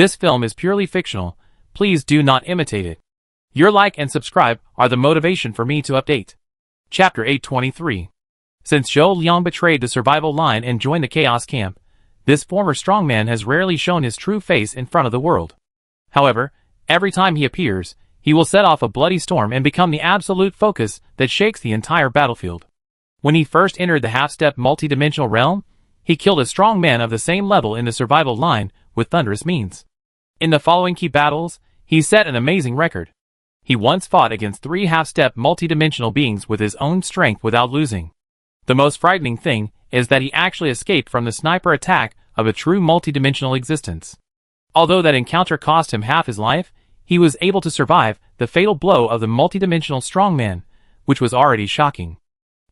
This film is purely fictional. Please do not imitate it. Your like and subscribe are the motivation for me to update. Chapter 823. Since Zhou Liang betrayed the survival line and joined the Chaos Camp, this former strongman has rarely shown his true face in front of the world. However, every time he appears, he will set off a bloody storm and become the absolute focus that shakes the entire battlefield. When he first entered the half-step multi-dimensional realm, he killed a strong man of the same level in the survival line with thunderous means. In the following key battles, he set an amazing record. He once fought against 3 half-step multi-dimensional beings with his own strength without losing. The most frightening thing is that he actually escaped from the sniper attack of a true multi-dimensional existence. Although that encounter cost him half his life, he was able to survive the fatal blow of the multi-dimensional strongman, which was already shocking.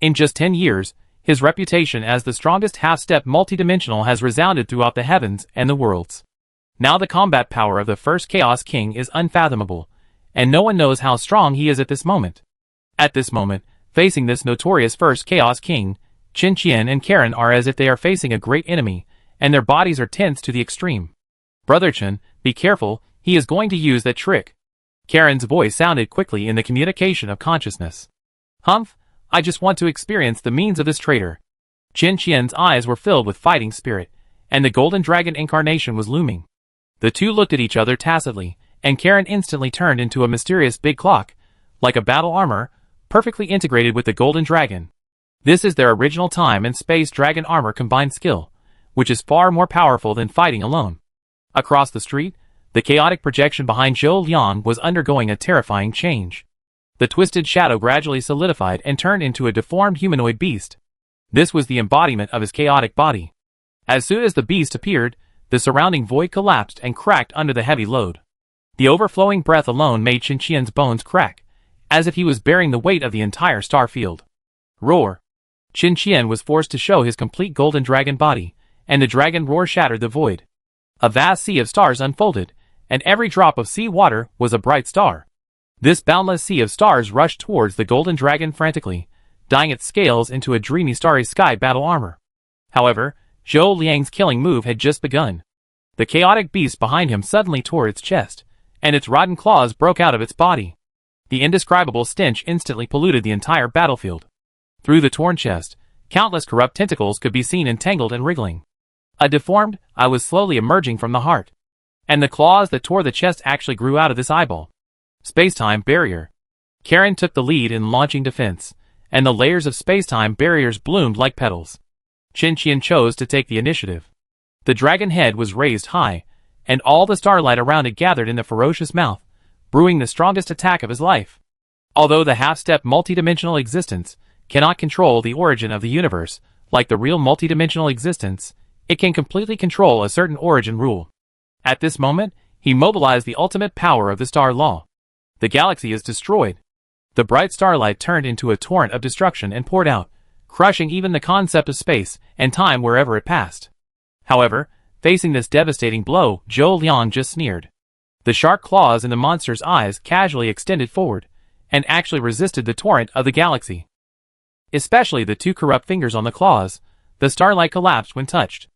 In just 10 years, his reputation as the strongest half-step multi-dimensional has resounded throughout the heavens and the worlds. Now the combat power of the first Chaos King is unfathomable, and no one knows how strong he is at this moment. At this moment, facing this notorious first Chaos King, Qin Qian and Karen are as if they are facing a great enemy, and their bodies are tense to the extreme. "Brother Chen, be careful, he is going to use that trick." Karen's voice sounded quickly in the communication of consciousness. "Humph, I just want to experience the means of this traitor." Qin Qian's eyes were filled with fighting spirit, and the golden dragon incarnation was looming. The two looked at each other tacitly, and Karen instantly turned into a mysterious big clock, like a battle armor, perfectly integrated with the golden dragon. This is their original time and space dragon armor combined skill, which is far more powerful than fighting alone. Across the street, the chaotic projection behind Zhou Liang was undergoing a terrifying change. The twisted shadow gradually solidified and turned into a deformed humanoid beast. This was the embodiment of his chaotic body. As soon as the beast appeared, the surrounding void collapsed and cracked under the heavy load. The overflowing breath alone made Qin Qian's bones crack, as if he was bearing the weight of the entire star field. Roar! Qin Qian was forced to show his complete golden dragon body, and the dragon roar shattered the void. A vast sea of stars unfolded, and every drop of sea water was a bright star. This boundless sea of stars rushed towards the golden dragon frantically, dyeing its scales into a dreamy starry sky battle armor. However, Zhou Liang's killing move had just begun. The chaotic beast behind him suddenly tore its chest, and its rotten claws broke out of its body. The indescribable stench instantly polluted the entire battlefield. Through the torn chest, countless corrupt tentacles could be seen entangled and wriggling. A deformed eye was slowly emerging from the heart, and the claws that tore the chest actually grew out of this eyeball. Space-time barrier. Karen took the lead in launching defense, and the layers of space-time barriers bloomed like petals. Qin Qian chose to take the initiative. The dragon head was raised high, and all the starlight around it gathered in the ferocious mouth, brewing the strongest attack of his life. Although the half-step multidimensional existence cannot control the origin of the universe, like the real multidimensional existence, it can completely control a certain origin rule. At this moment, he mobilized the ultimate power of the star law. The galaxy is destroyed. The bright starlight turned into a torrent of destruction and poured out, crushing even the concept of space and time wherever it passed. However, facing this devastating blow, Zhou Liang just sneered. The sharp claws in the monster's eyes casually extended forward, and actually resisted the torrent of the galaxy. Especially the 2 corrupt fingers on the claws, the starlight collapsed when touched.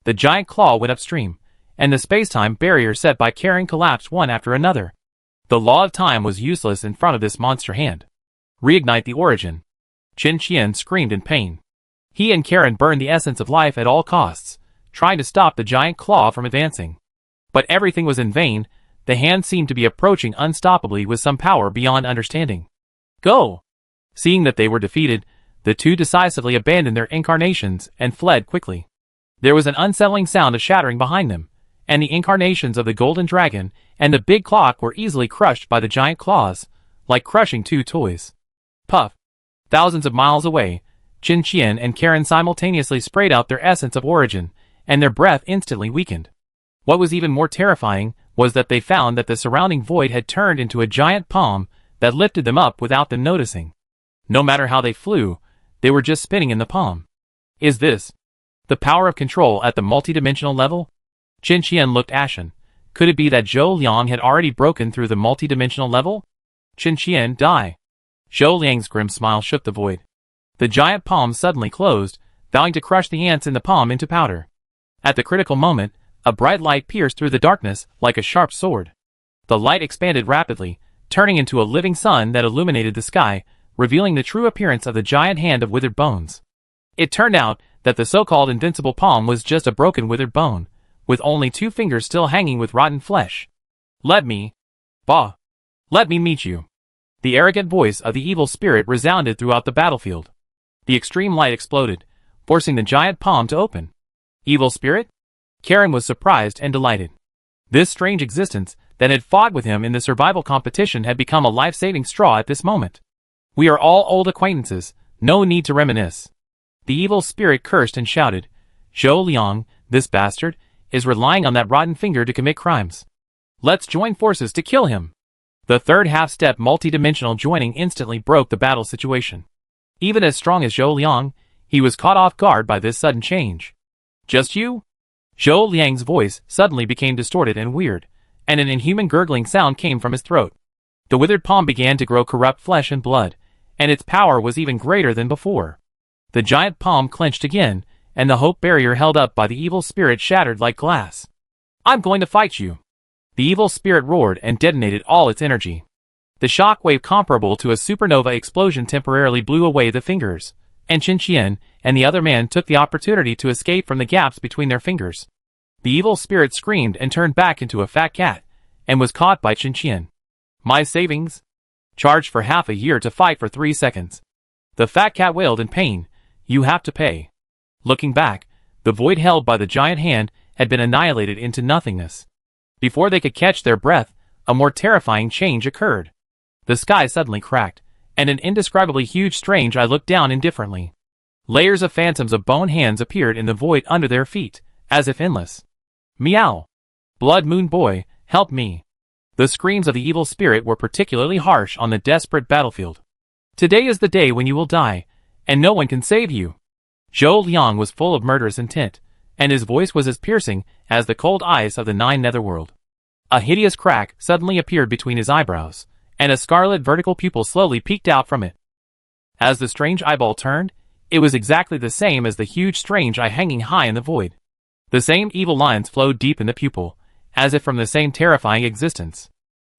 The giant claw went upstream, and the space-time barrier set by Karen collapsed one after another. The law of time was useless in front of this monster hand. Reignite the origin. Qin Qian screamed in pain. He and Karen burned the essence of life at all costs, trying to stop the giant claw from advancing. But everything was in vain. The hand seemed to be approaching unstoppably with some power beyond understanding. Go! Seeing that they were defeated, the two decisively abandoned their incarnations and fled quickly. There was an unsettling sound of shattering behind them, and the incarnations of the golden dragon and the big clock were easily crushed by the giant claws, like crushing 2 toys. Puff! Thousands of miles away, Qin Qian and Karen simultaneously sprayed out their essence of origin, and their breath instantly weakened. What was even more terrifying was that they found that the surrounding void had turned into a giant palm that lifted them up without them noticing. No matter how they flew, they were just spinning in the palm. Is this the power of control at the multidimensional level? Qin Qian looked ashen. Could it be that Zhou Liang had already broken through the multidimensional level? Qin Qian, die! Zhou Liang's grim smile shook the void. The giant palm suddenly closed, vowing to crush the ants in the palm into powder. At the critical moment, A bright light pierced through the darkness like a sharp sword. The light expanded rapidly, turning into a living sun that illuminated the sky, revealing the true appearance of the giant hand of withered bones. It turned out that the so-called invincible palm was just a broken withered bone, with only 2 fingers still hanging with rotten flesh. Let me meet you. The arrogant voice of the evil spirit resounded throughout the battlefield. The extreme light exploded, forcing the giant palm to open. Evil spirit? Karen was surprised and delighted. This strange existence that had fought with him in the survival competition had become a life-saving straw at this moment. We are all old acquaintances, no need to reminisce. The evil spirit cursed and shouted, Zhou Liang, this bastard, is relying on that rotten finger to commit crimes. Let's join forces to kill him. The third half-step multi-dimensional joining instantly broke the battle situation. Even as strong as Zhou Liang, he was caught off guard by this sudden change. Just you? Zhou Liang's voice suddenly became distorted and weird, and an inhuman gurgling sound came from his throat. The withered palm began to grow corrupt flesh and blood, and its power was even greater than before. The giant palm clenched again, and the hope barrier held up by the evil spirit shattered like glass. I'm going to fight you. The evil spirit roared and detonated all its energy. The shockwave comparable to a supernova explosion temporarily blew away the fingers, and Qin Qian and the other man took the opportunity to escape from the gaps between their fingers. The evil spirit screamed and turned back into a fat cat, and was caught by Qin Qian. My savings? Charged for half a year to fight for 3 seconds. The fat cat wailed in pain. You have to pay. Looking back, the void held by the giant hand had been annihilated into nothingness. Before they could catch their breath, a more terrifying change occurred. The sky suddenly cracked, and an indescribably huge strange eye looked down indifferently. Layers of phantoms of bone hands appeared in the void under their feet, as if endless. Meow! Blood Moon Boy, help me! The screams of the evil spirit were particularly harsh on the desperate battlefield. Today is the day when you will die, and no one can save you. Zhou Liang was full of murderous intent, and his voice was as piercing as the cold eyes of the 9 netherworld. A hideous crack suddenly appeared between his eyebrows, and a scarlet vertical pupil slowly peeked out from it. As the strange eyeball turned, it was exactly the same as the huge strange eye hanging high in the void. The same evil lines flowed deep in the pupil, as if from the same terrifying existence.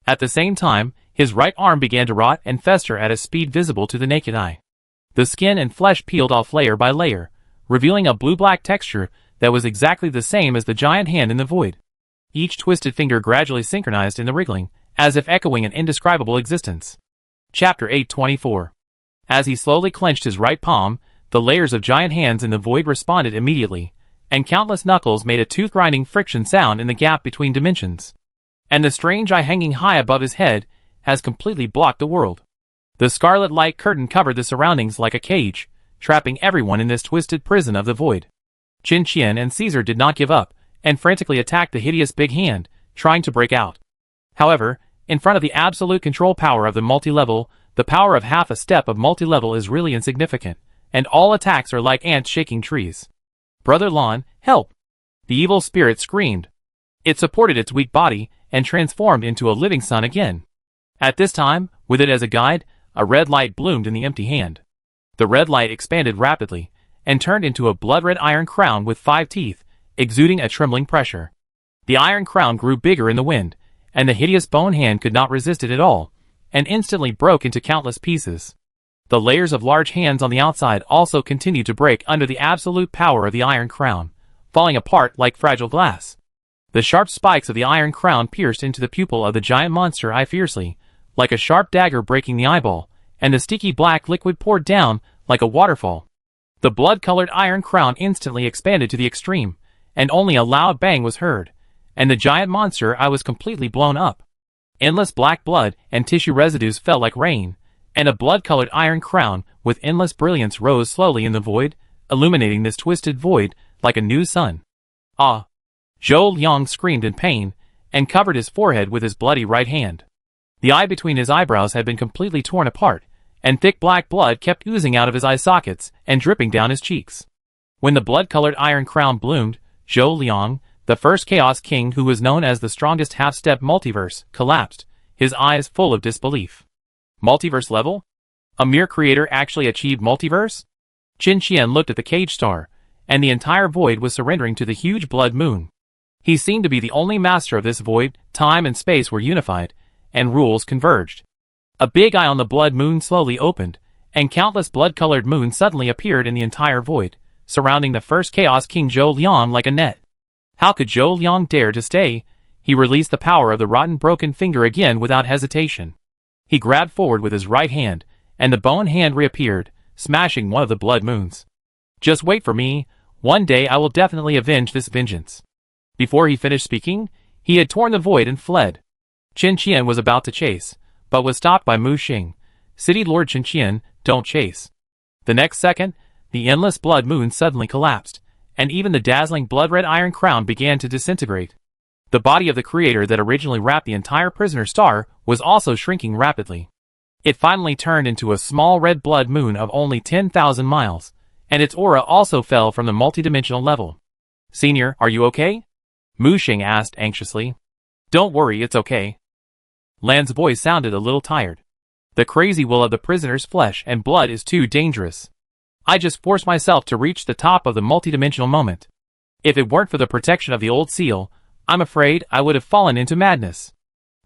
At the same time, his right arm began to rot and fester at a speed visible to the naked eye. The skin and flesh peeled off layer by layer, revealing a blue-black texture that was exactly the same as the giant hand in the void. Each twisted finger gradually synchronized in the wriggling, as if echoing an indescribable existence. Chapter 824. As he slowly clenched his right palm, the layers of giant hands in the void responded immediately, and countless knuckles made a tooth-grinding friction sound in the gap between dimensions. And the strange eye hanging high above his head has completely blocked the world. The scarlet light curtain covered the surroundings like a cage, trapping everyone in this twisted prison of the void. Qin Qian and Caesar did not give up, and frantically attacked the hideous big hand, trying to break out. However, in front of the absolute control power of the multi-level, the power of half a step of multi-level is really insignificant, and all attacks are like ants shaking trees. Brother Lon, help! The evil spirit screamed. It supported its weak body, and transformed into a living sun again. At this time, with it as a guide, a red light bloomed in the empty hand. The red light expanded rapidly, and turned into a blood-red iron crown with 5 teeth, exuding a trembling pressure. The iron crown grew bigger in the wind, and the hideous bone hand could not resist it at all, and instantly broke into countless pieces. The layers of large hands on the outside also continued to break under the absolute power of the iron crown, falling apart like fragile glass. The sharp spikes of the iron crown pierced into the pupil of the giant monster eye fiercely, like a sharp dagger breaking the eyeball, and the sticky black liquid poured down like a waterfall. The blood-colored iron crown instantly expanded to the extreme, and only a loud bang was heard, and the giant monster eye was completely blown up. Endless black blood and tissue residues fell like rain, and a blood-colored iron crown with endless brilliance rose slowly in the void, illuminating this twisted void like a new sun. Ah! Zhou Liang screamed in pain, and covered his forehead with his bloody right hand. The eye between his eyebrows had been completely torn apart, and thick black blood kept oozing out of his eye sockets and dripping down his cheeks. When the blood-colored iron crown bloomed, Zhou Liang, the first Chaos King who was known as the strongest half-step multiverse, collapsed, his eyes full of disbelief. Multiverse level? A mere creator actually achieved multiverse? Qin Qian looked at the cage star, and the entire void was surrendering to the huge blood moon. He seemed to be the only master of this void. Time and space were unified, and rules converged. A big eye on the blood moon slowly opened, and countless blood-colored moons suddenly appeared in the entire void, surrounding the first Chaos King Zhou Liang like a net. How could Zhou Liang dare to stay? He released the power of the rotten broken finger again without hesitation. He grabbed forward with his right hand, and the bone hand reappeared, smashing one of the blood moons. Just wait for me. One day I will definitely avenge this vengeance. Before he finished speaking, he had torn the void and fled. Chen Qian was about to chase, but was stopped by Mu Xing. City Lord Chen Qian, don't chase. The next second, the endless blood moon suddenly collapsed, and even the dazzling blood-red iron crown began to disintegrate. The body of the creator that originally wrapped the entire prisoner star was also shrinking rapidly. It finally turned into a small red blood moon of only 10,000 miles, and its aura also fell from the multidimensional level. Senior, are you okay? Mu Xing asked anxiously. Don't worry, it's okay. Lan's voice sounded a little tired. The crazy will of the prisoner's flesh and blood is too dangerous. I just forced myself to reach the top of the multidimensional moment. If it weren't for the protection of the old seal, I'm afraid I would have fallen into madness.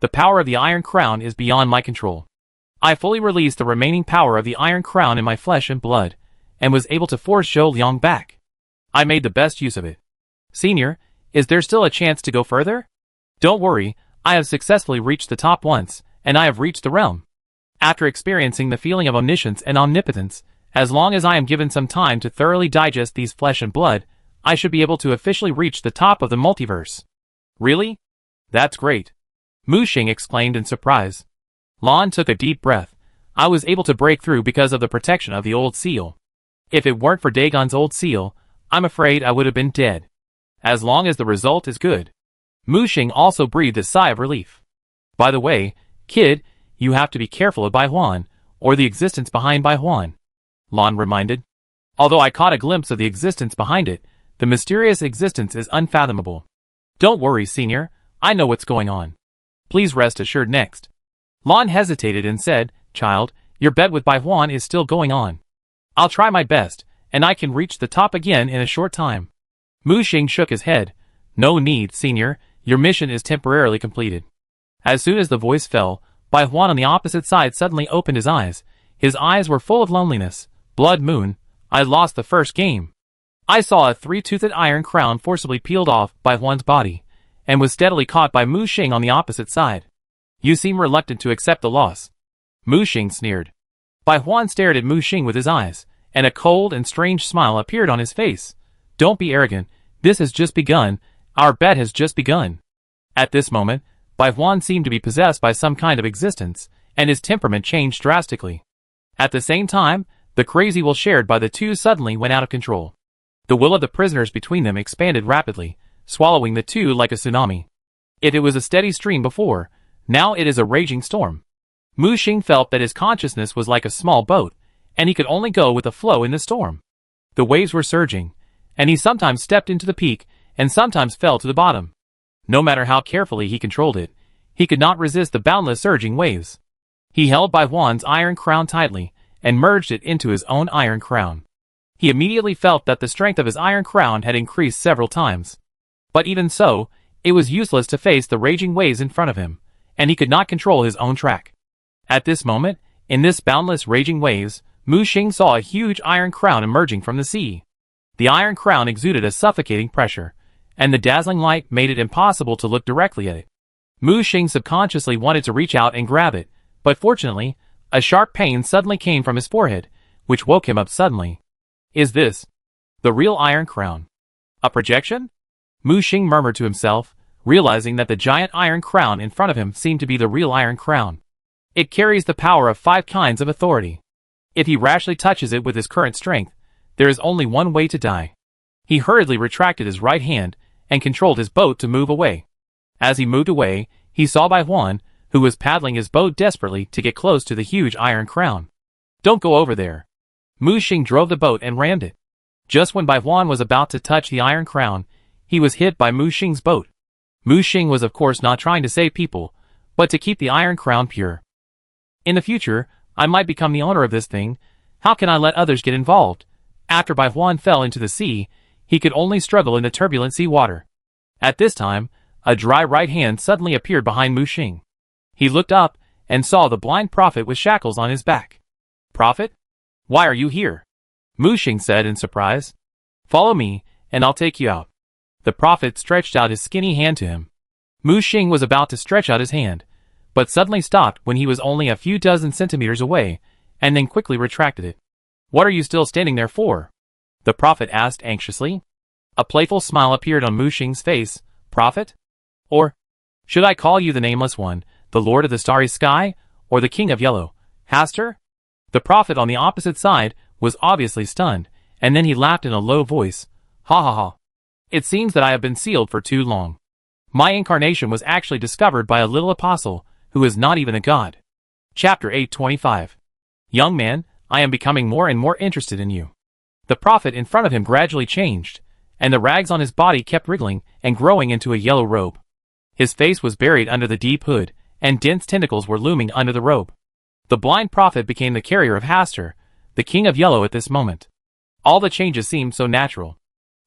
The power of the Iron Crown is beyond my control. I fully released the remaining power of the Iron Crown in my flesh and blood, and was able to force Zhou Liang back. I made the best use of it. Senior, is there still a chance to go further? Don't worry, I have successfully reached the top once, and I have reached the realm. After experiencing the feeling of omniscience and omnipotence, as long as I am given some time to thoroughly digest these flesh and blood, I should be able to officially reach the top of the multiverse. Really? That's great. Mu Xing exclaimed in surprise. Lan took a deep breath. I was able to break through because of the protection of the old seal. If it weren't for Dagon's old seal, I'm afraid I would have been dead. As long as the result is good. Mu Xing also breathed a sigh of relief. By the way, kid, you have to be careful of Bai Huan, or the existence behind Bai Huan. Lan reminded. Although I caught a glimpse of the existence behind it, the mysterious existence is unfathomable. Don't worry, Senior, I know what's going on. Please rest assured next. Lan hesitated and said, Child, your bet with Bai Huan is still going on. I'll try my best, and I can reach the top again in a short time. Mu Xing shook his head. No need, Senior, your mission is temporarily completed. As soon as the voice fell, Bai Huan on the opposite side suddenly opened his eyes. His eyes were full of loneliness. Blood moon, I lost the first game. I saw a three-toothed iron crown forcibly peeled off Bai Huan's body, and was steadily caught by Mu Xing on the opposite side. You seem reluctant to accept the loss. Mu Xing sneered. Bai Huan stared at Mu Xing with his eyes, and a cold and strange smile appeared on his face. Don't be arrogant, this has just begun, our bet has just begun. At this moment, Bai Huan seemed to be possessed by some kind of existence, and his temperament changed drastically. At the same time, the crazy will shared by the two suddenly went out of control. The will of the prisoners between them expanded rapidly, swallowing the two like a tsunami. If it was a steady stream before, now it is a raging storm. Mu Xing felt that his consciousness was like a small boat, and he could only go with the flow in the storm. The waves were surging, and he sometimes stepped into the peak, and sometimes fell to the bottom. No matter how carefully he controlled it, he could not resist the boundless surging waves. He held Bai Huan's iron crown tightly, and merged it into his own iron crown. He immediately felt that the strength of his iron crown had increased several times. But even so, it was useless to face the raging waves in front of him, and he could not control his own track. At this moment, in this boundless raging waves, Mu Xing saw a huge iron crown emerging from the sea. The iron crown exuded a suffocating pressure, and the dazzling light made it impossible to look directly at it. Mu Xing subconsciously wanted to reach out and grab it, but fortunately, a sharp pain suddenly came from his forehead, which woke him up suddenly. Is this the real iron crown? A projection? Mu Xing murmured to himself, realizing that the giant iron crown in front of him seemed to be the real iron crown. It carries the power of 5 kinds of authority. If he rashly touches it with his current strength, there is only one way to die. He hurriedly retracted his right hand and controlled his boat to move away. As he moved away, he saw Bai Huan, who was paddling his boat desperately to get close to the huge iron crown. Don't go over there. Mu Xing drove the boat and rammed it. Just when Bai Huan was about to touch the iron crown, he was hit by Mu Xing's boat. Mu Xing was of course not trying to save people, but to keep the iron crown pure. In the future, I might become the owner of this thing. How can I let others get involved? After Bai Huan fell into the sea, he could only struggle in the turbulent sea water. At this time, a dry right hand suddenly appeared behind Mu Xing. He looked up and saw the blind prophet with shackles on his back. "Prophet? Why are you here?" Mu Xing said in surprise. "Follow me, and I'll take you out." The prophet stretched out his skinny hand to him. Mu Xing was about to stretch out his hand, but suddenly stopped when he was only a few dozen centimeters away, and then quickly retracted it. "What are you still standing there for?" the prophet asked anxiously. A playful smile appeared on Mu Xing's face. "Prophet? Or should I call you the Nameless One, the Lord of the Starry Sky, or the King of Yellow, Hastur?" The prophet on the opposite side was obviously stunned, and then he laughed in a low voice. "Ha ha ha. It seems that I have been sealed for too long. My incarnation was actually discovered by a little apostle, who is not even a god." Chapter 825. "Young man, I am becoming more and more interested in you." The prophet in front of him gradually changed, and the rags on his body kept wriggling and growing into a yellow robe. His face was buried under the deep hood, and dense tentacles were looming under the robe. The blind prophet became the carrier of Hastur, the King of Yellow at this moment. All the changes seemed so natural.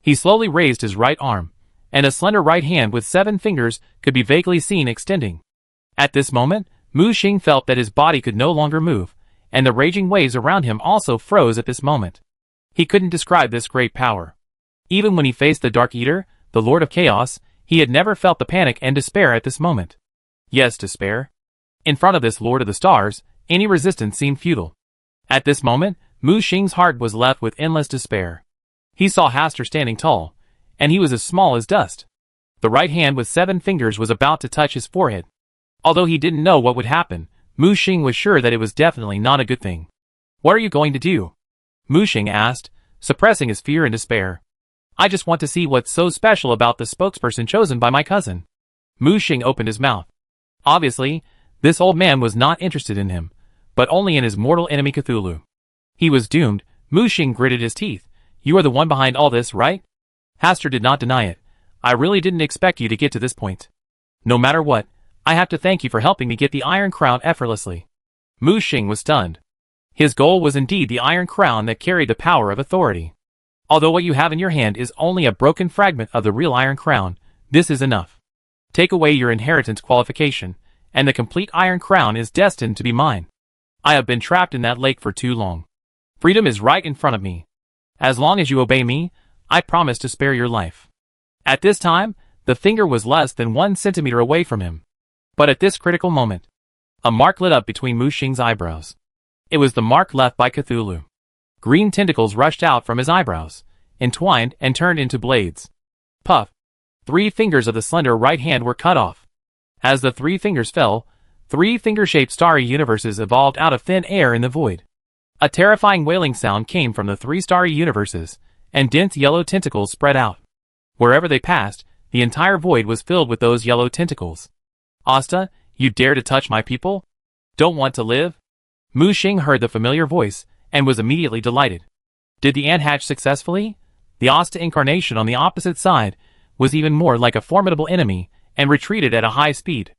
He slowly raised his right arm, and a slender right hand with 7 fingers could be vaguely seen extending. At this moment, Mu Xing felt that his body could no longer move, and the raging waves around him also froze at this moment. He couldn't describe this great power. Even when he faced the Dark Eater, the Lord of Chaos, he had never felt the panic and despair at this moment. Yes, despair. In front of this Lord of the Stars, any resistance seemed futile. At this moment, Mu Xing's heart was left with endless despair. He saw Hastur standing tall, and he was as small as dust. The right hand with 7 fingers was about to touch his forehead. Although he didn't know what would happen, Mu Xing was sure that it was definitely not a good thing. "What are you going to do?" Mu Xing asked, suppressing his fear and despair. "I just want to see what's so special about the spokesperson chosen by my cousin." Mu Xing opened his mouth. Obviously, this old man was not interested in him, but only in his mortal enemy Cthulhu. He was doomed. Mu Xing gritted his teeth. "You are the one behind all this, right?" Hastur did not deny it. "I really didn't expect you to get to this point. No matter what, I have to thank you for helping me get the Iron Crown effortlessly." Mu Xing was stunned. His goal was indeed the Iron Crown that carried the power of authority. Although what you have in your hand is only a broken fragment of the real Iron Crown, this is enough. Take away your inheritance qualification, and the complete Iron Crown is destined to be mine. I have been trapped in that lake for too long. Freedom is right in front of me. As long as you obey me, I promise to spare your life." At this time, the finger was less than 1 centimeter away from him. But at this critical moment, a mark lit up between Mu Xing's eyebrows. It was the mark left by Cthulhu. Green tentacles rushed out from his eyebrows, entwined and turned into blades. Puff! 3 fingers of the slender right hand were cut off. As the 3 fingers fell, 3 finger-shaped starry universes evolved out of thin air in the void. A terrifying wailing sound came from the 3 starry universes, and dense yellow tentacles spread out. Wherever they passed, the entire void was filled with those yellow tentacles. "Asta, you dare to touch my people? Don't want to live?" Mu Xing heard the familiar voice, and was immediately delighted. Did the ant hatch successfully? The Asta incarnation on the opposite side was even more like a formidable enemy, and retreated at a high speed.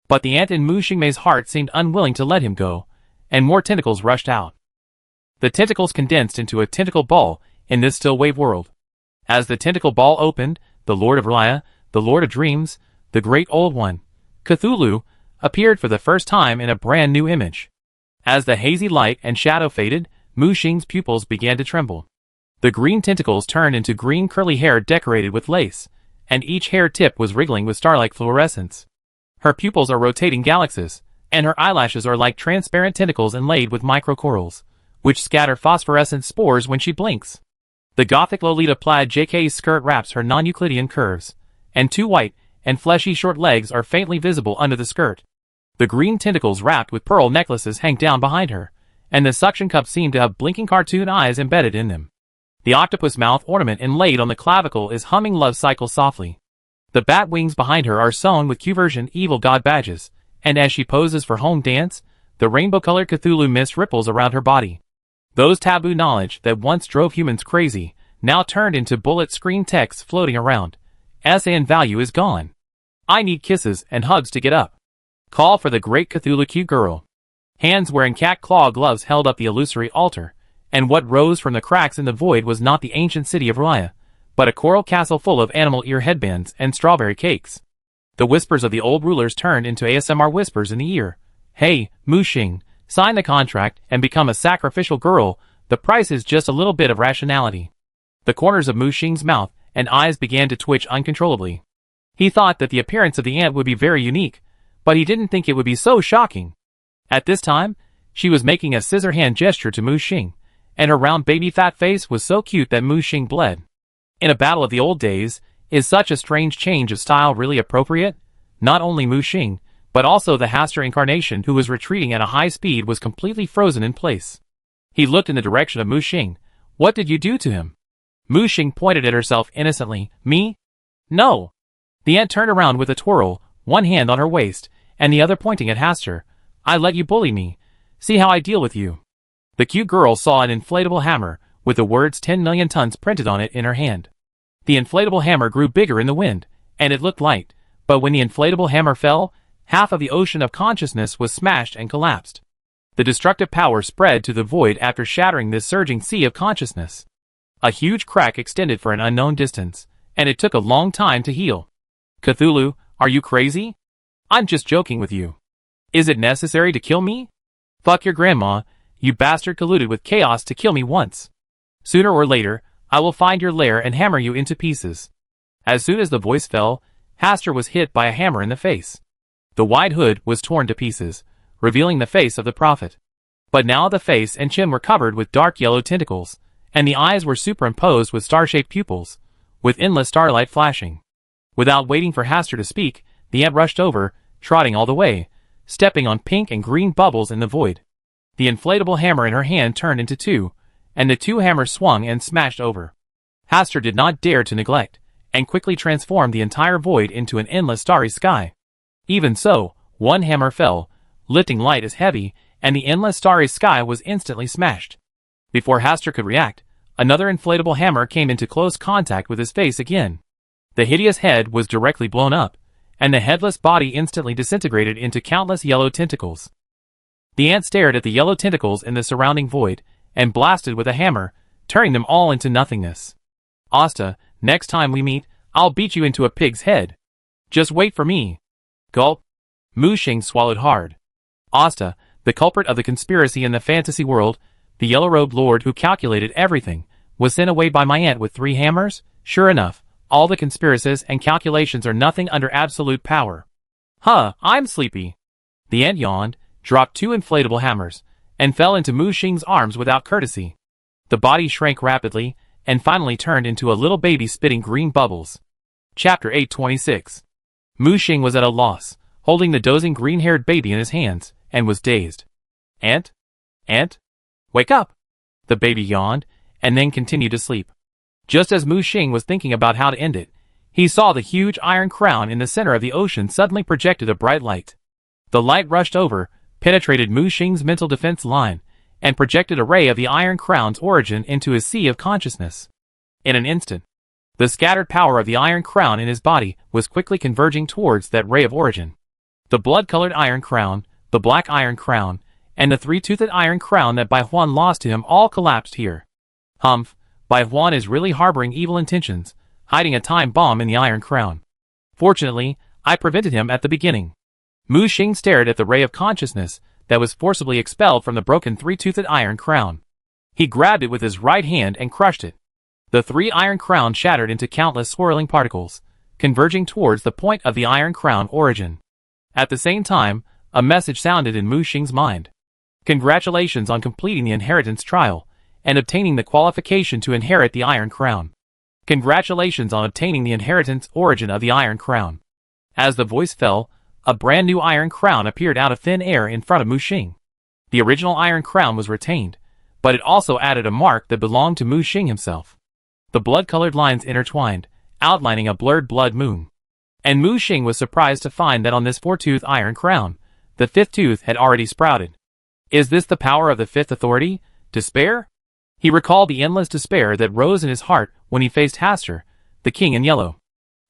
But the ant in Mu Xingmei's heart seemed unwilling to let him go, and more tentacles rushed out. The tentacles condensed into a tentacle ball in this still wave world. As the tentacle ball opened, the Lord of Raya, the Lord of Dreams, the Great Old One, Cthulhu, appeared for the first time in a brand new image. As the hazy light and shadow faded, Mu Xing's pupils began to tremble. The green tentacles turned into green curly hair decorated with lace, and each hair tip was wriggling with star-like fluorescence. Her pupils are rotating galaxies, and her eyelashes are like transparent tentacles inlaid with microcorals, which scatter phosphorescent spores when she blinks. The gothic Lolita plaid JK's skirt wraps her non-Euclidean curves, and 2 white and fleshy short legs are faintly visible under the skirt. The green tentacles wrapped with pearl necklaces hang down behind her, and the suction cups seem to have blinking cartoon eyes embedded in them. The octopus mouth ornament inlaid on the clavicle is humming love cycle softly. The bat wings behind her are sewn with Q-version evil god badges, and as she poses for home dance, the rainbow-colored Cthulhu mist ripples around her body. Those taboo knowledge that once drove humans crazy, now turned into bullet screen text floating around. SN value is gone. I need kisses and hugs to get up. Call for the great Cthulhu cute girl. Hands wearing cat claw gloves held up the illusory altar, and what rose from the cracks in the void was not the ancient city of Raya, but a coral castle full of animal ear headbands and strawberry cakes. The whispers of the old rulers turned into ASMR whispers in the ear. Hey, Mu Xing, sign the contract and become a sacrificial girl. The price is just a little bit of rationality. The corners of Mu Xing's mouth and eyes began to twitch uncontrollably. He thought that the appearance of the ant would be very unique, but he didn't think it would be so shocking. At this time, she was making a scissor hand gesture to Mu Xing, and her round baby fat face was so cute that Mu Xing bled. In a battle of the old days, is such a strange change of style really appropriate? Not only Mu Xing, but also the Haster incarnation who was retreating at a high speed was completely frozen in place. He looked in the direction of Mu Xing. What did you do to him? Mu Xing pointed at herself innocently. Me? No. The ant turned around with a twirl, one hand on her waist, and the other pointing at Haster. I let you bully me. See how I deal with you. The cute girl saw an inflatable hammer, with the words 10 million tons printed on it in her hand. The inflatable hammer grew bigger in the wind, and it looked light, but when the inflatable hammer fell, half of the ocean of consciousness was smashed and collapsed. The destructive power spread to the void after shattering this surging sea of consciousness. A huge crack extended for an unknown distance, and it took a long time to heal. Cthulhu, are you crazy? I'm just joking with you. Is it necessary to kill me? Fuck your grandma, you bastard colluded with chaos to kill me once. Sooner or later, I will find your lair and hammer you into pieces. As soon as the voice fell, Haster was hit by a hammer in the face. The wide hood was torn to pieces, revealing the face of the prophet. But now the face and chin were covered with dark yellow tentacles, and the eyes were superimposed with star-shaped pupils, with endless starlight flashing. Without waiting for Haster to speak, the ant rushed over, trotting all the way, stepping on pink and green bubbles in the void. The inflatable hammer in her hand turned into two, and the two hammers swung and smashed over. Haster did not dare to neglect, and quickly transformed the entire void into an endless starry sky. Even so, one hammer fell, lifting light as heavy, and the endless starry sky was instantly smashed. Before Haster could react, another inflatable hammer came into close contact with his face again. The hideous head was directly blown up, and the headless body instantly disintegrated into countless yellow tentacles. The ant stared at the yellow tentacles in the surrounding void, and blasted with a hammer, turning them all into nothingness. Asta, next time we meet, I'll beat you into a pig's head. Just wait for me. Gulp. Mu Xing swallowed hard. Asta, the culprit of the conspiracy in the fantasy world, the yellow-robed lord who calculated everything, was sent away by my aunt with 3 hammers? Sure enough, all the conspiracies and calculations are nothing under absolute power. Huh, I'm sleepy. The ant yawned, dropped 2 inflatable hammers, and fell into Mu Xing's arms without courtesy. The body shrank rapidly, and finally turned into a little baby spitting green bubbles. Chapter 826. Mu Xing was at a loss, holding the dozing green-haired baby in his hands, and was dazed. Ant? Ant? Wake up! The baby yawned, and then continued to sleep. Just as Mu Xing was thinking about how to end it, he saw the huge iron crown in the center of the ocean suddenly projected a bright light. The light rushed over, penetrated Mu Xing's mental defense line, and projected a ray of the iron crown's origin into his sea of consciousness. In an instant, the scattered power of the iron crown in his body was quickly converging towards that ray of origin. The blood-colored iron crown, the black iron crown, and the 3-toothed iron crown that Bai Huan lost to him all collapsed here. Humph, Bai Huan is really harboring evil intentions, hiding a time bomb in the iron crown. Fortunately, I prevented him at the beginning. Mu Xing stared at the ray of consciousness that was forcibly expelled from the broken 3-toothed iron crown. He grabbed it with his right hand and crushed it. The 3 iron crown shattered into countless swirling particles, converging towards the point of the iron crown origin. At the same time, a message sounded in Mu Xing's mind. Congratulations on completing the inheritance trial, and obtaining the qualification to inherit the iron crown. Congratulations on obtaining the inheritance origin of the iron crown. As the voice fell, a brand new iron crown appeared out of thin air in front of Mu Xing. The original iron crown was retained, but it also added a mark that belonged to Mu Xing himself. The blood-colored lines intertwined, outlining a blurred blood moon. And Mu Xing was surprised to find that on this 4-toothed iron crown, the 5th tooth had already sprouted. Is this the power of the 5th authority? Despair? He recalled the endless despair that rose in his heart when he faced Haster, the king in yellow.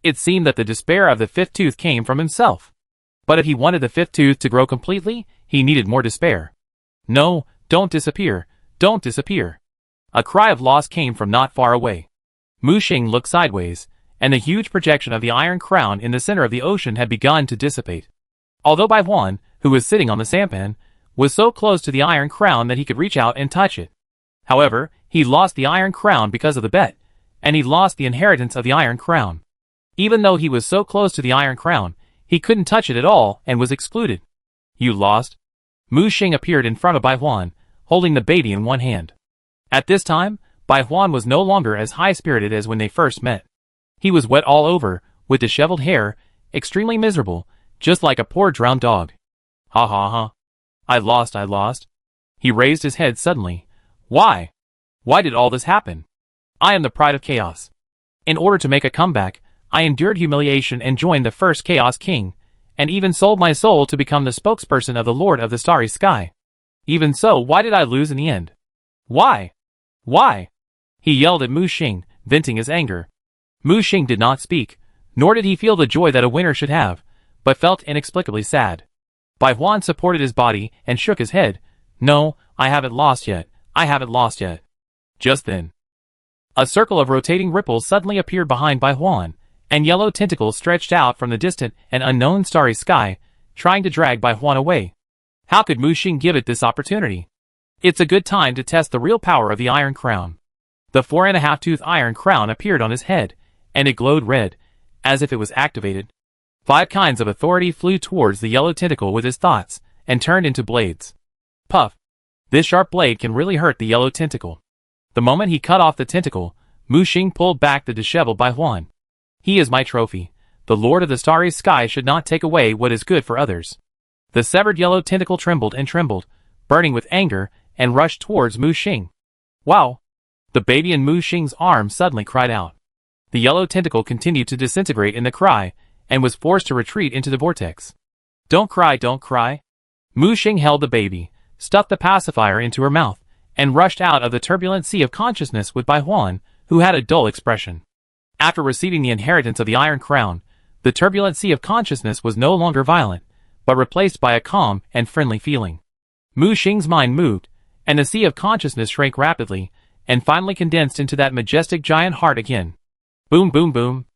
It seemed that the despair of the 5th tooth came from himself. But if he wanted the 5th tooth to grow completely, he needed more despair. No, don't disappear, don't disappear. A cry of loss came from not far away. Mu Xing looked sideways, and the huge projection of the iron crown in the center of the ocean had begun to dissipate. Although Bai Huan, who was sitting on the sampan, was so close to the iron crown that he could reach out and touch it. However, he lost the iron crown because of the bet, and he lost the inheritance of the iron crown. Even though he was so close to the iron crown, he couldn't touch it at all and was excluded. You lost. Mu Xing appeared in front of Bai Huan, holding the baby in one hand. At this time, Bai Huan was no longer as high-spirited as when they first met. He was wet all over, with disheveled hair, extremely miserable, just like a poor drowned dog. Ha ha ha. I lost. He raised his head suddenly. Why? Why did all this happen? I am the pride of chaos. In order to make a comeback, I endured humiliation and joined the first Chaos King, and even sold my soul to become the spokesperson of the Lord of the Starry Sky. Even so, why did I lose in the end? Why? Why? He yelled at Mu Xing, venting his anger. Mu Xing did not speak, nor did he feel the joy that a winner should have, but felt inexplicably sad. Bai Huan supported his body and shook his head. No, I haven't lost yet. Just then, a circle of rotating ripples suddenly appeared behind Bai Huan, and yellow tentacles stretched out from the distant and unknown starry sky, trying to drag Bai Huan away. How could Mu Xing give it this opportunity? It's a good time to test the real power of the Iron Crown. The 4.5-tooth Iron Crown appeared on his head, and it glowed red, as if it was activated. 5 kinds of authority flew towards the yellow tentacle with his thoughts, and turned into blades. Puff! This sharp blade can really hurt the yellow tentacle. The moment he cut off the tentacle, Mu Xing pulled back the disheveled Bai Huan. He is my trophy. The Lord of the Starry Sky should not take away what is good for others. The severed yellow tentacle trembled and trembled, burning with anger, and rushed towards Mu Xing. Wow! The baby in Mu Xing's arms suddenly cried out. The yellow tentacle continued to disintegrate in the cry, and was forced to retreat into the vortex. Don't cry. Mu Xing held the baby, stuffed the pacifier into her mouth, and rushed out of the turbulent sea of consciousness with Bai Huan, who had a dull expression. After receiving the inheritance of the Iron Crown, the turbulent sea of consciousness was no longer violent, but replaced by a calm and friendly feeling. Mu Xing's mind moved, and the sea of consciousness shrank rapidly, and finally condensed into that majestic giant heart again. Boom boom boom.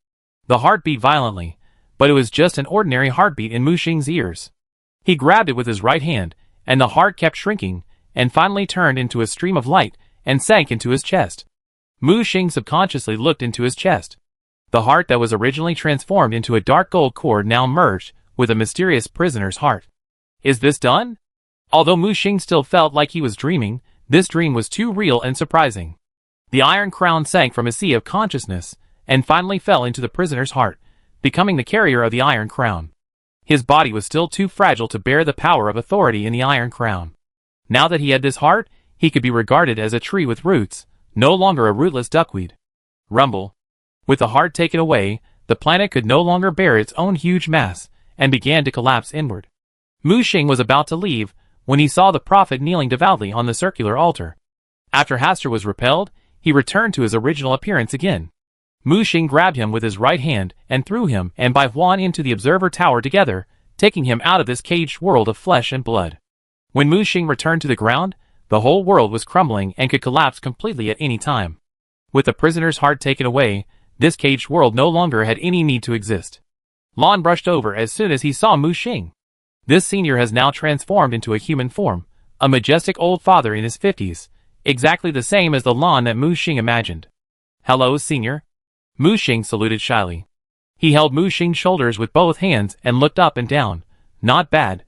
The heart beat violently, but it was just an ordinary heartbeat in Mu Xing's ears. He grabbed it with his right hand, and the heart kept shrinking, and finally turned into a stream of light, and sank into his chest. Mu Xing subconsciously looked into his chest. The heart that was originally transformed into a dark gold cord now merged with a mysterious prisoner's heart. Is this done? Although Mu Xing still felt like he was dreaming, this dream was too real and surprising. The Iron Crown sank from a sea of consciousness, and finally fell into the prisoner's heart, becoming the carrier of the Iron Crown. His body was still too fragile to bear the power of authority in the Iron Crown. Now that he had this heart, he could be regarded as a tree with roots, no longer a rootless duckweed. Rumble. With the heart taken away, the planet could no longer bear its own huge mass, and began to collapse inward. Mu Xing was about to leave, when he saw the prophet kneeling devoutly on the circular altar. After Hastur was repelled, he returned to his original appearance again. Mu Xing grabbed him with his right hand and threw him and Bai Huan into the observer tower together, taking him out of this caged world of flesh and blood. When Mu Xing returned to the ground, the whole world was crumbling and could collapse completely at any time. With the prisoner's heart taken away, this caged world no longer had any need to exist. Lan brushed over as soon as he saw Mu Xing. This senior has now transformed into a human form, a majestic old father in his 50s, exactly the same as the Lan that Mu Xing imagined. Hello, senior. Mu Xing saluted shyly. He held Mu Xing's shoulders with both hands and looked up and down. Not bad,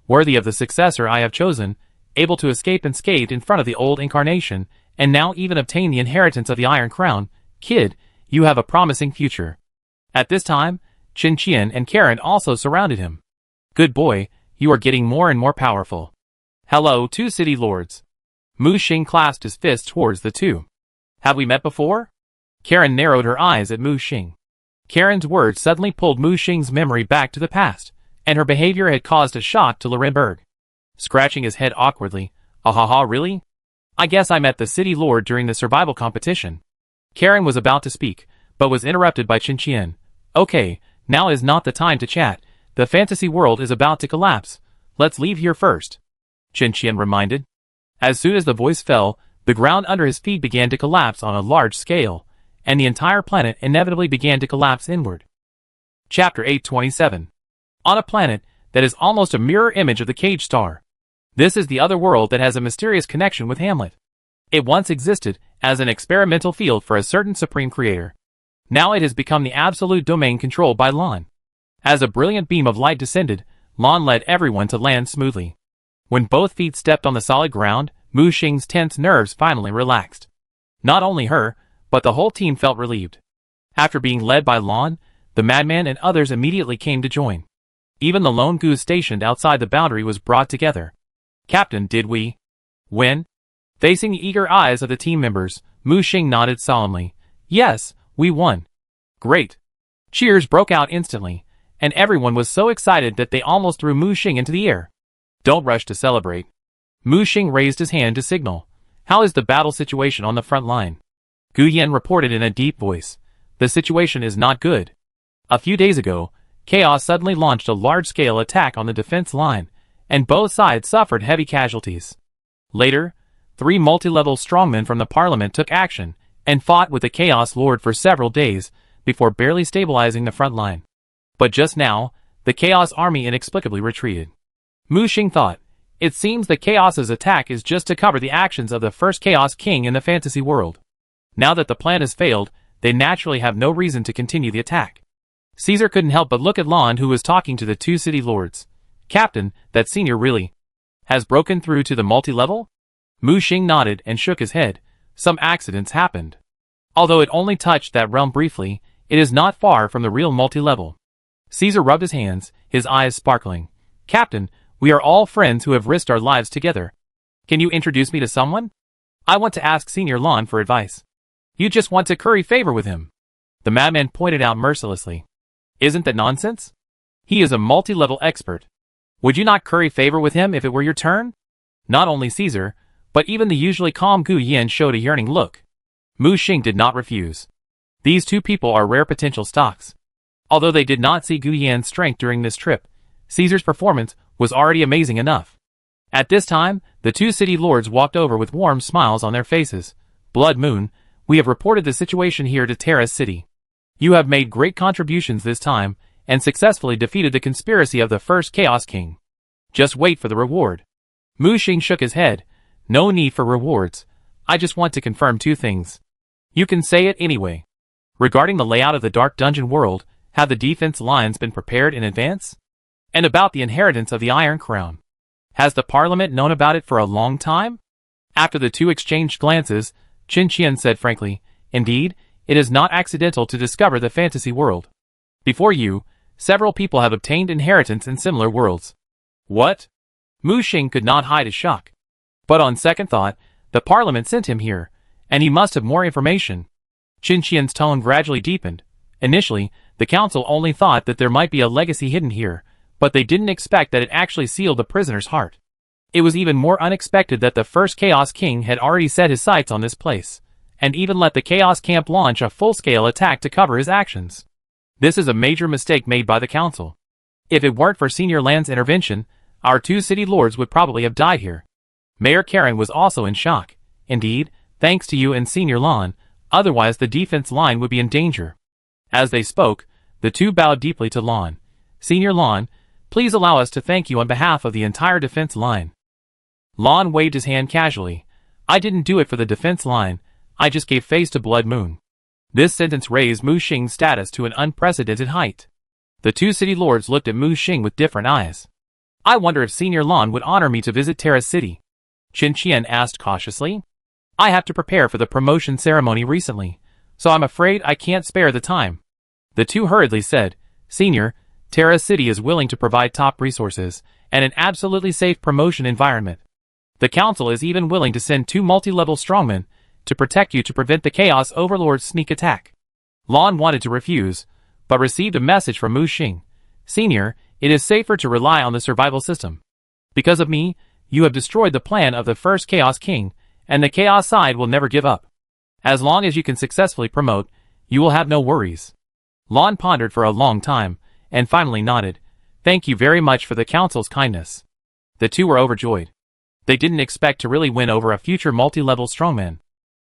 worthy of the successor I have chosen, able to escape unscathed in front of the old incarnation, and now even obtain the inheritance of the Iron Crown. Kid, you have a promising future. At this time, Qin Qian and Karen also surrounded him. Good boy, you are getting more and more powerful. Hello, 2 city lords. Mu Xing clasped his fist towards the two. Have we met before? Karen narrowed her eyes at Mu Xing. Karen's words suddenly pulled Mu Xing's memory back to the past, and her behavior had caused a shock to Lorenberg. Scratching his head awkwardly, "Ahaha, really? I guess I met the city lord during the survival competition." Karen was about to speak, but was interrupted by Qin Qian. Okay, now is not the time to chat. The fantasy world is about to collapse. Let's leave here first. Qin Qian reminded. As soon as the voice fell, the ground under his feet began to collapse on a large scale, and the entire planet inevitably began to collapse inward. Chapter 827. On a planet that is almost a mirror image of the cage star. This is the other world that has a mysterious connection with Hamlet. It once existed as an experimental field for a certain supreme creator. Now it has become the absolute domain controlled by Lon. As a brilliant beam of light descended, Lon led everyone to land smoothly. When both feet stepped on the solid ground, Mu Xing's tense nerves finally relaxed. Not only her, but the whole team felt relieved. After being led by Lon, the madman and others immediately came to join. Even the lone goose stationed outside the boundary was brought together. Captain, did we win? Facing the eager eyes of the team members, Mu Xing nodded solemnly. Yes, we won. Great. Cheers broke out instantly, and everyone was so excited that they almost threw Mu Xing into the air. Don't rush to celebrate. Mu Xing raised his hand to signal. How is the battle situation on the front line? Gu Yan reported in a deep voice. The situation is not good. A few days ago, Chaos suddenly launched a large-scale attack on the defense line, and both sides suffered heavy casualties. Later, 3 multi-level strongmen from the parliament took action and fought with the Chaos Lord for several days before barely stabilizing the front line. But just now, the Chaos army inexplicably retreated. Mu Xing thought, it seems that Chaos's attack is just to cover the actions of the first Chaos King in the fantasy world. Now that the plan has failed, they naturally have no reason to continue the attack. Caesar couldn't help but look at Lon, who was talking to the 2 city lords. Captain, that senior really has broken through to the multi-level? Mu Xing nodded and shook his head. Some accidents happened. Although it only touched that realm briefly, it is not far from the real multi-level. Caesar rubbed his hands, his eyes sparkling. Captain, we are all friends who have risked our lives together. Can you introduce me to someone? I want to ask Senior Lon for advice. You just want to curry favor with him. The madman pointed out mercilessly. Isn't that nonsense? He is a multi-level expert. Would you not curry favor with him if it were your turn? Not only Caesar, but even the usually calm Gu Yan showed a yearning look. Mu Xing did not refuse. These 2 people are rare potential stocks. Although they did not see Gu Yan's strength during this trip, Caesar's performance was already amazing enough. At this time, the 2 city lords walked over with warm smiles on their faces. Blood Moon, we have reported the situation here to Terra's City. You have made great contributions this time, and successfully defeated the conspiracy of the first Chaos King. Just wait for the reward. Mu Xing shook his head. No need for rewards. I just want to confirm 2 things. You can say it anyway. Regarding the layout of the Dark Dungeon world, have the defense lines been prepared in advance? And about the inheritance of the Iron Crown. Has the Parliament known about it for a long time? After the 2 exchanged glances, Qin Qian said frankly, Indeed, it is not accidental to discover the fantasy world. Before you, several people have obtained inheritance in similar worlds. What? Mu Xing could not hide his shock. But on second thought, the Parliament sent him here, and he must have more information. Qin Qian's tone gradually deepened. Initially, the council only thought that there might be a legacy hidden here, but they didn't expect that it actually sealed the prisoner's heart. It was even more unexpected that the first Chaos King had already set his sights on this place, and even let the Chaos Camp launch a full-scale attack to cover his actions. This is a major mistake made by the council. If it weren't for Senior Lan's intervention, our 2 city lords would probably have died here. Mayor Karen was also in shock. Indeed, thanks to you and Senior Lan, otherwise the defense line would be in danger. As they spoke, the 2 bowed deeply to Lan. Senior Lan, please allow us to thank you on behalf of the entire defense line. Lan waved his hand casually. I didn't do it for the defense line, I just gave face to Blood Moon. This sentence raised Mu Xing's status to an unprecedented height. The 2 city lords looked at Mu Xing with different eyes. I wonder if Senior Lan would honor me to visit Terra's City. Qin Qian asked cautiously. I have to prepare for the promotion ceremony recently, so I'm afraid I can't spare the time. The 2 hurriedly said, Senior, Terra's City is willing to provide top resources and an absolutely safe promotion environment. The council is even willing to send 2 multi-level strongmen to protect you to prevent the Chaos Overlord's sneak attack. Lan wanted to refuse, but received a message from Mu Xing. Senior, it is safer to rely on the survival system. Because of me, you have destroyed the plan of the first Chaos King, and the Chaos side will never give up. As long as you can successfully promote, you will have no worries. Lan pondered for a long time, and finally nodded. Thank you very much for the council's kindness. The 2 were overjoyed. They didn't expect to really win over a future multi-level strongman.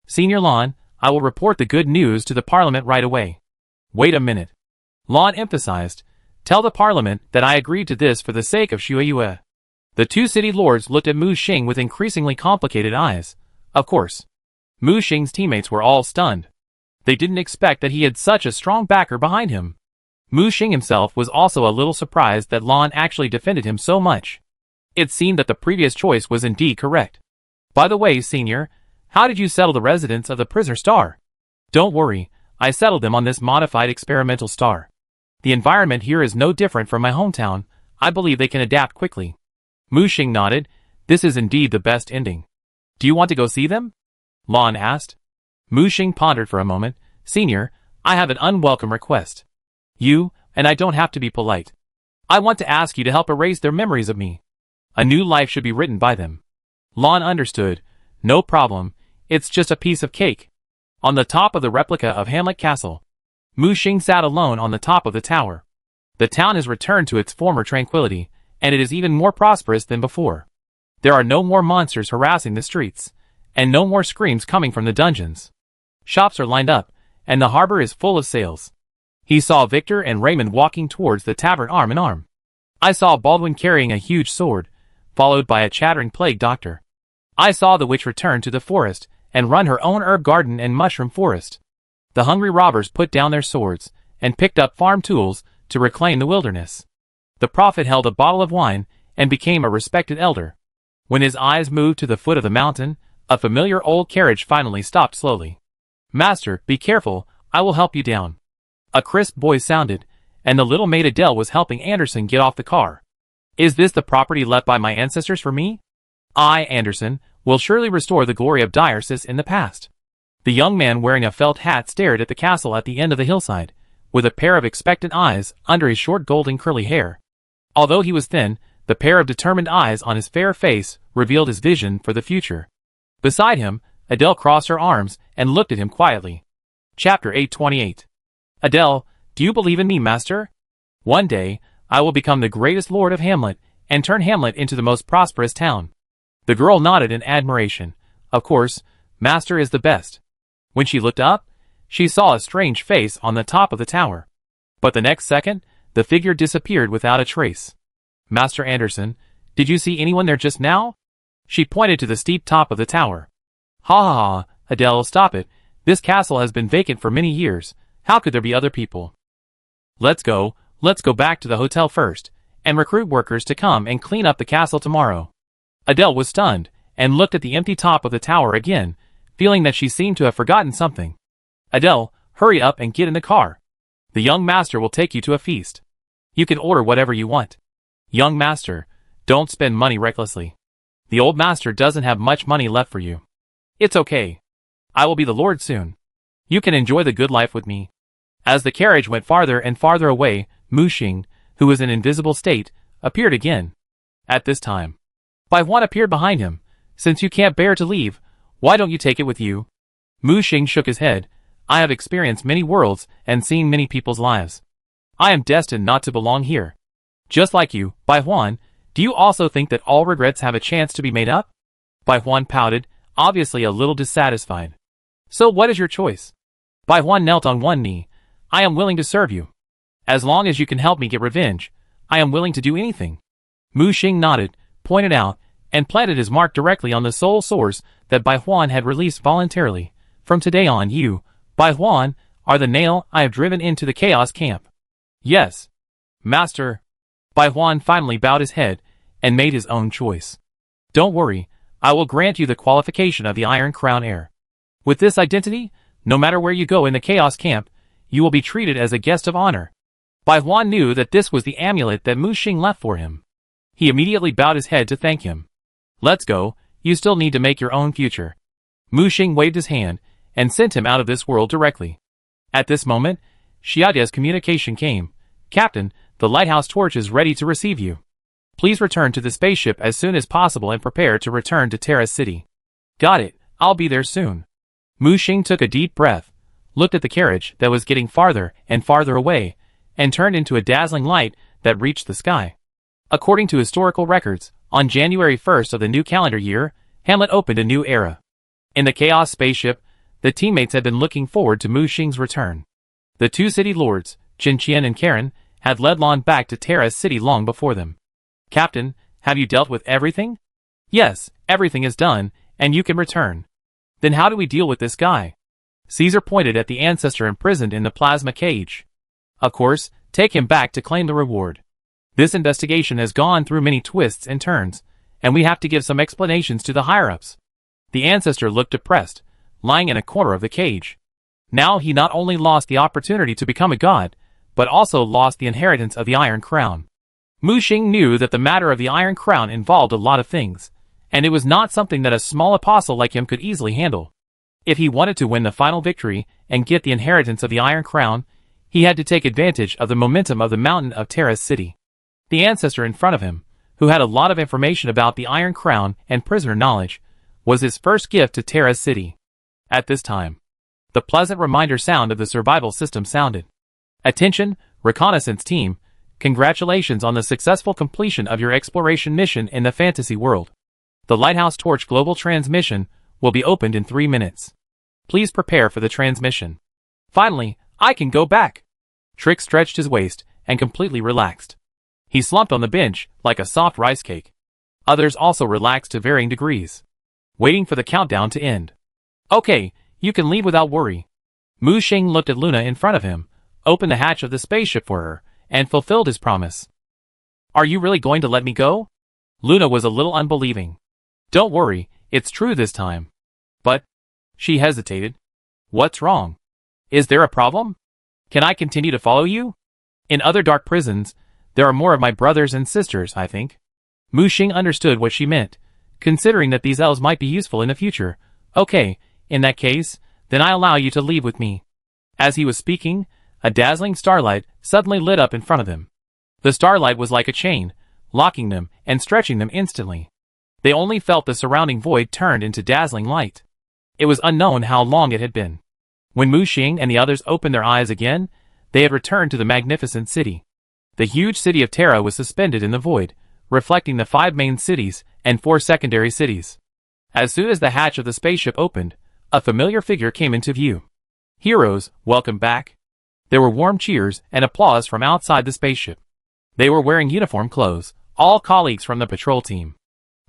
Senior Lan, I will report the good news to the Parliament right away. Wait a minute. Lan emphasized. Tell the Parliament that I agreed to this for the sake of Shueyue. The two city lords looked at Mu Xing with increasingly complicated eyes. Of course. Mu Xing's teammates were all stunned. They didn't expect that he had such a strong backer behind him. Mu Xing himself was also a little surprised that Lan actually defended him so much. It seemed that the previous choice was indeed correct. By the way, Senior, how did you settle the residents of the prisoner star? Don't worry, I settled them on this modified experimental star. The environment here is no different from my hometown. I believe they can adapt quickly. Mu Xing nodded. This is indeed the best ending. Do you want to go see them? Lan asked. Mu Xing pondered for a moment. Senior, I have an unwelcome request. You, and I don't have to be polite. I want to ask you to help erase their memories of me. A new life should be written by them. Lan understood. No problem, it's just a piece of cake. On the top of the replica of Hamlet Castle, Mu Xing sat alone on the top of the tower. The town has returned to its former tranquility, and it is even more prosperous than before. There are no more monsters harassing the streets, and no more screams coming from the dungeons. Shops are lined up, and the harbor is full of sails. He saw Victor and Raymond walking towards the tavern arm in arm. I saw Baldwin carrying a huge sword, followed by a chattering plague doctor. I saw the witch return to the forest and run her own herb garden and mushroom forest. The hungry robbers put down their swords and picked up farm tools to reclaim the wilderness. The prophet held a bottle of wine and became a respected elder. When his eyes moved to the foot of the mountain, a familiar old carriage finally stopped slowly. Master, be careful, I will help you down. A crisp voice sounded, and the little maid Adele was helping Anderson get off the car. Is this the property left by my ancestors for me? I, Anderson, will surely restore the glory of diocese in the past. The young man wearing a felt hat stared at the castle at the end of the hillside, with a pair of expectant eyes under his short golden curly hair. Although he was thin, the pair of determined eyes on his fair face revealed his vision for the future. Beside him, Adele crossed her arms and looked at him quietly. Chapter 828. Adele, do you believe in me, master? One day, I will become the greatest lord of Hamlet, and turn Hamlet into the most prosperous town. The girl nodded in admiration. Of course, master is the best. When she looked up, she saw a strange face on the top of the tower. But the next second, the figure disappeared without a trace. Master Anderson, did you see anyone there just now? She pointed to the steep top of the tower. Ha ha ha, Adele, stop it. This castle has been vacant for many years. How could there be other people? Let's go back to the hotel first, and recruit workers to come and clean up the castle tomorrow. Adele was stunned, and looked at the empty top of the tower again, feeling that she seemed to have forgotten something. Adele, hurry up and get in the car. The young master will take you to a feast. You can order whatever you want. Young master, don't spend money recklessly. The old master doesn't have much money left for you. It's okay. I will be the lord soon. You can enjoy the good life with me. As the carriage went farther and farther away, Mu Xing, who was in invisible state, appeared again. At this time, Bai Huan appeared behind him. Since you can't bear to leave, why don't you take it with you? Mu Xing shook his head. I have experienced many worlds and seen many people's lives. I am destined not to belong here. Just like you, Bai Huan, do you also think that all regrets have a chance to be made up? Bai Huan pouted, obviously a little dissatisfied. So what is your choice? Bai Huan knelt on one knee. I am willing to serve you. As long as you can help me get revenge, I am willing to do anything. Mu Xing nodded, pointed out, and planted his mark directly on the soul source that Bai Huan had released voluntarily. From today on you, Bai Huan, are the nail I have driven into the chaos camp. Yes. Master. Bai Huan finally bowed his head and made his own choice. Don't worry, I will grant you the qualification of the Iron Crown heir. With this identity, no matter where you go in the chaos camp, you will be treated as a guest of honor. Bai Huan knew that this was the amulet that Mu Xing left for him. He immediately bowed his head to thank him. Let's go, you still need to make your own future. Mu Xing waved his hand and sent him out of this world directly. At this moment, Xiaode's communication came. Captain, the lighthouse torch is ready to receive you. Please return to the spaceship as soon as possible and prepare to return to Terra City. Got it, I'll be there soon. Mu Xing took a deep breath, looked at the carriage that was getting farther and farther away, and turned into a dazzling light that reached the sky. According to historical records, on January 1st of the new calendar year, Hamlet opened a new era. In the Chaos spaceship, The teammates had been looking forward to Mu Xing's return. The two city lords, Qin Qian and Karen, had led Lan back to Terra City long before them. Captain, have you dealt with everything? Yes, everything is done, and you can return. Then how do we deal with this guy? Caesar pointed at the ancestor imprisoned in the plasma cage. Of course, take him back to claim the reward. This investigation has gone through many twists and turns, and we have to give some explanations to the higher-ups. The ancestor looked depressed, lying in a corner of the cage. Now he not only lost the opportunity to become a god, but also lost the inheritance of the Iron Crown. Mu Xing knew that the matter of the Iron Crown involved a lot of things, and it was not something that a small apostle like him could easily handle. If he wanted to win the final victory and get the inheritance of the Iron Crown, he had to take advantage of the momentum of the mountain of Terra's city. The ancestor in front of him, who had a lot of information about the Iron Crown and prisoner knowledge, was his first gift to Terra's city. At this time, the pleasant reminder sound of the survival system sounded. Attention, reconnaissance team, congratulations on the successful completion of your exploration mission in the fantasy world. The Lighthouse Torch global transmission will be opened in 3 minutes. Please prepare for the transmission. Finally, I can go back. Trick stretched his waist and completely relaxed. He slumped on the bench like a soft rice cake. Others also relaxed to varying degrees, waiting for the countdown to end. Okay, you can leave without worry. Mu Xing looked at Luna in front of him, opened the hatch of the spaceship for her, and fulfilled his promise. Are you really going to let me go? Luna was a little unbelieving. Don't worry, it's true this time. But, she hesitated. What's wrong? Is there a problem? Can I continue to follow you? In other dark prisons, there are more of my brothers and sisters, I think. Mu Xing understood what she meant, considering that these elves might be useful in the future. Okay, in that case, then I allow you to leave with me. As he was speaking, a dazzling starlight suddenly lit up in front of them. The starlight was like a chain, locking them and stretching them instantly. They only felt the surrounding void turned into dazzling light. It was unknown how long it had been. When Mu Xing and the others opened their eyes again, they had returned to the magnificent city. The huge city of Terra was suspended in the void, reflecting the 5 main cities and 4 secondary cities. As soon as the hatch of the spaceship opened, a familiar figure came into view. Heroes, welcome back. There were warm cheers and applause from outside the spaceship. They were wearing uniform clothes, all colleagues from the patrol team.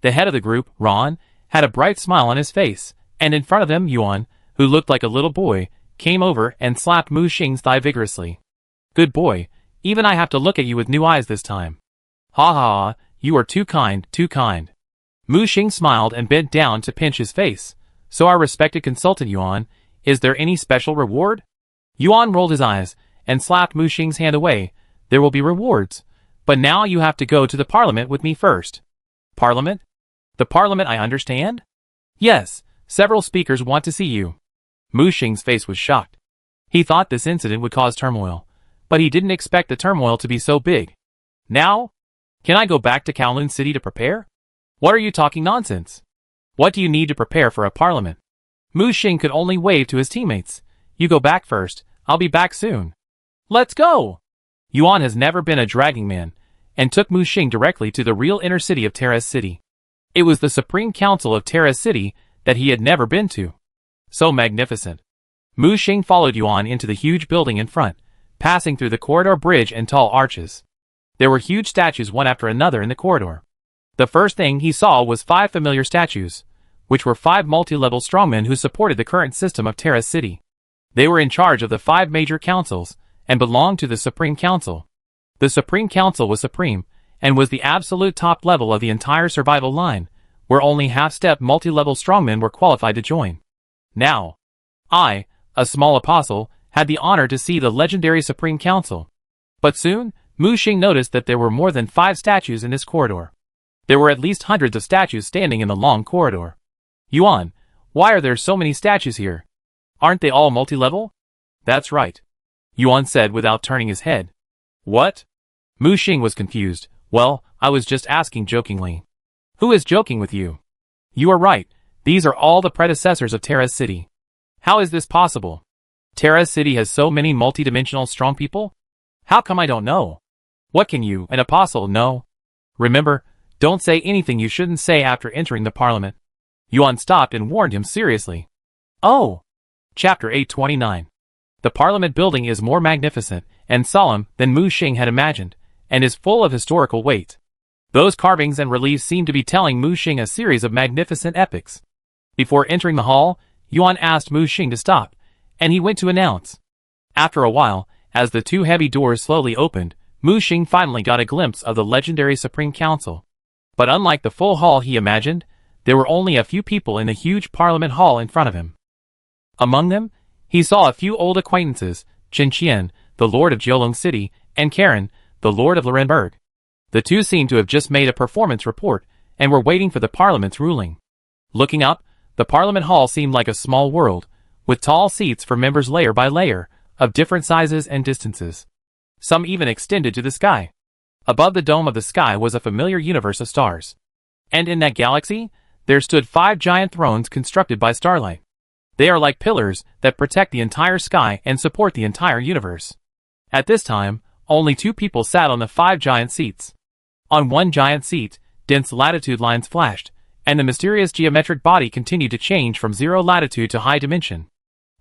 The head of the group, Ron, had a bright smile on his face, and in front of them Yuan, who looked like a little boy, came over and slapped Mu Xing's thigh vigorously. Good boy, even I have to look at you with new eyes this time. Ha ha ha, you are too kind, too kind. Mu Xing smiled and bent down to pinch his face. So our respected consultant Yuan, is there any special reward? Yuan rolled his eyes and slapped Mu Xing's hand away. There will be rewards, but now you have to go to the parliament with me first. Parliament? The parliament, I understand? Yes, several speakers want to see you. Mu Xing's face was shocked. He thought this incident would cause turmoil, but he didn't expect the turmoil to be so big. Now? Can I go back to Kowloon City to prepare? What are you talking nonsense? What do you need to prepare for a parliament? Mu Xing could only wave to his teammates. You go back first, I'll be back soon. Let's go! Yuan has never been a dragging man, and took Mu Xing directly to the real inner city of Terra's city. It was the Supreme Council of Terra's city that he had never been to. So magnificent. Mu Xing followed Yuan into the huge building in front, passing through the corridor bridge and tall arches. There were huge statues one after another in the corridor. The first thing he saw was 5 familiar statues, which were 5 multi-level strongmen who supported the current system of Terra's city. They were in charge of the 5 major councils, and belonged to the Supreme Council. The Supreme Council was supreme, and was the absolute top level of the entire survival line, where only half-step multi-level strongmen were qualified to join. Now, I, a small apostle, had the honor to see the legendary Supreme Council. But soon, Mu Xing noticed that there were more than 5 statues in this corridor. There were at least hundreds of statues standing in the long corridor. Yuan, why are there so many statues here? Aren't they all multi-level? That's right, Yuan said without turning his head. What? Mu Xing was confused. Well, I was just asking jokingly. Who is joking with you? You are right, these are all the predecessors of Terra's city. How is this possible? Terra's city has so many multidimensional strong people? How come I don't know? What can you, an apostle, know? Remember, don't say anything you shouldn't say after entering the parliament. Yuan stopped and warned him seriously. Oh! Chapter 829. The Parliament building is more magnificent and solemn than Mu Xing had imagined, and is full of historical weight. Those carvings and reliefs seem to be telling Mu Xing a series of magnificent epics. Before entering the hall, Yuan asked Mu Xing to stop, and he went to announce. After a while, as the two heavy doors slowly opened, Mu Xing finally got a glimpse of the legendary Supreme Council. But unlike the full hall he imagined, there were only a few people in the huge Parliament hall in front of him. Among them, he saw a few old acquaintances, Chen Qian, the Lord of Jiulong City, and Karen, the Lord of Lurenburg. The two seemed to have just made a performance report, and were waiting for the Parliament's ruling. Looking up, the Parliament hall seemed like a small world, with tall seats for members layer by layer, of different sizes and distances. Some even extended to the sky. Above the dome of the sky was a familiar universe of stars. And in that galaxy, there stood 5 giant thrones constructed by starlight. They are like pillars that protect the entire sky and support the entire universe. At this time, only 2 people sat on the 5 giant seats. On one giant seat, dense latitude lines flashed, and the mysterious geometric body continued to change from 0 latitude to high dimension.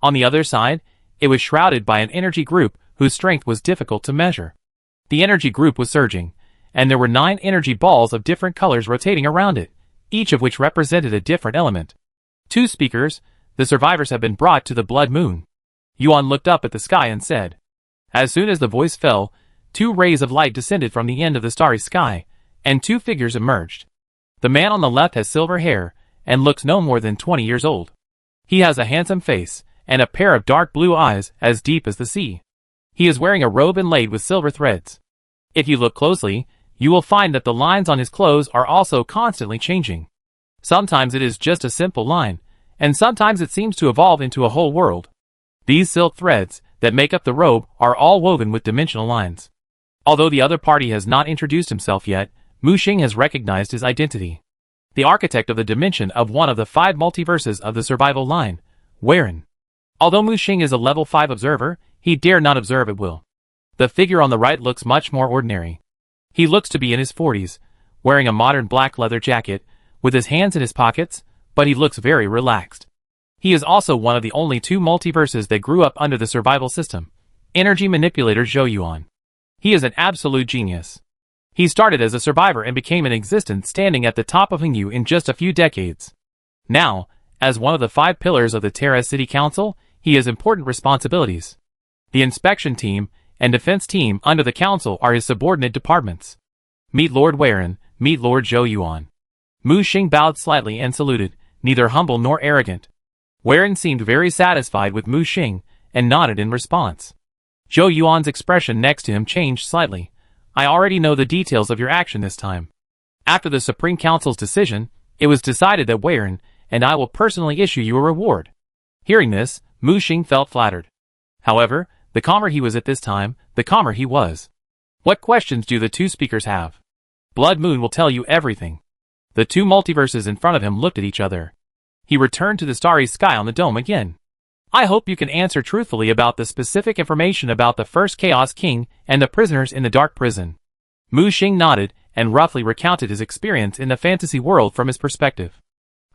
On the other side, it was shrouded by an energy group whose strength was difficult to measure. The energy group was surging, and there were 9 energy balls of different colors rotating around it, each of which represented a different element. 2 speakers, the survivors have been brought to the Blood Moon. Yuan looked up at the sky and said. As soon as the voice fell, 2 rays of light descended from the end of the starry sky, and 2 figures emerged. The man on the left has silver hair, and looks no more than 20 years old. He has a handsome face, and a pair of dark blue eyes as deep as the sea. He is wearing a robe inlaid with silver threads. If you look closely, you will find that the lines on his clothes are also constantly changing. Sometimes it is just a simple line, and sometimes it seems to evolve into a whole world. These silk threads that make up the robe are all woven with dimensional lines. Although the other party has not introduced himself yet, Mu Xing has recognized his identity. The architect of the dimension of one of the 5 multiverses of the survival line, Weiren. Although Mu Xing is a level 5 observer, he dare not observe at will. The figure on the right looks much more ordinary. He looks to be in his 40s, wearing a modern black leather jacket, with his hands in his pockets, but he looks very relaxed. He is also one of the only 2 multiverses that grew up under the survival system, energy manipulator Zhou Yuan. He is an absolute genius. He started as a survivor and became an existence standing at the top of Hingyu in just a few decades. Now, as one of the 5 pillars of the Terra City Council, he has important responsibilities. The inspection team and defense team under the council are his subordinate departments. Meet Lord Weiren, meet Lord Zhou Yuan. Mu Xing bowed slightly and saluted, neither humble nor arrogant. Weiren seemed very satisfied with Mu Xing, and nodded in response. Zhou Yuan's expression next to him changed slightly. I already know the details of your action this time. After the Supreme Council's decision, it was decided that Weiren and I will personally issue you a reward. Hearing this, Mu Xing felt flattered. However, the calmer he was at this time, the calmer he was. What questions do the 2 speakers have? Blood Moon will tell you everything. The 2 multiverses in front of him looked at each other. He returned to the starry sky on the dome again. I hope you can answer truthfully about the specific information about the first Chaos King and the prisoners in the dark prison. Mu Xing nodded and roughly recounted his experience in the fantasy world from his perspective.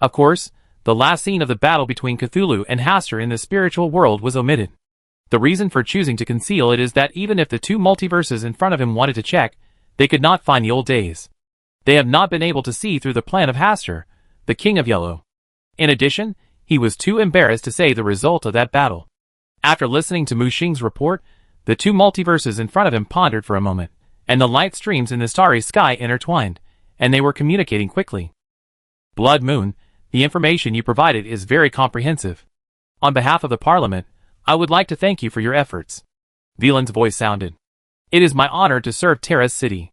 Of course, the last scene of the battle between Cthulhu and Hastur in the spiritual world was omitted. The reason for choosing to conceal it is that even if the 2 multiverses in front of him wanted to check, they could not find the old days. They have not been able to see through the plan of Hastur, the King of Yellow. In addition, he was too embarrassed to say the result of that battle. After listening to Mu Xing's report, the 2 multiverses in front of him pondered for a moment, and the light streams in the starry sky intertwined, and they were communicating quickly. Blood Moon, the information you provided is very comprehensive. On behalf of the Parliament, I would like to thank you for your efforts. Velan's voice sounded. It is my honor to serve Terra's city.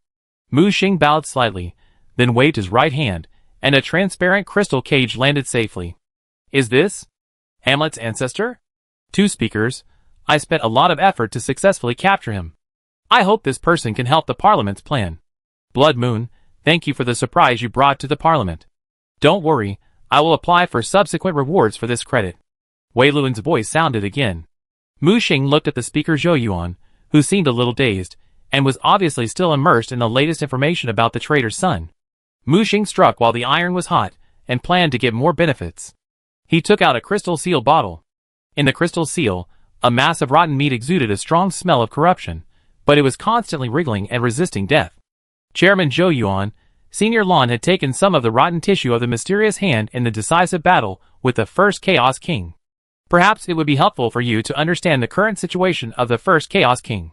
Mu Xing bowed slightly, then waved his right hand, and a transparent crystal cage landed safely. Is this Hamlet's ancestor? 2 speakers. I spent a lot of effort to successfully capture him. I hope this person can help the Parliament's plan. Blood Moon, thank you for the surprise you brought to the Parliament. Don't worry, I will apply for subsequent rewards for this credit. Wei Luan's voice sounded again. Mu Xing looked at the speaker Zhou Yuan, who seemed a little dazed, and was obviously still immersed in the latest information about the traitor's son. Mu Xing struck while the iron was hot, and planned to get more benefits. He took out a crystal seal bottle. In the crystal seal, a mass of rotten meat exuded a strong smell of corruption, but it was constantly wriggling and resisting death. Chairman Zhou Yuan, Senior Lan had taken some of the rotten tissue of the mysterious hand in the decisive battle with the first Chaos King. Perhaps it would be helpful for you to understand the current situation of the first Chaos King.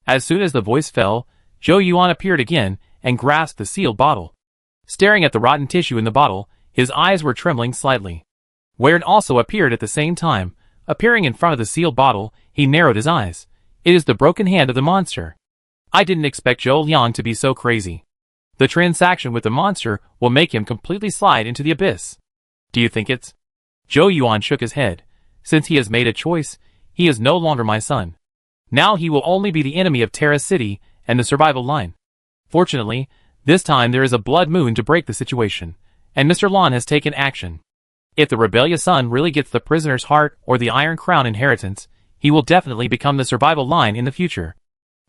As soon as the voice fell, Zhou Yuan appeared again and grasped the sealed bottle. Staring at the rotten tissue in the bottle, his eyes were trembling slightly. Where it also appeared at the same time, appearing in front of the sealed bottle, he narrowed his eyes. It is the broken hand of the monster. I didn't expect Zhou Liang to be so crazy. The transaction with the monster will make him completely slide into the abyss. Do you think it's? Zhou Yuan shook his head. Since he has made a choice, he is no longer my son. Now he will only be the enemy of Terra City and the survival line. Fortunately, this time there is a blood moon to break the situation, and Mr. Lan has taken action. If the rebellious son really gets the prisoner's heart or the Iron Crown inheritance, he will definitely become the survival line in the future.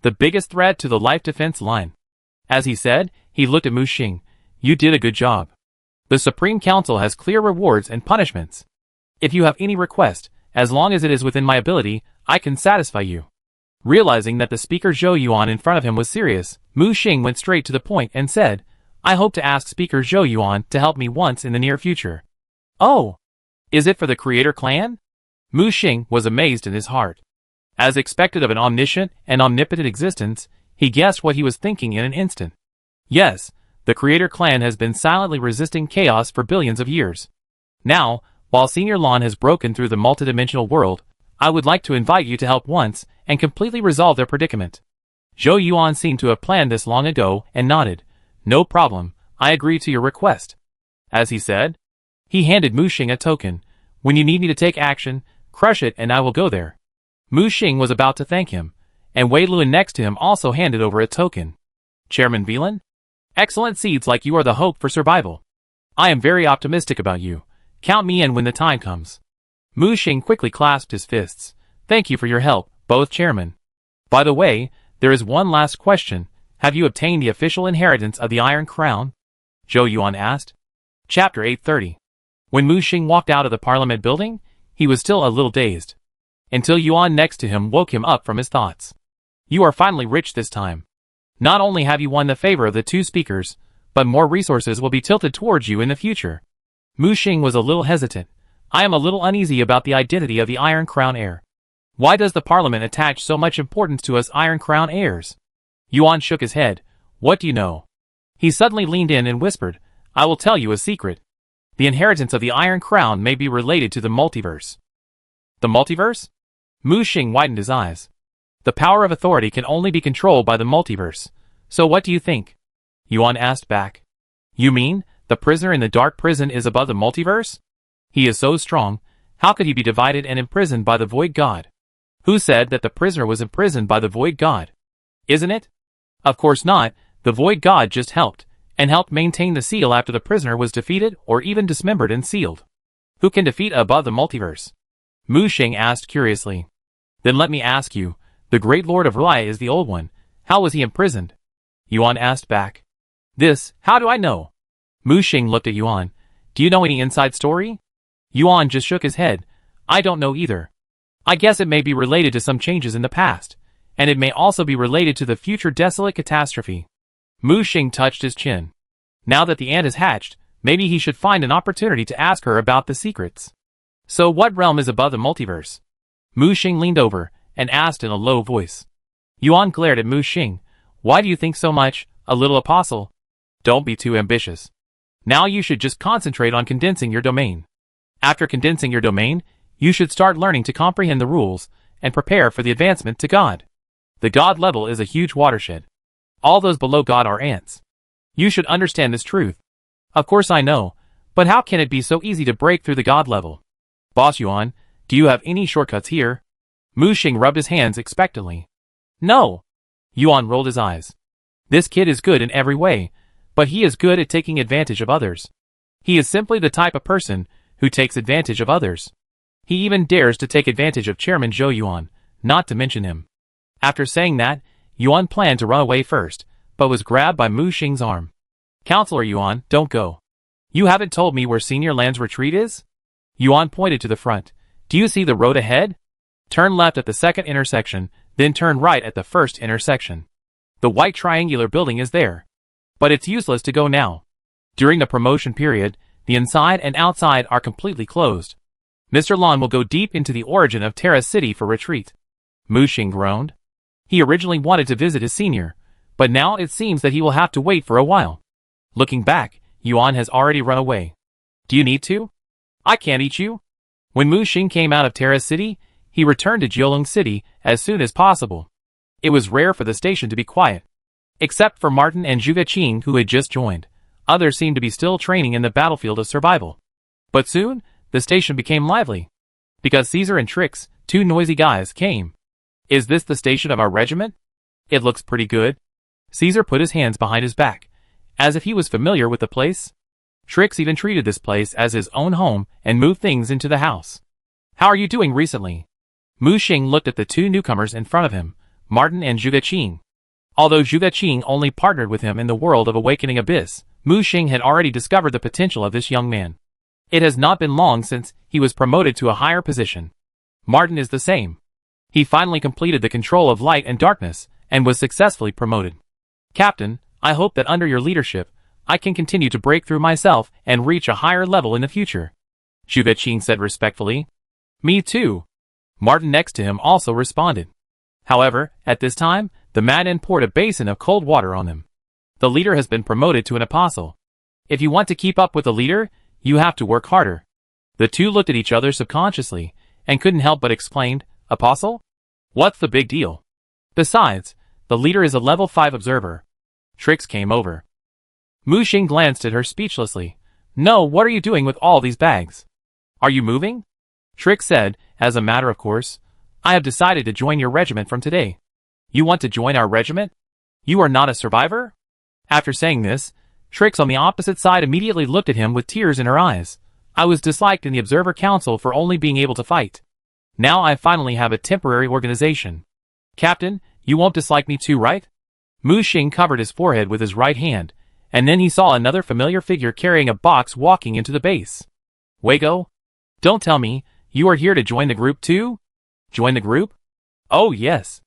The biggest threat to the life defense line. As he said, he looked at Mu Xing. You did a good job. The Supreme Council has clear rewards and punishments. If you have any request, as long as it is within my ability, I can satisfy you. Realizing that the speaker Zhou Yuan in front of him was serious, Mu Xing went straight to the point and said, I hope to ask Speaker Zhou Yuan to help me once in the near future. Oh! Is it for the Creator Clan? Mu Xing was amazed in his heart. As expected of an omniscient and omnipotent existence, he guessed what he was thinking in an instant. Yes, the Creator Clan has been silently resisting chaos for billions of years. Now, while Senior Lan has broken through the multidimensional world, I would like to invite you to help once and completely resolve their predicament. Zhou Yuan seemed to have planned this long ago and nodded. No problem, I agree to your request. As he said, he handed Mu Xing a token. When you need me to take action, crush it and I will go there. Mu Xing was about to thank him, and Wei Luan next to him also handed over a token. Chairman Velan? Excellent seeds like you are the hope for survival. I am very optimistic about you. Count me in when the time comes. Mu Xing quickly clasped his fists. Thank you for your help, both chairmen. By the way, there is one last question. Have you obtained the official inheritance of the Iron Crown? Zhou Yuan asked. Chapter 830. When Mu Xing walked out of the Parliament building, he was still a little dazed. Until Yuan next to him woke him up from his thoughts. You are finally rich this time. Not only have you won the favor of the two speakers, but more resources will be tilted towards you in the future. Mu Xing was a little hesitant. I am a little uneasy about the identity of the Iron Crown heir. Why does the Parliament attach so much importance to us Iron Crown heirs? Yuan shook his head. What do you know? He suddenly leaned in and whispered, I will tell you a secret. The inheritance of the Iron Crown may be related to the multiverse. The multiverse? Mu Xing widened his eyes. The power of authority can only be controlled by the multiverse. So what do you think? Yuan asked back. You mean, the prisoner in the dark prison is above the multiverse? He is so strong, how could he be divided and imprisoned by the Void God? Who said that the prisoner was imprisoned by the Void God? Isn't it? Of course not, the Void God just helped, and helped maintain the seal after the prisoner was defeated or even dismembered and sealed. Who can defeat above the multiverse? Mu Xing asked curiously. Then let me ask you, the great Lord of Rai is the old one, how was he imprisoned? Yuan asked back. This, how do I know? Mu Xing looked at Yuan. Do you know any inside story? Yuan just shook his head. I don't know either. I guess it may be related to some changes in the past, and it may also be related to the future desolate catastrophe. Mu Xing touched his chin. Now that the ant is hatched, maybe he should find an opportunity to ask her about the secrets. So what realm is above the multiverse? Mu Xing leaned over and asked in a low voice. Yuan glared at Mu Xing. Why do you think so much, a little apostle? Don't be too ambitious. Now you should just concentrate on condensing your domain. After condensing your domain, you should start learning to comprehend the rules and prepare for the advancement to God. The God level is a huge watershed. All those below God are ants. You should understand this truth. Of course I know, but how can it be so easy to break through the God level? Boss Yuan, do you have any shortcuts here? Mu Xing rubbed his hands expectantly. No. Yuan rolled his eyes. This kid is good in every way, but he is good at taking advantage of others. He is simply the type of person who takes advantage of others. He even dares to take advantage of Chairman Zhou Yuan, not to mention him. After saying that, Yuan planned to run away first, but was grabbed by Mu Xing's arm. Counselor Yuan, don't go. You haven't told me where Senior Lan's retreat is? Yuan pointed to the front. Do you see the road ahead? Turn left at the second intersection, then turn right at the first intersection. The white triangular building is there. But it's useless to go now. During the promotion period, the inside and outside are completely closed. Mr. Lon will go deep into the origin of Terra City for retreat. Mu Xing groaned. He originally wanted to visit his senior, but now it seems that he will have to wait for a while. Looking back, Yuan has already run away. Do you need to? I can't eat you. When Mu Xing came out of Terra City, he returned to Jiolong City as soon as possible. It was rare for the station to be quiet. Except for Martin and Zhuge Qing, who had just joined. Others seemed to be still training in the battlefield of survival. But soon, the station became lively. Because Caesar and Trix, two noisy guys, came. Is this the station of our regiment? It looks pretty good. Caesar put his hands behind his back, as if he was familiar with the place. Trix even treated this place as his own home and moved things into the house. How are you doing recently? Mu Xing looked at the two newcomers in front of him, Martin and Zhuge Qing. Although Zhuge Qing only partnered with him in the world of Awakening Abyss, Mu Xing had already discovered the potential of this young man. It has not been long since he was promoted to a higher position. Martin is the same. He finally completed the control of light and darkness, and was successfully promoted. Captain, I hope that under your leadership, I can continue to break through myself and reach a higher level in the future. Zhuge Qing said respectfully. Me too. Martin next to him also responded. However, at this time, the madman poured a basin of cold water on him. The leader has been promoted to an apostle. If you want to keep up with the leader, you have to work harder. The two looked at each other subconsciously, and couldn't help but exclaimed, Apostle? What's the big deal? Besides, the leader is a level 5 observer. Trix came over. Mu Xing glanced at her speechlessly. No, what are you doing with all these bags? Are you moving? Trix said, as a matter of course, I have decided to join your regiment from today. You want to join our regiment? You are not a survivor? After saying this, Trix on the opposite side immediately looked at him with tears in her eyes. I was disliked in the Observer Council for only being able to fight. Now I finally have a temporary organization. Captain, you won't dislike me too, right? Mu Xing covered his forehead with his right hand, and then he saw another familiar figure carrying a box walking into the base. Weigo? Don't tell me, you are here to join the group too? Join the group? Oh yes.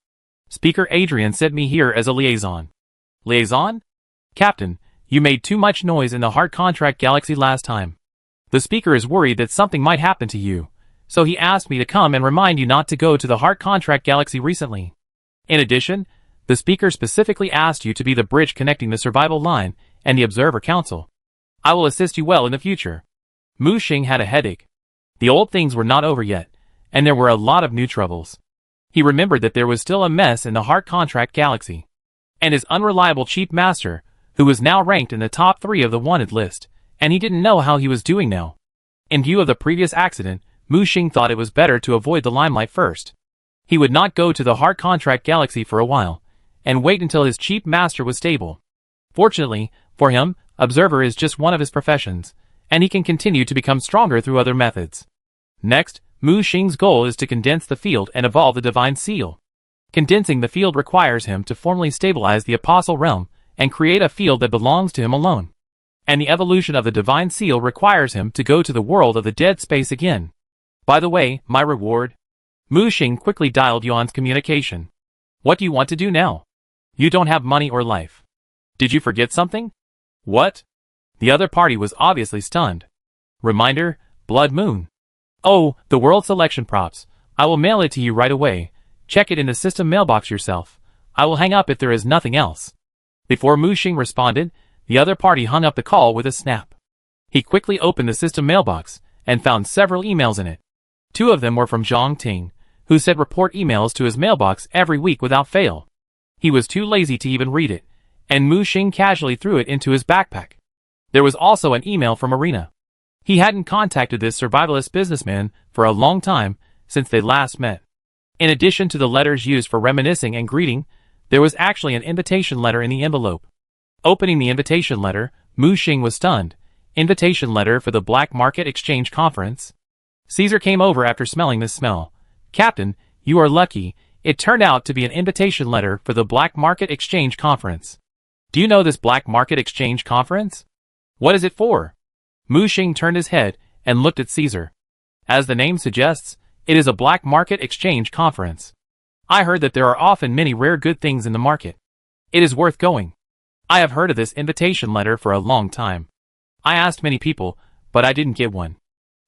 Speaker Adrian sent me here as a liaison. Liaison? Captain, you made too much noise in the Heart Contract Galaxy last time. The speaker is worried that something might happen to you, so he asked me to come and remind you not to go to the Heart Contract Galaxy recently. In addition, the speaker specifically asked you to be the bridge connecting the survival line and the Observer Council. I will assist you well in the future. Mu Xing had a headache. The old things were not over yet, and there were a lot of new troubles. He remembered that there was still a mess in the Heart Contract Galaxy. And his unreliable Chief Master, who was now ranked in the top 3 of the wanted list, and he didn't know how he was doing now. In view of the previous accident, Mu Xing thought it was better to avoid the limelight first. He would not go to the Heart Contract Galaxy for a while, and wait until his Chief Master was stable. Fortunately, for him, Observer is just one of his professions, and he can continue to become stronger through other methods. Next, Mu Xing's goal is to condense the field and evolve the Divine Seal. Condensing the field requires him to formally stabilize the Apostle Realm and create a field that belongs to him alone. And the evolution of the Divine Seal requires him to go to the world of the dead space again. By the way, my reward? Mu Xing quickly dialed Yuan's communication. What do you want to do now? You don't have money or life. Did you forget something? What? The other party was obviously stunned. Reminder, Blood Moon. Oh, the World Selection Props. I will mail it to you right away. Check it in the system mailbox yourself. I will hang up if there is nothing else. Before Mu Xing responded, the other party hung up the call with a snap. He quickly opened the system mailbox and found several emails in it. 2 of them were from Zhang Ting, who said report emails to his mailbox every week without fail. He was too lazy to even read it, and Mu Xing casually threw it into his backpack. There was also an email from Arena. He hadn't contacted this survivalist businessman for a long time since they last met. In addition to the letters used for reminiscing and greeting, there was actually an invitation letter in the envelope. Opening the invitation letter, Mu Xing was stunned. Invitation letter for the Black Market Exchange Conference. Caesar came over after smelling this smell. Captain, you are lucky. It turned out to be an invitation letter for the Black Market Exchange Conference. Do you know this Black Market Exchange Conference? What is it for? Mu Xing turned his head and looked at Caesar. As the name suggests, It is a black market exchange conference. I heard that there are often many rare good things in the market. It is worth going. I have heard of this invitation letter for a long time. I asked many people, but I didn't get one.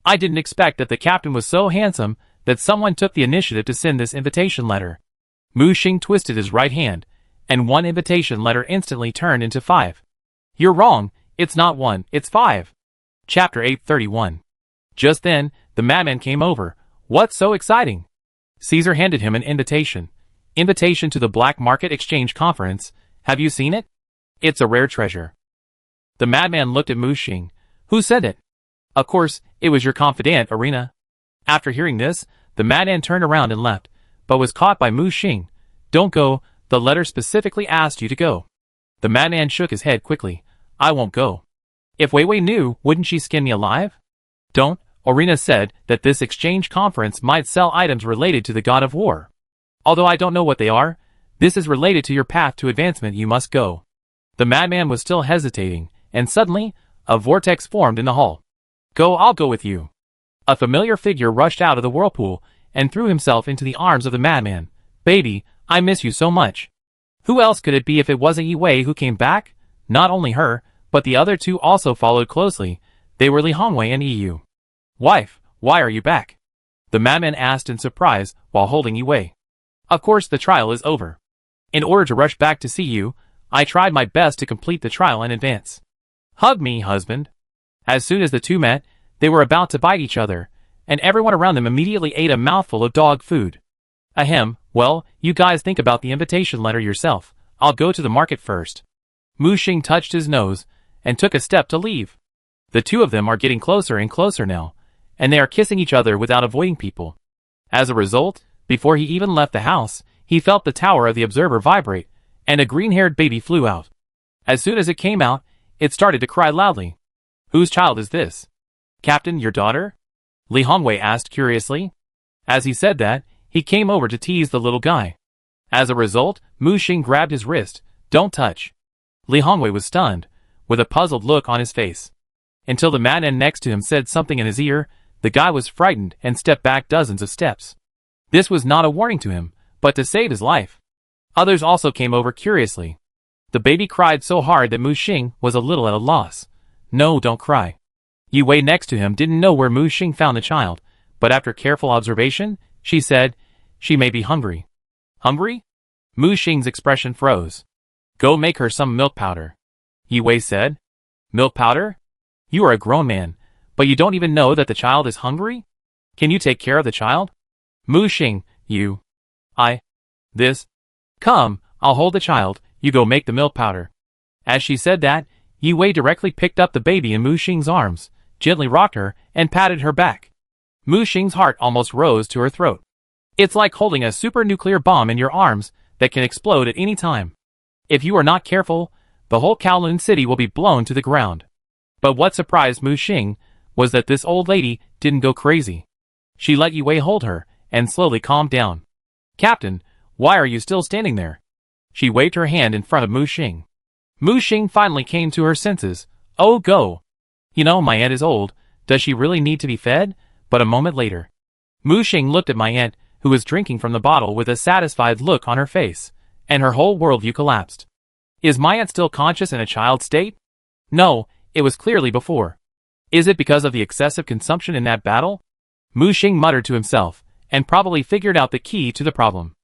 I didn't expect that the captain was so handsome that someone took the initiative to send this invitation letter. Mu Xing twisted his right hand, and one invitation letter instantly turned into 5. You're wrong, it's not 1, it's 5. Chapter 831. Just then, the madman came over. What's so exciting? Caesar handed him an invitation. Invitation to the Black Market Exchange Conference. Have you seen it? It's a rare treasure. The madman looked at Mu Xing. Who said it? Of course, it was your confidant, Arena. After hearing this, the madman turned around and left, but was caught by Mu Xing. Don't go, the letter specifically asked you to go. The madman shook his head quickly. I won't go. If Wei Wei knew, wouldn't she skin me alive? Don't, Arena said that this exchange conference might sell items related to the god of war. Although I don't know what they are, this is related to your path to advancement, you must go. The madman was still hesitating, and suddenly, a vortex formed in the hall. Go, I'll go with you. A familiar figure rushed out of the whirlpool, and threw himself into the arms of the madman. Baby, I miss you so much. Who else could it be if it wasn't Yi Wei who came back? Not only her, but the other two also followed closely. They were Li Hongwei and Yu. Wife, why are you back? The madman asked in surprise, while holding Yi Wei. Of course the trial is over. In order to rush back to see you, I tried my best to complete the trial in advance. Hug me, husband. As soon as the two met, they were about to bite each other, and everyone around them immediately ate a mouthful of dog food. Ahem, well, you guys think about the invitation letter yourself. I'll go to the market first. Mu Xing touched his nose, and took a step to leave. The two of them are getting closer and closer now, and they are kissing each other without avoiding people. As a result, before he even left the house, he felt the tower of the observer vibrate, and a green-haired baby flew out. As soon as it came out, it started to cry loudly. Whose child is this? Captain, your daughter? Li Hongwei asked curiously. As he said that, he came over to tease the little guy. As a result, Mu Xing grabbed his wrist. Don't touch. Li Hongwei was stunned, with a puzzled look on his face. Until the madman next to him said something in his ear, the guy was frightened and stepped back dozens of steps. This was not a warning to him, but to save his life. Others also came over curiously. The baby cried so hard that Mu Xing was a little at a loss. No, don't cry. Yi Wei next to him didn't know where Mu Xing found the child, but after careful observation, she said, she may be hungry. Hungry? Mu Xing's expression froze. Go make her some milk powder. Yi Wei said. Milk powder? You are a grown man, but you don't even know that the child is hungry? Can you take care of the child? Mu Xing, you. This. Come, I'll hold the child, you go make the milk powder. As she said that, Yi Wei directly picked up the baby in Mu Xing's arms, gently rocked her, and patted her back. Mu Xing's heart almost rose to her throat. It's like holding a super nuclear bomb in your arms that can explode at any time. If you are not careful, the whole Kowloon city will be blown to the ground. But what surprised Mu Xing was that this old lady didn't go crazy. She let Yi Wei hold her, and slowly calmed down. Captain, why are you still standing there? She waved her hand in front of Mu Xing. Mu Xing finally came to her senses. Oh, go. You know, my aunt is old. Does she really need to be fed? But a moment later, Mu Xing looked at my aunt, who was drinking from the bottle with a satisfied look on her face, and her whole worldview collapsed. Is my aunt still conscious in a child state? No, it was clearly before. Is it because of the excessive consumption in that battle? Mu Xing muttered to himself, and probably figured out the key to the problem.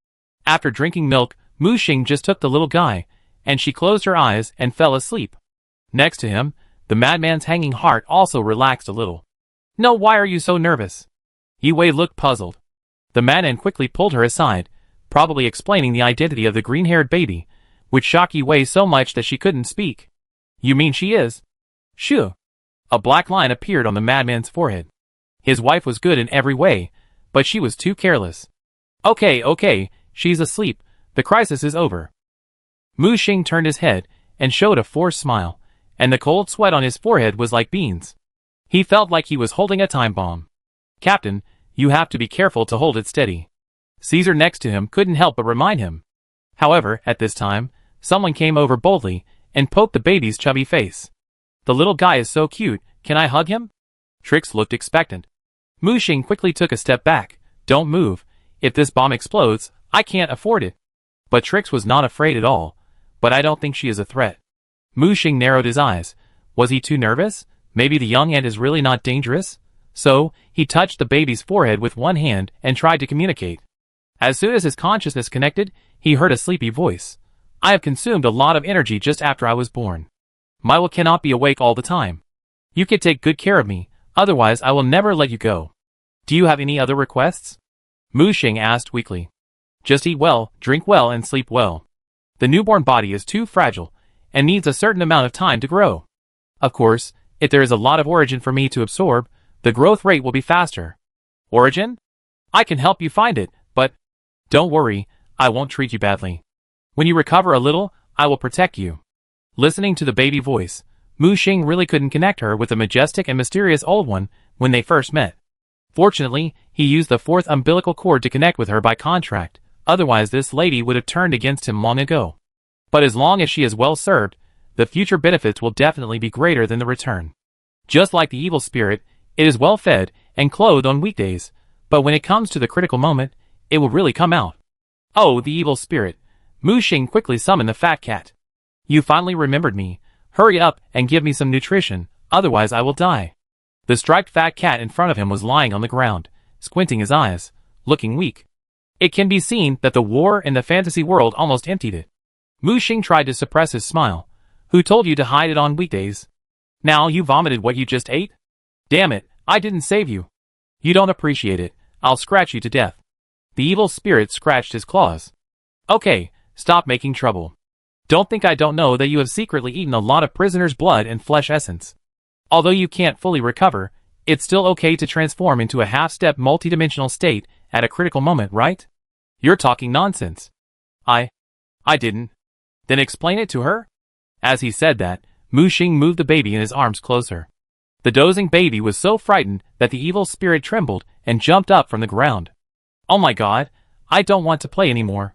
After drinking milk, Mu Xing just took the little guy, and she closed her eyes and fell asleep. Next to him, the madman's hanging heart also relaxed a little. No, why are you so nervous? Yi Wei looked puzzled. The madman quickly pulled her aside, probably explaining the identity of the green-haired baby, which shocked Yi Wei so much that she couldn't speak. You mean she is? Shoo! A black line appeared on the madman's forehead. His wife was good in every way, but she was too careless. Okay, she's asleep. The crisis is over. Mu Xing turned his head and showed a forced smile, and the cold sweat on his forehead was like beans. He felt like he was holding a time bomb. Captain, you have to be careful to hold it steady. Caesar next to him couldn't help but remind him. However, at this time, someone came over boldly and poked the baby's chubby face. The little guy is so cute, can I hug him? Trix looked expectant. Mu Xing quickly took a step back, Don't move. If this bomb explodes, I can't afford it. But Trix was not afraid at all. But I don't think she is a threat. Mu Xing narrowed his eyes. Was he too nervous? Maybe the young ant is really not dangerous? So, he touched the baby's forehead with one hand and tried to communicate. As soon as his consciousness connected, he heard a sleepy voice. I have consumed a lot of energy just after I was born. My will cannot be awake all the time. You can take good care of me, otherwise I will never let you go. Do you have any other requests? Mu Xing asked weakly. Just eat well, drink well and sleep well. The newborn body is too fragile, and needs a certain amount of time to grow. Of course, if there is a lot of origin for me to absorb, the growth rate will be faster. Origin? I can help you find it, but don't worry, I won't treat you badly. When you recover a little, I will protect you. Listening to the baby voice, Mu Xing really couldn't connect her with the majestic and mysterious old one when they first met. Fortunately, he used the fourth umbilical cord to connect with her by contract, otherwise this lady would have turned against him long ago. But as long as she is well served, the future benefits will definitely be greater than the return. Just like the evil spirit, it is well fed and clothed on weekdays, but when it comes to the critical moment, it will really come out. Oh, the evil spirit. Mu Xing quickly summoned the fat cat. You finally remembered me. Hurry up and give me some nutrition, otherwise I will die. The striped fat cat in front of him was lying on the ground, squinting his eyes, looking weak. It can be seen that the war in the fantasy world almost emptied it. Mu Xing tried to suppress his smile. Who told you to hide it on weekdays? Now you vomited what you just ate? Damn it, I didn't save you. You don't appreciate it. I'll scratch you to death. The evil spirit scratched his claws. Okay, stop making trouble. Don't think I don't know that you have secretly eaten a lot of prisoners' blood and flesh essence. Although you can't fully recover, it's still okay to transform into a half-step multidimensional state at a critical moment, right? You're talking nonsense. I didn't. Then explain it to her? As he said that, Mu Xing moved the baby in his arms closer. The dozing baby was so frightened that the evil spirit trembled and jumped up from the ground. Oh my god, I don't want to play anymore.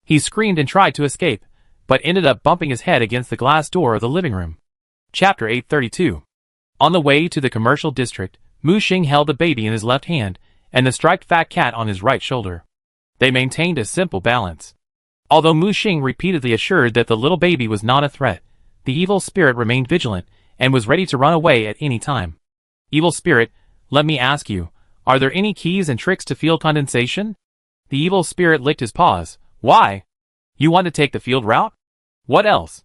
He screamed and tried to escape, but ended up bumping his head against the glass door of the living room. Chapter 832. On the way to the commercial district, Mu Xing held the baby in his left hand and the striped fat cat on his right shoulder. They maintained a simple balance. Although Mu Xing repeatedly assured that the little baby was not a threat, the evil spirit remained vigilant and was ready to run away at any time. Evil spirit, let me ask you, are there any keys and tricks to field condensation? The evil spirit licked his paws. Why? You want to take the field route? What else?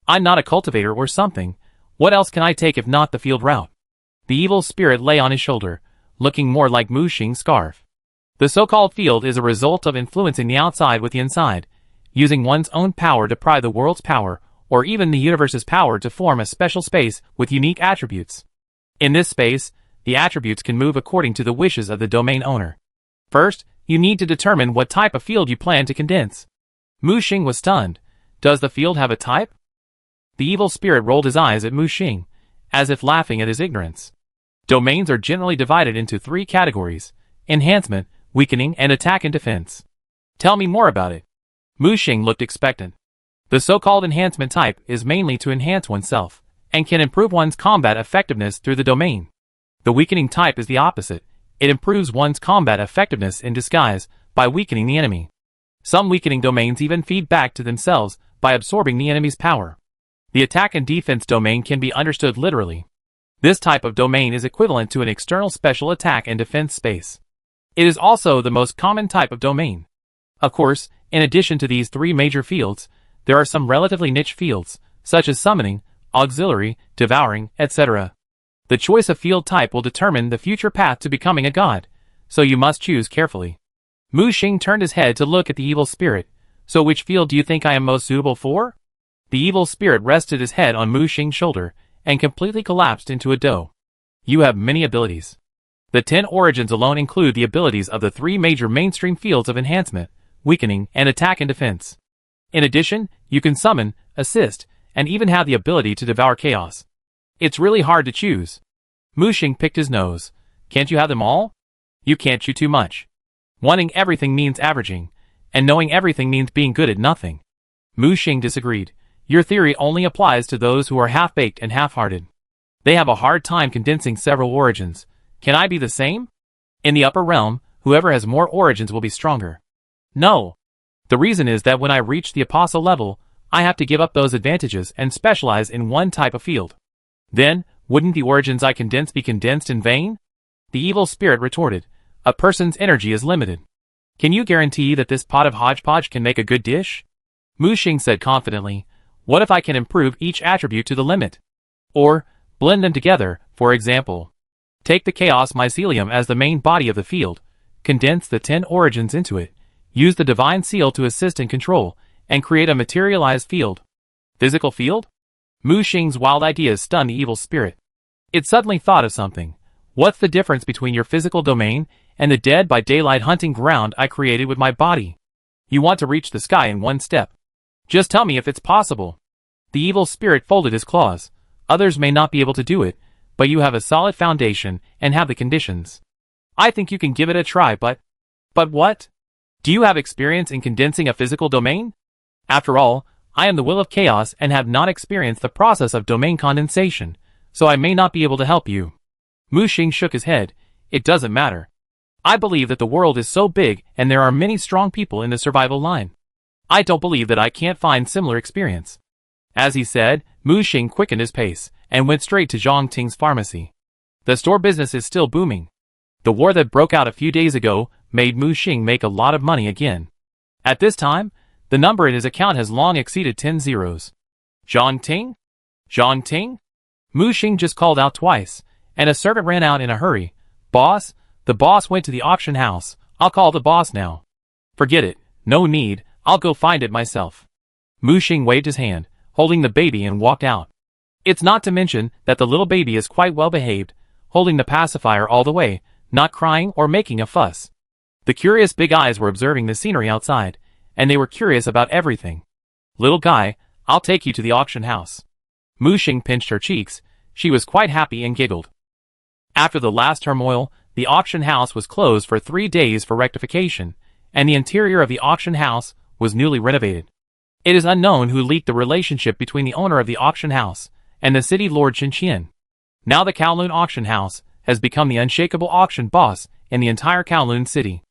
I'm not a cultivator or something. What else can I take if not the field route? The evil spirit lay on his shoulder, looking more like Mu Xing's scarf. The so-called field is a result of influencing the outside with the inside, using one's own power to pry the world's power, or even the universe's power to form a special space with unique attributes. In this space, the attributes can move according to the wishes of the domain owner. First, you need to determine what type of field you plan to condense. Mu Xing was stunned. Does the field have a type? The evil spirit rolled his eyes at Mu Xing, as if laughing at his ignorance. Domains are generally divided into 3 categories: enhancement, weakening, and attack and defense. Tell me more about it. Mu Xing looked expectant. The so-called enhancement type is mainly to enhance oneself, and can improve one's combat effectiveness through the domain. The weakening type is the opposite. It improves one's combat effectiveness in disguise by weakening the enemy. Some weakening domains even feed back to themselves by absorbing the enemy's power. The attack and defense domain can be understood literally. This type of domain is equivalent to an external special attack and defense space. It is also the most common type of domain. Of course, in addition to these 3 major fields, there are some relatively niche fields, such as summoning, auxiliary, devouring, etc. The choice of field type will determine the future path to becoming a god, so you must choose carefully. Mu Xing turned his head to look at the evil spirit. So which field do you think I am most suitable for? The evil spirit rested his head on Mu Xing's shoulder and completely collapsed into a dough. You have many abilities. The 10 origins alone include the abilities of the 3 major mainstream fields of enhancement, weakening, and attack and defense. In addition, you can summon, assist, and even have the ability to devour chaos. It's really hard to choose. Mu Xing picked his nose. Can't you have them all? You can't chew too much. Wanting everything means averaging, and knowing everything means being good at nothing. Mu Xing disagreed. Your theory only applies to those who are half-baked and half-hearted. They have a hard time condensing several origins. Can I be the same? In the upper realm, whoever has more origins will be stronger. No. The reason is that when I reach the apostle level, I have to give up those advantages and specialize in one type of field. Then, wouldn't the origins I condense be condensed in vain? The evil spirit retorted, a person's energy is limited. Can you guarantee that this pot of hodgepodge can make a good dish? Mu Xing said confidently, what if I can improve each attribute to the limit? Or, blend them together, for example. Take the chaos mycelium as the main body of the field, condense the 10 origins into it, use the divine seal to assist and control, and create a materialized field. Physical field? Mu Xing's wild ideas stunned the evil spirit. It suddenly thought of something. What's the difference between your physical domain and the dead by daylight hunting ground I created with my body? You want to reach the sky in one step. Just tell me if it's possible. The evil spirit folded his claws. Others may not be able to do it, but you have a solid foundation and have the conditions. I think you can give it a try, but what? Do you have experience in condensing a physical domain? After all, I am the will of chaos and have not experienced the process of domain condensation, so I may not be able to help you. Mu Xing shook his head. It doesn't matter. I believe that the world is so big and there are many strong people in the survival line. I don't believe that I can't find similar experience. As he said, Mu Xing quickened his pace and went straight to Zhang Ting's pharmacy. The store business is still booming. The war that broke out a few days ago made Mu Xing make a lot of money again. At this time, the number in his account has long exceeded 10 zeros. Zhang Ting? Zhang Ting? Mu Xing just called out twice, and a servant ran out in a hurry. Boss? The boss went to the auction house. I'll call the boss now. Forget it. No need. I'll go find it myself. Mu Xing waved his hand, holding the baby, and walked out. It's not to mention that the little baby is quite well behaved, holding the pacifier all the way, not crying or making a fuss. The curious big eyes were observing the scenery outside, and they were curious about everything. Little guy, I'll take you to the auction house. Mu Xing pinched her cheeks. She was quite happy and giggled. After the last turmoil, the auction house was closed for 3 days for rectification, and the interior of the auction house was newly renovated. It is unknown who leaked the relationship between the owner of the auction house and the city lord Qinqian. Now the Kowloon auction house has become the unshakable auction boss in the entire Kowloon city.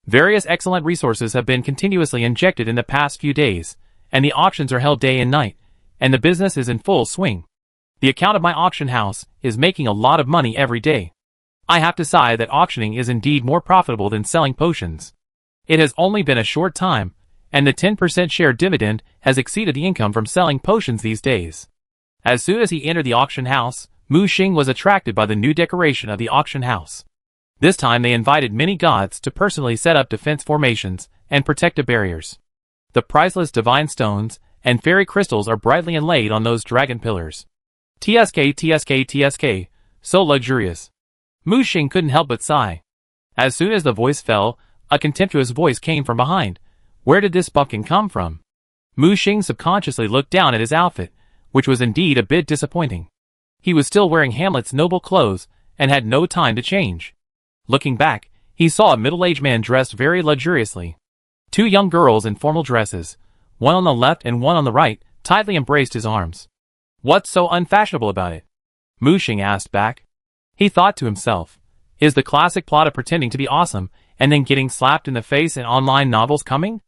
Various excellent resources have been continuously injected in the past few days, and the auctions are held day and night, and the business is in full swing. The account of my auction house is making a lot of money every day. I have to say that auctioning is indeed more profitable than selling potions. It has only been a short time, and the 10% share dividend has exceeded the income from selling potions these days. As soon as he entered the auction house, Mu Xing was attracted by the new decoration of the auction house. This time they invited many gods to personally set up defense formations and protective barriers. The priceless divine stones and fairy crystals are brightly inlaid on those dragon pillars. TSK, so luxurious. Mu Xing couldn't help but sigh. As soon as the voice fell, a contemptuous voice came from behind. Where did this bumpkin come from? Mu Xing subconsciously looked down at his outfit, which was indeed a bit disappointing. He was still wearing Hamlet's noble clothes and had no time to change. Looking back, he saw a middle-aged man dressed very luxuriously. 2 young girls in formal dresses, one on the left and one on the right, tightly embraced his arms. What's so unfashionable about it? Mu Xing asked back. He thought to himself, is the classic plot of pretending to be awesome and then getting slapped in the face in online novels coming?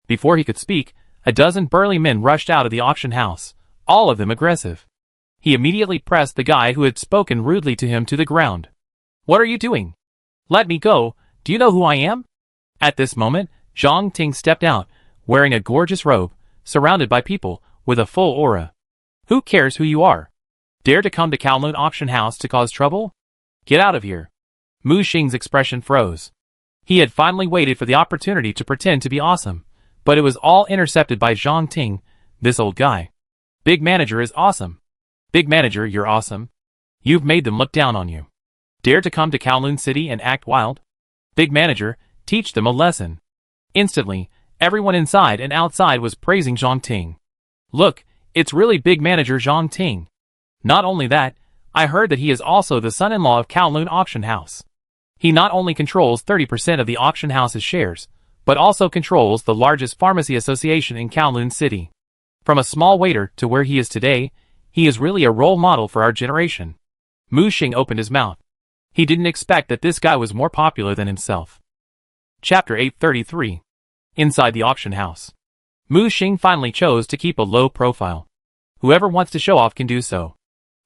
Before he could speak, a dozen burly men rushed out of the auction house, all of them aggressive. He immediately pressed the guy who had spoken rudely to him to the ground. What are you doing? Let me go. Do you know who I am? At this moment, Zhang Ting stepped out, wearing a gorgeous robe, surrounded by people, with a full aura. Who cares who you are? Dare to come to Kowloon auction house to cause trouble? Get out of here. Mu Xing's expression froze. He had finally waited for the opportunity to pretend to be awesome, but it was all intercepted by Zhang Ting, this old guy. Big manager is awesome. Big manager, you're awesome. You've made them look down on you. Dare to come to Kowloon City and act wild? Big manager, teach them a lesson. Instantly, everyone inside and outside was praising Zhang Ting. Look, it's really big manager Zhang Ting. Not only that, I heard that he is also the son-in-law of Kowloon Auction House. He not only controls 30% of the auction house's shares, but also controls the largest pharmacy association in Kowloon City. From a small waiter to where he is today, he is really a role model for our generation. Mu Xing opened his mouth. He didn't expect that this guy was more popular than himself. Chapter 833. Inside the auction house. Mu Xing finally chose to keep a low profile. Whoever wants to show off can do so.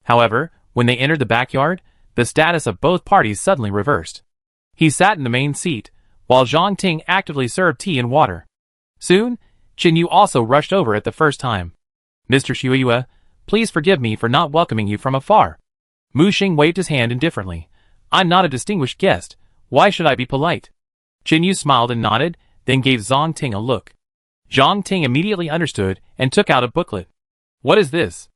However, when they entered the backyard, the status of both parties suddenly reversed. He sat in the main seat, while Zhang Ting actively served tea and water. Soon, Qin Yu also rushed over at the first time. Mr. Xueyue, please forgive me for not welcoming you from afar. Mu Xing waved his hand indifferently. I'm not a distinguished guest. Why should I be polite? Qin Yu smiled and nodded, then gave Zhang Ting a look. Zhang Ting immediately understood and took out a booklet. What is this?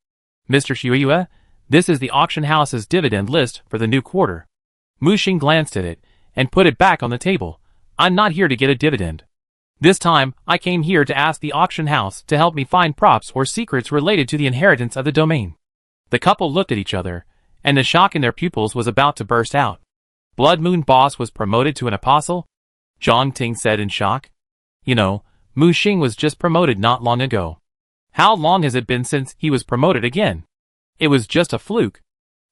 Mr. Xueyue, this is the auction house's dividend list for the new quarter. Mu Xing glanced at it and put it back on the table. I'm not here to get a dividend. This time, I came here to ask the auction house to help me find props or secrets related to the inheritance of the domain. The couple looked at each other, and the shock in their pupils was about to burst out. Blood Moon Boss was promoted to an apostle? Zhang Ting said in shock. You know, Mu Xing was just promoted not long ago. How long has it been since he was promoted again? It was just a fluke.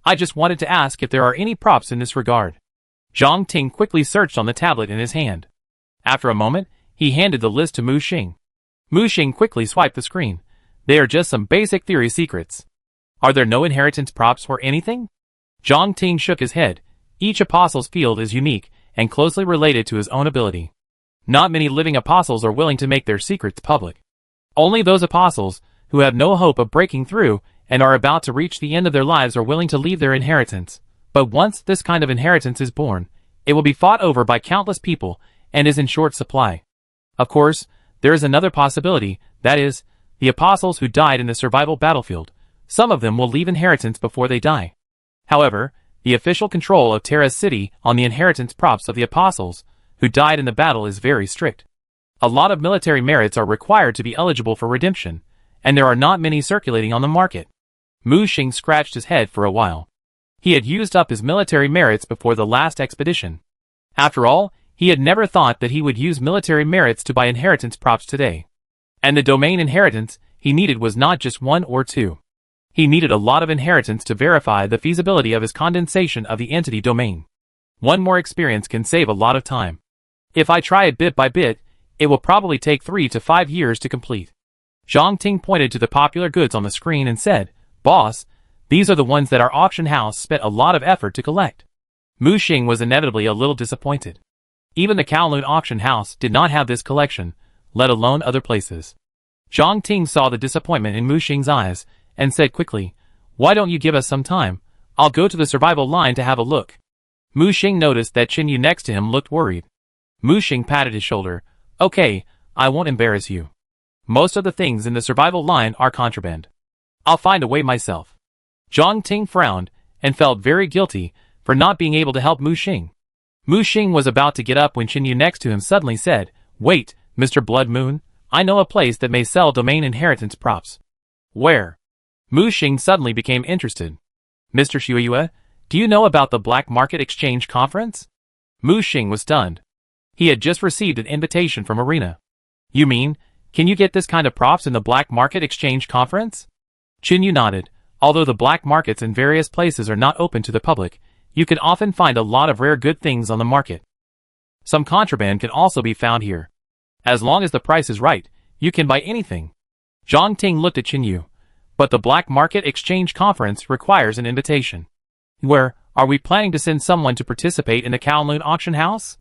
I just wanted to ask if there are any props in this regard. Zhang Ting quickly searched on the tablet in his hand. After a moment, he handed the list to Mu Xing. Mu Xing quickly swiped the screen. They are just some basic theory secrets. Are there no inheritance props or anything? Zhang Ting shook his head. Each apostle's field is unique and closely related to his own ability. Not many living apostles are willing to make their secrets public. Only those apostles who have no hope of breaking through and are about to reach the end of their lives are willing to leave their inheritance. But once this kind of inheritance is born, it will be fought over by countless people and is in short supply. Of course, there is another possibility, that is, the apostles who died in the survival battlefield. Some of them will leave inheritance before they die. However, the official control of Terra's city on the inheritance props of the apostles who died in the battle is very strict. A lot of military merits are required to be eligible for redemption, and there are not many circulating on the market. Mu Xing scratched his head for a while. He had used up his military merits before the last expedition. After all, he had never thought that he would use military merits to buy inheritance props today. And the domain inheritance he needed was not just one or two. He needed a lot of inheritance to verify the feasibility of his condensation of the entity domain. One more experience can save a lot of time. If I try it bit by bit, it will probably take 3 to 5 years to complete. Zhang Ting pointed to the popular goods on the screen and said, Boss, these are the ones that our auction house spent a lot of effort to collect. Mu Xing was inevitably a little disappointed. Even the Kowloon auction house did not have this collection, let alone other places. Zhang Ting saw the disappointment in Mu Xing's eyes and said quickly, Why don't you give us some time? I'll go to the survival line to have a look. Mu Xing noticed that Qin Yu next to him looked worried. Mu Xing patted his shoulder. Okay, I won't embarrass you. Most of the things in the survival line are contraband. I'll find a way myself. Zhang Ting frowned and felt very guilty for not being able to help Mu Xing. Mu Xing was about to get up when Qin Yu next to him suddenly said, Wait, Mr. Blood Moon, I know a place that may sell domain inheritance props. Where? Mu Xing suddenly became interested. Mr. Xueyue, do you know about the Black Market Exchange Conference? Mu Xing was stunned. He had just received an invitation from Arena. You mean, can you get this kind of props in the Black Market Exchange Conference? Qin Yu nodded. Although the black markets in various places are not open to the public, you can often find a lot of rare good things on the market. Some contraband can also be found here. As long as the price is right, you can buy anything. Zhang Ting looked at Qin Yu. But the Black Market Exchange Conference requires an invitation. Where, are we planning to send someone to participate in the Kowloon auction house?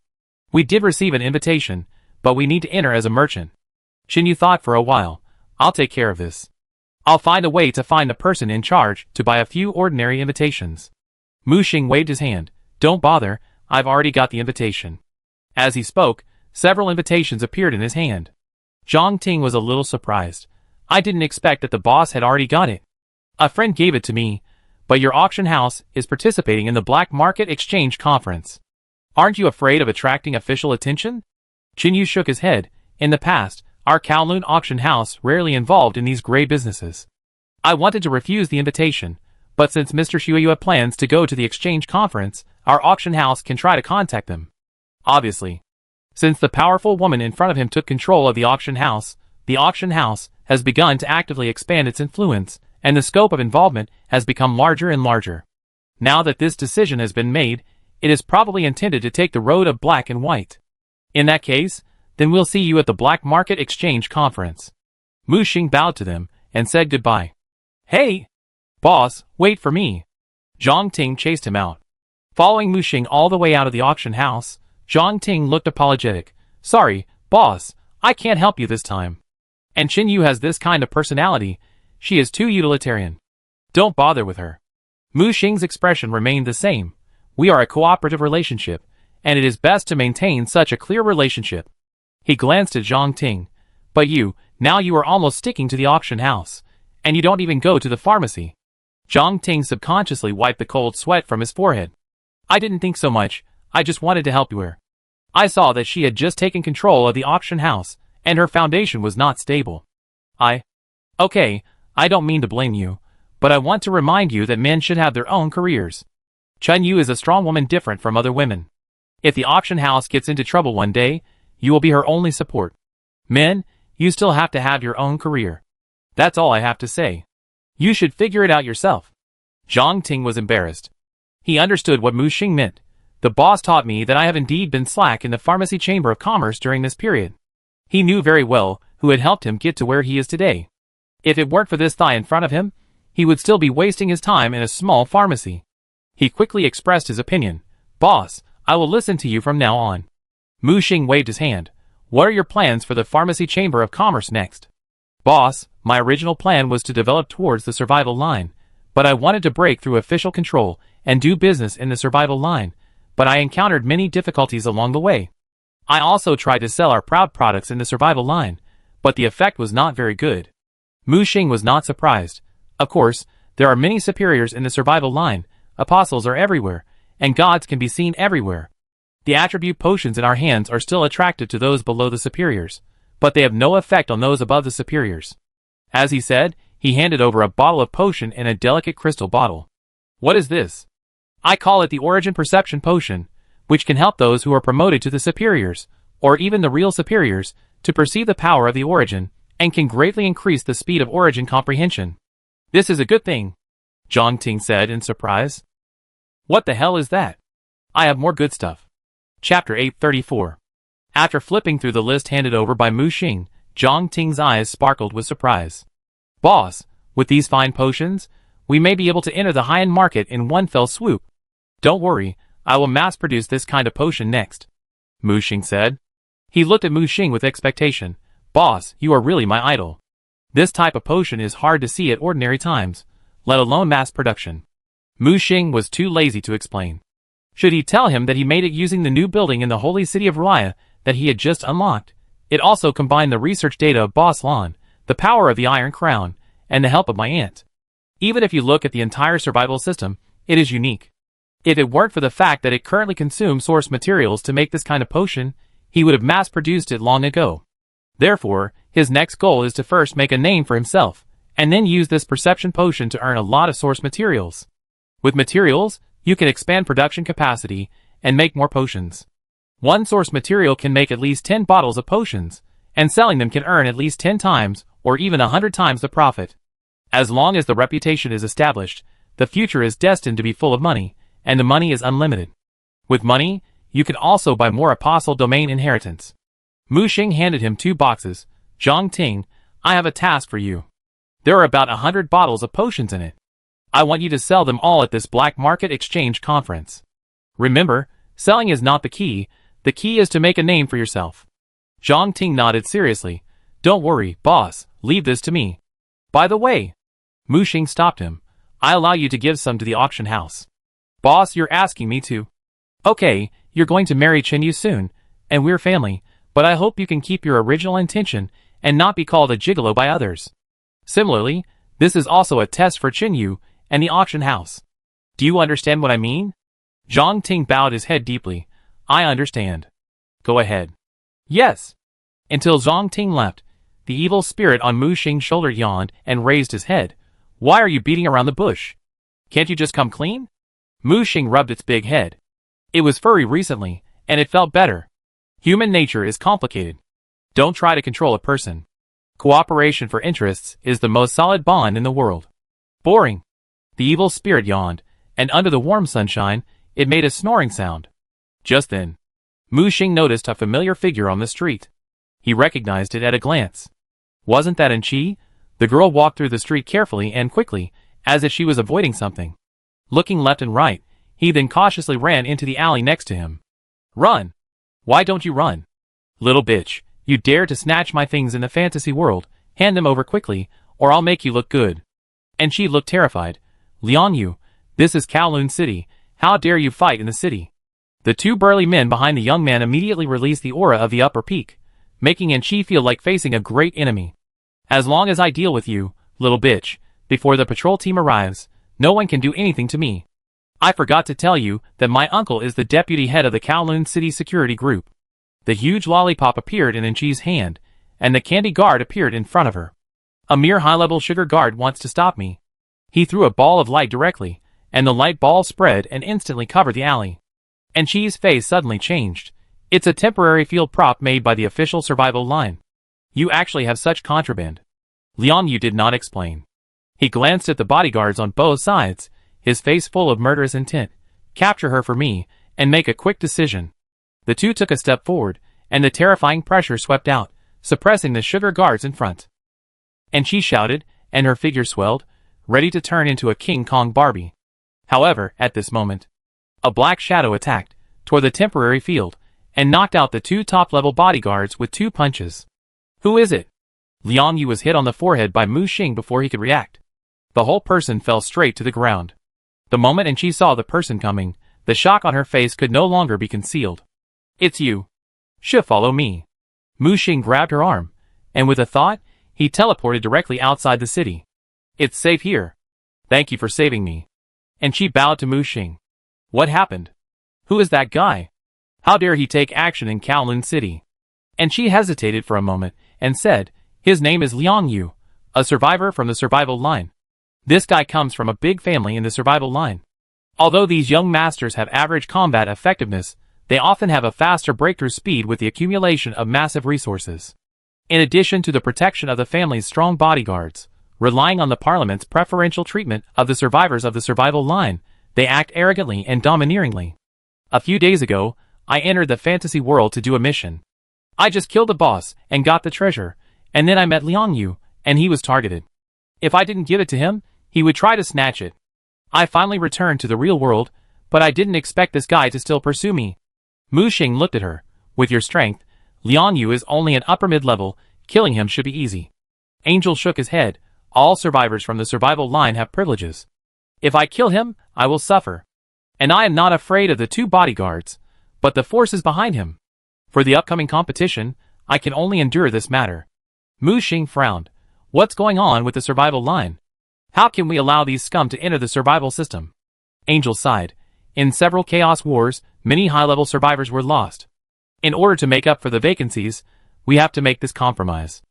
We did receive an invitation, but we need to enter as a merchant. Qin Yu thought for a while. I'll take care of this. I'll find a way to find the person in charge to buy a few ordinary invitations. Mu Xing waved his hand. Don't bother, I've already got the invitation. As he spoke, several invitations appeared in his hand. Zhang Ting was a little surprised. I didn't expect that the boss had already got it. A friend gave it to me, but your auction house is participating in the Black Market Exchange Conference. Aren't you afraid of attracting official attention? Qin Yu shook his head. In the past, our Kowloon auction house rarely involved in these gray businesses. I wanted to refuse the invitation, but since Mr. Xueyue plans to go to the exchange conference, our auction house can try to contact them. Obviously. Since the powerful woman in front of him took control of the auction house has begun to actively expand its influence, and the scope of involvement has become larger and larger. Now that this decision has been made, it is probably intended to take the road of black and white. In that case, then we'll see you at the Black Market Exchange Conference. Mu Xing bowed to them and said goodbye. Hey! Boss, wait for me. Zhang Ting chased him out. Following Mu Xing all the way out of the auction house, Zhang Ting looked apologetic. Sorry, boss, I can't help you this time. And Qin Yu has this kind of personality, she is too utilitarian. Don't bother with her. Mu Xing's expression remained the same. We are a cooperative relationship, and it is best to maintain such a clear relationship. He glanced at Zhang Ting. But now you are almost sticking to the auction house, and you don't even go to the pharmacy. Zhang Ting subconsciously wiped the cold sweat from his forehead. I didn't think so much, I just wanted to help her. I saw that she had just taken control of the auction house, and her foundation was not stable. Okay, I don't mean to blame you, but I want to remind you that men should have their own careers. Chen Yu is a strong woman different from other women. If the auction house gets into trouble one day, you will be her only support. Men, you still have to have your own career. That's all I have to say. You should figure it out yourself. Zhang Ting was embarrassed. He understood what Mu Xing meant. The boss taught me that I have indeed been slack in the Pharmacy Chamber of Commerce during this period. He knew very well who had helped him get to where he is today. If it weren't for this thigh in front of him, he would still be wasting his time in a small pharmacy. He quickly expressed his opinion. Boss, I will listen to you from now on. Mu Xing waved his hand. What are your plans for the Pharmacy Chamber of Commerce next? Boss, my original plan was to develop towards the survival line, but I wanted to break through official control and do business in the survival line, but I encountered many difficulties along the way. I also tried to sell our proud products in the survival line, but the effect was not very good. Mu Xing was not surprised. Of course, there are many superiors in the survival line, apostles are everywhere, and gods can be seen everywhere. The attribute potions in our hands are still attractive to those below the superiors, but they have no effect on those above the superiors. As he said, he handed over a bottle of potion in a delicate crystal bottle. What is this? I call it the Origin Perception Potion, which can help those who are promoted to the superiors, or even the real superiors, to perceive the power of the origin, and can greatly increase the speed of origin comprehension. This is a good thing, Zhang Ting said in surprise. What the hell is that? I have more good stuff. Chapter 834. After flipping through the list handed over by Mu Xing, Zhang Ting's eyes sparkled with surprise. Boss, with these fine potions, we may be able to enter the high-end market in one fell swoop. Don't worry, I will mass-produce this kind of potion next, Mu Xing said. He looked at Mu Xing with expectation. Boss, you are really my idol. This type of potion is hard to see at ordinary times, let alone mass production. Mu Xing was too lazy to explain. Should he tell him that he made it using the new building in the holy city of Raya that he had just unlocked? It also combined the research data of Boss Lan, the power of the Iron Crown, and the help of my aunt. Even if you look at the entire survival system, it is unique. If it weren't for the fact that it currently consumes source materials to make this kind of potion, he would have mass-produced it long ago. Therefore, his next goal is to first make a name for himself, and then use this perception potion to earn a lot of source materials. With materials, you can expand production capacity and make more potions. One source material can make at least 10 bottles of potions, and selling them can earn at least 10 times or even 100 times the profit. As long as the reputation is established, the future is destined to be full of money, and the money is unlimited. With money, you can also buy more apostle domain inheritance. Mu Xing handed him 2 boxes. Zhang Ting, I have a task for you. There are about 100 bottles of potions in it. I want you to sell them all at this Black Market Exchange Conference. Remember, selling is not the key is to make a name for yourself. Zhang Ting nodded seriously. Don't worry, boss, leave this to me. By the way, Mu Xing stopped him. I allow you to give some to the auction house. Boss, you're asking me to. Okay, you're going to marry Qin Yu soon, and we're family, but I hope you can keep your original intention and not be called a gigolo by others. Similarly, this is also a test for Qin Yu and the auction house. Do you understand what I mean? Zhang Ting bowed his head deeply. I understand. Go ahead. Yes. Until Zhang Ting left, the evil spirit on Mu Xing's shoulder yawned and raised his head. Why are you beating around the bush? Can't you just come clean? Mu Xing rubbed its big head. It was furry recently, and it felt better. Human nature is complicated. Don't try to control a person. Cooperation for interests is the most solid bond in the world. Boring. The evil spirit yawned, and under the warm sunshine, it made a snoring sound. Just then, Mu Xing noticed a familiar figure on the street. He recognized it at a glance. Wasn't that Enqi? The girl walked through the street carefully and quickly, as if she was avoiding something. Looking left and right, he then cautiously ran into the alley next to him. Run! Why don't you run? Little bitch, you dare to snatch my things in the fantasy world, hand them over quickly, or I'll make you look good. And she looked terrified. Liang Yu, this is Kowloon City, how dare you fight in the city? The two burly men behind the young man immediately released the aura of the upper peak, making Enqi feel like facing a great enemy. As long as I deal with you, little bitch, before the patrol team arrives, no one can do anything to me. I forgot to tell you that my uncle is the deputy head of the Kowloon City Security Group. The huge lollipop appeared in Enqi's hand, and the candy guard appeared in front of her. A mere high-level sugar guard wants to stop me. He threw a ball of light directly, and the light ball spread and instantly covered the alley. Enqi's face suddenly changed. It's a temporary field prop made by the official survival line. You actually have such contraband. Liang Yu did not explain. He glanced at the bodyguards on both sides, his face full of murderous intent. Capture her for me, and make a quick decision. The two took a step forward, and the terrifying pressure swept out, suppressing the sugar guards in front. And she shouted, and her figure swelled, ready to turn into a King Kong Barbie. However, at this moment, a black shadow attacked, tore the temporary field, and knocked out the two top-level bodyguards with 2 punches. Who is it? Liang Yu was hit on the forehead by Mu Xing before he could react. The whole person fell straight to the ground. The moment Enqi saw the person coming, the shock on her face could no longer be concealed. It's you. Follow me. Mu Xing grabbed her arm, and with a thought, he teleported directly outside the city. It's safe here. Thank you for saving me. And she bowed to Mu Xing. What happened? Who is that guy? How dare he take action in Kowloon City? And she hesitated for a moment, and said, his name is Liang Yu, a survivor from the survival line. This guy comes from a big family in the survival line. Although these young masters have average combat effectiveness, they often have a faster breakthrough speed with the accumulation of massive resources. In addition to the protection of the family's strong bodyguards, relying on the parliament's preferential treatment of the survivors of the survival line, they act arrogantly and domineeringly. A few days ago, I entered the fantasy world to do a mission. I just killed the boss and got the treasure, and then I met Liang Yu, and he was targeted. If I didn't give it to him, he would try to snatch it. I finally returned to the real world, but I didn't expect this guy to still pursue me. Mu Xing looked at her. With your strength, Liang Yu is only an upper mid-level, killing him should be easy. Angel shook his head. All survivors from the survival line have privileges. If I kill him, I will suffer. And I am not afraid of the 2 bodyguards, but the forces behind him. For the upcoming competition, I can only endure this matter. Mu Xing frowned. What's going on with the survival line? How can we allow these scum to enter the survival system? Angel sighed. In several chaos wars, many high-level survivors were lost. In order to make up for the vacancies, we have to make this compromise.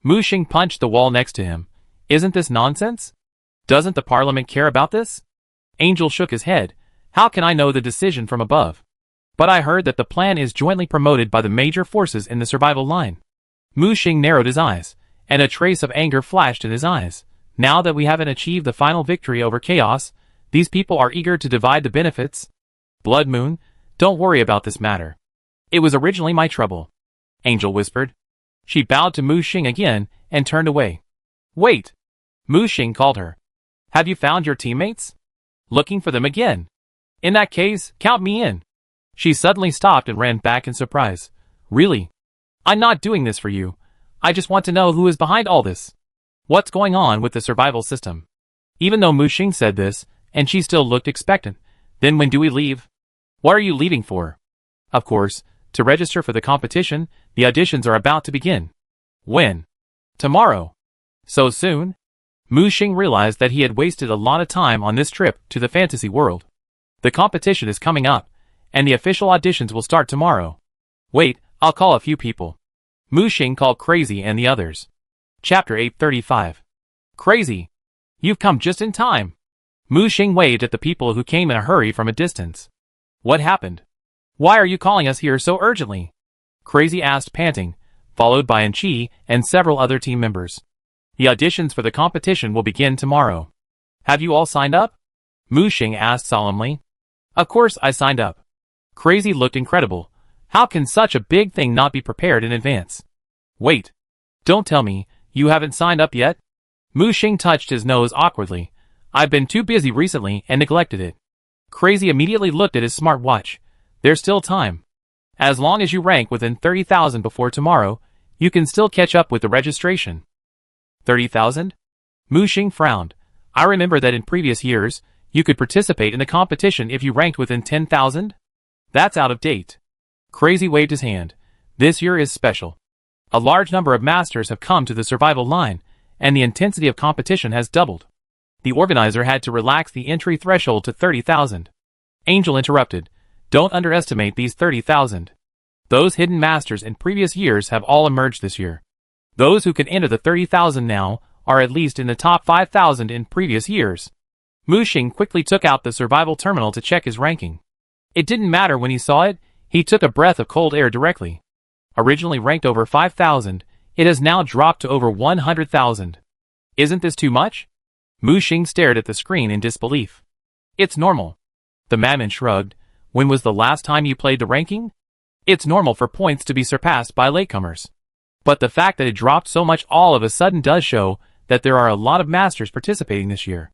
Mu Xing punched the wall next to him. Isn't this nonsense? Doesn't the parliament care about this? Angel shook his head. How can I know the decision from above? But I heard that the plan is jointly promoted by the major forces in the survival line. Mu Xing narrowed his eyes, and a trace of anger flashed in his eyes. Now that we haven't achieved the final victory over chaos, these people are eager to divide the benefits. Blood Moon, don't worry about this matter. It was originally my trouble. Angel whispered. She bowed to Mu Xing again, and turned away. Wait! Mu Xing called her. Have you found your teammates? Looking for them again. In that case, count me in. She suddenly stopped and ran back in surprise. Really? I'm not doing this for you. I just want to know who is behind all this. What's going on with the survival system? Even though Mu Xing said this, and she still looked expectant. Then when do we leave? What are you leaving for? Of course, to register for the competition. The auditions are about to begin. When? Tomorrow. So soon? Mu Xing realized that he had wasted a lot of time on this trip to the fantasy world. The competition is coming up, and the official auditions will start tomorrow. Wait, I'll call a few people. Mu Xing called Crazy and the others. Chapter 835. Crazy! You've come just in time. Mu Xing waved at the people who came in a hurry from a distance. What happened? Why are you calling us here so urgently? Crazy asked, panting, followed by Enqi and several other team members. The auditions for the competition will begin tomorrow. Have you all signed up? Mu Xing asked solemnly. Of course I signed up. Crazy looked incredible. How can such a big thing not be prepared in advance? Wait. Don't tell me, you haven't signed up yet? Mu Xing touched his nose awkwardly. I've been too busy recently and neglected it. Crazy immediately looked at his smartwatch. There's still time. As long as you rank within 30,000 before tomorrow, you can still catch up with the registration. 30,000? Mu Xing frowned. I remember that in previous years, you could participate in the competition if you ranked within 10,000? That's out of date. Crazy waved his hand. This year is special. A large number of masters have come to the survival line, and the intensity of competition has doubled. The organizer had to relax the entry threshold to 30,000. Angel interrupted. Don't underestimate these 30,000. Those hidden masters in previous years have all emerged this year. Those who can enter the 30,000 now are at least in the top 5,000 in previous years. Mu Xing quickly took out the survival terminal to check his ranking. It didn't matter when he saw it, he took a breath of cold air directly. Originally ranked over 5,000, it has now dropped to over 100,000. Isn't this too much? Mu Xing stared at the screen in disbelief. It's normal. The madman shrugged. When was the last time you played the ranking? It's normal for points to be surpassed by latecomers. But the fact that it dropped so much all of a sudden does show that there are a lot of masters participating this year.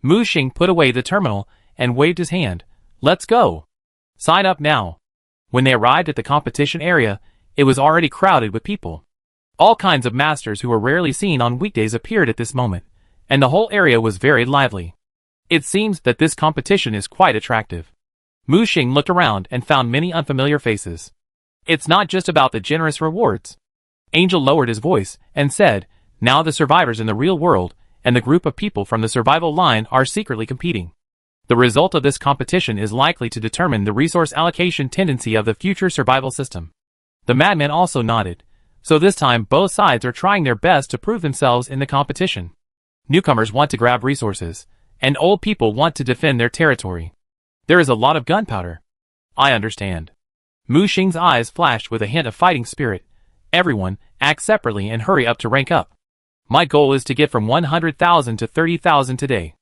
Mu Xing put away the terminal and waved his hand. Let's go. Sign up now. When they arrived at the competition area, it was already crowded with people. All kinds of masters who were rarely seen on weekdays appeared at this moment, and the whole area was very lively. It seems that this competition is quite attractive. Mu Xing looked around and found many unfamiliar faces. It's not just about the generous rewards. Angel lowered his voice and said, now the survivors in the real world and the group of people from the survival line are secretly competing. The result of this competition is likely to determine the resource allocation tendency of the future survival system. The madman also nodded. So this time both sides are trying their best to prove themselves in the competition. Newcomers want to grab resources, and old people want to defend their territory. There is a lot of gunpowder. I understand. Mu Xing's eyes flashed with a hint of fighting spirit. Everyone, act separately and hurry up to rank up. My goal is to get from 100,000 to 30,000 today.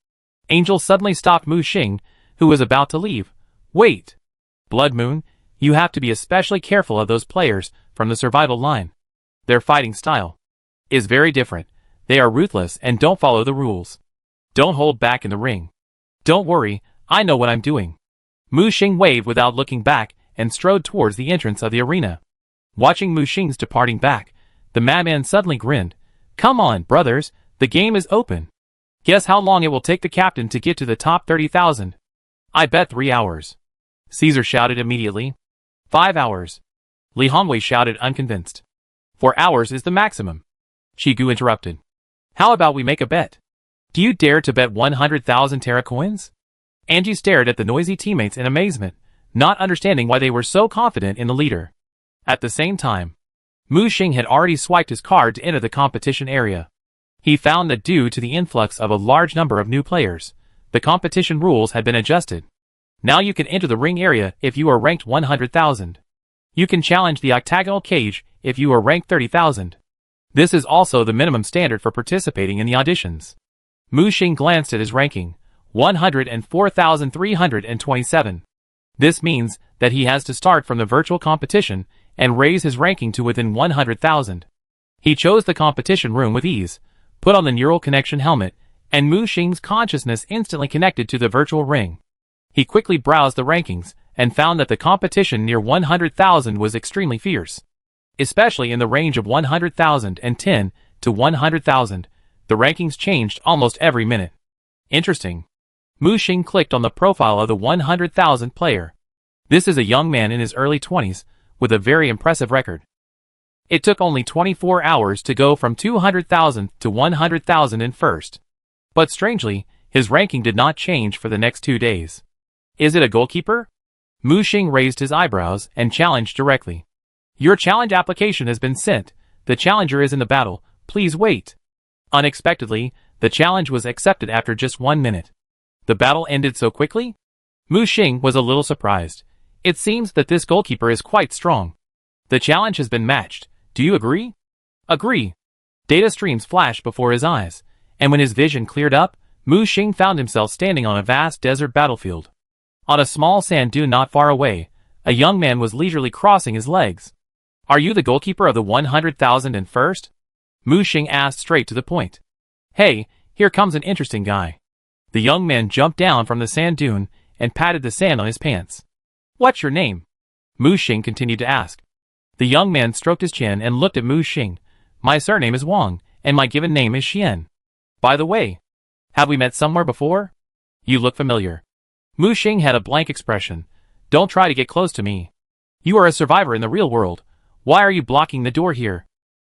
Angel suddenly stopped Mu Xing, who was about to leave. Wait! Blood Moon, you have to be especially careful of those players from the survival line. Their fighting style is very different. They are ruthless and don't follow the rules. Don't hold back in the ring. Don't worry, I know what I'm doing. Mu Xing waved without looking back and strode towards the entrance of the arena. Watching Mu Xing's departing back, the madman suddenly grinned. Come on, brothers, the game is open. Guess how long it will take the captain to get to the top 30,000? I bet 3 hours. Caesar shouted immediately. 5 hours. Li Hongwei shouted unconvinced. 4 hours is the maximum. Shigu interrupted. How about we make a bet? Do you dare to bet 100,000 Terra coins? Angie stared at the noisy teammates in amazement, not understanding why they were so confident in the leader. At the same time, Mu Xing had already swiped his card to enter the competition area. He found that due to the influx of a large number of new players, the competition rules had been adjusted. Now you can enter the ring area if you are ranked 100,000. You can challenge the octagonal cage if you are ranked 30,000. This is also the minimum standard for participating in the auditions. Mu Xing glanced at his ranking, 104,327. This means that he has to start from the virtual competition and raise his ranking to within 100,000. He chose the competition room with ease, put on the neural connection helmet, and Mu Xing's consciousness instantly connected to the virtual ring. He quickly browsed the rankings and found that the competition near 100,000 was extremely fierce. Especially in the range of 100,010 to 100,000, the rankings changed almost every minute. Interesting. Mu Xing clicked on the profile of the 100,000 player. This is a young man in his early 20s, with a very impressive record. It took only 24 hours to go from 200,000 to 100,000 in first. But strangely, his ranking did not change for the next 2 days. Is it a goalkeeper? Mu Xing raised his eyebrows and challenged directly. Your challenge application has been sent. The challenger is in the battle. Please wait. Unexpectedly, the challenge was accepted after just 1 minute. The battle ended so quickly? Mu Xing was a little surprised. It seems that this goalkeeper is quite strong. The challenge has been matched. Do you agree? Agree. Data streams flashed before his eyes, and when his vision cleared up, Mu Xing found himself standing on a vast desert battlefield. On a small sand dune not far away, A young man was leisurely crossing his legs. Are you the goalkeeper of the 100,001st? Mu Xing asked straight to the point. Hey, here comes an interesting guy. The young man jumped down from the sand dune and patted the sand on his pants. What's your name? Mu Xing continued to ask. The young man stroked his chin and looked at Mu Xing. My surname is Wang, and my given name is Xian. By the way, have we met somewhere before? You look familiar. Mu Xing had a blank expression. Don't try to get close to me. You are a survivor in the real world. Why are you blocking the door here?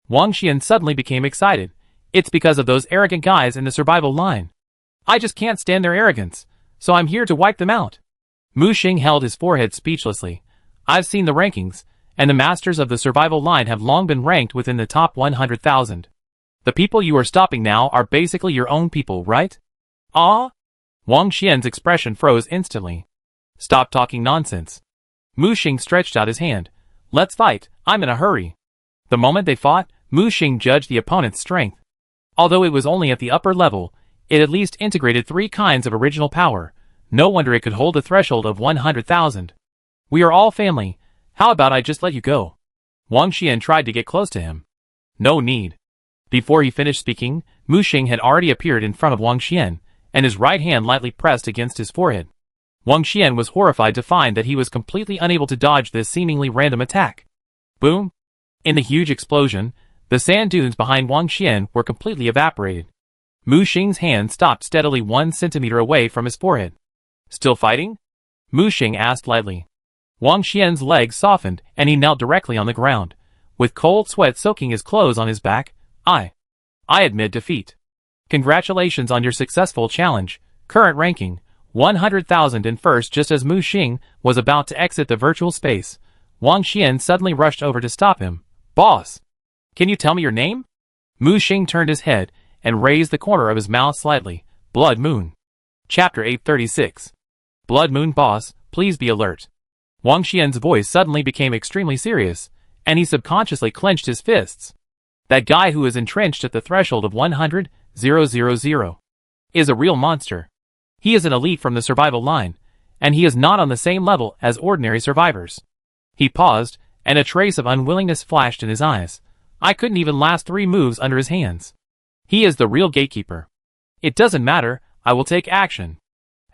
Wang Xian suddenly became excited. It's because of those arrogant guys in the survival line. I just can't stand their arrogance, so I'm here to wipe them out. Mu Xing held his forehead speechlessly. I've seen the rankings, and the masters of the survival line have long been ranked within the top 100,000. The people you are stopping now are basically your own people, right? Ah? Wang Xian's expression froze instantly. Stop talking nonsense. Mu Xing stretched out his hand. Let's fight, I'm in a hurry. The moment they fought, Mu Xing judged the opponent's strength. Although it was only at the upper level, it at least integrated 3 kinds of original power. No wonder it could hold the threshold of 100,000. We are all family. How about I just let you go? Wang Xian tried to get close to him. No need. Before he finished speaking, Mu Xing had already appeared in front of Wang Xian, and his right hand lightly pressed against his forehead. Wang Xian was horrified to find that he was completely unable to dodge this seemingly random attack. Boom! In the huge explosion, the sand dunes behind Wang Xian were completely evaporated. Mu Xing's hand stopped steadily 1 centimeter away from his forehead. Still fighting? Mu Xing asked lightly. Wang Xian's legs softened and he knelt directly on the ground. With cold sweat soaking his clothes on his back, I admit defeat. Congratulations on your successful challenge. Current ranking, 100,001st. Just as Mu Xing was about to exit the virtual space, Wang Xian suddenly rushed over to stop him. Boss! Can you tell me your name? Mu Xing turned his head and raised the corner of his mouth slightly. Blood Moon. Chapter 836. Blood Moon Boss, please be alert. Wang Xian's voice suddenly became extremely serious, and he subconsciously clenched his fists. That guy who is entrenched at the threshold of 100,000 is a real monster. He is an elite from the survival line, and he is not on the same level as ordinary survivors. He paused, and a trace of unwillingness flashed in his eyes. I couldn't even last 3 moves under his hands. He is the real gatekeeper. It doesn't matter, I will take action.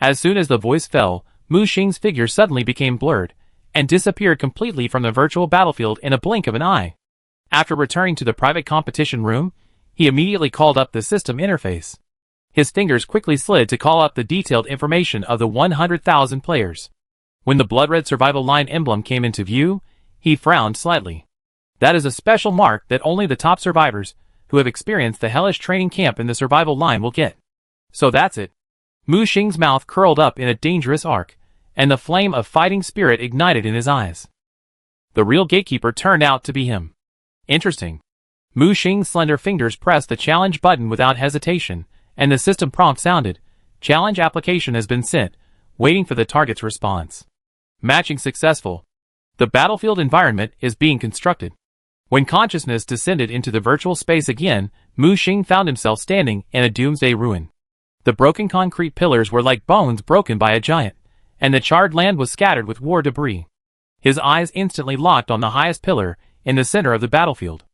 As soon as the voice fell, Mu Xing's figure suddenly became blurred, and disappeared completely from the virtual battlefield in a blink of an eye. After returning to the private competition room, he immediately called up the system interface. His fingers quickly slid to call up the detailed information of the 100,000 players. When the blood-red survival line emblem came into view, he frowned slightly. That is a special mark that only the top survivors, who have experienced the hellish training camp in the survival line, will get. So that's it. Mu Xing's mouth curled up in a dangerous arc, and the flame of fighting spirit ignited in his eyes. The real gatekeeper turned out to be him. Interesting. Mu Xing's slender fingers pressed the challenge button without hesitation, and the system prompt sounded. Challenge application has been sent, waiting for the target's response. Matching successful. The battlefield environment is being constructed. When consciousness descended into the virtual space again, Mu Xing found himself standing in a doomsday ruin. The broken concrete pillars were like bones broken by a giant, and the charred land was scattered with war debris. His eyes instantly locked on the highest pillar, in the center of the battlefield.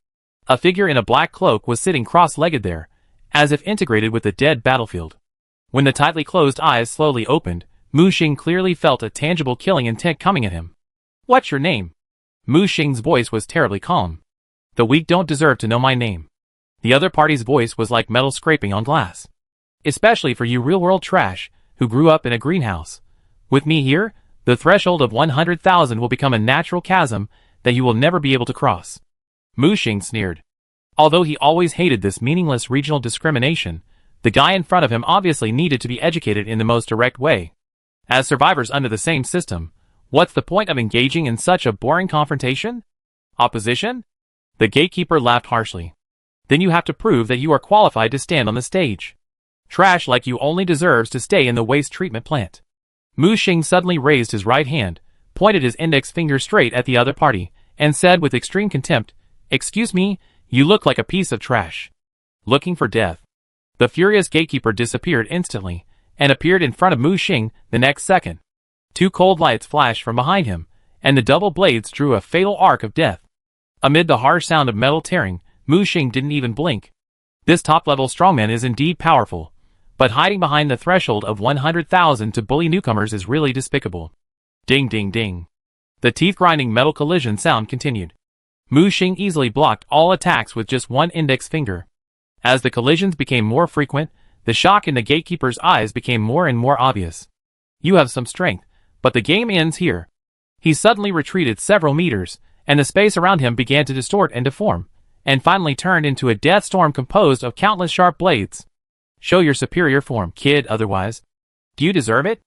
A figure in a black cloak was sitting cross-legged there, as if integrated with the dead battlefield. When the tightly closed eyes slowly opened, Mu Xing clearly felt a tangible killing intent coming at him. What's your name? Mu Xing's voice was terribly calm. The weak don't deserve to know my name. The other party's voice was like metal scraping on glass. Especially for you real-world trash, who grew up in a greenhouse. With me here, the threshold of 100,000 will become a natural chasm that you will never be able to cross. Mu Xing sneered. Although he always hated this meaningless regional discrimination, the guy in front of him obviously needed to be educated in the most direct way. As survivors under the same system, what's the point of engaging in such a boring confrontation? Opposition? The gatekeeper laughed harshly. Then you have to prove that you are qualified to stand on the stage. Trash like you only deserves to stay in the waste treatment plant. Mu Xing suddenly raised his right hand, pointed his index finger straight at the other party, and said with extreme contempt, "Excuse me, you look like a piece of trash. Looking for death." The furious gatekeeper disappeared instantly, and appeared in front of Mu Xing the next second. 2 cold lights flashed from behind him, and the double blades drew a fatal arc of death. Amid the harsh sound of metal tearing, Mu Xing didn't even blink. This top-level strongman is indeed powerful, but hiding behind the threshold of 100,000 to bully newcomers is really despicable. Ding ding ding. The teeth-grinding metal collision sound continued. Mu Xing easily blocked all attacks with just one index finger. As the collisions became more frequent, the shock in the gatekeeper's eyes became more and more obvious. You have some strength, but the game ends here. He suddenly retreated several meters, and the space around him began to distort and deform, and finally turned into a death storm composed of countless sharp blades. Show your superior form, kid, otherwise. Do you deserve it?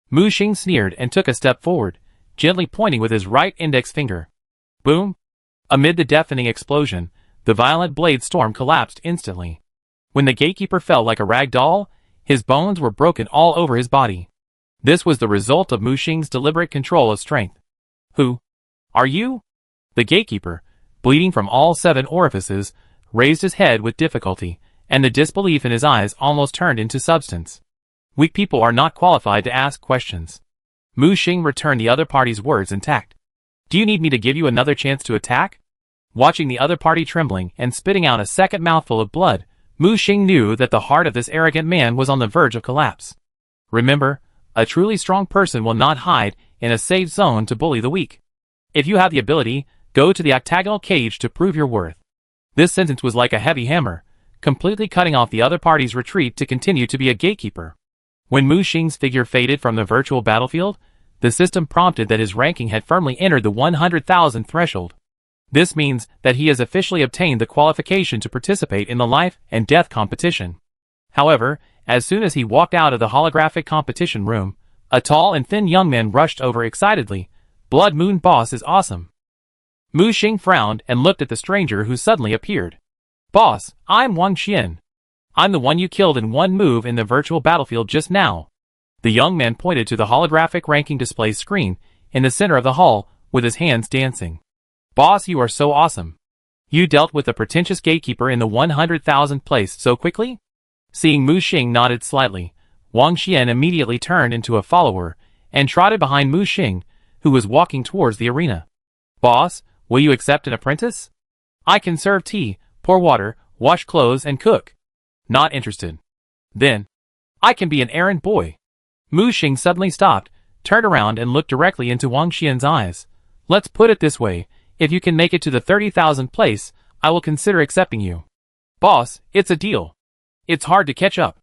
Mu Xing sneered and took a step forward, gently pointing with his right index finger. Boom! Amid the deafening explosion, the violent blade storm collapsed instantly. When the gatekeeper fell like a rag doll, his bones were broken all over his body. This was the result of Mu Xing's deliberate control of strength. Who are you? The gatekeeper, bleeding from all 7 orifices, raised his head with difficulty, and the disbelief in his eyes almost turned into substance. Weak people are not qualified to ask questions. Mu Xing returned the other party's words intact. Do you need me to give you another chance to attack? Watching the other party trembling and spitting out a second mouthful of blood, Mu Xing knew that the heart of this arrogant man was on the verge of collapse. Remember, a truly strong person will not hide in a safe zone to bully the weak. If you have the ability, go to the octagonal cage to prove your worth. This sentence was like a heavy hammer, completely cutting off the other party's retreat to continue to be a gatekeeper. When Mu Xing's figure faded from the virtual battlefield, the system prompted that his ranking had firmly entered the 100,000 threshold. This means that he has officially obtained the qualification to participate in the life and death competition. However, as soon as he walked out of the holographic competition room, a tall and thin young man rushed over excitedly. Blood Moon Boss is awesome. Mu Xing frowned and looked at the stranger who suddenly appeared. Boss, I'm Wang Xian. I'm the one you killed in one move in the virtual battlefield just now. The young man pointed to the holographic ranking display screen in the center of the hall with his hands dancing. Boss, you are so awesome. You dealt with the pretentious gatekeeper in the 100,000th place so quickly? Seeing Mu Xing nodded slightly, Wang Xian immediately turned into a follower and trotted behind Mu Xing, who was walking towards the arena. Boss, will you accept an apprentice? I can serve tea, pour water, wash clothes, and cook. Not interested. Then, I can be an errand boy. Mu Xing suddenly stopped, turned around and looked directly into Wang Xian's eyes. Let's put it this way, if you can make it to the 30,000th place, I will consider accepting you. Boss, it's a deal. It's hard to catch up.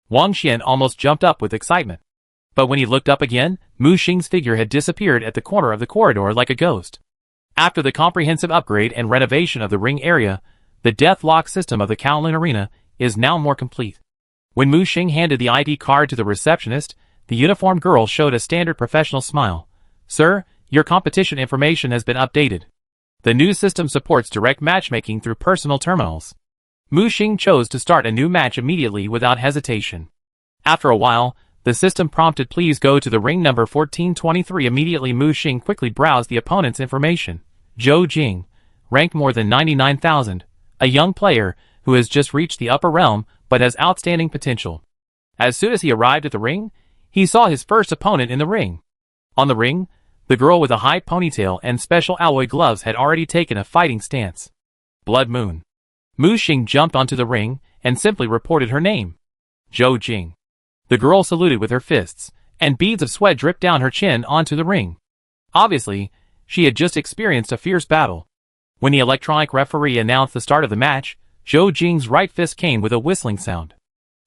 Wang Xian almost jumped up with excitement. But when he looked up again, Mu Xing's figure had disappeared at the corner of the corridor like a ghost. After the comprehensive upgrade and renovation of the ring area, the death lock system of the Kowloon Arena is now more complete. When Mu Xing handed the ID card to the receptionist, the uniformed girl showed a standard professional smile. Sir, your competition information has been updated. The new system supports direct matchmaking through personal terminals. Mu Xing chose to start a new match immediately without hesitation. After a while, the system prompted please go to the ring number 1423. Immediately Mu Xing quickly browsed the opponent's information. Zhou Jing, ranked more than 99,000, a young player who has just reached the upper realm but has outstanding potential. As soon as he arrived at the ring, he saw his first opponent in the ring. On the ring, the girl with a high ponytail and special alloy gloves had already taken a fighting stance. Blood Moon. Mu Xing jumped onto the ring and simply reported her name. Zhou Jing. The girl saluted with her fists, and beads of sweat dripped down her chin onto the ring. Obviously, she had just experienced a fierce battle. When the electronic referee announced the start of the match, Zhou Jing's right fist came with a whistling sound.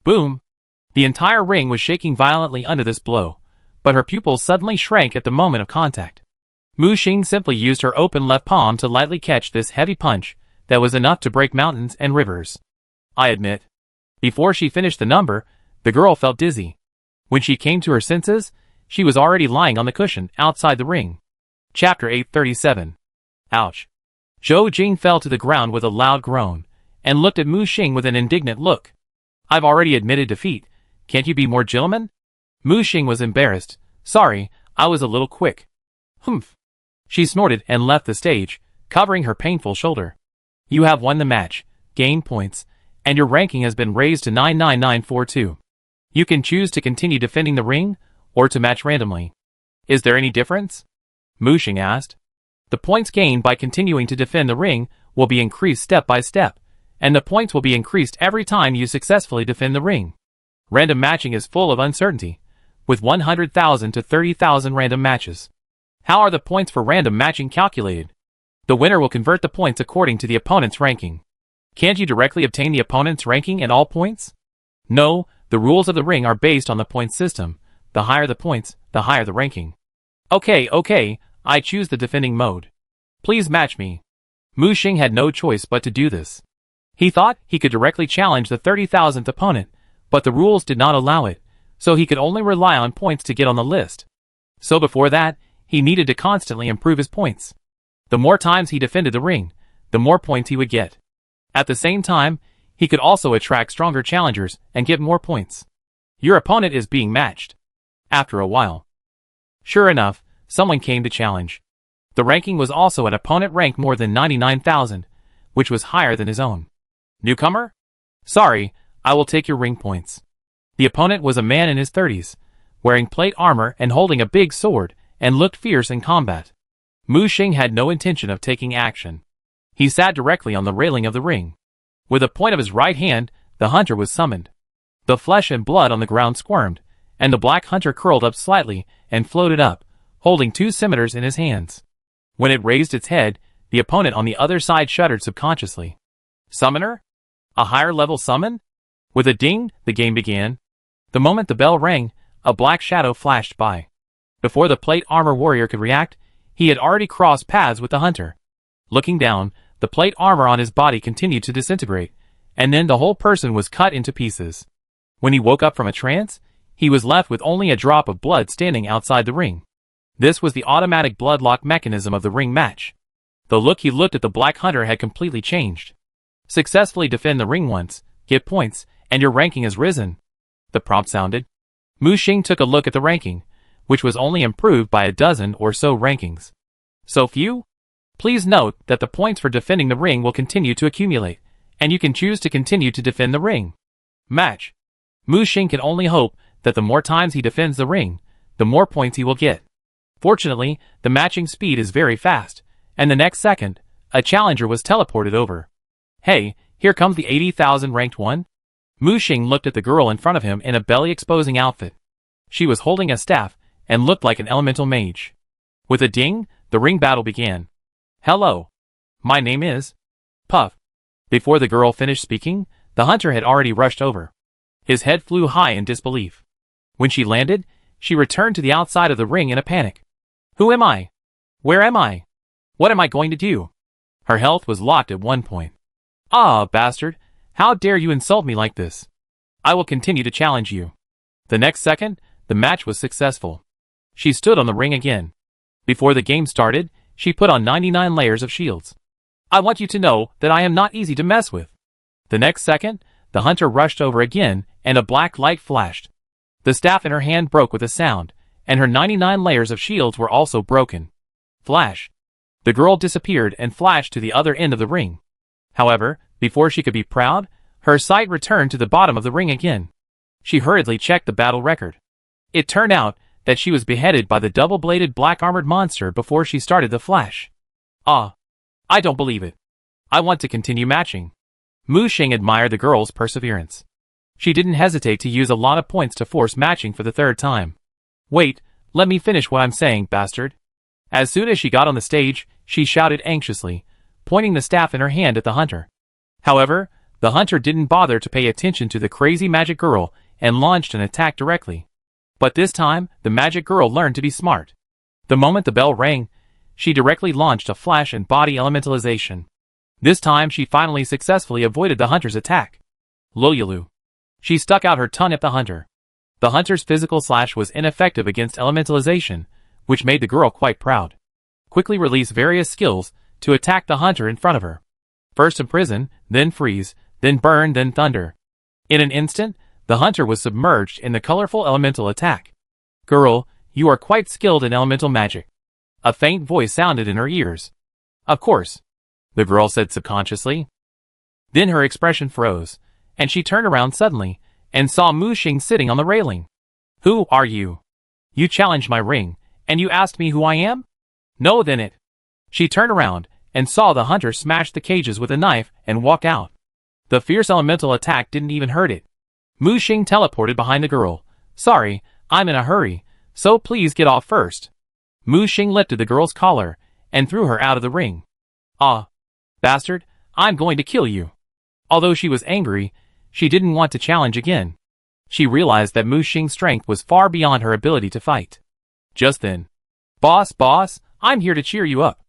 Boom! The entire ring was shaking violently under this blow, but her pupils suddenly shrank at the moment of contact. Mu Xing simply used her open left palm to lightly catch this heavy punch that was enough to break mountains and rivers. I admit. Before she finished the number, the girl felt dizzy. When she came to her senses, she was already lying on the cushion outside the ring. Chapter 837. Ouch. Zhou Jing fell to the ground with a loud groan, and looked at Mu Xing with an indignant look. I've already admitted defeat. Can't you be more gentleman? Mu Xing was embarrassed. Sorry, I was a little quick. Humph. She snorted and left the stage, covering her painful shoulder. You have won the match, gained points, and your ranking has been raised to 99942. You can choose to continue defending the ring, or to match randomly. Is there any difference? Mu Xing asked. The points gained by continuing to defend the ring will be increased step by step, and the points will be increased every time you successfully defend the ring. Random matching is full of uncertainty, with 100,000 to 30,000 random matches. How are the points for random matching calculated? The winner will convert the points according to the opponent's ranking. Can't you directly obtain the opponent's ranking and all points? No, the rules of the ring are based on the point system. The higher the points, the higher the ranking. Okay, I choose the defending mode. Please match me. Mu Xing had no choice but to do this. He thought he could directly challenge the 30,000th opponent, but the rules did not allow it, so he could only rely on points to get on the list. So before that, he needed to constantly improve his points. The more times he defended the ring, the more points he would get. At the same time, he could also attract stronger challengers and get more points. Your opponent is being matched. After a while. Sure enough, someone came to challenge. The ranking was also an opponent rank more than 99,000, which was higher than his own. Newcomer? Sorry, I will take your ring points. The opponent was a man in his 30s, wearing plate armor and holding a big sword, and looked fierce in combat. Mu Xing had no intention of taking action. He sat directly on the railing of the ring. With a point of his right hand, the hunter was summoned. The flesh and blood on the ground squirmed, and the black hunter curled up slightly and floated up, holding 2 scimitars in his hands. When it raised its head, the opponent on the other side shuddered subconsciously. Summoner? A higher level summon? With a ding, the game began. The moment the bell rang, a black shadow flashed by. Before the plate armor warrior could react, he had already crossed paths with the hunter. Looking down, the plate armor on his body continued to disintegrate, and then the whole person was cut into pieces. When he woke up from a trance, he was left with only a drop of blood standing outside the ring. This was the automatic blood lock mechanism of the ring match. The look he looked at the black hunter had completely changed. Successfully defend the ring once, get points, and your ranking has risen. The prompt sounded. Mu Xing took a look at the ranking, which was only improved by a dozen or so rankings. So few? Please note that the points for defending the ring will continue to accumulate, and you can choose to continue to defend the ring. Match. Mu Xing can only hope that the more times he defends the ring, the more points he will get. Fortunately, the matching speed is very fast, and the next second, a challenger was teleported over. Hey, here comes the 80,000 ranked one. Mu Xing looked at the girl in front of him in a belly-exposing outfit. She was holding a staff and looked like an elemental mage. With a ding, the ring battle began. Hello. My name is Puff. Before the girl finished speaking, the hunter had already rushed over. His head flew high in disbelief. When she landed, she returned to the outside of the ring in a panic. Who am I? Where am I? What am I going to do? Her health was locked at one point. Ah, bastard, how dare you insult me like this? I will continue to challenge you. The next second, the match was successful. She stood on the ring again. Before the game started, she put on 99 layers of shields. I want you to know that I am not easy to mess with. The next second, the hunter rushed over again, and a black light flashed. The staff in her hand broke with a sound, and her 99 layers of shields were also broken. Flash. The girl disappeared and flashed to the other end of the ring. However, before she could be proud, her sight returned to the bottom of the ring again. She hurriedly checked the battle record. It turned out that she was beheaded by the double-bladed black-armored monster before she started the flash. Ah, I don't believe it. I want to continue matching. Mu Xing admired the girl's perseverance. She didn't hesitate to use a lot of points to force matching for the 3rd time. Wait, let me finish what I'm saying, bastard. As soon as she got on the stage, she shouted anxiously, pointing the staff in her hand at the hunter. However, the hunter didn't bother to pay attention to the crazy magic girl and launched an attack directly. But this time, the magic girl learned to be smart. The moment the bell rang, she directly launched a flash and body elementalization. This time she finally successfully avoided the hunter's attack. Lululu. She stuck out her tongue at the hunter. The hunter's physical slash was ineffective against elementalization, which made the girl quite proud. Quickly release various skills to attack the hunter in front of her. First imprison, then freeze, then burn, then thunder. In an instant, the hunter was submerged in the colorful elemental attack. Girl, you are quite skilled in elemental magic. A faint voice sounded in her ears. Of course, the girl said subconsciously. Then her expression froze, and she turned around suddenly, and saw Mu Xing sitting on the railing. Who are you? You challenged my ring, and you asked me who I am? No then it. She turned around and saw the hunter smash the cages with a knife and walk out. The fierce elemental attack didn't even hurt it. Mu Xing teleported behind the girl. Sorry, I'm in a hurry, so please get off first. Mu Xing lifted the girl's collar and threw her out of the ring. Ah, bastard, I'm going to kill you. Although she was angry, she didn't want to challenge again. She realized that Mu Xing's strength was far beyond her ability to fight. Just then, Boss, I'm here to cheer you up.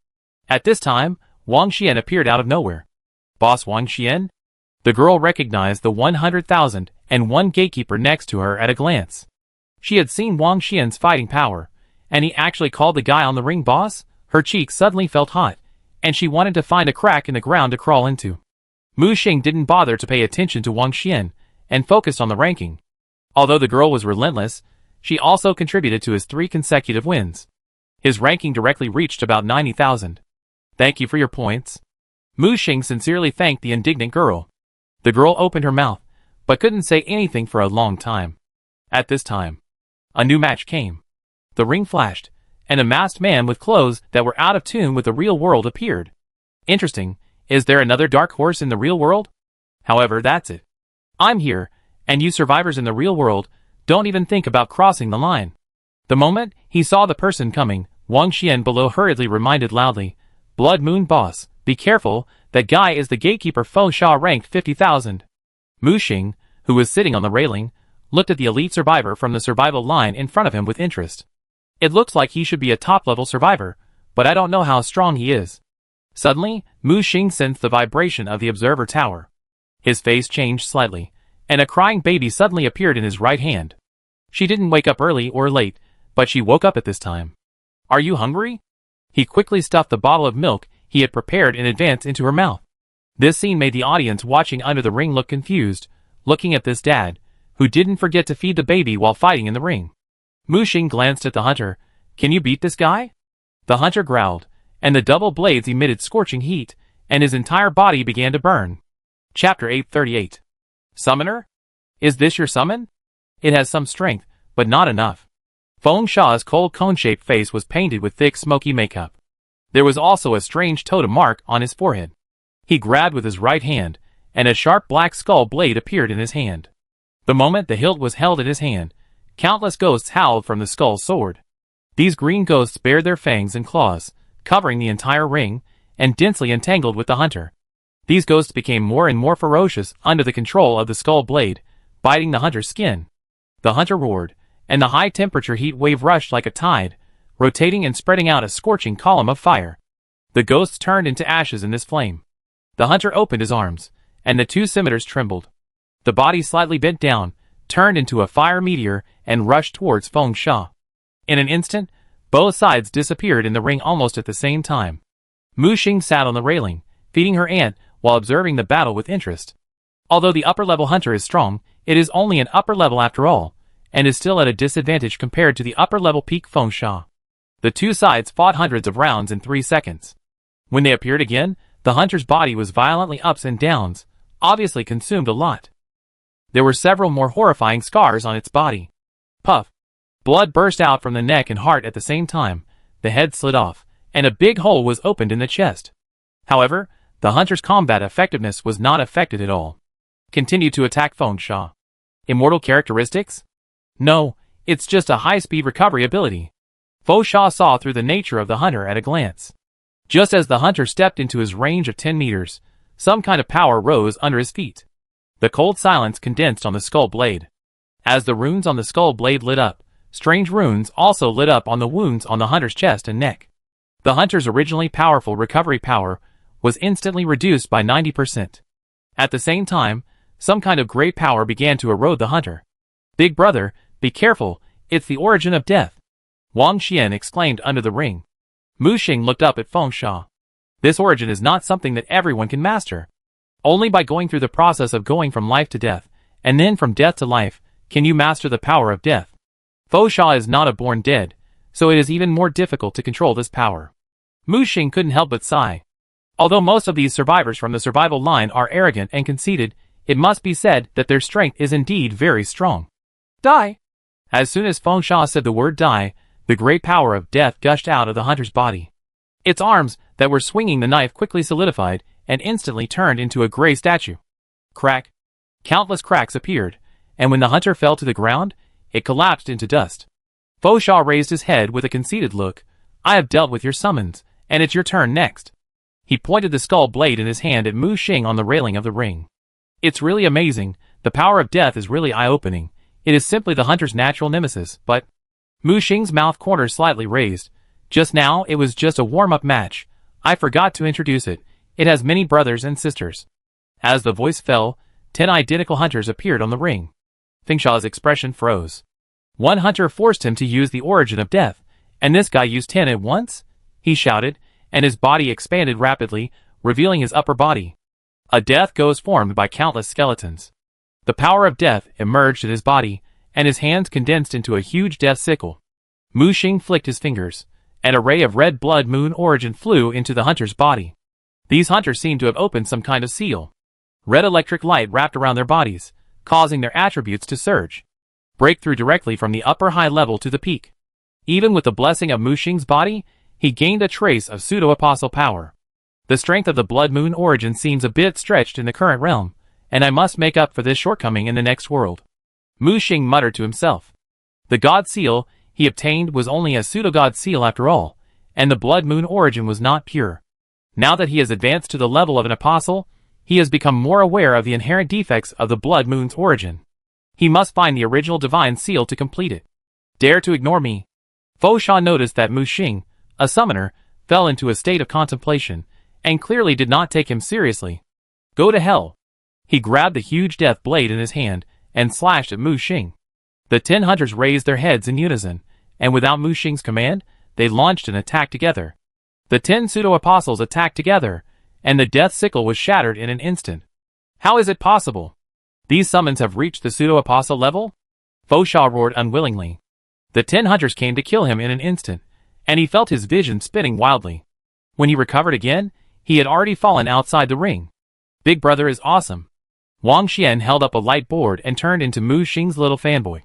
At this time, Wang Xian appeared out of nowhere. Boss Wang Xian? The girl recognized the 100,001 gatekeeper next to her at a glance. She had seen Wang Xian's fighting power, and he actually called the guy on the ring boss. Her cheeks suddenly felt hot, and she wanted to find a crack in the ground to crawl into. Mu Xing didn't bother to pay attention to Wang Xian, and focused on the ranking. Although the girl was relentless, she also contributed to his 3 consecutive wins. His ranking directly reached about 90,000. Thank you for your points. Mu Xing sincerely thanked the indignant girl. The girl opened her mouth, but couldn't say anything for a long time. At this time, a new match came. The ring flashed, and a masked man with clothes that were out of tune with the real world appeared. Interesting, is there another dark horse in the real world? However, that's it. I'm here, and you survivors in the real world, don't even think about crossing the line. The moment he saw the person coming, Wang Xian below hurriedly reminded loudly, Blood Moon Boss, be careful, that guy is the gatekeeper Feng Sha ranked 50,000. Mu Xing, who was sitting on the railing, looked at the elite survivor from the survival line in front of him with interest. It looks like he should be a top-level survivor, but I don't know how strong he is. Suddenly, Mu Xing sensed the vibration of the observer tower. His face changed slightly, and a crying baby suddenly appeared in his right hand. She didn't wake up early or late, but she woke up at this time. Are you hungry? He quickly stuffed the bottle of milk he had prepared in advance into her mouth. This scene made the audience watching under the ring look confused, looking at this dad, who didn't forget to feed the baby while fighting in the ring. Mu Xing glanced at the hunter. Can you beat this guy? The hunter growled, and the double blades emitted scorching heat, and his entire body began to burn. Chapter 838. Summoner? Is this your summon? It has some strength, but not enough. Feng Sha's cold cone-shaped face was painted with thick smoky makeup. There was also a strange totem mark on his forehead. He grabbed with his right hand, and a sharp black skull blade appeared in his hand. The moment the hilt was held in his hand, countless ghosts howled from the skull's sword. These green ghosts bared their fangs and claws, covering the entire ring, and densely entangled with the hunter. These ghosts became more and more ferocious under the control of the skull blade, biting the hunter's skin. The hunter roared, and the high-temperature heat wave rushed like a tide, rotating and spreading out a scorching column of fire. The ghosts turned into ashes in this flame. The hunter opened his arms, and the 2 scimitars trembled. The body slightly bent down, turned into a fire meteor, and rushed towards Feng Sha. In an instant, both sides disappeared in the ring almost at the same time. Mu Xing sat on the railing, feeding her aunt while observing the battle with interest. Although the upper-level hunter is strong, it is only an upper level after all, and is still at a disadvantage compared to the upper-level peak Feng Sha. The 2 sides fought hundreds of rounds in 3 seconds. When they appeared again, the hunter's body was violently ups and downs, obviously consumed a lot. There were several more horrifying scars on its body. Puff! Blood burst out from the neck and heart at the same time, the head slid off, and a big hole was opened in the chest. However, the hunter's combat effectiveness was not affected at all. Continued to attack Feng Sha. Immortal characteristics? No, it's just a high-speed recovery ability. Feng Sha saw through the nature of the hunter at a glance. Just as the hunter stepped into his range of 10 meters, some kind of power rose under his feet. The cold silence condensed on the skull blade. As the runes on the skull blade lit up, strange runes also lit up on the wounds on the hunter's chest and neck. The hunter's originally powerful recovery power was instantly reduced by 90%. At the same time, some kind of great power began to erode the hunter. Big brother, be careful, it's the origin of death. Wang Xian exclaimed under the ring. Mu Xing looked up at Feng Sha. This origin is not something that everyone can master. Only by going through the process of going from life to death, and then from death to life, can you master the power of death. Feng Sha is not a born dead, so it is even more difficult to control this power. Mu Xing couldn't help but sigh. Although most of these survivors from the survival line are arrogant and conceited, it must be said that their strength is indeed very strong. Die! As soon as Feng Sha said the word die, the great power of death gushed out of the hunter's body. Its arms that were swinging the knife quickly solidified and instantly turned into a gray statue. Crack. Countless cracks appeared, and when the hunter fell to the ground, it collapsed into dust. Fosha raised his head with a conceited look. I have dealt with your summons, and it's your turn next. He pointed the skull blade in his hand at Mu Xing on the railing of the ring. It's really amazing. The power of death is really eye-opening. It is simply the hunter's natural nemesis, but... Mu Xing's mouth corners slightly raised. Just now, it was just a warm-up match. I forgot to introduce it. It has many brothers and sisters. As the voice fell, 10 identical hunters appeared on the ring. Fengsha's expression froze. One hunter forced him to use the origin of death, and this guy used 10 at once? He shouted, and his body expanded rapidly, revealing his upper body. A death ghost formed by countless skeletons. The power of death emerged in his body, and his hands condensed into a huge death sickle. Mu Xing flicked his fingers, and a ray of red blood moon origin flew into the hunter's body. These hunters seemed to have opened some kind of seal. Red electric light wrapped around their bodies, causing their attributes to surge. Break through directly from the upper high level to the peak. Even with the blessing of Mu Xing's body, he gained a trace of pseudo-apostle power. The strength of the blood moon origin seems a bit stretched in the current realm, and I must make up for this shortcoming in the next world. Mu Xing muttered to himself. The god seal he obtained was only a pseudo-god seal after all, and the blood moon origin was not pure. Now that he has advanced to the level of an apostle, he has become more aware of the inherent defects of the blood moon's origin. He must find the original divine seal to complete it. Dare to ignore me? Fosha noticed that Mu Xing, a summoner, fell into a state of contemplation, and clearly did not take him seriously. Go to hell. He grabbed the huge death blade in his hand, and slashed at Mu Xing. The 10 hunters raised their heads in unison, and without Mu Xing's command, they launched an attack together. The 10 pseudo-apostles attacked together, and the death sickle was shattered in an instant. How is it possible? These summons have reached the pseudo-apostle level? Fosha roared unwillingly. The 10 hunters came to kill him in an instant, and he felt his vision spinning wildly. When he recovered again, he had already fallen outside the ring. Big Brother is awesome. Wang Xian held up a light board and turned into Mu Xing's little fanboy.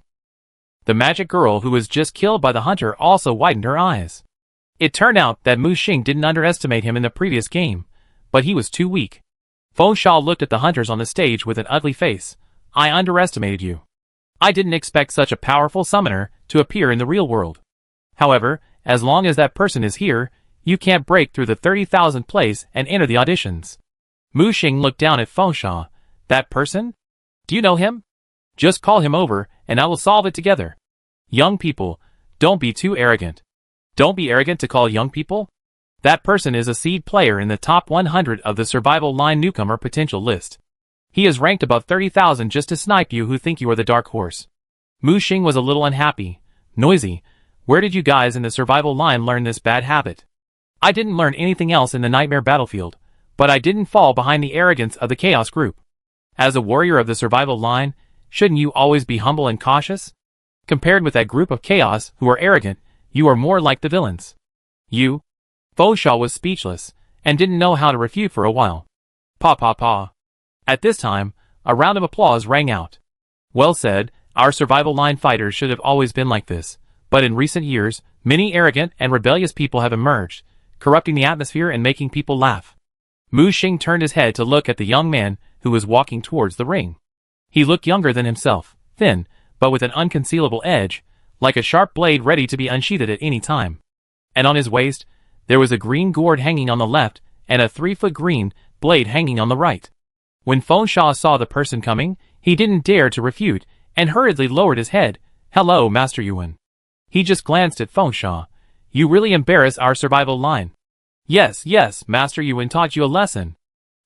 The magic girl who was just killed by the hunter also widened her eyes. It turned out that Mu Xing didn't underestimate him in the previous game, but he was too weak. Fosha looked at the hunters on the stage with an ugly face. I underestimated you. I didn't expect such a powerful summoner to appear in the real world. However, as long as that person is here, you can't break through the 30,000 place and enter the auditions. Mu Xing looked down at Fosha. That person? Do you know him? Just call him over, and I will solve it together. Young people, don't be too arrogant. Don't be arrogant to call young people. That person is a seed player in the top 100 of the survival line newcomer potential list. He is ranked above 30,000 just to snipe you who think you are the dark horse. Mu Xing was a little unhappy. Noisy. Where did you guys in the survival line learn this bad habit? I didn't learn anything else in the nightmare battlefield, but I didn't fall behind the arrogance of the chaos group. As a warrior of the survival line, shouldn't you always be humble and cautious? Compared with that group of chaos who are arrogant, you are more like the villains. You? Fosha was speechless, and didn't know how to refute for a while. Pa pa pa. At this time, a round of applause rang out. Well said, our survival line fighters should have always been like this, but in recent years, many arrogant and rebellious people have emerged, corrupting the atmosphere and making people laugh. Mu Xing turned his head to look at the young man who was walking towards the ring. He looked younger than himself, thin, but with an unconcealable edge, like a sharp blade ready to be unsheathed at any time. And on his waist, there was a green gourd hanging on the left, and a 3-foot green blade hanging on the right. When Fosha saw the person coming, he didn't dare to refute, and hurriedly lowered his head. Hello, Master Yuan. He just glanced at Fosha. You really embarrass our survival line. Yes, Master Yuan taught you a lesson.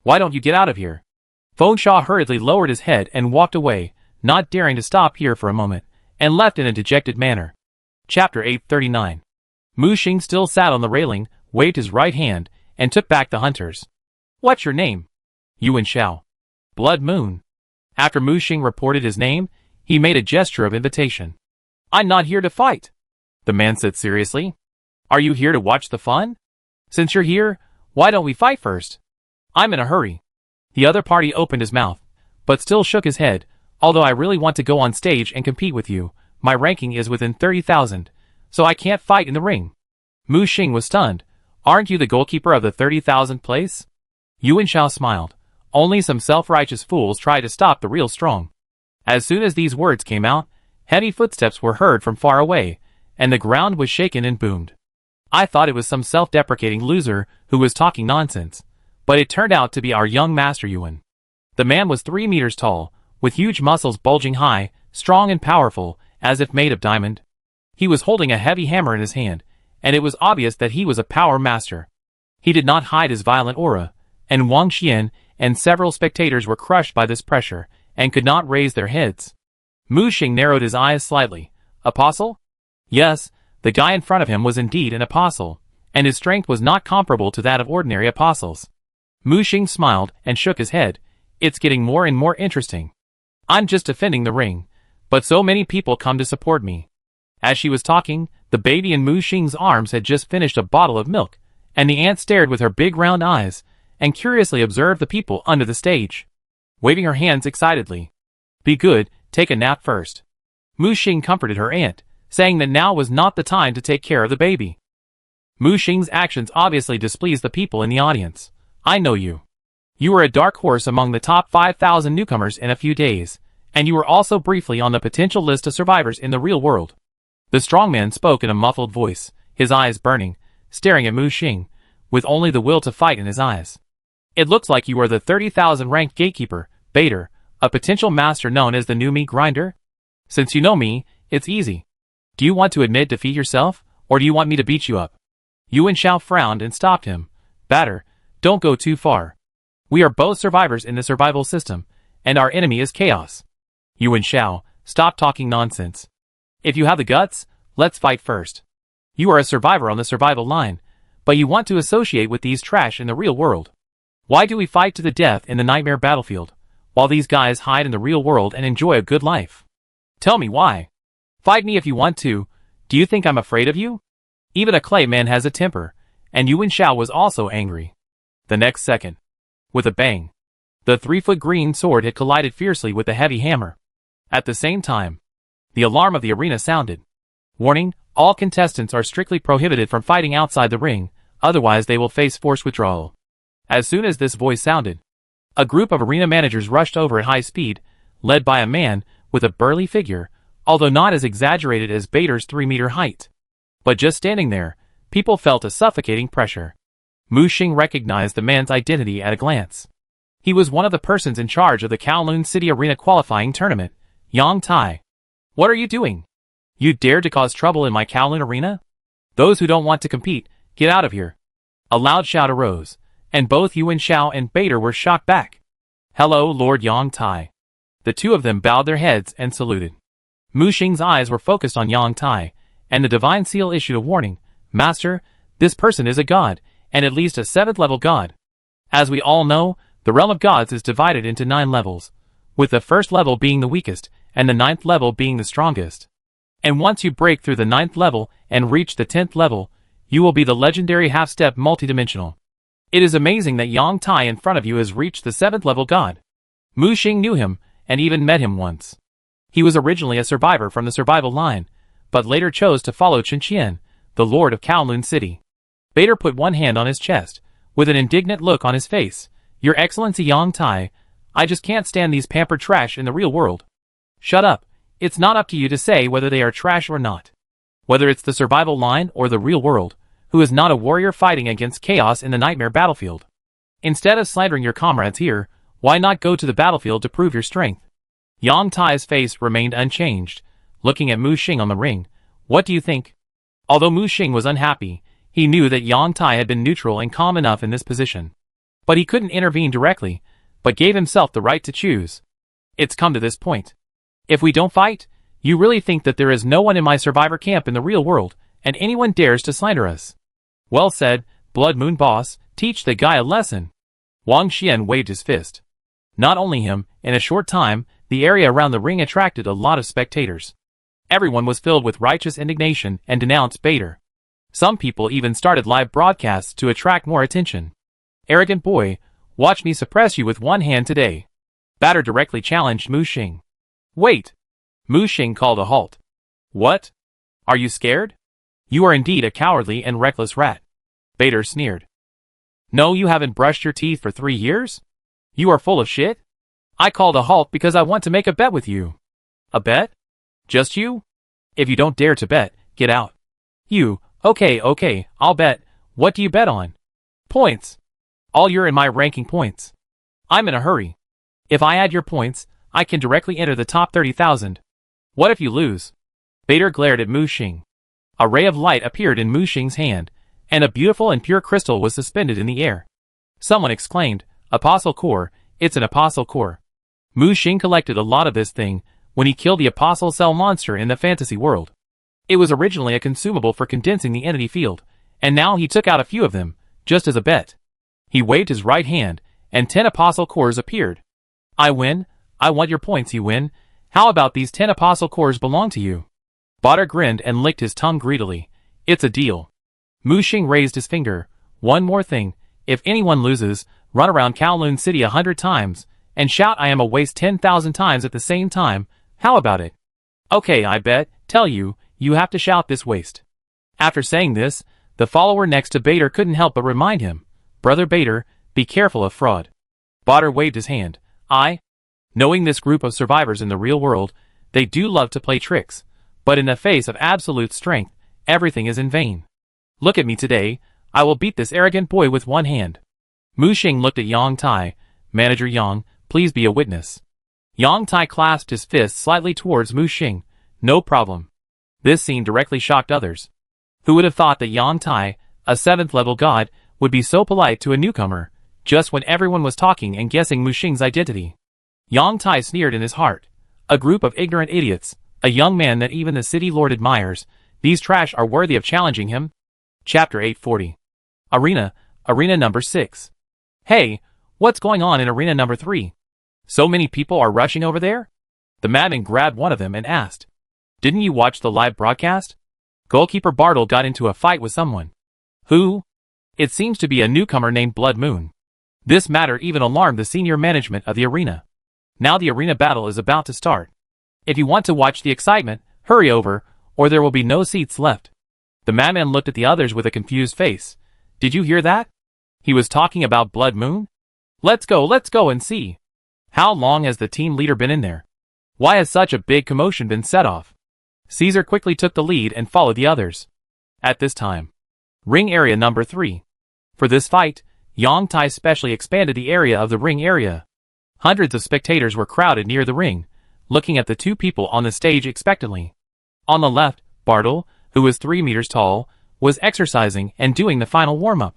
Why don't you get out of here? Fosha hurriedly lowered his head and walked away, not daring to stop here for a moment, and left in a dejected manner. Chapter 839. Mu Xing still sat on the railing, waved his right hand, and took back the hunters. What's your name? Yuan Xiao. Blood Moon. After Mu Xing reported his name, he made a gesture of invitation. I'm not here to fight, the man said seriously. Are you here to watch the fun? Since you're here, why don't we fight first? I'm in a hurry. The other party opened his mouth, but still shook his head. Although I really want to go on stage and compete with you, my ranking is within 30,000, so I can't fight in the ring. Mu Xing was stunned. Aren't you the goalkeeper of the 30,000 place? Yuan Shao smiled. Only some self-righteous fools try to stop the real strong. As soon as these words came out, heavy footsteps were heard from far away, and the ground was shaken and boomed. I thought it was some self-deprecating loser who was talking nonsense, but it turned out to be our young master Yuan. The man was 3 meters tall, with huge muscles bulging high, strong and powerful, as if made of diamond. He was holding a heavy hammer in his hand, and it was obvious that he was a power master. He did not hide his violent aura, and Wang Xian and several spectators were crushed by this pressure, and could not raise their heads. Mu Xing narrowed his eyes slightly. Apostle? Yes, the guy in front of him was indeed an apostle, and his strength was not comparable to that of ordinary apostles. Mu Xing smiled and shook his head. It's getting more and more interesting. I'm just defending the ring, but so many people come to support me. As she was talking, the baby in Mu Xing's arms had just finished a bottle of milk, and the aunt stared with her big round eyes, and curiously observed the people under the stage, waving her hands excitedly. Be good, take a nap first. Mu Xing comforted her aunt, saying that now was not the time to take care of the baby. Mu Xing's actions obviously displeased the people in the audience. I know you. You were a dark horse among the top 5,000 newcomers in a few days, and you were also briefly on the potential list of survivors in the real world. The strongman spoke in a muffled voice, his eyes burning, staring at Mu Xing, with only the will to fight in his eyes. It looks like you are the 30,000 ranked gatekeeper, Bader, a potential master known as the new meat grinder? Since you know me, it's easy. Do you want to admit defeat yourself, or do you want me to beat you up? Yuan Shao frowned and stopped him. Bader, don't go too far. We are both survivors in the survival system, and our enemy is chaos. Yuan Shao, stop talking nonsense. If you have the guts, let's fight first. You are a survivor on the survival line, but you want to associate with these trash in the real world. Why do we fight to the death in the nightmare battlefield, while these guys hide in the real world and enjoy a good life? Tell me why. Fight me if you want to. Do you think I'm afraid of you? Even a clay man has a temper, and Yuan Shao was also angry. The next second, with a bang, the 3-foot green sword had collided fiercely with the heavy hammer. At the same time, the alarm of the arena sounded. Warning, all contestants are strictly prohibited from fighting outside the ring, otherwise they will face forced withdrawal. As soon as this voice sounded, a group of arena managers rushed over at high speed, led by a man with a burly figure, although not as exaggerated as Bader's 3-meter height. But just standing there, people felt a suffocating pressure. Mu Xing recognized the man's identity at a glance. He was one of the persons in charge of the Kowloon City Arena qualifying tournament, Yang Tai. What are you doing? You dared to cause trouble in my Kowloon Arena? Those who don't want to compete, get out of here. A loud shout arose, and both Yuan Shao and Bader were shocked back. Hello, Lord Yang Tai. The two of them bowed their heads and saluted. Mu Xing's eyes were focused on Yang Tai, and the divine seal issued a warning. Master, this person is a god, and at least a 7th level god. As we all know, the realm of gods is divided into 9 levels, with the 1st level being the weakest, and the 9th level being the strongest. And once you break through the 9th level and reach the 10th level, you will be the legendary half-step multidimensional. It is amazing that Yang Tai in front of you has reached the 7th level god. Mu Xing knew him, and even met him once. He was originally a survivor from the survival line, but later chose to follow Chen Qian, the lord of Kowloon City. Bader put one hand on his chest, with an indignant look on his face. Your Excellency Yang Tai, I just can't stand these pampered trash in the real world. Shut up, it's not up to you to say whether they are trash or not. Whether it's the survival line or the real world, who is not a warrior fighting against chaos in the nightmare battlefield. Instead of slandering your comrades here, why not go to the battlefield to prove your strength? Yang Tai's face remained unchanged, looking at Mu Xing on the ring. What do you think? Although Mu Xing was unhappy, he knew that Yang Tai had been neutral and calm enough in this position. But he couldn't intervene directly, but gave himself the right to choose. It's come to this point. If we don't fight, you really think that there is no one in my survivor camp in the real world, and anyone dares to slander us? Well said, Blood Moon Boss, teach the guy a lesson. Wang Xian waved his fist. Not only him, in a short time, the area around the ring attracted a lot of spectators. Everyone was filled with righteous indignation and denounced Bader. Some people even started live broadcasts to attract more attention. Arrogant boy, watch me suppress you with one hand today. Bader directly challenged Mu Xing. Wait! Mu Xing called a halt. What? Are you scared? You are indeed a cowardly and reckless rat. Bader sneered. No, you haven't brushed your teeth for 3 years? You are full of shit? I called a halt because I want to make a bet with you. A bet? Just you? If you don't dare to bet, get out. You, okay, I'll bet. What do you bet on? Points. All you're in my ranking points. I'm in a hurry. If I add your points, I can directly enter the top 30,000. What if you lose? Bader glared at Mu Xing. A ray of light appeared in Mu Xing's hand, and a beautiful and pure crystal was suspended in the air. Someone exclaimed, Apostle Core, it's an Apostle Core. Mu Xing collected a lot of this thing when he killed the Apostle Cell monster in the fantasy world. It was originally a consumable for condensing the entity field, and now he took out a few of them, just as a bet. He waved his right hand, and 10 Apostle Cores appeared. I win. I want your points, you win. How about these 10 Apostle Cores belong to you? Bader grinned and licked his tongue greedily. It's a deal. Mu Xing raised his finger. One more thing. If anyone loses, run around Kowloon City 100 times, and shout I am a waste 10,000 times at the same time. How about it? Okay, I bet. Tell you, you have to shout this waste. After saying this, the follower next to Bader couldn't help but remind him, Brother Bader, be careful of fraud. Bader waved his hand. Knowing this group of survivors in the real world, they do love to play tricks, but in the face of absolute strength, everything is in vain. Look at me today, I will beat this arrogant boy with one hand. Mu Xing looked at Yang Tai. Manager Yang, please be a witness. Yang Tai clasped his fist slightly towards Mu Xing. No problem. This scene directly shocked others. Who would have thought that Yang Tai, a 7th level god, would be so polite to a newcomer, just when everyone was talking and guessing Mu Xing's identity? Yang Tai sneered in his heart. A group of ignorant idiots, a young man that even the city lord admires, these trash are worthy of challenging him? Chapter 840. Arena number 6. Hey, what's going on in arena number 3? So many people are rushing over there? The madman grabbed one of them and asked. Didn't you watch the live broadcast? Goalkeeper Bartle got into a fight with someone. Who? It seems to be a newcomer named Blood Moon. This matter even alarmed the senior management of the arena. Now the arena battle is about to start. If you want to watch the excitement, hurry over, or there will be no seats left. The madman looked at the others with a confused face. Did you hear that? He was talking about Blood Moon? Let's go and see. How long has the team leader been in there? Why has such a big commotion been set off? Caesar quickly took the lead and followed the others. At this time, ring area number 3. For this fight, Yang Tai specially expanded the area of the ring area. Hundreds of spectators were crowded near the ring, looking at the two people on the stage expectantly. On the left, Bartle, who was 3 meters tall, was exercising and doing the final warm-up.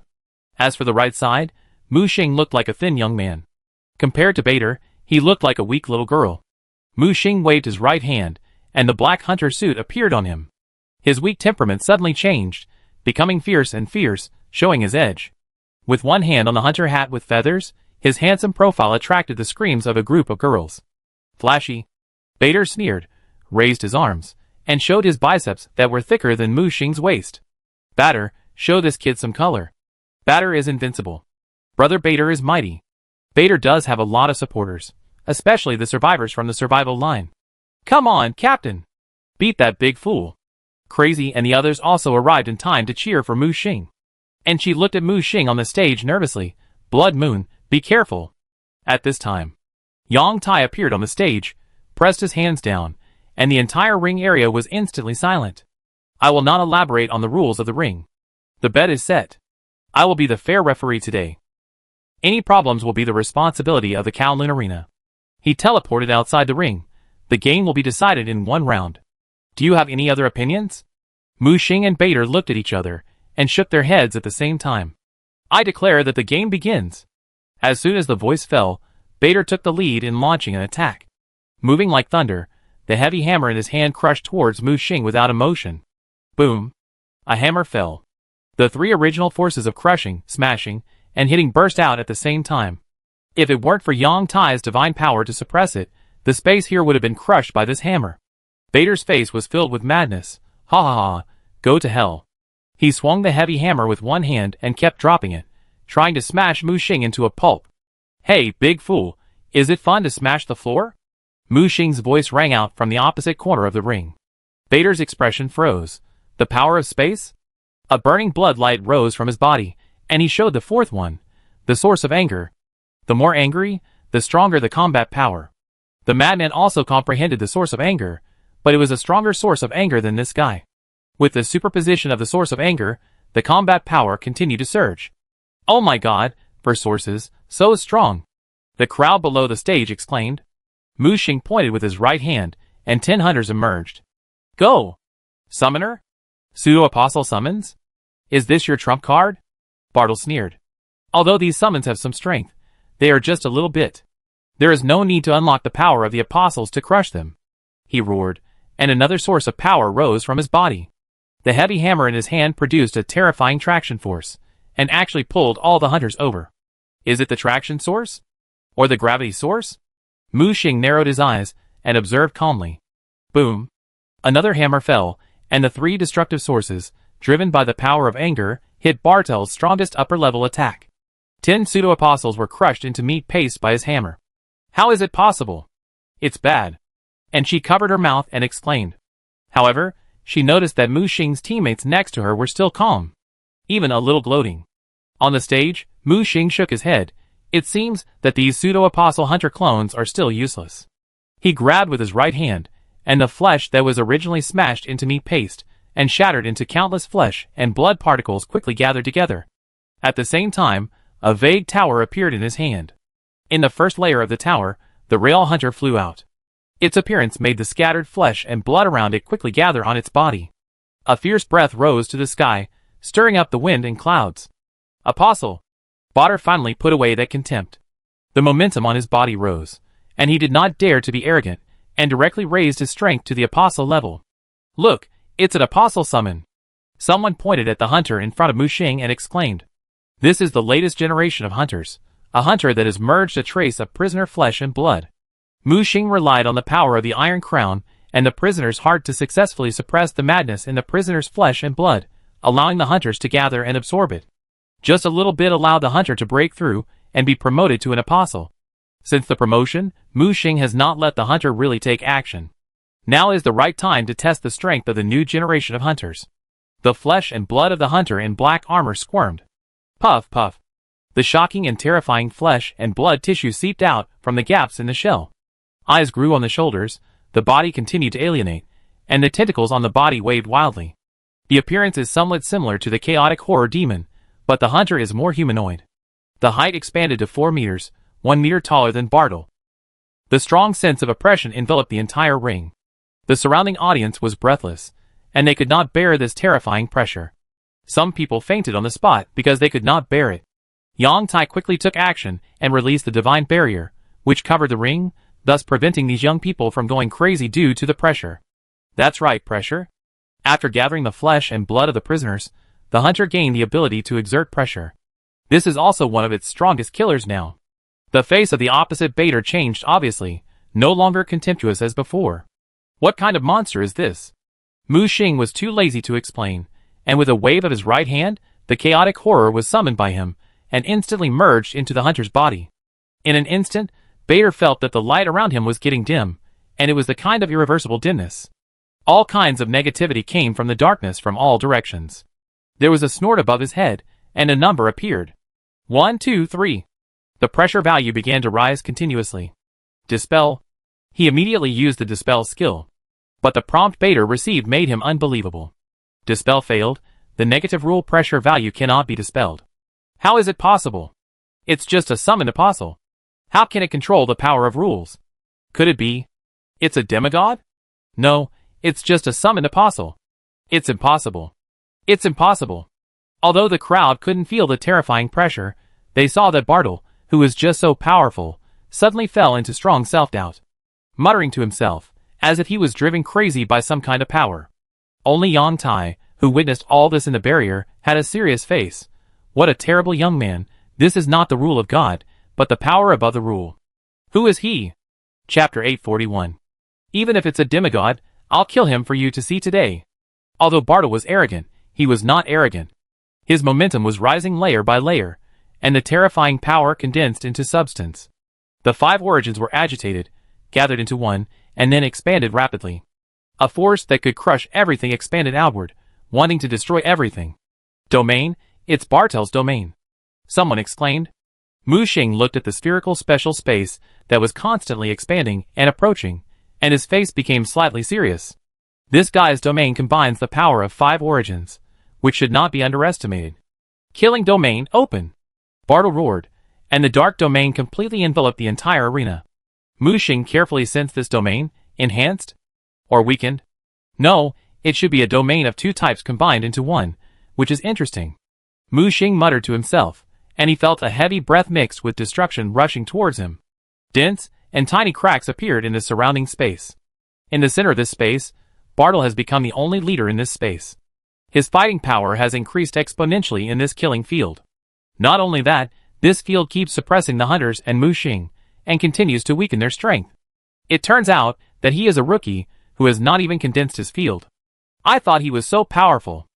As for the right side, Mu Xing looked like a thin young man. Compared to Bader, he looked like a weak little girl. Mu Xing waved his right hand, and the black hunter suit appeared on him. His weak temperament suddenly changed, becoming fierce, showing his edge. With one hand on the hunter hat with feathers, his handsome profile attracted the screams of a group of girls. Flashy. Bader sneered, raised his arms, and showed his biceps that were thicker than Mu Xing's waist. Bader, show this kid some color. Bader is invincible. Brother Bader is mighty. Bader does have a lot of supporters, especially the survivors from the survival line. Come on, Captain! Beat that big fool. Crazy and the others also arrived in time to cheer for Mu Xing. And she looked at Mu Xing on the stage nervously. Blood Moon, be careful. At this time, Yang Tai appeared on the stage, pressed his hands down, and the entire ring area was instantly silent. I will not elaborate on the rules of the ring. The bet is set. I will be the fair referee today. Any problems will be the responsibility of the Kowloon Arena. He teleported outside the ring. The game will be decided in 1 round. Do you have any other opinions? Mu Xing and Bader looked at each other and shook their heads at the same time. I declare that the game begins. As soon as the voice fell, Bader took the lead in launching an attack. Moving like thunder, the heavy hammer in his hand crushed towards Mu Xing without emotion. Boom! A hammer fell. The 3 original forces of crushing, smashing, and hitting burst out at the same time. If it weren't for Yang Tai's divine power to suppress it, the space here would have been crushed by this hammer. Bader's face was filled with madness. Ha ha ha, go to hell. He swung the heavy hammer with one hand and kept dropping it, trying to smash Mu Xing into a pulp. Hey, big fool, is it fun to smash the floor? Mu Xing's voice rang out from the opposite corner of the ring. Bader's expression froze. The power of space? A burning blood light rose from his body, and he showed the fourth one, the source of anger. The more angry, the stronger the combat power. The madman also comprehended the source of anger, but it was a stronger source of anger than this guy. With the superposition of the source of anger, the combat power continued to surge. Oh my god, for sources, so strong! The crowd below the stage exclaimed. Mu Xing pointed with his right hand, and 10 hunters emerged. Go! Summoner? Pseudo-apostle summons? Is this your trump card? Bartle sneered. Although these summons have some strength, they are just a little bit. There is no need to unlock the power of the apostles to crush them. He roared, and another source of power rose from his body. The heavy hammer in his hand produced a terrifying traction force, and actually pulled all the hunters over. Is it the traction source? Or the gravity source? Mu Xing narrowed his eyes, and observed calmly. Boom! Another hammer fell, and the 3 destructive sources, driven by the power of anger, hit Bartel's strongest upper-level attack. 10 pseudo-apostles were crushed into meat paste by his hammer. How is it possible? It's bad. And she covered her mouth and exclaimed. However, she noticed that Mu Xing's teammates next to her were still calm, even a little gloating. On the stage, Mu Xing shook his head. It seems that these pseudo-apostle hunter clones are still useless. He grabbed with his right hand, and the flesh that was originally smashed into meat paste and shattered into countless flesh and blood particles quickly gathered together. At the same time, a vague tower appeared in his hand. In the first layer of the tower, the rail hunter flew out. Its appearance made the scattered flesh and blood around it quickly gather on its body. A fierce breath rose to the sky, stirring up the wind and clouds. Apostle! Botter finally put away that contempt. The momentum on his body rose, and he did not dare to be arrogant, and directly raised his strength to the apostle level. Look, it's an apostle summon. Someone pointed at the hunter in front of Mu Xing and exclaimed. This is the latest generation of hunters, a hunter that has merged a trace of prisoner flesh and blood. Mu Xing relied on the power of the Iron Crown and the prisoner's heart to successfully suppress the madness in the prisoner's flesh and blood, allowing the hunters to gather and absorb it. Just a little bit allowed the hunter to break through and be promoted to an apostle. Since the promotion, Mu Xing has not let the hunter really take action. Now is the right time to test the strength of the new generation of hunters. The flesh and blood of the hunter in black armor squirmed. Puff, puff. The shocking and terrifying flesh and blood tissue seeped out from the gaps in the shell. Eyes grew on the shoulders, the body continued to alienate, and the tentacles on the body waved wildly. The appearance is somewhat similar to the chaotic horror demon, but the hunter is more humanoid. The height expanded to 4 meters, 1 meter taller than Bartle. The strong sense of oppression enveloped the entire ring. The surrounding audience was breathless, and they could not bear this terrifying pressure. Some people fainted on the spot because they could not bear it. Yang Tai quickly took action and released the divine barrier, which covered the ring, thus preventing these young people from going crazy due to the pressure. That's right, pressure. After gathering the flesh and blood of the prisoners, the hunter gained the ability to exert pressure. This is also one of its strongest killers now. The face of the opposite baiter changed obviously, no longer contemptuous as before. What kind of monster is this? Mu Xing was too lazy to explain, and with a wave of his right hand, the chaotic horror was summoned by him, and instantly merged into the hunter's body. In an instant, Bader felt that the light around him was getting dim, and it was the kind of irreversible dimness. All kinds of negativity came from the darkness from all directions. There was a snort above his head, and a number appeared. 1, 2, 3. The pressure value began to rise continuously. Dispel. He immediately used the Dispel skill. But the prompt Bader received made him unbelievable. Dispel failed. The negative rule pressure value cannot be dispelled. How is it possible? It's just a summoned apostle. How can it control the power of rules? Could it be? It's a demigod? No, it's just a summoned apostle. It's impossible. It's impossible. Although the crowd couldn't feel the terrifying pressure, they saw that Bartle, who was just so powerful, suddenly fell into strong self-doubt. Muttering to himself, as if he was driven crazy by some kind of power. Only Yang Tai, who witnessed all this in the barrier, had a serious face. What a terrible young man, this is not the rule of God, but the power above the rule. Who is he? Chapter 841. Even if it's a demigod, I'll kill him for you to see today. Although Bartle was arrogant, he was not arrogant. His momentum was rising layer by layer, and the terrifying power condensed into substance. The 5 origins were agitated, gathered into one, and then expanded rapidly. A force that could crush everything expanded outward, wanting to destroy everything. Domain? It's Bartel's domain, someone exclaimed. Mu Xing looked at the spherical special space that was constantly expanding and approaching, and his face became slightly serious. This guy's domain combines the power of 5 origins, which should not be underestimated. Killing domain open! Bartel roared, and the dark domain completely enveloped the entire arena. Mu Xing carefully sensed this domain, enhanced? Or weakened? No, it should be a domain of 2 types combined into one, which is interesting. Mu Xing muttered to himself, and he felt a heavy breath mixed with destruction rushing towards him. Dents and tiny cracks appeared in the surrounding space. In the center of this space, Bartel has become the only leader in this space. His fighting power has increased exponentially in this killing field. Not only that, this field keeps suppressing the hunters and Mu Xing, and continues to weaken their strength. It turns out that he is a rookie who has not even condensed his field. I thought he was so powerful.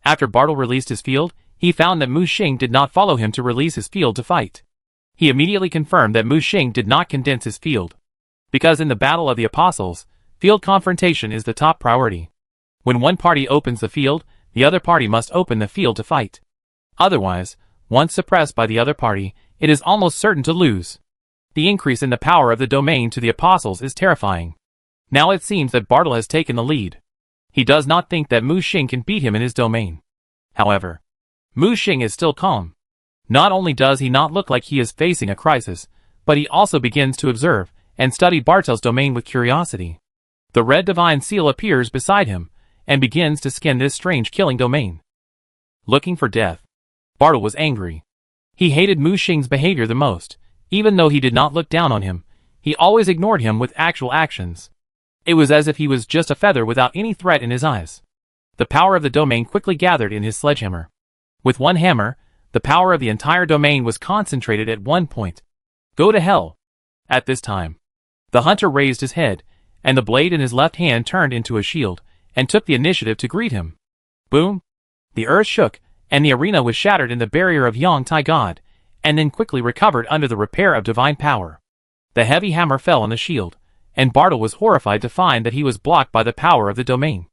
After Bartel released his field, he found that Mu Xing did not follow him to release his field to fight. He immediately confirmed that Mu Xing did not condense his field. Because in the Battle of the Apostles, field confrontation is the top priority. When one party opens the field, the other party must open the field to fight. Otherwise, once suppressed by the other party, it is almost certain to lose. The increase in the power of the domain to the Apostles is terrifying. Now it seems that Bartel has taken the lead. He does not think that Mu Xing can beat him in his domain. However, Mu Xing is still calm. Not only does he not look like he is facing a crisis, but he also begins to observe and study Bartel's domain with curiosity. The red divine seal appears beside him, and begins to scan this strange killing domain. Looking for death. Bartel was angry. He hated Mu Xing's behavior the most. Even though he did not look down on him, he always ignored him with actual actions. It was as if he was just a feather without any threat in his eyes. The power of the domain quickly gathered in his sledgehammer. With one hammer, the power of the entire domain was concentrated at one point. Go to hell. At this time, the hunter raised his head, and the blade in his left hand turned into a shield, and took the initiative to greet him. Boom! The earth shook, and the arena was shattered in the barrier of Yang Tai God, and then quickly recovered under the repair of divine power. The heavy hammer fell on the shield, and Bartel was horrified to find that he was blocked by the power of the domain.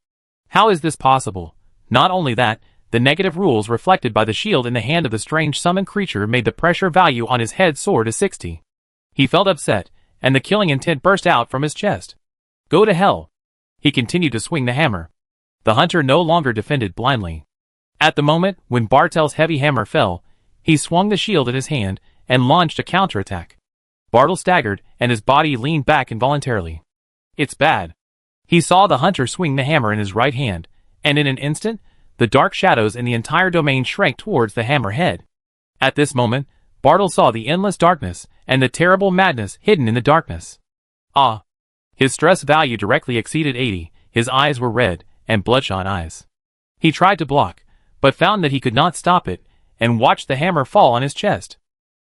How is this possible? Not only that, the negative rules reflected by the shield in the hand of the strange summoned creature made the pressure value on his head soar to 60. He felt upset, and the killing intent burst out from his chest. Go to hell. He continued to swing the hammer. The hunter no longer defended blindly. At the moment when Bartel's heavy hammer fell, he swung the shield in his hand and launched a counterattack. Bartel staggered, and his body leaned back involuntarily. It's bad. He saw the hunter swing the hammer in his right hand, and in an instant, the dark shadows in the entire domain shrank towards the hammer head. At this moment, Bartel saw the endless darkness and the terrible madness hidden in the darkness. Ah! His stress value directly exceeded 80, his eyes were red, and bloodshot eyes. He tried to block, but found that he could not stop it, and watched the hammer fall on his chest.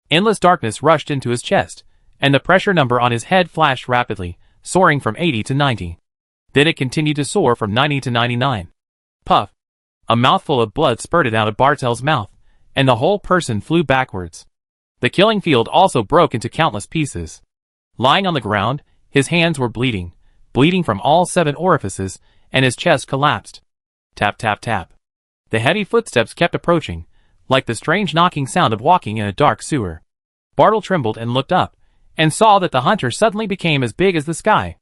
Endless darkness rushed into his chest, and the pressure number on his head flashed rapidly, soaring from 80 to 90. Then it continued to soar from 90 to 99. Puff! A mouthful of blood spurted out of Bartel's mouth, and the whole person flew backwards. The killing field also broke into countless pieces. Lying on the ground, his hands were bleeding from all 7 orifices, and his chest collapsed. Tap tap tap. The heavy footsteps kept approaching, like the strange knocking sound of walking in a dark sewer. Bartel trembled and looked up, and saw that the hunter suddenly became as big as the sky.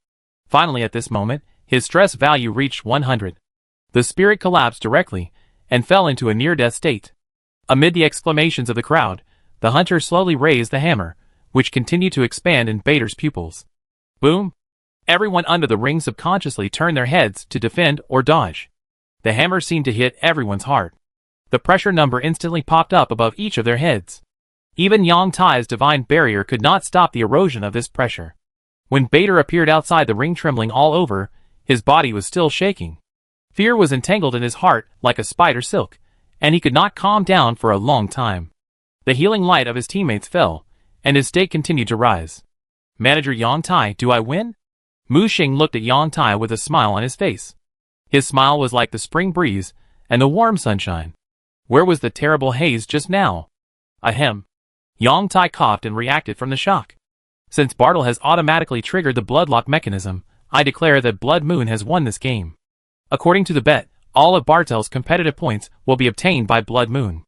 Finally at this moment, his stress value reached 100. The spirit collapsed directly, and fell into a near-death state. Amid the exclamations of the crowd, the hunter slowly raised the hammer, which continued to expand in Bader's pupils. Boom! Everyone under the ring subconsciously turned their heads to defend or dodge. The hammer seemed to hit everyone's heart. The pressure number instantly popped up above each of their heads. Even Yang Tai's divine barrier could not stop the erosion of this pressure. When Bader appeared outside the ring trembling all over, his body was still shaking. Fear was entangled in his heart like a spider silk, and he could not calm down for a long time. The healing light of his teammates fell, and his state continued to rise. Manager Yang Tai, do I win? Mu Xing looked at Yang Tai with a smile on his face. His smile was like the spring breeze and the warm sunshine. Where was the terrible haze just now? Ahem. Yang Tai coughed and reacted from the shock. Since Bartel has automatically triggered the bloodlock mechanism, I declare that Blood Moon has won this game. According to the bet, All of Bartel's competitive points will be obtained by Blood Moon.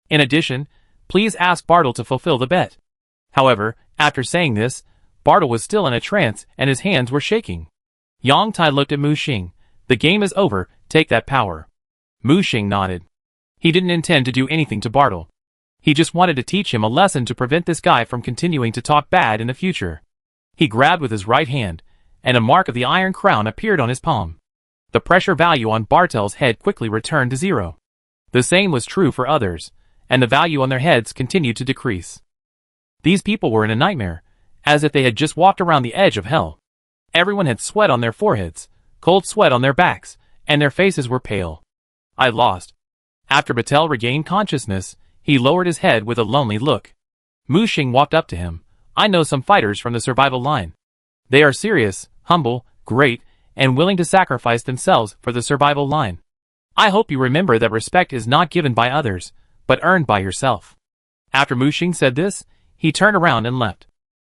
In addition, please ask Bartel to fulfill the bet. However, after saying this, Bartel was still in a trance and his hands were shaking. Yang Tai looked at Mu Xing. The game is over, take that power. Mu Xing nodded. He didn't intend to do anything to Bartel. He just wanted to teach him a lesson to prevent this guy from continuing to talk bad in the future. He grabbed with his right hand, and a mark of the Iron Crown appeared on his palm. The pressure value on Bartel's head quickly returned to 0. The same was true for others, and the value on their heads continued to decrease. These people were in a nightmare, as if they had just walked around the edge of hell. Everyone had sweat on their foreheads, cold sweat on their backs, and their faces were pale. I lost. After Bartel regained consciousness, he lowered his head with a lonely look. Mu Xing walked up to him. I know some fighters from the survival line. They are serious, humble, great, and willing to sacrifice themselves for the survival line. I hope you remember that respect is not given by others, but earned by yourself. After Mu Xing said this, he turned around and left.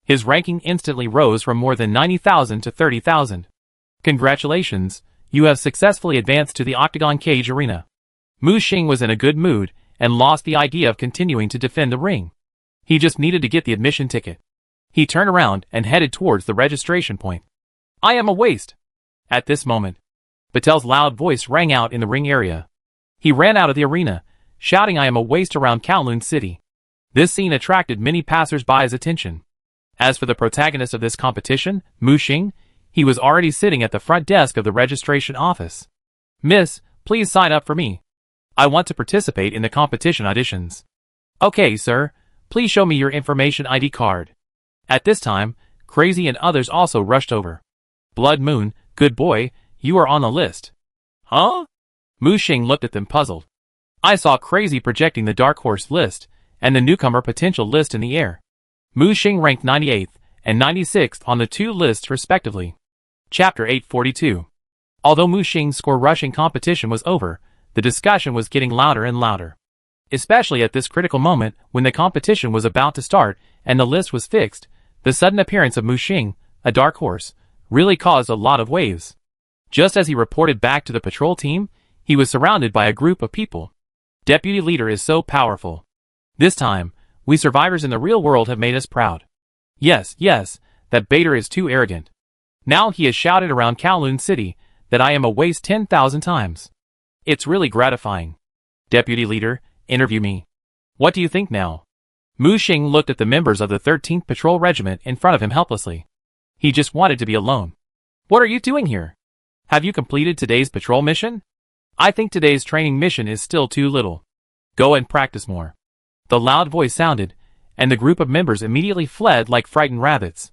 His ranking instantly rose from more than 90,000 to 30,000. Congratulations, you have successfully advanced to the Octagon Cage Arena. Mu Xing was in a good mood and lost the idea of continuing to defend the ring. He just needed to get the admission ticket. He turned around and headed towards the registration point. I am a waste. At this moment, Bartel's loud voice rang out in the ring area. He ran out of the arena, shouting I am a waste around Kowloon City. This scene attracted many passers-by's attention. As for the protagonist of this competition, Mu Xing, he was already sitting at the front desk of the registration office. Miss, please sign up for me. I want to participate in the competition auditions. Okay, sir. Please show me your information ID card. At this time, Crazy and others also rushed over. Blood Moon, good boy, you are on the list. Huh? Mu Xing looked at them puzzled. I saw Crazy projecting the Dark Horse list, and the newcomer potential list in the air. Mu Xing ranked 98th and 96th on the two lists respectively. Chapter 842. Although Mu Xing's score rushing competition was over, the discussion was getting louder and louder. Especially at this critical moment when the competition was about to start and the list was fixed, the sudden appearance of Mu Xing, a dark horse, really caused a lot of waves. Just as he reported back to the patrol team, he was surrounded by a group of people. Deputy leader is so powerful. This time, we survivors in the real world have made us proud. Yes, that Bader is too arrogant. Now he has shouted around Kowloon City that I am a waste 10,000 times. It's really gratifying. Deputy leader, interview me. What do you think now? Mu Xing looked at the members of the 13th Patrol Regiment in front of him helplessly. He just wanted to be alone. What are you doing here? Have you completed today's patrol mission? I think today's training mission is still too little. Go and practice more. The loud voice sounded, and the group of members immediately fled like frightened rabbits.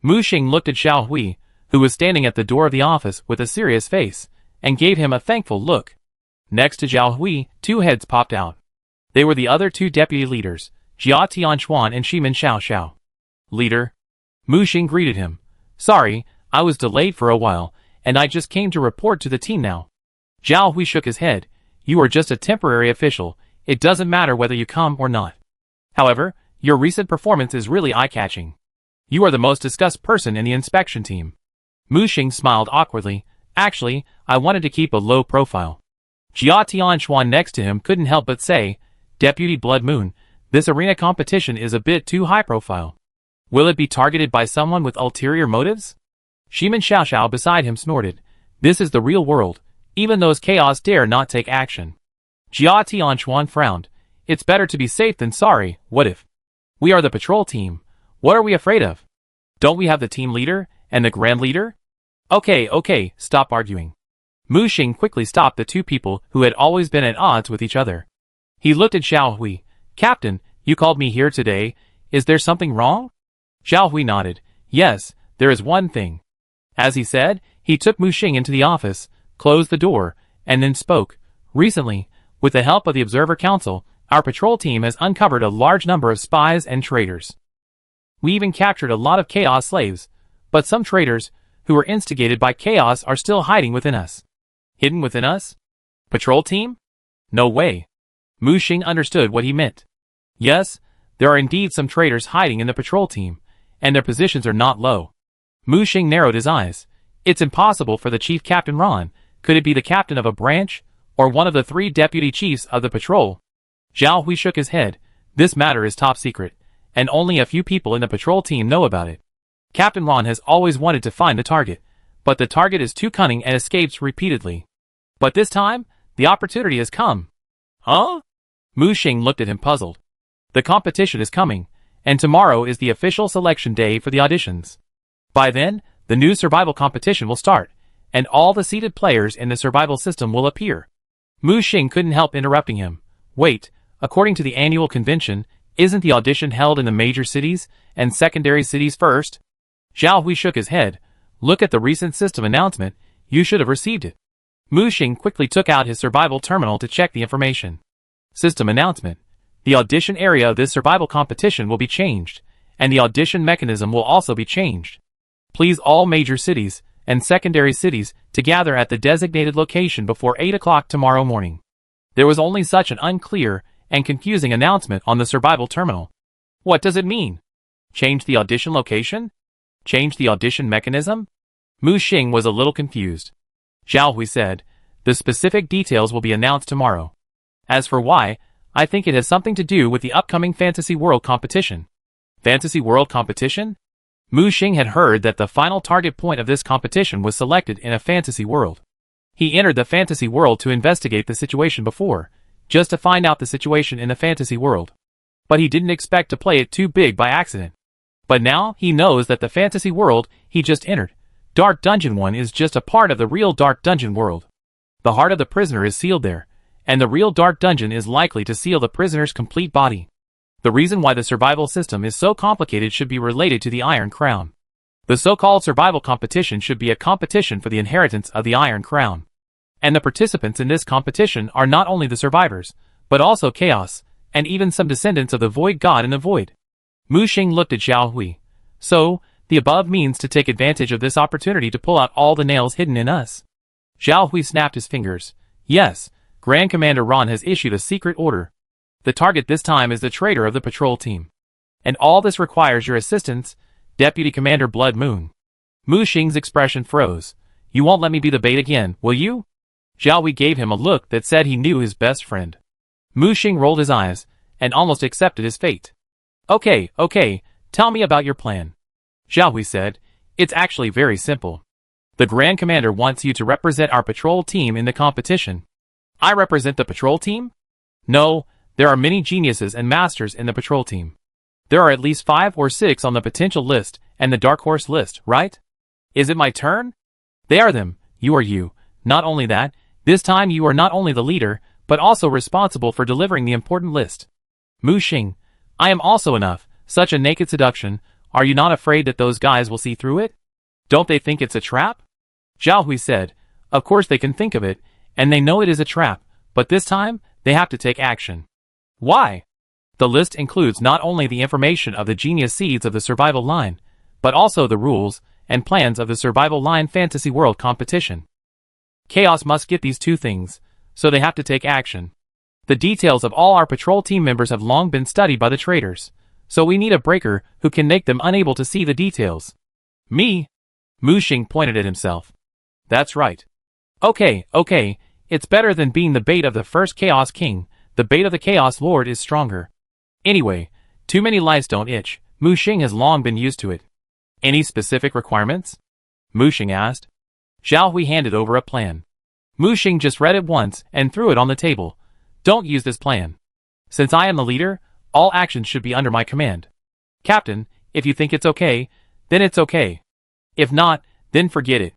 Mu Xing looked at Xiao Hui, who was standing at the door of the office with a serious face, and gave him a thankful look. Next to Xiao Hui, two heads popped out. They were the other two deputy leaders, Jia Tianxuan and Shimin Xiao. Leader. Mu Xing greeted him. Sorry, I was delayed for a while, and I just came to report to the team now. Xiao Hui shook his head. You are just a temporary official, it doesn't matter whether you come or not. However, your recent performance is really eye-catching. You are the most discussed person in the inspection team. Mu Xing smiled awkwardly. Actually, I wanted to keep a low profile. Jia Tianxuan next to him couldn't help but say, Deputy Blood Moon, this arena competition is a bit too high profile. Will it be targeted by someone with ulterior motives? Shimin Xiao beside him snorted. This is the real world. Even those chaos dare not take action. Jia Tianxuan frowned. It's better to be safe than sorry, what if? We are the patrol team. What are we afraid of? Don't we have the team leader, and the grand leader? Okay, stop arguing. Mu Xing quickly stopped the two people who had always been at odds with each other. He looked at Xiao Hui. Captain, you called me here today. Is there something wrong? Xiao Hui nodded. Yes, there is one thing. As he said, he took Mu Xing into the office, closed the door, and then spoke. Recently, with the help of the Observer Council, our patrol team has uncovered a large number of spies and traitors. We even captured a lot of chaos slaves, but some traitors, who were instigated by chaos, are still hiding within us. Hidden within us? Patrol team? No way. Mu Xing understood what he meant. Yes, there are indeed some traitors hiding in the patrol team, and their positions are not low. Mu Xing narrowed his eyes. It's impossible for the Chief Captain Ron. Could it be the captain of a branch, Or one of the 3 deputy chiefs of the patrol? Zhao Hui shook his head. This matter is top secret, and only a few people in the patrol team know about it. Captain Ron has always wanted to find the target, but the target is too cunning and escapes repeatedly. But this time, the opportunity has come. Huh? Mu Xing looked at him puzzled. The competition is coming, and tomorrow is the official selection day for the auditions. By then, the new survival competition will start, and all the seeded players in the survival system will appear. Mu Xing couldn't help interrupting him. Wait, according to the annual convention, isn't the audition held in the major cities and secondary cities first? Zhao Hui shook his head. Look at the recent system announcement, you should have received it. Mu Xing quickly took out his survival terminal to check the information. System announcement. The audition area of this survival competition will be changed, and the audition mechanism will also be changed. Please all major cities and secondary cities to gather at the designated location before 8 o'clock tomorrow morning. There was only such an unclear and confusing announcement on the survival terminal. What does it mean? Change the audition location? Change the audition mechanism? Mu Xing was a little confused. Zhao Hui said, the specific details will be announced tomorrow. As for why, I think it has something to do with the upcoming Fantasy World competition. Fantasy World competition? Mu Xing had heard that the final target point of this competition was selected in a fantasy world. He entered the fantasy world to investigate the situation before, just to find out the situation in the fantasy world. But he didn't expect to play it too big by accident. But now he knows that the fantasy world he just entered, Dark Dungeon 1, is just a part of the real Dark Dungeon world. The heart of the prisoner is sealed there, and the real Dark Dungeon is likely to seal the prisoner's complete body. The reason why the survival system is so complicated should be related to the Iron Crown. The so-called survival competition should be a competition for the inheritance of the Iron Crown. And the participants in this competition are not only the survivors, but also Chaos, and even some descendants of the Void God in the Void. Mu Xing looked at Zhao Hui. So, the above means to take advantage of this opportunity to pull out all the nails hidden in us. Zhao Hui snapped his fingers. Yes, Grand Commander Ron has issued a secret order. The target this time is the traitor of the patrol team. And all this requires your assistance, Deputy Commander Blood Moon. Mu Xing's expression froze. You won't let me be the bait again, will you? Zhao Hui gave him a look that said he knew his best friend. Mu Xing rolled his eyes, and almost accepted his fate. Okay, tell me about your plan. Zhao Hui said, it's actually very simple. The Grand Commander wants you to represent our patrol team in the competition. I represent the patrol team? No, there are many geniuses and masters in the patrol team. There are at least 5 or 6 on the potential list and the dark horse list, right? Is it my turn? They are them, you are you. Not only that, this time you are not only the leader, but also responsible for delivering the important list. Mu Xing, I am also enough, such a naked seduction, are you not afraid that those guys will see through it? Don't they think it's a trap? Zhao Hui said, of course they can think of it, and they know it is a trap, but this time, they have to take action. Why? The list includes not only the information of the genius seeds of the survival line, but also the rules and plans of the survival line fantasy world competition. Chaos must get these 2 things, so they have to take action. The details of all our patrol team members have long been studied by the traitors, so we need a breaker who can make them unable to see the details. Me? Mu Xing pointed at himself. That's right. Okay, it's better than being the bait of the first Chaos King. The bait of the Chaos Lord is stronger. Anyway, too many lice don't itch. Mu Xing has long been used to it. Any specific requirements? Mu Xing asked. Zhao Hui handed over a plan. Mu Xing just read it once and threw it on the table. Don't use this plan. Since I am the leader, all actions should be under my command. Captain, if you think it's okay, then it's okay. If not, then forget it.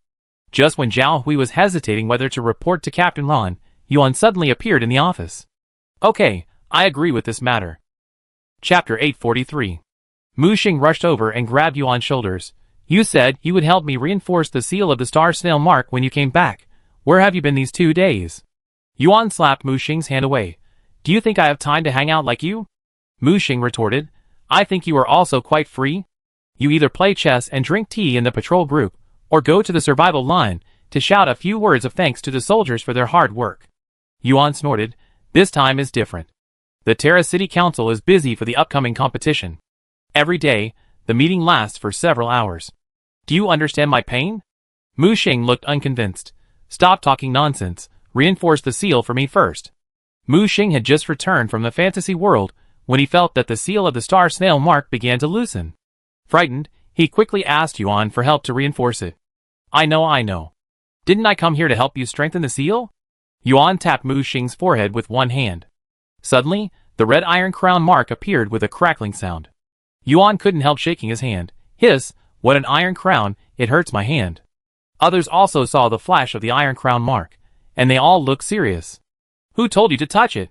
Just when Zhao Hui was hesitating whether to report to Captain Ron, Yuan suddenly appeared in the office. Okay, I agree with this matter. Chapter 843. Mu Xing rushed over and grabbed Yuan's shoulders. You said you would help me reinforce the seal of the star snail mark when you came back. Where have you been these 2 days? Yuan slapped Mu Xing's hand away. Do you think I have time to hang out like you? Mu Xing retorted. I think you are also quite free. You either play chess and drink tea in the patrol group, or go to the survival line to shout a few words of thanks to the soldiers for their hard work. Yuan snorted. This time is different. The Terra City Council is busy for the upcoming competition. Every day, the meeting lasts for several hours. Do you understand my pain? Mu Xing looked unconvinced. Stop talking nonsense. Reinforce the seal for me first. Mu Xing had just returned from the fantasy world when he felt that the seal of the star snail mark began to loosen. Frightened, he quickly asked Yuan for help to reinforce it. I know. Didn't I come here to help you strengthen the seal? Yuan tapped Mu Xing's forehead with one hand. Suddenly, the red iron crown mark appeared with a crackling sound. Yuan couldn't help shaking his hand. Hiss, what an iron crown, it hurts my hand. Others also saw the flash of the iron crown mark, and they all looked serious. Who told you to touch it?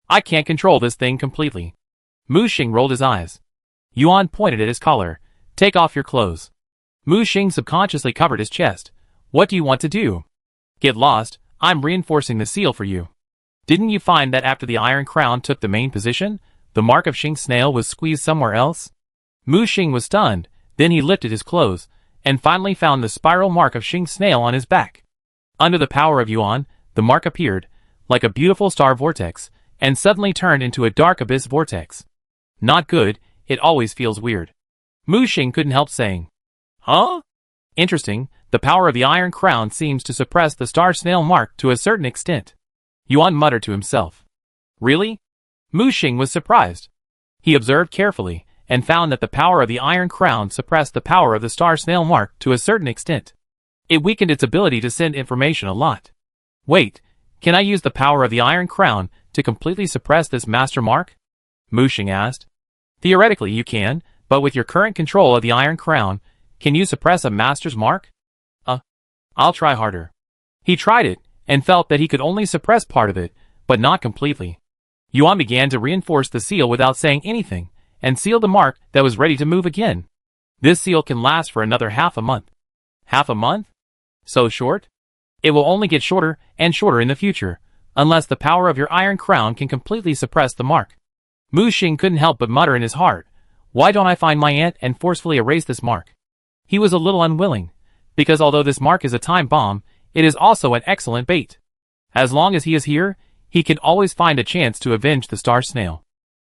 I can't control this thing completely. Mu Xing rolled his eyes. Yuan pointed at his collar. Take off your clothes. Mu Xing subconsciously covered his chest. What do you want to do? Get lost, I'm reinforcing the seal for you. Didn't you find that after the iron crown took the main position, the mark of Xing's snail was squeezed somewhere else? Mu Xing was stunned, then he lifted his clothes, and finally found the spiral mark of Xing's snail on his back. Under the power of Yuan, the mark appeared, like a beautiful star vortex, and suddenly turned into a dark abyss vortex. Not good, it always feels weird. Mu Xing couldn't help saying. Huh? Interesting, the power of the iron crown seems to suppress the star snail mark to a certain extent. Yuan muttered to himself. Really? Mu Xing was surprised. He observed carefully, and found that the power of the iron crown suppressed the power of the star snail mark to a certain extent. It weakened its ability to send information a lot. Wait, can I use the power of the iron crown to completely suppress this master mark? Mu Xing asked. Theoretically you can, but with your current control of the iron crown, can you suppress a master's mark? I'll try harder. He tried it, and felt that he could only suppress part of it, but not completely. Yuan began to reinforce the seal without saying anything, and sealed the mark that was ready to move again. This seal can last for another half a month. Half a month? So short? It will only get shorter and shorter in the future, unless the power of your iron crown can completely suppress the mark. Mu Xing couldn't help but mutter in his heart, why don't I find my aunt and forcefully erase this mark? He was a little unwilling, because although this mark is a time bomb, it is also an excellent bait. As long as he is here, he can always find a chance to avenge the star snail.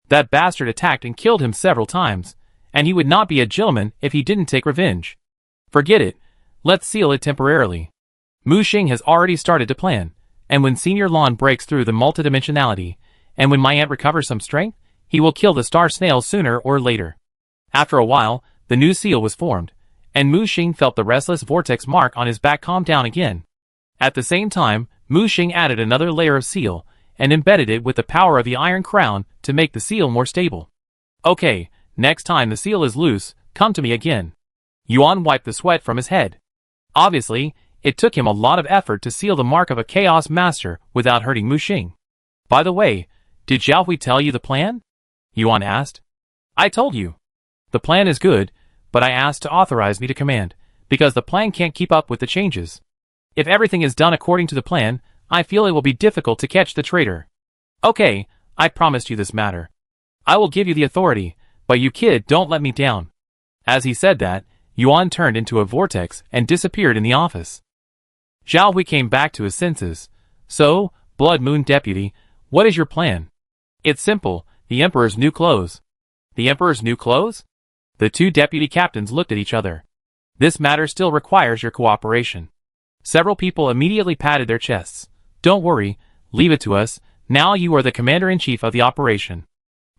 That bastard attacked and killed him several times, and he would not be a gentleman if he didn't take revenge. Forget it, let's seal it temporarily. Mu Xing has already started to plan, and when Senior Lon breaks through the multidimensionality, and when my aunt recovers some strength, he will kill the star snail sooner or later. After a while, the new seal was formed, and Mu Xing felt the restless vortex mark on his back calm down again. At the same time, Mu Xing added another layer of seal, and embedded it with the power of the iron crown to make the seal more stable. Okay, next time the seal is loose, come to me again. Yuan wiped the sweat from his head. Obviously, it took him a lot of effort to seal the mark of a Chaos Master without hurting Mu Xing. By the way, did Xiao Hui tell you the plan? Yuan asked. I told you. The plan is good, but I asked to authorize me to command, because the plan can't keep up with the changes. If everything is done according to the plan, I feel it will be difficult to catch the traitor. Okay, I promised you this matter. I will give you the authority, but you kid don't let me down. As he said that, Yuan turned into a vortex and disappeared in the office. Xiao Hui came back to his senses. So, Blood Moon Deputy, what is your plan? It's simple, the Emperor's new clothes. The Emperor's new clothes? The two deputy captains looked at each other. This matter still requires your cooperation. Several people immediately patted their chests. Don't worry, leave it to us, now you are the commander-in-chief of the operation.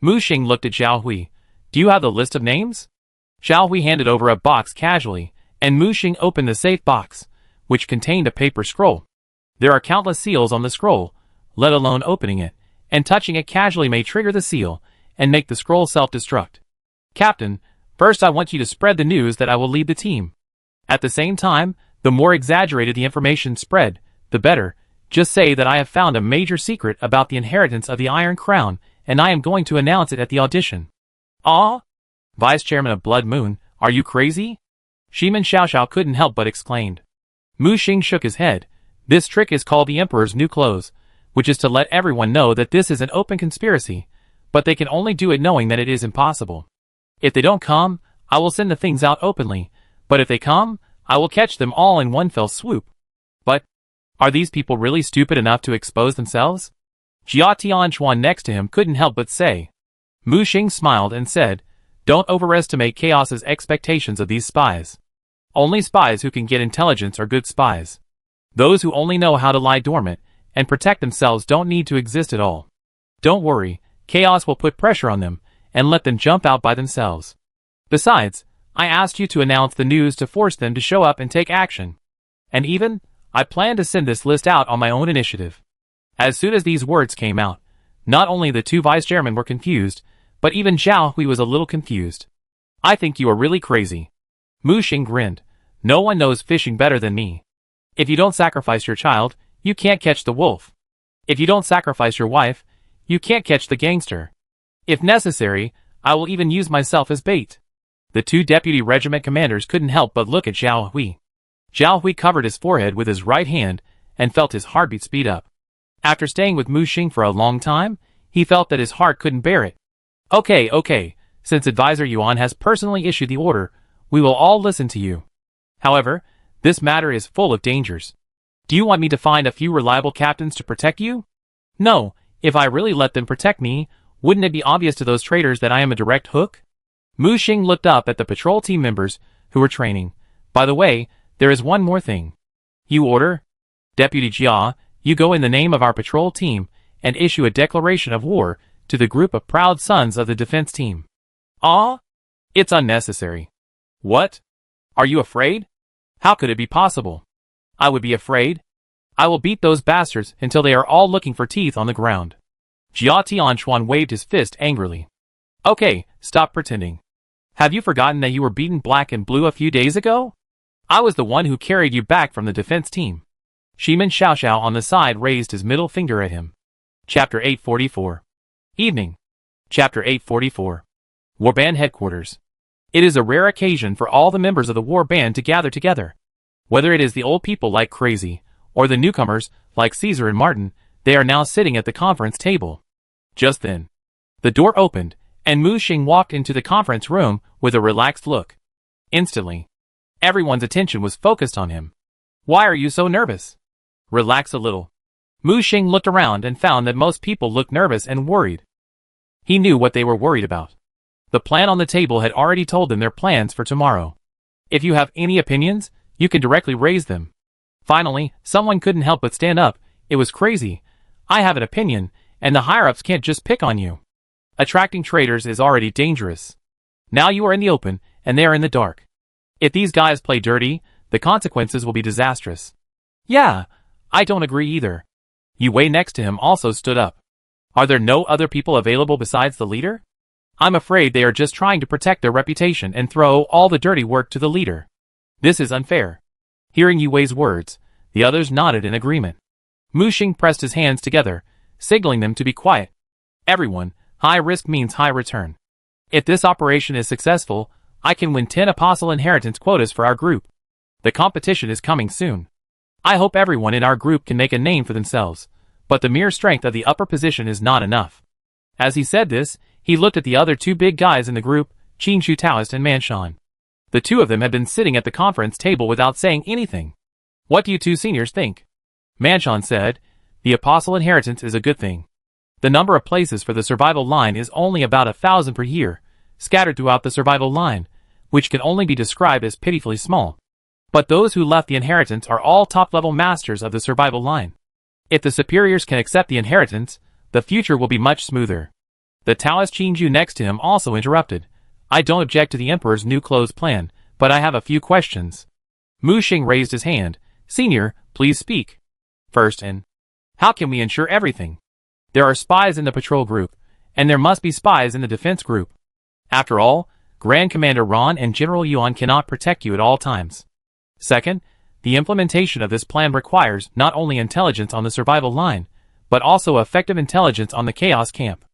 Mu Xing looked at Xiao Hui. Do you have the list of names? Xiao Hui handed over a box casually, and Mu Xing opened the safe box, which contained a paper scroll. There are countless seals on the scroll, let alone opening it, and touching it casually may trigger the seal, and make the scroll self-destruct. Captain, first I want you to spread the news that I will lead the team. At the same time, the more exaggerated the information spread, the better. Just say that I have found a major secret about the inheritance of the Iron Crown, and I am going to announce it at the audition. Ah? Vice Chairman of Blood Moon, are you crazy? Shiman Xiaoxiao couldn't help but exclaimed. Mu Xing shook his head. This trick is called the Emperor's New Clothes, which is to let everyone know that this is an open conspiracy, but they can only do it knowing that it is impossible. If they don't come, I will send the things out openly, but if they come, I will catch them all in one fell swoop. But, are these people really stupid enough to expose themselves? Jia Tianchuan next to him couldn't help but say. Mu Xing smiled and said, don't overestimate Chaos's expectations of these spies. Only spies who can get intelligence are good spies. Those who only know how to lie dormant, and protect themselves don't need to exist at all. Don't worry, chaos will put pressure on them and let them jump out by themselves. Besides, I asked you to announce the news to force them to show up and take action. And even, I plan to send this list out on my own initiative. As soon as these words came out, not only the two vice-chairmen were confused, but even Zhao Hui was a little confused. I think you are really crazy. Mu Xing grinned. No one knows fishing better than me. If you don't sacrifice your child, you can't catch the wolf. If you don't sacrifice your wife, you can't catch the gangster. If necessary, I will even use myself as bait. The two deputy regiment commanders couldn't help but look at Zhao Hui. Zhao Hui covered his forehead with his right hand and felt his heartbeat speed up. After staying with Mu Xing for a long time, he felt that his heart couldn't bear it. Okay, since Advisor Yuan has personally issued the order, we will all listen to you. However, this matter is full of dangers. Do you want me to find a few reliable captains to protect you? No, if I really let them protect me, wouldn't it be obvious to those traitors that I am a direct hook? Mu Xing looked up at the patrol team members who were training. By the way, there is one more thing. You order? Deputy Jia, you go in the name of our patrol team and issue a declaration of war to the group of proud sons of the defense team. Ah? It's unnecessary. What? Are you afraid? How could it be possible? I would be afraid. I will beat those bastards until they are all looking for teeth on the ground. Jia Tianchuan waved his fist angrily. Okay, stop pretending. Have you forgotten that you were beaten black and blue a few days ago? I was the one who carried you back from the defense team. Shiman Xiaoxiao on the side raised his middle finger at him. Chapter 844. Evening. Chapter 844. Warband Headquarters. It is a rare occasion for all the members of the war band to gather together. Whether it is the old people like Crazy, or the newcomers like Caesar and Martin, they are now sitting at the conference table. Just then, the door opened, and Mu Xing walked into the conference room with a relaxed look. Instantly, everyone's attention was focused on him. Why are you so nervous? Relax a little. Mu Xing looked around and found that most people looked nervous and worried. He knew what they were worried about. The plan on the table had already told them their plans for tomorrow. If you have any opinions, you can directly raise them. Finally, someone couldn't help but stand up. It was Crazy. I have an opinion, and the higher-ups can't just pick on you. Attracting traitors is already dangerous. Now you are in the open, and they are in the dark. If these guys play dirty, the consequences will be disastrous. Yeah, I don't agree either. Yu Wei next to him also stood up. Are there no other people available besides the leader? I'm afraid they are just trying to protect their reputation and throw all the dirty work to the leader. This is unfair. Hearing Yu Wei's words, the others nodded in agreement. Mu Xing pressed his hands together, signaling them to be quiet. Everyone, high risk means high return. If this operation is successful, I can win 10 apostle inheritance quotas for our group. The competition is coming soon. I hope everyone in our group can make a name for themselves, but the mere strength of the upper position is not enough. As he said this, he looked at the other two big guys in the group, Qin Shu Taoist and Manshan. The two of them had been sitting at the conference table without saying anything. What do you two seniors think? Manshan said, the apostle inheritance is a good thing. The number of places for the survival line is only about 1,000 per year, scattered throughout the survival line, which can only be described as pitifully small. But those who left the inheritance are all top-level masters of the survival line. If the superiors can accept the inheritance, the future will be much smoother. The Taoist Qinju next to him also interrupted. I don't object to the Emperor's new clothes plan, but I have a few questions. Mu Xing raised his hand. Senior, please speak. First, how can we ensure everything? There are spies in the patrol group, and there must be spies in the defense group. After all, Grand Commander Ron and General Yuan cannot protect you at all times. Second, the implementation of this plan requires not only intelligence on the survival line, but also effective intelligence on the chaos camp.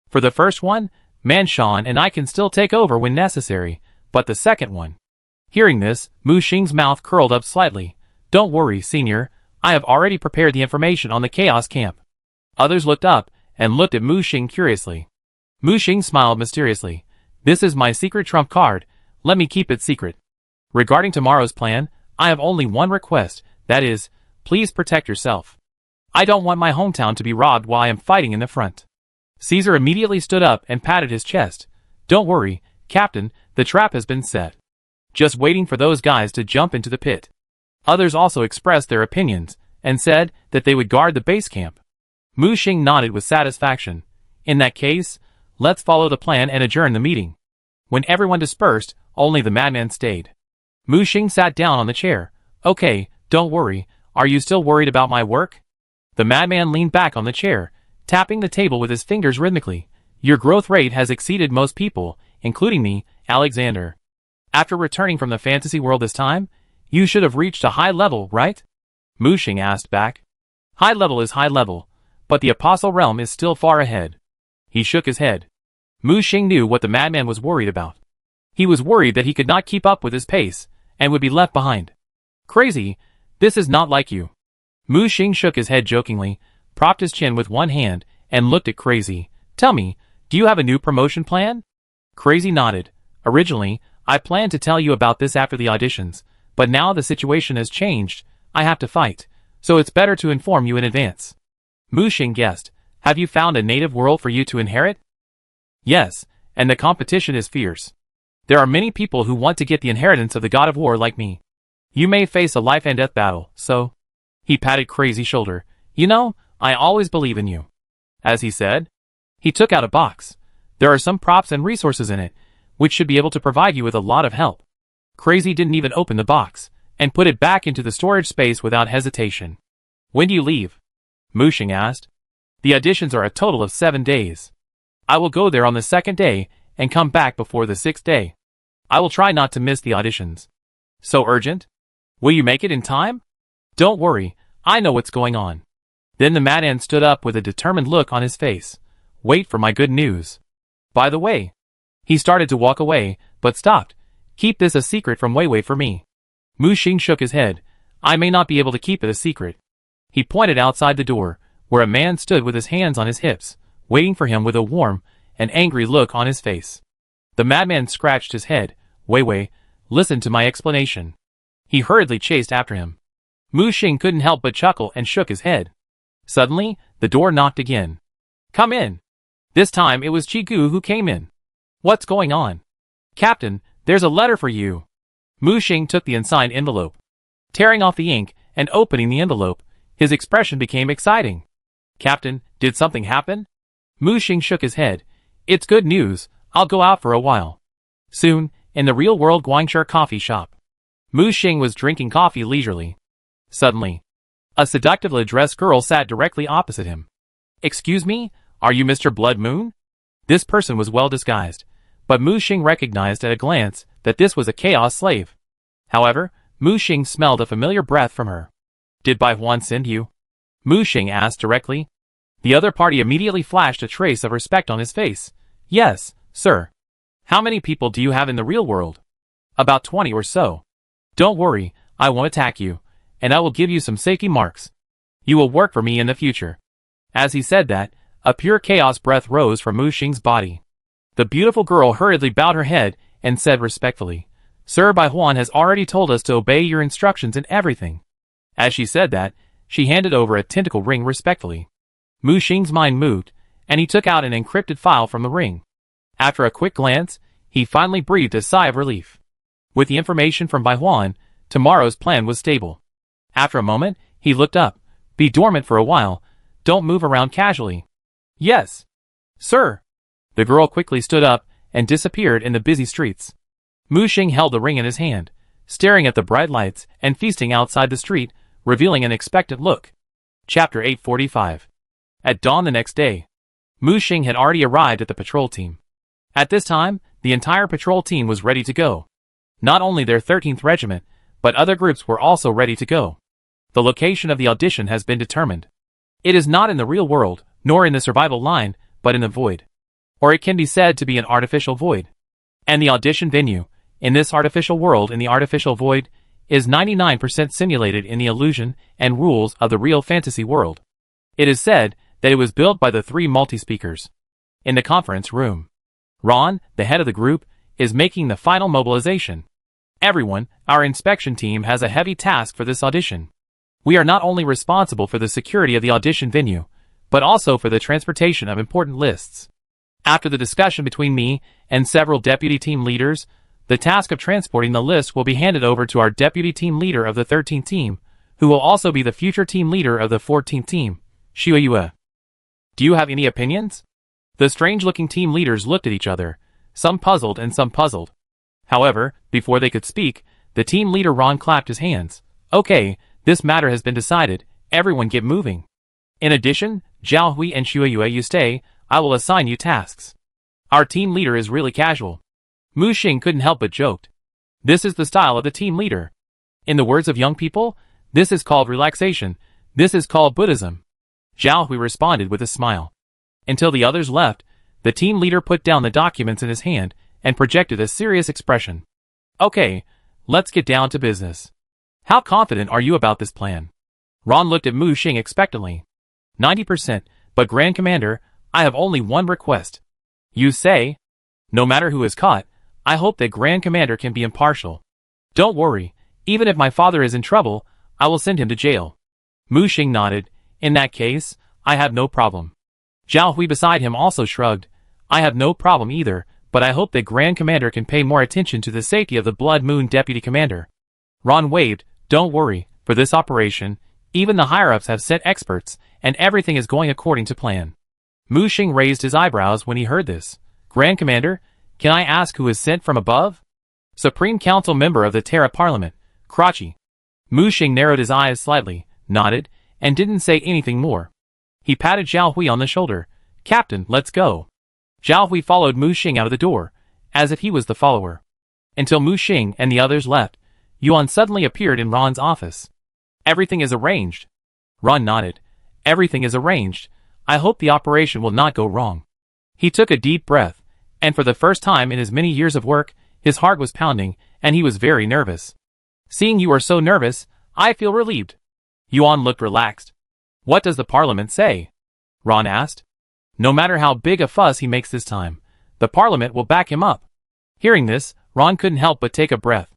For the first one, Manshan and I can still take over when necessary, but the second one. Hearing this, Mu Xing's mouth curled up slightly. Don't worry, Senior, I have already prepared the information on the chaos camp. Others looked up and looked at Mu Xing curiously. Mu Xing smiled mysteriously. This is my secret trump card, let me keep it secret. Regarding tomorrow's plan, I have only one request, that is, please protect yourself. I don't want my hometown to be robbed while I am fighting in the front. Caesar immediately stood up and patted his chest. Don't worry, Captain, the trap has been set. Just waiting for those guys to jump into the pit. Others also expressed their opinions, and said that they would guard the base camp. Mu Xing nodded with satisfaction. In that case, let's follow the plan and adjourn the meeting. When everyone dispersed, only the madman stayed. Mu Xing sat down on the chair. Okay, don't worry, are you still worried about my work? The madman leaned back on the chair, tapping the table with his fingers rhythmically. Your growth rate has exceeded most people, including me, Alexander. After returning from the fantasy world this time, you should have reached a high level, right? Mu Xing asked back. High level is high level, but the apostle realm is still far ahead. He shook his head. Mu Xing knew what the madman was worried about. He was worried that he could not keep up with his pace, and would be left behind. Crazy, this is not like you. Mu Xing shook his head jokingly, propped his chin with one hand, and looked at Crazy. Tell me, do you have a new promotion plan? Crazy nodded. Originally, I planned to tell you about this after the auditions, but now the situation has changed. I have to fight, so it's better to inform you in advance. Mu Xing guessed. Have you found a native world for you to inherit? Yes, and the competition is fierce. There are many people who want to get the inheritance of the god of war like me. You may face a life and death battle, so... He patted Crazy's shoulder. You know, I always believe in you. As he said, he took out a box. There are some props and resources in it, which should be able to provide you with a lot of help. Crazy didn't even open the box, and put it back into the storage space without hesitation. When do you leave? Mu Xing asked. The auditions are a total of 7 days. I will go there on the 2nd day, and come back before the 6th day. I will try not to miss the auditions. So urgent? Will you make it in time? Don't worry, I know what's going on. Then the madman stood up with a determined look on his face. Wait for my good news. By the way. He started to walk away, but stopped. Keep this a secret from Wei Wei for me. Mu Xing shook his head. I may not be able to keep it a secret. He pointed outside the door, where a man stood with his hands on his hips, waiting for him with a warm and angry look on his face. The madman scratched his head. Wei Wei, listen to my explanation. He hurriedly chased after him. Mu Xing couldn't help but chuckle and shook his head. Suddenly, the door knocked again. Come in. This time it was Chi-Gu who came in. What's going on? Captain, there's a letter for you. Mu Xing took the unsigned envelope. Tearing off the ink and opening the envelope, his expression became exciting. Captain, did something happen? Mu Xing shook his head. It's good news, I'll go out for a while. Soon, in the real-world Guangzhou coffee shop. Mu Xing was drinking coffee leisurely. Suddenly, a seductively dressed girl sat directly opposite him. Excuse me, are you Mr. Blood Moon? This person was well disguised, but Mu Xing recognized at a glance that this was a chaos slave. However, Mu Xing smelled a familiar breath from her. Did Bai Huan send you? Mu Xing asked directly. The other party immediately flashed a trace of respect on his face. Yes, sir. How many people do you have in the real world? About 20 or so. Don't worry, I won't attack you, and I will give you some safety marks. You will work for me in the future. As he said that, a pure chaos breath rose from Mu Xing's body. The beautiful girl hurriedly bowed her head and said respectfully, Sir Bai Huan has already told us to obey your instructions in everything. As she said that, she handed over a tentacle ring respectfully. Mu Xing's mind moved, and he took out an encrypted file from the ring. After a quick glance, he finally breathed a sigh of relief. With the information from Bai Huan, tomorrow's plan was stable. After a moment, he looked up. Be dormant for a while. Don't move around casually. Yes. Sir. The girl quickly stood up and disappeared in the busy streets. Mu Xing held the ring in his hand, staring at the bright lights and feasting outside the street, revealing an expectant look. Chapter 845. At dawn the next day, Mu Xing had already arrived at the patrol team. At this time, the entire patrol team was ready to go. Not only their 13th regiment, but other groups were also ready to go. The location of the audition has been determined. It is not in the real world, nor in the survival line, but in the void. Or it can be said to be an artificial void. And the audition venue, in this artificial world in the artificial void, is 99% simulated in the illusion and rules of the real fantasy world. It is said that it was built by the 3 multi-speakers. In the conference room, Ron, the head of the group, is making the final mobilization. Everyone, our inspection team has a heavy task for this audition. We are not only responsible for the security of the audition venue, but also for the transportation of important lists. After the discussion between me and several deputy team leaders, the task of transporting the list will be handed over to our deputy team leader of the 13th team, who will also be the future team leader of the 14th team, Xiuyue. Do you have any opinions? The strange-looking team leaders looked at each other, some puzzled and some puzzled. However, before they could speak, the team leader Ron clapped his hands. Okay, this matter has been decided, everyone get moving. In addition, Zhao Hui and Xiuyue, you stay, I will assign you tasks. Our team leader is really casual. Mu Xing couldn't help but joked. This is the style of the team leader. In the words of young people, this is called relaxation, this is called Buddhism. Zhao Hui responded with a smile. Until the others left, the team leader put down the documents in his hand and projected a serious expression. Okay, let's get down to business. How confident are you about this plan? Ron looked at Mu Xing expectantly. 90%, but Grand Commander, I have only one request. You say? No matter who is caught, I hope that Grand Commander can be impartial. Don't worry, even if my father is in trouble, I will send him to jail. Mu Xing nodded. In that case, I have no problem. Zhao Hui beside him also shrugged. I have no problem either, but I hope that Grand Commander can pay more attention to the safety of the Blood Moon Deputy Commander. Ron waved. Don't worry, for this operation, even the higher-ups have sent experts, and everything is going according to plan. Mu Xing raised his eyebrows when he heard this. Grand Commander, can I ask who is sent from above? Supreme Council member of the Terra Parliament, Krachi. Mu Xing narrowed his eyes slightly, nodded, and didn't say anything more. He patted Zhao Hui on the shoulder. Captain, let's go. Zhao Hui followed Mu Xing out of the door, as if he was the follower. Until Mu Xing and the others left, Yuan suddenly appeared in Ron's office. Everything is arranged. Ron nodded. Everything is arranged. I hope the operation will not go wrong. He took a deep breath, and for the first time in his many years of work, his heart was pounding, and he was very nervous. Seeing you are so nervous, I feel relieved. Yuan looked relaxed. What does the Parliament say? Ron asked. No matter how big a fuss he makes this time, the Parliament will back him up. Hearing this, Ron couldn't help but take a breath.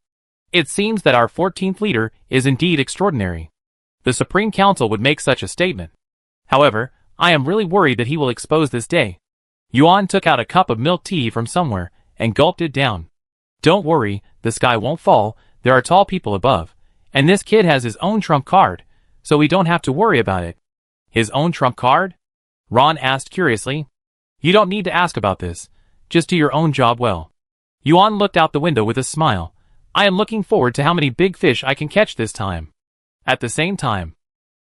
It seems that our 14th leader is indeed extraordinary. The Supreme Council would make such a statement. However, I am really worried that he will expose this day. Yuan took out a cup of milk tea from somewhere and gulped it down. Don't worry, the sky won't fall, there are tall people above, and this kid has his own trump card, so we don't have to worry about it. His own trump card? Ron asked curiously. You don't need to ask about this, just do your own job well. Yuan looked out the window with a smile. I am looking forward to how many big fish I can catch this time. At the same time,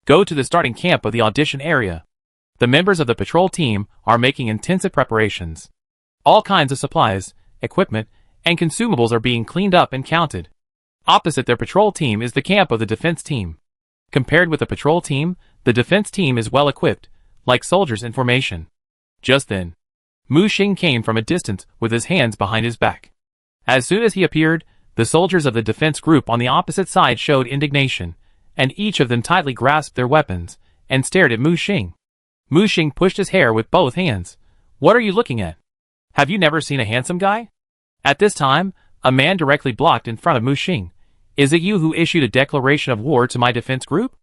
go to the starting camp of the audition area. The members of the patrol team are making intensive preparations. All kinds of supplies, equipment, and consumables are being cleaned up and counted. Opposite their patrol team is the camp of the defense team. Compared with the patrol team, the defense team is well equipped, like soldiers in formation. Just then, Mu Xing came from a distance with his hands behind his back. As soon as he appeared, the soldiers of the defense group on the opposite side showed indignation, and each of them tightly grasped their weapons and stared at Mu Xing. Mu Xing pushed his hair with both hands. What are you looking at? Have you never seen a handsome guy? At this time, a man directly blocked in front of Mu Xing. Is it you who issued a declaration of war to my defense group?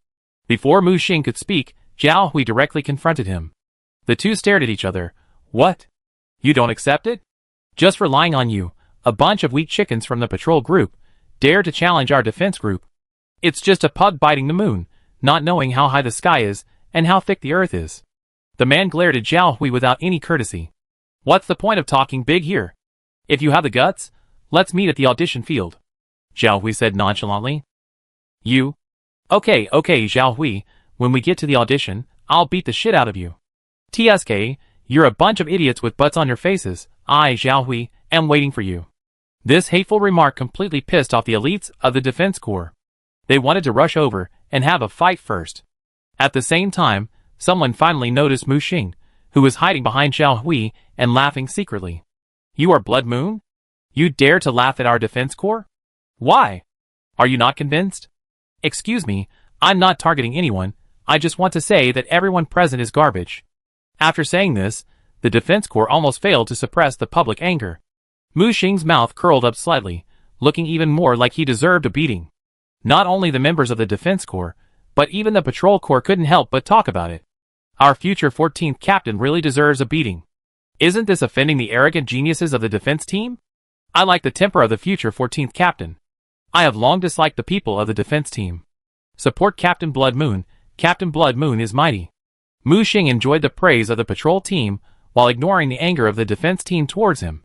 Before Mu Xing could speak, Zhao Hui directly confronted him. The two stared at each other. What? You don't accept it? Just relying on you, a bunch of weak chickens from the patrol group, dare to challenge our defense group. It's just a pug biting the moon, not knowing how high the sky is and how thick the earth is. The man glared at Zhao Hui without any courtesy. What's the point of talking big here? If you have the guts, let's meet at the audition field. Zhao Hui said nonchalantly. You? Okay, Zhao Hui, when we get to the audition, I'll beat the shit out of you. TSK, you're a bunch of idiots with butts on your faces. I, Zhao Hui, am waiting for you. This hateful remark completely pissed off the elites of the defense corps. They wanted to rush over and have a fight first. At the same time, someone finally noticed Mu Xing, who was hiding behind Zhao Hui and laughing secretly. You are Blood Moon? You dare to laugh at our defense corps? Why? Are you not convinced? Excuse me, I'm not targeting anyone, I just want to say that everyone present is garbage. After saying this, the defense corps almost failed to suppress the public anger. Mu Xing's mouth curled up slightly, looking even more like he deserved a beating. Not only the members of the defense corps, but even the patrol corps couldn't help but talk about it. Our future 14th captain really deserves a beating. Isn't this offending the arrogant geniuses of the defense team? I like the temper of the future 14th captain. I have long disliked the people of the defense team. Support Captain Blood Moon. Captain Blood Moon is mighty. Mu Xing enjoyed the praise of the patrol team while ignoring the anger of the defense team towards him.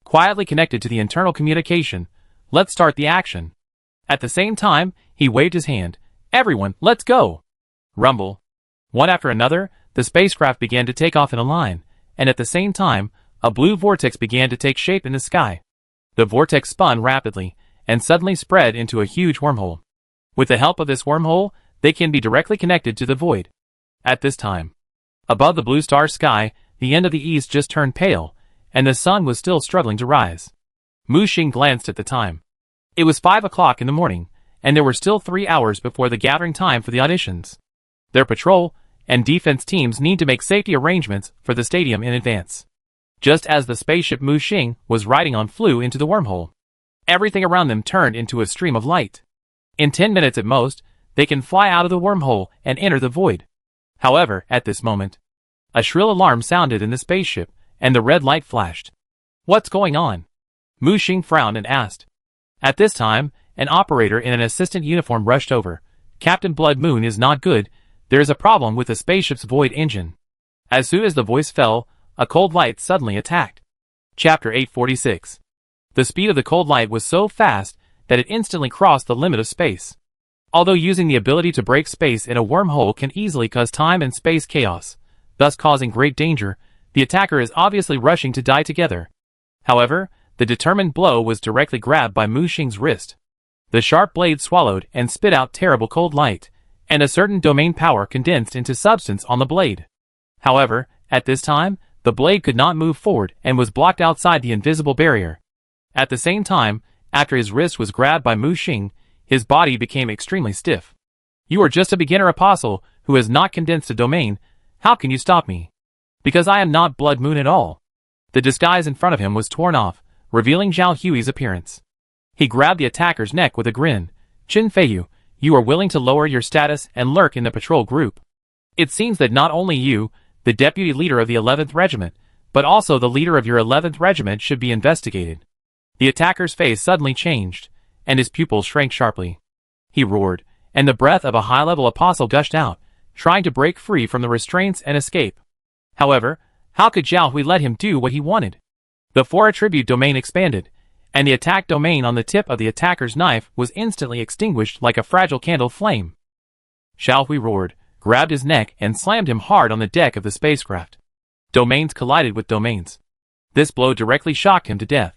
Quietly connected to the internal communication, let's start the action. At the same time, he waved his hand. Everyone, let's go! Rumble. One after another, the spacecraft began to take off in a line, and at the same time, a blue vortex began to take shape in the sky. The vortex spun rapidly, and suddenly spread into a huge wormhole. With the help of this wormhole, they can be directly connected to the void. At this time, above the blue star sky, the end of the east just turned pale, and the sun was still struggling to rise. Mu Xing glanced at the time. It was 5 o'clock in the morning, and there were still 3 hours before the gathering time for the auditions. Their patrol and defense teams need to make safety arrangements for the stadium in advance. Just as the spaceship Mu Xing was riding on flew into the wormhole, everything around them turned into a stream of light. In 10 minutes at most, they can fly out of the wormhole and enter the void. However, at this moment, a shrill alarm sounded in the spaceship, and the red light flashed. What's going on? Mu Xing frowned and asked. At this time, an operator in an assistant uniform rushed over. Captain Blood Moon is not good. There is a problem with the spaceship's void engine. As soon as the voice fell, a cold light suddenly attacked. Chapter 846. The speed of the cold light was so fast that it instantly crossed the limit of space. Although using the ability to break space in a wormhole can easily cause time and space chaos, thus causing great danger, the attacker is obviously rushing to die together. However, the determined blow was directly grabbed by Mu Xing's wrist. The sharp blade swallowed and spit out terrible cold light, and a certain domain power condensed into substance on the blade. However, at this time, the blade could not move forward and was blocked outside the invisible barrier. At the same time, after his wrist was grabbed by Mu Xing, his body became extremely stiff. You are just a beginner apostle who has not condensed a domain. How can you stop me? Because I am not Blood Moon at all. The disguise in front of him was torn off, revealing Zhao Hui's appearance. He grabbed the attacker's neck with a grin. Qin Feiyu, you are willing to lower your status and lurk in the patrol group. It seems that not only you, the deputy leader of the 11th Regiment, but also the leader of your 11th Regiment should be investigated. The attacker's face suddenly changed, and his pupils shrank sharply. He roared, and the breath of a high-level apostle gushed out, trying to break free from the restraints and escape. However, how could Zhao Hui let him do what he wanted? The 4 attribute domain expanded, and the attack domain on the tip of the attacker's knife was instantly extinguished like a fragile candle flame. Zhao Hui roared, grabbed his neck and slammed him hard on the deck of the spacecraft. Domains collided with domains. This blow directly shocked him to death.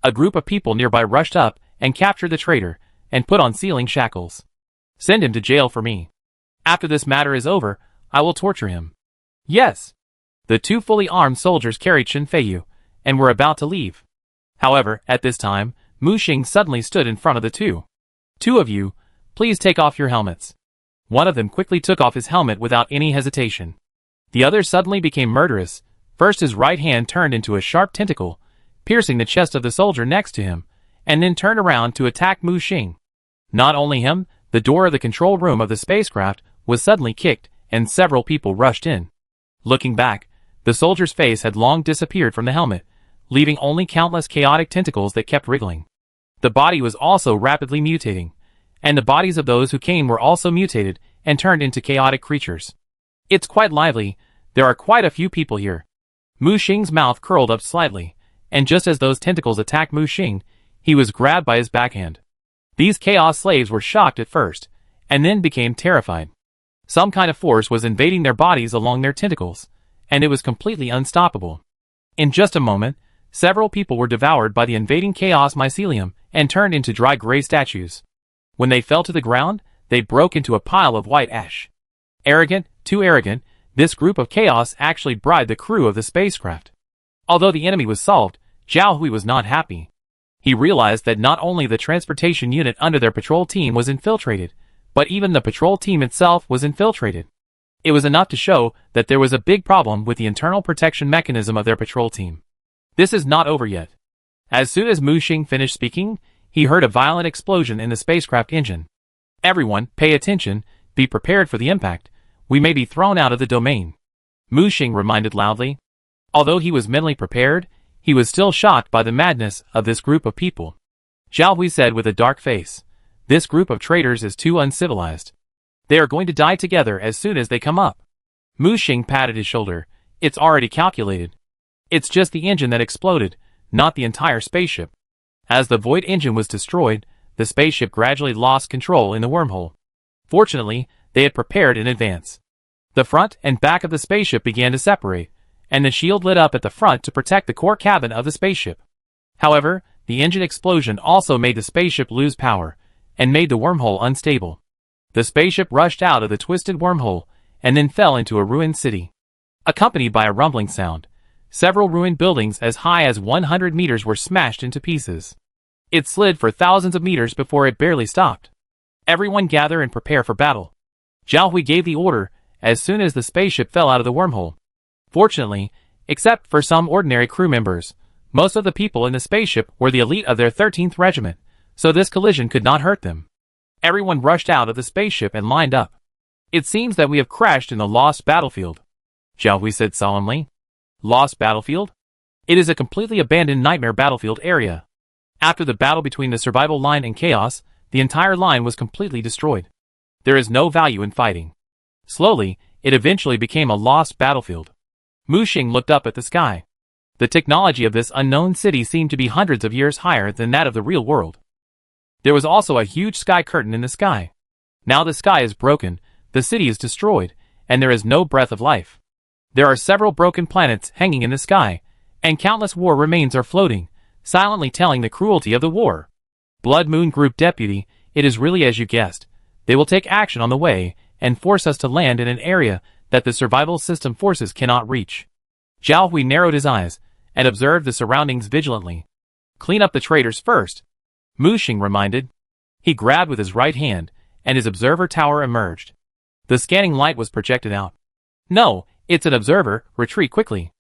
A group of people nearby rushed up and captured the traitor, and put on sealing shackles. Send him to jail for me. After this matter is over, I will torture him. Yes. The 2 fully armed soldiers carried Qin Feiyu, and were about to leave. However, at this time, Mu Xing suddenly stood in front of the two. 2 of you, please take off your helmets. One of them quickly took off his helmet without any hesitation. The other suddenly became murderous. First his right hand turned into a sharp tentacle, piercing the chest of the soldier next to him, and then turned around to attack Mu Xing. Not only him, the door of the control room of the spacecraft was suddenly kicked, and several people rushed in. Looking back, the soldier's face had long disappeared from the helmet, leaving only countless chaotic tentacles that kept wriggling. The body was also rapidly mutating, and the bodies of those who came were also mutated and turned into chaotic creatures. It's quite lively. There are quite a few people here. Mu Xing's mouth curled up slightly, and just as those tentacles attacked Mu Xing, he was grabbed by his backhand. These chaos slaves were shocked at first, and then became terrified. Some kind of force was invading their bodies along their tentacles, and it was completely unstoppable. In just a moment, several people were devoured by the invading chaos mycelium and turned into dry gray statues. When they fell to the ground, they broke into a pile of white ash. Arrogant, too arrogant, this group of chaos actually bribed the crew of the spacecraft. Although the enemy was solved, Zhao Hui was not happy. He realized that not only the transportation unit under their patrol team was infiltrated, but even the patrol team itself was infiltrated. It was enough to show that there was a big problem with the internal protection mechanism of their patrol team. This is not over yet. As soon as Mu Xing finished speaking, he heard a violent explosion in the spacecraft engine. Everyone, pay attention, be prepared for the impact. We may be thrown out of the domain. Mu Xing reminded loudly. Although he was mentally prepared, he was still shocked by the madness of this group of people. Zhao Hui said with a dark face, "This group of traitors is too uncivilized. They are going to die together as soon as they come up. Mu Xing patted his shoulder. It's already calculated. It's just the engine that exploded, not the entire spaceship. As the void engine was destroyed, the spaceship gradually lost control in the wormhole. Fortunately, they had prepared in advance. The front and back of the spaceship began to separate, and the shield lit up at the front to protect the core cabin of the spaceship. However, the engine explosion also made the spaceship lose power, and made the wormhole unstable. The spaceship rushed out of the twisted wormhole, and then fell into a ruined city. Accompanied by a rumbling sound, several ruined buildings as high as 100 meters were smashed into pieces. It slid for thousands of meters before it barely stopped. Everyone gather and prepare for battle. Zhao Hui gave the order as soon as the spaceship fell out of the wormhole. Fortunately, except for some ordinary crew members, most of the people in the spaceship were the elite of their 13th regiment, so this collision could not hurt them. Everyone rushed out of the spaceship and lined up. It seems that we have crashed in the lost battlefield, Zhao Hui said solemnly. Lost battlefield? It is a completely abandoned nightmare battlefield area. After the battle between the survival line and chaos, the entire line was completely destroyed. There is no value in fighting. Slowly, it eventually became a lost battlefield. Mu Xing looked up at the sky. The technology of this unknown city seemed to be hundreds of years higher than that of the real world. There was also a huge sky curtain in the sky. Now the sky is broken, the city is destroyed, and there is no breath of life. There are several broken planets hanging in the sky, and countless war remains are floating, silently telling the cruelty of the war. Blood Moon Group Deputy, it is really as you guessed. They will take action on the way, and force us to land in an area that the survival system forces cannot reach. Zhao Hui narrowed his eyes, and observed the surroundings vigilantly. Clean up the traitors first, Mu Xing reminded. He grabbed with his right hand, and his observer tower emerged. The scanning light was projected out. No, it's an observer, retreat quickly.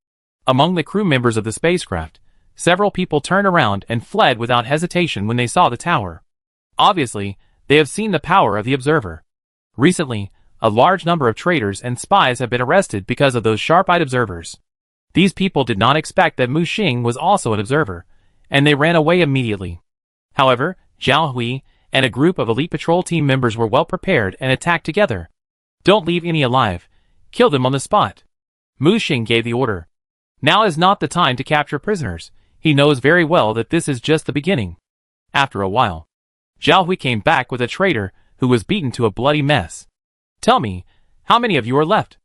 Among the crew members of the spacecraft, several people turned around and fled without hesitation when they saw the tower. Obviously, they have seen the power of the observer. Recently, a large number of traitors and spies have been arrested because of those sharp-eyed observers. These people did not expect that Mu Xing was also an observer, and they ran away immediately. However, Zhao Hui and a group of elite patrol team members were well prepared and attacked together. Don't leave any alive. Kill them on the spot. Mu Xing gave the order. Now is not the time to capture prisoners. He knows very well that this is just the beginning. After a while, Zhao Hui came back with a traitor who was beaten to a bloody mess. Tell me, how many of you are left?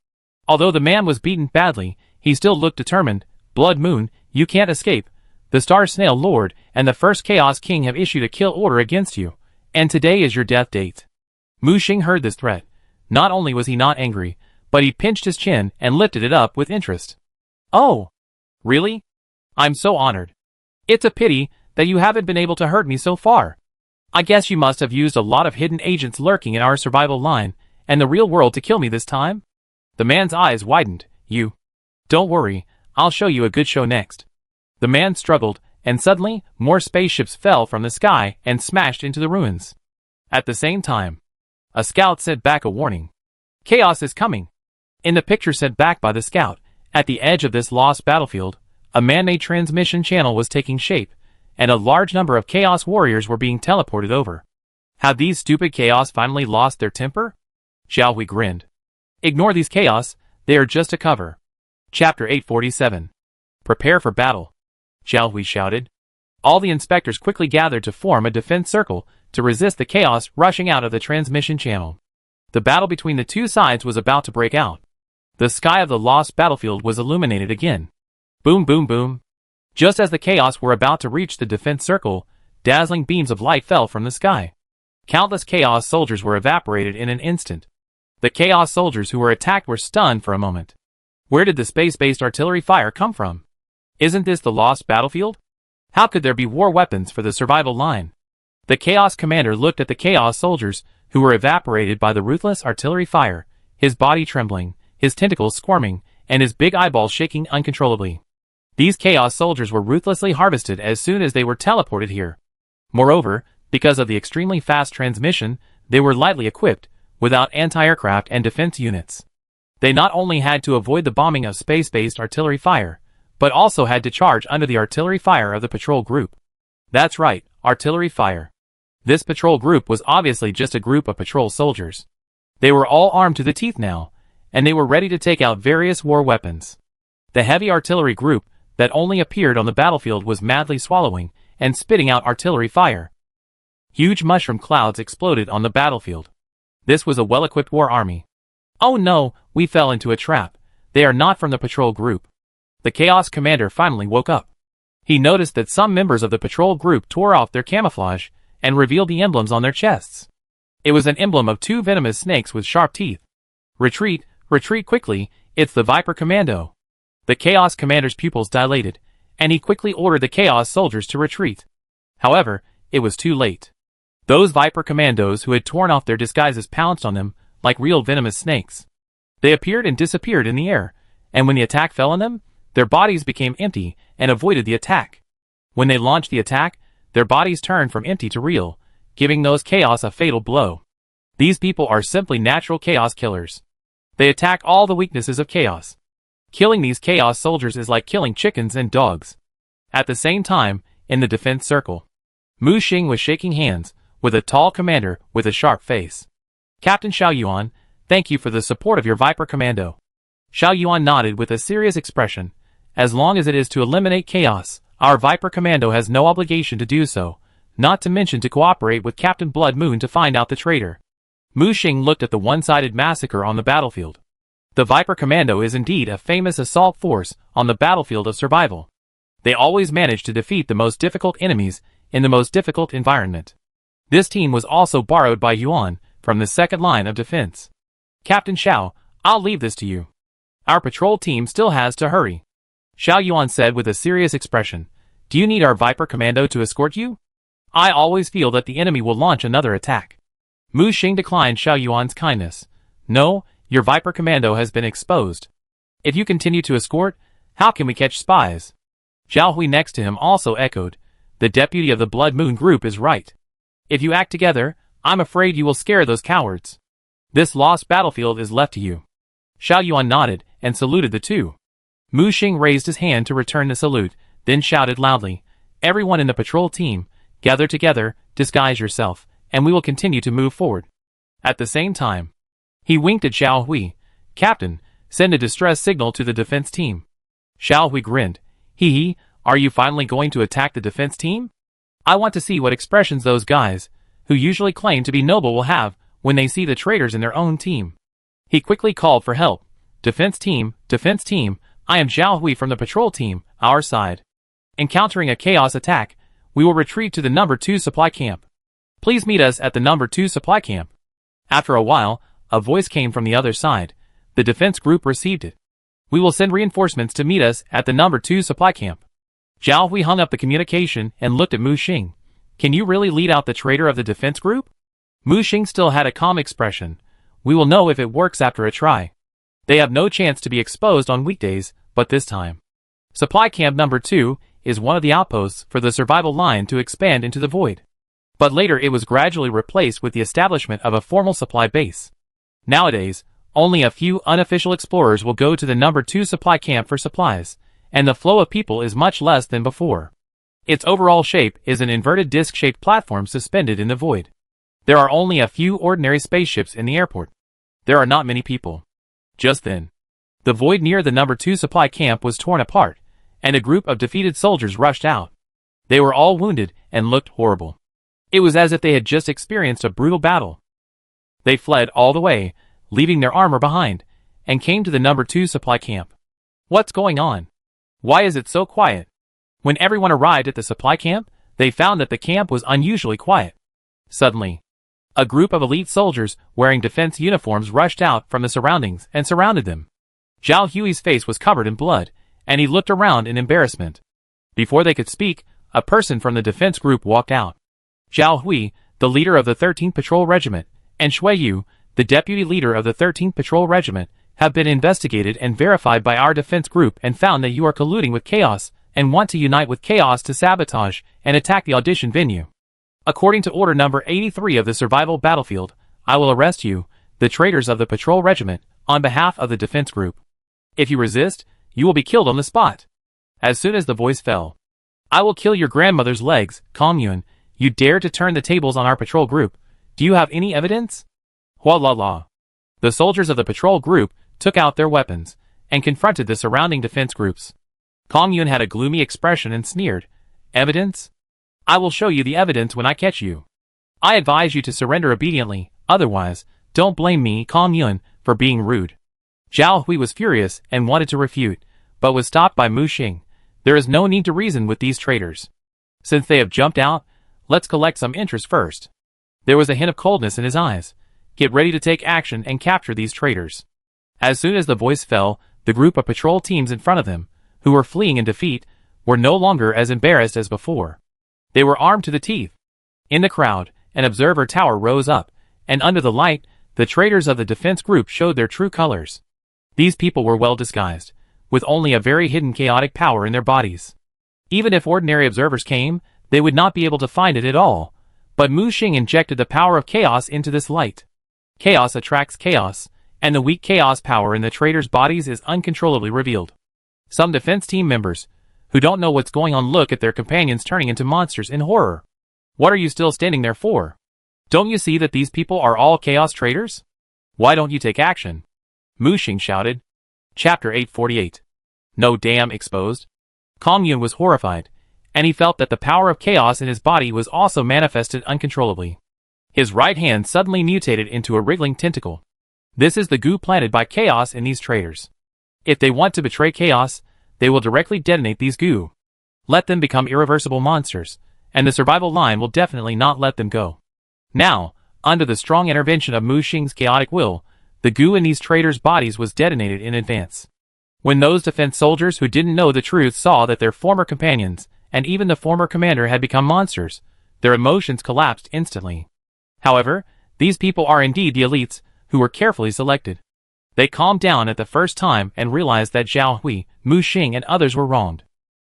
Although the man was beaten badly, he still looked determined. Blood Moon, you can't escape. The Star Snail Lord and the first Chaos King have issued a kill order against you, and today is your death date. Mu Xing heard this threat. Not only was he not angry, but he pinched his chin and lifted it up with interest. Oh, really? I'm so honored. It's a pity that you haven't been able to hurt me so far. I guess you must have used a lot of hidden agents lurking in our survival line and the real world to kill me this time? The man's eyes widened. You. Don't worry, I'll show you a good show next. The man struggled, and suddenly, more spaceships fell from the sky and smashed into the ruins. At the same time, a scout sent back a warning. Chaos is coming. In the picture sent back by the scout, at the edge of this lost battlefield, a man-made transmission channel was taking shape, and a large number of Chaos warriors were being teleported over. Have these stupid Chaos finally lost their temper? Zhao Hui grinned. Ignore these Chaos, they are just a cover. Chapter 847. Prepare for battle, Zhao Hui shouted. All the inspectors quickly gathered to form a defense circle to resist the Chaos rushing out of the transmission channel. The battle between the two sides was about to break out. The sky of the lost battlefield was illuminated again. Boom, boom, boom. Just as the Chaos were about to reach the defense circle, dazzling beams of light fell from the sky. Countless Chaos soldiers were evaporated in an instant. The Chaos soldiers who were attacked were stunned for a moment. Where did the space-based artillery fire come from? Isn't this the lost battlefield? How could there be war weapons for the survival line? The Chaos commander looked at the Chaos soldiers who were evaporated by the ruthless artillery fire, his body trembling, his tentacles squirming, and his big eyeballs shaking uncontrollably. These Chaos soldiers were ruthlessly harvested as soon as they were teleported here. Moreover, because of the extremely fast transmission, they were lightly equipped, without anti-aircraft and defense units. They not only had to avoid the bombing of space-based artillery fire, but also had to charge under the artillery fire of the patrol group. That's right, artillery fire. This patrol group was obviously just a group of patrol soldiers. They were all armed to the teeth now, and they were ready to take out various war weapons. The heavy artillery group that only appeared on the battlefield was madly swallowing and spitting out artillery fire. Huge mushroom clouds exploded on the battlefield. This was a well-equipped war army. Oh no, we fell into a trap. They are not from the patrol group. The Chaos Commander finally woke up. He noticed that some members of the patrol group tore off their camouflage and revealed the emblems on their chests. It was an emblem of two venomous snakes with sharp teeth. Retreat, retreat quickly, it's the Viper Commando. The Chaos Commander's pupils dilated, and he quickly ordered the Chaos soldiers to retreat. However, it was too late. Those Viper Commandos who had torn off their disguises pounced on them like real venomous snakes. They appeared and disappeared in the air, and when the attack fell on them, their bodies became empty and avoided the attack. When they launched the attack, their bodies turned from empty to real, giving those Chaos a fatal blow. These people are simply natural Chaos killers. They attack all the weaknesses of Chaos. Killing these Chaos soldiers is like killing chickens and dogs. At the same time, in the defense circle, Mu Xing was shaking hands with a tall commander with a sharp face. Captain Xiao Yuan, thank you for the support of your Viper Commando. Xiao Yuan nodded with a serious expression. As long as it is to eliminate Chaos, our Viper Commando has no obligation to do so, not to mention to cooperate with Captain Blood Moon to find out the traitor. Mu Xing looked at the one-sided massacre on the battlefield. The Viper Commando is indeed a famous assault force on the battlefield of survival. They always manage to defeat the most difficult enemies in the most difficult environment. This team was also borrowed by Yuan from the second line of defense. Captain Xiao, I'll leave this to you. Our patrol team still has to hurry. Xiao Yuan said with a serious expression. Do you need our Viper Commando to escort you? I always feel that the enemy will launch another attack. Mu Xing declined Xiao Yuan's kindness. No, your Viper Commando has been exposed. If you continue to escort, how can we catch spies? Zhao Hui next to him also echoed. The deputy of the Blood Moon group is right. If you act together, I'm afraid you will scare those cowards. This lost battlefield is left to you. Xiao Yuan nodded and saluted the two. Mu Xing raised his hand to return the salute, then shouted loudly, everyone in the patrol team, gather together, disguise yourself, and we will continue to move forward. At the same time, he winked at Xiao Hui. Captain, send a distress signal to the defense team. Xiao Hui grinned. Hee, are you finally going to attack the defense team? I want to see what expressions those guys, who usually claim to be noble, will have when they see the traitors in their own team. He quickly called for help. Defense team, I am Zhao Hui from the patrol team, our side. Encountering a Chaos attack, we will retreat to the number 2 supply camp. Please meet us at the number 2 supply camp. After a while, a voice came from the other side. The defense group received it. We will send reinforcements to meet us at the number 2 supply camp. Zhao Hui hung up the communication and looked at Mu Xing. Can you really lead out the traitor of the defense group? Mu Xing still had a calm expression. We will know if it works after a try. They have no chance to be exposed on weekdays, but this time. Supply camp number 2 is one of the outposts for the survival line to expand into the void. But later it was gradually replaced with the establishment of a formal supply base. Nowadays, only a few unofficial explorers will go to the number 2 supply camp for supplies, and the flow of people is much less than before. Its overall shape is an inverted disc-shaped platform suspended in the void. There are only a few ordinary spaceships in the airport. There are not many people. Just then, the void near the number 2 supply camp was torn apart, and a group of defeated soldiers rushed out. They were all wounded and looked horrible. It was as if they had just experienced a brutal battle. They fled all the way, leaving their armor behind, and came to the number 2 supply camp. What's going on? Why is it so quiet? When everyone arrived at the supply camp, they found that the camp was unusually quiet. Suddenly, a group of elite soldiers wearing defense uniforms rushed out from the surroundings and surrounded them. Zhao Hui's face was covered in blood, and he looked around in embarrassment. Before they could speak, a person from the defense group walked out. Zhao Hui, the leader of the 13th Patrol Regiment, and Shui Yu, the deputy leader of the 13th Patrol Regiment, have been investigated and verified by our defense group and found that you are colluding with Chaos and want to unite with Chaos to sabotage and attack the audition venue. According to order number 83 of the survival battlefield, I will arrest you, the traitors of the Patrol Regiment, on behalf of the defense group. If you resist, you will be killed on the spot. As soon as the voice fell, I will kill your grandmother's legs, Kong Yun. You dare to turn the tables on our patrol group. Do you have any evidence? Hua la la. The soldiers of the patrol group took out their weapons and confronted the surrounding defense groups. Kong Yun had a gloomy expression and sneered, "Evidence? I will show you the evidence when I catch you. I advise you to surrender obediently, otherwise, don't blame me, Kong Yun, for being rude." Zhao Hui was furious and wanted to refute, but was stopped by Mu Xing. There is no need to reason with these traitors. Since they have jumped out, let's collect some interest first. There was a hint of coldness in his eyes. Get ready to take action and capture these traitors. As soon as the voice fell, the group of patrol teams in front of them, who were fleeing in defeat, were no longer as embarrassed as before. They were armed to the teeth. In the crowd, an observer tower rose up, and under the light, the traitors of the defense group showed their true colors. These people were well disguised, with only a very hidden chaotic power in their bodies. Even if ordinary observers came, they would not be able to find it at all, but Mu Xing injected the power of chaos into this light. Chaos attracts chaos, and the weak chaos power in the traitors' bodies is uncontrollably revealed. Some defense team members, who don't know what's going on, look at their companions turning into monsters in horror. What are you still standing there for? Don't you see that these people are all chaos traitors? Why don't you take action? Mu Xing shouted. Chapter 848. No damn exposed. Kong Yun was horrified, and he felt that the power of chaos in his body was also manifested uncontrollably. His right hand suddenly mutated into a wriggling tentacle. This is the goo planted by chaos in these traitors. If they want to betray chaos, they will directly detonate these goo. Let them become irreversible monsters, and the survival line will definitely not let them go. Now, under the strong intervention of Mu Xing's chaotic will, the goo in these traitors' bodies was detonated in advance. When those defense soldiers who didn't know the truth saw that their former companions, and even the former commander, had become monsters, their emotions collapsed instantly. However, these people are indeed the elites, who were carefully selected. They calmed down at the first time and realized that Zhao Hui, Mu Xing, and others were wronged.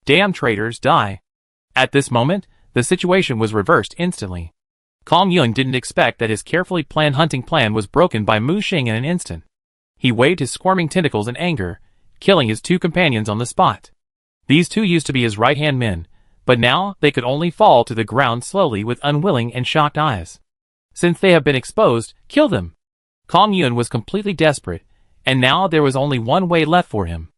Damn traitors, die. At this moment, the situation was reversed instantly. Kong Yun didn't expect that his carefully planned hunting plan was broken by Mu Xing in an instant. He waved his squirming tentacles in anger, killing his two companions on the spot. These two used to be his right-hand men, but now they could only fall to the ground slowly with unwilling and shocked eyes. Since they have been exposed, kill them. Kong Yun was completely desperate, and now there was only one way left for him.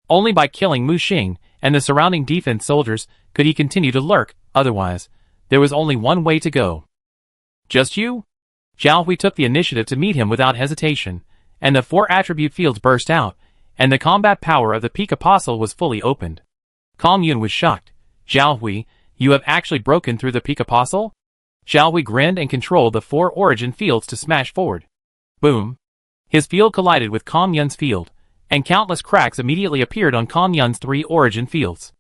Only by killing Mu Xing and the surrounding defense soldiers could he continue to lurk, otherwise, there was only one way to go. Just you? Zhao Hui took the initiative to meet him without hesitation, and the 4 attribute fields burst out, and the combat power of the Peak Apostle was fully opened. Kong Yun was shocked. Zhao Hui, you have actually broken through the Peak Apostle? Zhao Hui grinned and controlled the 4 origin fields to smash forward. Boom. His field collided with Kong Yun's field, and countless cracks immediately appeared on Kong Yun's 3 origin fields.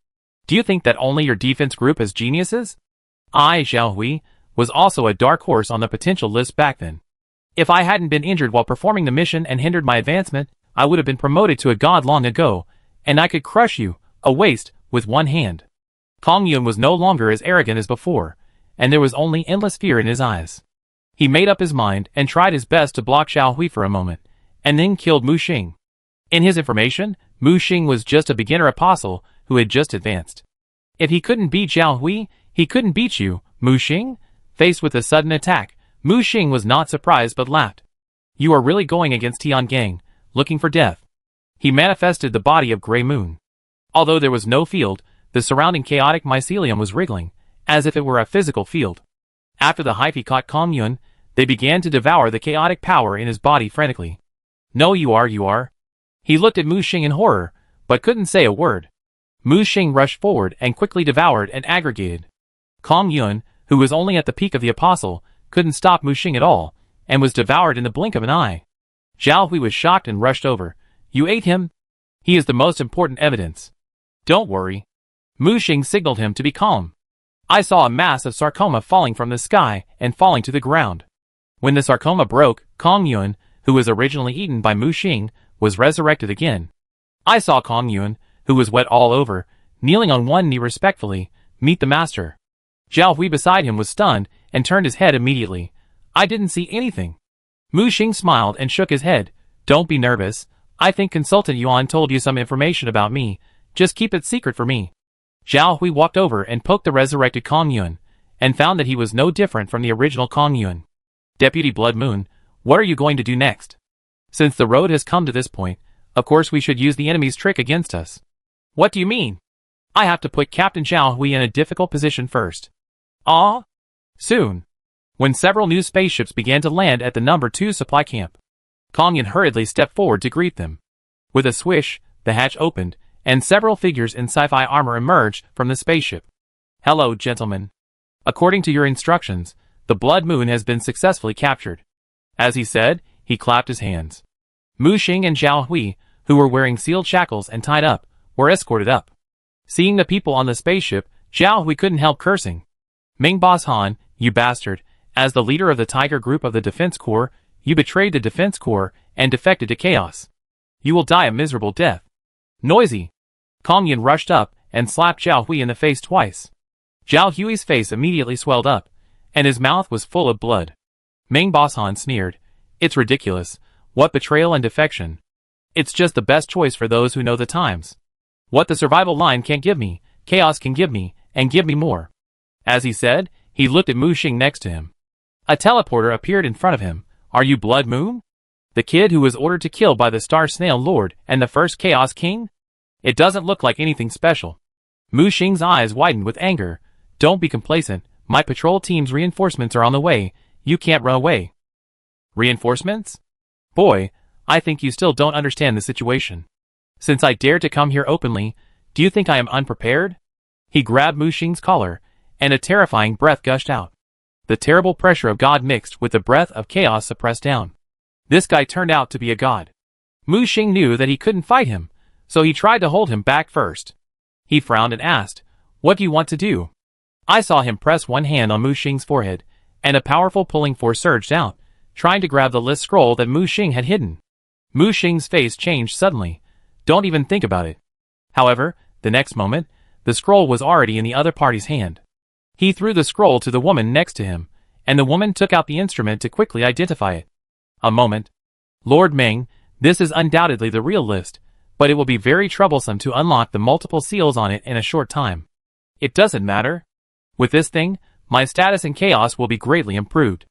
Do you think that only your defense group has geniuses? I, Zhao Hui, was also a dark horse on the potential list back then. If I hadn't been injured while performing the mission and hindered my advancement, I would have been promoted to a god long ago, and I could crush you, a waste, with one hand. Kong Yun was no longer as arrogant as before, and there was only endless fear in his eyes. He made up his mind and tried his best to block Zhao Hui for a moment, and then killed Mu Xing. In his information, Mu Xing was just a beginner apostle who had just advanced. If he couldn't beat Zhao Hui, he couldn't beat you, Mu Xing? Faced with a sudden attack, Mu Xing was not surprised but laughed. You are really going against Tian Gang, looking for death. He manifested the body of Grey Moon. Although there was no field, the surrounding chaotic mycelium was wriggling, as if it were a physical field. After the hyphae caught Kong Yun, they began to devour the chaotic power in his body frantically. No, you are. He looked at Mu Xing in horror, but couldn't say a word. Mu Xing rushed forward and quickly devoured and aggregated. Kong Yun, who was only at the peak of the apostle, couldn't stop Mu Xing at all, and was devoured in the blink of an eye. Zhao Hui was shocked and rushed over. You ate him? He is the most important evidence. Don't worry. Mu Xing signaled him to be calm. I saw a mass of sarcoma falling from the sky and falling to the ground. When the sarcoma broke, Kong Yun, who was originally eaten by Mu Xing, was resurrected again. I saw Kong Yun, who was wet all over, kneeling on one knee respectfully, meet the master. Zhao Hui beside him was stunned and turned his head immediately. I didn't see anything. Mu Xing smiled and shook his head. Don't be nervous. I think Consultant Yuan told you some information about me. Just keep it secret for me. Zhao Hui walked over and poked the resurrected Kong Yun, and found that he was no different from the original Kong Yun. Deputy Blood Moon, what are you going to do next? Since the road has come to this point, of course we should use the enemy's trick against us. What do you mean? I have to put Captain Zhao Hui in a difficult position first. Ah? Soon. When several new spaceships began to land at the number 2 supply camp, Kong Yan hurriedly stepped forward to greet them. With a swish, the hatch opened, and several figures in sci-fi armor emerged from the spaceship. Hello, gentlemen. According to your instructions, the Blood Moon has been successfully captured. As he said, he clapped his hands. Mu Xing and Zhao Hui, who were wearing sealed shackles and tied up, were escorted up. Seeing the people on the spaceship, Zhao Hui couldn't help cursing. Ming Boss Han, you bastard, as the leader of the Tiger Group of the Defense Corps, you betrayed the Defense Corps and defected to Chaos. You will die a miserable death. Noisy. Kong Yan rushed up and slapped Zhao Hui in the face twice. Zhao Hui's face immediately swelled up, and his mouth was full of blood. Ming Boss Han sneered. It's ridiculous. What betrayal and defection. It's just the best choice for those who know the times. What the survival line can't give me, Chaos can give me, and give me more. As he said, he looked at Mu Xing next to him. A teleporter appeared in front of him. Are you Blood Moon? The kid who was ordered to kill by the Star Snail Lord and the first Chaos King? It doesn't look like anything special. Mu Xing's eyes widened with anger. Don't be complacent. My patrol team's reinforcements are on the way. You can't run away. Reinforcements? Boy, I think you still don't understand the situation. Since I dared to come here openly, do you think I am unprepared? He grabbed Mu Xing's collar, and a terrifying breath gushed out. The terrible pressure of God mixed with the breath of chaos suppressed down. This guy turned out to be a god. Mu Xing knew that he couldn't fight him, so he tried to hold him back first. He frowned and asked, What do you want to do? I saw him press one hand on Mu Xing's forehead, and a powerful pulling force surged out, trying to grab the list scroll that Mu Xing had hidden. Mu Xing's face changed suddenly. Don't even think about it. However, the next moment, the scroll was already in the other party's hand. He threw the scroll to the woman next to him, and the woman took out the instrument to quickly identify it. A moment. Lord Meng, this is undoubtedly the real list, but it will be very troublesome to unlock the multiple seals on it in a short time. It doesn't matter. With this thing, my status in Chaos will be greatly improved.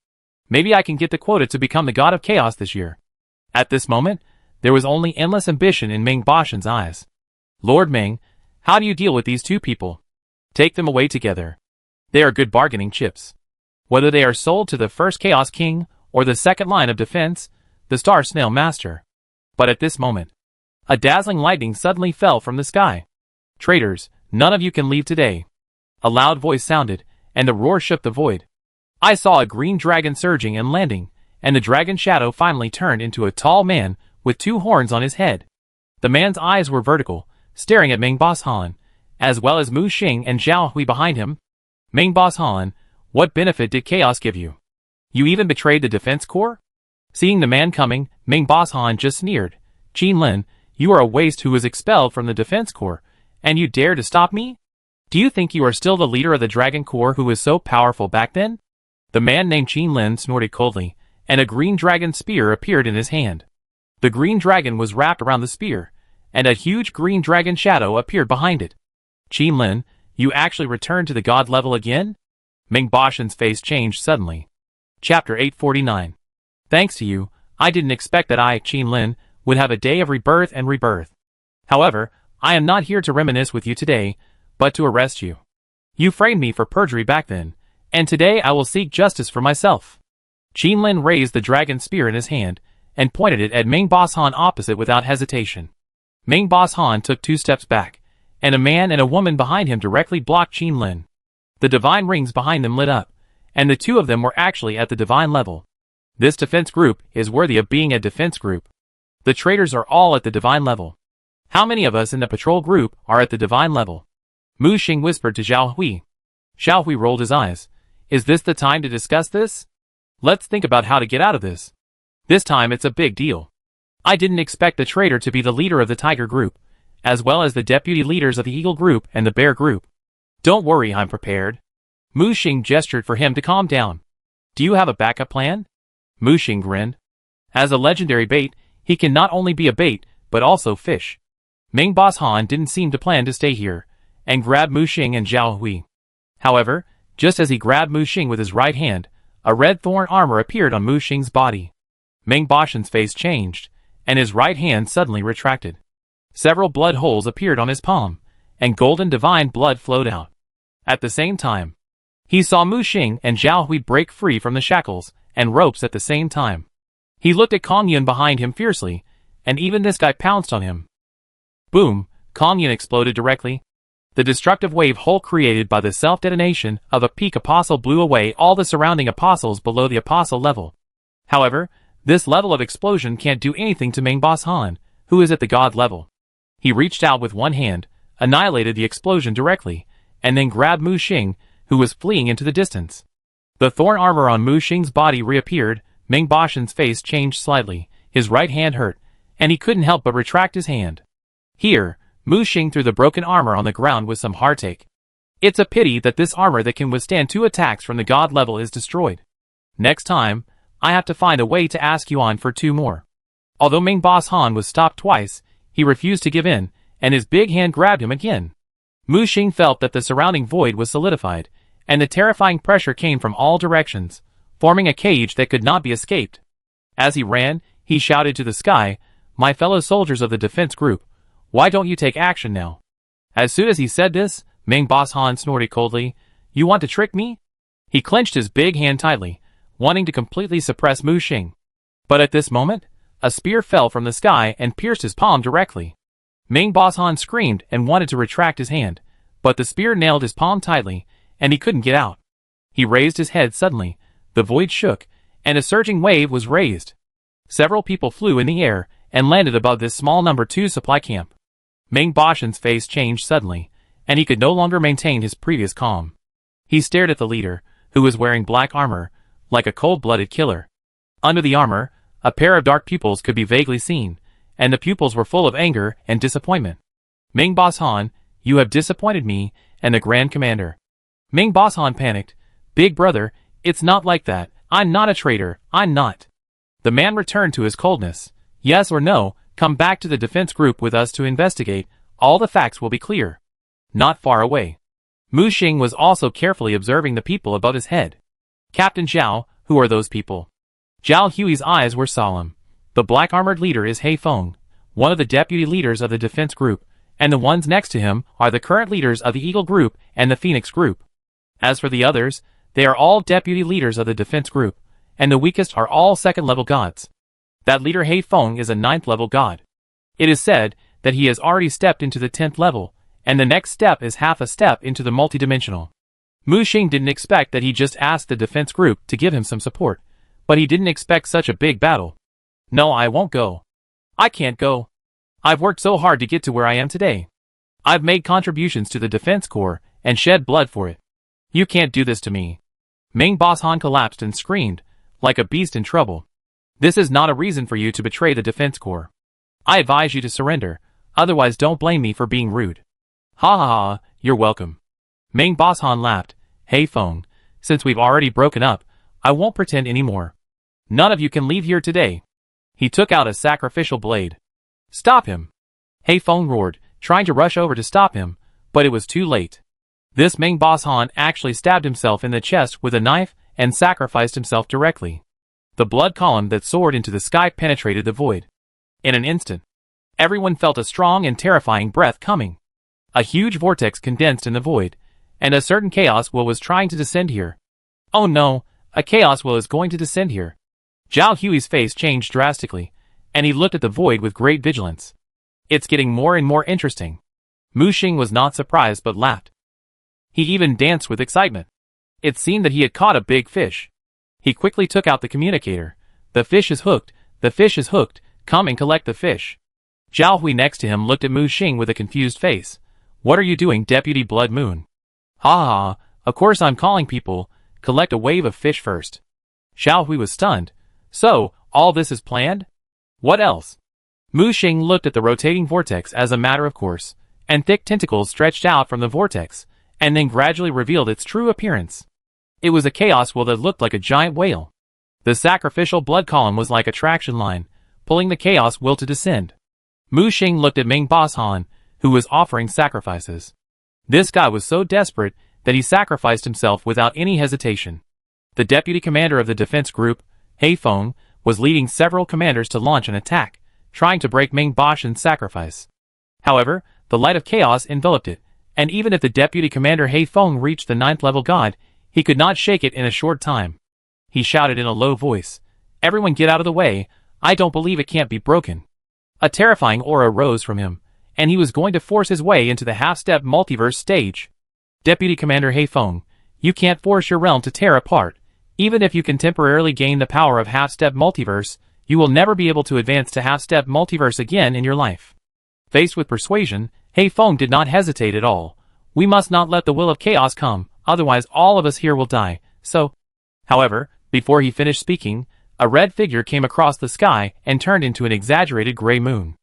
Maybe I can get the quota to become the god of Chaos this year. At this moment, there was only endless ambition in Ming Boshan's eyes. Lord Meng, how do you deal with these two people? Take them away together. They are good bargaining chips. Whether they are sold to the first Chaos King or the second line of defense, the Star Snail Master. But at this moment, a dazzling lightning suddenly fell from the sky. Traitors, none of you can leave today. A loud voice sounded, and the roar shook the void. I saw a green dragon surging and landing, and the dragon shadow finally turned into a tall man with 2 horns on his head. The man's eyes were vertical, staring at Ming Boss Han, as well as Mu Xing and Zhao Hui behind him. Ming Boss Han, what benefit did Chaos give you? You even betrayed the Defense Corps? Seeing the man coming, Ming Boss Han just sneered. Qin Lin, you are a waste who was expelled from the Defense Corps, and you dare to stop me? Do you think you are still the leader of the Dragon Corps who was so powerful back then? The man named Qin Lin snorted coldly, and a green dragon spear appeared in his hand. The green dragon was wrapped around the spear, and a huge green dragon shadow appeared behind it. Qin Lin, you actually returned to the god level again? Ming Boshan's face changed suddenly. Chapter 849. Thanks to you, I didn't expect that I, Qin Lin, would have a day of rebirth and rebirth. However, I am not here to reminisce with you today, but to arrest you. You framed me for perjury back then, and today I will seek justice for myself. Qin Lin raised the dragon spear in his hand, and pointed it at Ming Boss Han opposite without hesitation. Ming Boss Han took 2 steps back, and a man and a woman behind him directly blocked Qin Lin. The divine rings behind them lit up, and the 2 of them were actually at the divine level. This defense group is worthy of being a defense group. The traitors are all at the divine level. How many of us in the patrol group are at the divine level? Mu Xing whispered to Zhao Hui. Zhao Hui rolled his eyes. Is this the time to discuss this? Let's think about how to get out of this. This time it's a big deal. I didn't expect the traitor to be the leader of the Tiger Group, as well as the deputy leaders of the Eagle Group and the Bear Group. Don't worry, I'm prepared. Mu Xing gestured for him to calm down. Do you have a backup plan? Mu Xing grinned. As a legendary bait, he can not only be a bait, but also fish. Ming Boss Han didn't seem to plan to stay here, and grabbed Mu Xing and Zhao Hui. However, just as he grabbed Mu Xing with his right hand, a red thorn armor appeared on Mu Xing's body. Ming Boshan's face changed, and his right hand suddenly retracted. Several blood holes appeared on his palm, and golden divine blood flowed out. At the same time, he saw Mu Xing and Zhao Hui break free from the shackles and ropes at the same time. He looked at Kong Yun behind him fiercely, and even this guy pounced on him. Boom! Kong Yun exploded directly. The destructive wave hole created by the self-detonation of a peak apostle blew away all the surrounding apostles below the apostle level. However, this level of explosion can't do anything to Ming Boss Han, who is at the god level. He reached out with one hand, annihilated the explosion directly, and then grabbed Mu Xing, who was fleeing into the distance. The thorn armor on Mu Xing's body reappeared. Ming Boss Han's face changed slightly, his right hand hurt, and he couldn't help but retract his hand. Here, Mu Xing threw the broken armor on the ground with some heartache. It's a pity that this armor that can withstand 2 attacks from the god level is destroyed. Next time, I have to find a way to ask Yuan for 2 more. Although Ming Boss Han was stopped twice, he refused to give in, and his big hand grabbed him again. Mu Xing felt that the surrounding void was solidified, and the terrifying pressure came from all directions, forming a cage that could not be escaped. As he ran, he shouted to the sky, "My fellow soldiers of the defense group, why don't you take action now?" As soon as he said this, Ming Boss Han snorted coldly, "You want to trick me?" He clenched his big hand tightly, wanting to completely suppress Mu Xing. But at this moment, a spear fell from the sky and pierced his palm directly. Ming Boss Han screamed and wanted to retract his hand, but the spear nailed his palm tightly, and he couldn't get out. He raised his head suddenly, the void shook, and a surging wave was raised. Several people flew in the air and landed above this small number 2 supply camp. Ming Boss Han's face changed suddenly, and he could no longer maintain his previous calm. He stared at the leader, who was wearing black armor, like a cold-blooded killer. Under the armor, a pair of dark pupils could be vaguely seen, and the pupils were full of anger and disappointment. "Ming Boss Han, you have disappointed me and the Grand Commander." Ming Boss Han panicked. "Big brother, it's not like that. I'm not a traitor, I'm not." The man returned to his coldness. "Yes or no, come back to the defense group with us to investigate, all the facts will be clear." Not far away, Mu Xing was also carefully observing the people above his head. "Captain Zhao, who are those people?" Zhao Hui's eyes were solemn. "The black-armored leader is He Feng, one of the deputy leaders of the defense group, and the ones next to him are the current leaders of the Eagle group and the Phoenix group. As for the others, they are all deputy leaders of the defense group, and the weakest are all 2nd-level gods. That leader He Feng is a 9th-level god. It is said that he has already stepped into the 10th level, and the next step is half a step into the multidimensional." Mu Xing didn't expect that he just asked the defense group to give him some support, but he didn't expect such a big battle. "No, I won't go. I can't go. I've worked so hard to get to where I am today. I've made contributions to the defense corps and shed blood for it. You can't do this to me." Ming Boss Han collapsed and screamed, like a beast in trouble. "This is not a reason for you to betray the defense corps. I advise you to surrender, otherwise don't blame me for being rude." "Ha ha ha, you're welcome." Ming Boss Han laughed. "He Feng, since we've already broken up, I won't pretend anymore. None of you can leave here today." He took out a sacrificial blade. "Stop him!" He Feng roared, trying to rush over to stop him, but it was too late. This Ming Boss Han actually stabbed himself in the chest with a knife and sacrificed himself directly. The blood column that soared into the sky penetrated the void. In an instant, everyone felt a strong and terrifying breath coming. A huge vortex condensed in the void, and a certain chaos will was trying to descend here. "Oh no, a chaos will is going to descend here." Zhao Hui's face changed drastically, and he looked at the void with great vigilance. "It's getting more and more interesting." Mu Xing was not surprised but laughed. He even danced with excitement. It seemed that he had caught a big fish. He quickly took out the communicator. "The fish is hooked, the fish is hooked, come and collect the fish." Zhao Hui next to him looked at Mu Xing with a confused face. "What are you doing, Deputy Blood Moon?" "Ha ha ha, of course I'm calling people, collect a wave of fish first." Zhao Hui was stunned. "So, all this is planned? What else?" Mu Xing looked at the rotating vortex as a matter of course, and thick tentacles stretched out from the vortex, and then gradually revealed its true appearance. It was a chaos wheel that looked like a giant whale. The sacrificial blood column was like a traction line, pulling the chaos wheel to descend. Mu Xing looked at Ming Boss Han, who was offering sacrifices. This guy was so desperate that he sacrificed himself without any hesitation. The deputy commander of the defense group, He Feng, was leading several commanders to launch an attack, trying to break Ming Bashan's sacrifice. However, the light of chaos enveloped it, and even if the deputy commander He Feng reached the 9th level god, he could not shake it in a short time. He shouted in a low voice, "Everyone get out of the way, I don't believe it can't be broken." A terrifying aura rose from him, and he was going to force his way into the half-step multiverse stage. Deputy Commander He Feng, you can't force your realm to tear apart. Even if you can temporarily gain the power of half-step multiverse, you will never be able to advance to half-step multiverse again in your life. Faced with persuasion, He Feng did not hesitate at all. We must not let the will of chaos come, otherwise all of us here will die, so... However, before he finished speaking, a red figure came across the sky and turned into an exaggerated gray moon.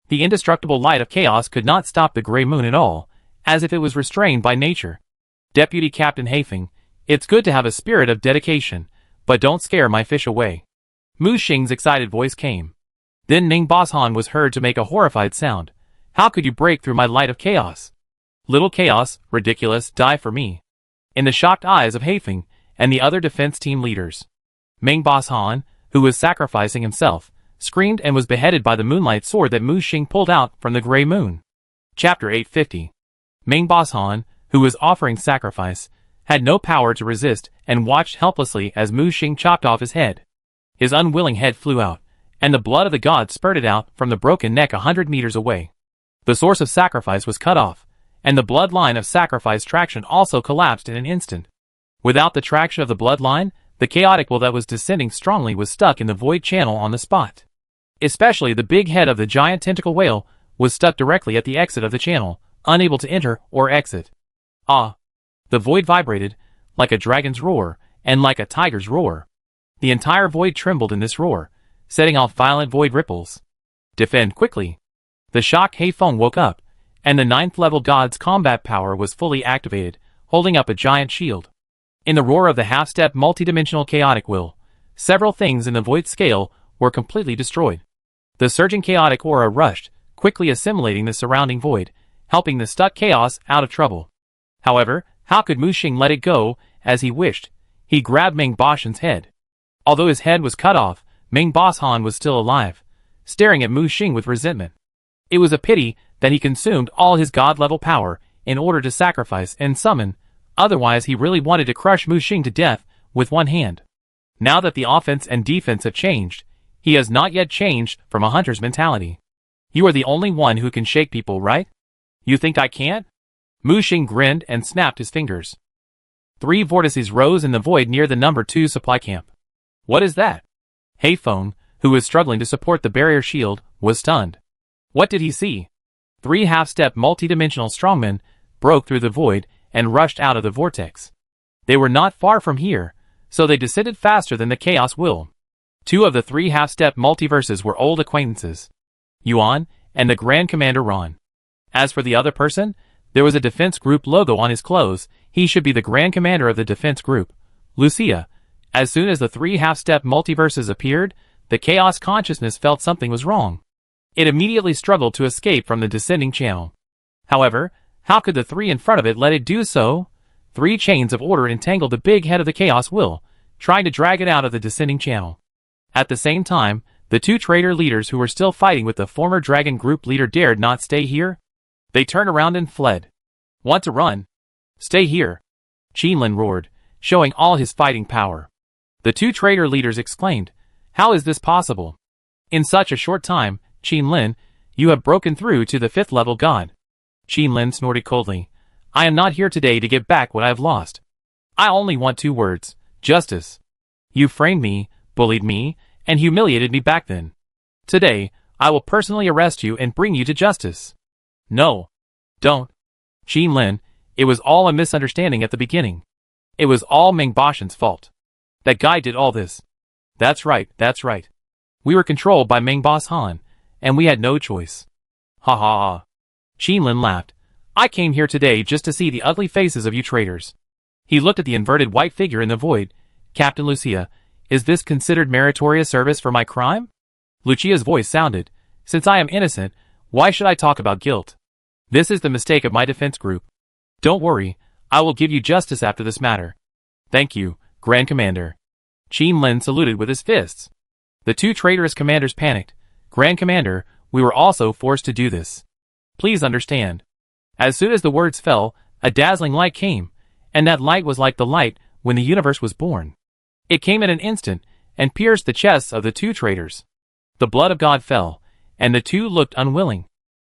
The indestructible light of chaos could not stop the gray moon at all, as if it was restrained by nature. Deputy Captain He Feng, it's good to have a spirit of dedication, but don't scare my fish away. Mu Xing's excited voice came. Then Ning Bashan was heard to make a horrified sound. How could you break through my light of chaos? Little chaos, ridiculous, die for me. In the shocked eyes of He Feng and the other defense team leaders, Ming Bashan, who was sacrificing himself, screamed and was beheaded by the moonlight sword that Mu Xing pulled out from the gray moon. Chapter 850. Ming Bashan, who was offering sacrifice, had no power to resist and watched helplessly as Mu Xing chopped off his head. His unwilling head flew out, and the blood of the god spurted out from the broken neck 100 meters away. The source of sacrifice was cut off, and the bloodline of sacrifice traction also collapsed in an instant. Without the traction of the bloodline, the chaotic will that was descending strongly was stuck in the void channel on the spot. Especially the big head of the giant tentacle whale was stuck directly at the exit of the channel, unable to enter or exit. Ah! The void vibrated, like a dragon's roar, and like a tiger's roar. The entire void trembled in this roar, setting off violent void ripples. Defend quickly! The shocked He Feng woke up, and the 9th level god's combat power was fully activated, holding up a giant shield. In the roar of the half-step multidimensional chaotic will, several things in the void scale were completely destroyed. The surging chaotic aura rushed, quickly assimilating the surrounding void, helping the stuck chaos out of trouble. However, how could Mu Xing let it go as he wished? He grabbed Ming Bashan's head. Although his head was cut off, Ming Bashan was still alive, staring at Mu Xing with resentment. It was a pity that he consumed all his god-level power in order to sacrifice and summon, otherwise he really wanted to crush Mu Xing to death with one hand. Now that the offense and defense have changed, he has not yet changed from a hunter's mentality. You are the only one who can shake people, right? You think I can't? Mu Xing grinned and snapped his fingers. 3 vortices rose in the void near the number 2 supply camp. What is that? He Feng, who was struggling to support the barrier shield, was stunned. What did he see? 3 half-step multidimensional strongmen broke through the void and rushed out of the vortex. They were not far from here, so they descended faster than the chaos will. 2 of the 3 half-step multiverses were old acquaintances, Yuan and the Grand Commander Ron. As for the other person, there was a defense group logo on his clothes. He should be the Grand Commander of the defense group, Lucia. As soon as the 3 half-step multiverses appeared, the chaos consciousness felt something was wrong. It immediately struggled to escape from the descending channel. However, how could the 3 in front of it let it do so? 3 chains of order entangled the big head of the chaos will, trying to drag it out of the descending channel. At the same time, the 2 traitor leaders who were still fighting with the former dragon group leader dared not stay here. They turned around and fled. Want to run? Stay here! Qinlin roared, showing all his fighting power. The 2 traitor leaders exclaimed, how is this possible? In such a short time, Qinlin, you have broken through to the 5th level god. Qinlin snorted coldly. I am not here today to get back what I have lost. I only want 2 words, justice. You framed me, bullied me, and humiliated me back then. Today, I will personally arrest you and bring you to justice. No. Don't. Qinlin, it was all a misunderstanding at the beginning. It was all Ming Bashan's fault. That guy did all this. That's right, that's right. We were controlled by Ming Bashan, and we had no choice. Ha ha ha. Qinlin laughed. I came here today just to see the ugly faces of you traitors. He looked at the inverted white figure in the void. Captain Lucia, is this considered meritorious service for my crime? Lucia's voice sounded. Since I am innocent, why should I talk about guilt? This is the mistake of my defense group. Don't worry, I will give you justice after this matter. Thank you, Grand Commander. Qinlin saluted with his fists. The 2 traitorous commanders panicked. Grand Commander, we were also forced to do this. Please understand. As soon as the words fell, a dazzling light came, and that light was like the light when the universe was born. It came in an instant, and pierced the chests of the two traitors. The blood of God fell, and the two looked unwilling.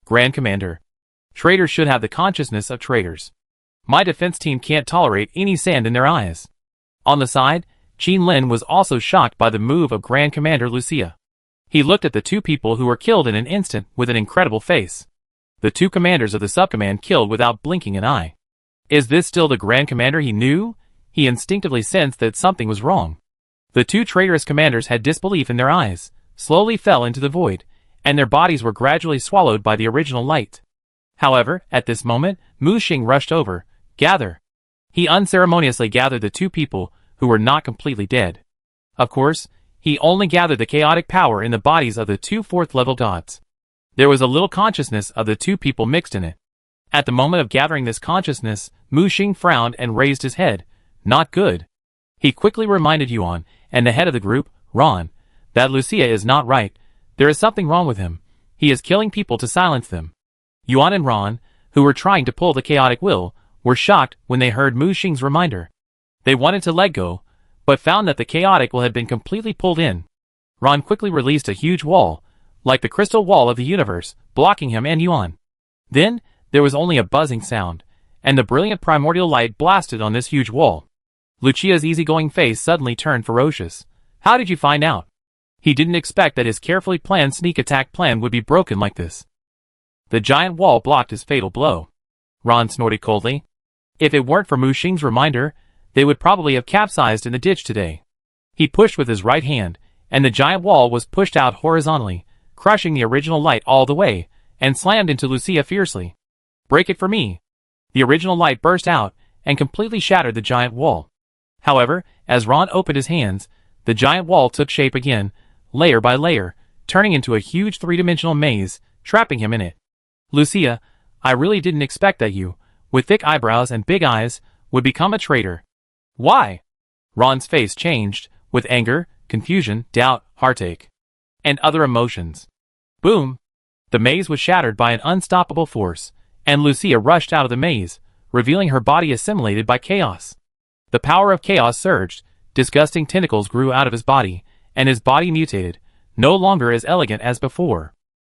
Grand Commander. Traitors should have the consciousness of traitors. My defense team can't tolerate any sand in their eyes. On the side, Qin Lin was also shocked by the move of Grand Commander Lucia. He looked at the two people who were killed in an instant with an incredible face. The two commanders of the subcommand killed without blinking an eye. Is this still the Grand Commander he knew? He instinctively sensed that something was wrong. The two traitorous commanders had disbelief in their eyes, slowly fell into the void, and their bodies were gradually swallowed by the original light. However, at this moment, Mu Xing rushed over. Gather. He unceremoniously gathered the two people who were not completely dead. Of course, he only gathered the chaotic power in the bodies of the two fourth-level gods. There was a little consciousness of the two people mixed in it. At the moment of gathering this consciousness, Mu Xing frowned and raised his head. Not good. He quickly reminded Yuan, and the head of the group, Ron, that Lucia is not right. There is something wrong with him. He is killing people to silence them. Yuan and Ron, who were trying to pull the chaotic will, were shocked when they heard Mu Xing's reminder. They wanted to let go, but found that the chaotic will had been completely pulled in. Ron quickly released a huge wall, like the crystal wall of the universe, blocking him and Yuan. Then, there was only a buzzing sound, and the brilliant primordial light blasted on this huge wall. Lucia's easygoing face suddenly turned ferocious. How did you find out? He didn't expect that his carefully planned sneak attack plan would be broken like this. The giant wall blocked his fatal blow. Ron snorted coldly. If it weren't for Mu Xing's reminder, they would probably have capsized in the ditch today. He pushed with his right hand, and the giant wall was pushed out horizontally, crushing the original light all the way, and slammed into Lucia fiercely. Break it for me. The original light burst out, and completely shattered the giant wall. However, as Ron opened his hands, the giant wall took shape again, layer by layer, turning into a huge three-dimensional maze, trapping him in it. Lucia, I really didn't expect that you, with thick eyebrows and big eyes, would become a traitor. Why? Ron's face changed, with anger, confusion, doubt, heartache, and other emotions. Boom! The maze was shattered by an unstoppable force, and Lucia rushed out of the maze, revealing her body assimilated by chaos. The power of chaos surged, disgusting tentacles grew out of his body, and his body mutated, no longer as elegant as before.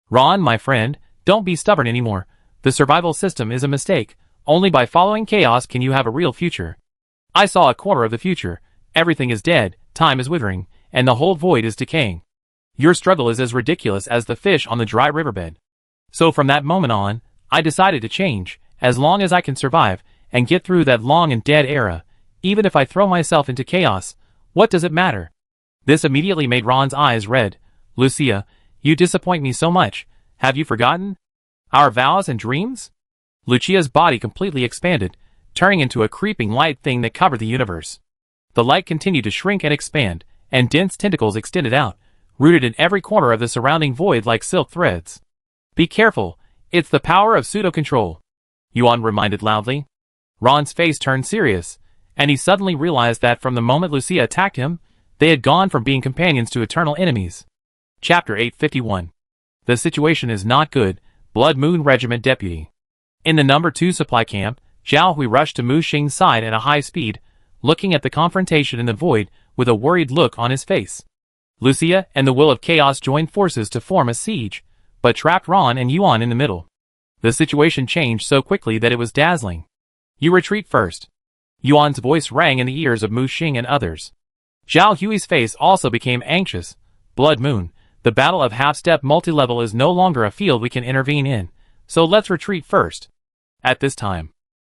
Ron, my friend, don't be stubborn anymore. The survival system is a mistake. Only by following chaos can you have a real future. I saw a corner of the future. Everything is dead, time is withering, and the whole void is decaying. Your struggle is as ridiculous as the fish on the dry riverbed. So from that moment on, I decided to change, as long as I can survive, and get through that long and dead era. Even if I throw myself into chaos, what does it matter? This immediately made Ron's eyes red. Lucia, you disappoint me so much. Have you forgotten our vows and dreams? Lucia's body completely expanded, turning into a creeping light thing that covered the universe. The light continued to shrink and expand, and dense tentacles extended out, rooted in every corner of the surrounding void like silk threads. Be careful, it's the power of pseudo-control, Yuan reminded loudly. Ron's face turned serious, and he suddenly realized that from the moment Lucia attacked him, they had gone from being companions to eternal enemies. Chapter 851. The situation is not good, Blood Moon Regiment Deputy. In the number 2 supply camp, Zhao Hui rushed to Mu Xing's side at a high speed, looking at the confrontation in the void with a worried look on his face. Lucia and the Will of Chaos joined forces to form a siege, but trapped Ron and Yuan in the middle. The situation changed so quickly that it was dazzling. You retreat first. Yuan's voice rang in the ears of Mu Xing and others. Zhao Hui's face also became anxious. Blood Moon, the battle of half-step multi-level is no longer a field we can intervene in, so let's retreat first. At this time,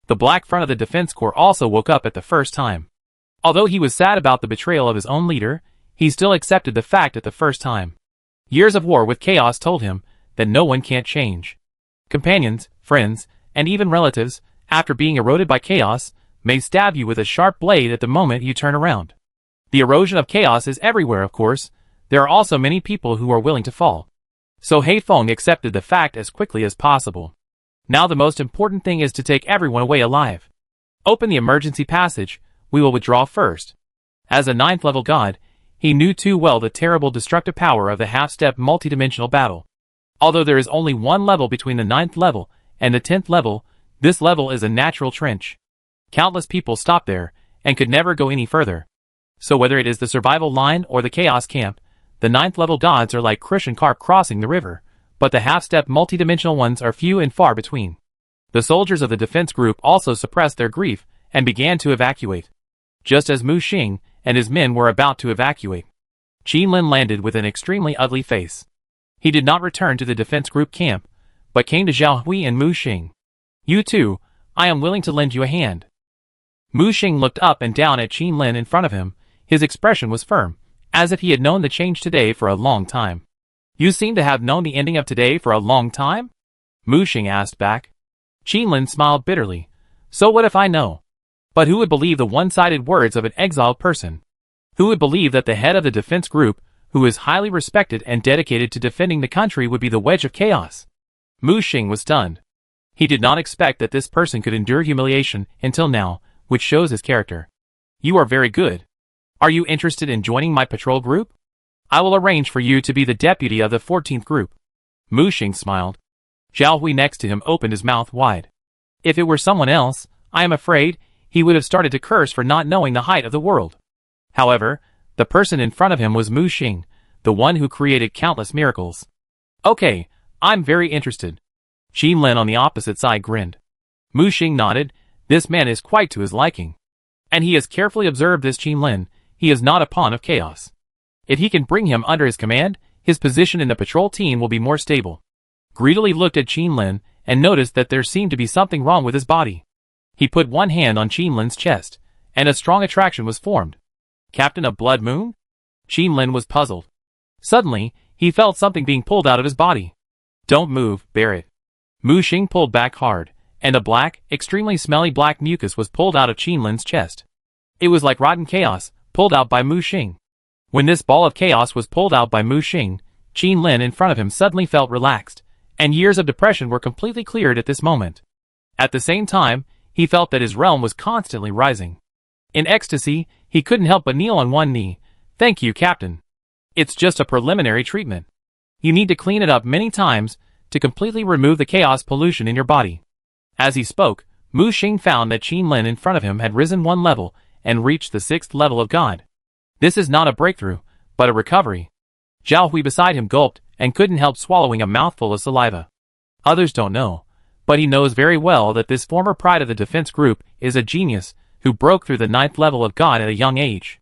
the Black Front of the Defense Corps also woke up at the first time. Although he was sad about the betrayal of his own leader, he still accepted the fact at the first time. Years of war with chaos told him that no one can't change. Companions, friends, and even relatives, after being eroded by chaos, may stab you with a sharp blade at the moment you turn around. The erosion of chaos is everywhere, of course. There are also many people who are willing to fall. So Heifeng accepted the fact as quickly as possible. Now the most important thing is to take everyone away alive. Open the emergency passage, we will withdraw first. As a 9th level god, he knew too well the terrible destructive power of the half-step multidimensional battle. Although there is only one level between the 9th level and the 10th level, this level is a natural trench. Countless people stop there, and could never go any further. So whether it is the survival line or the chaos camp, the 9th level gods are like Christian carp crossing the river, but the half-step multidimensional ones are few and far between. The soldiers of the defense group also suppressed their grief and began to evacuate. Just as Mu Xing and his men were about to evacuate, Qin Lin landed with an extremely ugly face. He did not return to the defense group camp, but came to Zhao Hui and Mu Xing. "You too, I am willing to lend you a hand." Mu Xing looked up and down at Qin Lin in front of him. His expression was firm, as if he had known the change today for a long time. "You seem to have known the ending of today for a long time?" Mu Xing asked back. Qin Lin smiled bitterly. "So what if I know? But who would believe the one-sided words of an exiled person? Who would believe that the head of the defense group, who is highly respected and dedicated to defending the country, would be the wedge of chaos?" Mu Xing was stunned. He did not expect that this person could endure humiliation until now, which shows his character. "You are very good. Are you interested in joining my patrol group? I will arrange for you to be the deputy of the 14th group." Mu Xing smiled. Zhao Hui next to him opened his mouth wide. If it were someone else, I am afraid, he would have started to curse for not knowing the height of the world. However, the person in front of him was Mu Xing, the one who created countless miracles. "Okay, I'm very interested." Qin Lin on the opposite side grinned. Mu Xing nodded. This man is quite to his liking. And he has carefully observed this Qin Lin. He is not a pawn of chaos. If he can bring him under his command, his position in the patrol team will be more stable. Greedily looked at Qin Lin and noticed that there seemed to be something wrong with his body. He put one hand on Qin Lin's chest, and a strong attraction was formed. "Captain of Blood Moon?" Qin Lin was puzzled. Suddenly, he felt something being pulled out of his body. "Don't move, bear it." Mu Xing pulled back hard, and a black, extremely smelly black mucus was pulled out of Qin Lin's chest. It was like rotten chaos, pulled out by Mu Xing. When this ball of chaos was pulled out by Mu Xing, Qin Lin in front of him suddenly felt relaxed, and years of depression were completely cleared at this moment. At the same time, he felt that his realm was constantly rising. In ecstasy, he couldn't help but kneel on one knee. "Thank you, Captain. It's just a preliminary treatment. You need to clean it up many times to completely remove the chaos pollution in your body." As he spoke, Mu Xing found that Qin Lin in front of him had risen one level and reached the 6th level of God. This is not a breakthrough, but a recovery. Zhao Hui beside him gulped and couldn't help swallowing a mouthful of saliva. Others don't know, but he knows very well that this former pride of the defense group is a genius who broke through the 9th level of God at a young age.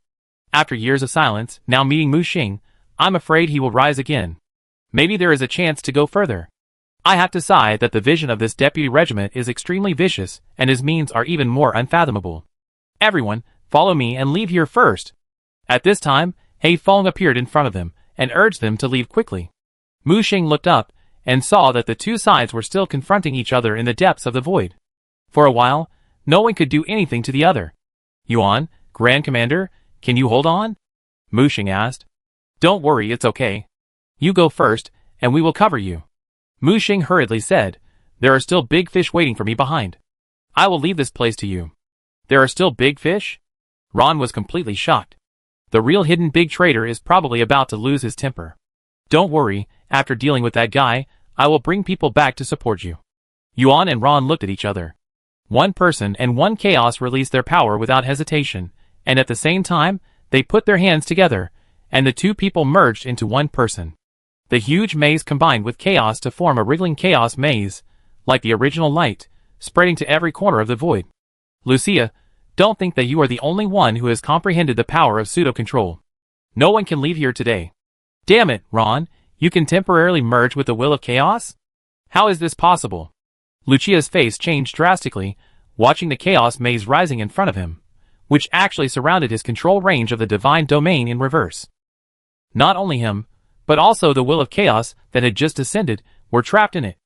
After years of silence, now meeting Mu Xing, I'm afraid he will rise again. Maybe there is a chance to go further. I have to sigh that the vision of this deputy regiment is extremely vicious, and his means are even more unfathomable. "Everyone, follow me and leave here first." At this time, He Feng appeared in front of them, and urged them to leave quickly. Mu Xing looked up, and saw that the two sides were still confronting each other in the depths of the void. For a while, no one could do anything to the other. "Yuan, Grand Commander, can you hold on?" Mu Xing asked. "Don't worry, it's okay. You go first, and we will cover you." Mu Xing hurriedly said, "There are still big fish waiting for me behind. I will leave this place to you." "There are still big fish?" Ron was completely shocked. The real hidden big trader is probably about to lose his temper. "Don't worry, after dealing with that guy, I will bring people back to support you." Yuan and Ron looked at each other. One person and one chaos released their power without hesitation, and at the same time, they put their hands together, and the two people merged into one person. The huge maze combined with chaos to form a wriggling chaos maze, like the original light, spreading to every corner of the void. "Lucia, don't think that you are the only one who has comprehended the power of pseudo-control. No one can leave here today." "Damn it, Ron, you can temporarily merge with the will of chaos? How is this possible?" Lucia's face changed drastically, watching the chaos maze rising in front of him, which actually surrounded his control range of the divine domain in reverse. Not only him, but also the will of chaos that had just descended, were trapped in it.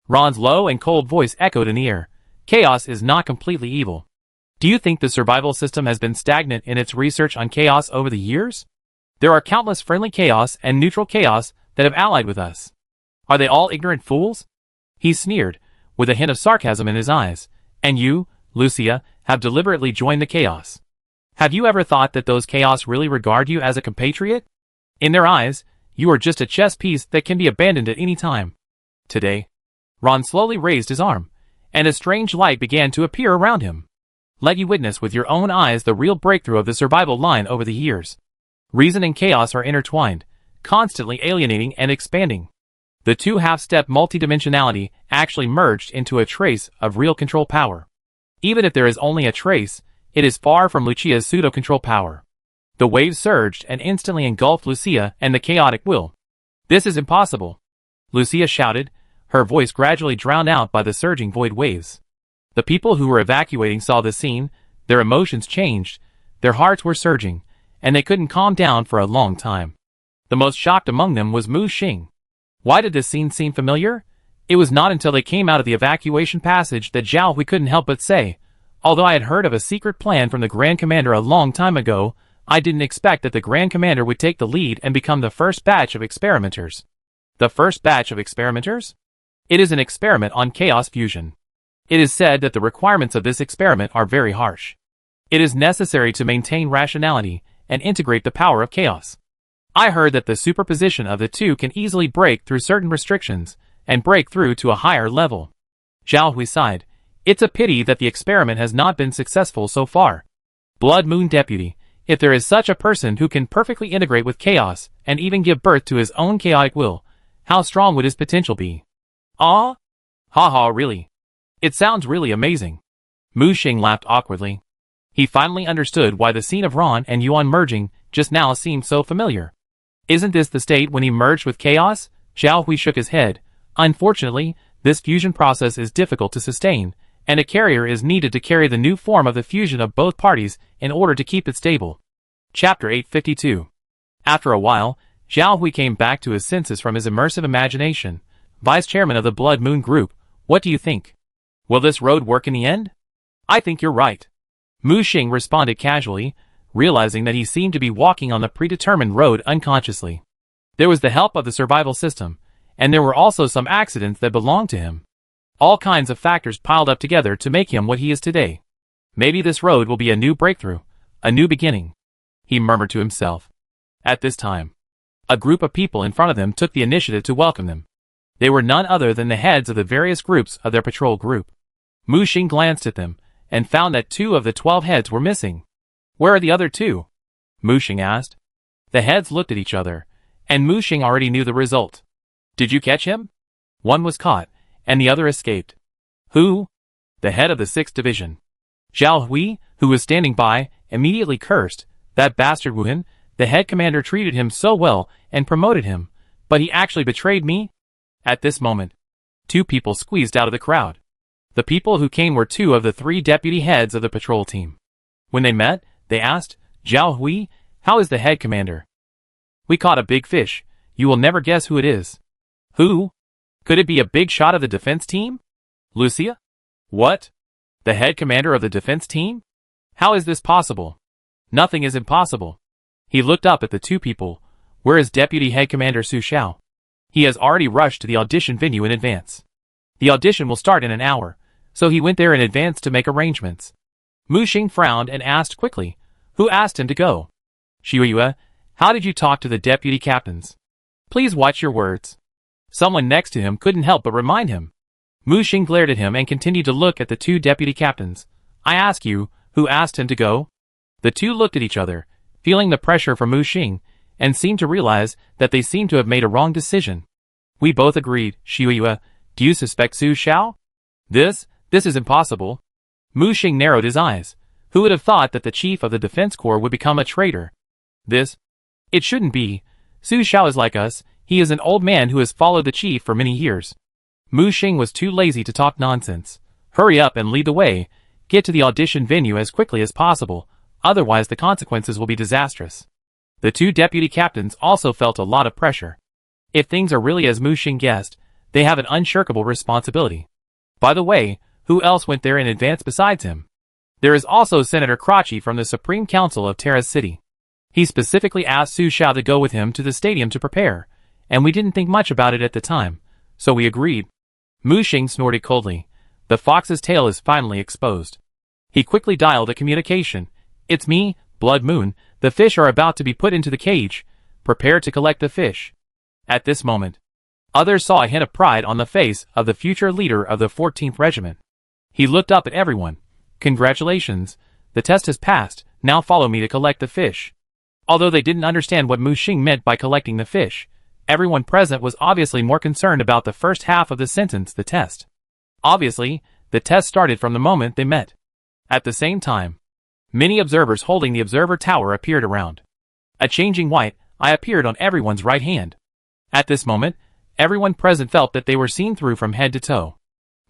Ron's low and cold voice echoed in the air. "Chaos is not completely evil. Do you think the survival system has been stagnant in its research on chaos over the years? There are countless friendly chaos and neutral chaos that have allied with us. Are they all ignorant fools?" He sneered, with a hint of sarcasm in his eyes. "And you, Lucia, have deliberately joined the chaos. Have you ever thought that those chaos really regard you as a compatriot? In their eyes, you are just a chess piece that can be abandoned at any time. Today, Ron slowly raised his arm, and a strange light began to appear around him. Let you witness with your own eyes the real breakthrough of the survival line over the years. Reason and chaos are intertwined, constantly alienating and expanding. The two half-step multidimensionality actually merged into a trace of real control power. Even if there is only a trace, it is far from Lucia's pseudo-control power. The waves surged and instantly engulfed Lucia and the chaotic will. This is impossible, Lucia shouted, her voice gradually drowned out by the surging void waves. The people who were evacuating saw the scene, their emotions changed, their hearts were surging, and they couldn't calm down for a long time. The most shocked among them was Mu Xing. Why did this scene seem familiar? It was not until they came out of the evacuation passage that Zhao Hui couldn't help but say, although I had heard of a secret plan from the Grand Commander a long time ago, I didn't expect that the Grand Commander would take the lead and become the first batch of experimenters. The first batch of experimenters? It is an experiment on chaos fusion. It is said that the requirements of this experiment are very harsh. It is necessary to maintain rationality and integrate the power of chaos. I heard that the superposition of the two can easily break through certain restrictions and break through to a higher level. Zhao Hui sighed. It's a pity that the experiment has not been successful so far. Blood Moon Deputy, if there is such a person who can perfectly integrate with chaos and even give birth to his own chaotic will, how strong would his potential be? Ah? Ha, really? It sounds really amazing. Mu Xing laughed awkwardly. He finally understood why the scene of Ron and Yuan merging just now seemed so familiar. Isn't this the state when he merged with chaos? Zhao Hui shook his head. Unfortunately, this fusion process is difficult to sustain, and a carrier is needed to carry the new form of the fusion of both parties in order to keep it stable. Chapter 852. After a while, Zhao Hui came back to his senses from his immersive imagination. Vice Chairman of the Blood Moon Group, what do you think? Will this road work in the end? I think you're right. Mu Xing responded casually, realizing that he seemed to be walking on the predetermined road unconsciously. There was the help of the survival system, and there were also some accidents that belonged to him. All kinds of factors piled up together to make him what he is today. Maybe this road will be a new breakthrough, a new beginning, he murmured to himself. At this time, a group of people in front of them took the initiative to welcome them. They were none other than the heads of the various groups of their patrol group. Mu Xing glanced at them, and found that 2 of the 12 heads were missing. Where are the other 2? Mu Xing asked. The heads looked at each other, and Mu Xing already knew the result. Did you catch him? One was caught, and the other escaped. Who? The head of the 6th Division. Zhao Hui, who was standing by, immediately cursed. That bastard Wuhan, the head commander treated him so well and promoted him, but he actually betrayed me? At this moment, 2 people squeezed out of the crowd. The people who came were 2 of the 3 deputy heads of the patrol team. When they met, they asked, Zhao Hui, how is the head commander? We caught a big fish. You will never guess who it is. Who? Could it be a big shot of the defense team? Lucia? What? The head commander of the defense team? How is this possible? Nothing is impossible. He looked up at the 2 people. Where is Deputy Head Commander Su Xiao? He has already rushed to the audition venue in advance. The audition will start in an hour, so he went there in advance to make arrangements. Mu Xing frowned and asked quickly, who asked him to go? Xiuyue, how did you talk to the deputy captains? Please watch your words. Someone next to him couldn't help but remind him. Mu Xing glared at him and continued to look at the 2 deputy captains. I ask you, who asked him to go? The 2 looked at each other, feeling the pressure from Mu Xing, and seemed to realize that they seemed to have made a wrong decision. We both agreed. Xiuyue, do you suspect Su Xiao? This is impossible. Mu Xing narrowed his eyes. Who would have thought that the chief of the defense corps would become a traitor? It shouldn't be. Su Xiao is like us. He is an old man who has followed the chief for many years. Mu Xing was too lazy to talk nonsense. Hurry up and lead the way. Get to the audition venue as quickly as possible, otherwise the consequences will be disastrous. The 2 deputy captains also felt a lot of pressure. If things are really as Mu Xing guessed, they have an unshirkable responsibility. By the way, who else went there in advance besides him? There is also Senator Crotchy from the Supreme Council of Terrace City. He specifically asked Su Xiao to go with him to the stadium to prepare, and we didn't think much about it at the time, so we agreed. Mu Xing snorted coldly. The fox's tail is finally exposed. He quickly dialed a communication. It's me, Blood Moon, the fish are about to be put into the cage. Prepare to collect the fish. At this moment, others saw a hint of pride on the face of the future leader of the 14th Regiment. He looked up at everyone. Congratulations, the test has passed, now follow me to collect the fish. Although they didn't understand what Mu Xing meant by collecting the fish, everyone present was obviously more concerned about the first half of the sentence, the test. Obviously, the test started from the moment they met. At the same time, many observers holding the observer tower appeared around. A changing white eye appeared on everyone's right hand. At this moment, everyone present felt that they were seen through from head to toe.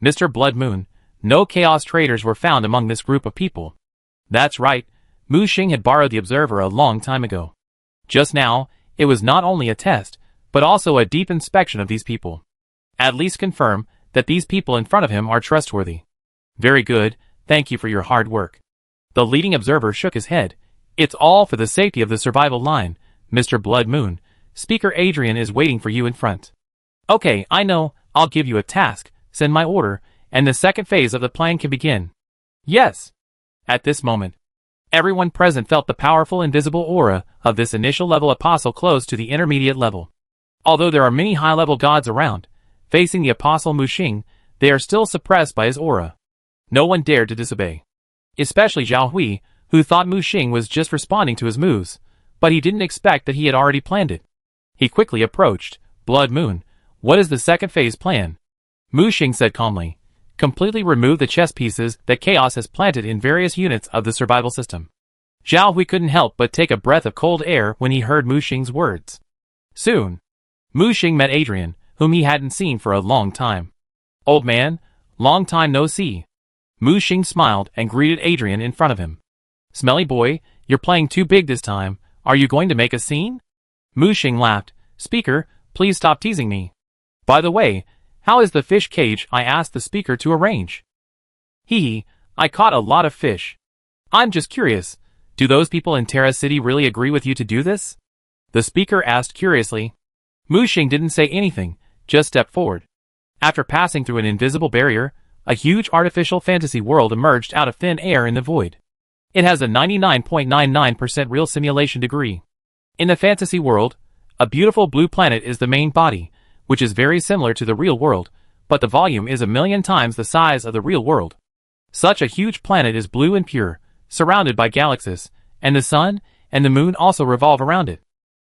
Mr. Blood Moon, no chaos traders were found among this group of people. That's right, Mu Xing had borrowed the observer a long time ago. Just now, it was not only a test, but also a deep inspection of these people. At least confirm that these people in front of him are trustworthy. Very good, thank you for your hard work. The leading observer shook his head. It's all for the safety of the survival line, Mr. Blood Moon. Speaker Adrian is waiting for you in front. Okay, I know, I'll give you a task, send my order, and the second phase of the plan can begin. Yes. At this moment, everyone present felt the powerful invisible aura of this initial level apostle close to the intermediate level. Although there are many high-level gods around, facing the apostle Mu Xing, they are still suppressed by his aura. No one dared to disobey. Especially Zhao Hui, who thought Mu Xing was just responding to his moves, but he didn't expect that he had already planned it. He quickly approached. Blood Moon, what is the second phase plan? Mu Xing said calmly. Completely remove the chess pieces that chaos has planted in various units of the survival system. Zhao Hui couldn't help but take a breath of cold air when he heard Mu Xing's words. Soon, Mu Xing met Adrian, whom he hadn't seen for a long time. Old man, long time no see. Mu Xing smiled and greeted Adrian in front of him. Smelly boy, you're playing too big this time. Are you going to make a scene? Mu Xing laughed. Speaker, please stop teasing me. By the way, how is the fish cage I asked the speaker to arrange? Hee, I caught a lot of fish. I'm just curious, do those people in Terra City really agree with you to do this? The speaker asked curiously. Mu Xing didn't say anything, just stepped forward. After passing through an invisible barrier, a huge artificial fantasy world emerged out of thin air in the void. It has a 99.99% real simulation degree. In the fantasy world, a beautiful blue planet is the main body, which is very similar to the real world, but the volume is 1,000,000 times the size of the real world. Such a huge planet is blue and pure, surrounded by galaxies, and the sun and the moon also revolve around it.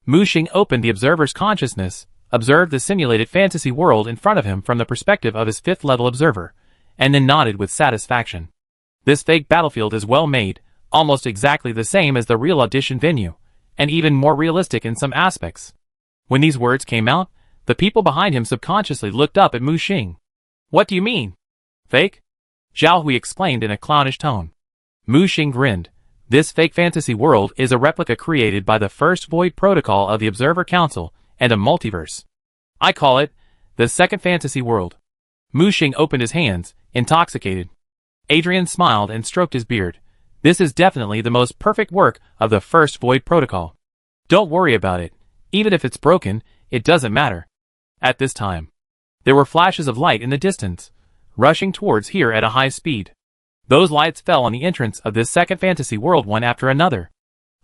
Mu Xing opened the observer's consciousness, observed the simulated fantasy world in front of him from the perspective of his 5th level observer, and then nodded with satisfaction. This fake battlefield is well made, almost exactly the same as the real audition venue, and even more realistic in some aspects. When these words came out, the people behind him subconsciously looked up at Mu Xing. What do you mean? Fake? Zhao Hui explained in a clownish tone. Mu Xing grinned. This fake fantasy world is a replica created by the first Void Protocol of the Observer Council and a multiverse. I call it the second fantasy world. Mu Xing opened his hands, intoxicated. Adrian smiled and stroked his beard. This is definitely the most perfect work of the first Void Protocol. Don't worry about it. Even if it's broken, it doesn't matter. At this time, there were flashes of light in the distance, rushing towards here at a high speed. Those lights fell on the entrance of this second fantasy world one after another.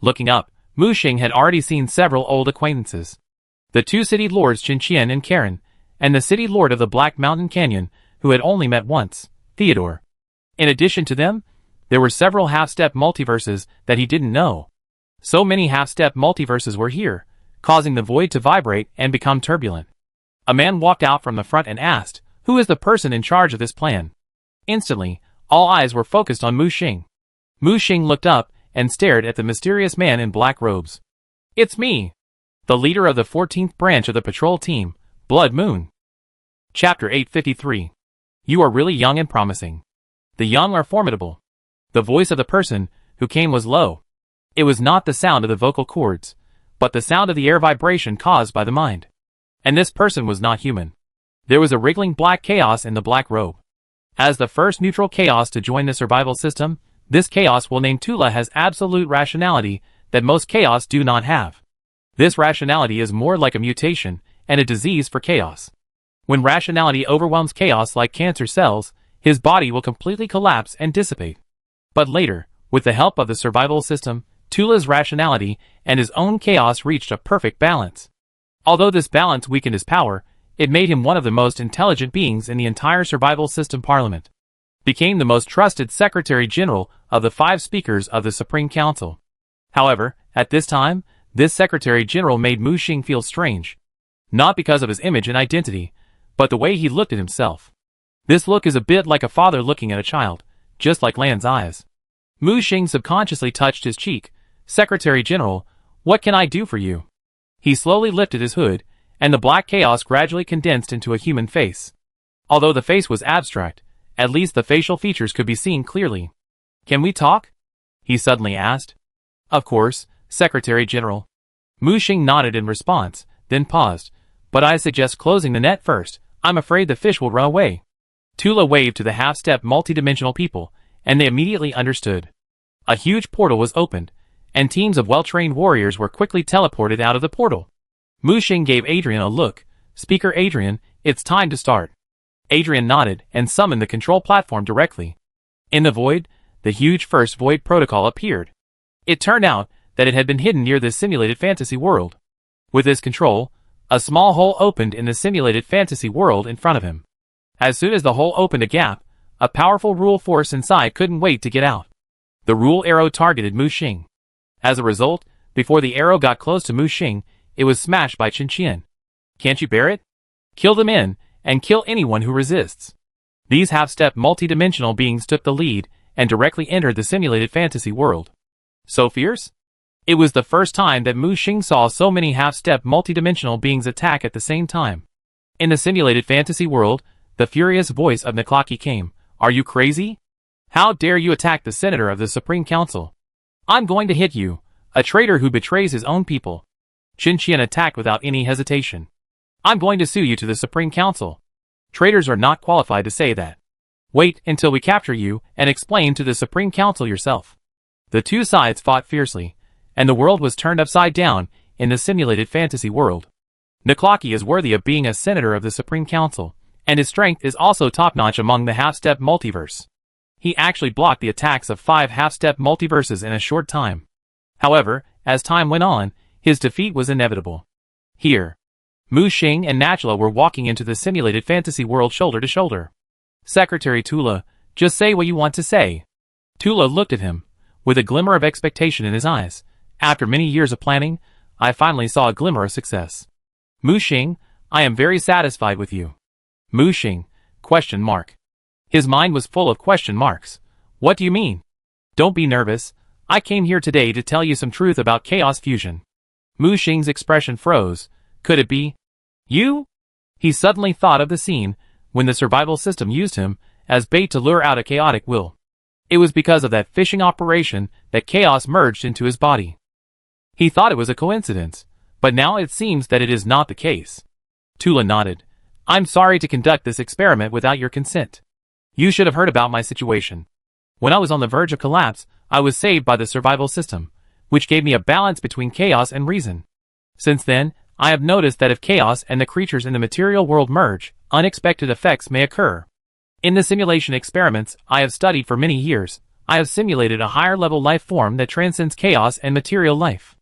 Looking up, Mu Xing had already seen several old acquaintances. The 2 city lords Qinqian and Karen, and the city lord of the Black Mountain Canyon, who had only met once, Theodore. In addition to them, there were several half-step multiverses that he didn't know. So many half-step multiverses were here, causing the void to vibrate and become turbulent. A man walked out from the front and asked, "Who is the person in charge of this plan?" Instantly, all eyes were focused on Mu Xing. Mu Xing looked up and stared at the mysterious man in black robes. It's me, the leader of the 14th branch of the patrol team, Blood Moon. Chapter 853. You are really young and promising. The young are formidable. The voice of the person who came was low. It was not the sound of the vocal cords, but the sound of the air vibration caused by the mind. And this person was not human. There was a wriggling black chaos in the black robe. As the first neutral chaos to join the survival system, this chaos will name Tula has absolute rationality that most chaos do not have. This rationality is more like a mutation and a disease for chaos. When rationality overwhelms chaos like cancer cells, his body will completely collapse and dissipate. But later, with the help of the survival system, Tula's rationality and his own chaos reached a perfect balance. Although this balance weakened his power, it made him one of the most intelligent beings in the entire survival system parliament. Became the most trusted Secretary General of the 5 speakers of the Supreme Council. However, at this time, this Secretary General made Mu Xing feel strange. Not because of his image and identity, but the way he looked at himself. This look is a bit like a father looking at a child, just like Lan's eyes. Mu Xing subconsciously touched his cheek. Secretary General, what can I do for you? He slowly lifted his hood, and the black chaos gradually condensed into a human face. Although the face was abstract, at least the facial features could be seen clearly. Can we talk? He suddenly asked. Of course, Secretary General. Mu Xing nodded in response, then paused. But I suggest closing the net first. I'm afraid the fish will run away. Tula waved to the half-step multidimensional people, and they immediately understood. A huge portal was opened, and teams of well-trained warriors were quickly teleported out of the portal. Mu Xing gave Adrian a look. Speaker Adrian, it's time to start. Adrian nodded and summoned the control platform directly. In the void, the huge first void protocol appeared. It turned out that it had been hidden near this simulated fantasy world. With this control, a small hole opened in the simulated fantasy world in front of him. As soon as the hole opened a gap, a powerful rule force inside couldn't wait to get out. The rule arrow targeted Mu Xing. As a result, before the arrow got close to Mu Xing, it was smashed by Chen Qian. Can't you bear it? Kill them in, and kill anyone who resists. These half-step multi-dimensional beings took the lead, and directly entered the simulated fantasy world. So fierce? It was the first time that Mu Xing saw so many half-step multi-dimensional beings attack at the same time. In the simulated fantasy world, the furious voice of Niklaki came. Are you crazy? How dare you attack the senator of the Supreme Council? I'm going to hit you, a traitor who betrays his own people. Chen Qian attacked without any hesitation. I'm going to sue you to the Supreme Council. Traitors are not qualified to say that. Wait until we capture you and explain to the Supreme Council yourself. The two sides fought fiercely, and the world was turned upside down in the simulated fantasy world. Niklaki is worthy of being a senator of the Supreme Council, and his strength is also top-notch among the half-step multiverse. He actually blocked the attacks of 5 half-step multiverses in a short time. However, as time went on, his defeat was inevitable. Here, Mu Xing and Nachla were walking into the simulated fantasy world shoulder to shoulder. Secretary Tula, just say what you want to say. Tula looked at him, with a glimmer of expectation in his eyes. After many years of planning, I finally saw a glimmer of success. Mu Xing, I am very satisfied with you. Mu Xing, question mark. His mind was full of question marks. What do you mean? Don't be nervous. I came here today to tell you some truth about chaos fusion. Mu Xing's expression froze. Could it be you? He suddenly thought of the scene when the survival system used him as bait to lure out a chaotic will. It was because of that fishing operation that chaos merged into his body. He thought it was a coincidence, but now it seems that it is not the case. Tula nodded. I'm sorry to conduct this experiment without your consent. You should have heard about my situation. When I was on the verge of collapse, I was saved by the survival system, which gave me a balance between chaos and reason. Since then, I have noticed that if chaos and the creatures in the material world merge, unexpected effects may occur. In the simulation experiments I have studied for many years, I have simulated a higher-level life form that transcends chaos and material life.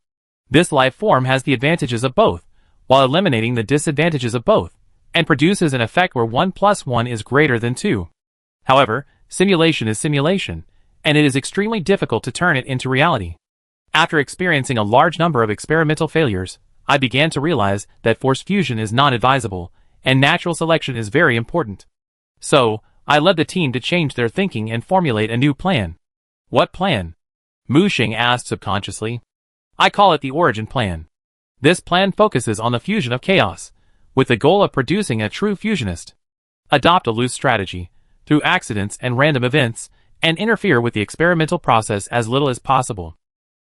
This life form has the advantages of both, while eliminating the disadvantages of both, and produces an effect where 1 + 1 is greater than 2. However, simulation is simulation, and it is extremely difficult to turn it into reality. After experiencing a large number of experimental failures, I began to realize that forced fusion is not advisable, and natural selection is very important. So, I led the team to change their thinking and formulate a new plan. What plan? Mu Xing asked subconsciously. I call it the origin plan. This plan focuses on the fusion of chaos, with the goal of producing a true fusionist. Adopt a loose strategy, through accidents and random events, and interfere with the experimental process as little as possible.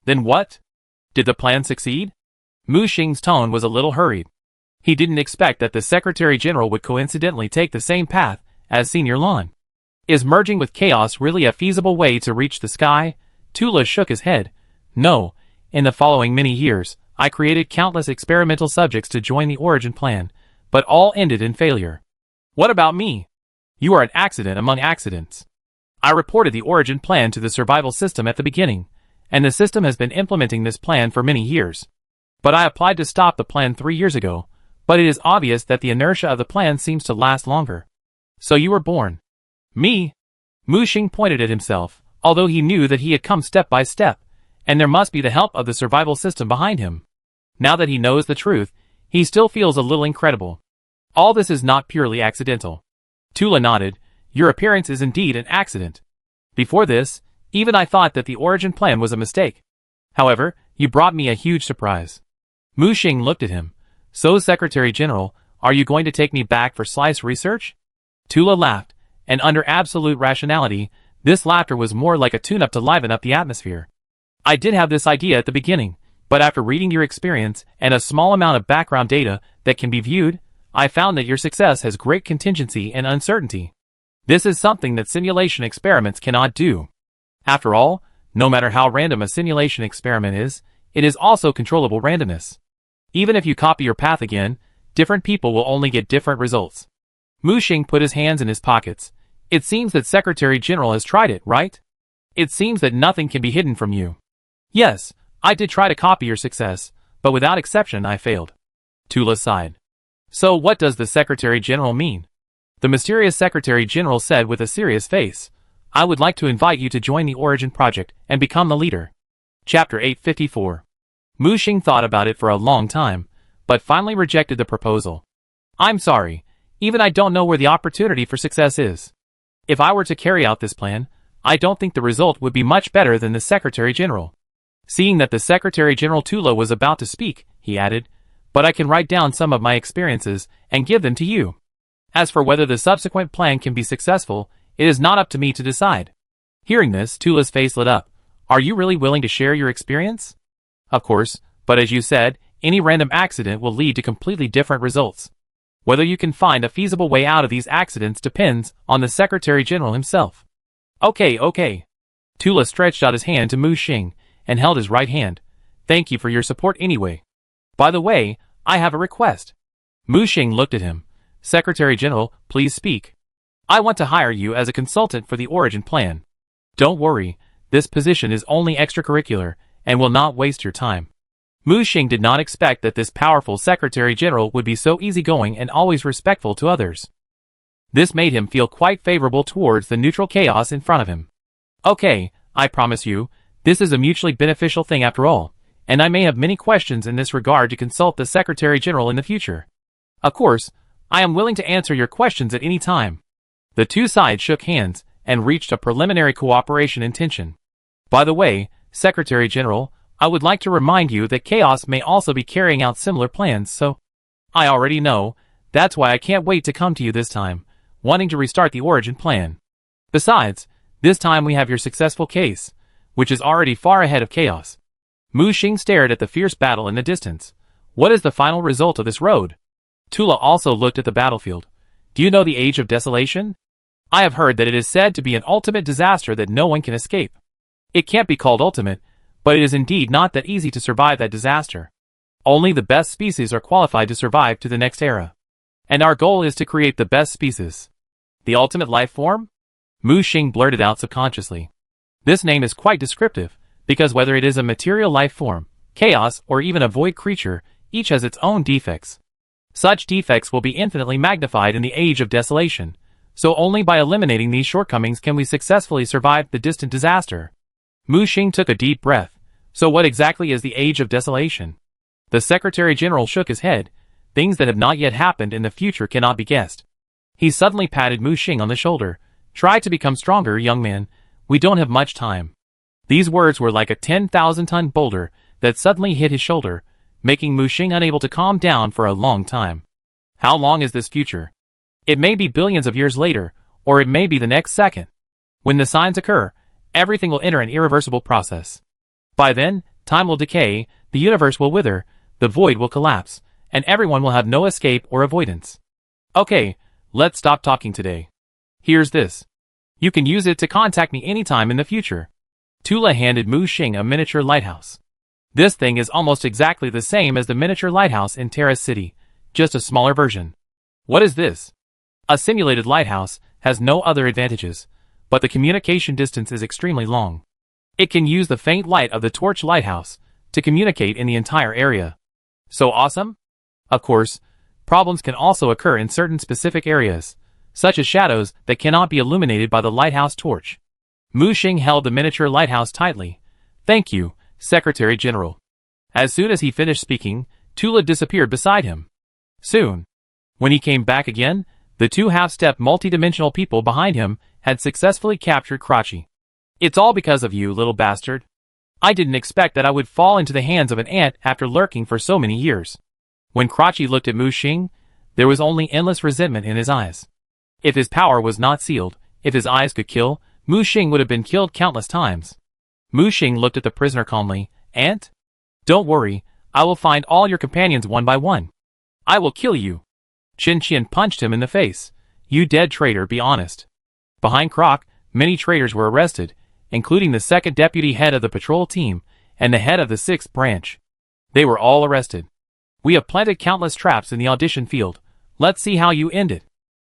Then what? Did the plan succeed? Mu Xing's tone was a little hurried. He didn't expect that the Secretary General would coincidentally take the same path as Senior Lan. Is merging with chaos really a feasible way to reach the sky? Tula shook his head. No, in the following many years, I created countless experimental subjects to join the origin plan, but all ended in failure. What about me? You are an accident among accidents. I reported the origin plan to the survival system at the beginning, and the system has been implementing this plan for many years. But I applied to stop the plan 3 years ago, but it is obvious that the inertia of the plan seems to last longer. So you were born. Me? Mu Xing pointed at himself, although he knew that he had come step by step, and there must be the help of the survival system behind him. Now that he knows the truth, he still feels a little incredible. All this is not purely accidental. Tula nodded. Your appearance is indeed an accident. Before this, even I thought that the origin plan was a mistake. However, you brought me a huge surprise. Mu Xing looked at him. So, Secretary General, are you going to take me back for slice research? Tula laughed, and under absolute rationality, this laughter was more like a tune-up to liven up the atmosphere. I did have this idea at the beginning, but after reading your experience and a small amount of background data that can be viewed, I found that your success has great contingency and uncertainty. This is something that simulation experiments cannot do. After all, no matter how random a simulation experiment is, it is also controllable randomness. Even if you copy your path again, different people will only get different results. Mu Xing put his hands in his pockets. It seems that Secretary General has tried it, right? It seems that nothing can be hidden from you. Yes, I did try to copy your success, but without exception I failed. Tula sighed. So what does the Secretary General mean? The mysterious Secretary General said with a serious face, I would like to invite you to join the Origin Project and become the leader. Chapter 854. Mu Xing thought about it for a long time, but finally rejected the proposal. I'm sorry, even I don't know where the opportunity for success is. If I were to carry out this plan, I don't think the result would be much better than the Secretary General. Seeing that the Secretary General Tula was about to speak, he added, but I can write down some of my experiences and give them to you. As for whether the subsequent plan can be successful, it is not up to me to decide. Hearing this, Tula's face lit up. Are you really willing to share your experience? Of course, but as you said, any random accident will lead to completely different results. Whether you can find a feasible way out of these accidents depends on the Secretary General himself. Okay. Tula stretched out his hand to Mu Xing and held his right hand. Thank you for your support anyway. By the way, I have a request. Mu Xing looked at him. Secretary General, please speak. I want to hire you as a consultant for the Origin Plan. Don't worry, this position is only extracurricular and will not waste your time. Mu Xing did not expect that this powerful Secretary General would be so easygoing and always respectful to others. This made him feel quite favorable towards the neutral chaos in front of him. Okay, I promise you, this is a mutually beneficial thing after all, and I may have many questions in this regard to consult the Secretary General in the future. Of course, I am willing to answer your questions at any time. The two sides shook hands and reached a preliminary cooperation intention. By the way, Secretary General, I would like to remind you that Chaos may also be carrying out similar plans, so... I already know, that's why I can't wait to come to you this time, wanting to restart the Origin Plan. Besides, this time we have your successful case, which is already far ahead of Chaos. Mu Xing stared at the fierce battle in the distance. What is the final result of this road? Tula also looked at the battlefield. Do you know the Age of Desolation? I have heard that it is said to be an ultimate disaster that no one can escape. It can't be called ultimate, but it is indeed not that easy to survive that disaster. Only the best species are qualified to survive to the next era. And our goal is to create the best species. The ultimate life form? Mu Xing blurted out subconsciously. This name is quite descriptive, because whether it is a material life form, chaos, or even a void creature, each has its own defects. Such defects will be infinitely magnified in the Age of Desolation, so only by eliminating these shortcomings can we successfully survive the distant disaster. Mu Xing took a deep breath. So what exactly is the Age of Desolation? The Secretary General shook his head. Things that have not yet happened in the future cannot be guessed. He suddenly patted Mu Xing on the shoulder. Try to become stronger, young man. We don't have much time. These words were like a 10,000-ton boulder that suddenly hit his shoulder, making Mu Xing unable to calm down for a long time. How long is this future? It may be billions of years later, or it may be the next second. When the signs occur, everything will enter an irreversible process. By then, time will decay, the universe will wither, the void will collapse, and everyone will have no escape or avoidance. Okay, let's stop talking today. Here's this. You can use it to contact me anytime in the future. Tula handed Mu Xing a miniature lighthouse. This thing is almost exactly the same as the miniature lighthouse in Terrace City, just a smaller version. What is this? A simulated lighthouse has no other advantages, but the communication distance is extremely long. It can use the faint light of the torch lighthouse to communicate in the entire area. So awesome? Of course, problems can also occur in certain specific areas, such as shadows that cannot be illuminated by the lighthouse torch. Mu Xing held the miniature lighthouse tightly. Thank you, Secretary General. As soon as he finished speaking, Tula disappeared beside him. Soon, when he came back again, the two half-step multi-dimensional people behind him had successfully captured Crotchy. It's all because of you, little bastard. I didn't expect that I would fall into the hands of an ant after lurking for so many years. When Crotchy looked at Mu Xing, there was only endless resentment in his eyes. If his power was not sealed, if his eyes could kill, Mu Xing would have been killed countless times. Mu Xing looked at the prisoner calmly. Ant? Don't worry, I will find all your companions one by one. I will kill you. Qin Qian punched him in the face. You dead traitor, be honest. Behind Croc, many traitors were arrested, including the second deputy head of the patrol team and the head of the 6th branch. They were all arrested. We have planted countless traps in the audition field. Let's see how you end it.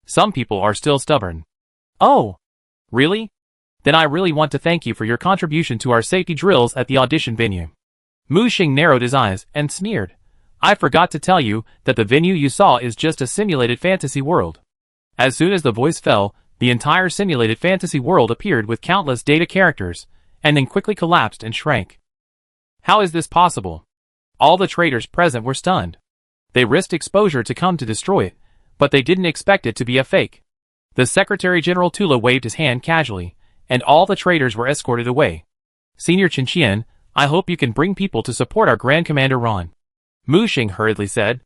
Some people are still stubborn. Oh, really? Then I really want to thank you for your contribution to our safety drills at the audition venue. Mu Xing narrowed his eyes and sneered. I forgot to tell you that the venue you saw is just a simulated fantasy world. As soon as the voice fell, the entire simulated fantasy world appeared with countless data characters, and then quickly collapsed and shrank. How is this possible? All the traitors present were stunned. They risked exposure to come to destroy it, but they didn't expect it to be a fake. The Secretary General Tula waved his hand casually, and all the traitors were escorted away. Senior Qin Qian, I hope you can bring people to support our Grand Commander Ron. Mu Xing hurriedly said.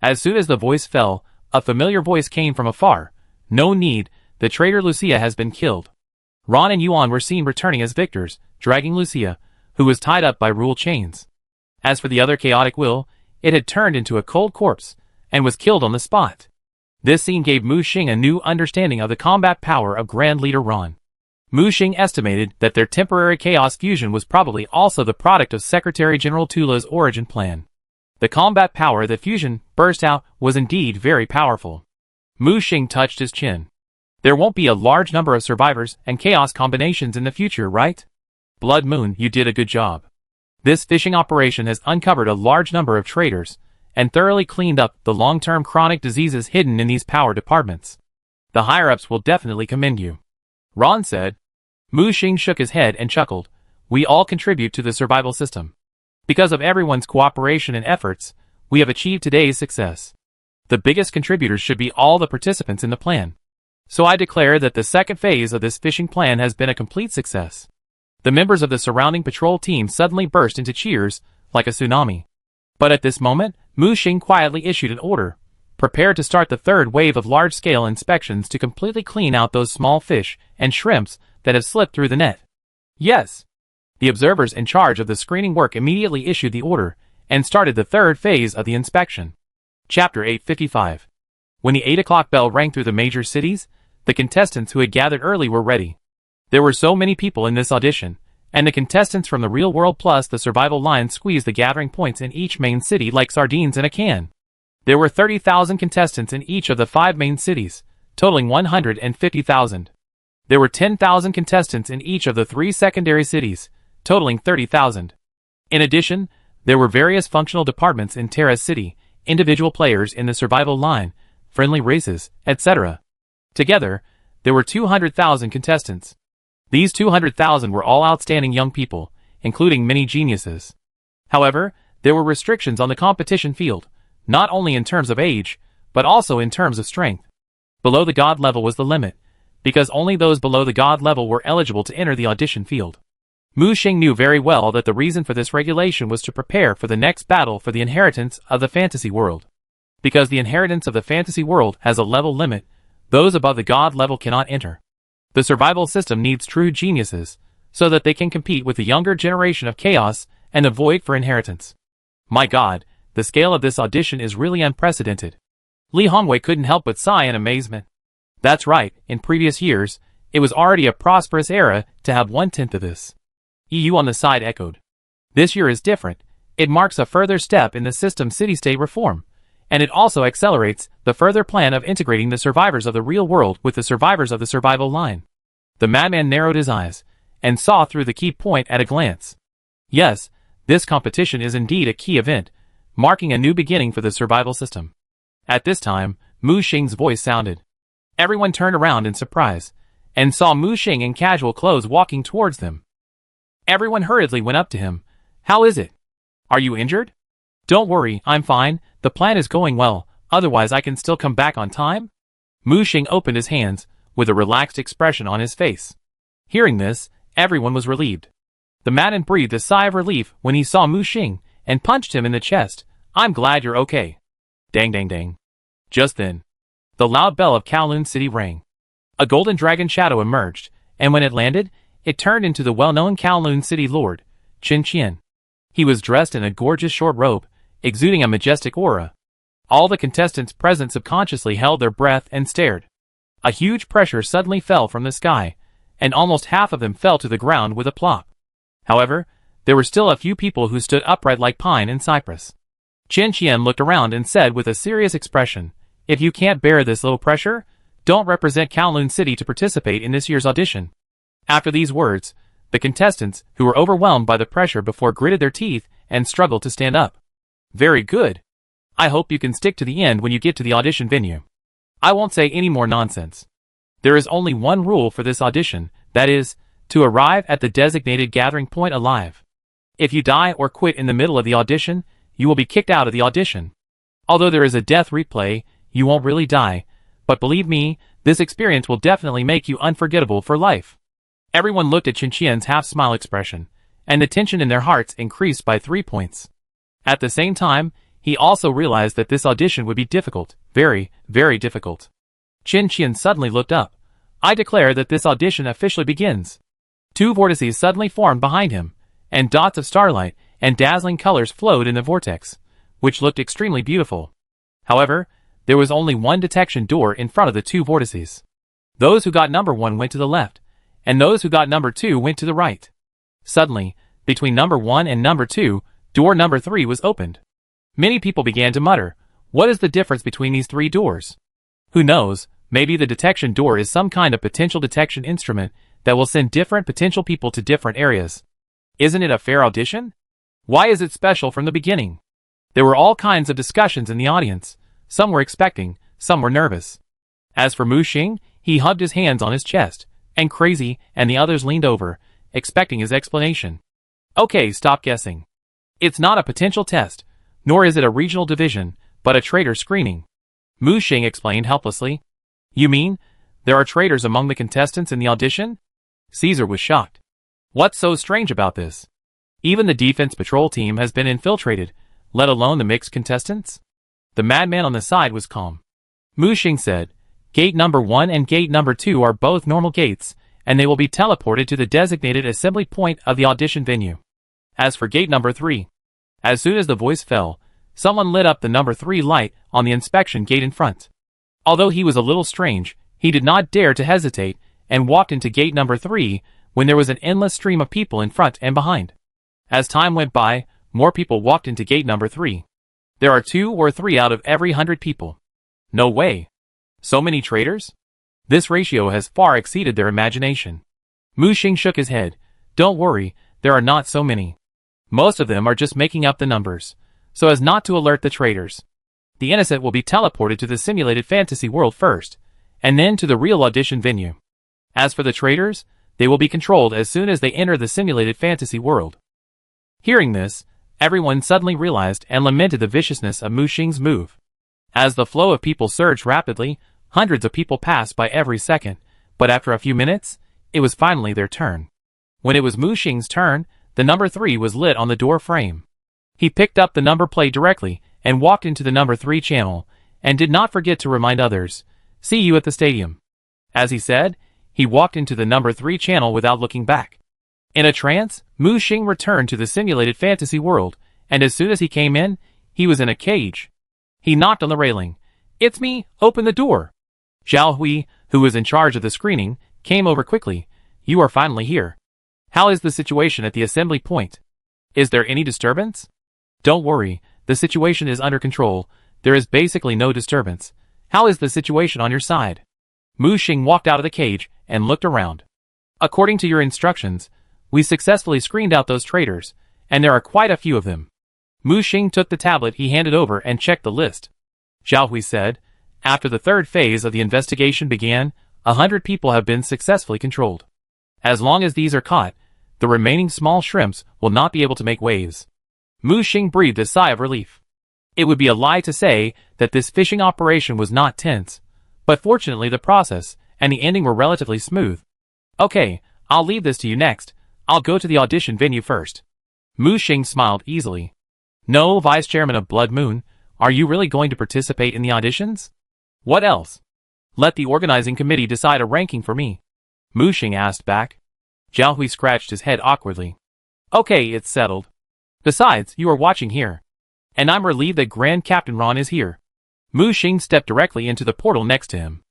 As soon as the voice fell, a familiar voice came from afar. No need, the traitor Lucia has been killed. Ron and Yuan were seen returning as victors, dragging Lucia, who was tied up by rule chains. As for the other chaotic will, it had turned into a cold corpse, and was killed on the spot. This scene gave Mu Xing a new understanding of the combat power of Grand Leader Ron. Mu Xing estimated that their temporary chaos fusion was probably also the product of Secretary General Tula's origin plan. The combat power that fusion burst out was indeed very powerful. Mu Xing touched his chin. There won't be a large number of survivors and chaos combinations in the future, right? Blood Moon, you did a good job. This fishing operation has uncovered a large number of traitors, and thoroughly cleaned up the long-term chronic diseases hidden in these power departments. The higher-ups will definitely commend you. Ron said. Mu Xing shook his head and chuckled. We all contribute to the survival system. Because of everyone's cooperation and efforts, we have achieved today's success. The biggest contributors should be all the participants in the plan. So I declare that the second phase of this fishing plan has been a complete success. The members of the surrounding patrol team suddenly burst into cheers, like a tsunami. But at this moment, Mu Xing quietly issued an order. Prepare to start the third wave of large-scale inspections to completely clean out those small fish and shrimps that have slipped through the net. Yes. The observers in charge of the screening work immediately issued the order, and started the third phase of the inspection. Chapter 855. When the 8 o'clock bell rang through the major cities, the contestants who had gathered early were ready. There were so many people in this audition, and the contestants from the real world plus the survival line squeezed the gathering points in each main city like sardines in a can. There were 30,000 contestants in each of the 5 main cities, totaling 150,000. There were 10,000 contestants in each of the 3 secondary cities, totaling 30,000. In addition, there were various functional departments in Terra City, individual players in the survival line, friendly races, etc. Together, there were 200,000 contestants. These 200,000 were all outstanding young people, including many geniuses. However, there were restrictions on the competition field, not only in terms of age, but also in terms of strength. Below the god level was the limit, because only those below the god level were eligible to enter the audition field. Mu Xing knew very well that the reason for this regulation was to prepare for the next battle for the inheritance of the fantasy world. Because the inheritance of the fantasy world has a level limit, those above the god level cannot enter. The survival system needs true geniuses, so that they can compete with the younger generation of chaos and avoid for inheritance. My god, the scale of this audition is really unprecedented. Li Hongwei couldn't help but sigh in amazement. That's right, in previous years, it was already a prosperous era to have 1/10 of this. EU on the side echoed. This year is different. It marks a further step in the system city-state reform, and it also accelerates the further plan of integrating the survivors of the real world with the survivors of the survival line. The madman narrowed his eyes, and saw through the key point at a glance. Yes, this competition is indeed a key event, marking a new beginning for the survival system. At this time, Mu Xing's voice sounded. Everyone turned around in surprise, and saw Mu Xing in casual clothes walking towards them. Everyone hurriedly went up to him. How is it? Are you injured? Don't worry, I'm fine, the plan is going well, otherwise I can still come back on time? Mu Xing opened his hands, with a relaxed expression on his face. Hearing this, everyone was relieved. The madman breathed a sigh of relief when he saw Mu Xing, and punched him in the chest. I'm glad you're okay. Dang dang dang. Just then, the loud bell of Kowloon City rang. A golden dragon shadow emerged, and when it landed, it turned into the well-known Kowloon City Lord, Qin Qian. He was dressed in a gorgeous short robe, exuding a majestic aura. All the contestants present subconsciously held their breath and stared. A huge pressure suddenly fell from the sky, and almost half of them fell to the ground with a plop. However, there were still a few people who stood upright like pine and cypress. Qin Qian looked around and said with a serious expression, if you can't bear this little pressure, don't represent Kowloon City to participate in this year's audition. After these words, the contestants, who were overwhelmed by the pressure before, gritted their teeth and struggled to stand up. Very good. I hope you can stick to the end when you get to the audition venue. I won't say any more nonsense. There is only one rule for this audition, that is, to arrive at the designated gathering point alive. If you die or quit in the middle of the audition, you will be kicked out of the audition. Although there is a death replay, you won't really die, but believe me, this experience will definitely make you unforgettable for life. Everyone looked at Qin Qian's half-smile expression, and the tension in their hearts increased by 3 points. At the same time, he also realized that this audition would be difficult, very, very difficult. Qin Qian suddenly looked up. I declare that this audition officially begins. 2 vortices suddenly formed behind him, and dots of starlight and dazzling colors flowed in the vortex, which looked extremely beautiful. However, there was only one detection door in front of the 2 vortices. Those who got number 1 went to the left, and those who got number 2 went to the right. Suddenly, between number 1 and number 2, door number 3 was opened. Many people began to mutter, what is the difference between these 3 doors? Who knows, maybe the detection door is some kind of potential detection instrument that will send different potential people to different areas. Isn't it a fair audition? Why is it special from the beginning? There were all kinds of discussions in the audience. Some were expecting, some were nervous. As for Mu Xing, he hugged his hands on his chest, and Crazy and the others leaned over, expecting his explanation. Okay, stop guessing. It's not a potential test, nor is it a regional division, but a traitor screening. Mu Xing explained helplessly. You mean, there are traitors among the contestants in the audition? Caesar was shocked. What's so strange about this? Even the defense patrol team has been infiltrated, let alone the mixed contestants? The madman on the side was calm. Mu Xing said, Gate number 1 and gate number 2 are both normal gates, and they will be teleported to the designated assembly point of the audition venue. As for gate number 3, as soon as the voice fell, someone lit up the number 3 light on the inspection gate in front. Although he was a little strange, he did not dare to hesitate, and walked into gate number 3, when there was an endless stream of people in front and behind. As time went by, more people walked into gate number 3. There are 2 or 3 out of every 100 people. No way. So many traitors? This ratio has far exceeded their imagination. Mu Xing shook his head. Don't worry, there are not so many. Most of them are just making up the numbers, so as not to alert the traitors. The innocent will be teleported to the simulated fantasy world first, and then to the real audition venue. As for the traitors, they will be controlled as soon as they enter the simulated fantasy world. Hearing this, everyone suddenly realized and lamented the viciousness of Mu Xing's move. As the flow of people surged rapidly, hundreds of people passed by every second, but after a few minutes, it was finally their turn. When it was Mu Xing's turn, the number 3 was lit on the door frame. He picked up the number plate directly and walked into the number 3 channel, and did not forget to remind others, see you at the stadium. As he said, he walked into the number 3 channel without looking back. In a trance, Mu Xing returned to the simulated fantasy world, and as soon as he came in, he was in a cage. He knocked on the railing. It's me, open the door. Zhao Hui, who was in charge of the screening, came over quickly. You are finally here. How is the situation at the assembly point? Is there any disturbance? Don't worry, the situation is under control. There is basically no disturbance. How is the situation on your side? Mu Xing walked out of the cage and looked around. According to your instructions, we successfully screened out those traitors, and there are quite a few of them. Mu Xing took the tablet he handed over and checked the list. Zhao Hui said, after the third phase of the investigation began, 100 people have been successfully controlled. As long as these are caught, the remaining small shrimps will not be able to make waves. Mu Xing breathed a sigh of relief. It would be a lie to say that this fishing operation was not tense, but fortunately the process and the ending were relatively smooth. Okay, I'll leave this to you next. I'll go to the audition venue first. Mu Xing smiled easily. No, Vice Chairman of Blood Moon, are you really going to participate in the auditions? What else? Let the organizing committee decide a ranking for me. Mu Xing asked back. Zhao Hui scratched his head awkwardly. Okay, it's settled. Besides, you are watching here. And I'm relieved that Grand Captain Ron is here. Mu Xing stepped directly into the portal next to him.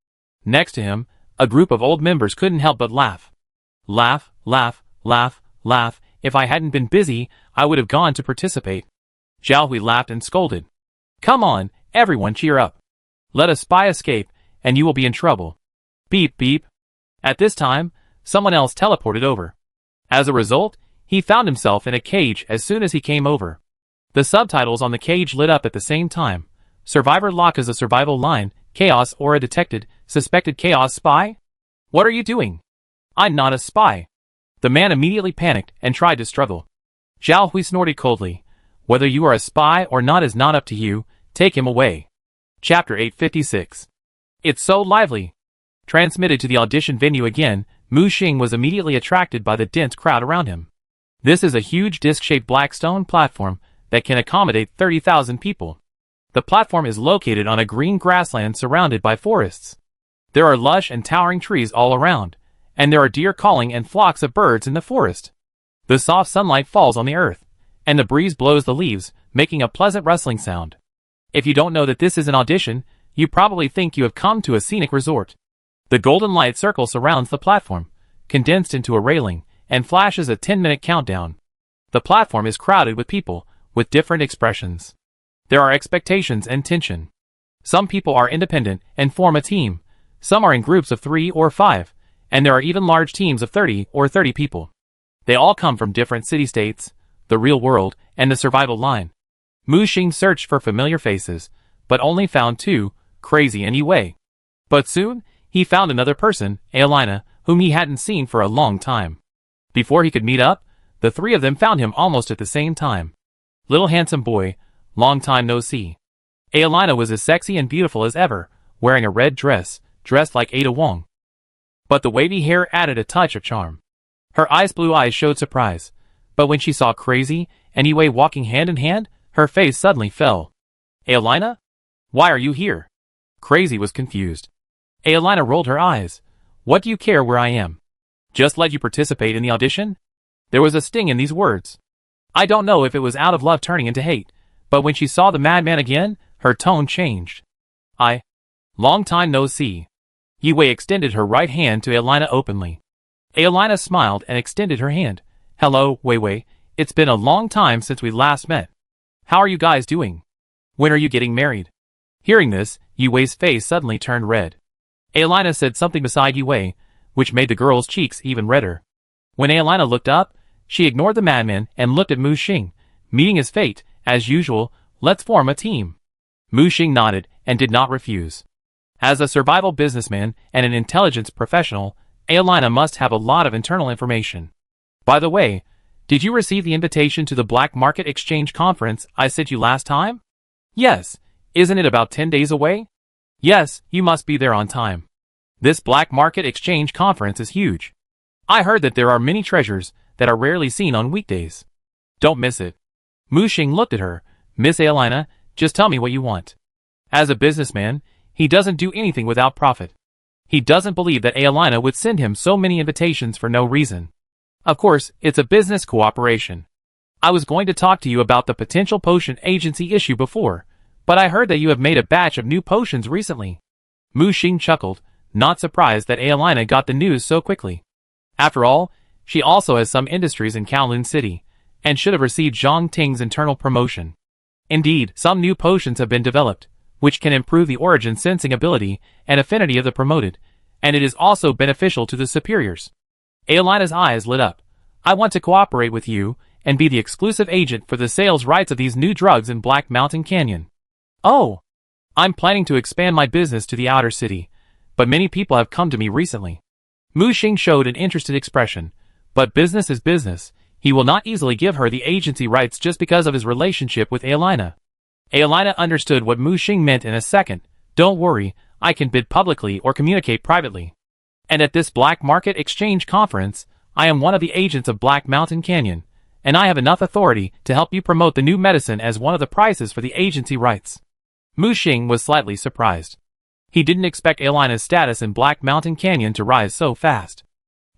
Next to him, a group of old members couldn't help but laugh. Laugh, laugh, laugh, laugh. If I hadn't been busy, I would have gone to participate. Zhao Hui laughed and scolded. Come on, everyone cheer up. Let a spy escape, and you will be in trouble. Beep beep. At this time, someone else teleported over. As a result, he found himself in a cage as soon as he came over. The subtitles on the cage lit up at the same time. Survivor lock is a survival line, chaos aura detected, suspected chaos spy? What are you doing? I'm not a spy. The man immediately panicked and tried to struggle. Zhao Hui snorted coldly. Whether you are a spy or not is not up to you, take him away. Chapter 856. It's so lively. Transmitted to the audition venue again, Mu Xing was immediately attracted by the dense crowd around him. This is a huge disc-shaped black stone platform that can accommodate 30,000 people. The platform is located on a green grassland surrounded by forests. There are lush and towering trees all around, and there are deer calling and flocks of birds in the forest. The soft sunlight falls on the earth, and the breeze blows the leaves, making a pleasant rustling sound. If you don't know that this is an audition, you probably think you have come to a scenic resort. The golden light circle surrounds the platform, condensed into a railing, and flashes a 10-minute countdown. The platform is crowded with people, with different expressions. There are expectations and tension. Some people are independent and form a team. Some are in groups of 3 or 5, and there are even large teams of 30 or 30 people. They all come from different city-states, the real world, and the survival line. Mu Xing searched for familiar faces, but only found 2, Crazy and Yue. But soon, he found another person, Aelina, whom he hadn't seen for a long time. Before he could meet up, the 3 of them found him almost at the same time. Little handsome boy, long time no see. Aelina was as sexy and beautiful as ever, wearing a red dress, dressed like Ada Wong. But the wavy hair added a touch of charm. Her blue eyes showed surprise, but when she saw Crazy and Yue walking hand in hand, her face suddenly fell. Aelina? Why are you here? Crazy was confused. Aelina rolled her eyes. What do you care where I am? Just let you participate in the audition? There was a sting in these words. I don't know if it was out of love turning into hate, but when she saw the madman again, her tone changed. Long time no see. Yue extended her right hand to Aelina openly. Aelina smiled and extended her hand. Hello, Wei. It's been a long time since we last met. How are you guys doing? When are you getting married? Hearing this, Yue's face suddenly turned red. Aelina said something beside Yue, which made the girl's cheeks even redder. When Aelina looked up, she ignored the madman and looked at Mu Xing. Meeting his fate, as usual, let's form a team. Mu Xing nodded and did not refuse. As a survival businessman and an intelligence professional, Aelina must have a lot of internal information. By the way, did you receive the invitation to the Black Market Exchange Conference I sent you last time? Yes. Isn't it about 10 days away? Yes, you must be there on time. This Black Market Exchange Conference is huge. I heard that there are many treasures that are rarely seen on weekdays. Don't miss it. Mu Xing looked at her. Miss Aelina, just tell me what you want. As a businessman, he doesn't do anything without profit. He doesn't believe that Aelina would send him so many invitations for no reason. Of course, it's a business cooperation. I was going to talk to you about the potential potion agency issue before, but I heard that you have made a batch of new potions recently. Mu Xing chuckled, not surprised that Aelina got the news so quickly. After all, she also has some industries in Kowloon City, and should have received Zhang Ting's internal promotion. Indeed, some new potions have been developed, which can improve the origin sensing ability and affinity of the promoted, and it is also beneficial to the superiors. Aelina's eyes lit up. I want to cooperate with you and be the exclusive agent for the sales rights of these new drugs in Black Mountain Canyon. Oh! I'm planning to expand my business to the outer city, but many people have come to me recently. Mu Xing showed an interested expression, but business is business. He will not easily give her the agency rights just because of his relationship with Aelina. Aelina understood what Mu Xing meant in a second. Don't worry, I can bid publicly or communicate privately. And at this Black Market Exchange conference, I am one of the agents of Black Mountain Canyon, and I have enough authority to help you promote the new medicine as one of the prices for the agency rights. Mu Xing was slightly surprised. He didn't expect Aelina's status in Black Mountain Canyon to rise so fast.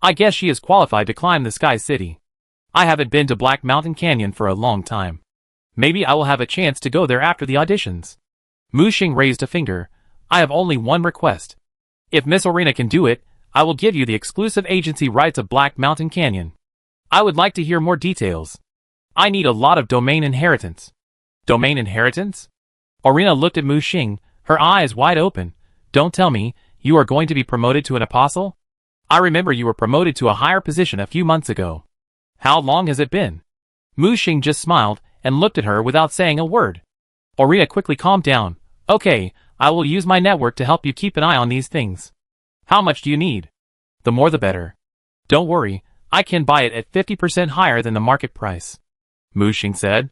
I guess she is qualified to climb the Sky City. I haven't been to Black Mountain Canyon for a long time. Maybe I will have a chance to go there after the auditions. Mu Xing raised a finger. I have only one request. If Miss Arena can do it, I will give you the exclusive agency rights of Black Mountain Canyon. I would like to hear more details. I need a lot of domain inheritance. Domain inheritance? Arena looked at Mu Xing, her eyes wide open. Don't tell me, you are going to be promoted to an apostle? I remember you were promoted to a higher position a few months ago. How long has it been? Mu Xing just smiled and looked at her without saying a word. Arena quickly calmed down. Okay, I will use my network to help you keep an eye on these things. How much do you need? The more the better. Don't worry, I can buy it at 50% higher than the market price. Mu Xing said.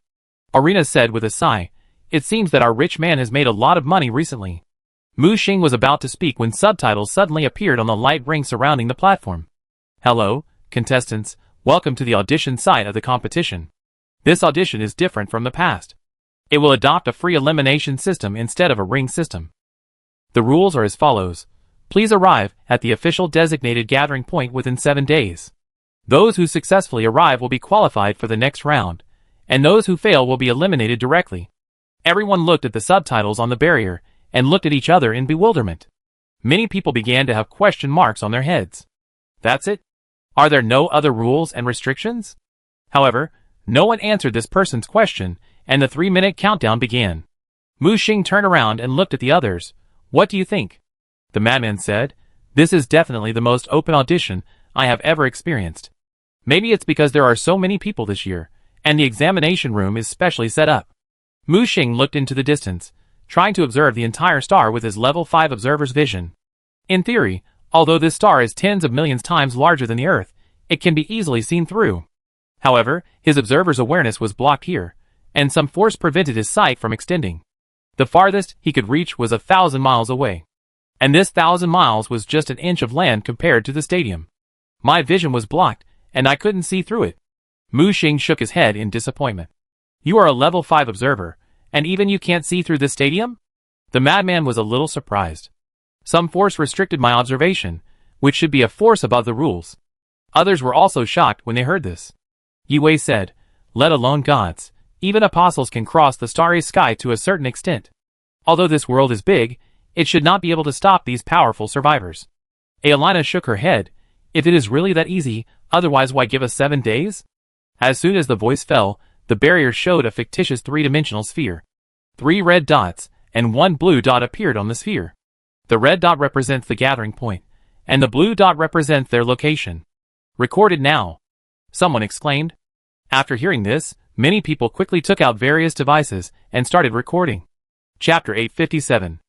Arena said with a sigh. It seems that our rich man has made a lot of money recently. Mu Xing was about to speak when subtitles suddenly appeared on the light ring surrounding the platform. Hello, contestants, welcome to the audition site of the competition. This audition is different from the past. It will adopt a free elimination system instead of a ring system. The rules are as follows. Please arrive at the official designated gathering point within 7 days. Those who successfully arrive will be qualified for the next round, and those who fail will be eliminated directly. Everyone looked at the subtitles on the barrier and looked at each other in bewilderment. Many people began to have question marks on their heads. That's it? Are there no other rules and restrictions? However, no one answered this person's question, and the 3-minute countdown began. Mu Xing turned around and looked at the others. What do you think? The madman said, this is definitely the most open audition I have ever experienced. Maybe it's because there are so many people this year, and the examination room is specially set up. Mu Xing looked into the distance, trying to observe the entire star with his level 5 observer's vision. In theory, although this star is tens of millions times larger than the Earth, it can be easily seen through. However, his observer's awareness was blocked here, and some force prevented his sight from extending. The farthest he could reach was 1,000 miles away. And this 1,000 miles was just an inch of land compared to the stadium. My vision was blocked, and I couldn't see through it. Mu Xing shook his head in disappointment. You are a level 5 observer, and even you can't see through the stadium? The madman was a little surprised. Some force restricted my observation, which should be a force above the rules. Others were also shocked when they heard this. Yue said, let alone gods, even apostles can cross the starry sky to a certain extent. Although this world is big, it should not be able to stop these powerful survivors. Aelina shook her head. If it is really that easy, otherwise why give us 7 days? As soon as the voice fell, the barrier showed a fictitious 3-dimensional sphere. 3 red dots and 1 blue dot appeared on the sphere. The red dot represents the gathering point, and the blue dot represents their location. Recorded now, someone exclaimed. After hearing this, many people quickly took out various devices and started recording. Chapter 857.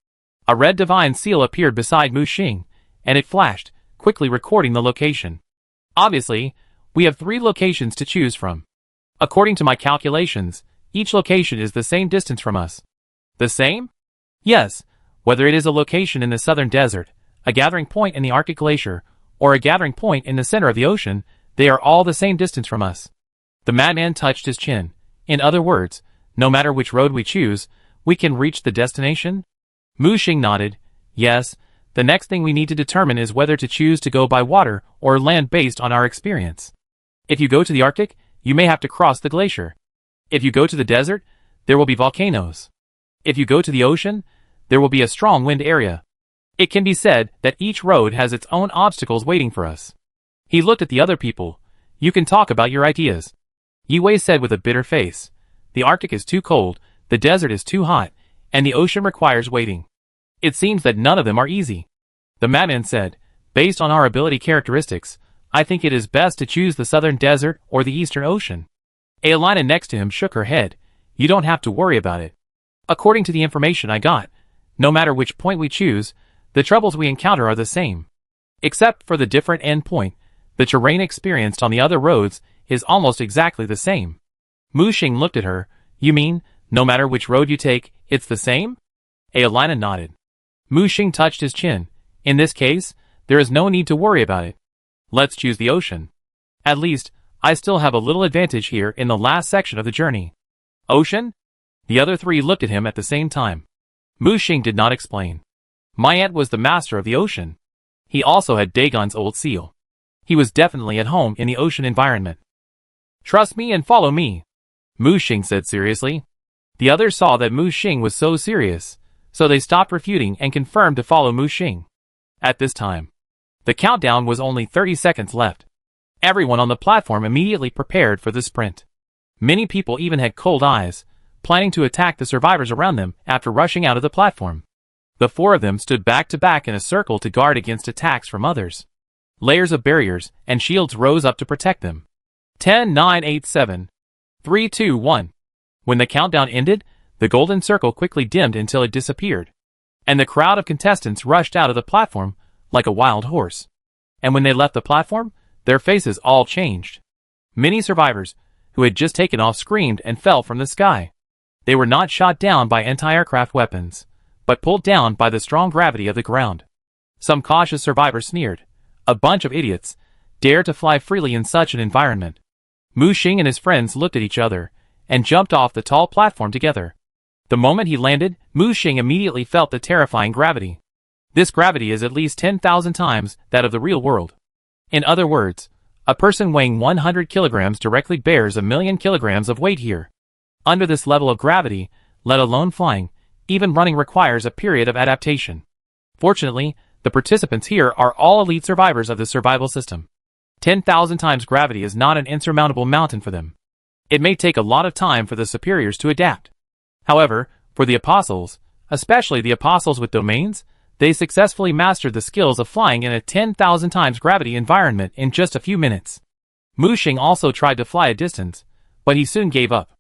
A red divine seal appeared beside Mu Xing, and it flashed, quickly recording the location. Obviously, we have 3 locations to choose from. According to my calculations, each location is the same distance from us. The same? Yes, whether it is a location in the southern desert, a gathering point in the Arctic Glacier, or a gathering point in the center of the ocean, they are all the same distance from us. The madman touched his chin. In other words, no matter which road we choose, we can reach the destination? Mu Xing nodded. Yes, the next thing we need to determine is whether to choose to go by water or land based on our experience. If you go to the Arctic, you may have to cross the glacier. If you go to the desert, there will be volcanoes. If you go to the ocean, there will be a strong wind area. It can be said that each road has its own obstacles waiting for us. He looked at the other people. You can talk about your ideas. Yue said with a bitter face. The Arctic is too cold, the desert is too hot, and the ocean requires waiting. It seems that none of them are easy. The madman said, based on our ability characteristics, I think it is best to choose the southern desert or the eastern ocean. Aelina next to him shook her head. You don't have to worry about it. According to the information I got, no matter which point we choose, the troubles we encounter are the same. Except for the different end point, the terrain experienced on the other roads is almost exactly the same. Mu Xing looked at her. You mean, no matter which road you take, it's the same? Aelina nodded. Mu Xing touched his chin. In this case, there is no need to worry about it. Let's choose the ocean. At least, I still have a little advantage here in the last section of the journey. Ocean? The other three looked at him at the same time. Mu Xing did not explain. My aunt was the master of the ocean. He also had Dagon's old seal. He was definitely at home in the ocean environment. Trust me and follow me, Mu Xing said seriously. The others saw that Mu Xing was so serious, so they stopped refuting and confirmed to follow Mu Xing. At this time, the countdown was only 30 seconds left. Everyone on the platform immediately prepared for the sprint. Many people even had cold eyes, planning to attack the survivors around them after rushing out of the platform. The four of them stood back to back in a circle to guard against attacks from others. Layers of barriers and shields rose up to protect them. 10, 9, 8, 7, 3, 2, 1. When the countdown ended, the golden circle quickly dimmed until it disappeared. And the crowd of contestants rushed out of the platform like a wild horse. And when they left the platform, their faces all changed. Many survivors, who had just taken off, screamed and fell from the sky. They were not shot down by anti-aircraft weapons, but pulled down by the strong gravity of the ground. Some cautious survivors sneered. A bunch of idiots dare to fly freely in such an environment. Mu Xing and his friends looked at each other and jumped off the tall platform together. The moment he landed, Mu Xing immediately felt the terrifying gravity. This gravity is at least 10,000 times that of the real world. In other words, a person weighing 100 kilograms directly bears 1,000,000 kilograms of weight here. Under this level of gravity, let alone flying, even running requires a period of adaptation. Fortunately, the participants here are all elite survivors of the survival system. 10,000 times gravity is not an insurmountable mountain for them. It may take a lot of time for the superiors to adapt. However, for the apostles, especially the apostles with domains, they successfully mastered the skills of flying in a 10,000 times gravity environment in just a few minutes. Mu Xing also tried to fly a distance, but he soon gave up.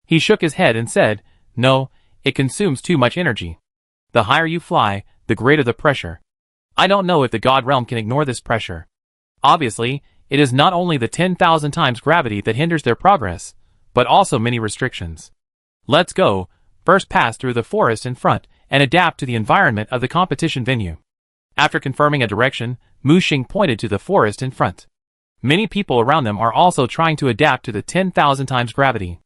He shook his head and said, "No, it consumes too much energy. The higher you fly, the greater the pressure. I don't know if the God realm can ignore this pressure. Obviously, it is not only the 10,000 times gravity that hinders their progress, but also many restrictions. Let's go, first pass through the forest in front and adapt to the environment of the competition venue." After confirming a direction, Mu Xing pointed to the forest in front. Many people around them are also trying to adapt to the 10,000 times gravity.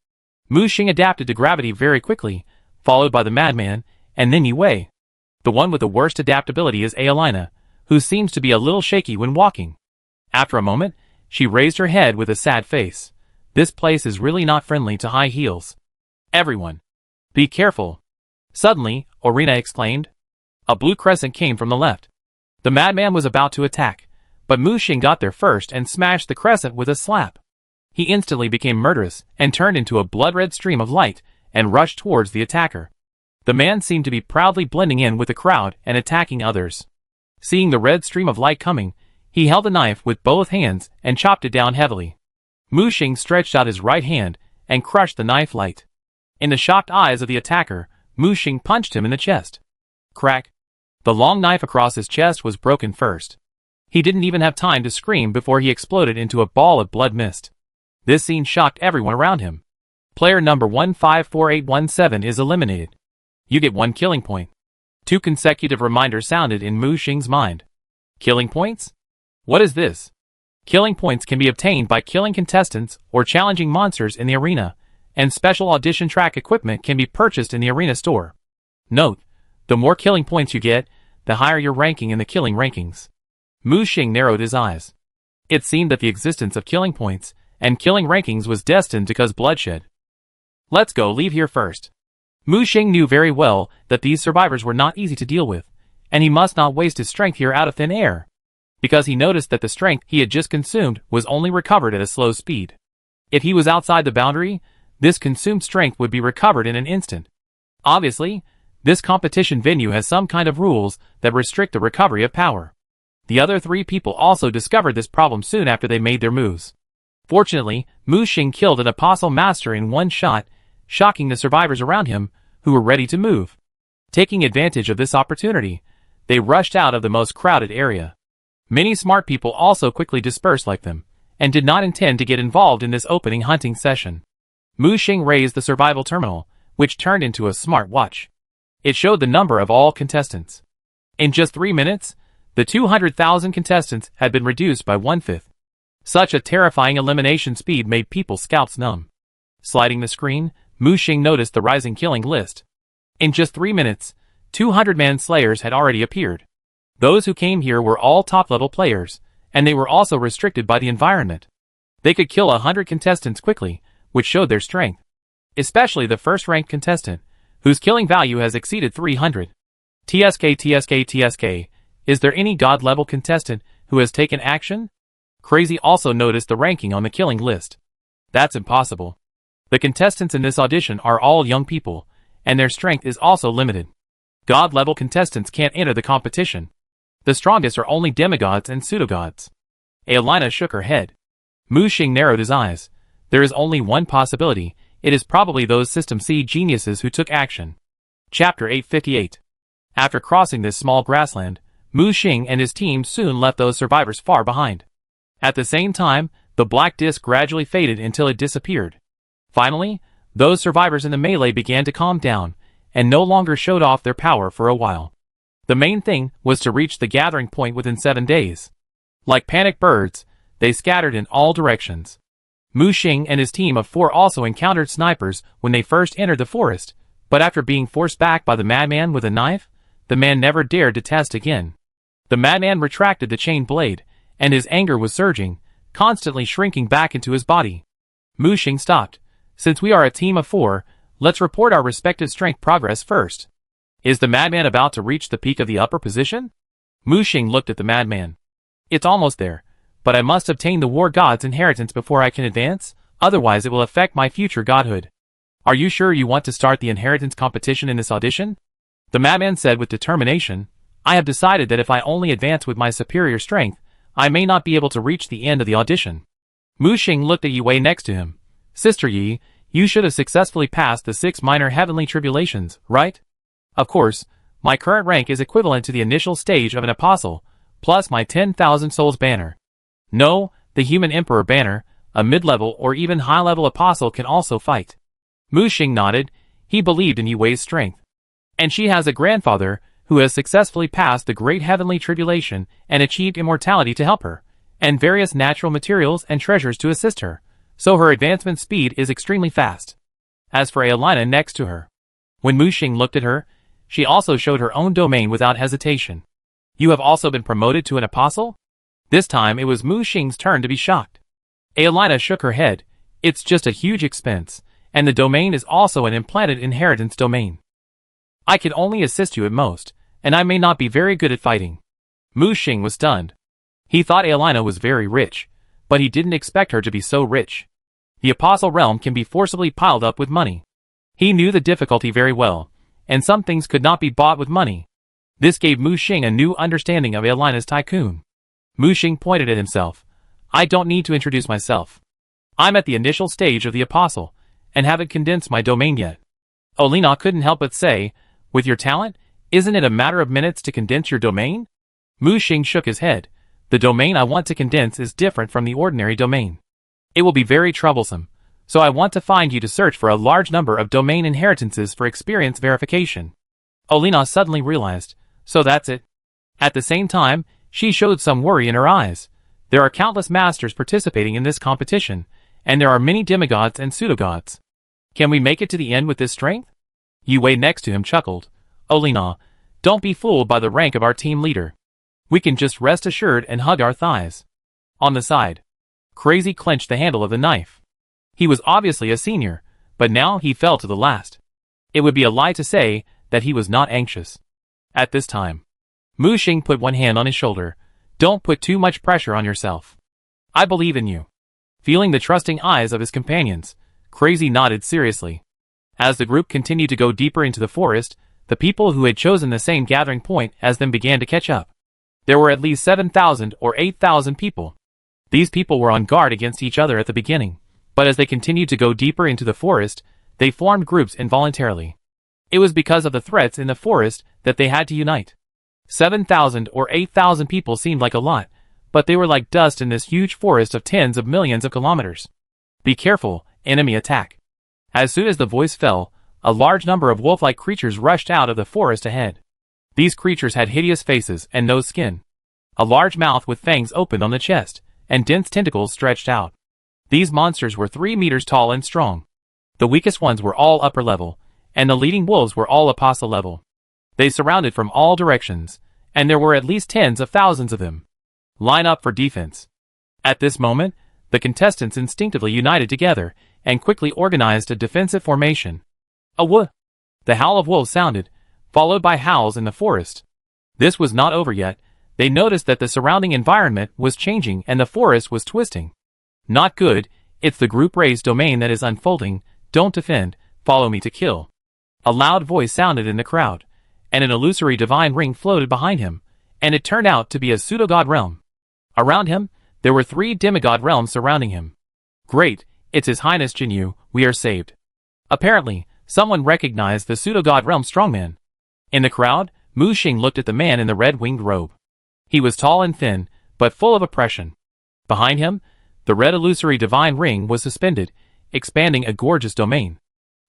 Mu Xing adapted to gravity very quickly, followed by the madman, and then Yi Wei. The one with the worst adaptability is Aelina, who seems to be a little shaky when walking. After a moment, she raised her head with a sad face. This place is really not friendly to high heels. Everyone, be careful. Suddenly, Orina exclaimed. A blue crescent came from the left. The madman was about to attack, but Mu Xing got there first and smashed the crescent with a slap. He instantly became murderous and turned into a blood-red stream of light and rushed towards the attacker. The man seemed to be proudly blending in with the crowd and attacking others. Seeing the red stream of light coming, he held the knife with both hands and chopped it down heavily. Mu Xing stretched out his right hand and crushed the knife light. In the shocked eyes of the attacker, Mu Xing punched him in the chest. Crack! The long knife across his chest was broken first. He didn't even have time to scream before he exploded into a ball of blood mist. This scene shocked everyone around him. Player number 154817 is eliminated. You get 1 killing point. 2 consecutive reminders sounded in Mu Xing's mind. Killing points? What is this? Killing points can be obtained by killing contestants or challenging monsters in the arena, and special audition track equipment can be purchased in the arena store. Note, the more killing points you get, the higher your ranking in the killing rankings. Mu Xing narrowed his eyes. It seemed that the existence of killing points and killing rankings was destined to cause bloodshed. Let's go, leave here first. Mu Xing knew very well that these survivors were not easy to deal with, and he must not waste his strength here out of thin air, because he noticed that the strength he had just consumed was only recovered at a slow speed. If he was outside the boundary, this consumed strength would be recovered in an instant. Obviously, this competition venue has some kind of rules that restrict the recovery of power. The other 3 people also discovered this problem soon after they made their moves. Fortunately, Mu Xing killed an apostle master in one shot, shocking the survivors around him, who were ready to move. Taking advantage of this opportunity, they rushed out of the most crowded area. Many smart people also quickly dispersed like them, and did not intend to get involved in this opening hunting session. Mu Xing raised the survival terminal, which turned into a smart watch. It showed the number of all contestants. In just 3 minutes, the 200,000 contestants had been reduced by 1/5. Such a terrifying elimination speed made people's scalps numb. Sliding the screen, Mu Xing noticed the rising killing list. In just 3 minutes, 200 man-slayers had already appeared. Those who came here were all top-level players, and they were also restricted by the environment. They could kill 100 contestants quickly, which showed their strength. Especially the first-ranked contestant, whose killing value has exceeded 300. TSK. Is there any god-level contestant who has taken action? Crazy also noticed the ranking on the killing list. That's impossible. The contestants in this audition are all young people, and their strength is also limited. God-level contestants can't enter the competition. The strongest are only demigods and pseudogods. Aelina shook her head. Mu Xing narrowed his eyes. There is only one possibility. It is probably those System C geniuses who took action. Chapter 858. After crossing this small grassland, Mu Xing and his team soon left those survivors far behind. At the same time, the black disc gradually faded until it disappeared. Finally, those survivors in the melee began to calm down, and no longer showed off their power for a while. The main thing was to reach the gathering point within 7 days. Like panicked birds, they scattered in all directions. Mu Xing and his team of 4 also encountered snipers when they first entered the forest, but after being forced back by the madman with a knife, the man never dared to test again. The madman retracted the chain blade, and his anger was surging, constantly shrinking back into his body. Mu Xing stopped. Since we are a team of 4, let's report our respective strength progress first. Is the madman about to reach the peak of the upper position? Mu Xing looked at the madman. It's almost there, but I must obtain the war god's inheritance before I can advance, otherwise it will affect my future godhood. Are you sure you want to start the inheritance competition in this audition? The madman said with determination. I have decided that if I only advance with my superior strength, I may not be able to reach the end of the audition. Mu Xing looked at Yi Wei next to him. Sister Yi, you should have successfully passed the 6 minor heavenly tribulations, right? Of course, my current rank is equivalent to the initial stage of an apostle, plus my 10,000 souls banner. No, the human emperor banner, a mid-level or even high-level apostle can also fight. Mu Xing nodded. He believed in Yi Wei's strength. And she has a grandfather who has successfully passed the great heavenly tribulation and achieved immortality to help her, and various natural materials and treasures to assist her, so her advancement speed is extremely fast. As for Aelina next to her, when Mu Xing looked at her, she also showed her own domain without hesitation. You have also been promoted to an apostle? This time it was Mu Xing's turn to be shocked. Aelina shook her head. It's just a huge expense, and the domain is also an implanted inheritance domain. I can only assist you at most, and I may not be very good at fighting. Mu Xing was stunned. He thought Aelina was very rich, but he didn't expect her to be so rich. The apostle realm can be forcibly piled up with money. He knew the difficulty very well, and some things could not be bought with money. This gave Mu Xing a new understanding of Aelina's tycoon. Mu Xing pointed at himself. I don't need to introduce myself. I'm at the initial stage of the apostle, and haven't condensed my domain yet. Aelina couldn't help but say, with your talent, isn't it a matter of minutes to condense your domain? Mu Xing shook his head. The domain I want to condense is different from the ordinary domain. It will be very troublesome, so I want to find you to search for a large number of domain inheritances for experience verification. Aelina suddenly realized, so that's it. At the same time, she showed some worry in her eyes. There are countless masters participating in this competition, and there are many demigods and pseudogods. Can we make it to the end with this strength? Yi Wei next to him chuckled. Aelina, don't be fooled by the rank of our team leader. We can just rest assured and hug our thighs. On the side, Crazy clenched the handle of the knife. He was obviously a senior, but now he fell to the last. It would be a lie to say that he was not anxious. At this time, Mu Xing put one hand on his shoulder. Don't put too much pressure on yourself. I believe in you. Feeling the trusting eyes of his companions, Crazy nodded seriously. As the group continued to go deeper into the forest, the people who had chosen the same gathering point as them began to catch up. There were at least 7,000 or 8,000 people. These people were on guard against each other at the beginning, but as they continued to go deeper into the forest, they formed groups involuntarily. It was because of the threats in the forest that they had to unite. 7,000 or 8,000 people seemed like a lot, but they were like dust in this huge forest of tens of millions of kilometers. Be careful, enemy attack. As soon as the voice fell, a large number of wolf-like creatures rushed out of the forest ahead. These creatures had hideous faces and no skin. A large mouth with fangs opened on the chest, and dense tentacles stretched out. These monsters were 3 meters tall and strong. The weakest ones were all upper level, and the leading wolves were all apostle level. They surrounded from all directions, and there were at least tens of thousands of them. Line up for defense. At this moment, the contestants instinctively united together and quickly organized a defensive formation. A woof! The howl of wolves sounded, followed by howls in the forest. This was not over yet. They noticed that the surrounding environment was changing and the forest was twisting. Not good, it's the group race domain that is unfolding. Don't defend, follow me to kill. A loud voice sounded in the crowd, and an illusory divine ring floated behind him, and it turned out to be a pseudo-god realm. Around him, there were 3 demigod realms surrounding him. Great, it's His Highness Jinyu, we are saved. Apparently, someone recognized the pseudo-god realm strongman. In the crowd, Mu Xing looked at the man in the red-winged robe. He was tall and thin, but full of oppression. Behind him, the red illusory divine ring was suspended, expanding a gorgeous domain.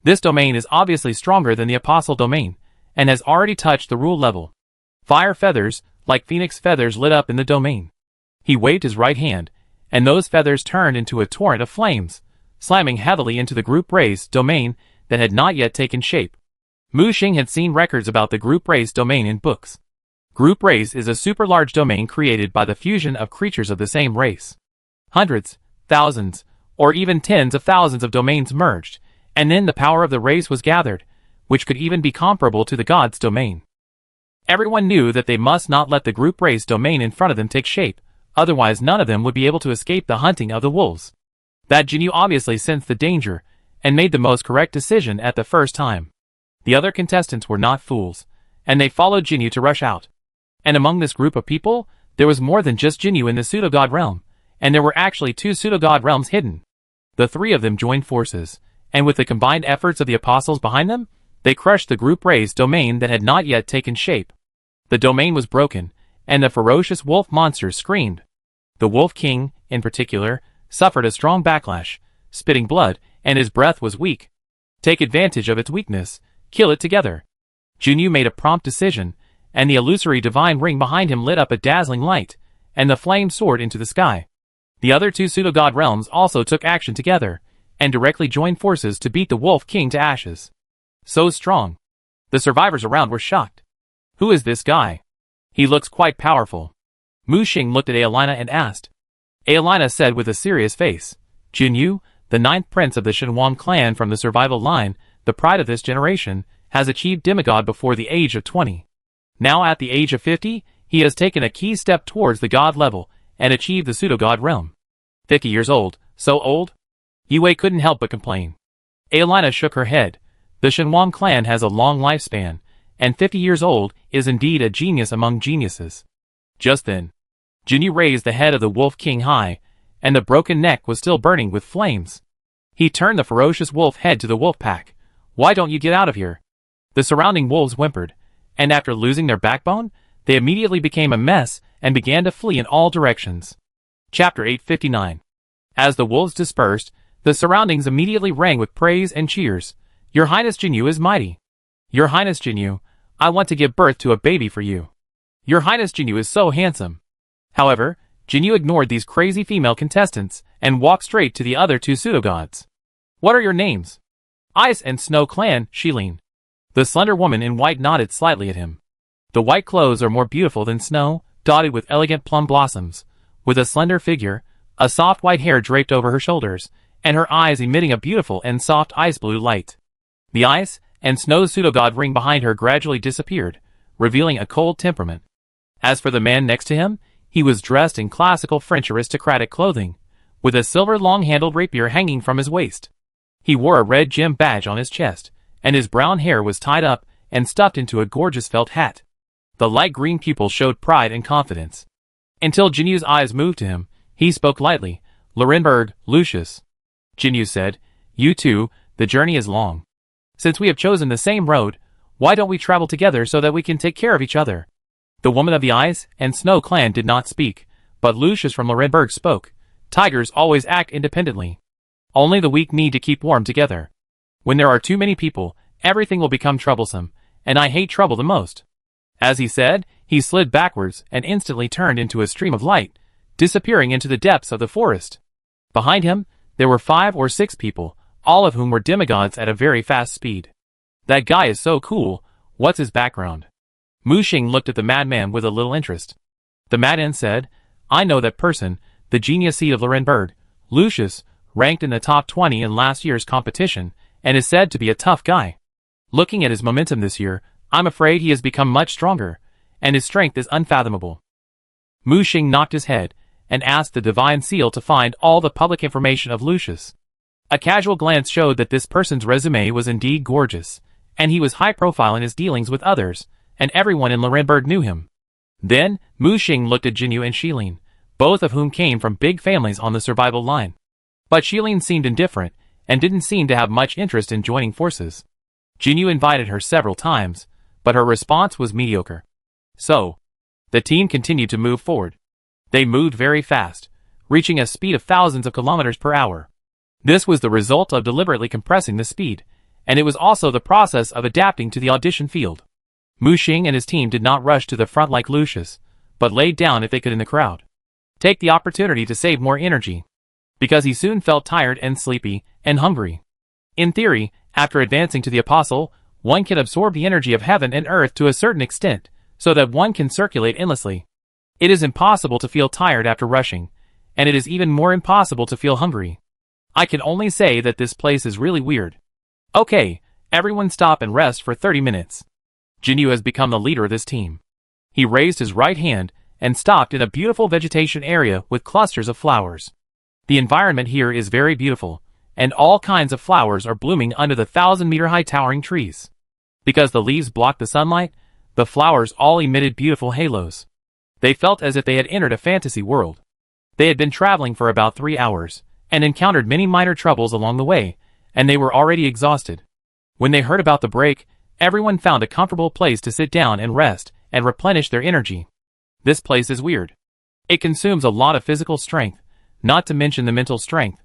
This domain is obviously stronger than the apostle domain, and has already touched the rule level. Fire feathers, like phoenix feathers, lit up in the domain. He waved his right hand, and those feathers turned into a torrent of flames, slamming heavily into the group race domain that had not yet taken shape. Mu Xing had seen records about the group race domain in books. Group race is a super large domain created by the fusion of creatures of the same race. Hundreds, thousands, or even tens of thousands of domains merged, and then the power of the race was gathered, which could even be comparable to the god's domain. Everyone knew that they must not let the group race domain in front of them take shape, otherwise none of them would be able to escape the hunting of the wolves. That Jinyu obviously sensed the danger, and made the most correct decision at the first time. The other contestants were not fools, and they followed Jinyu to rush out. And among this group of people, there was more than just Jinyu in the pseudo-god realm, and there were actually 2 pseudo-god realms hidden. The 3 of them joined forces, and with the combined efforts of the apostles behind them, they crushed the group race domain that had not yet taken shape. The domain was broken, and the ferocious wolf monsters screamed. The Wolf King, in particular, suffered a strong backlash, spitting blood, and his breath was weak. Take advantage of its weakness, kill it together. Jinyu made a prompt decision, and the illusory divine ring behind him lit up a dazzling light, and the flame soared into the sky. The other 2 pseudo-god realms also took action together, and directly joined forces to beat the Wolf King to ashes. So strong. The survivors around were shocked. Who is this guy? He looks quite powerful. Mu Xing looked at Aelina and asked. Aelina said with a serious face, Jinyu, the 9th prince of the Shenhuang clan from the survival line, the pride of this generation, has achieved demigod before the age of 20. Now at the age of 50, he has taken a key step towards the god level, and achieved the pseudo-god realm. 50 years old, so old? Yue couldn't help but complain. Aelina shook her head. The Shenhuang clan has a long lifespan, and 50 years old is indeed a genius among geniuses. Just then, Jinyu raised the head of the Wolf King high, and the broken neck was still burning with flames. He turned the ferocious wolf head to the wolf pack. Why don't you get out of here? The surrounding wolves whimpered, and after losing their backbone, they immediately became a mess and began to flee in all directions. Chapter 859. As the wolves dispersed, the surroundings immediately rang with praise and cheers. Your Highness Jinyu is mighty. Your Highness Jinyu, I want to give birth to a baby for you. Your Highness Jinyu is so handsome. However, Jinyu ignored these crazy female contestants and walked straight to the other 2 pseudo-gods. What are your names? Ice and Snow Clan, Shilin. The slender woman in white nodded slightly at him. The white clothes are more beautiful than snow, dotted with elegant plum blossoms, with a slender figure, a soft white hair draped over her shoulders, and her eyes emitting a beautiful and soft ice blue light. The Ice and Snow pseudo-god ring behind her gradually disappeared, revealing a cold temperament. As for the man next to him, he was dressed in classical French aristocratic clothing, with a silver long-handled rapier hanging from his waist. He wore a red gem badge on his chest, and his brown hair was tied up and stuffed into a gorgeous felt hat. The light green pupil showed pride and confidence. Until Jinyu's eyes moved to him, he spoke lightly. Laurenberg, Lucius. Jinyu said, you two, the journey is long. Since we have chosen the same road, why don't we travel together so that we can take care of each other? The woman of the Ice and Snow clan did not speak, but Lucius from Laurenberg spoke. Tigers always act independently. Only the weak need to keep warm together. When there are too many people, everything will become troublesome, and I hate trouble the most. As he said, he slid backwards and instantly turned into a stream of light, disappearing into the depths of the forest. Behind him, there were 5 or 6 people, all of whom were demigods at a very fast speed. That guy is so cool, what's his background? Mu Xing looked at the madman with a little interest. The madman said, I know that person, the genius seed of Laurenberg, Lucius, ranked in the top 20 in last year's competition, and is said to be a tough guy. Looking at his momentum this year, I'm afraid he has become much stronger, and his strength is unfathomable. Mu Xing knocked his head, and asked the divine seal to find all the public information of Lucius. A casual glance showed that this person's resume was indeed gorgeous, and he was high profile in his dealings with others, and everyone in Laurenberg knew him. Then, Mu Xing looked at Jinyu and Shilin, both of whom came from big families on the survival line. But Shilin seemed indifferent, and didn't seem to have much interest in joining forces. Jinyu invited her several times, but her response was mediocre. So, the team continued to move forward. They moved very fast, reaching a speed of thousands of kilometers per hour. This was the result of deliberately compressing the speed, and it was also the process of adapting to the audition field. Mu Xing and his team did not rush to the front like Lucius, but laid down if they could in the crowd. Take the opportunity to save more energy. Because he soon felt tired and sleepy, and hungry. In theory, after advancing to the apostle, one can absorb the energy of heaven and earth to a certain extent, so that one can circulate endlessly. It is impossible to feel tired after rushing, and it is even more impossible to feel hungry. I can only say that this place is really weird. Okay, everyone stop and rest for 30 minutes. Jinyu has become the leader of this team. He raised his right hand and stopped in a beautiful vegetation area with clusters of flowers. The environment here is very beautiful, and all kinds of flowers are blooming under the 1,000-meter-high towering trees. Because the leaves blocked the sunlight, the flowers all emitted beautiful halos. They felt as if they had entered a fantasy world. They had been traveling for about 3 hours, and encountered many minor troubles along the way, and they were already exhausted. When they heard about the break, everyone found a comfortable place to sit down and rest, and replenish their energy. This place is weird. It consumes a lot of physical strength, not to mention the mental strength.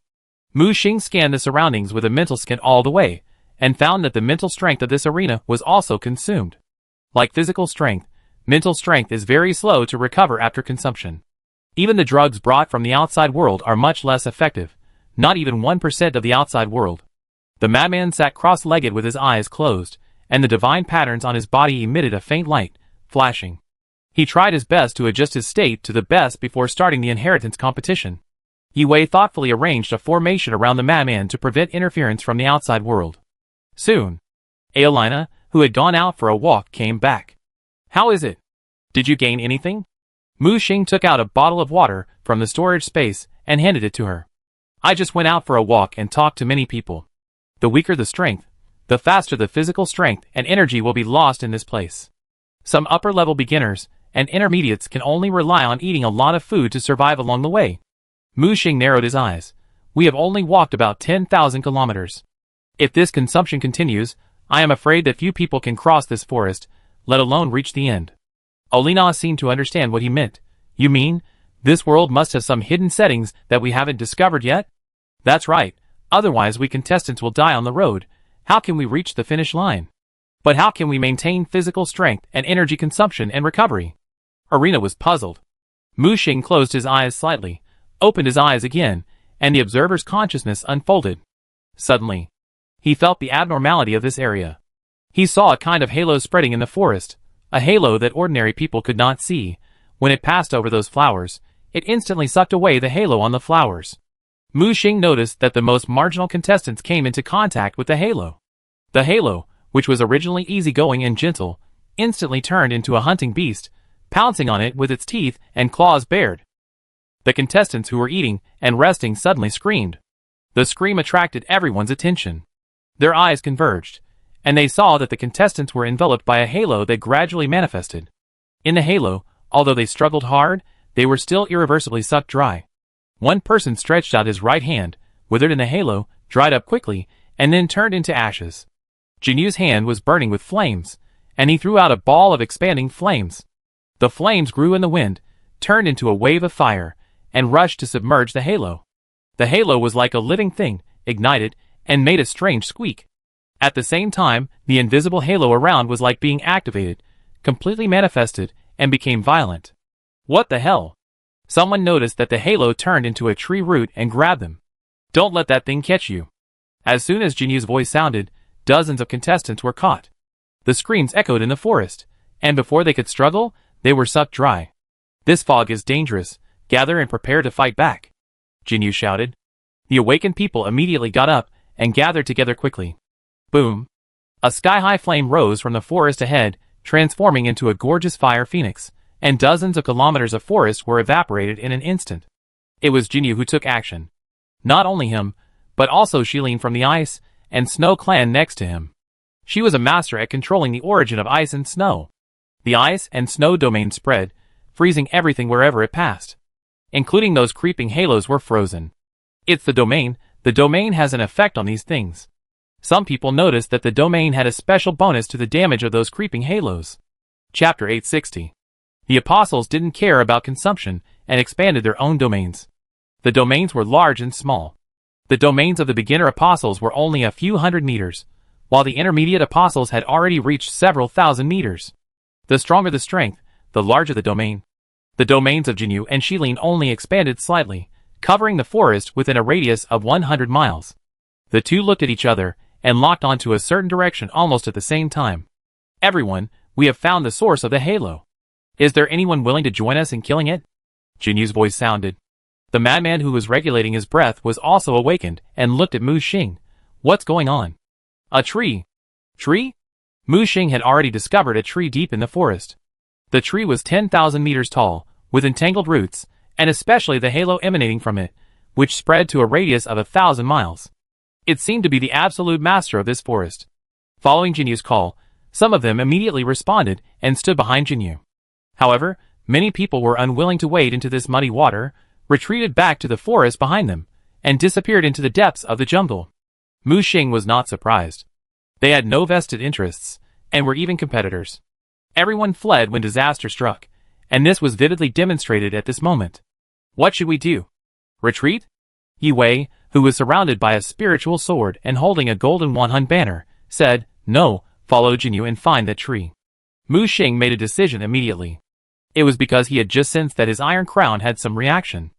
Mu Xing scanned the surroundings with a mental scan all the way, and found that the mental strength of this arena was also consumed. Like physical strength, mental strength is very slow to recover after consumption. Even the drugs brought from the outside world are much less effective, not even 1% of the outside world. The madman sat cross-legged with his eyes closed, and the divine patterns on his body emitted a faint light, flashing. He tried his best to adjust his state to the best before starting the inheritance competition. Yue thoughtfully arranged a formation around the madman to prevent interference from the outside world. Soon, Aelina, who had gone out for a walk, came back. How is it? Did you gain anything? Mu Xing took out a bottle of water from the storage space and handed it to her. I just went out for a walk and talked to many people. The weaker the strength, the faster the physical strength and energy will be lost in this place. Some upper-level beginners and intermediates can only rely on eating a lot of food to survive along the way. Mu Xing narrowed his eyes. We have only walked about 10,000 kilometers. If this consumption continues, I am afraid that few people can cross this forest, let alone reach the end. Olina seemed to understand what he meant. You mean, this world must have some hidden settings that we haven't discovered yet? That's right, otherwise we contestants will die on the road. How can we reach the finish line? But how can we maintain physical strength and energy consumption and recovery? Arena was puzzled. Mu Xing closed his eyes slightly, opened his eyes again, and the observer's consciousness unfolded. Suddenly, he felt the abnormality of this area. He saw a kind of halo spreading in the forest, a halo that ordinary people could not see. When it passed over those flowers, it instantly sucked away the halo on the flowers. Mu Xing noticed that the most marginal contestants came into contact with the halo. The halo, which was originally easygoing and gentle, instantly turned into a hunting beast, pouncing on it with its teeth and claws bared. The contestants who were eating and resting suddenly screamed. The scream attracted everyone's attention. Their eyes converged, and they saw that the contestants were enveloped by a halo that gradually manifested. In the halo, although they struggled hard, they were still irreversibly sucked dry. One person stretched out his right hand, withered in the halo, dried up quickly, and then turned into ashes. Jinyu's hand was burning with flames, and he threw out a ball of expanding flames. The flames grew in the wind, turned into a wave of fire, and rushed to submerge the halo. The halo was like a living thing, ignited, and made a strange squeak. At the same time, the invisible halo around was like being activated, completely manifested, and became violent. What the hell? Someone noticed that the halo turned into a tree root and grabbed them. Don't let that thing catch you. As soon as Jinyu's voice sounded, dozens of contestants were caught. The screams echoed in the forest, and before they could struggle, they were sucked dry. This fog is dangerous. Gather and prepare to fight back, Jinyu shouted. The awakened people immediately got up and gathered together quickly. Boom! A sky-high flame rose from the forest ahead, transforming into a gorgeous fire phoenix, and dozens of kilometers of forest were evaporated in an instant. It was Jinyu who took action. Not only him, but also Shilin from the Ice and Snow clan next to him. She was a master at controlling the origin of ice and snow. The ice and snow domain spread, freezing everything wherever it passed. Including those creeping halos were frozen. It's the domain has an effect on these things. Some people noticed that the domain had a special bonus to the damage of those creeping halos. Chapter 860. The apostles didn't care about consumption and expanded their own domains. The domains were large and small. The domains of the beginner apostles were only a few hundred meters, while the intermediate apostles had already reached several thousand meters. The stronger the strength, the larger the domain. The domains of Jinyu and Shilin only expanded slightly, covering the forest within a radius of 100 miles. The two looked at each other and locked onto a certain direction almost at the same time. Everyone, we have found the source of the halo. Is there anyone willing to join us in killing it? Jinyu's voice sounded. The madman who was regulating his breath was also awakened and looked at Mu Xing. What's going on? A tree. Tree? Mu Xing had already discovered a tree deep in the forest. The tree was 10,000 meters tall, with entangled roots, and especially the halo emanating from it, which spread to a radius of 1,000 miles. It seemed to be the absolute master of this forest. Following Jinyu's call, some of them immediately responded and stood behind Jinyu. However, many people were unwilling to wade into this muddy water, retreated back to the forest behind them, and disappeared into the depths of the jungle. Mu Xing was not surprised. They had no vested interests, and were even competitors. Everyone fled when disaster struck, and this was vividly demonstrated at this moment. What should we do? Retreat? Yi Wei, who was surrounded by a spiritual sword and holding a golden Wanhun banner, said, No, follow Jinyu and find that tree. Mu Xing made a decision immediately. It was because he had just sensed that his Iron Crown had some reaction.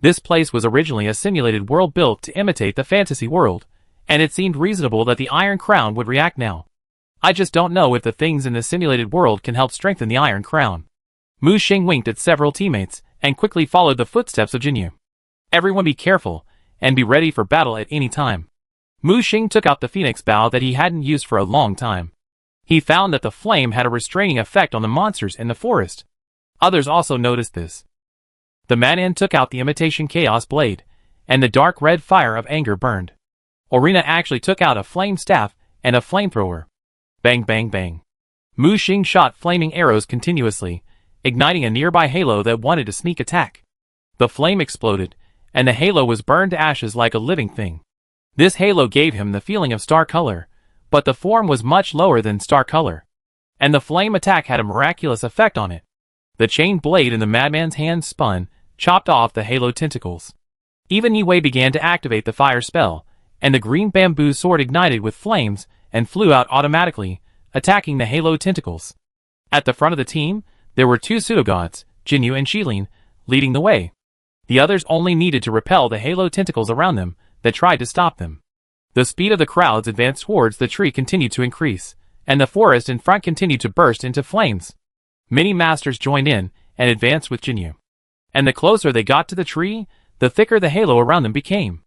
This place was originally a simulated world built to imitate the fantasy world, and it seemed reasonable that the Iron Crown would react now. I just don't know if the things in the simulated world can help strengthen the Iron Crown. Mu Xing winked at several teammates, and quickly followed the footsteps of Jinyu. Everyone be careful, and be ready for battle at any time. Mu Xing took out the phoenix bow that he hadn't used for a long time. He found that the flame had a restraining effect on the monsters in the forest. Others also noticed this. The madman took out the imitation chaos blade, and the dark red fire of anger burned. Orina actually took out a flame staff and a flamethrower. Bang bang bang. Mu Xing shot flaming arrows continuously, igniting a nearby halo that wanted to sneak attack. The flame exploded, and the halo was burned to ashes like a living thing. This halo gave him the feeling of star color, but the form was much lower than star color. And the flame attack had a miraculous effect on it. The chain blade in the madman's hand spun, chopped off the halo tentacles. Even Yi Wei began to activate the fire spell, and the green bamboo sword ignited with flames and flew out automatically, attacking the halo tentacles. At the front of the team, there were two pseudogods, Jinyu and Shilin, leading the way. The others only needed to repel the halo tentacles around them that tried to stop them. The speed of the crowds advanced towards the tree continued to increase, and the forest in front continued to burst into flames. Many masters joined in and advanced with Jinyu. And the closer they got to the tree, the thicker the halo around them became.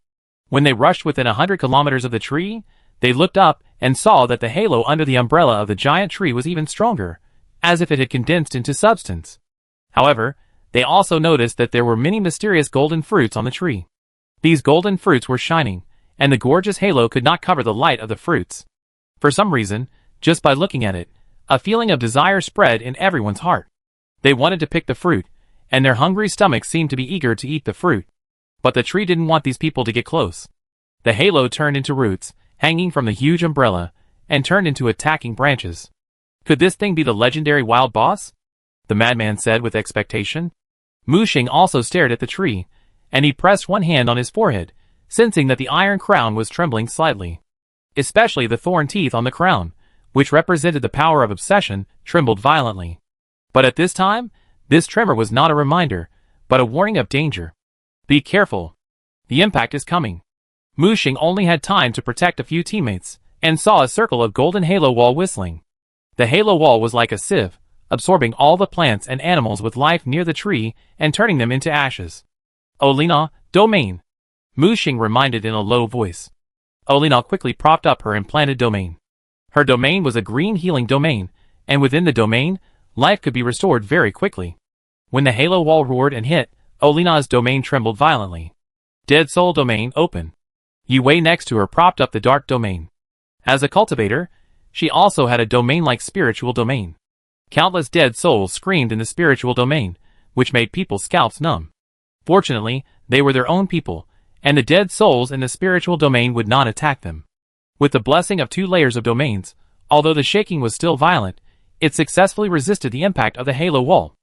When they rushed within 100 kilometers of the tree, they looked up and saw that the halo under the umbrella of the giant tree was even stronger, as if it had condensed into substance. However, they also noticed that there were many mysterious golden fruits on the tree. These golden fruits were shining, and the gorgeous halo could not cover the light of the fruits. For some reason, just by looking at it, a feeling of desire spread in everyone's heart. They wanted to pick the fruit, and their hungry stomachs seemed to be eager to eat the fruit. But the tree didn't want these people to get close. The halo turned into roots, hanging from the huge umbrella, and turned into attacking branches. Could this thing be the legendary wild boss? The madman said with expectation. Muxing also stared at the tree, and he pressed one hand on his forehead, sensing that the iron crown was trembling slightly. Especially the thorn teeth on the crown, which represented the power of obsession, trembled violently. But at this time, this tremor was not a reminder, but a warning of danger. Be careful. The impact is coming. Muxing only had time to protect a few teammates, and saw a circle of golden halo wall whistling. The halo wall was like a sieve, absorbing all the plants and animals with life near the tree and turning them into ashes. Olina, domain. Muxing reminded in a low voice. Olina quickly propped up her implanted domain. Her domain was a green healing domain, and within the domain, life could be restored very quickly. When the halo wall roared and hit, Olina's domain trembled violently. Dead soul domain open. Yue Wei next to her propped up the dark domain. As a cultivator, she also had a domain-like spiritual domain. Countless dead souls screamed in the spiritual domain, which made people's scalps numb. Fortunately, they were their own people, and the dead souls in the spiritual domain would not attack them. With the blessing of 2 layers of domains, although the shaking was still violent, it successfully resisted the impact of the halo wall.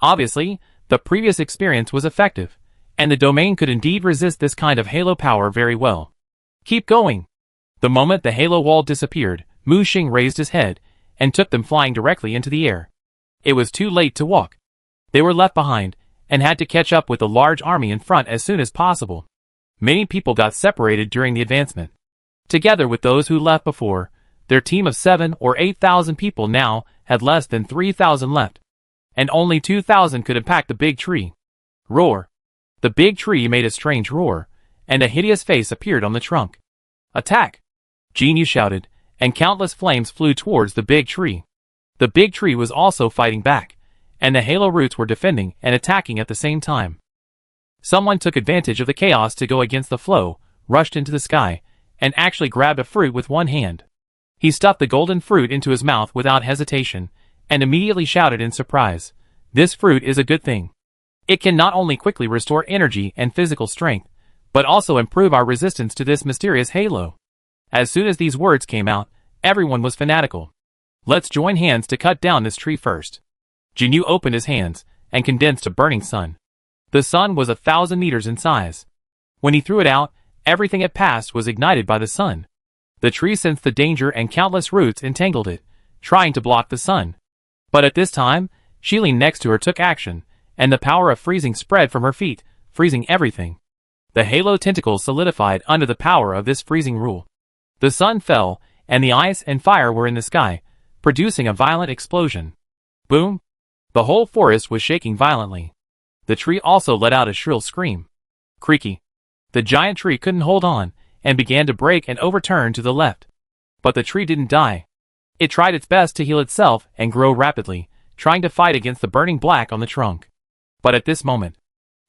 Obviously, the previous experience was effective, and the domain could indeed resist this kind of halo power very well. Keep going. The moment the halo wall disappeared, Muxing raised his head, and took them flying directly into the air. It was too late to walk. They were left behind, and had to catch up with the large army in front as soon as possible. Many people got separated during the advancement. Together with those who left before, their team of 7,000 or 8,000 people now had less than 3,000 left. And only 2,000 could impact the big tree. Roar. The big tree made a strange roar, and a hideous face appeared on the trunk. Attack! Jinyu shouted, and countless flames flew towards the big tree. The big tree was also fighting back, and the halo roots were defending and attacking at the same time. Someone took advantage of the chaos to go against the flow, rushed into the sky, and actually grabbed a fruit with one hand. He stuffed the golden fruit into his mouth without hesitation, and immediately shouted in surprise, "This fruit is a good thing. It can not only quickly restore energy and physical strength, but also improve our resistance to this mysterious halo." As soon as these words came out, everyone was fanatical. Let's join hands to cut down this tree first. Jinyu opened his hands, and condensed a burning sun. The sun was 1,000 meters in size. When he threw it out, everything it passed was ignited by the sun. The tree sensed the danger and countless roots entangled it, trying to block the sun. But at this time, Shilin next to her took action, and the power of freezing spread from her feet, freezing everything. The halo tentacles solidified under the power of this freezing rule. The sun fell, and the ice and fire were in the sky, producing a violent explosion. Boom! The whole forest was shaking violently. The tree also let out a shrill scream. Creaky. The giant tree couldn't hold on, and began to break and overturn to the left. But the tree didn't die. It tried its best to heal itself and grow rapidly, trying to fight against the burning black on the trunk. But at this moment,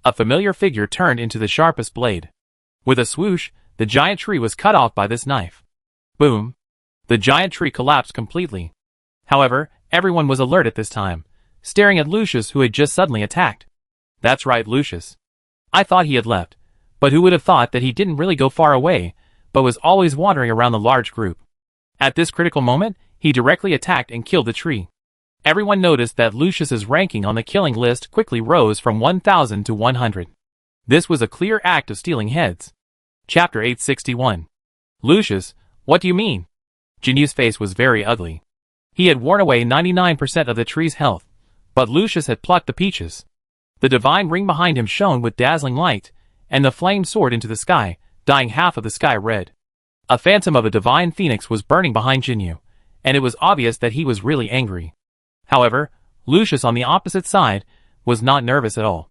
a familiar figure turned into the sharpest blade. With a swoosh, the giant tree was cut off by this knife. Boom! The giant tree collapsed completely. However, everyone was alert at this time, staring at Lucius, who had just suddenly attacked. That's right, Lucius. I thought he had left, but who would have thought that he didn't really go far away, but was always wandering around the large group. At this critical moment, he directly attacked and killed the tree. Everyone noticed that Lucius's ranking on the killing list quickly rose from 1,000 to 100. This was a clear act of stealing heads. Chapter 861. Lucius, what do you mean? Jinyu's face was very ugly. He had worn away 99% of the tree's health, but Lucius had plucked the peaches. The divine ring behind him shone with dazzling light, and the flame soared into the sky, dyeing half of the sky red. A phantom of a divine phoenix was burning behind Jinyu, and it was obvious that he was really angry. However, Lucius on the opposite side was not nervous at all.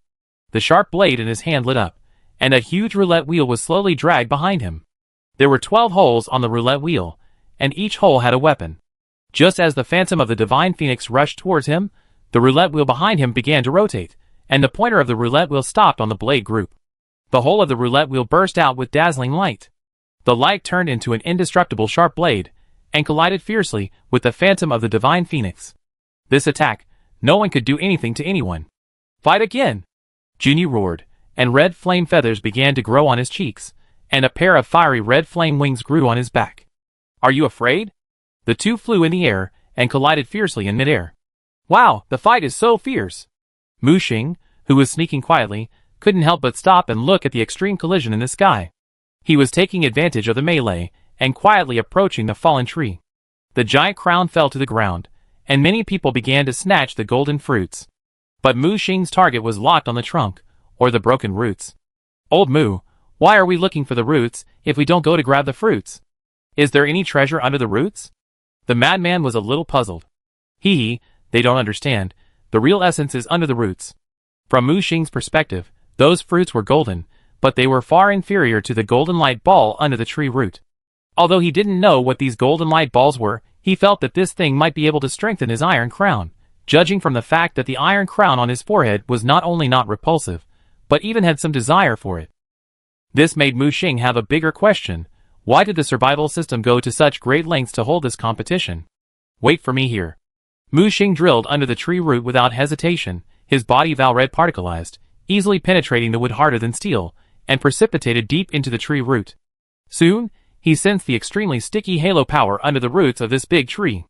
The sharp blade in his hand lit up, and a huge roulette wheel was slowly dragged behind him. There were 12 holes on the roulette wheel, and each hole had a weapon. Just as the phantom of the divine phoenix rushed towards him, the roulette wheel behind him began to rotate, and the pointer of the roulette wheel stopped on the blade group. The whole of the roulette wheel burst out with dazzling light. The light turned into an indestructible sharp blade, and collided fiercely with the phantom of the divine phoenix. This attack, no one could do anything to anyone. Fight again! Genie roared, and red flame feathers began to grow on his cheeks, and a pair of fiery red flame wings grew on his back. Are you afraid? The two flew in the air and collided fiercely in midair. Wow, the fight is so fierce! Mu Xing, who was sneaking quietly, couldn't help but stop and look at the extreme collision in the sky. He was taking advantage of the melee and quietly approaching the fallen tree. The giant crown fell to the ground, and many people began to snatch the golden fruits. But Mu Xing's target was locked on the trunk, or the broken roots. Old Mu, why are we looking for the roots if we don't go to grab the fruits? Is there any treasure under the roots? The madman was a little puzzled. Hee, they don't understand. The real essence is under the roots. From Mu Xing's perspective, those fruits were golden, but they were far inferior to the golden light ball under the tree root. Although he didn't know what these golden light balls were, he felt that this thing might be able to strengthen his iron crown, judging from the fact that the iron crown on his forehead was not only not repulsive, but even had some desire for it. This made Mu Xing have a bigger question. Why did the survival system go to such great lengths to hold this competition? Wait for me here. Mu Xing drilled under the tree root without hesitation, his body red particleized, easily penetrating the wood harder than steel, and precipitated deep into the tree root. Soon, he sensed the extremely sticky halo power under the roots of this big tree.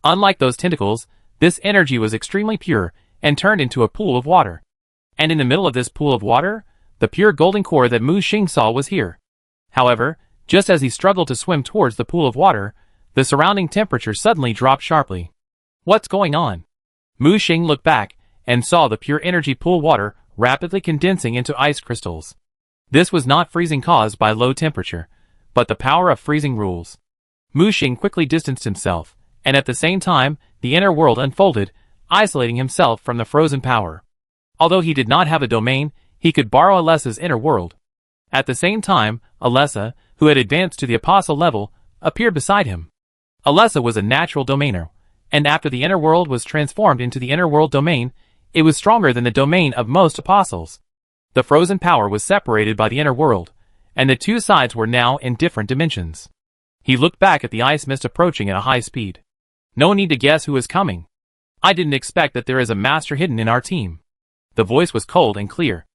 Unlike those tentacles, this energy was extremely pure and turned into a pool of water. And in the middle of this pool of water, the pure golden core that Mu Xing saw was here. However, just as he struggled to swim towards the pool of water, the surrounding temperature suddenly dropped sharply. What's going on? Mu Xing looked back and saw the pure energy pool water rapidly condensing into ice crystals. This was not freezing caused by low temperature, but the power of freezing rules. Mu Xing quickly distanced himself, and at the same time, the inner world unfolded, isolating himself from the frozen power. Although he did not have a domain, he could borrow Alessa's inner world. At the same time, Alessa, who had advanced to the apostle level, appeared beside him. Alessa was a natural domainer, and after the inner world was transformed into the inner world domain, it was stronger than the domain of most apostles. The frozen power was separated by the inner world, and the two sides were now in different dimensions. He looked back at the ice mist approaching at a high speed. No need to guess who is coming. I didn't expect that there is a master hidden in our team. The voice was cold and clear.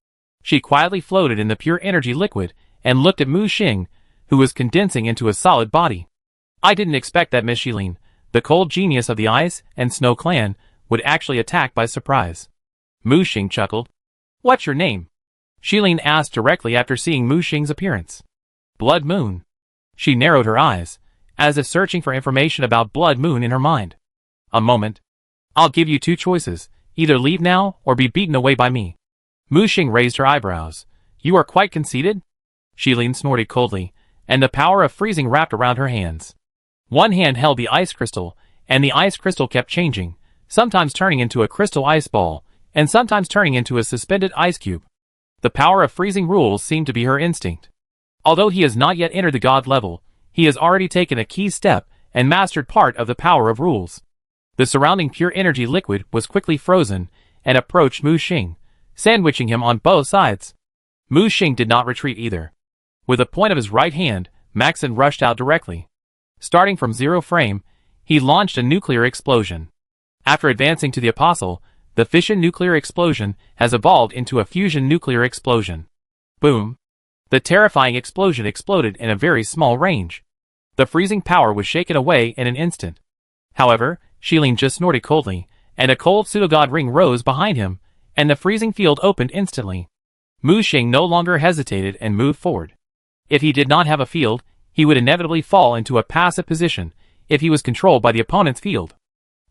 She quietly floated in the pure energy liquid and looked at Mu Xing, who was condensing into a solid body. I didn't expect that Miss Shilin, the cold genius of the Ice and Snow clan, would actually attack by surprise. Mu Xing chuckled. What's your name? Shilin asked directly after seeing Mu Xing's appearance. Blood Moon. She narrowed her eyes, as if searching for information about Blood Moon in her mind. A moment. I'll give you two choices, either leave now or be beaten away by me. Mu Xing raised her eyebrows. You are quite conceited? Shilin snorted coldly, and the power of freezing wrapped around her hands. One hand held the ice crystal, and the ice crystal kept changing, sometimes turning into a crystal ice ball, and sometimes turning into a suspended ice cube. The power of freezing rules seemed to be her instinct. Although he has not yet entered the god level, he has already taken a key step and mastered part of the power of rules. The surrounding pure energy liquid was quickly frozen and approached Mu Xing, sandwiching him on both sides. Mu Xing did not retreat either. With the point of his right hand, Maxon rushed out directly. Starting from zero frame, he launched a nuclear explosion. After advancing to the apostle, the fission nuclear explosion has evolved into a fusion nuclear explosion. Boom! The terrifying explosion exploded in a very small range. The freezing power was shaken away in an instant. However, Shilin just snorted coldly, and a cold pseudogod ring rose behind him, and the freezing field opened instantly. Mu Xing no longer hesitated and moved forward. If he did not have a field, he would inevitably fall into a passive position if he was controlled by the opponent's field.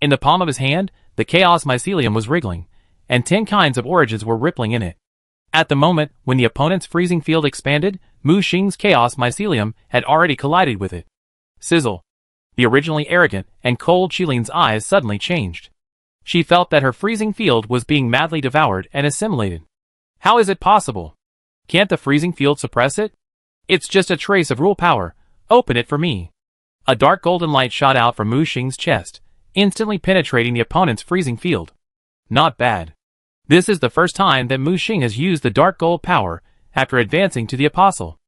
In the palm of his hand, the chaos mycelium was wriggling, and 10 kinds of origins were rippling in it. At the moment when the opponent's freezing field expanded, Mu Xing's chaos mycelium had already collided with it. Sizzle! The originally arrogant and cold Shilin's eyes suddenly changed. She felt that her freezing field was being madly devoured and assimilated. How is it possible? Can't the freezing field suppress it? It's just a trace of rule power. Open it for me. A dark golden light shot out from Mu Xing's chest, instantly penetrating the opponent's freezing field. Not bad. This is the first time that Mu Xing has used the dark gold power after advancing to the apostle.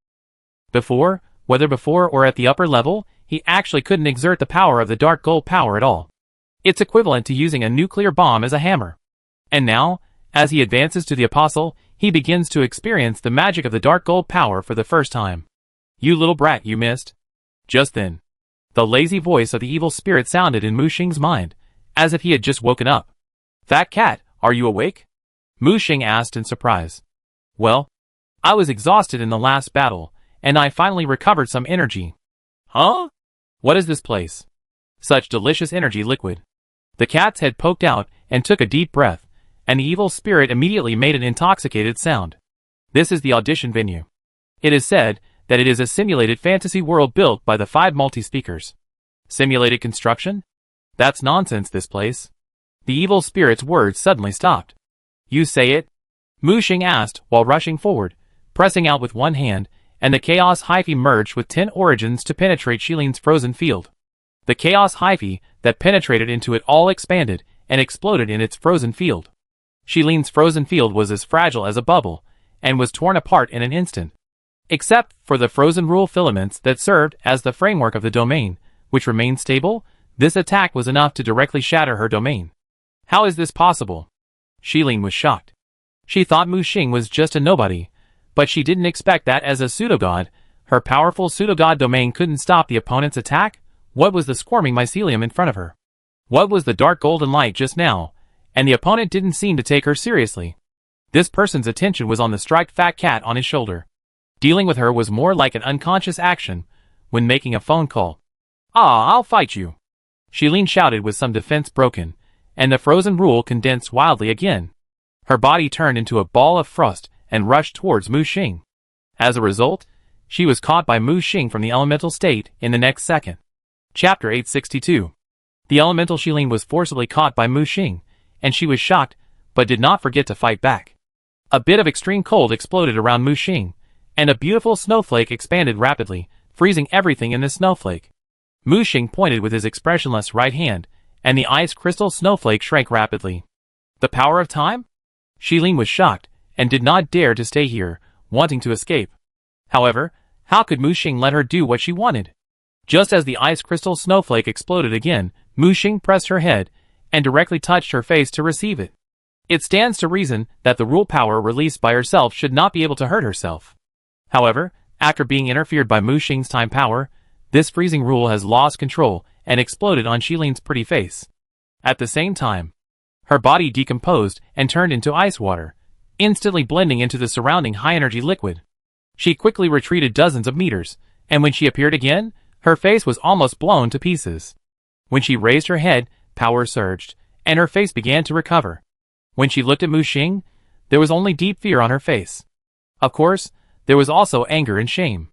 Before, whether before or at the upper level, he actually couldn't exert the power of the dark gold power at all. It's equivalent to using a nuclear bomb as a hammer. And now, as he advances to the apostle, he begins to experience the magic of the dark gold power for the first time. You little brat, you missed. Just then, the lazy voice of the evil spirit sounded in Mu Xing's mind, as if he had just woken up. Fat cat, are you awake? Mu Xing asked in surprise. Well, I was exhausted in the last battle, and I finally recovered some energy. Huh? What is this place? Such delicious energy liquid. The cat's head poked out and took a deep breath, and the evil spirit immediately made an intoxicated sound. This is the audition venue. It is said that it is a simulated fantasy world built by the 5 multi-speakers. Simulated construction? That's nonsense, this place. The evil spirit's words suddenly stopped. You say it? Mu Xing asked while rushing forward, pressing out with one hand, and the chaos hyphae merged with 10 origins to penetrate Xilin's frozen field. The chaos hyphae that penetrated into it all expanded and exploded in its frozen field. Xilin's frozen field was as fragile as a bubble, and was torn apart in an instant. Except for the frozen rule filaments that served as the framework of the domain, which remained stable, this attack was enough to directly shatter her domain. How is this possible? Xilin was shocked. She thought Mu Xing was just a nobody, but she didn't expect that as a pseudogod, her powerful pseudogod domain couldn't stop the opponent's attack. What was the squirming mycelium in front of her? What was the dark golden light just now? And the opponent didn't seem to take her seriously. This person's attention was on the striped fat cat on his shoulder. Dealing with her was more like an unconscious action when making a phone call. Ah, I'll fight you. Xilin shouted with some defense broken, and the frozen rule condensed wildly again. Her body turned into a ball of frost and rushed towards Mu Xing. As a result, she was caught by Mu Xing from the elemental state in the next second. Chapter 862. The elemental Xilin was forcibly caught by Mu Xing, and she was shocked, but did not forget to fight back. A bit of extreme cold exploded around Mu Xing, and a beautiful snowflake expanded rapidly, freezing everything in the snowflake. Mu Xing pointed with his expressionless right hand, and the ice crystal snowflake shrank rapidly. The power of time? Xilin was shocked, and did not dare to stay here, wanting to escape. However, how could Mu Xing let her do what she wanted? Just as the ice crystal snowflake exploded again, Mu Xing pressed her head, and directly touched her face to receive it. It stands to reason that the rule power released by herself should not be able to hurt herself. However, after being interfered by Mu Xing's time power, this freezing rule has lost control and exploded on Xilin's pretty face. At the same time, her body decomposed and turned into ice water, instantly blending into the surrounding high-energy liquid. She quickly retreated dozens of meters, and when she appeared again, her face was almost blown to pieces. When she raised her head, power surged, and her face began to recover. When she looked at Mu Xing, there was only deep fear on her face. Of course, there was also anger and shame.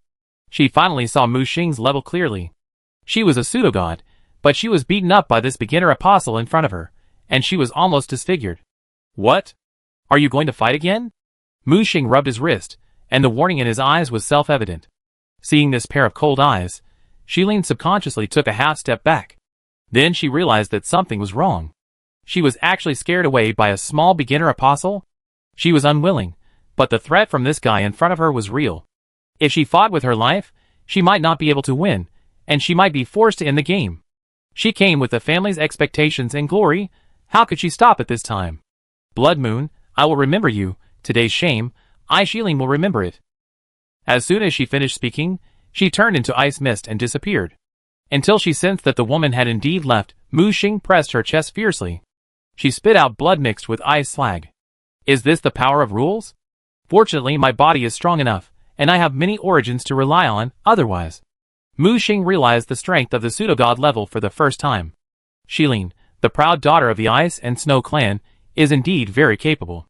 She finally saw Mu Xing's level clearly. She was a pseudogod, but she was beaten up by this beginner apostle in front of her, and she was almost disfigured. What? Are you going to fight again? Mu Xing rubbed his wrist, and the warning in his eyes was self-evident. Seeing this pair of cold eyes, Xilin subconsciously took a half step back. Then she realized that something was wrong. She was actually scared away by a small beginner apostle. She was unwilling, but the threat from this guy in front of her was real. If she fought with her life, she might not be able to win, and she might be forced to end the game. She came with the family's expectations and glory. How could she stop at this time? Blood Moon, I will remember you. Today's shame, I Xilin will remember it. As soon as she finished speaking, she turned into ice mist and disappeared. Until she sensed that the woman had indeed left, Mu Xing pressed her chest fiercely. She spit out blood mixed with ice slag. Is this the power of rules? Fortunately, my body is strong enough, and I have many origins to rely on, otherwise. Mu Xing realized the strength of the pseudogod level for the first time. Xilin, the proud daughter of the Ice and Snow clan, is indeed very capable.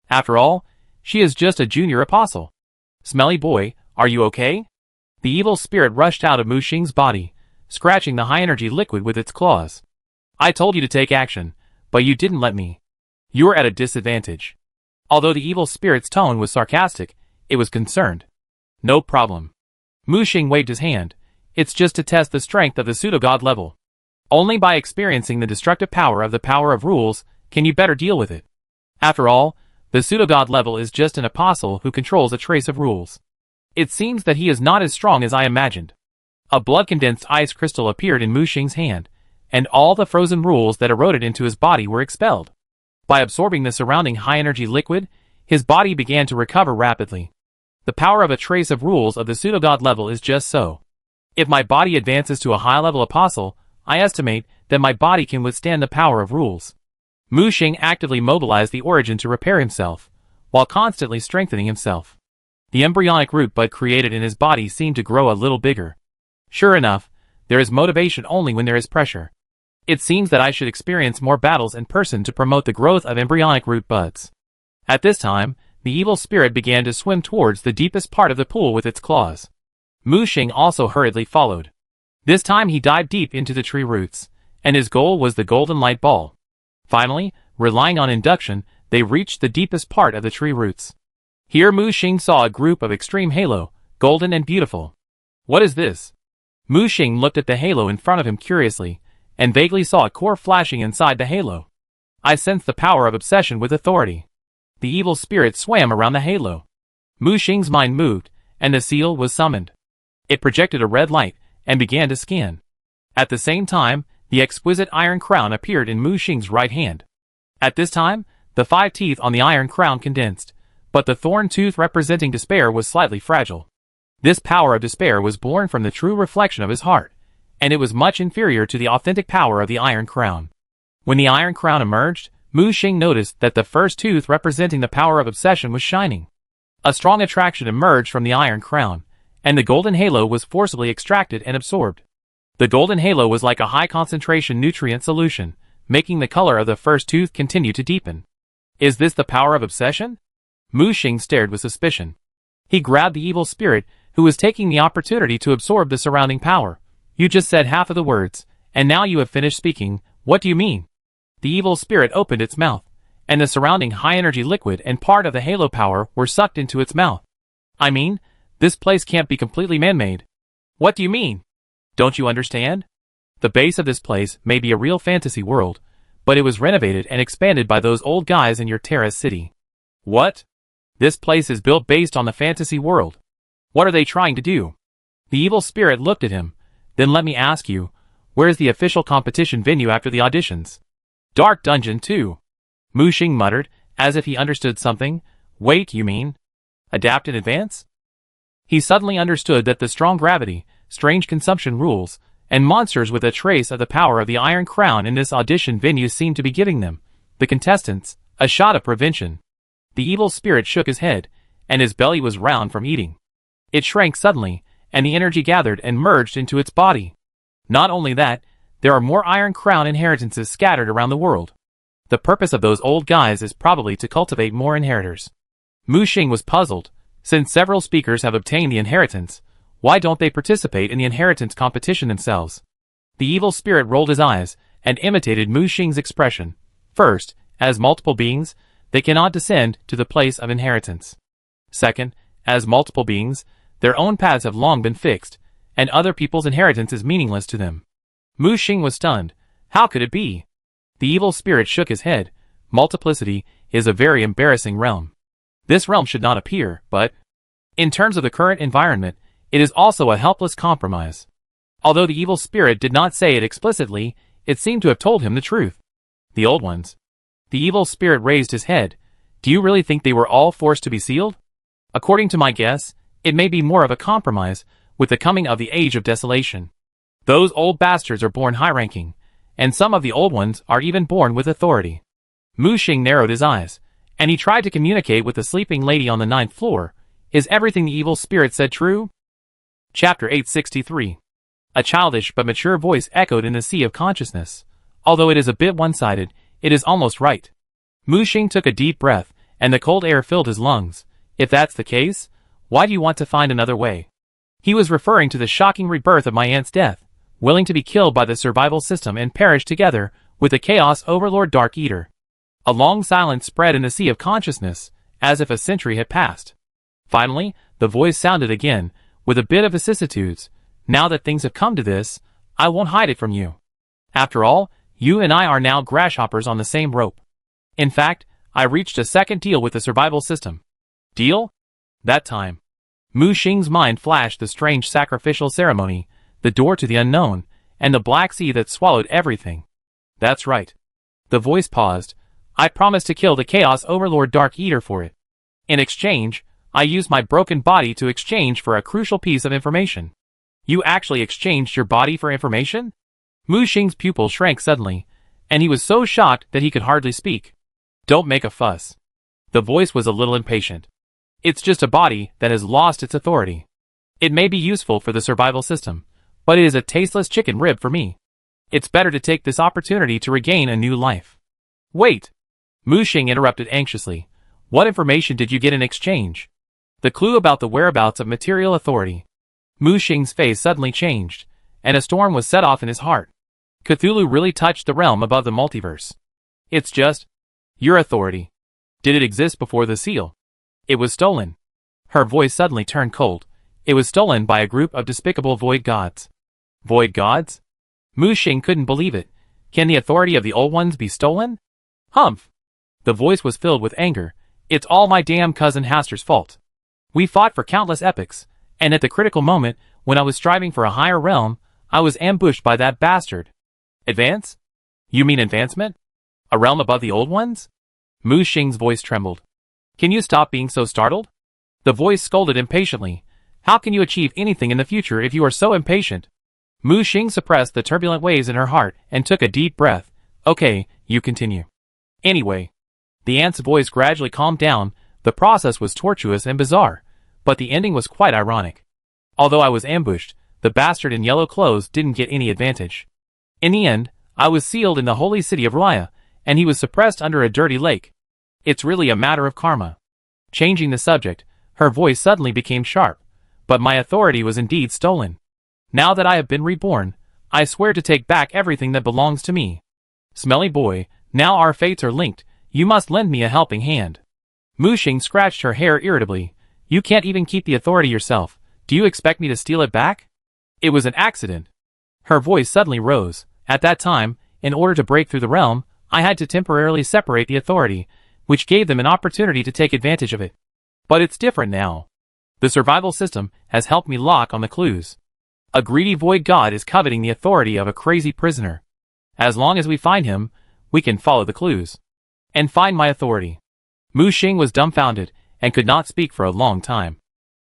After all, she is just a junior apostle. Smelly boy, are you okay? The evil spirit rushed out of Mu Xing's body, scratching the high-energy liquid with its claws. I told you to take action, but you didn't let me. You're at a disadvantage. Although the evil spirit's tone was sarcastic, it was concerned. No problem. Mu Xing waved his hand. It's just to test the strength of the pseudogod level. Only by experiencing the destructive power of the power of rules can you better deal with it. After all, the pseudogod level is just an apostle who controls a trace of rules. It seems that he is not as strong as I imagined. A blood-condensed ice crystal appeared in Mu Xing's hand, and all the frozen rules that eroded into his body were expelled. By absorbing the surrounding high-energy liquid, his body began to recover rapidly. The power of a trace of rules of the pseudo-god level is just so. If my body advances to a high-level apostle, I estimate that my body can withstand the power of rules. Mu Xing actively mobilized the origin to repair himself, while constantly strengthening himself. The embryonic root bud created in his body seemed to grow a little bigger. Sure enough, there is motivation only when there is pressure. It seems that I should experience more battles in person to promote the growth of embryonic root buds. At this time, the evil spirit began to swim towards the deepest part of the pool with its claws. Mu Xing also hurriedly followed. This time he dived deep into the tree roots, and his goal was the golden light ball. Finally, relying on induction, they reached the deepest part of the tree roots. Here Mu Xing saw a group of extreme halo, golden and beautiful. What is this? Mu Xing looked at the halo in front of him curiously, and vaguely saw a core flashing inside the halo. I sensed the power of obsession with authority. The evil spirit swam around the halo. Mu Xing's mind moved, and the seal was summoned. It projected a red light, and began to scan. At the same time, the exquisite iron crown appeared in Mu Xing's right hand. At this time, the 5 teeth on the iron crown condensed, but the thorn tooth representing despair was slightly fragile. This power of despair was born from the true reflection of his heart, and it was much inferior to the authentic power of the iron crown. When the iron crown emerged, Mu Xing noticed that the first tooth representing the power of obsession was shining. A strong attraction emerged from the iron crown, and the golden halo was forcibly extracted and absorbed. The golden halo was like a high-concentration nutrient solution, making the color of the first tooth continue to deepen. Is this the power of obsession? Mu Xing stared with suspicion. He grabbed the evil spirit, who was taking the opportunity to absorb the surrounding power. You just said half of the words, and now you have finished speaking. What do you mean? The evil spirit opened its mouth, and the surrounding high-energy liquid and part of the halo power were sucked into its mouth. I mean, this place can't be completely man-made. What do you mean? Don't you understand? The base of this place may be a real fantasy world, but it was renovated and expanded by those old guys in your terrace city. What? This place is built based on the fantasy world. What are they trying to do? The evil spirit looked at him. Then let me ask you, where's the official competition venue after the auditions? Dark Dungeon 2. Mu Xing muttered, as if he understood something. Wait, you mean? Adapt in advance? He suddenly understood that the strong gravity, strange consumption rules, and monsters with a trace of the power of the Iron Crown in this audition venue seemed to be giving them, the contestants, a shot of prevention. The evil spirit shook his head, and his belly was round from eating. It shrank suddenly, and the energy gathered and merged into its body. Not only that, there are more Iron Crown inheritances scattered around the world. The purpose of those old guys is probably to cultivate more inheritors. Mu Xing was puzzled. Since several speakers have obtained the inheritance, why don't they participate in the inheritance competition themselves? The evil spirit rolled his eyes and imitated Mu Xing's expression. First, as multiple beings, they cannot descend to the place of inheritance. Second, as multiple beings, their own paths have long been fixed, and other people's inheritance is meaningless to them. Mu Xing was stunned. How could it be? The evil spirit shook his head. Multiplicity is a very embarrassing realm. This realm should not appear, but in terms of the current environment, it is also a helpless compromise. Although the evil spirit did not say it explicitly, it seemed to have told him the truth. The old ones. The evil spirit raised his head. Do you really think they were all forced to be sealed? According to my guess, it may be more of a compromise with the coming of the Age of Desolation. Those old bastards are born high-ranking, and some of the old ones are even born with authority. Mu Xing narrowed his eyes, and he tried to communicate with the sleeping lady on the 9th floor. Is everything the evil spirit said true? Chapter 863. A childish but mature voice echoed in the sea of consciousness. Although it is a bit one-sided, it is almost right. Mu Xing took a deep breath, and the cold air filled his lungs. If that's the case, why do you want to find another way? He was referring to the shocking rebirth of my aunt's death, willing to be killed by the survival system and perish together with the Chaos Overlord Dark Eater. A long silence spread in the sea of consciousness, as if a century had passed. Finally, the voice sounded again, with a bit of vicissitudes. Now that things have come to this, I won't hide it from you. After all, you and I are now grasshoppers on the same rope. In fact, I reached a second deal with the survival system. Deal? That time. Mu Xing's mind flashed the strange sacrificial ceremony, the door to the unknown, and the Black Sea that swallowed everything. That's right. The voice paused. I promised to kill the Chaos Overlord Dark Eater for it. In exchange, I used my broken body to exchange for a crucial piece of information. You actually exchanged your body for information? Mu Xing's pupil shrank suddenly, and he was so shocked that he could hardly speak. Don't make a fuss. The voice was a little impatient. It's just a body that has lost its authority. It may be useful for the survival system, but it is a tasteless chicken rib for me. It's better to take this opportunity to regain a new life. Wait! Mu Xing interrupted anxiously. What information did you get in exchange? The clue about the whereabouts of material authority. Mu Xing's face suddenly changed, and a storm was set off in his heart. Cthulhu really touched the realm above the multiverse. It's just your authority. Did it exist before the seal? It was stolen. Her voice suddenly turned cold. It was stolen by a group of despicable void gods. Void gods? Mu Xing couldn't believe it. Can the authority of the old ones be stolen? Humph! The voice was filled with anger. It's all my damn cousin Haster's fault. We fought for countless epochs, and at the critical moment, when I was striving for a higher realm, I was ambushed by that bastard. Advance? You mean advancement? A realm above the old ones? Mu Xing's voice trembled. Can you stop being so startled? The voice scolded impatiently. How can you achieve anything in the future if you are so impatient? Mu Xing suppressed the turbulent waves in her heart and took a deep breath. Okay, you continue. Anyway. The ant's voice gradually calmed down. The process was tortuous and bizarre, but the ending was quite ironic. Although I was ambushed, the bastard in yellow clothes didn't get any advantage. In the end, I was sealed in the holy city of Raya, and he was suppressed under a dirty lake. It's really a matter of karma. Changing the subject, her voice suddenly became sharp. But my authority was indeed stolen. Now that I have been reborn, I swear to take back everything that belongs to me. Smelly boy, now our fates are linked. You must lend me a helping hand. Mu Xing scratched her hair irritably. You can't even keep the authority yourself. Do you expect me to steal it back? It was an accident. Her voice suddenly rose. At that time, in order to break through the realm, I had to temporarily separate the authority, which gave them an opportunity to take advantage of it. But it's different now. The survival system has helped me lock on the clues. A greedy void god is coveting the authority of a crazy prisoner. As long as we find him, we can follow the clues. And find my authority. Mu Xing was dumbfounded, and could not speak for a long time.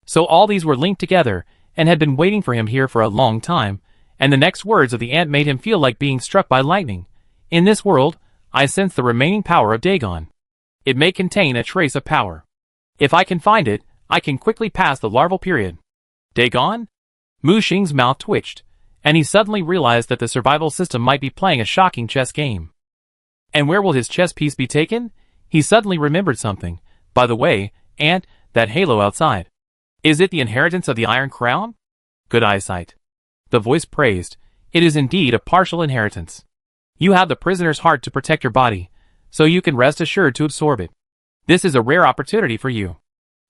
So all these were linked together, and had been waiting for him here for a long time, and the next words of the ant made him feel like being struck by lightning. In this world, I sense the remaining power of Dagon. It may contain a trace of power. If I can find it, I can quickly pass the larval period. Dagon? Mu Xing's mouth twitched, and he suddenly realized that the survival system might be playing a shocking chess game. And where will his chess piece be taken? He suddenly remembered something. By the way, Ant, that halo outside. Is it the inheritance of the Iron Crown? Good eyesight. The voice praised. It is indeed a partial inheritance. You have the prisoner's heart to protect your body, so you can rest assured to absorb it. This is a rare opportunity for you.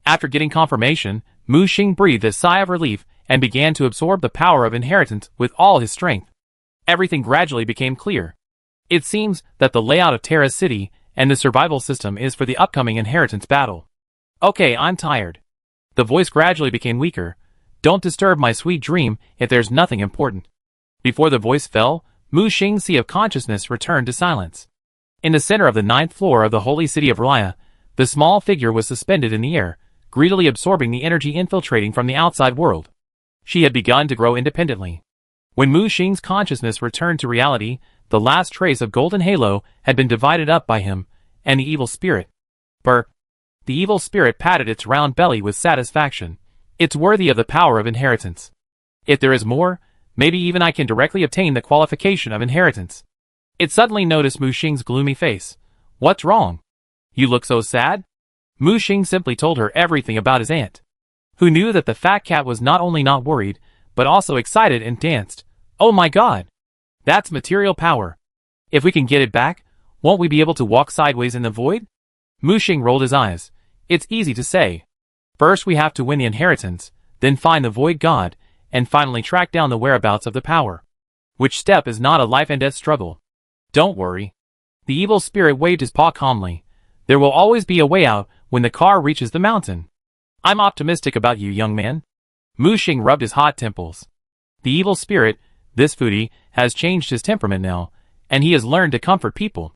After getting confirmation, Mu Xing breathed a sigh of relief and began to absorb the power of inheritance with all his strength. Everything gradually became clear. It seems that the layout of Terra's city and the survival system is for the upcoming inheritance battle. Okay, I'm tired. The voice gradually became weaker. Don't disturb my sweet dream if there's nothing important. Before the voice fell, Mu Xing's sea of consciousness returned to silence. In the center of the 9th floor of the holy city of Raya, the small figure was suspended in the air, greedily absorbing the energy infiltrating from the outside world. She had begun to grow independently. When Mu Xing's consciousness returned to reality, the last trace of golden halo had been divided up by him, and the evil spirit. Burp. The evil spirit patted its round belly with satisfaction. It's worthy of the power of inheritance. If there is more, maybe even I can directly obtain the qualification of inheritance. It suddenly noticed Mu Xing's gloomy face. What's wrong? You look so sad? Mu Xing simply told her everything about his aunt, who knew that the fat cat was not only not worried, but also excited and danced. Oh my god! That's material power. If we can get it back, won't we be able to walk sideways in the void? Mu Xing rolled his eyes. It's easy to say. First we have to win the inheritance, then find the void god, and finally track down the whereabouts of the power. Which step is not a life and death struggle. Don't worry. The evil spirit waved his paw calmly. There will always be a way out when the car reaches the mountain. I'm optimistic about you, young man. Mu Xing rubbed his hot temples. The evil spirit, This foodie has changed his temperament now, and he has learned to comfort people.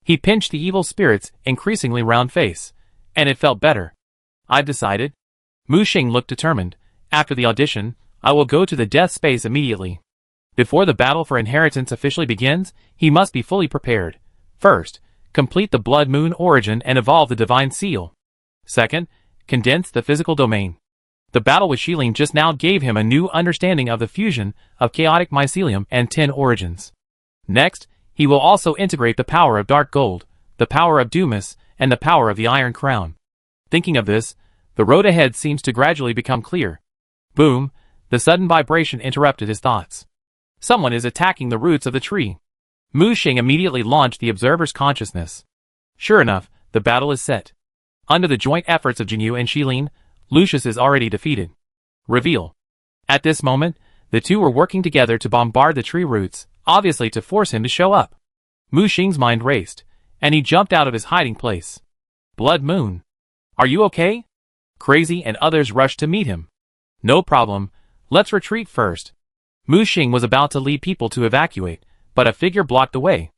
He pinched the evil spirit's increasingly round face, and it felt better. I've decided. Mu Xing looked determined. After the audition, I will go to the death space immediately. Before the battle for inheritance officially begins, he must be fully prepared. First, complete the Blood Moon origin and evolve the Divine Seal. Second, condense the physical domain. The battle with Shilin just now gave him a new understanding of the fusion of chaotic mycelium and 10 origins. Next, he will also integrate the power of Dark Gold, the power of Dumas, and the power of the Iron Crown. Thinking of this, the road ahead seems to gradually become clear. Boom! The sudden vibration interrupted his thoughts. Someone is attacking the roots of the tree. Mu Xing immediately launched the observer's consciousness. Sure enough, the battle is set. Under the joint efforts of Jinyu and Shilin, Lucius is already defeated. Reveal. At this moment, the two were working together to bombard the tree roots, obviously to force him to show up. Mu Xing's mind raced, and he jumped out of his hiding place. Blood Moon. Are you okay? Crazy and others rushed to meet him. No problem, let's retreat first. Mu Xing was about to lead people to evacuate, but a figure blocked the way.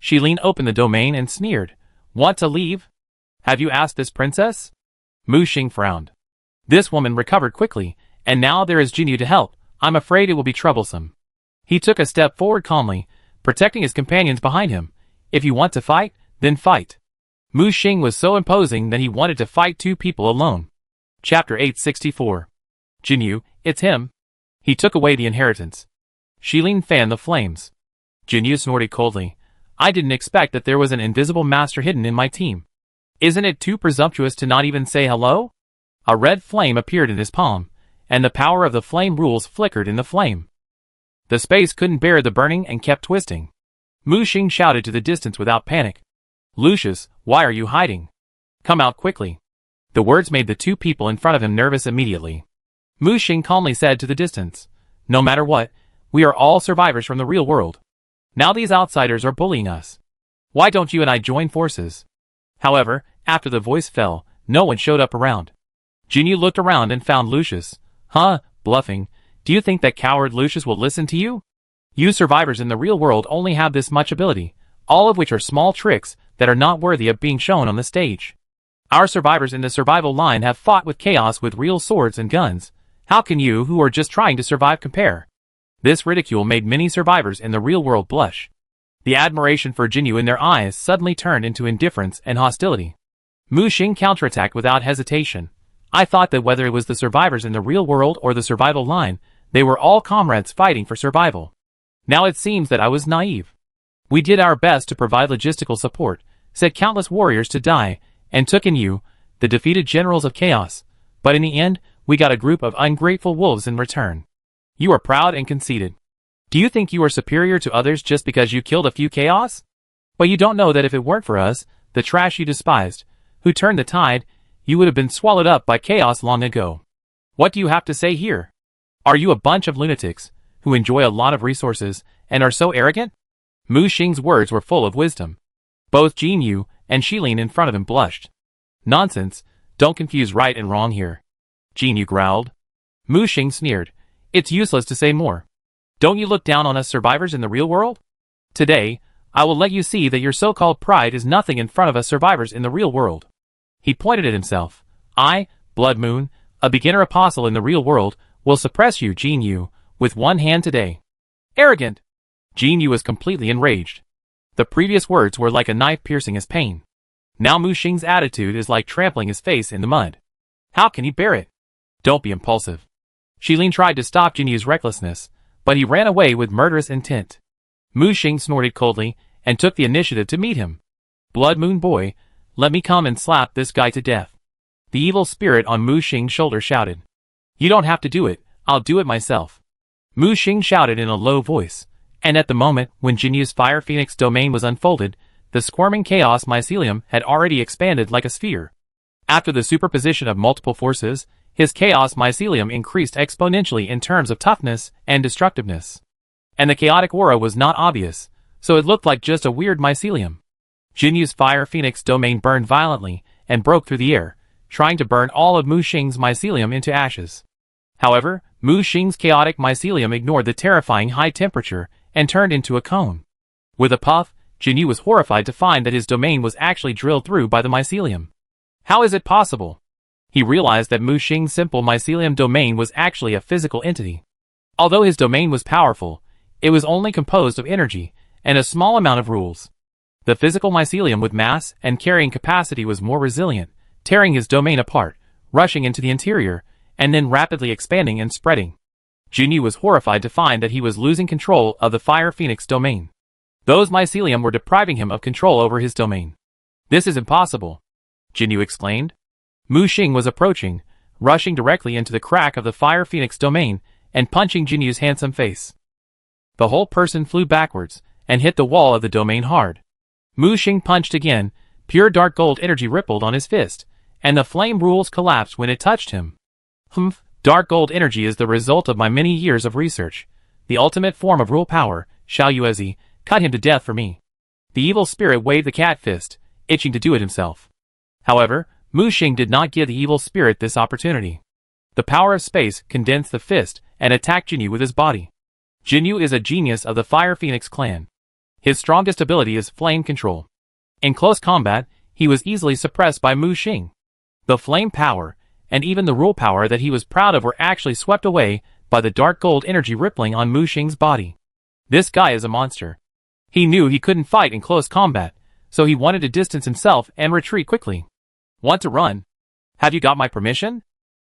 Shilin opened the domain and sneered. Want to leave? Have you asked this princess? Mu Xing frowned. This woman recovered quickly, and now there is Jinyu to help. I'm afraid it will be troublesome. He took a step forward calmly, protecting his companions behind him. If you want to fight, then fight. Mu Xing was so imposing that he wanted to fight two people alone. Chapter 864. Jinyu, it's him. He took away the inheritance. Shilin fanned the flames. Jinyu snorted coldly. I didn't expect that there was an invisible master hidden in my team. Isn't it too presumptuous to not even say hello? A red flame appeared in his palm, and the power of the flame rules flickered in the flame. The space couldn't bear the burning and kept twisting. Mu Xing shouted to the distance without panic. Lucius, why are you hiding? Come out quickly. The words made the two people in front of him nervous immediately. Mu Xing calmly said to the distance, no matter what, we are all survivors from the real world. Now these outsiders are bullying us. Why don't you and I join forces? However, after the voice fell, no one showed up around. Jinyu looked around and found Lucius. Huh, bluffing. Do you think that coward Lucius will listen to you? You survivors in the real world only have this much ability, all of which are small tricks that are not worthy of being shown on the stage. Our survivors in the survival line have fought with chaos with real swords and guns. How can you, who are just trying to survive, compare? This ridicule made many survivors in the real world blush. The admiration for Jinyu in their eyes suddenly turned into indifference and hostility. Mu Xing counterattacked without hesitation. I thought that whether it was the survivors in the real world or the survival line, they were all comrades fighting for survival. Now it seems that I was naive. We did our best to provide logistical support, sent countless warriors to die, and took in you, the defeated generals of chaos, but in the end, we got a group of ungrateful wolves in return. You are proud and conceited. Do you think you are superior to others just because you killed a few chaos? But you don't know that if it weren't for us, the trash you despised, who turned the tide, you would have been swallowed up by chaos long ago. What do you have to say here? Are you a bunch of lunatics, who enjoy a lot of resources, and are so arrogant? Mu Xing's words were full of wisdom. Both Jinyu and Shilin in front of him blushed. Nonsense, don't confuse right and wrong here. Jinyu growled. Mu Xing sneered. It's useless to say more. Don't you look down on us survivors in the real world? Today, I will let you see that your so-called pride is nothing in front of us survivors in the real world. He pointed at himself. I, Blood Moon, a beginner apostle in the real world, will suppress you, Jinyu, with one hand today. Arrogant! Jinyu was completely enraged. The previous words were like a knife piercing his pain. Now Mu Xing's attitude is like trampling his face in the mud. How can he bear it? Don't be impulsive. Shilin tried to stop Jinyu's recklessness, but he ran away with murderous intent. Mu Xing snorted coldly and took the initiative to meet him. Blood Moon boy, let me come and slap this guy to death. The evil spirit on Mu Xing's shoulder shouted. You don't have to do it, I'll do it myself. Mu Xing shouted in a low voice, and at the moment when Jinyu's Fire Phoenix domain was unfolded, the squirming chaos mycelium had already expanded like a sphere. After the superposition of multiple forces, his chaos mycelium increased exponentially in terms of toughness and destructiveness. And the chaotic aura was not obvious, so it looked like just a weird mycelium. Jinyu's Fire Phoenix domain burned violently and broke through the air, trying to burn all of Mu Xing's mycelium into ashes. However, Mu Xing's chaotic mycelium ignored the terrifying high temperature and turned into a cone. With a puff, Jinyu was horrified to find that his domain was actually drilled through by the mycelium. How is it possible? He realized that Mu Xing's simple mycelium domain was actually a physical entity. Although his domain was powerful, it was only composed of energy and a small amount of rules. The physical mycelium with mass and carrying capacity was more resilient, tearing his domain apart, rushing into the interior, and then rapidly expanding and spreading. Jinyu was horrified to find that he was losing control of the Fire Phoenix domain. Those mycelium were depriving him of control over his domain. This is impossible, Jinyu exclaimed. Mu Xing was approaching, rushing directly into the crack of the Fire Phoenix domain and punching Jinyu's handsome face. The whole person flew backwards and hit the wall of the domain hard. Mu Xing punched again, pure dark gold energy rippled on his fist, and the flame rules collapsed when it touched him. Dark gold energy is the result of my many years of research. The ultimate form of rule power, Xiao Yuezi, cut him to death for me. The evil spirit waved the cat fist, itching to do it himself. However, Mu Xing did not give the evil spirit this opportunity. The power of space condensed the fist and attacked Jinyu with his body. Jinyu is a genius of the Fire Phoenix clan. His strongest ability is flame control. In close combat, he was easily suppressed by Mu Xing. The flame power, and even the rule power that he was proud of were actually swept away by the dark gold energy rippling on Mu Xing's body. This guy is a monster. He knew he couldn't fight in close combat, so he wanted to distance himself and retreat quickly. Want to run? Have you got my permission?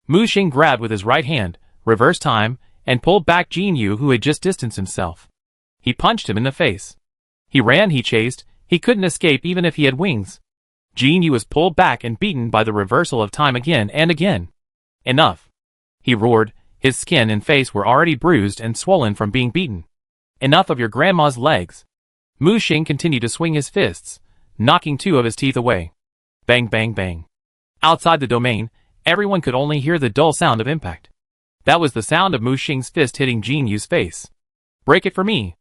Mu Xing grabbed with his right hand, reversed time, and pulled back Jinyu, who had just distanced himself. He punched him in the face. He ran, he chased, he couldn't escape even if he had wings. Jinyu was pulled back and beaten by the reversal of time again and again. Enough! He roared, his skin and face were already bruised and swollen from being beaten. Enough of your grandma's legs. Mu Xing continued to swing his fists, knocking two of his teeth away. Bang bang bang. Outside the domain, everyone could only hear the dull sound of impact. That was the sound of Mu Xing's fist hitting Jinyu's face. Break it for me!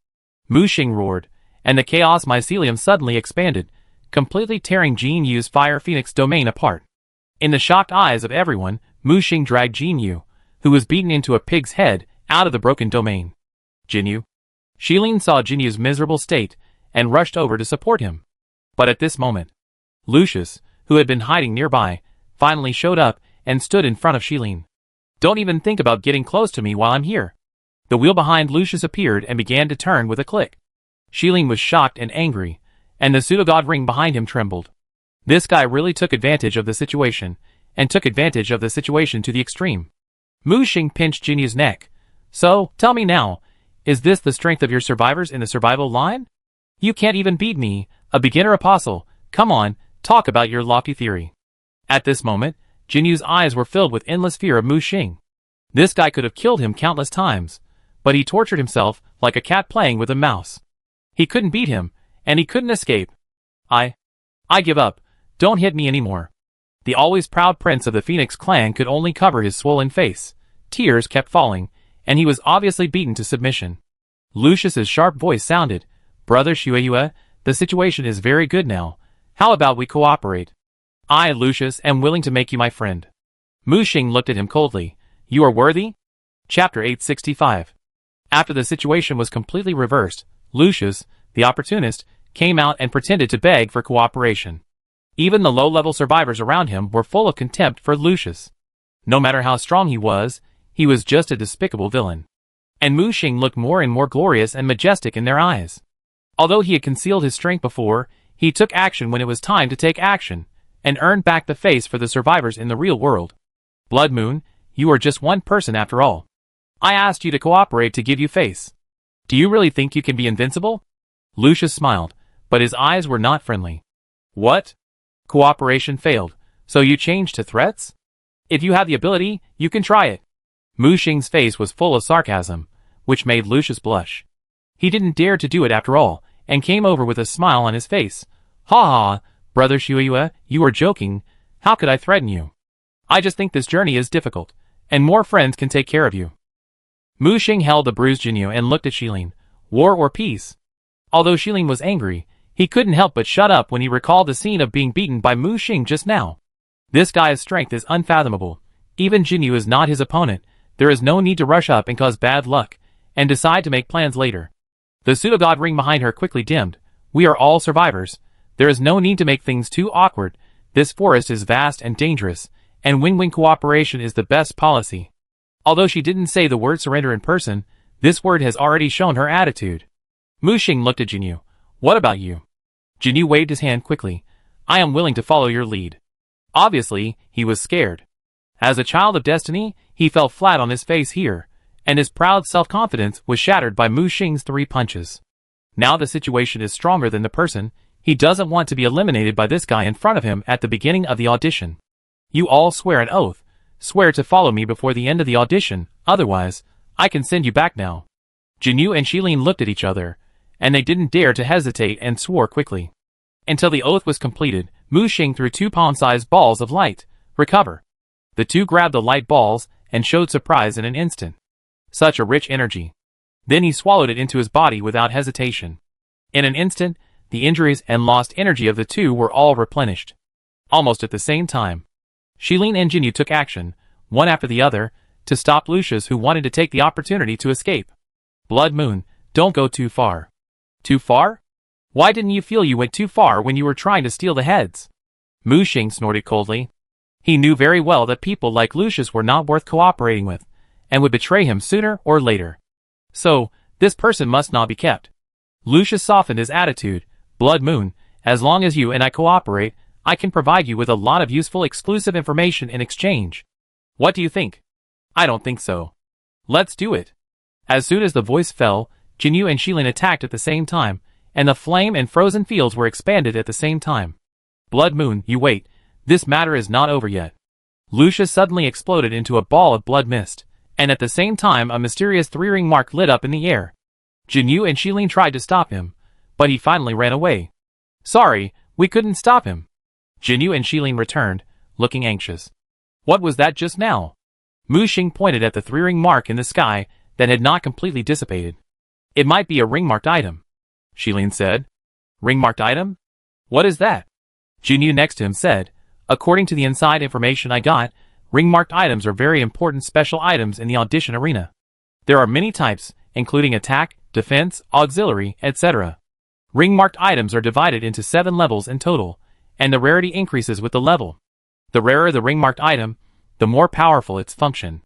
Mu Xing roared, and the chaos mycelium suddenly expanded, completely tearing Jinyu's Fire Phoenix domain apart. In the shocked eyes of everyone, Mu Xing dragged Jinyu, who was beaten into a pig's head, out of the broken domain. Jinyu. Xilin saw Jinyu's miserable state and rushed over to support him. But at this moment, Lucius, who had been hiding nearby, finally showed up and stood in front of Xilin. Don't even think about getting close to me while I'm here. The wheel behind Lucius appeared and began to turn with a click. Xilin was shocked and angry, and the pseudogod ring behind him trembled. This guy really took advantage of the situation, and took advantage of the situation to the extreme. Mu Xing pinched Jinyu's neck. So, tell me now, is this the strength of your survivors in the survival line? You can't even beat me, a beginner apostle. Come on, talk about your lofty theory. At this moment, Jinyu's eyes were filled with endless fear of Mu Xing. This guy could have killed him countless times, but he tortured himself like a cat playing with a mouse. He couldn't beat him, and he couldn't escape. I give up. Don't hit me anymore. The always proud prince of the Phoenix clan could only cover his swollen face. Tears kept falling, and he was obviously beaten to submission. Lucius's sharp voice sounded, Brother Xueyue, the situation is very good now. How about we cooperate? I, Lucius, am willing to make you my friend. Mu Xing looked at him coldly. You are worthy? Chapter 865. After the situation was completely reversed, Lucius, the opportunist, came out and pretended to beg for cooperation. Even the low-level survivors around him were full of contempt for Lucius. No matter how strong he was just a despicable villain. And Mu Xing looked more and more glorious and majestic in their eyes. Although he had concealed his strength before, he took action when it was time to take action, and earned back the face for the survivors in the real world. Blood Moon, you are just one person after all. I asked you to cooperate to give you face. Do you really think you can be invincible? Lucius smiled, but his eyes were not friendly. What? Cooperation failed, so you changed to threats? If you have the ability, you can try it. Mu Xing's face was full of sarcasm, which made Lucius blush. He didn't dare to do it after all, and came over with a smile on his face. Ha ha, Brother Xueyue, you are joking. How could I threaten you? I just think this journey is difficult, and more friends can take care of you. Mu Xing held the bruised Jinyu and looked at Xilin. War or peace? Although Xilin was angry, he couldn't help but shut up when he recalled the scene of being beaten by Mu Xing just now. This guy's strength is unfathomable. Even Jinyu is not his opponent, There is no need to rush up and cause bad luck, and decide to make plans later. The pseudo-god ring behind her quickly dimmed. We are all survivors. There is no need to make things too awkward. This forest is vast and dangerous, and win-win cooperation is the best policy. Although she didn't say the word surrender in person, this word has already shown her attitude. Mu Xing looked at Jinyu. What about you? Jinyu waved his hand quickly. I am willing to follow your lead. Obviously, he was scared. As a child of destiny, he fell flat on his face here, and his proud self-confidence was shattered by Mu Xing's 3 punches. Now the situation is stronger than the person. He doesn't want to be eliminated by this guy in front of him at the beginning of the audition. You all swear an oath. Swear to follow me before the end of the audition, otherwise, I can send you back now. Jinyu and Shilin looked at each other, and they didn't dare to hesitate and swore quickly. Until the oath was completed, Mu Xing threw 2 palm-sized balls of light. Recover. The two grabbed the light balls and showed surprise in an instant. Such a rich energy. Then he swallowed it into his body without hesitation. In an instant, the injuries and lost energy of the two were all replenished. Almost at the same time, Shilin and Jinyu took action, one after the other, to stop Lucius, who wanted to take the opportunity to escape. Blood Moon, don't go too far. Too far? Why didn't you feel you went too far when you were trying to steal the heads? Mu Xing snorted coldly. He knew very well that people like Lucius were not worth cooperating with, and would betray him sooner or later. So, this person must not be kept. Lucius softened his attitude. Blood Moon, as long as you and I cooperate, I can provide you with a lot of useful exclusive information in exchange. What do you think? I don't think so. Let's do it. As soon as the voice fell, Jinyu and Shilin attacked at the same time, and the flame and frozen fields were expanded at the same time. Blood Moon, you wait. This matter is not over yet. Lucius suddenly exploded into a ball of blood mist, and at the same time a mysterious 3-ring mark lit up in the air. Jinyu and Shilin tried to stop him, but he finally ran away. Sorry, we couldn't stop him. Jinyu and Shilin returned, looking anxious. What was that just now? Mu Xing pointed at the 3-ring mark in the sky that had not completely dissipated. It might be a ring-marked item, Shilin said. Ring-marked item? What is that? Jinyu next to him said, according to the inside information I got, ring-marked items are very important special items in the audition arena. There are many types, including attack, defense, auxiliary, etc. Ring-marked items are divided into 7 levels in total, and the rarity increases with the level. The rarer the ring-marked item, the more powerful its function.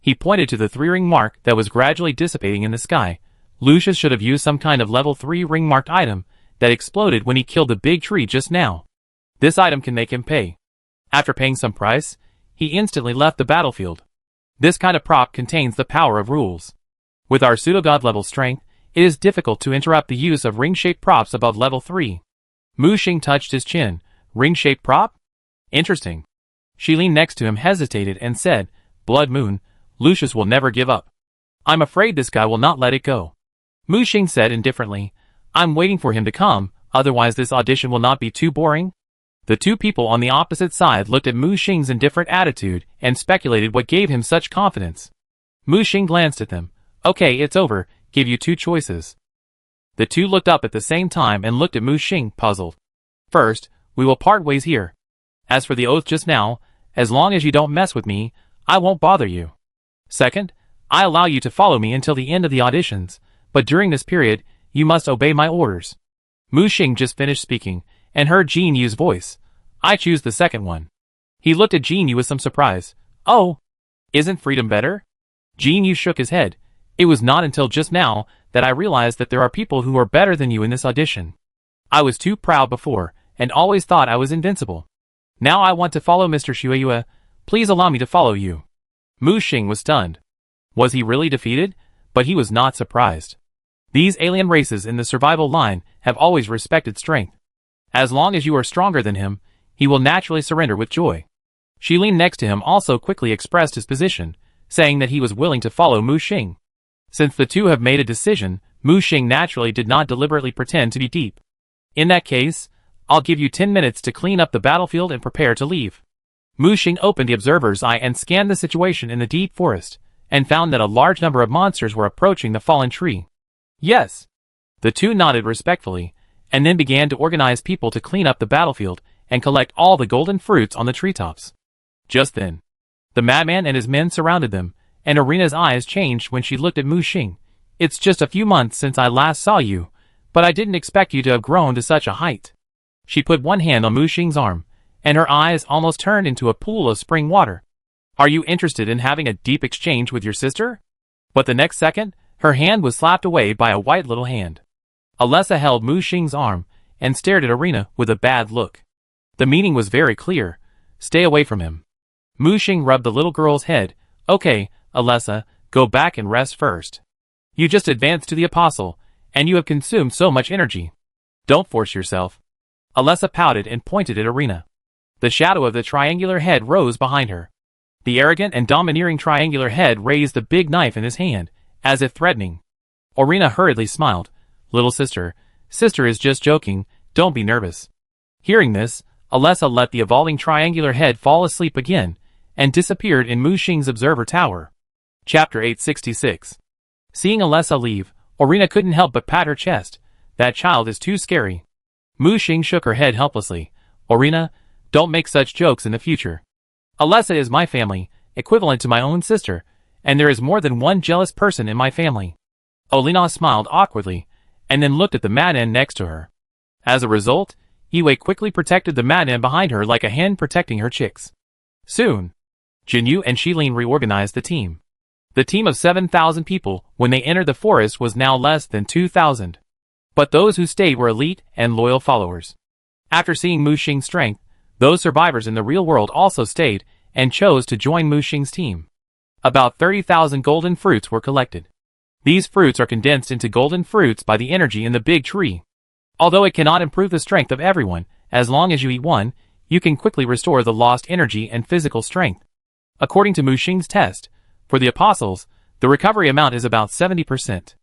He pointed to the 3-ring mark that was gradually dissipating in the sky. Lucius should have used some kind of level 3 ring-marked item that exploded when he killed the big tree just now. This item can make him pay. After paying some price, he instantly left the battlefield. This kind of prop contains the power of rules. With our pseudo-god level strength, it is difficult to interrupt the use of ring-shaped props above level 3. Mu Xing touched his chin. Ring-shaped prop? Interesting. Shilin next to him hesitated and said, Blood Moon, Lucius will never give up. I'm afraid this guy will not let it go. Mu Xing said indifferently, I'm waiting for him to come, otherwise this audition will not be too boring. The two people on the opposite side looked at Mu Xing's indifferent attitude and speculated what gave him such confidence. Mu Xing glanced at them. Okay, it's over, give you 2 choices. The two looked up at the same time and looked at Mu Xing, puzzled. First, we will part ways here. As for the oath just now, as long as you don't mess with me, I won't bother you. Second, I allow you to follow me until the end of the auditions, but during this period, you must obey my orders. Mu Xing just finished speaking, and heard Jin Yu's voice. I choose the second one. He looked at Jin Yu with some surprise. Oh, isn't freedom better? Jin Yu shook his head. It was not until just now that I realized that there are people who are better than you in this audition. I was too proud before, and always thought I was invincible. Now I want to follow Mr. Shueyue. Please allow me to follow you. Mu Xing was stunned. Was he really defeated? But he was not surprised. These alien races in the survival line have always respected strength. As long as you are stronger than him, he will naturally surrender with joy. Shilin next to him also quickly expressed his position, saying that he was willing to follow Mu Xing. Since the two have made a decision, Mu Xing naturally did not deliberately pretend to be deep. In that case, I'll give you 10 minutes to clean up the battlefield and prepare to leave. Mu Xing opened the observer's eye and scanned the situation in the deep forest, and found that a large number of monsters were approaching the fallen tree. Yes. The two nodded respectfully, and then began to organize people to clean up the battlefield and collect all the golden fruits on the treetops. Just then, the madman and his men surrounded them, and Irina's eyes changed when she looked at Mu Xing. It's just a few months since I last saw you, but I didn't expect you to have grown to such a height. She put one hand on Mu Xing's arm, and her eyes almost turned into a pool of spring water. Are you interested in having a deep exchange with your sister? But the next second, her hand was slapped away by a white little hand. Alessa held Mu Xing's arm and stared at Irina with a bad look. The meaning was very clear. Stay away from him. Mu Xing rubbed the little girl's head. Okay, Alessa, go back and rest first. You just advanced to the apostle, and you have consumed so much energy. Don't force yourself. Alessa pouted and pointed at Irina. The shadow of the triangular head rose behind her. The arrogant and domineering triangular head raised the big knife in his hand, as if threatening. Irina hurriedly smiled. Little sister, sister is just joking, don't be nervous. Hearing this, Alessa let the evolving triangular head fall asleep again, and disappeared in Mu Xing's observer tower. Chapter 866. Seeing Alessa leave, Irina couldn't help but pat her chest. That child is too scary. Mu Xing shook her head helplessly. Irina, don't make such jokes in the future. Alessa is my family, equivalent to my own sister, and there is more than one jealous person in my family. Irina smiled awkwardly, and then looked at the madman next to her. As a result, Yue quickly protected the madman behind her like a hen protecting her chicks. Soon, Jinyu and Shilin reorganized the team. The team of 7,000 people when they entered the forest was now less than 2,000. But those who stayed were elite and loyal followers. After seeing Mu Xing's strength, those survivors in the real world also stayed and chose to join Mu Xing's team. About 30,000 golden fruits were collected. These fruits are condensed into golden fruits by the energy in the big tree. Although it cannot improve the strength of everyone, as long as you eat one, you can quickly restore the lost energy and physical strength. According to Mu Xing's test, for the apostles, the recovery amount is about 70%.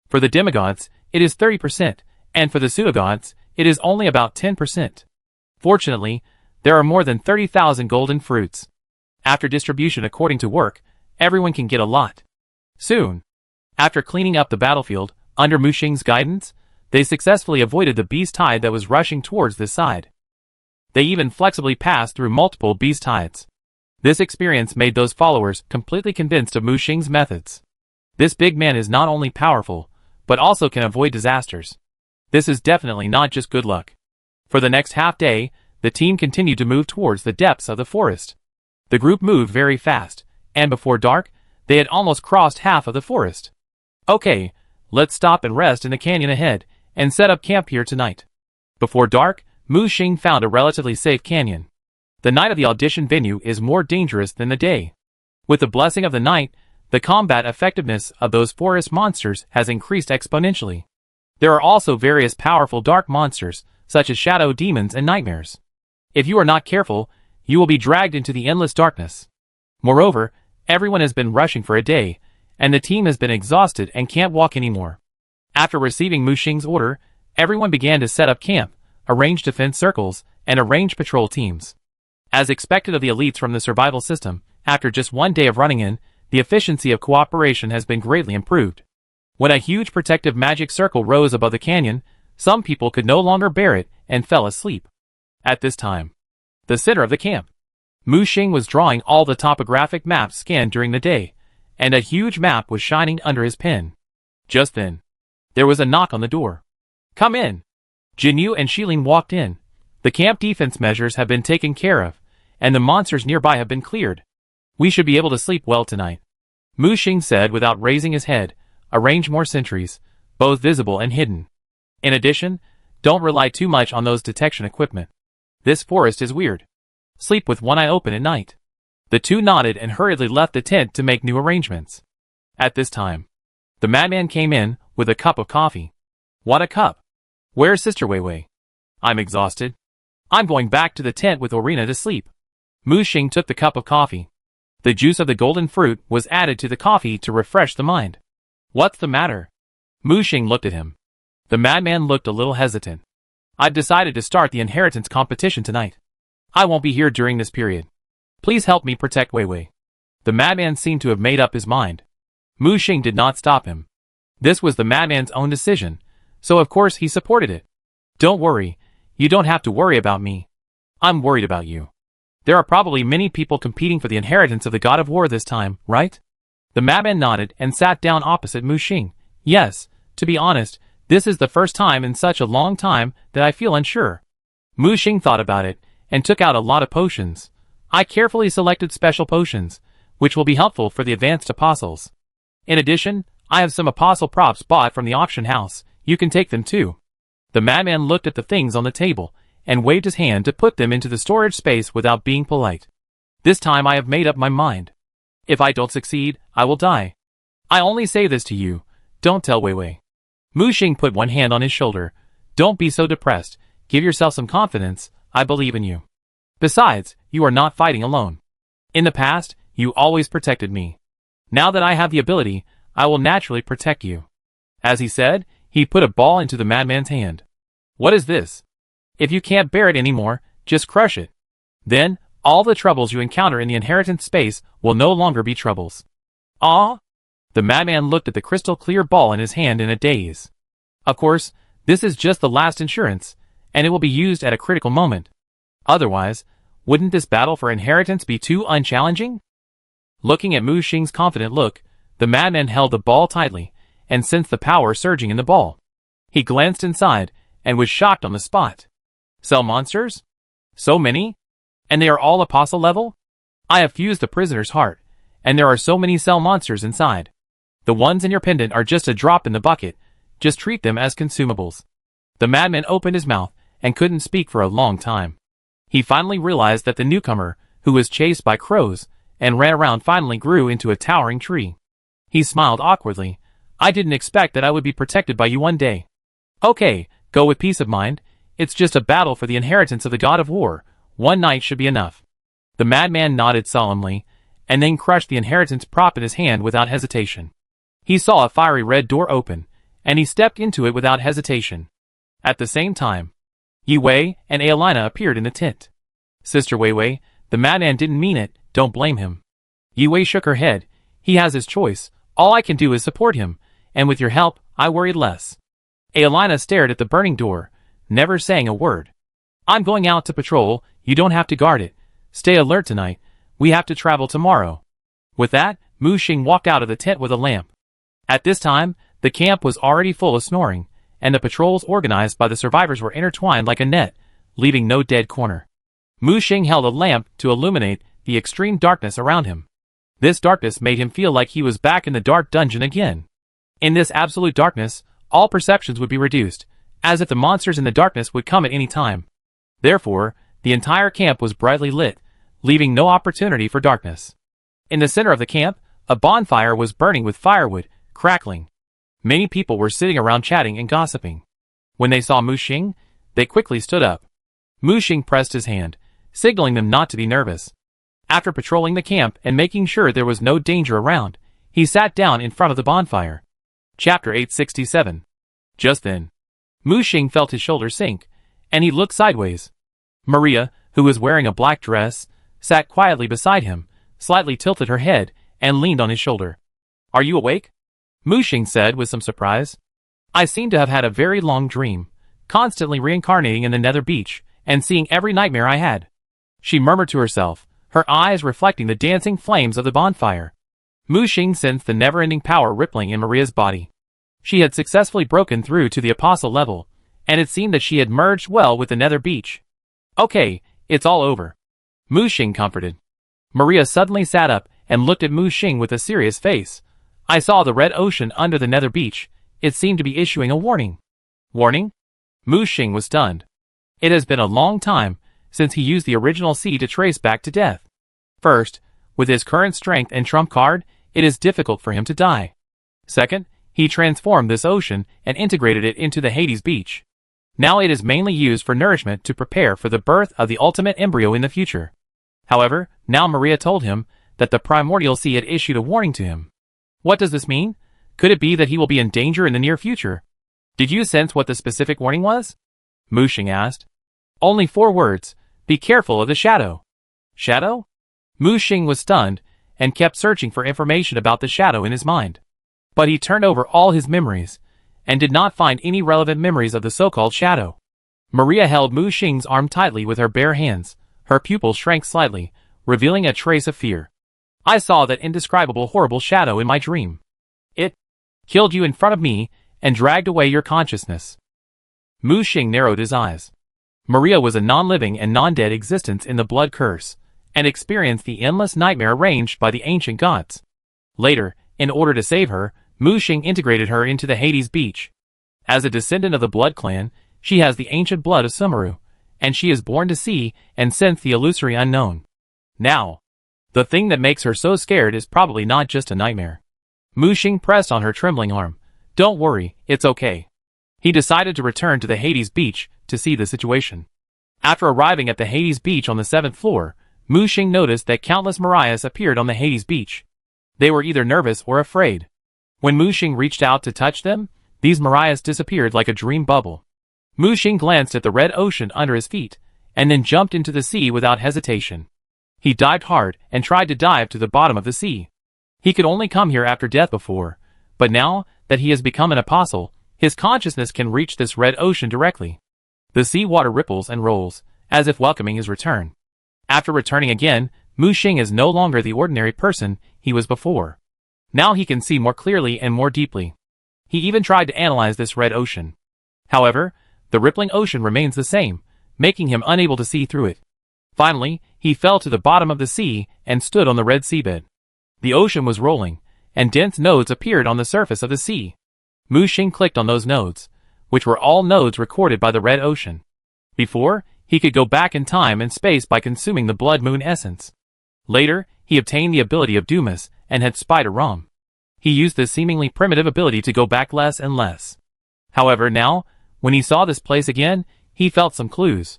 For the demigods, it is 30%, and for the pseudogods, it is only about 10%. Fortunately, there are more than 30,000 golden fruits. After distribution according to work, everyone can get a lot. Soon, after cleaning up the battlefield, under Mu Xing's guidance, they successfully avoided the beast tide that was rushing towards this side. They even flexibly passed through multiple beast tides. This experience made those followers completely convinced of Mu Xing's methods. This big man is not only powerful, but also can avoid disasters. This is definitely not just good luck. For the next half day, the team continued to move towards the depths of the forest. The group moved very fast, and before dark, they had almost crossed half of the forest. Okay, let's stop and rest in the canyon ahead, and set up camp here tonight. Before dark, Mu Xing found a relatively safe canyon. The night of the audition venue is more dangerous than the day. With the blessing of the night, the combat effectiveness of those forest monsters has increased exponentially. There are also various powerful dark monsters, such as shadow demons and nightmares. If you are not careful, you will be dragged into the endless darkness. Moreover, everyone has been rushing for a day, and the team has been exhausted and can't walk anymore. After receiving Mu Xing's order, everyone began to set up camp, arrange defense circles, and arrange patrol teams. As expected of the elites from the survival system, after just one day of running in, the efficiency of cooperation has been greatly improved. When a huge protective magic circle rose above the canyon, some people could no longer bear it and fell asleep. At this time, the center of the camp, Mu Xing was drawing all the topographic maps scanned during the day, and a huge map was shining under his pen. Just then, there was a knock on the door. Come in. Jinyu and Shilin walked in. The camp defense measures have been taken care of, and the monsters nearby have been cleared. We should be able to sleep well tonight. Mu Xing said without raising his head. Arrange more sentries, both visible and hidden. In addition, don't rely too much on those detection equipment. This forest is weird. Sleep with one eye open at night. The two nodded and hurriedly left the tent to make new arrangements. At this time, the madman came in with a cup of coffee. What a cup! Where's Sister Weiwei? I'm exhausted. I'm going back to the tent with Irina to sleep. Mu Xing took the cup of coffee. The juice of the golden fruit was added to the coffee to refresh the mind. What's the matter? Mu Xing looked at him. The madman looked a little hesitant. I've decided to start the inheritance competition tonight. I won't be here during this period. Please help me protect Weiwei. The madman seemed to have made up his mind. Mu Xing did not stop him. This was the madman's own decision, so of course he supported it. Don't worry, you don't have to worry about me. I'm worried about you. There are probably many people competing for the inheritance of the God of War this time, right? The madman nodded and sat down opposite Mu Xing. Yes, to be honest, this is the first time in such a long time that I feel unsure. Mu Xing thought about it and took out a lot of potions. I carefully selected special potions, which will be helpful for the advanced apostles. In addition, I have some apostle props bought from the auction house. You can take them too. The madman looked at the things on the table and waved his hand to put them into the storage space without being polite. This time I have made up my mind. If I don't succeed, I will die. I only say this to you. Don't tell Wei Wei. Mu Xing put one hand on his shoulder. Don't be so depressed. Give yourself some confidence. I believe in you. Besides, you are not fighting alone. In the past, you always protected me. Now that I have the ability, I will naturally protect you. As he said, he put a ball into the madman's hand. What is this? If you can't bear it anymore, just crush it. Then, all the troubles you encounter in the inheritance space will no longer be troubles. Ah! The madman looked at the crystal clear ball in his hand in a daze. Of course, this is just the last insurance, and it will be used at a critical moment. Otherwise, wouldn't this battle for inheritance be too unchallenging? Looking at Mu Xing's confident look, the madman held the ball tightly, and sensed the power surging in the ball. He glanced inside, and was shocked on the spot. Cell monsters? So many? And they are all apostle level? I have fused the prisoner's heart, and there are so many cell monsters inside. The ones in your pendant are just a drop in the bucket. Just treat them as consumables. The madman opened his mouth, and couldn't speak for a long time. He finally realized that the newcomer, who was chased by crows, and ran around finally grew into a towering tree. He smiled awkwardly. I didn't expect that I would be protected by you one day. Okay, go with peace of mind. It's just a battle for the inheritance of the god of war. One night should be enough. The madman nodded solemnly, and then crushed the inheritance prop in his hand without hesitation. He saw a fiery red door open, and he stepped into it without hesitation. At the same time, Yi Wei and Aelina appeared in the tent. Sister Wei Wei, the madman didn't mean it, don't blame him. Yi Wei shook her head. He has his choice. All I can do is support him, and with your help, I worried less. Aelina stared at the burning door, never saying a word. I'm going out to patrol, you don't have to guard it. Stay alert tonight, we have to travel tomorrow. With that, Mu Xing walked out of the tent with a lamp. At this time, the camp was already full of snoring, and the patrols organized by the survivors were intertwined like a net, leaving no dead corner. Mu Xing held a lamp to illuminate the extreme darkness around him. This darkness made him feel like he was back in the dark dungeon again. In this absolute darkness, all perceptions would be reduced, as if the monsters in the darkness would come at any time. Therefore, the entire camp was brightly lit, leaving no opportunity for darkness. In the center of the camp, a bonfire was burning with firewood, crackling. Many people were sitting around chatting and gossiping. When they saw Mu Xing, they quickly stood up. Mu Xing pressed his hand, signaling them not to be nervous. After patrolling the camp and making sure there was no danger around, he sat down in front of the bonfire. Chapter 867. Just then, Mu Xing felt his shoulders sink, and he looked sideways. Maria, who was wearing a black dress, sat quietly beside him, slightly tilted her head, and leaned on his shoulder. Are you awake? Mu Xing said with some surprise. I seem to have had a very long dream, constantly reincarnating in the Nether Beach, and seeing every nightmare I had. She murmured to herself, her eyes reflecting the dancing flames of the bonfire. Mu Xing sensed the never-ending power rippling in Maria's body. She had successfully broken through to the apostle level, and it seemed that she had merged well with the Nether Beach. Okay, it's all over. Mu Xing comforted. Maria suddenly sat up and looked at Mu Xing with a serious face. I saw the red ocean under the Nether Beach. It seemed to be issuing a warning. Warning? Mu Xing was stunned. It has been a long time since he used the original sea to trace back to death. First, with his current strength and trump card, it is difficult for him to die. Second, he transformed this ocean and integrated it into the Hades Beach. Now it is mainly used for nourishment to prepare for the birth of the ultimate embryo in the future. However, now Maria told him that the primordial sea had issued a warning to him. What does this mean? Could it be that he will be in danger in the near future? Did you sense what the specific warning was? Mu Xing asked. Only 4 words. Be careful of the shadow. Shadow? Mu Xing was stunned and kept searching for information about the shadow in his mind. But he turned over all his memories and did not find any relevant memories of the so-called shadow. Maria held Mu Xing's arm tightly with her bare hands. Her pupils shrank slightly, revealing a trace of fear. I saw that indescribable horrible shadow in my dream. It killed you in front of me and dragged away your consciousness. Mu Xing narrowed his eyes. Maria was a non-living and non-dead existence in the blood curse, and experienced the endless nightmare arranged by the ancient gods. Later, in order to save her, Mu Xing integrated her into the Hades beach. As a descendant of the blood clan, she has the ancient blood of Sumeru, and she is born to see and sense the illusory unknown. Now, the thing that makes her so scared is probably not just a nightmare. Mu Xing pressed on her trembling arm. Don't worry, it's okay. He decided to return to the Hades beach to see the situation. After arriving at the Hades beach on the 7th floor, Mu Xing noticed that countless Marias appeared on the Hades beach. They were either nervous or afraid. When Mu Xing reached out to touch them, these Marias disappeared like a dream bubble. Mu Xing glanced at the red ocean under his feet, and then jumped into the sea without hesitation. He dived hard and tried to dive to the bottom of the sea. He could only come here after death before, but now that he has become an apostle, his consciousness can reach this red ocean directly. The sea water ripples and rolls, as if welcoming his return. After returning again, Mu Xing is no longer the ordinary person he was before. Now he can see more clearly and more deeply. He even tried to analyze this red ocean. However, the rippling ocean remains the same, making him unable to see through it. Finally, he fell to the bottom of the sea and stood on the red seabed. The ocean was rolling, and dense nodes appeared on the surface of the sea. Mu Xing clicked on those nodes, which were all nodes recorded by the red ocean. Before, he could go back in time and space by consuming the blood moon essence. Later, he obtained the ability of Dumas and had Spider Rom. He used this seemingly primitive ability to go back less and less. However, now, when he saw this place again, he felt some clues.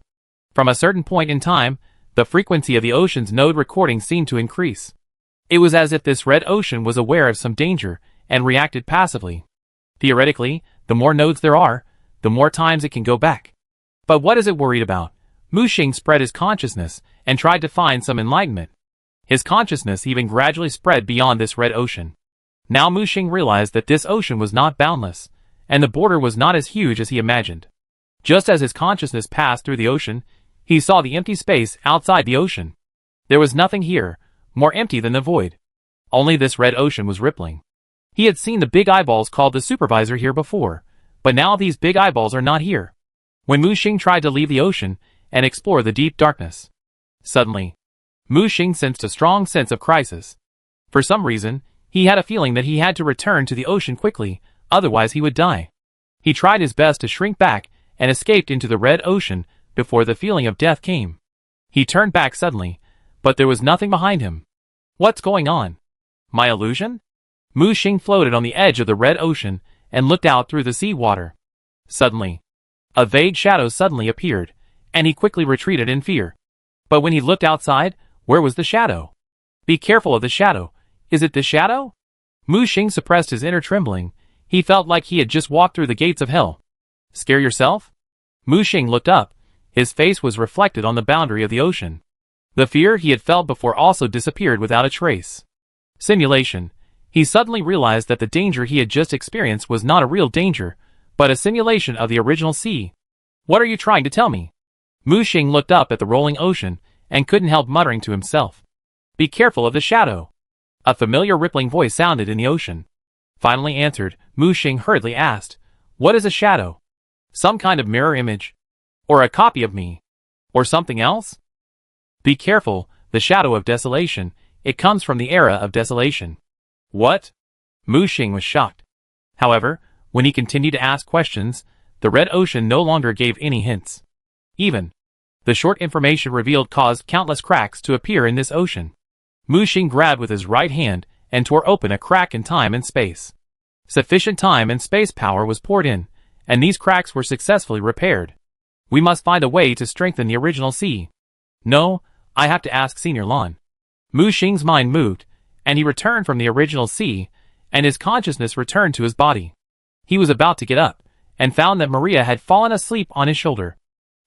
From a certain point in time, the frequency of the ocean's node recording seemed to increase. It was as if this red ocean was aware of some danger and reacted passively. Theoretically, the more nodes there are, the more times it can go back. But what is it worried about? Mu Xing spread his consciousness and tried to find some enlightenment. His consciousness even gradually spread beyond this red ocean. Now Mu Xing realized that this ocean was not boundless, and the border was not as huge as he imagined. Just as his consciousness passed through the ocean, he saw the empty space outside the ocean. There was nothing here, more empty than the void. Only this red ocean was rippling. He had seen the big eyeballs called the supervisor here before, but now these big eyeballs are not here. When Mu Xing tried to leave the ocean and explore the deep darkness, suddenly, Mu Xing sensed a strong sense of crisis. For some reason, he had a feeling that he had to return to the ocean quickly, otherwise he would die. He tried his best to shrink back and escaped into the red ocean before the feeling of death came. He turned back suddenly, but there was nothing behind him. What's going on? My illusion? Mu Xing floated on the edge of the red ocean and looked out through the sea water. Suddenly, a vague shadow suddenly appeared, and he quickly retreated in fear. But when he looked outside, where was the shadow? Be careful of the shadow. Is it the shadow? Mu Xing suppressed his inner trembling. He felt like he had just walked through the gates of hell. Scare yourself? Mu Xing looked up. His face was reflected on the boundary of the ocean. The fear he had felt before also disappeared without a trace. Simulation. He suddenly realized that the danger he had just experienced was not a real danger, but a simulation of the original sea. What are you trying to tell me? Mu Xing looked up at the rolling ocean and couldn't help muttering to himself. Be careful of the shadow. A familiar rippling voice sounded in the ocean. Finally answered, Mu Xing hurriedly asked, what is a shadow? Some kind of mirror image? Or a copy of me? Or something else? Be careful, the shadow of desolation. It comes from the era of desolation. What? Mu Xing was shocked. However, when he continued to ask questions, the red ocean no longer gave any hints. Even the short information revealed caused countless cracks to appear in this ocean. Mu Xing grabbed with his right hand and tore open a crack in time and space. Sufficient time and space power was poured in, and these cracks were successfully repaired. We must find a way to strengthen the original sea. No, I have to ask Senior Lan. Mu Xing's mind moved, and he returned from the original sea, and his consciousness returned to his body. He was about to get up, and found that Maria had fallen asleep on his shoulder.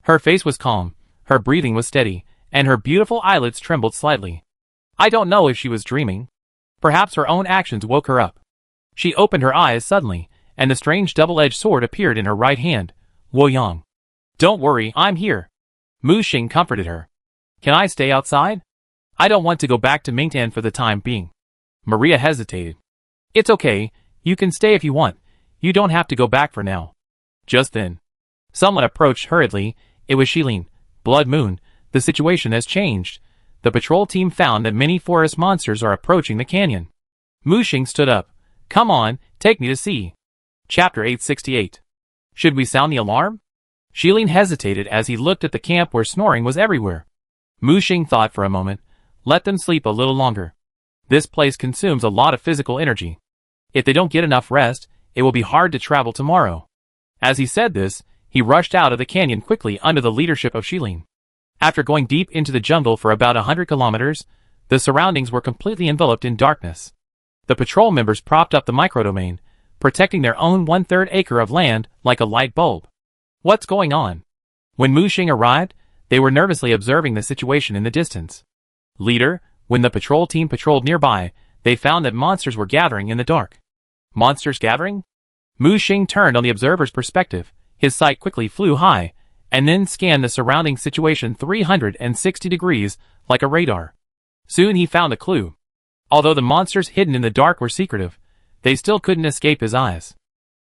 Her face was calm, her breathing was steady, and her beautiful eyelids trembled slightly. I don't know if she was dreaming. Perhaps her own actions woke her up. She opened her eyes suddenly, and the strange double-edged sword appeared in her right hand. Wo Yang. Don't worry, I'm here. Mu Xing comforted her. Can I stay outside? I don't want to go back to Mingtan for the time being. Maria hesitated. It's okay, you can stay if you want. You don't have to go back for now. Just then, someone approached hurriedly. It was Shilin. Blood Moon, the situation has changed. The patrol team found that many forest monsters are approaching the canyon. Muxing stood up. Come on, take me to see. Chapter 868. Should we sound the alarm? Shilin hesitated as he looked at the camp where snoring was everywhere. Muxing thought for a moment. Let them sleep a little longer. This place consumes a lot of physical energy. If they don't get enough rest, it will be hard to travel tomorrow. As he said this, he rushed out of the canyon quickly under the leadership of Shilin. After going deep into the jungle for about 100 kilometers, the surroundings were completely enveloped in darkness. The patrol members propped up the microdomain, protecting their own 1/3 acre of land like a light bulb. What's going on? When Muxing arrived, they were nervously observing the situation in the distance. Leader, when the patrol team patrolled nearby, they found that monsters were gathering in the dark. Monsters gathering? Muxing turned on the observer's perspective. His sight quickly flew high, and then scanned the surrounding situation 360 degrees like a radar. Soon he found a clue. Although the monsters hidden in the dark were secretive, they still couldn't escape his eyes.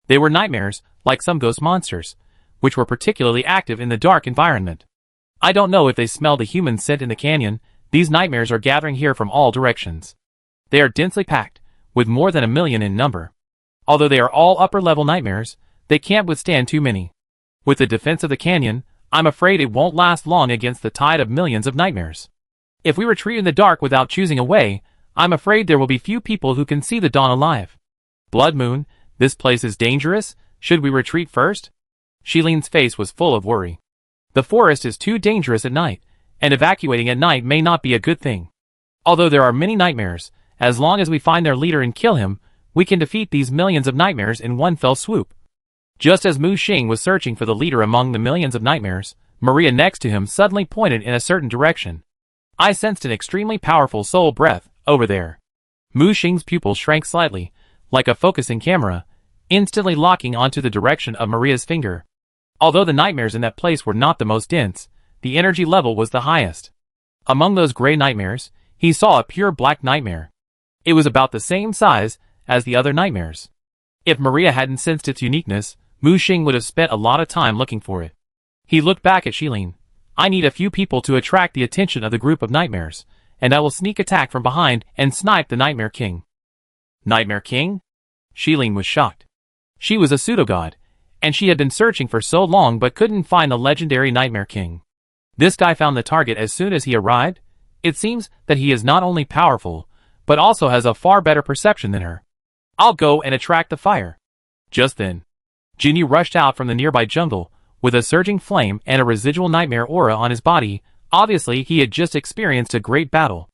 They were nightmares, like some ghost monsters, which were particularly active in the dark environment. I don't know if they smelled a human scent in the canyon. These nightmares are gathering here from all directions. They are densely packed, with more than 1 million in number. Although they are all upper-level nightmares, they can't withstand too many. With the defense of the canyon, I'm afraid it won't last long against the tide of millions of nightmares. If we retreat in the dark without choosing a way, I'm afraid there will be few people who can see the dawn alive. Blood Moon, this place is dangerous. Should we retreat first? Shilin's face was full of worry. The forest is too dangerous at night, and evacuating at night may not be a good thing. Although there are many nightmares, as long as we find their leader and kill him, we can defeat these millions of nightmares in one fell swoop. Just as Muxing was searching for the leader among the millions of nightmares, Maria next to him suddenly pointed in a certain direction. I sensed an extremely powerful soul breath over there. Muxing's pupils shrank slightly, like a focusing camera, instantly locking onto the direction of Maria's finger. Although the nightmares in that place were not the most dense, the energy level was the highest. Among those gray nightmares, he saw a pure black nightmare. It was about the same size as the other nightmares. If Maria hadn't sensed its uniqueness, Muxing would have spent a lot of time looking for it. He looked back at Shilin. I need a few people to attract the attention of the group of nightmares, and I will sneak attack from behind and snipe the Nightmare King. Nightmare King? Shilin was shocked. She was a pseudo-god, and she had been searching for so long but couldn't find the legendary Nightmare King. This guy found the target as soon as he arrived. It seems that he is not only powerful, but also has a far better perception than her. I'll go and attract the fire. Just then, Jinyu rushed out from the nearby jungle, with a surging flame and a residual nightmare aura on his body. Obviously he had just experienced a great battle.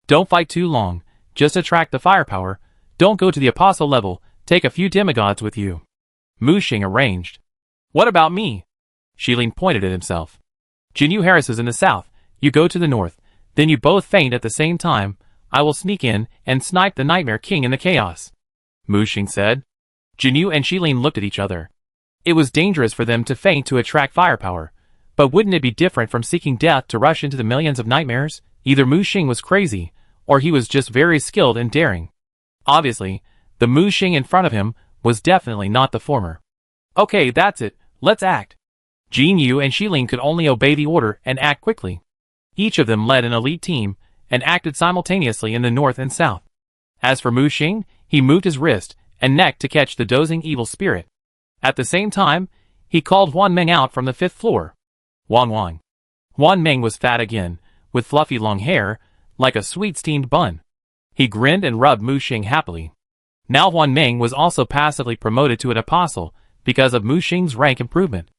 Don't fight too long, just attract the firepower. Don't go to the apostle level, take a few demigods with you. Muxing arranged. What about me? Shilin pointed at himself. Jinyu harasses in the south, you go to the north, then you both faint at the same time. I will sneak in and snipe the Nightmare King in the chaos. Muxing said. Jinyu and Shilin looked at each other. It was dangerous for them to feint to attract firepower, but wouldn't it be different from seeking death to rush into the millions of nightmares? Either Muxing was crazy, or he was just very skilled and daring. Obviously, the Muxing in front of him was definitely not the former. Okay, that's it, let's act. Jinyu and Shilin could only obey the order and act quickly. Each of them led an elite team, and acted simultaneously in the north and south. As for Muxing, he moved his wrist and neck to catch the dozing evil spirit. At the same time, he called Huan Meng out from the 5th floor. Wang Wang. Huan Meng was fat again, with fluffy long hair, like a sweet steamed bun. He grinned and rubbed Muxing happily. Now Huan Meng was also passively promoted to an apostle because of Muxing's rank improvement.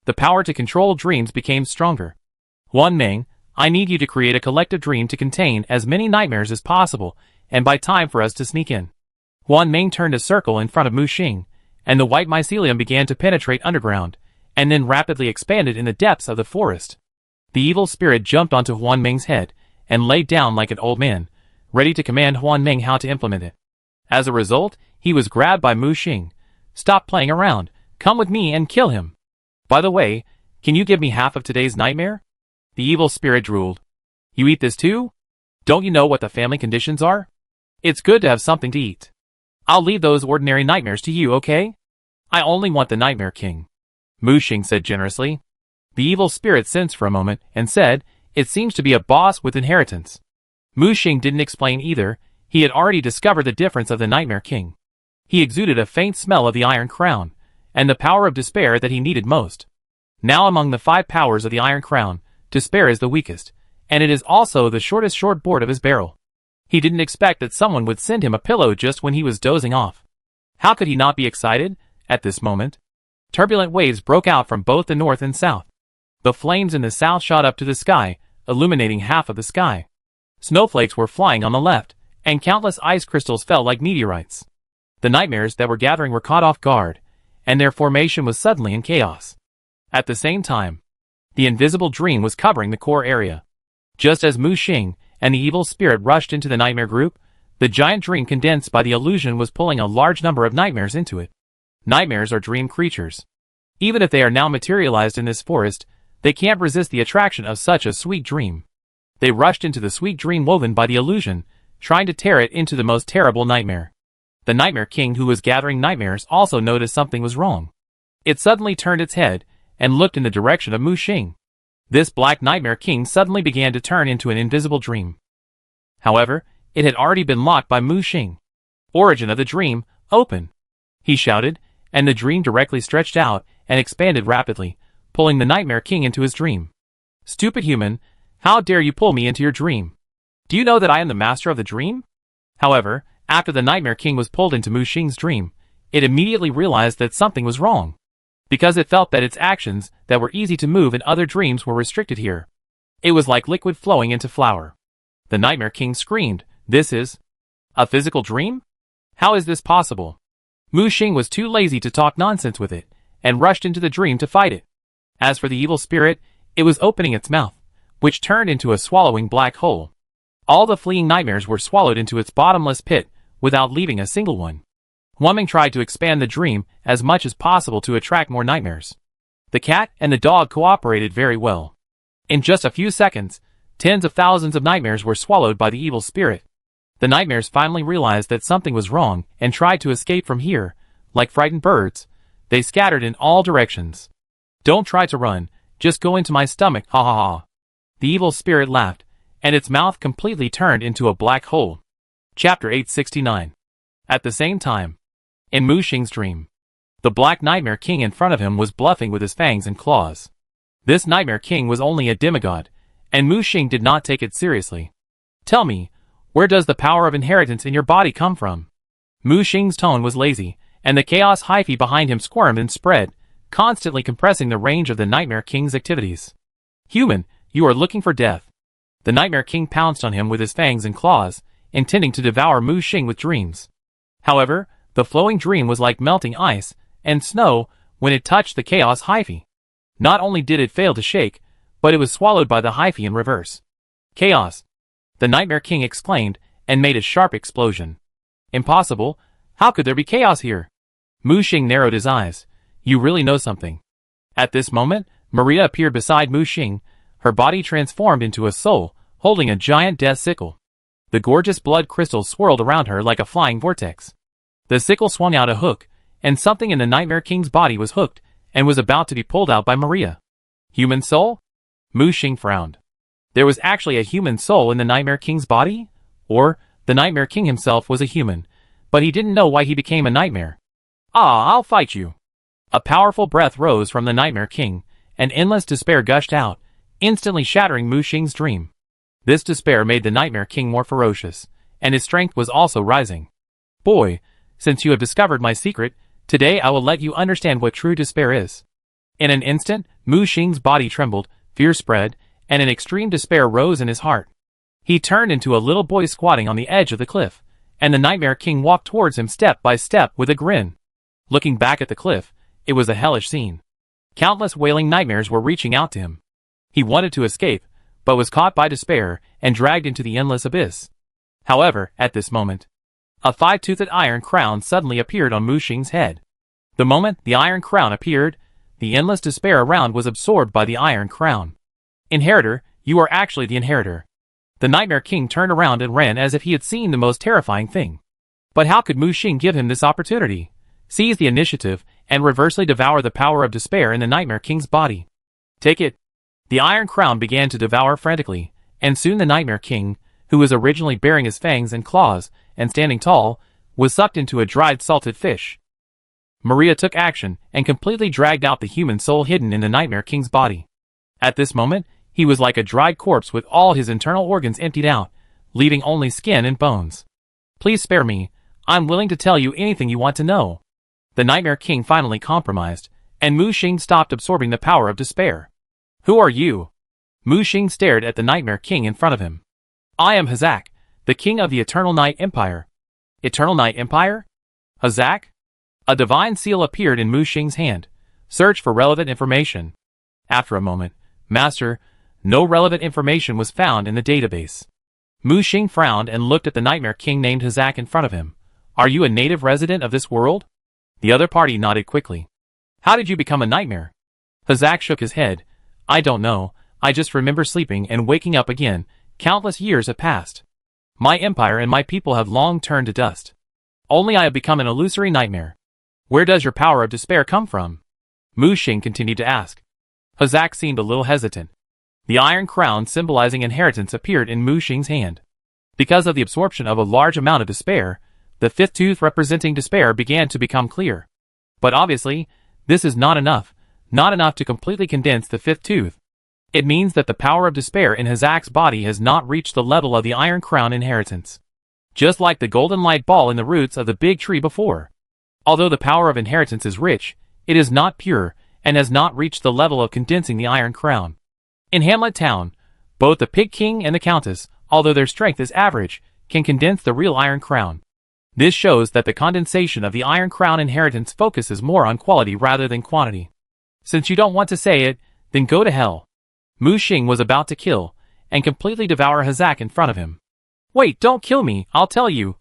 The power to control dreams became stronger. Huan Meng, I need you to create a collective dream to contain as many nightmares as possible, and buy time for us to sneak in. Huan Meng turned a circle in front of Muxing, and the white mycelium began to penetrate underground, and then rapidly expanded in the depths of the forest. The evil spirit jumped onto Huan Meng's head, and laid down like an old man, ready to command Huan Meng how to implement it. As a result, he was grabbed by Muxing. Stop playing around, come with me and kill him. By the way, can you give me half of today's nightmare? The evil spirit drooled. You eat this too? Don't you know what the family conditions are? It's good to have something to eat. I'll leave those ordinary nightmares to you, okay? I only want the Nightmare King. Mu Xing said generously. The evil spirit sensed for a moment and said, it seems to be a boss with inheritance. Mu Xing didn't explain either. He had already discovered the difference of the Nightmare King. He exuded a faint smell of the Iron Crown, and the power of despair that he needed most. Now among the 5 powers of the Iron Crown, despair is the weakest, and it is also the shortest short board of his barrel. He didn't expect that someone would send him a pillow just when he was dozing off. How could he not be excited at this moment? Turbulent waves broke out from both the north and south. The flames in the south shot up to the sky, illuminating half of the sky. Snowflakes were flying on the left, and countless ice crystals fell like meteorites. The nightmares that were gathering were caught off guard, and their formation was suddenly in chaos. At the same time, the invisible dream was covering the core area. Just as Mu Xing and the evil spirit rushed into the nightmare group, the giant dream condensed by the illusion was pulling a large number of nightmares into it. Nightmares are dream creatures. Even if they are now materialized in this forest, they can't resist the attraction of such a sweet dream. They rushed into the sweet dream woven by the illusion, trying to tear it into the most terrible nightmare. The Nightmare King, who was gathering nightmares, also noticed something was wrong. It suddenly turned its head and looked in the direction of Mu Xing. This Black Nightmare King suddenly began to turn into an invisible dream. However, it had already been locked by Mu Xing. Origin of the dream, open! He shouted, and the dream directly stretched out and expanded rapidly, pulling the Nightmare King into his dream. Stupid human, how dare you pull me into your dream? Do you know that I am the master of the dream? However, after the Nightmare King was pulled into Mu Xing's dream, it immediately realized that something was wrong, because it felt that its actions that were easy to move in other dreams were restricted here. It was like liquid flowing into flour. The Nightmare King screamed, "This is a physical dream? How is this possible?" Mu Xing was too lazy to talk nonsense with it, and rushed into the dream to fight it. As for the evil spirit, it was opening its mouth, which turned into a swallowing black hole. All the fleeing nightmares were swallowed into its bottomless pit, without leaving a single one. Huaming tried to expand the dream as much as possible to attract more nightmares. The cat and the dog cooperated very well. In just a few seconds, tens of thousands of nightmares were swallowed by the evil spirit. The nightmares finally realized that something was wrong and tried to escape from here. Like frightened birds, they scattered in all directions. Don't try to run, just go into my stomach, ha ha ha. The evil spirit laughed, and its mouth completely turned into a black hole. Chapter 869. At the same time, in Mu Xing's dream, the Black Nightmare King in front of him was bluffing with his fangs and claws. This Nightmare King was only a demigod, and Mu Xing did not take it seriously. Tell me, where does the power of inheritance in your body come from? Mu Xing's tone was lazy, and the chaos hyphae behind him squirmed and spread, constantly compressing the range of the Nightmare King's activities. Human, you are looking for death. The Nightmare King pounced on him with his fangs and claws, intending to devour Mu Xing with dreams. However, the flowing dream was like melting ice and snow when it touched the chaos hyphae. Not only did it fail to shake, but it was swallowed by the hyphae in reverse. Chaos! The Nightmare King exclaimed and made a sharp explosion. Impossible! How could there be chaos here? Mu Xing narrowed his eyes. You really know something. At this moment, Maria appeared beside Mu Xing, her body transformed into a soul, holding a giant death sickle. The gorgeous blood crystals swirled around her like a flying vortex. The sickle swung out a hook, and something in the Nightmare King's body was hooked, and was about to be pulled out by Maria. Human soul? Mu Xing frowned. There was actually a human soul in the Nightmare King's body? Or, the Nightmare King himself was a human, but he didn't know why he became a nightmare. Ah, I'll fight you. A powerful breath rose from the Nightmare King, and endless despair gushed out, instantly shattering Mu Xing's dream. This despair made the Nightmare King more ferocious, and his strength was also rising. Boy, since you have discovered my secret, today I will let you understand what true despair is. In an instant, Mu Xing's body trembled, fear spread, and an extreme despair rose in his heart. He turned into a little boy squatting on the edge of the cliff, and the Nightmare King walked towards him step by step with a grin. Looking back at the cliff, it was a hellish scene. Countless wailing nightmares were reaching out to him. He wanted to escape, but was caught by despair and dragged into the endless abyss. However, at this moment, a 5-toothed iron crown suddenly appeared on Mu Xing's head. The moment the iron crown appeared, the endless despair around was absorbed by the iron crown. Inheritor, you are actually the inheritor. The Nightmare King turned around and ran as if he had seen the most terrifying thing. But how could Mu Xing give him this opportunity? Seize the initiative and reversely devour the power of despair in the Nightmare King's body. Take it. The Iron Crown began to devour frantically, and soon the Nightmare King, who was originally bearing his fangs and claws and standing tall, was sucked into a dried salted fish. Maria took action and completely dragged out the human soul hidden in the Nightmare King's body. At this moment, he was like a dried corpse with all his internal organs emptied out, leaving only skin and bones. Please spare me. I'm willing to tell you anything you want to know. The Nightmare King finally compromised, and Mu Xing stopped absorbing the power of despair. Who are you? Mu Xing stared at the Nightmare King in front of him. I am Hazak, the king of the Eternal Night Empire. Eternal Night Empire? Hazak? A divine seal appeared in Mu Xing's hand. Search for relevant information. After a moment, Master, no relevant information was found in the database. Mu Xing frowned and looked at the Nightmare King named Hazak in front of him. Are you a native resident of this world? The other party nodded quickly. How did you become a nightmare? Hazak shook his head. I don't know, I just remember sleeping and waking up again. Countless years have passed. My empire and my people have long turned to dust. Only I have become an illusory nightmare. Where does your power of despair come from? Mu Xing continued to ask. Hazak seemed a little hesitant. The iron crown symbolizing inheritance appeared in Mu Xing's hand. Because of the absorption of a large amount of despair, the fifth tooth representing despair began to become clear. But obviously, this is not enough to completely condense the fifth tooth. It means that the power of despair in Hazak's body has not reached the level of the Iron Crown inheritance. Just like the golden light ball in the roots of the big tree before. Although the power of inheritance is rich, it is not pure, and has not reached the level of condensing the Iron Crown. In Hamlet Town, both the Pig King and the Countess, although their strength is average, can condense the real Iron Crown. This shows that the condensation of the Iron Crown inheritance focuses more on quality rather than quantity. Since you don't want to say it, then go to hell. Mu Xing was about to kill, and completely devour Hazak in front of him. Wait, don't kill me, I'll tell you.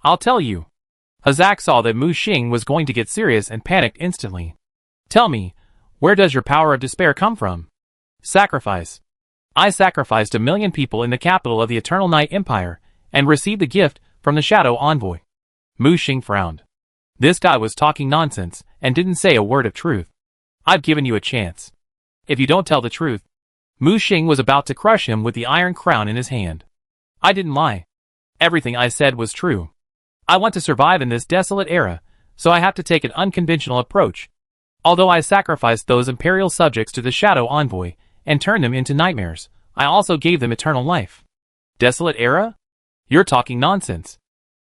Hazak saw that Mu Xing was going to get serious and panicked instantly. Tell me, where does your power of despair come from? Sacrifice. I sacrificed 1 million people in the capital of the Eternal Night Empire, and received the gift from the Shadow Envoy. Mu Xing frowned. This guy was talking nonsense, and didn't say a word of truth. I've given you a chance. If you don't tell the truth. Mu Xing was about to crush him with the Iron Crown in his hand. I didn't lie. Everything I said was true. I want to survive in this desolate era, so I have to take an unconventional approach. Although I sacrificed those imperial subjects to the Shadow Envoy, and turned them into nightmares, I also gave them eternal life. Desolate era? You're talking nonsense.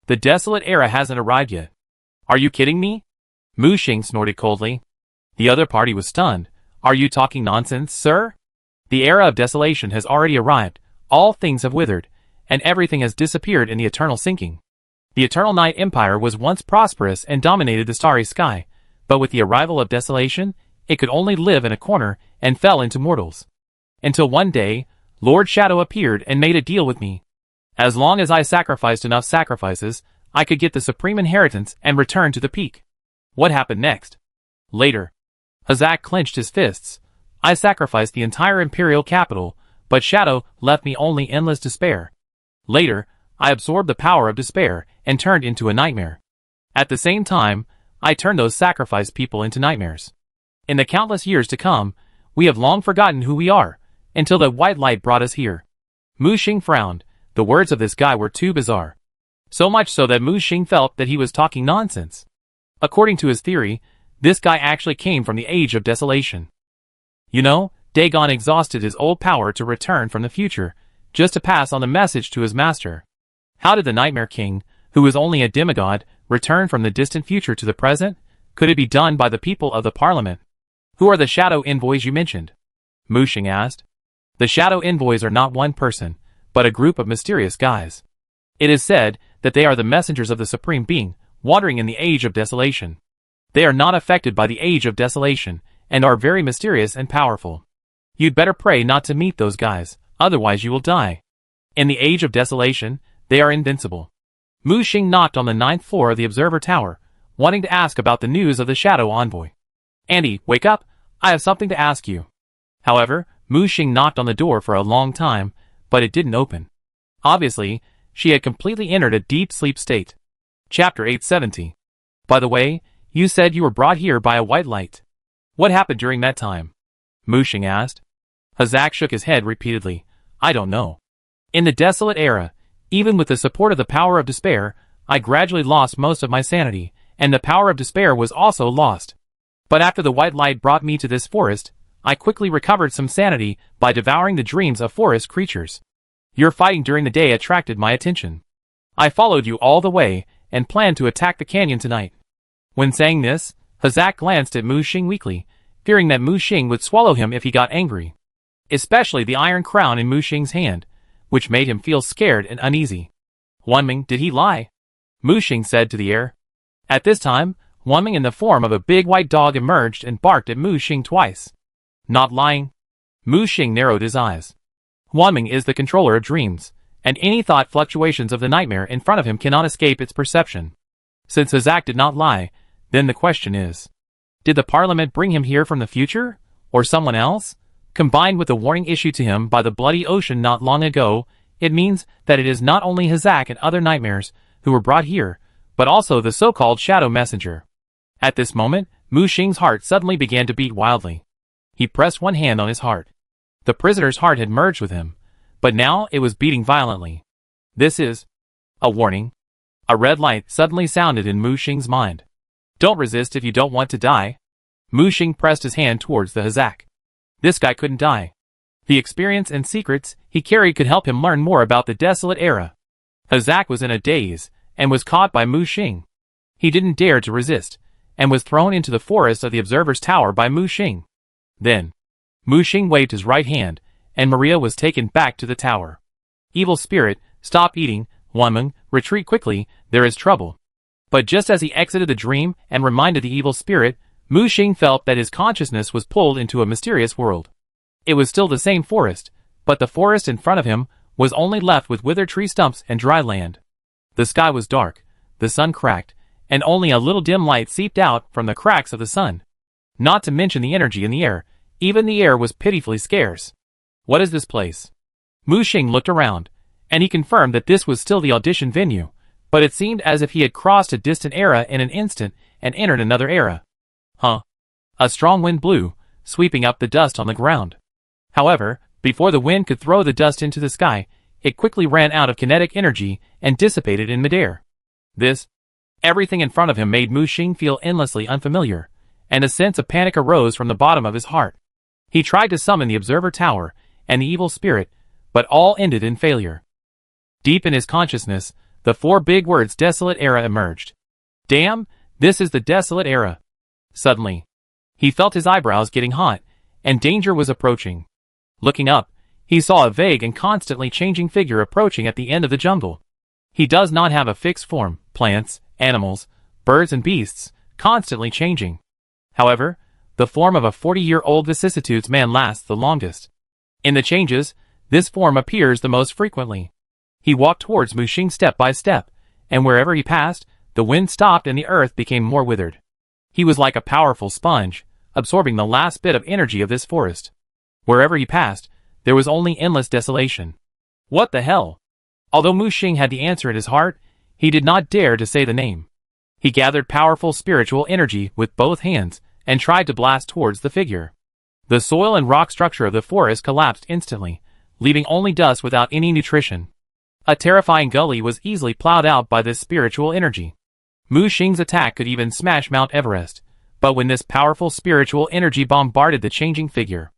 The desolate era hasn't arrived yet. Are you kidding me? Mu Xing snorted coldly. The other party was stunned. Are you talking nonsense, sir? The era of desolation has already arrived, all things have withered, and everything has disappeared in the eternal sinking. The Eternal Night Empire was once prosperous and dominated the starry sky, but with the arrival of desolation, it could only live in a corner and fell into mortals. Until one day, Lord Shadow appeared and made a deal with me. As long as I sacrificed enough sacrifices, I could get the supreme inheritance and return to the peak. What happened next? Later. Hazak clenched his fists. I sacrificed the entire imperial capital, but Shadow left me only endless despair. Later, I absorbed the power of despair and turned into a nightmare. At the same time, I turned those sacrificed people into nightmares. In the countless years to come, we have long forgotten who we are, until the white light brought us here. Mu Xing frowned. The words of this guy were too bizarre. So much so that Mu Xing felt that he was talking nonsense. According to his theory, this guy actually came from the Age of Desolation. You know, Dagon exhausted his old power to return from the future, just to pass on the message to his master. How did the Nightmare King, who was only a demigod, return from the distant future to the present? Could it be done by the people of the Parliament? Who are the Shadow Envoys you mentioned? Mu Xing asked. The Shadow Envoys are not one person, but a group of mysterious guys. It is said that they are the messengers of the Supreme Being, wandering in the Age of Desolation. They are not affected by the Age of Desolation, and are very mysterious and powerful. You'd better pray not to meet those guys, otherwise you will die. In the Age of Desolation, they are invincible. Mu Xing knocked on the 9th floor of the Observer Tower, wanting to ask about the news of the Shadow Envoy. Andy, wake up, I have something to ask you. However, Mu Xing knocked on the door for a long time, but it didn't open. Obviously, she had completely entered a deep sleep state. Chapter 870. By the way, you said you were brought here by a white light. What happened during that time? Mu Xing asked. Hazak shook his head repeatedly. I don't know. In the desolate era, even with the support of the power of despair, I gradually lost most of my sanity, and the power of despair was also lost. But after the white light brought me to this forest, I quickly recovered some sanity by devouring the dreams of forest creatures. Your fighting during the day attracted my attention. I followed you all the way, and planned to attack the canyon tonight. When saying this, Hazak glanced at Mu Xing weakly, fearing that Mu Xing would swallow him if he got angry. Especially the iron crown in Mu Xing's hand, which made him feel scared and uneasy. Wanming, did he lie? Mu Xing said to the air. At this time, Wanming in the form of a big white dog emerged and barked at Mu Xing twice. Not lying? Mu Xing narrowed his eyes. Wanming is the controller of dreams, and any thought fluctuations of the nightmare in front of him cannot escape its perception. Since Hazak did not lie, then the question is, did the Parliament bring him here from the future, or someone else? Combined with the warning issued to him by the bloody ocean not long ago, it means that it is not only Hazak and other nightmares who were brought here, but also the so-called Shadow Messenger. At this moment, Mu Xing's heart suddenly began to beat wildly. He pressed one hand on his heart. The prisoner's heart had merged with him, but now it was beating violently. This is a warning. A red light suddenly sounded in Mu Xing's mind. Don't resist if you don't want to die. Mu Xing pressed his hand towards the Hazak. This guy couldn't die. The experience and secrets he carried could help him learn more about the desolate era. Hazak was in a daze, and was caught by Mu Xing. He didn't dare to resist, and was thrown into the forest of the observer's tower by Mu Xing. Then, Mu Xing waved his right hand, and Maria was taken back to the tower. Evil spirit, stop eating, Wanming, retreat quickly, there is trouble. But just as he exited the dream and reminded the evil spirit, Mu Xing felt that his consciousness was pulled into a mysterious world. It was still the same forest, but the forest in front of him was only left with withered tree stumps and dry land. The sky was dark, the sun cracked, and only a little dim light seeped out from the cracks of the sun. Not to mention the energy in the air, even the air was pitifully scarce. What is this place? Mu Xing looked around, and he confirmed that this was still the audition venue, but it seemed as if he had crossed a distant era in an instant and entered another era. Huh? A strong wind blew, sweeping up the dust on the ground. However, before the wind could throw the dust into the sky, it quickly ran out of kinetic energy and dissipated in midair. Everything in front of him made Mu Xing feel endlessly unfamiliar, and a sense of panic arose from the bottom of his heart. He tried to summon the observer tower and the evil spirit, but all ended in failure. Deep in his consciousness, the four big words desolate era emerged. Damn, this is the desolate era. Suddenly, he felt his eyebrows getting hot, and danger was approaching. Looking up, he saw a vague and constantly changing figure approaching at the end of the jungle. He does not have a fixed form, plants, animals, birds and beasts, constantly changing. However, the form of a 40-year-old vicissitudes man lasts the longest. In the changes, this form appears the most frequently. He walked towards Mu Xing step by step, and wherever he passed, the wind stopped and the earth became more withered. He was like a powerful sponge, absorbing the last bit of energy of this forest. Wherever he passed, there was only endless desolation. What the hell? Although Mu Xing had the answer in his heart, he did not dare to say the name. He gathered powerful spiritual energy with both hands, and tried to blast towards the figure. The soil and rock structure of the forest collapsed instantly, leaving only dust without any nutrition. A terrifying gully was easily plowed out by this spiritual energy. Mu Xing's attack could even smash Mount Everest, but when this powerful spiritual energy bombarded the changing figure,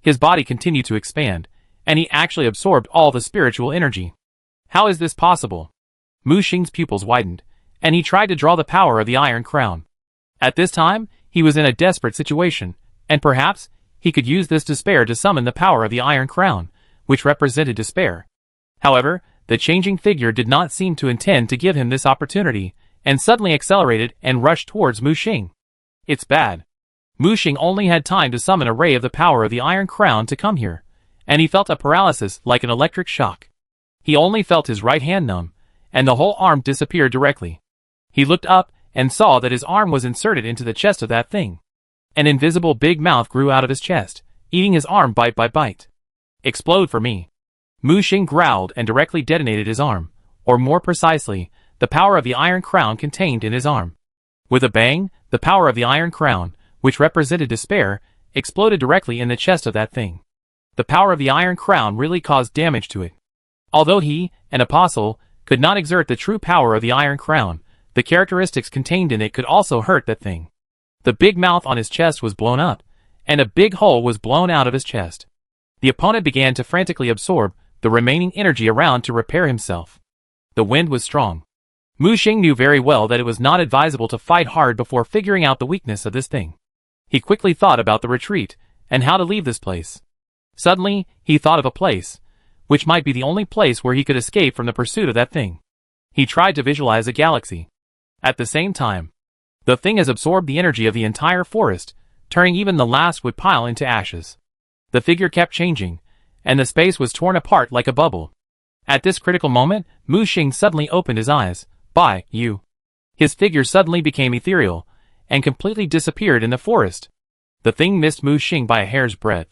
his body continued to expand, and he actually absorbed all the spiritual energy. How is this possible? Mu Xing's pupils widened, and he tried to draw the power of the Iron Crown. At this time, he was in a desperate situation, and perhaps he could use this despair to summon the power of the Iron Crown, which represented despair. However, the changing figure did not seem to intend to give him this opportunity, and suddenly accelerated and rushed towards Mu Xing. It's bad. Mu Xing only had time to summon a ray of the power of the Iron Crown to come here, and he felt a paralysis like an electric shock. He only felt his right hand numb, and the whole arm disappeared directly. He looked up and saw that his arm was inserted into the chest of that thing. An invisible big mouth grew out of his chest, eating his arm bite by bite. Explode for me. Mu Xing growled and directly detonated his arm, or more precisely, the power of the Iron Crown contained in his arm. With a bang, the power of the Iron Crown, which represented despair, exploded directly in the chest of that thing. The power of the Iron Crown really caused damage to it. Although he, an apostle, could not exert the true power of the Iron Crown, the characteristics contained in it could also hurt that thing. The big mouth on his chest was blown up, and a big hole was blown out of his chest. The opponent began to frantically absorb the remaining energy around to repair himself. The wind was strong. Mu Xing knew very well that it was not advisable to fight hard before figuring out the weakness of this thing. He quickly thought about the retreat, and how to leave this place. Suddenly, he thought of a place, which might be the only place where he could escape from the pursuit of that thing. He tried to visualize a galaxy. At the same time, the thing has absorbed the energy of the entire forest, turning even the last wood pile into ashes. The figure kept changing, and the space was torn apart like a bubble. At this critical moment, Mu Xing suddenly opened his eyes. By you. His figure suddenly became ethereal, and completely disappeared in the forest. The thing missed Mu Xing by a hair's breadth.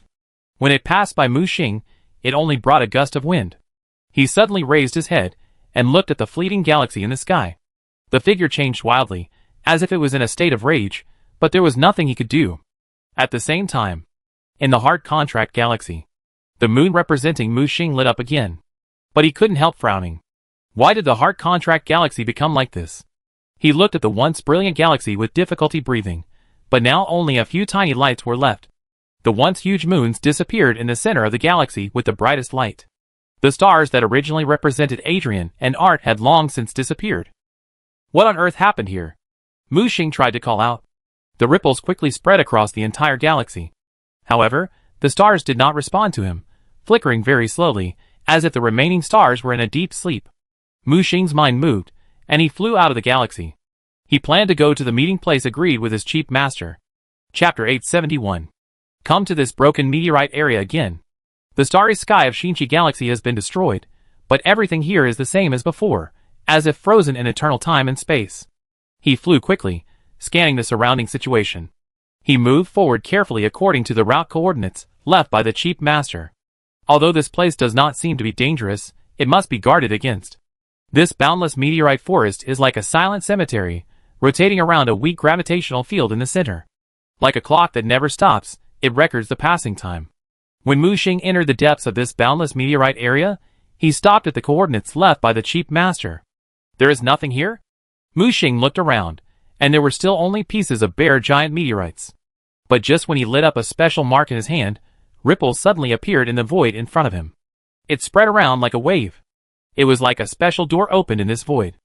When it passed by Mu Xing, it only brought a gust of wind. He suddenly raised his head, and looked at the fleeting galaxy in the sky. The figure changed wildly, as if it was in a state of rage, but there was nothing he could do. At the same time, in the Heart Contract Galaxy, the moon representing Mu Xing lit up again. But he couldn't help frowning. Why did the Heart Contract Galaxy become like this? He looked at the once brilliant galaxy with difficulty breathing, but now only a few tiny lights were left. The once huge moons disappeared in the center of the galaxy with the brightest light. The stars that originally represented Adrian and Art had long since disappeared. What on earth happened here? Mu Xing tried to call out. The ripples quickly spread across the entire galaxy. However, the stars did not respond to him, flickering very slowly, as if the remaining stars were in a deep sleep. Mu Xing's mind moved, and he flew out of the galaxy. He planned to go to the meeting place agreed with his chief master. Chapter 871. Come to this broken meteorite area again. The starry sky of Xinchi Galaxy has been destroyed, but everything here is the same as before, as if frozen in eternal time and space. He flew quickly, scanning the surrounding situation. He moved forward carefully according to the route coordinates left by the chief master. Although this place does not seem to be dangerous, it must be guarded against. This boundless meteorite forest is like a silent cemetery, rotating around a weak gravitational field in the center. Like a clock that never stops, it records the passing time. When Mu Xing entered the depths of this boundless meteorite area, he stopped at the coordinates left by the chief master. There is nothing here? Mu Xing looked around, and there were still only pieces of bare giant meteorites. But just when he lit up a special mark in his hand, ripples suddenly appeared in the void in front of him. It spread around like a wave. It was like a special door opened in this void.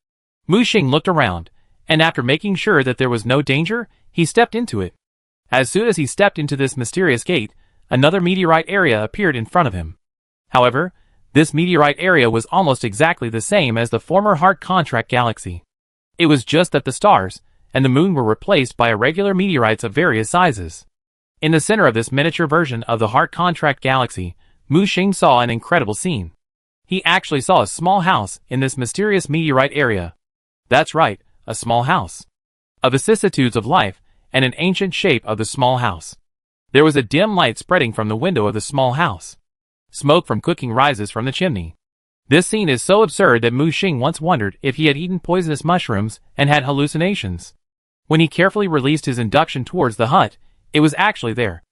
Mu Xing looked around, and after making sure that there was no danger, he stepped into it. As soon as he stepped into this mysterious gate, another meteorite area appeared in front of him. However, this meteorite area was almost exactly the same as the former Heart Contract Galaxy. It was just that the stars and the moon were replaced by irregular meteorites of various sizes. In the center of this miniature version of the Heart Contract Galaxy, Mu Xing saw an incredible scene. He actually saw a small house in this mysterious meteorite area. That's right, a small house. A vicissitudes of life, and an ancient shape of the small house. There was a dim light spreading from the window of the small house. Smoke from cooking rises from the chimney. This scene is so absurd that Mu Xing once wondered if he had eaten poisonous mushrooms and had hallucinations. When he carefully released his induction towards the hut, it was actually there.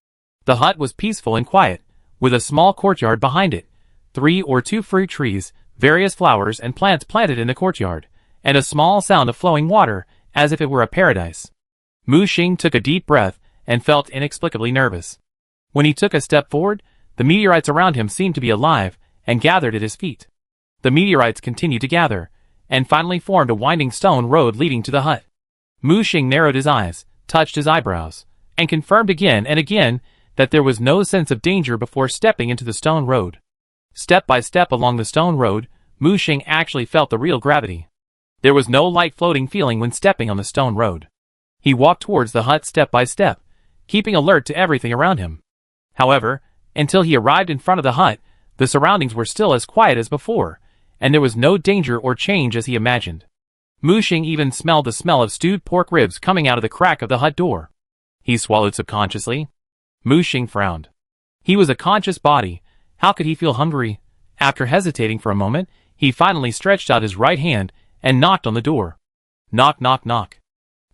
The hut was peaceful and quiet, with a small courtyard behind it, 3 or 2 fruit trees, various flowers and plants planted in the courtyard, and a small sound of flowing water, as if it were a paradise. Mu Xing took a deep breath and felt inexplicably nervous. When he took a step forward, the meteorites around him seemed to be alive and gathered at his feet. The meteorites continued to gather, and finally formed a winding stone road leading to the hut. Mu Xing narrowed his eyes, touched his eyebrows, and confirmed again and again that there was no sense of danger before stepping into the stone road. Step by step along the stone road, Mu Xing actually felt the real gravity. There was no light floating feeling when stepping on the stone road. He walked towards the hut step by step, keeping alert to everything around him. However, until he arrived in front of the hut, the surroundings were still as quiet as before, and there was no danger or change as he imagined. Mu Xing even smelled the smell of stewed pork ribs coming out of the crack of the hut door. He swallowed subconsciously. Mu Xing frowned. He was a conscious body. How could he feel hungry? After hesitating for a moment, he finally stretched out his right hand and knocked on the door. Knock, knock, knock.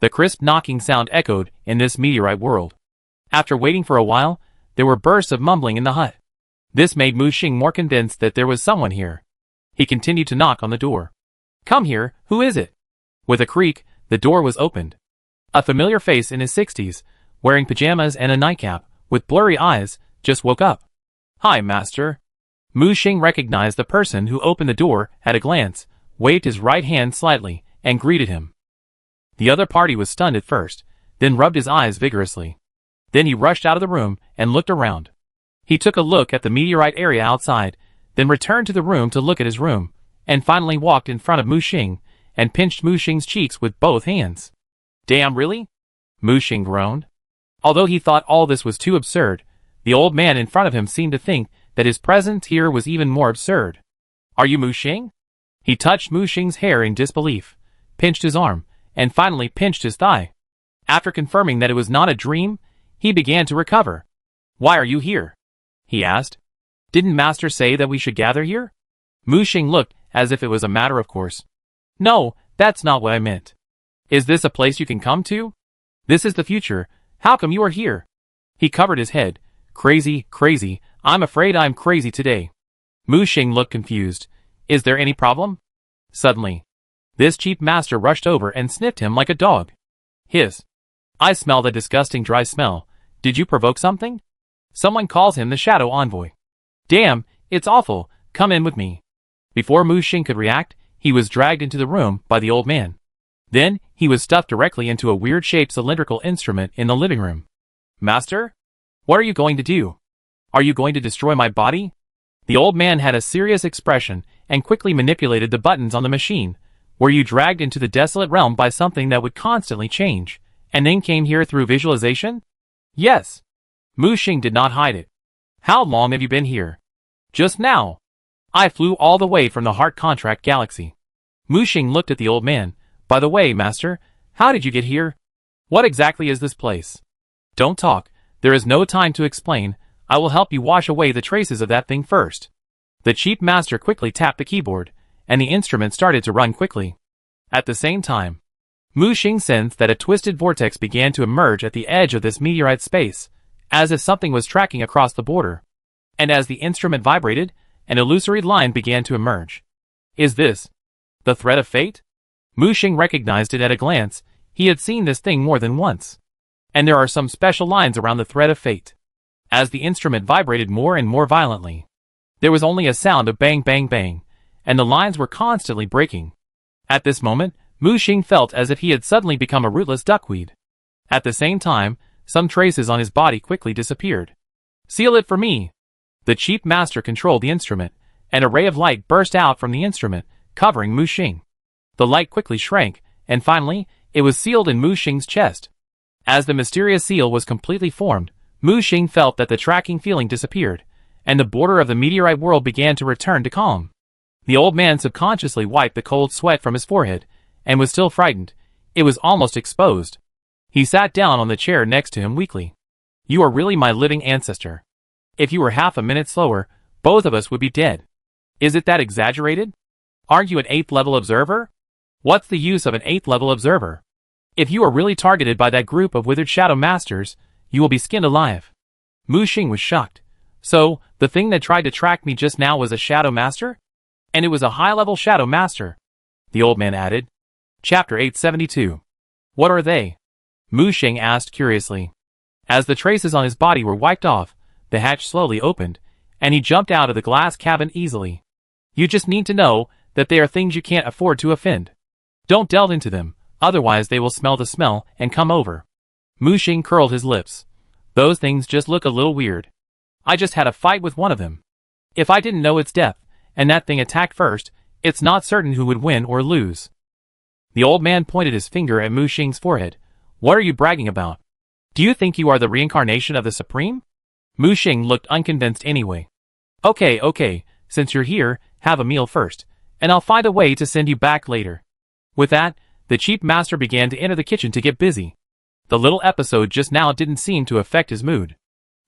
The crisp knocking sound echoed in this meteorite world. After waiting for a while, there were bursts of mumbling in the hut. This made Mu Xing more convinced that there was someone here. He continued to knock on the door. Come here, who is it? With a creak, the door was opened. A familiar face in his 60s, wearing pajamas and a nightcap, with blurry eyes, just woke up. Hi, master. Mu Xing recognized the person who opened the door at a glance, waved his right hand slightly, and greeted him. The other party was stunned at first, then rubbed his eyes vigorously. Then he rushed out of the room and looked around. He took a look at the meteorite area outside, then returned to the room to look at his room, and finally walked in front of Mu Xing and pinched Mu Xing's cheeks with both hands. Damn, really? Mu Xing groaned. Although he thought all this was too absurd, the old man in front of him seemed to think that his presence here was even more absurd. Are you Mu Xing? He touched Mu Xing's hair in disbelief, pinched his arm, and finally pinched his thigh. After confirming that it was not a dream, he began to recover. Why are you here? He asked. Didn't master say that we should gather here? Mu Xing looked as if it was a matter of course. No, that's not what I meant. Is this a place you can come to? This is the future. How come you are here? He covered his head. Crazy, crazy. I'm afraid I'm crazy today. Mu Xing looked confused. Is there any problem? Suddenly, this cheap master rushed over and sniffed him like a dog. Hiss. I smell the disgusting dry smell. Did you provoke something? Someone calls him the Shadow Envoy. Damn, it's awful. Come in with me. Before Mu Xing could react, he was dragged into the room by the old man. Then, he was stuffed directly into a weird-shaped cylindrical instrument in the living room. Master? What are you going to do? Are you going to destroy my body? The old man had a serious expression and quickly manipulated the buttons on the machine. Were you dragged into the desolate realm by something that would constantly change, and then came here through visualization? Yes. Mu Xing did not hide it. How long have you been here? Just now. I flew all the way from the Heart Contract Galaxy. Mu Xing looked at the old man. By the way, master, how did you get here? What exactly is this place? Don't talk. There is no time to explain. I will help you wash away the traces of that thing first. The cheap master quickly tapped the keyboard, and the instrument started to run quickly. At the same time, Mu Xing sensed that a twisted vortex began to emerge at the edge of this meteorite space, as if something was tracking across the border. And as the instrument vibrated, an illusory line began to emerge. Is this the thread of fate? Mu Xing recognized it at a glance. He had seen this thing more than once. And there are some special lines around the thread of fate. As the instrument vibrated more and more violently, there was only a sound of bang, bang, bang, and the lines were constantly breaking. At this moment, Mu Xing felt as if he had suddenly become a rootless duckweed. At the same time, some traces on his body quickly disappeared. Seal it for me. The cheap master controlled the instrument, and a ray of light burst out from the instrument, covering Mu Xing. The light quickly shrank, and finally, it was sealed in Mu Xing's chest. As the mysterious seal was completely formed, Mu Xing felt that the tracking feeling disappeared, and the border of the meteorite world began to return to calm. The old man subconsciously wiped the cold sweat from his forehead, and was still frightened. It was almost exposed. He sat down on the chair next to him weakly. You are really my living ancestor. If you were half a minute slower, both of us would be dead. Is it that exaggerated? Aren't you an 8th level observer? What's the use of an 8th level observer? If you are really targeted by that group of withered shadow masters, you will be skinned alive. Mu Xing was shocked. So, the thing that tried to track me just now was a shadow master? And it was a high-level shadow master, the old man added. Chapter 872. What are they? Mu Xing asked curiously. As the traces on his body were wiped off, the hatch slowly opened, and he jumped out of the glass cabin easily. You just need to know that they are things you can't afford to offend. Don't delve into them, otherwise they will smell the smell and come over. Mu Xing curled his lips. Those things just look a little weird. I just had a fight with one of them. If I didn't know its depth, and that thing attacked first, it's not certain who would win or lose. The old man pointed his finger at Mu Xing's forehead. What are you bragging about? Do you think you are the reincarnation of the Supreme? Mu Xing looked unconvinced anyway. Okay, since you're here, have a meal first, and I'll find a way to send you back later. With that, the cheap master began to enter the kitchen to get busy. The little episode just now didn't seem to affect his mood.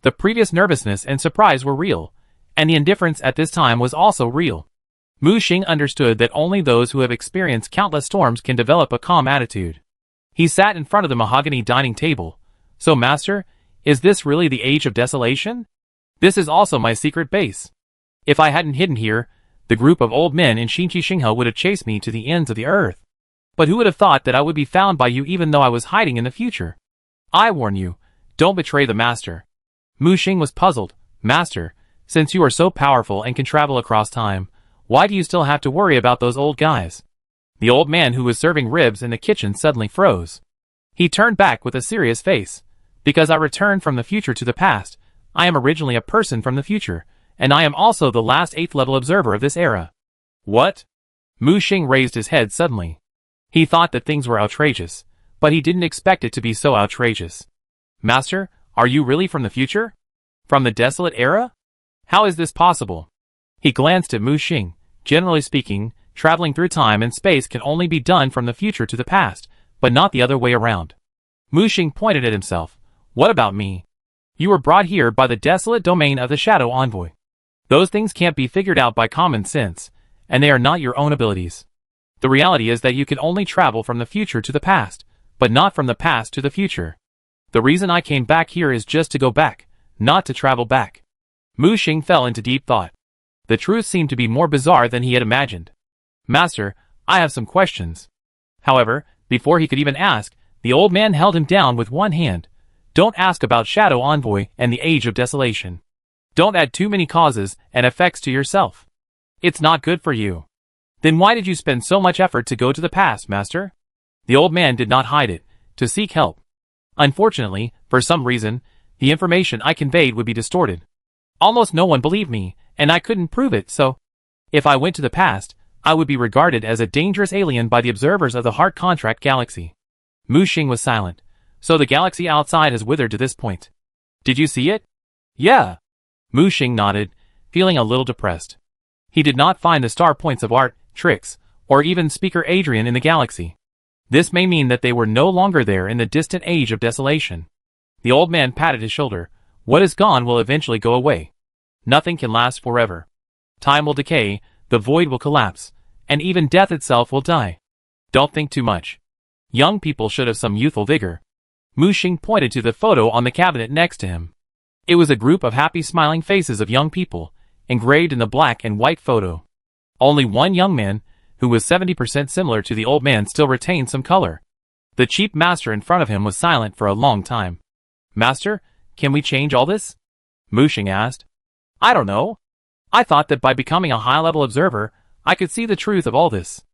The previous nervousness and surprise were real, And the indifference at this time was also real. Mu Xing understood that only those who have experienced countless storms can develop a calm attitude. He sat in front of the mahogany dining table. So, Master, is this really the age of desolation? This is also my secret base. If I hadn't hidden here, the group of old men in Xinqi Xinghe would have chased me to the ends of the earth. But who would have thought that I would be found by you even though I was hiding in the future? I warn you, don't betray the Master. Mu Xing was puzzled. Master, since you are so powerful and can travel across time, why do you still have to worry about those old guys? The old man who was serving ribs in the kitchen suddenly froze. He turned back with a serious face. Because I returned from the future to the past, I am originally a person from the future, and I am also the last 8th level observer of this era. What? Mu Xing raised his head suddenly. He thought that things were outrageous, but he didn't expect it to be so outrageous. Master, are you really from the future? From the desolate era? How is this possible? He glanced at Mu Xing. Generally speaking, traveling through time and space can only be done from the future to the past, but not the other way around. Mu Xing pointed at himself. What about me? You were brought here by the desolate domain of the Shadow Envoy. Those things can't be figured out by common sense, and they are not your own abilities. The reality is that you can only travel from the future to the past, but not from the past to the future. The reason I came back here is just to go back, not to travel back. Mu Xing fell into deep thought. The truth seemed to be more bizarre than he had imagined. Master, I have some questions. However, before he could even ask, the old man held him down with one hand. Don't ask about Shadow Envoy and the Age of Desolation. Don't add too many causes and effects to yourself. It's not good for you. Then why did you spend so much effort to go to the past, Master? The old man did not hide it, to seek help. Unfortunately, for some reason, the information I conveyed would be distorted. Almost no one believed me, and I couldn't prove it, so if I went to the past, I would be regarded as a dangerous alien by the observers of the Heart Contract Galaxy. Mu Xing was silent. So the galaxy outside has withered to this point. Did you see it? Yeah. Mu Xing nodded, feeling a little depressed. He did not find the star points of Art, Trix, or even Speaker Adrian in the galaxy. This may mean that they were no longer there in the distant Age of Desolation. The old man patted his shoulder. What is gone will eventually go away. Nothing can last forever. Time will decay, the void will collapse, and even death itself will die. Don't think too much. Young people should have some youthful vigor. Mu Xing pointed to the photo on the cabinet next to him. It was a group of happy smiling faces of young people, engraved in the black and white photo. Only one young man, who was 70% similar to the old man, still retained some color. The chief master in front of him was silent for a long time. Master, can we change all this? Mu Xing asked. I don't know. I thought that by becoming a high-level observer, I could see the truth of all this.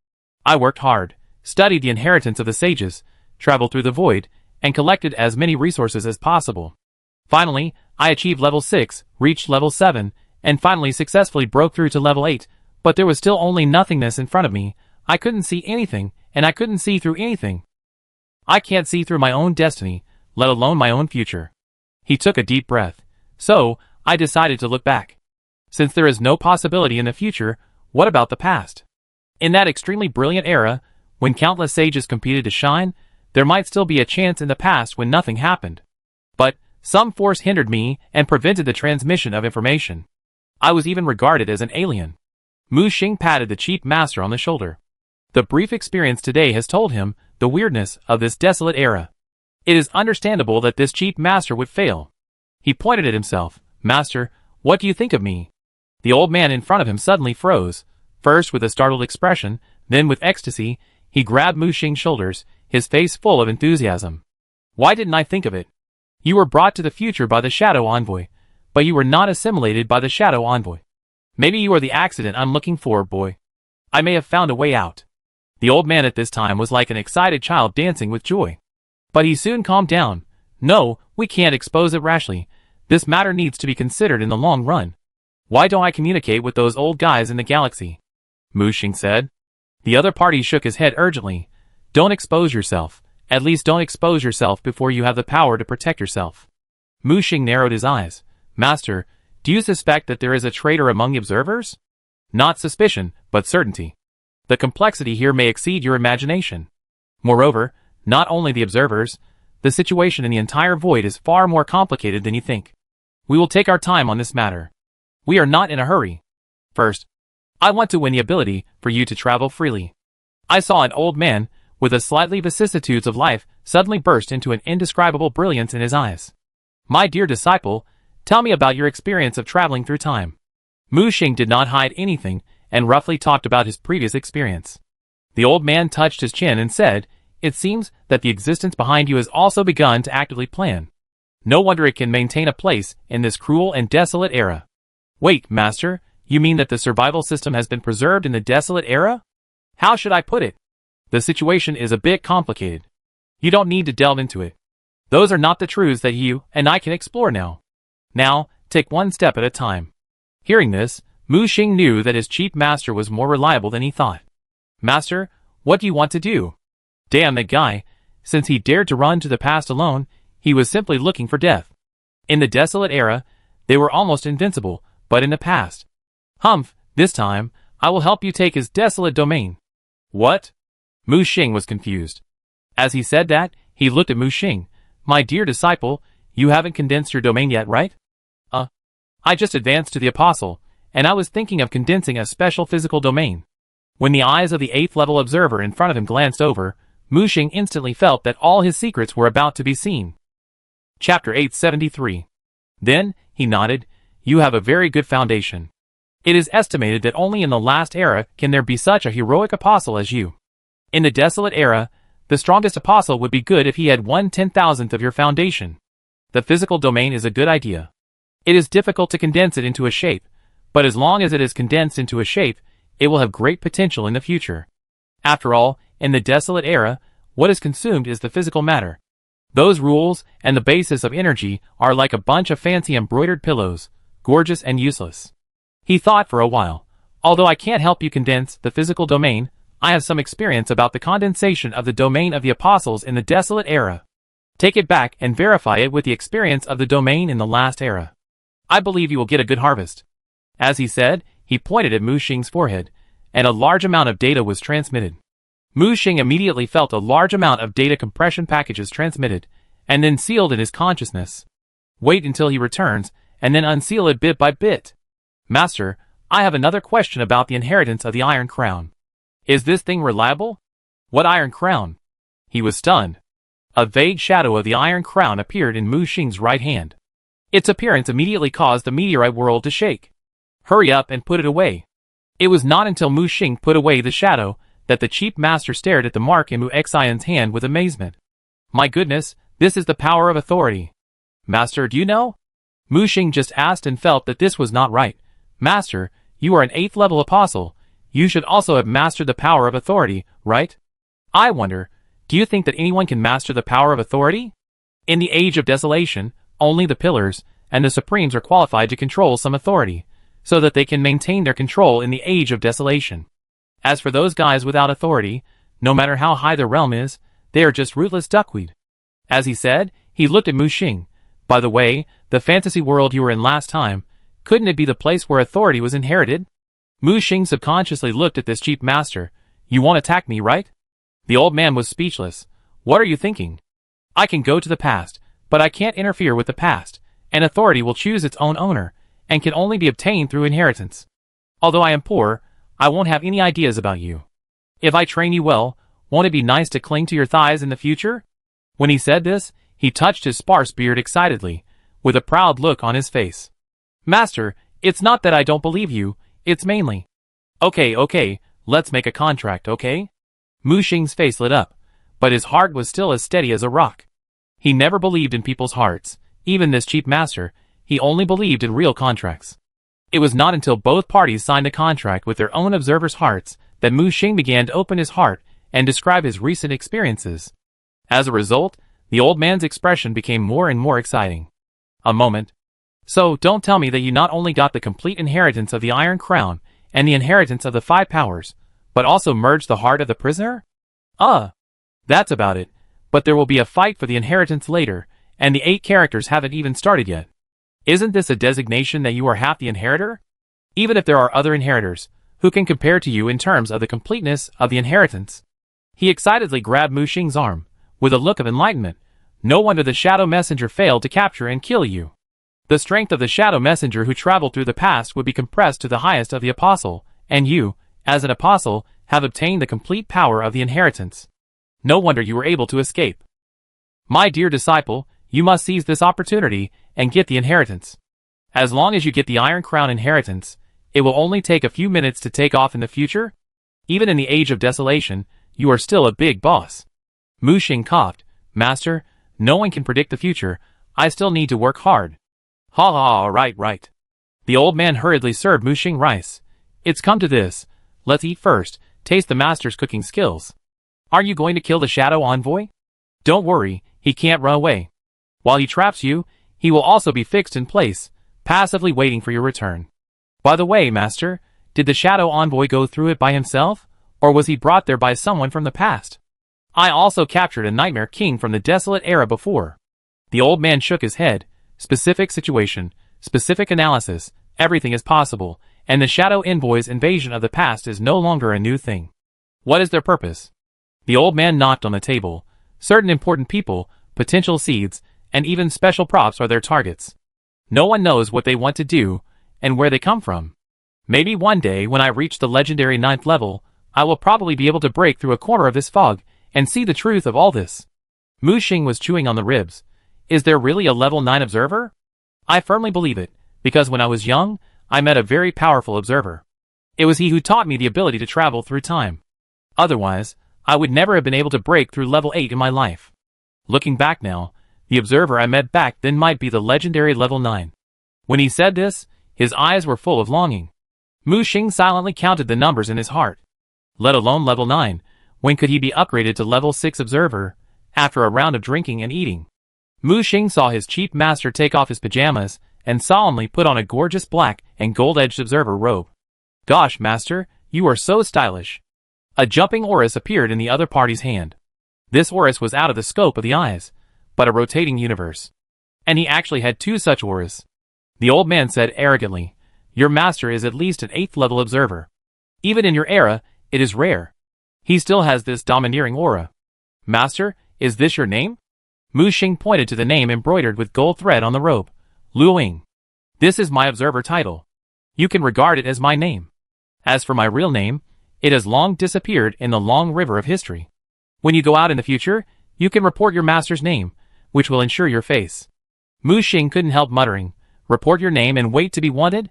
I worked hard, studied the inheritance of the sages, traveled through the void, and collected as many resources as possible. Finally, I achieved level 6, reached level 7, and finally successfully broke through to level 8, but there was still only nothingness in front of me. I couldn't see anything, and I couldn't see through anything. I can't see through my own destiny, let alone my own future. He took a deep breath. So, I decided to look back. Since there is no possibility in the future, what about the past? In that extremely brilliant era, when countless sages competed to shine, there might still be a chance in the past when nothing happened. But some force hindered me and prevented the transmission of information. I was even regarded as an alien. Mu Xing patted the chief master on the shoulder. The brief experience today has told him the weirdness of this desolate era. It is understandable that this chief master would fail. He pointed at himself. Master, what do you think of me? The old man in front of him suddenly froze, first with a startled expression, then with ecstasy. He grabbed Mu Xing's shoulders, his face full of enthusiasm. Why didn't I think of it? You were brought to the future by the Shadow Envoy, but you were not assimilated by the Shadow Envoy. Maybe you are the accident I'm looking for, boy. I may have found a way out. The old man at this time was like an excited child dancing with joy. But he soon calmed down. No, we can't expose it rashly. This matter needs to be considered in the long run. Why don't I communicate with those old guys in the galaxy? Mu Xing said. The other party shook his head urgently. Don't expose yourself. At least don't expose yourself before you have the power to protect yourself. Mu Xing narrowed his eyes. Master, do you suspect that there is a traitor among the observers? Not suspicion, but certainty. The complexity here may exceed your imagination. Moreover, not only the observers, the situation in the entire void is far more complicated than you think. We will take our time on this matter. We are not in a hurry. First, I want to win the ability for you to travel freely. I saw an old man, with the slightly vicissitudes of life, suddenly burst into an indescribable brilliance in his eyes. My dear disciple, tell me about your experience of traveling through time. Mu Xing did not hide anything, and roughly talked about his previous experience. The old man touched his chin and said, "It seems that the existence behind you has also begun to actively plan. No wonder it can maintain a place in this cruel and desolate era." Wait, master, you mean that the survival system has been preserved in the desolate era? How should I put it? The situation is a bit complicated. You don't need to delve into it. Those are not the truths that you and I can explore now. Now, take one step at a time. Hearing this, Mu Xing knew that his chief master was more reliable than he thought. Master, what do you want to do? Damn that guy, since he dared to run to the past alone, he was simply looking for death. In the desolate era, they were almost invincible, but in the past. Humph, this time, I will help you take his desolate domain. What? Mu Xing was confused. As he said that, he looked at Mu Xing. My dear disciple, you haven't condensed your domain yet, right? I just advanced to the apostle, and I was thinking of condensing a special physical domain. When the eyes of the 8th level observer in front of him glanced over, Mu Xing instantly felt that all his secrets were about to be seen. Chapter 873. Then, he nodded, you have a very good foundation. It is estimated that only in the last era can there be such a heroic apostle as you. In the desolate era, the strongest apostle would be good if he had 1/10,000th of your foundation. The physical domain is a good idea. It is difficult to condense it into a shape, but as long as it is condensed into a shape, it will have great potential in the future. After all, in the desolate era, what is consumed is the physical matter. Those rules and the basis of energy are like a bunch of fancy embroidered pillows, gorgeous and useless. He thought for a while. Although I can't help you condense the physical domain, I have some experience about the condensation of the domain of the apostles in the desolate era. Take it back and verify it with the experience of the domain in the last era. I believe you will get a good harvest. As he said, he pointed at Mu Xing's forehead, and a large amount of data was transmitted. Mu Xing immediately felt a large amount of data compression packages transmitted, and then sealed in his consciousness. Wait until he returns, and then unseal it bit by bit. Master, I have another question about the inheritance of the Iron Crown. Is this thing reliable? What Iron Crown? He was stunned. A vague shadow of the Iron Crown appeared in Mu Xing's right hand. Its appearance immediately caused the meteorite world to shake. Hurry up and put it away. It was not until Mu Xing put away the shadow that the chief master stared at the mark in Mu Xion's hand with amazement. My goodness, this is the power of authority. Master, do you know? Mu Xing just asked and felt that this was not right. Master, you are an 8th level apostle. You should also have mastered the power of authority, right? I wonder, do you think that anyone can master the power of authority? In the age of desolation, only the pillars and the supremes are qualified to control some authority, so that they can maintain their control in the age of desolation. As for those guys without authority, no matter how high their realm is, they are just rootless duckweed. As he said, he looked at Mu Xing. By the way, the fantasy world you were in last time, couldn't it be the place where authority was inherited? Mu Xing subconsciously looked at this chief master. You won't attack me, right? The old man was speechless. What are you thinking? I can go to the past, but I can't interfere with the past, and authority will choose its own owner, and can only be obtained through inheritance. Although I am poor, I won't have any ideas about you. If I train you well, won't it be nice to cling to your thighs in the future? When he said this, he touched his sparse beard excitedly, with a proud look on his face. Master, it's not that I don't believe you, it's mainly. Okay, let's make a contract, okay? Mu Xing's face lit up, but his heart was still as steady as a rock. He never believed in people's hearts, even this chief master. He only believed in real contracts. It was not until both parties signed a contract with their own observers' hearts that Mu Xing began to open his heart and describe his recent experiences. As a result, the old man's expression became more and more exciting. A moment. So, don't tell me that you not only got the complete inheritance of the Iron Crown and the inheritance of the 5 powers, but also merged the heart of the prisoner? That's about it, but there will be a fight for the inheritance later, and the 8 characters haven't even started yet. Isn't this a designation that you are half the inheritor? Even if there are other inheritors, who can compare to you in terms of the completeness of the inheritance? He excitedly grabbed Mu Xing's arm, with a look of enlightenment. No wonder the Shadow Messenger failed to capture and kill you. The strength of the shadow messenger who traveled through the past would be compressed to the highest of the apostle, and you, as an apostle, have obtained the complete power of the inheritance. No wonder you were able to escape. My dear disciple, you must seize this opportunity and get the inheritance. As long as you get the Iron Crown inheritance, it will only take a few minutes to take off in the future. Even in the age of desolation, you are still a big boss. Mu Xing coughed. Master, no one can predict the future. I still need to work hard. Ha ha, right. The old man hurriedly served Mu Xing rice. It's come to this. Let's eat first, taste the master's cooking skills. Are you going to kill the shadow envoy? Don't worry, he can't run away. While he traps you, he will also be fixed in place, passively waiting for your return. By the way, master, did the shadow envoy go through it by himself, or was he brought there by someone from the past? I also captured a nightmare king from the desolate era before. The old man shook his head. Specific situation, specific analysis, everything is possible, and the shadow envoy's invasion of the past is no longer a new thing. What is their purpose? The old man knocked on the table. Certain important people, potential seeds, and even special props are their targets. No one knows what they want to do, and where they come from. Maybe one day when I reach the legendary 9th level, I will probably be able to break through a corner of this fog, and see the truth of all this. Mu Xing was chewing on the ribs. Is there really a level 9 observer? I firmly believe it, because when I was young, I met a very powerful observer. It was he who taught me the ability to travel through time. Otherwise, I would never have been able to break through level 8 in my life. Looking back now, the observer I met back then might be the legendary level 9. When he said this, his eyes were full of longing. Mu Xing silently counted the numbers in his heart. Let alone level 9, when could he be upgraded to level 6 observer, after a round of drinking and eating? Mu Xing saw his chief master take off his pajamas and solemnly put on a gorgeous black and gold-edged observer robe. Gosh, master, you are so stylish. A jumping Oris appeared in the other party's hand. This Oris was out of the scope of the eyes, but a rotating universe. And he actually had 2 such Oris. The old man said arrogantly, your master is at least an 8th level observer. Even in your era, it is rare. He still has this domineering aura. Master, is this your name? Mu Xing pointed to the name embroidered with gold thread on the robe. Luoying. This is my observer title. You can regard it as my name. As for my real name, it has long disappeared in the long river of history. When you go out in the future, you can report your master's name, which will ensure your face. Mu Xing couldn't help muttering, report your name and wait to be wanted?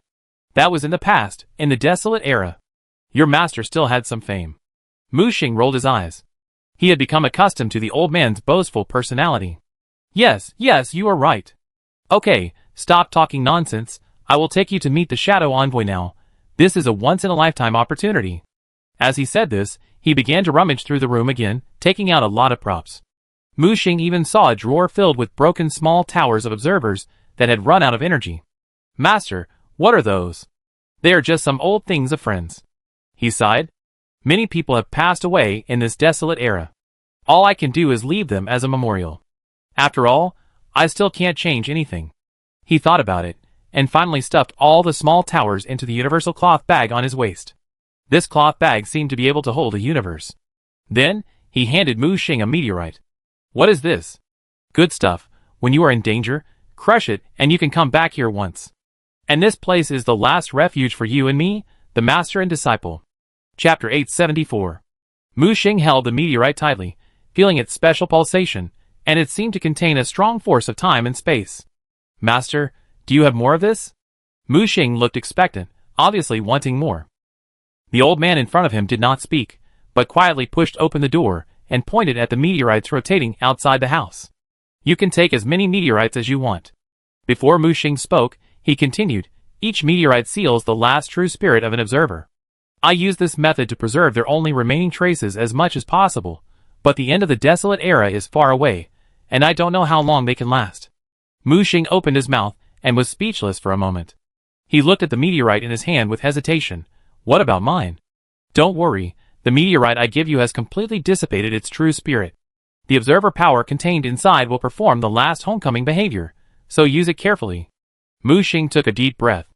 That was in the past, in the desolate era. Your master still had some fame. Mu Xing rolled his eyes. He had become accustomed to the old man's boastful personality. Yes, you are right. Okay, stop talking nonsense. I will take you to meet the shadow envoy now. This is a once-in-a-lifetime opportunity. As he said this, he began to rummage through the room again, taking out a lot of props. Mu Xing even saw a drawer filled with broken small towers of observers that had run out of energy. Master, what are those? They are just some old things of friends. He sighed. Many people have passed away in this desolate era. All I can do is leave them as a memorial. After all, I still can't change anything. He thought about it, and finally stuffed all the small towers into the universal cloth bag on his waist. This cloth bag seemed to be able to hold a universe. Then, he handed Mu Xing a meteorite. What is this? Good stuff. When you are in danger, crush it and you can come back here once. And this place is the last refuge for you and me, the master and disciple. Chapter 874. Mu Xing held the meteorite tightly, feeling its special pulsation, and it seemed to contain a strong force of time and space. Master, do you have more of this? Mu Xing looked expectant, obviously wanting more. The old man in front of him did not speak, but quietly pushed open the door and pointed at the meteorites rotating outside the house. You can take as many meteorites as you want. Before Mu Xing spoke, he continued, each meteorite seals the last true spirit of an observer. I use this method to preserve their only remaining traces as much as possible, but the end of the desolate era is far away, and I don't know how long they can last. Mu Xing opened his mouth and was speechless for a moment. He looked at the meteorite in his hand with hesitation. What about mine? Don't worry, the meteorite I give you has completely dissipated its true spirit. The observer power contained inside will perform the last homecoming behavior, so use it carefully. Mu Xing took a deep breath.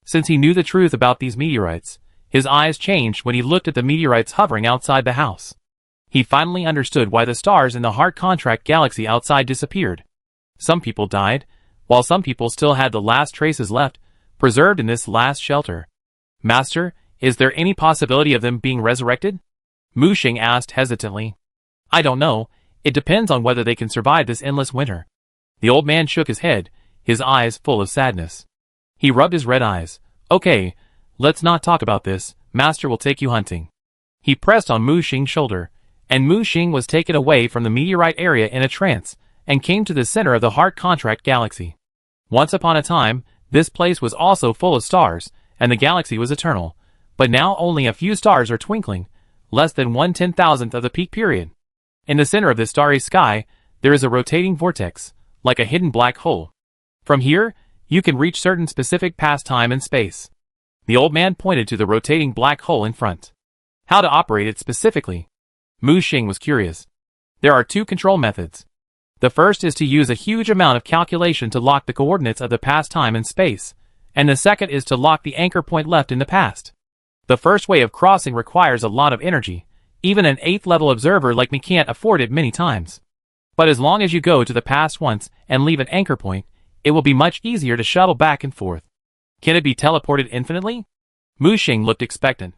Since he knew the truth about these meteorites, his eyes changed when he looked at the meteorites hovering outside the house. He finally understood why the stars in the Heart Contract galaxy outside disappeared. Some people died, while some people still had the last traces left, preserved in this last shelter. Master, is there any possibility of them being resurrected? Mu Xing asked hesitantly. I don't know, it depends on whether they can survive this endless winter. The old man shook his head, his eyes full of sadness. He rubbed his red eyes. Okay, let's not talk about this, Master will take you hunting. He pressed on Mu Xing's shoulder, and Mu Xing was taken away from the meteorite area in a trance, and came to the center of the Heart Contract Galaxy. Once upon a time, this place was also full of stars, and the galaxy was eternal, but now only a few stars are twinkling, less than 1/10,000th of the peak period. In the center of this starry sky, there is a rotating vortex, like a hidden black hole. From here, you can reach certain specific past time and space. The old man pointed to the rotating black hole in front. How to operate it specifically? Mu Xing was curious. There are two control methods. The first is to use a huge amount of calculation to lock the coordinates of the past time and space, and the second is to lock the anchor point left in the past. The first way of crossing requires a lot of energy. Even an 8th level observer like me can't afford it many times. But as long as you go to the past once and leave an anchor point, it will be much easier to shuttle back and forth. Can it be teleported infinitely? Mu Xing looked expectant.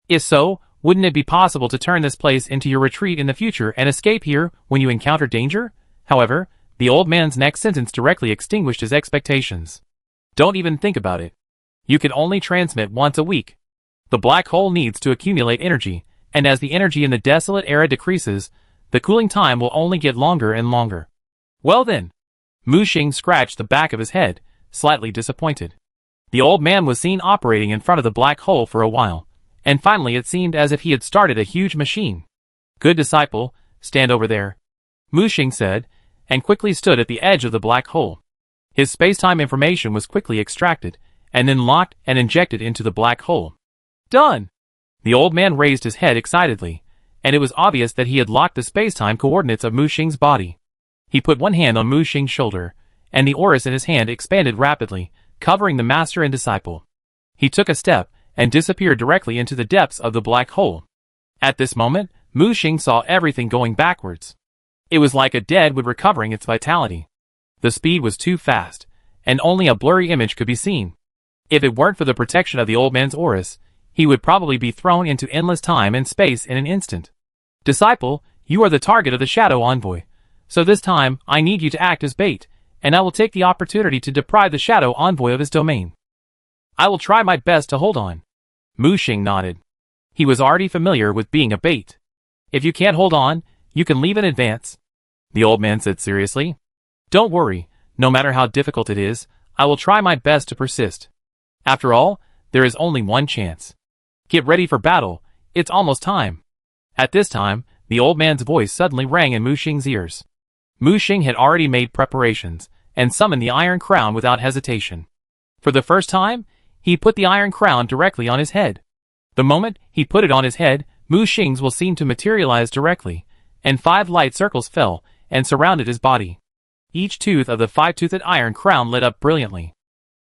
If so, wouldn't it be possible to turn this place into your retreat in the future and escape here when you encounter danger? However, the old man's next sentence directly extinguished his expectations. Don't even think about it. You can only transmit once a week. The black hole needs to accumulate energy, and as the energy in the desolate era decreases, the cooling time will only get longer and longer. Well then. Mu Xing scratched the back of his head, slightly disappointed. The old man was seen operating in front of the black hole for a while, and finally it seemed as if he had started a huge machine. Good disciple, stand over there, Mu Xing said, and quickly stood at the edge of the black hole. His space-time information was quickly extracted, and then locked and injected into the black hole. Done! The old man raised his head excitedly, and it was obvious that he had locked the space-time coordinates of Mu Xing's body. He put one hand on Mu Xing's shoulder, and the auras in his hand expanded rapidly, covering the master and disciple. He took a step, and disappeared directly into the depths of the black hole. At this moment, Mu Xing saw everything going backwards. It was like a dead wood recovering its vitality. The speed was too fast, and only a blurry image could be seen. If it weren't for the protection of the old man's auras, he would probably be thrown into endless time and space in an instant. Disciple, you are the target of the Shadow Envoy, so this time I need you to act as bait, and I will take the opportunity to deprive the Shadow Envoy of his domain. I will try my best to hold on. Mu Xing nodded. He was already familiar with being a bait. If you can't hold on, you can leave in advance, the old man said seriously. Don't worry, no matter how difficult it is, I will try my best to persist. After all, there is only one chance. Get ready for battle, it's almost time. At this time, the old man's voice suddenly rang in Mu Xing's ears. Mu Xing had already made preparations, and summoned the Iron Crown without hesitation. For the first time, he put the Iron Crown directly on his head. The moment he put it on his head, Mu Xing's will seem to materialize directly, and 5 light circles fell and surrounded his body. Each tooth of the 5-toothed Iron Crown lit up brilliantly.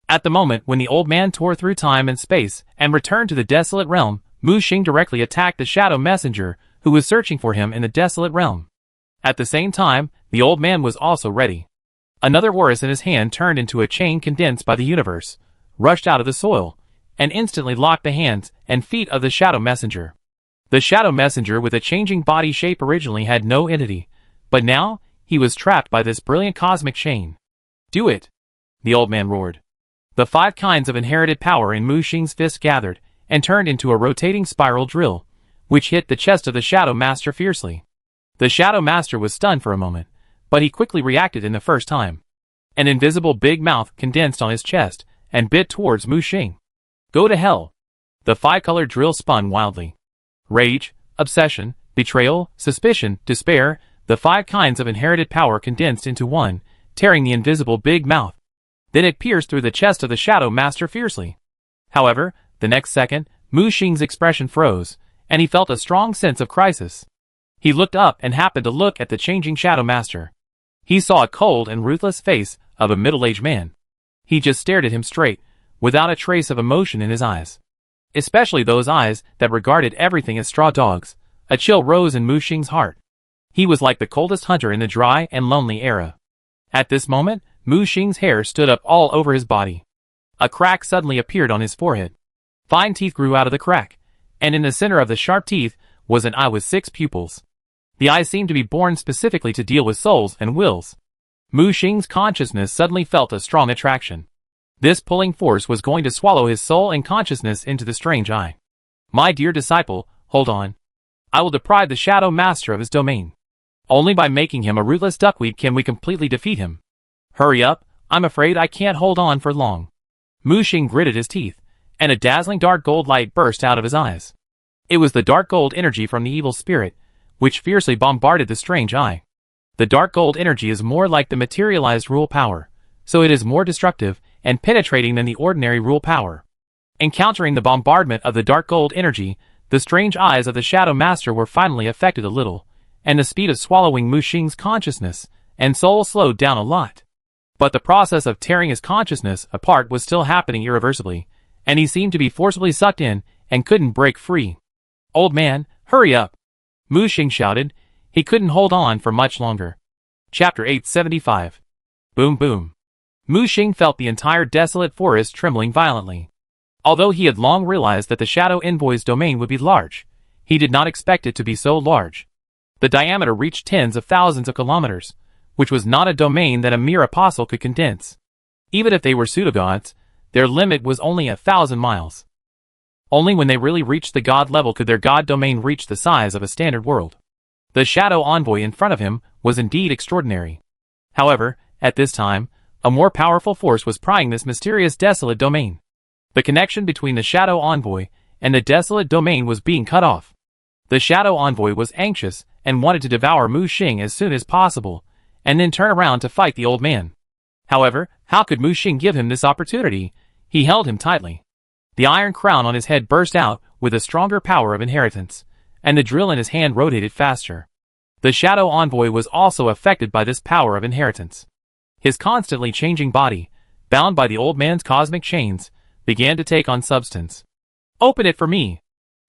At the moment when the old man tore through time and space and returned to the desolate realm, Mu Xing directly attacked the Shadow Messenger, who was searching for him in the desolate realm. At the same time, the old man was also ready. Another Horus in his hand turned into a chain condensed by the universe, rushed out of the soil, and instantly locked the hands and feet of the Shadow Messenger. The Shadow Messenger with a changing body shape originally had no entity, but now, he was trapped by this brilliant cosmic chain. Do it! The old man roared. The 5 kinds of inherited power in Mu Xing's fist gathered, and turned into a rotating spiral drill, which hit the chest of the Shadow Master fiercely. The Shadow Master was stunned for a moment, but he quickly reacted in the first time. An invisible big mouth condensed on his chest, and bit towards Mu Xing. Go to hell! The 5-colored drill spun wildly. Rage, obsession, betrayal, suspicion, despair, the 5 kinds of inherited power condensed into one, tearing the invisible big mouth. Then it pierced through the chest of the Shadow Master fiercely. However, the next second, Mu Xing's expression froze, and he felt a strong sense of crisis. He looked up and happened to look at the changing Shadow Master. He saw a cold and ruthless face of a middle-aged man. He just stared at him straight, without a trace of emotion in his eyes. Especially those eyes that regarded everything as straw dogs. A chill rose in Mu Xing's heart. He was like the coldest hunter in the dry and lonely era. At this moment, Mu Xing's hair stood up all over his body. A crack suddenly appeared on his forehead. Fine teeth grew out of the crack, and in the center of the sharp teeth was an eye with 6 pupils. The eye seemed to be born specifically to deal with souls and wills. Mu Xing's consciousness suddenly felt a strong attraction. This pulling force was going to swallow his soul and consciousness into the strange eye. My dear disciple, hold on. I will deprive the Shadow Master of his domain. Only by making him a rootless duckweed can we completely defeat him. Hurry up, I'm afraid I can't hold on for long. Mu Xing gritted his teeth, and a dazzling dark gold light burst out of his eyes. It was the dark gold energy from the evil spirit, which fiercely bombarded the strange eye. The dark gold energy is more like the materialized rule power, so it is more destructive and penetrating than the ordinary rule power. Encountering the bombardment of the dark gold energy, the strange eyes of the Shadow Master were finally affected a little, and the speed of swallowing Mu Xing's consciousness and soul slowed down a lot. But the process of tearing his consciousness apart was still happening irreversibly, and he seemed to be forcibly sucked in and couldn't break free. Old man, hurry up! Mu Xing shouted. He couldn't hold on for much longer. Chapter 875. Boom boom. Mu Xing felt the entire desolate forest trembling violently. Although he had long realized that the Shadow Envoy's domain would be large, he did not expect it to be so large. The diameter reached tens of thousands of kilometers, which was not a domain that a mere apostle could condense. Even if they were pseudogods, their limit was only 1,000 miles. Only when they really reached the god level could their god domain reach the size of a standard world. The Shadow Envoy in front of him was indeed extraordinary. However, at this time, a more powerful force was prying this mysterious desolate domain. The connection between the Shadow Envoy and the desolate domain was being cut off. The Shadow Envoy was anxious and wanted to devour Mu Xing as soon as possible, and then turn around to fight the old man. However, how could Mu Xing give him this opportunity? He held him tightly. The iron crown on his head burst out with a stronger power of inheritance, and the drill in his hand rotated faster. The Shadow Envoy was also affected by this power of inheritance. His constantly changing body, bound by the old man's cosmic chains, began to take on substance. Open it for me!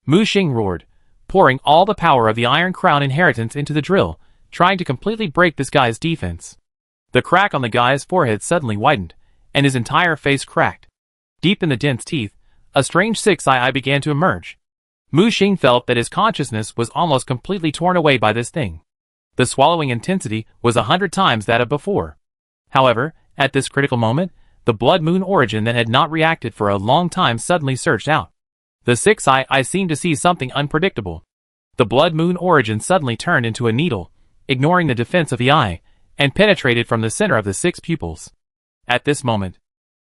Mu Xing roared, pouring all the power of the Iron Crown inheritance into the drill, trying to completely break this guy's defense. The crack on the guy's forehead suddenly widened, and his entire face cracked. Deep in the dense teeth, a strange sixth eye began to emerge. Mu Xing felt that his consciousness was almost completely torn away by this thing. The swallowing intensity was 100 times that of before. However, at this critical moment, the blood moon origin that had not reacted for a long time suddenly surged out. The sixth eye seemed to see something unpredictable. The blood moon origin suddenly turned into a needle, ignoring the defense of the eye, and penetrated from the center of the 6 pupils. At this moment,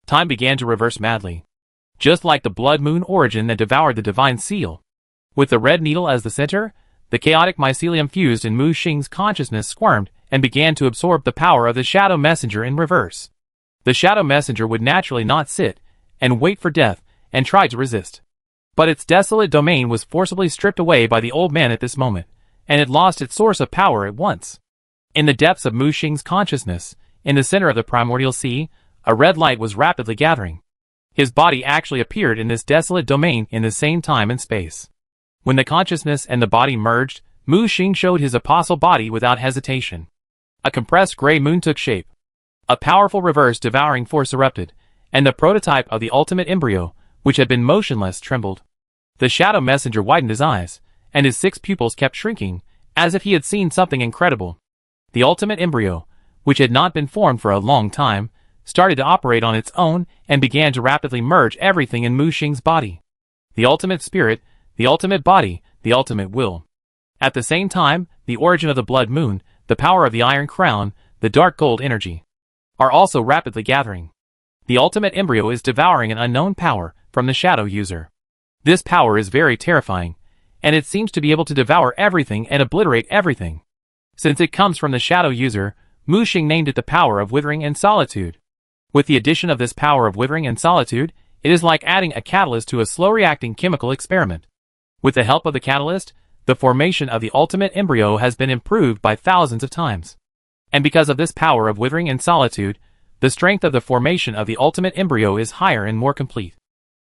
time began to reverse madly. Just like the blood moon origin that devoured the divine seal. With the red needle as the center, the chaotic mycelium fused in Mu Xing's consciousness squirmed and began to absorb the power of the Shadow Messenger in reverse. The Shadow Messenger would naturally not sit and wait for death and try to resist. But its desolate domain was forcibly stripped away by the old man at this moment, and it lost its source of power at once. In the depths of Mu Xing's consciousness, in the center of the primordial sea, a red light was rapidly gathering. His body actually appeared in this desolate domain in the same time and space. When the consciousness and the body merged, Mu Xing showed his apostle body without hesitation. A compressed gray moon took shape. A powerful reverse devouring force erupted, and the prototype of the ultimate embryo, which had been motionless, trembled. The Shadow Messenger widened his eyes, and his 6 pupils kept shrinking, as if he had seen something incredible. The ultimate embryo, which had not been formed for a long time, started to operate on its own and began to rapidly merge everything in Mu Xing's body. The ultimate spirit, the ultimate body, the ultimate will. At the same time, the origin of the blood moon, the power of the Iron Crown, the dark gold energy, are also rapidly gathering. The ultimate embryo is devouring an unknown power from the Shadow User. This power is very terrifying, and it seems to be able to devour everything and obliterate everything. Since it comes from the Shadow User, Mu Xing named it the power of withering and solitude. With the addition of this power of withering and solitude, it is like adding a catalyst to a slow-reacting chemical experiment. With the help of the catalyst, the formation of the ultimate embryo has been improved by thousands of times. And because of this power of withering and solitude, the strength of the formation of the ultimate embryo is higher and more complete.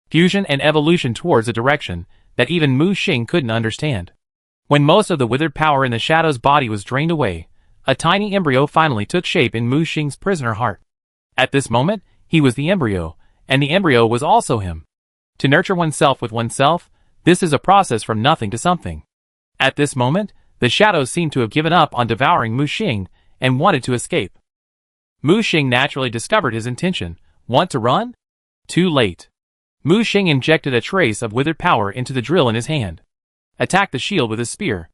Fusion and evolution towards a direction that even Mu Xing couldn't understand. When most of the withered power in the Shadow's body was drained away, a tiny embryo finally took shape in Mu Xing's prisoner heart. At this moment, he was the embryo, and the embryo was also him. To nurture oneself with oneself, this is a process from nothing to something. At this moment, the shadows seemed to have given up on devouring Mu Xing and wanted to escape. Mu Xing naturally discovered his intention. Want to run? Too late. Mu Xing injected a trace of withered power into the drill in his hand. Attacked the shield with his spear.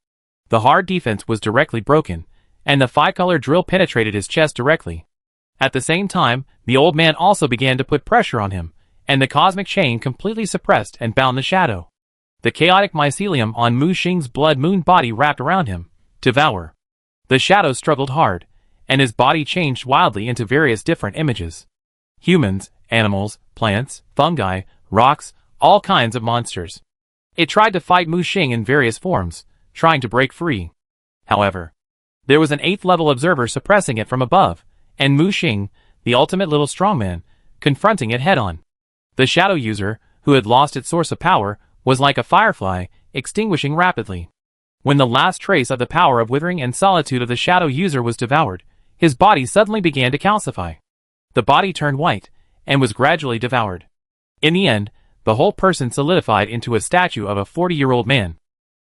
The hard defense was directly broken, and the five-color drill penetrated his chest directly. At the same time, the old man also began to put pressure on him, and the cosmic chain completely suppressed and bound the shadow. The chaotic mycelium on Mu Xing's blood moon body wrapped around him. Devour. The shadow struggled hard, and his body changed wildly into various different images. Humans, animals, plants, fungi, rocks, all kinds of monsters. It tried to fight Mu Xing in various forms, trying to break free. However, there was an 8th level observer suppressing it from above, and Mu Xing, the ultimate little strongman, confronting it head-on. The shadow user, who had lost its source of power, was like a firefly, extinguishing rapidly. When the last trace of the power of withering and solitude of the shadow user was devoured, his body suddenly began to calcify. The body turned white, and was gradually devoured. In the end, the whole person solidified into a statue of a 40-year-old man.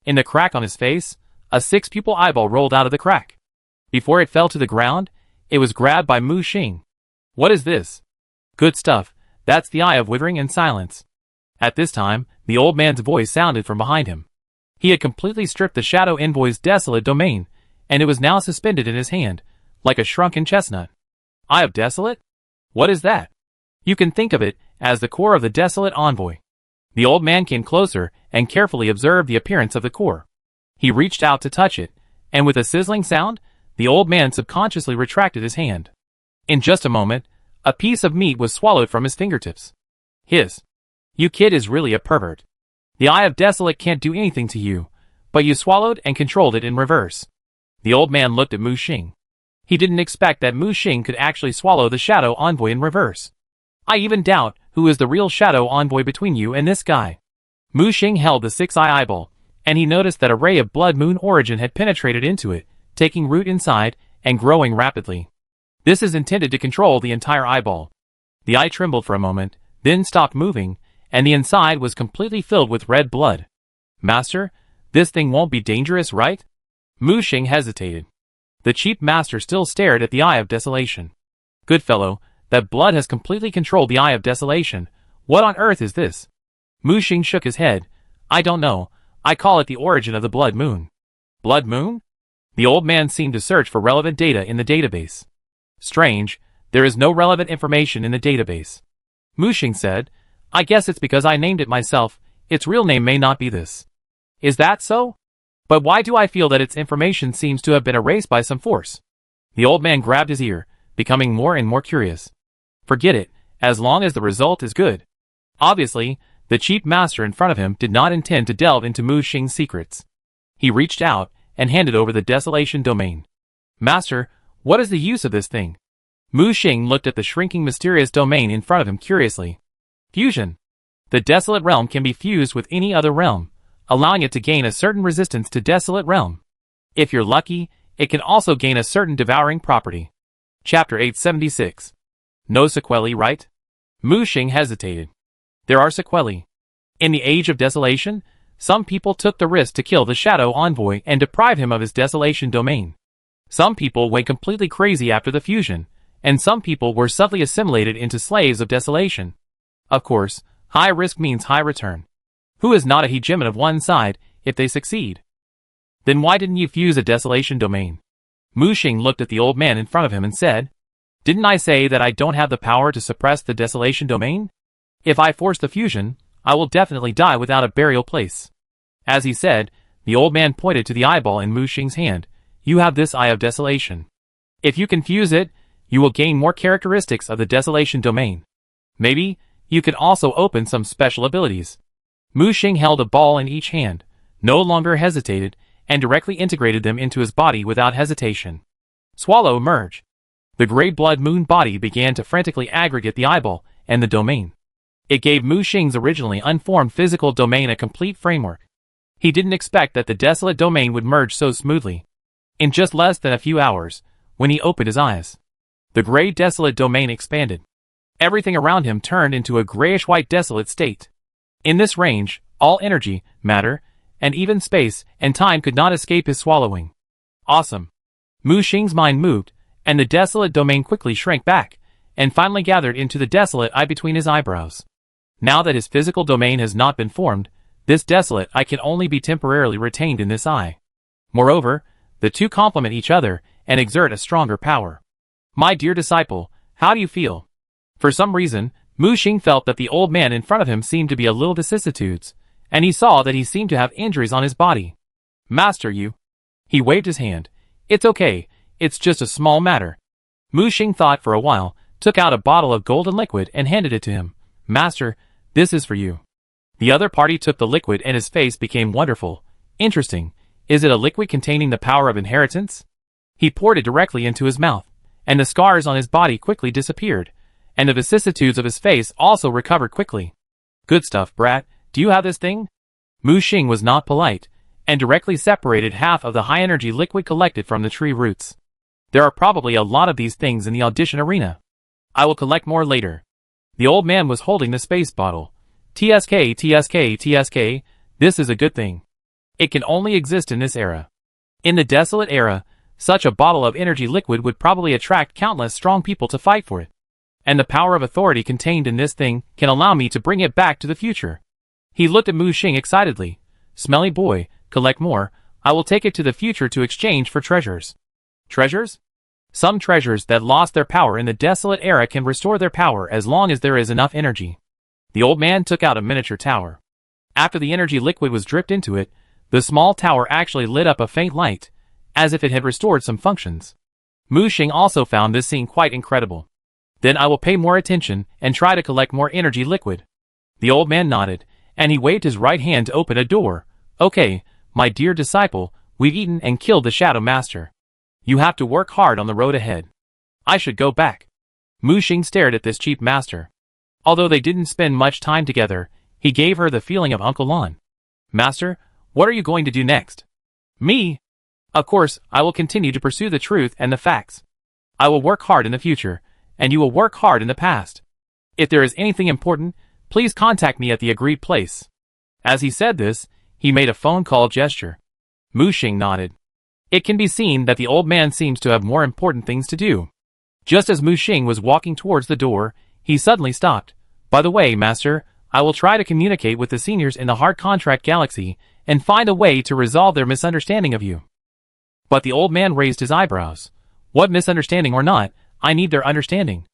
In the crack on his face, a 6-pupil eyeball rolled out of the crack. Before it fell to the ground, it was grabbed by Mu Xing. What is this? Good stuff, that's the eye of withering and silence. At this time, the old man's voice sounded from behind him. He had completely stripped the shadow envoy's desolate domain, and it was now suspended in his hand, like a shrunken chestnut. Eye of Desolate? What is that? You can think of it as the core of the desolate envoy. The old man came closer and carefully observed the appearance of the core. He reached out to touch it, and with a sizzling sound, the old man subconsciously retracted his hand. In just a moment, a piece of meat was swallowed from his fingertips. You kid is really a pervert. The Eye of Desolate can't do anything to you, but you swallowed and controlled it in reverse. The old man looked at Mu Xing. He didn't expect that Mu Xing could actually swallow the shadow envoy in reverse. I even doubt who is the real shadow envoy between you and this guy. Mu Xing held the 6-eye eyeball, and he noticed that a ray of blood moon origin had penetrated into it, taking root inside and growing rapidly. This is intended to control the entire eyeball. The eye trembled for a moment, then stopped moving, and the inside was completely filled with red blood. Master, this thing won't be dangerous, right? Mu Xing hesitated. The chief master still stared at the Eye of Desolation. Good fellow, that blood has completely controlled the Eye of Desolation. What on earth is this? Mu Xing shook his head. I don't know. I call it the origin of the blood moon. Blood moon? The old man seemed to search for relevant data in the database. Strange, there is no relevant information in the database. Mu Xing said, I guess it's because I named it myself. Its real name may not be this. Is that so? But why do I feel that its information seems to have been erased by some force? The old man grabbed his ear, becoming more and more curious. Forget it, as long as the result is good. Obviously, the chief master in front of him did not intend to delve into Mu Xing's secrets. He reached out and handed over the Desolation domain. Master, what is the use of this thing? Mu Xing looked at the shrinking mysterious domain in front of him curiously. Fusion. The Desolate Realm can be fused with any other realm, allowing it to gain a certain resistance to Desolate Realm. If you're lucky, it can also gain a certain devouring property. Chapter 876. No sequelae, right? Mu Xing hesitated. There are sequelae. In the Age of Desolation, some people took the risk to kill the Shadow Envoy and deprive him of his Desolation domain. Some people went completely crazy after the fusion, and some people were subtly assimilated into slaves of Desolation. Of course, high risk means high return. Who is not a hegemon of one side, if they succeed? Then why didn't you fuse a Desolation domain? Mu Xing looked at the old man in front of him and said, Didn't I say that I don't have the power to suppress the Desolation domain? If I force the fusion, I will definitely die without a burial place. As he said, the old man pointed to the eyeball in Mu Xing's hand. You have this Eye of Desolation. If you can fuse it, you will gain more characteristics of the Desolation domain. Maybe, you can also open some special abilities. Mu Xing held a ball in each hand, no longer hesitated, and directly integrated them into his body without hesitation. Swallow merge. The gray blood moon body began to frantically aggregate the eyeball and the domain. It gave Mu Xing's originally unformed physical domain a complete framework. He didn't expect that the desolate domain would merge so smoothly. In just less than a few hours, when he opened his eyes, The gray desolate domain expanded. Everything around him turned into a grayish-white desolate state. In this range, all energy, matter, and even space and time could not escape his swallowing. Awesome. Mu Xing's mind moved, and the desolate domain quickly shrank back, and finally gathered into the desolate eye between his eyebrows. Now that his physical domain has not been formed, this desolate eye can only be temporarily retained in this eye. Moreover, the two complement each other and exert a stronger power. My dear disciple, how do you feel? For some reason, Mu Xing felt that the old man in front of him seemed to be a little vicissitudes, and he saw that he seemed to have injuries on his body. Master, you. He waved his hand. It's okay, it's just a small matter. Mu Xing thought for a while, took out a bottle of golden liquid and handed it to him. Master, this is for you. The other party took the liquid and his face became wonderful. Interesting. Is it a liquid containing the power of inheritance? He poured it directly into his mouth, and the scars on his body quickly disappeared, and the vicissitudes of his face also recovered quickly. Good stuff, brat. Do you have this thing? Mu Xing was not polite, and directly separated half of the high-energy liquid collected from the tree roots. There are probably a lot of these things in the audition arena. I will collect more later. The old man was holding the space bottle. TSK, TSK, TSK, this is a good thing. It can only exist in this era. In the desolate era, such a bottle of energy liquid would probably attract countless strong people to fight for it. And the power of authority contained in this thing can allow me to bring it back to the future. He looked at Mu Xing excitedly. Smelly boy, collect more. I will take it to the future to exchange for treasures. Treasures? Some treasures that lost their power in the desolate era can restore their power as long as there is enough energy. The old man took out a miniature tower. After the energy liquid was dripped into it, the small tower actually lit up a faint light, as if it had restored some functions. Mu Xing also found this scene quite incredible. Then I will pay more attention and try to collect more energy liquid. The old man nodded, and he waved his right hand to open a door. Okay, my dear disciple, we've eaten and killed the Shadow Master. You have to work hard on the road ahead. I should go back. Mu Xing stared at this cheap master. Although they didn't spend much time together, he gave her the feeling of Uncle Lon. Master, what are you going to do next? Me? Of course, I will continue to pursue the truth and the facts. I will work hard in the future, and you will work hard in the past. If there is anything important, please contact me at the agreed place. As he said this, he made a phone call gesture. Mu Xing nodded. It can be seen that the old man seems to have more important things to do. Just as Mu Xing was walking towards the door, he suddenly stopped. By the way, Master, I will try to communicate with the seniors in the Hard Contract Galaxy and find a way to resolve their misunderstanding of you. But the old man raised his eyebrows. What misunderstanding or not, I need their understanding.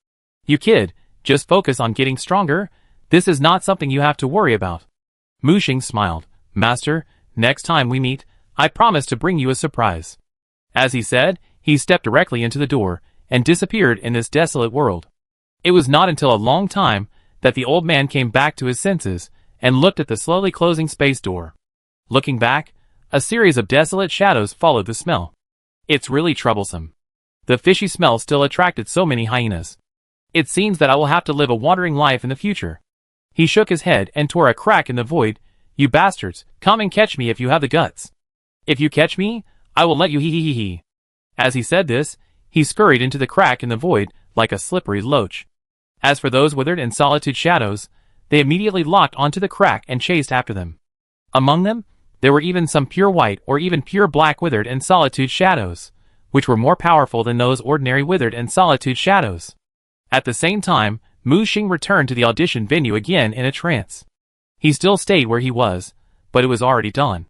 You kid, just focus on getting stronger. This is not something you have to worry about. Mu Xing smiled. Master, next time we meet, I promise to bring you a surprise. As he said, he stepped directly into the door and disappeared in this desolate world. It was not until a long time that the old man came back to his senses and looked at the slowly closing space door. Looking back, a series of desolate shadows followed the smell. It's really troublesome. The fishy smell still attracted so many hyenas. It seems that I will have to live a wandering life in the future. He shook his head and tore a crack in the void. You bastards, come and catch me if you have the guts. If you catch me, I will let you hee. As he said this, he scurried into the crack in the void like a slippery loach. As for those withered and solitude shadows, they immediately locked onto the crack and chased after them. Among them, there were even some pure white or even pure black withered and solitude shadows, which were more powerful than those ordinary withered and solitude shadows. At the same time, Mu Xing returned to the audition venue again in a trance. He still stayed where he was, but it was already dawn.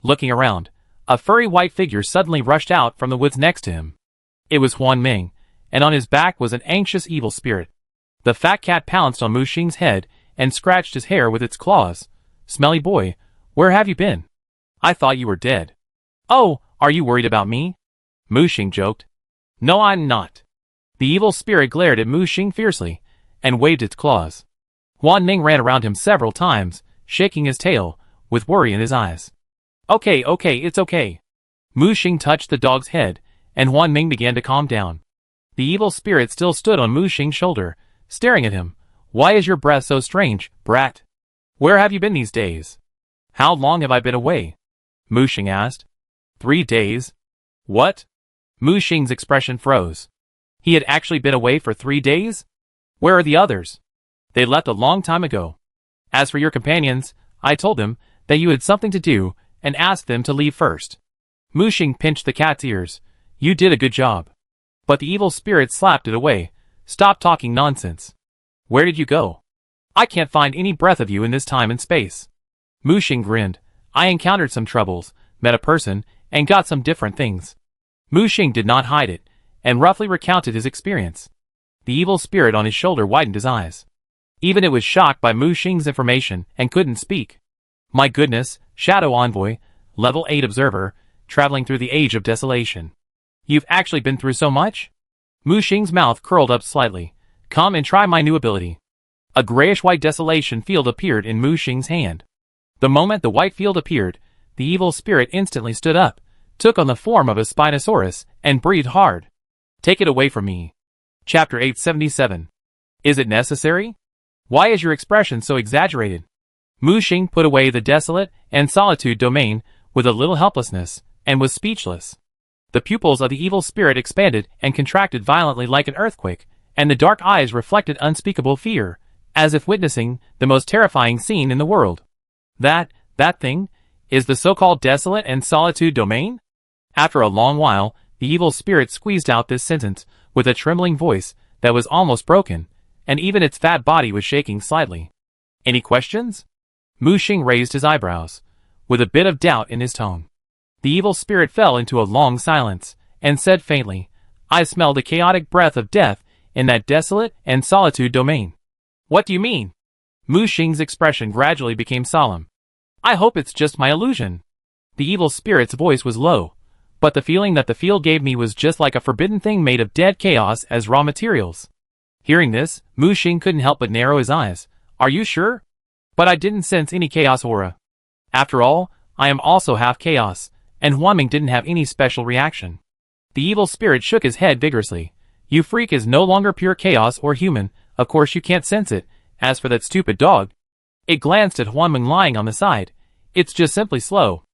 Looking around, a furry white figure suddenly rushed out from the woods next to him. It was Huan Ming, and on his back was an anxious evil spirit. The fat cat pounced on Mu Xing's head and scratched his hair with its claws. Smelly boy, where have you been? I thought you were dead. Oh, are you worried about me? Mu Xing joked. No, I'm not. The evil spirit glared at Mu Xing fiercely and waved its claws. Huan Ming ran around him several times, shaking his tail, with worry in his eyes. Okay, it's okay. Mu Xing touched the dog's head, and Huan Ming began to calm down. The evil spirit still stood on Mu Xing's shoulder, staring at him. Why is your breath so strange, brat? Where have you been these days? How long have I been away? Mu Xing asked. 3 days. What? Mu Xing's expression froze. He had actually been away for 3 days? Where are the others? They left a long time ago. As for your companions, I told them that you had something to do and asked them to leave first. Mu Xing pinched the cat's ears. You did a good job. But the evil spirit slapped it away. Stop talking nonsense. Where did you go? I can't find any breath of you in this time and space. Mu Xing grinned. I encountered some troubles, met a person, and got some different things. Mu Xing did not hide it, and roughly recounted his experience. The evil spirit on his shoulder widened his eyes. Even it was shocked by Mu Xing's information and couldn't speak. My goodness, Shadow Envoy, Level 8 Observer, traveling through the Age of Desolation. You've actually been through so much? Mu Xing's mouth curled up slightly. Come and try my new ability. A grayish-white desolation field appeared in Mu Xing's hand. The moment the white field appeared, the evil spirit instantly stood up, took on the form of a Spinosaurus, and breathed hard. Take it away from me. Chapter 877. Is it necessary? Why is your expression so exaggerated? Mu Xing put away the desolate and solitude domain with a little helplessness, and was speechless. The pupils of the evil spirit expanded and contracted violently like an earthquake, and the dark eyes reflected unspeakable fear, as if witnessing the most terrifying scene in the world. That thing, is the so-called desolate and solitude domain? After a long while, the evil spirit squeezed out this sentence with a trembling voice that was almost broken, and even its fat body was shaking slightly. Any questions? Mu Xing raised his eyebrows, with a bit of doubt in his tone. The evil spirit fell into a long silence, and said faintly, I smell the chaotic breath of death in that desolate and solitude domain. What do you mean? Mu Xing's expression gradually became solemn. I hope it's just my illusion. The evil spirit's voice was low, but the feeling that the field gave me was just like a forbidden thing made of dead chaos as raw materials. Hearing this, Mu Xing couldn't help but narrow his eyes. Are you sure? But I didn't sense any chaos aura. After all, I am also half chaos, and Huaming didn't have any special reaction. The evil spirit shook his head vigorously. You freak is no longer pure chaos or human, of course you can't sense it. As for that stupid dog, it glanced at Huaming lying on the side. It's just simply slow.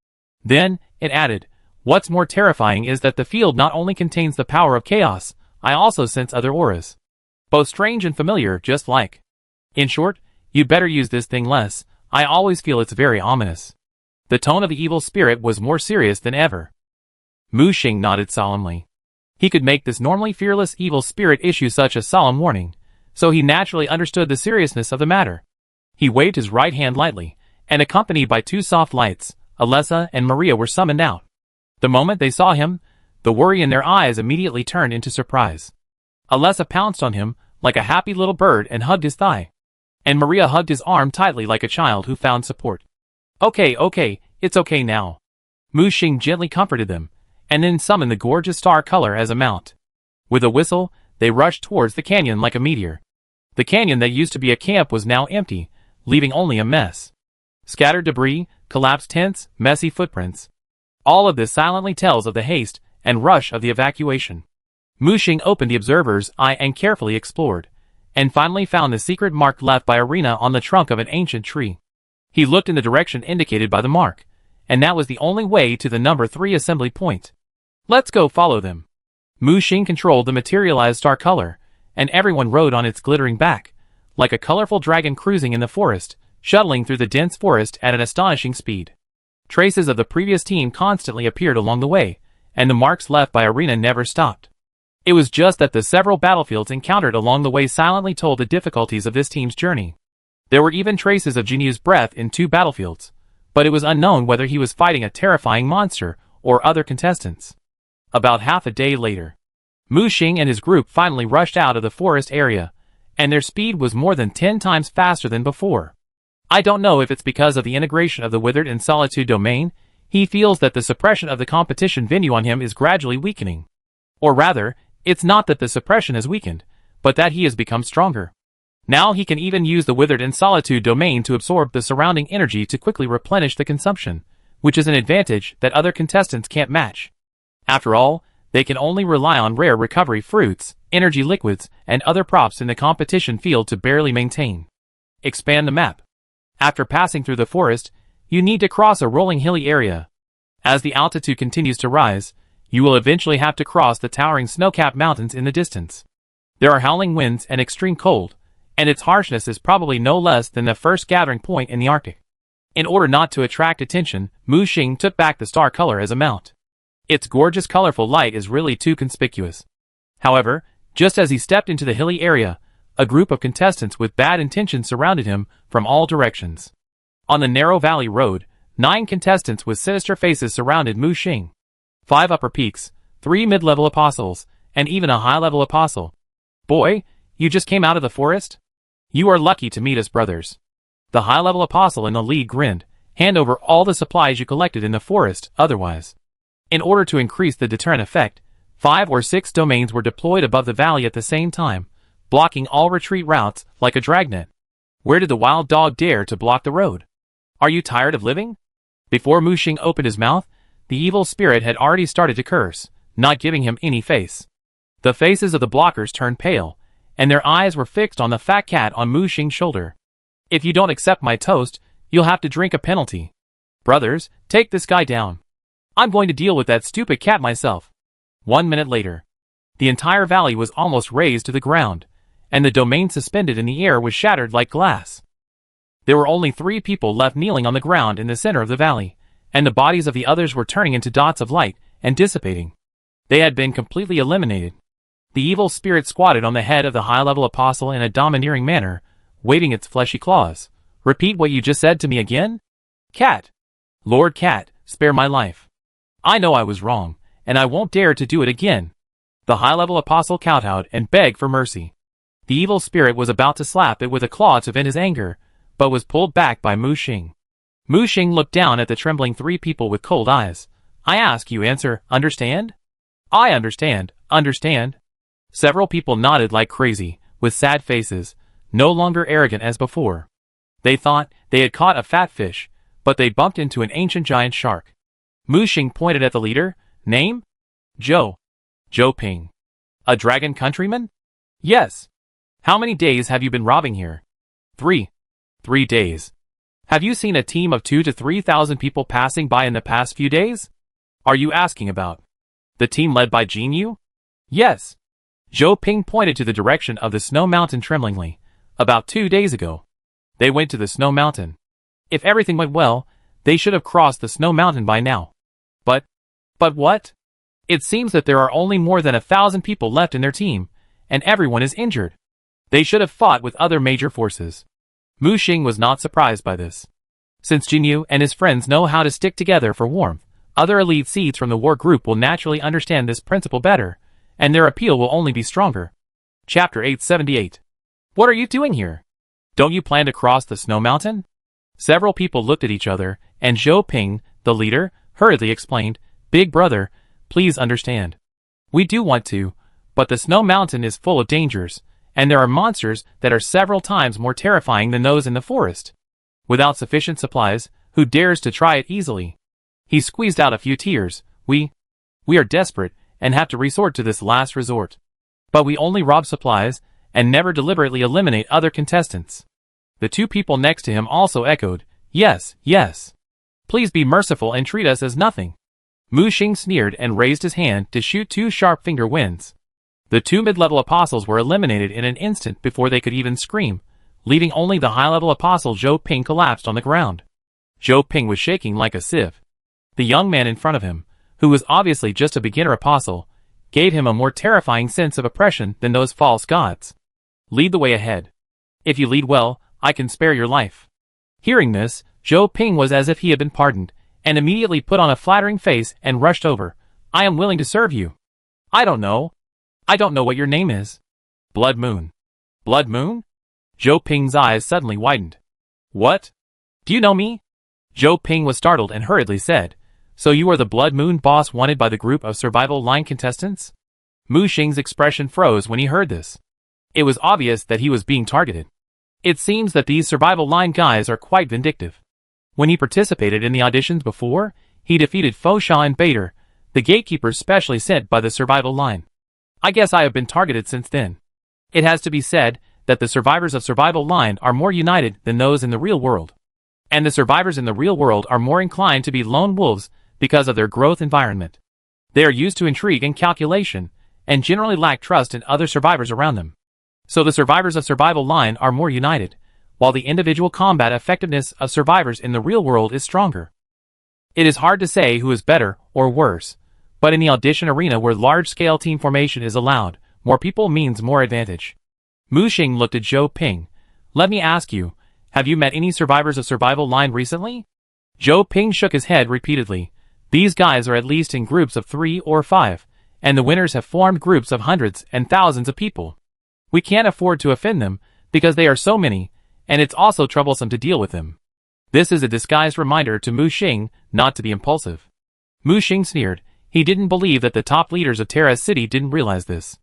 Then, it added, what's more terrifying is that the field not only contains the power of chaos, I also sense other auras. Both strange and familiar, just like. In short, you'd better use this thing less. I always feel it's very ominous. The tone of the evil spirit was more serious than ever. Mu Xing nodded solemnly. He could make this normally fearless evil spirit issue such a solemn warning, so he naturally understood the seriousness of the matter. He waved his right hand lightly, and accompanied by 2 soft lights, Alessa and Maria were summoned out. The moment they saw him, the worry in their eyes immediately turned into surprise. Alessa pounced on him like a happy little bird and hugged his thigh. And Maria hugged his arm tightly like a child who found support. Okay, it's okay now. Mu Xing gently comforted them, and then summoned the gorgeous star color as a mount. With a whistle, they rushed towards the canyon like a meteor. The canyon that used to be a camp was now empty, leaving only a mess. Scattered debris, collapsed tents, messy footprints. All of this silently tells of the haste and rush of the evacuation. Mu Xing opened the observer's eye and carefully explored, and finally found the secret mark left by Arena on the trunk of an ancient tree. He looked in the direction indicated by the mark, and that was the only way to the number 3 assembly point. Let's go follow them. Mu Xing controlled the materialized star color, and everyone rode on its glittering back, like a colorful dragon cruising in the forest, shuttling through the dense forest at an astonishing speed. Traces of the previous team constantly appeared along the way, and the marks left by Arena never stopped. It was just that the several battlefields encountered along the way silently told the difficulties of this team's journey. There were even traces of Jinyu's breath in 2 battlefields, but it was unknown whether he was fighting a terrifying monster or other contestants. About half a day later, Mu Xing and his group finally rushed out of the forest area, and their speed was more than 10 times faster than before. I don't know if it's because of the integration of the Withered and Solitude domain. He feels that the suppression of the competition venue on him is gradually weakening. Or rather, it's not that the suppression has weakened, but that he has become stronger. Now he can even use the Withered and Solitude domain to absorb the surrounding energy to quickly replenish the consumption, which is an advantage that other contestants can't match. After all, they can only rely on rare recovery fruits, energy liquids, and other props in the competition field to barely maintain. Expand the map. After passing through the forest, you need to cross a rolling hilly area. As the altitude continues to rise, You will eventually have to cross the towering snow-capped mountains in the distance. There are howling winds and extreme cold, and its harshness is probably no less than the first gathering point in the Arctic. In order not to attract attention, Mu Xing took back the star color as a mount. Its gorgeous colorful light is really too conspicuous. However, just as he stepped into the hilly area, a group of contestants with bad intentions surrounded him from all directions. On the narrow valley road, 9 contestants with sinister faces surrounded Mu Xing. 5 upper peaks, 3 mid-level apostles, and even a high-level apostle. Boy, you just came out of the forest? You are lucky to meet us, brothers. The high-level apostle in the lead grinned. Hand over all the supplies you collected in the forest, otherwise. In order to increase the deterrent effect, 5 or 6 domains were deployed above the valley at the same time, blocking all retreat routes like a dragnet. Where did the wild dog dare to block the road? Are you tired of living? Before Mu Xing opened his mouth, the evil spirit had already started to curse, not giving him any face. The faces of the blockers turned pale, and their eyes were fixed on the fat cat on Mu Xing's shoulder. If you don't accept my toast, you'll have to drink a penalty. Brothers, take this guy down. I'm going to deal with that stupid cat myself. 1 minute later, the entire valley was almost razed to the ground, and the domain suspended in the air was shattered like glass. There were only 3 people left kneeling on the ground in the center of the valley, and the bodies of the others were turning into dots of light and dissipating. They had been completely eliminated. The evil spirit squatted on the head of the high-level apostle in a domineering manner, waving its fleshy claws. Repeat what you just said to me again? Cat. Lord Cat, spare my life. I know I was wrong, and I won't dare to do it again. The high-level apostle kowtowed and begged for mercy. The evil spirit was about to slap it with a claw to vent his anger, but was pulled back by Mu Xing. Mu Xing looked down at the trembling 3 people with cold eyes. I ask you answer, understand? I understand, understand. Several people nodded like crazy, with sad faces, no longer arrogant as before. They thought they had caught a fat fish, but they bumped into an ancient giant shark. Mu Xing pointed at the leader. Name? Zhou. Zhou Ping. A dragon countryman? Yes. How many days have you been robbing here? 3. 3 days. Have you seen a team of 2,000 to 3,000 people passing by in the past few days? Are you asking about the team led by Jin Yu? Yes. Zhou Ping pointed to the direction of the snow mountain tremblingly. About 2 days ago. They went to the snow mountain. If everything went well, they should have crossed the snow mountain by now. But what? It seems that there are only more than 1,000 people left in their team, and everyone is injured. They should have fought with other major forces. Mu Xing was not surprised by this. Since Jin Yu and his friends know how to stick together for warmth, other elite seeds from the war group will naturally understand this principle better, and their appeal will only be stronger. Chapter 878. What are you doing here? Don't you plan to cross the snow mountain? Several people looked at each other, and Zhou Ping, the leader, hurriedly explained, Big brother, please understand. We do want to, but the snow mountain is full of dangers, and there are monsters that are several times more terrifying than those in the forest. Without sufficient supplies, who dares to try it easily? He squeezed out a few tears. We are desperate, and have to resort to this last resort. But we only rob supplies, and never deliberately eliminate other contestants. The 2 people next to him also echoed, Yes, yes. Please be merciful and treat us as nothing. Mu Xing sneered and raised his hand to shoot 2 sharp finger winds. The 2 mid-level apostles were eliminated in an instant before they could even scream, leaving only the high-level apostle Zhou Ping collapsed on the ground. Zhou Ping was shaking like a sieve. The young man in front of him, who was obviously just a beginner apostle, gave him a more terrifying sense of oppression than those false gods. Lead the way ahead. If you lead well, I can spare your life. Hearing this, Zhou Ping was as if he had been pardoned, and immediately put on a flattering face and rushed over. I am willing to serve you. I don't know what your name is. Blood Moon. Blood Moon? Zhou Ping's eyes suddenly widened. What? Do you know me? Zhou Ping was startled and hurriedly said, So you are the Blood Moon boss wanted by the group of survival line contestants? Mu Xing's expression froze when he heard this. It was obvious that he was being targeted. It seems that these survival line guys are quite vindictive. When he participated in the auditions before, he defeated Fosha and Bader, the gatekeepers specially sent by the survival line. I guess I have been targeted since then. It has to be said that the survivors of survival line are more united than those in the real world. And the survivors in the real world are more inclined to be lone wolves because of their growth environment. They are used to intrigue and calculation, and generally lack trust in other survivors around them. So the survivors of survival line are more united, while the individual combat effectiveness of survivors in the real world is stronger. It is hard to say who is better or worse, but in the audition arena where large-scale team formation is allowed, more people means more advantage. Mu Xing looked at Zhou Ping. Let me ask you, have you met any survivors of survival line recently? Zhou Ping shook his head repeatedly. These guys are at least in groups of 3 or 5, and the winners have formed groups of hundreds and thousands of people. We can't afford to offend them, because they are so many, and it's also troublesome to deal with them. This is a disguised reminder to Mu Xing not to be impulsive. Mu Xing sneered. He didn't believe that the top leaders of Terra's city didn't realize this.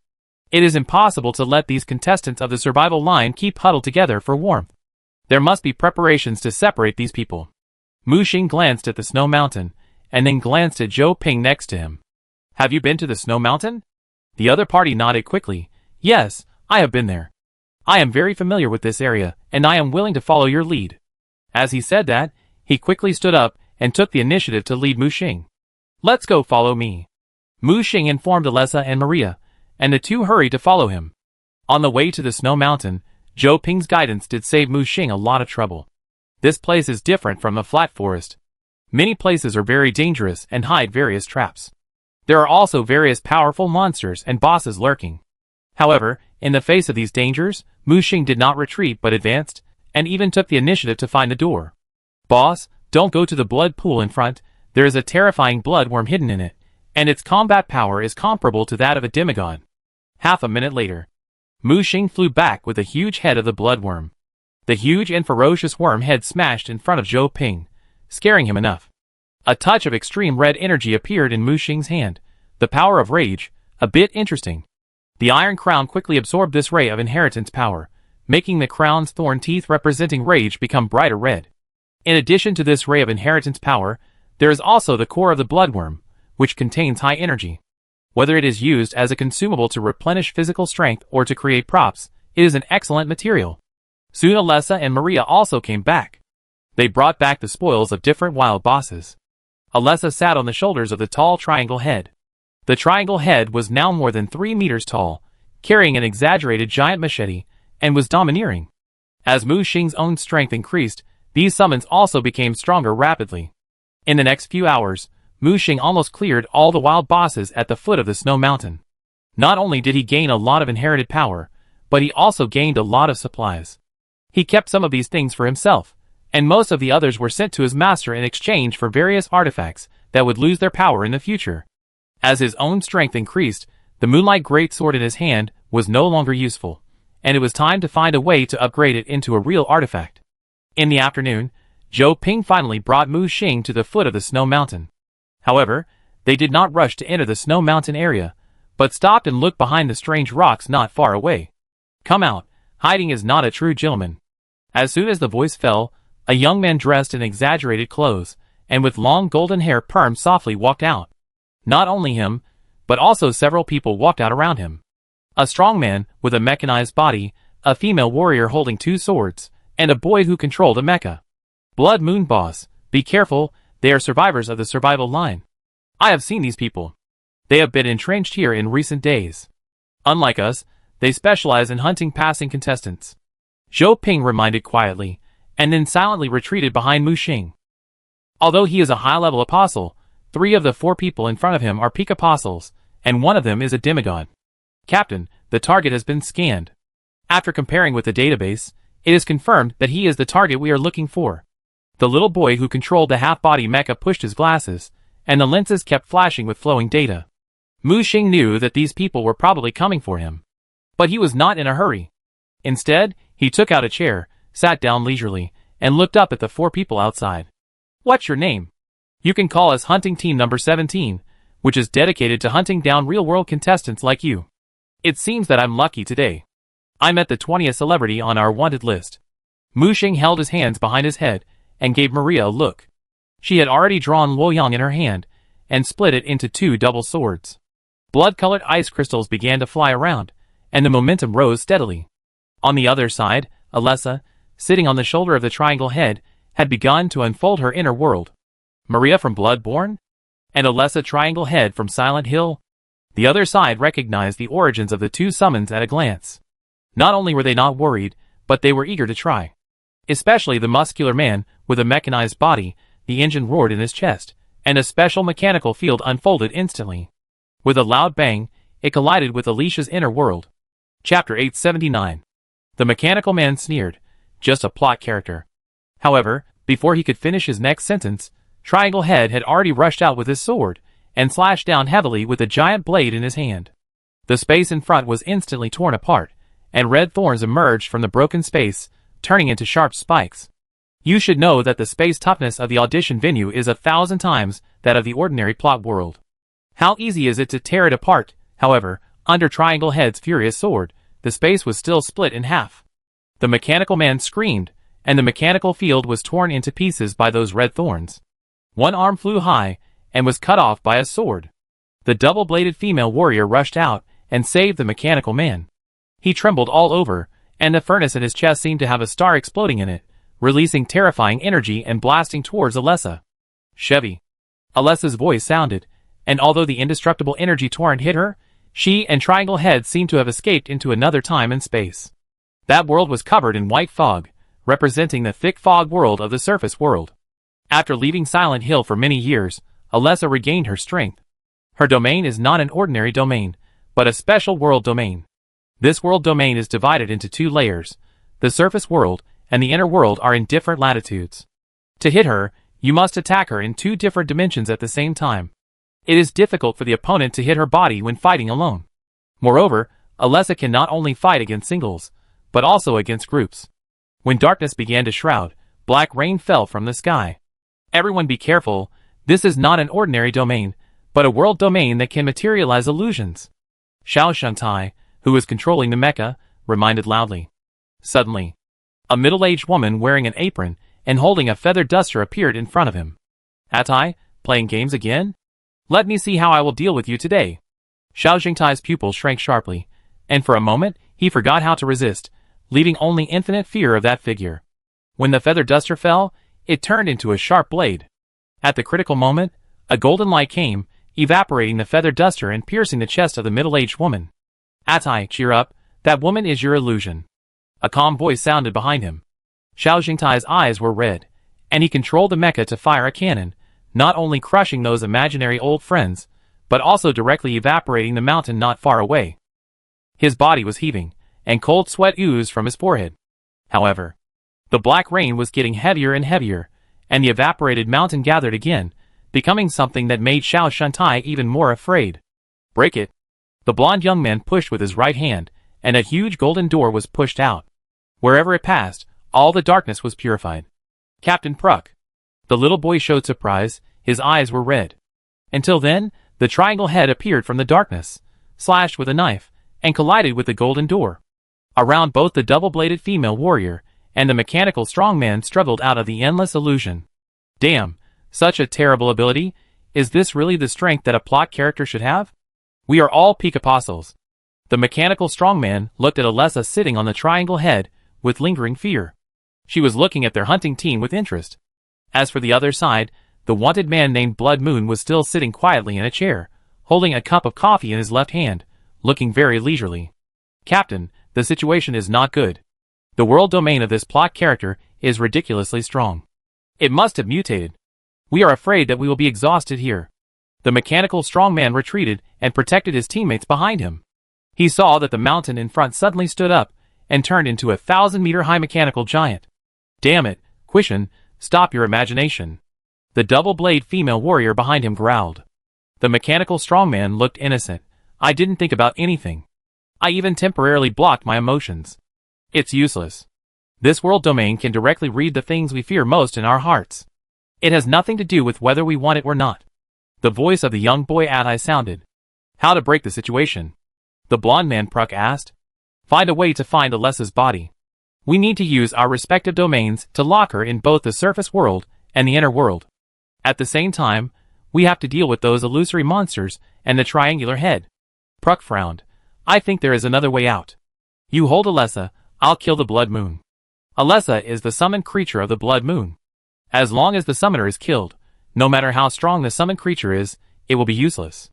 It is impossible to let these contestants of the survival line keep huddled together for warmth. There must be preparations to separate these people. Mu Xing glanced at the snow mountain, and then glanced at Zhou Ping next to him. Have you been to the snow mountain? The other party nodded quickly. Yes, I have been there. I am very familiar with this area, and I am willing to follow your lead. As he said that, he quickly stood up and took the initiative to lead Mu Xing. Let's go, follow me. Mu Xing informed Alessa and Maria, and the two hurried to follow him. On the way to the snow mountain, Zhou Ping's guidance did save Mu Xing a lot of trouble. This place is different from the flat forest. Many places are very dangerous and hide various traps. There are also various powerful monsters and bosses lurking. However, in the face of these dangers, Mu Xing did not retreat but advanced, and even took the initiative to find the door. Boss, don't go to the blood pool in front. There is a terrifying bloodworm hidden in it, and its combat power is comparable to that of a demigod. Half a minute later, Mu Xing flew back with the huge head of the bloodworm. The huge and ferocious worm head smashed in front of Zhou Ping, scaring him enough. A touch of extreme red energy appeared in Mu Xing's hand, the power of rage, a bit interesting. The iron crown quickly absorbed this ray of inheritance power, making the crown's thorn teeth representing rage become brighter red. In addition to this ray of inheritance power, there is also the core of the bloodworm, which contains high energy. Whether it is used as a consumable to replenish physical strength or to create props, it is an excellent material. Soon Alessa and Maria also came back. They brought back the spoils of different wild bosses. Alessa sat on the shoulders of the tall triangle head. The triangle head was now more than 3 meters tall, carrying an exaggerated giant machete, and was domineering. As Mu Xing's own strength increased, these summons also became stronger rapidly. In the next few hours, Mu Xing almost cleared all the wild bosses at the foot of the snow mountain. Not only did he gain a lot of inherited power, but he also gained a lot of supplies. He kept some of these things for himself, and most of the others were sent to his master in exchange for various artifacts that would lose their power in the future. As his own strength increased, the Moonlight Greatsword in his hand was no longer useful, and it was time to find a way to upgrade it into a real artifact. In the afternoon, Zhou Ping finally brought Mu Xing to the foot of the snow mountain. However, they did not rush to enter the snow mountain area, but stopped and looked behind the strange rocks not far away. Come out, hiding is not a true gentleman. As soon as the voice fell, a young man dressed in exaggerated clothes, and with long golden hair permed softly walked out. Not only him, but also several people walked out around him. A strong man with a mechanized body, a female warrior holding 2 swords, and a boy who controlled a mecha. Blood Moon Boss, be careful, they are survivors of the survival line. I have seen these people. They have been entrenched here in recent days. Unlike us, they specialize in hunting passing contestants. Zhou Ping reminded quietly, and then silently retreated behind Mu Xing. Although he is a high-level apostle, 3 of the 4 people in front of him are peak apostles, and 1 of them is a demigod. Captain, the target has been scanned. After comparing with the database, it is confirmed that he is the target we are looking for. The little boy who controlled the half-body mecha pushed his glasses, and the lenses kept flashing with flowing data. Mu Xing knew that these people were probably coming for him. But he was not in a hurry. Instead, he took out a chair, sat down leisurely, and looked up at the 4 people outside. What's your name? You can call us Hunting Team Number 17, which is dedicated to hunting down real-world contestants like you. It seems that I'm lucky today. I met the 20th celebrity on our wanted list. Mu Xing held his hands behind his head and gave Maria a look. She had already drawn Luoyang in her hand and split it into 2 double swords. Blood-colored ice crystals began to fly around, and the momentum rose steadily. On the other side, Alessa, sitting on the shoulder of the triangle head, had begun to unfold her inner world. Maria from Bloodborne? And Alessa Triangle Head from Silent Hill? The other side recognized the origins of the two summons at a glance. Not only were they not worried, but they were eager to try. Especially the muscular man with a mechanized body. The engine roared in his chest, and a special mechanical field unfolded instantly. With a loud bang, it collided with Alicia's inner world. Chapter 879. The mechanical man sneered, just a plot character. However, before he could finish his next sentence, Triangle Head had already rushed out with his sword, and slashed down heavily with a giant blade in his hand. The space in front was instantly torn apart, and red thorns emerged from the broken space, turning into sharp spikes. You should know that the space toughness of the audition venue is 1,000 times that of the ordinary plot world. How easy is it to tear it apart? However, under Triangle Head's furious sword, the space was still split in half. The mechanical man screamed, and the mechanical field was torn into pieces by those red thorns. One arm flew high, and was cut off by a sword. The double-bladed female warrior rushed out, and saved the mechanical man. He trembled all over, and the furnace in his chest seemed to have a star exploding in it, releasing terrifying energy and blasting towards Alessa. Chevy. Alessa's voice sounded, and although the indestructible energy torrent hit her, she and Triangle Head seemed to have escaped into another time and space. That world was covered in white fog, representing the thick fog world of the surface world. After leaving Silent Hill for many years, Alessa regained her strength. Her domain is not an ordinary domain, but a special world domain. This world domain is divided into two layers. The surface world and the inner world are in different latitudes. To hit her, you must attack her in two different dimensions at the same time. It is difficult for the opponent to hit her body when fighting alone. Moreover, Alessa can not only fight against singles, but also against groups. When darkness began to shroud, black rain fell from the sky. Everyone be careful, this is not an ordinary domain, but a world domain that can materialize illusions. Xiao Shantai, who was controlling the mecha, reminded loudly. Suddenly, a middle-aged woman wearing an apron and holding a feathered duster appeared in front of him. Atai, playing games again? Let me see how I will deal with you today. Xiao Jingtai's pupil shrank sharply, and for a moment, he forgot how to resist, leaving only infinite fear of that figure. When the feather duster fell, it turned into a sharp blade. At the critical moment, a golden light came, evaporating the feather duster and piercing the chest of the middle-aged woman. Atai, cheer up, that woman is your illusion. A calm voice sounded behind him. Xiao Jingtai's eyes were red, and he controlled the mecha to fire a cannon, not only crushing those imaginary old friends, but also directly evaporating the mountain not far away. His body was heaving, and cold sweat oozed from his forehead. However, the black rain was getting heavier and heavier, and the evaporated mountain gathered again, becoming something that made Xiao Shantai even more afraid. Break it. The blond young man pushed with his right hand, and a huge golden door was pushed out. Wherever it passed, all the darkness was purified. Captain Pruck. The little boy showed surprise, his eyes were red. Until then, the triangle head appeared from the darkness, slashed with a knife, and collided with the golden door. Around both the double-bladed female warrior and the mechanical strongman struggled out of the endless illusion. Damn, such a terrible ability. Is this really the strength that a plot character should have? We are all peak apostles. The mechanical strongman looked at Alessa sitting on the triangle head with lingering fear. She was looking at their hunting team with interest. As for the other side, the wanted man named Blood Moon was still sitting quietly in a chair, holding a cup of coffee in his left hand, looking very leisurely. Captain, the situation is not good. The world domain of this plot character is ridiculously strong. It must have mutated. We are afraid that we will be exhausted here. The mechanical strongman retreated and protected his teammates behind him. He saw that the mountain in front suddenly stood up and turned into a 1,000-meter-high mechanical giant. Damn it, Quishan, stop your imagination. The double-blade female warrior behind him growled. The mechanical strongman looked innocent. I didn't think about anything. I even temporarily blocked my emotions. It's useless. This world domain can directly read the things we fear most in our hearts. It has nothing to do with whether we want it or not. The voice of the young boy Atai sounded. How to break the situation? The blond man Pruck asked. Find a way to find Alessa's body. We need to use our respective domains to lock her in both the surface world and the inner world. At the same time, we have to deal with those illusory monsters and the triangular head. Pruck frowned. I think there is another way out. You hold Alessa, I'll kill the Blood Moon. Alessa is the summoned creature of the Blood Moon. As long as the summoner is killed, no matter how strong the summoned creature is, it will be useless.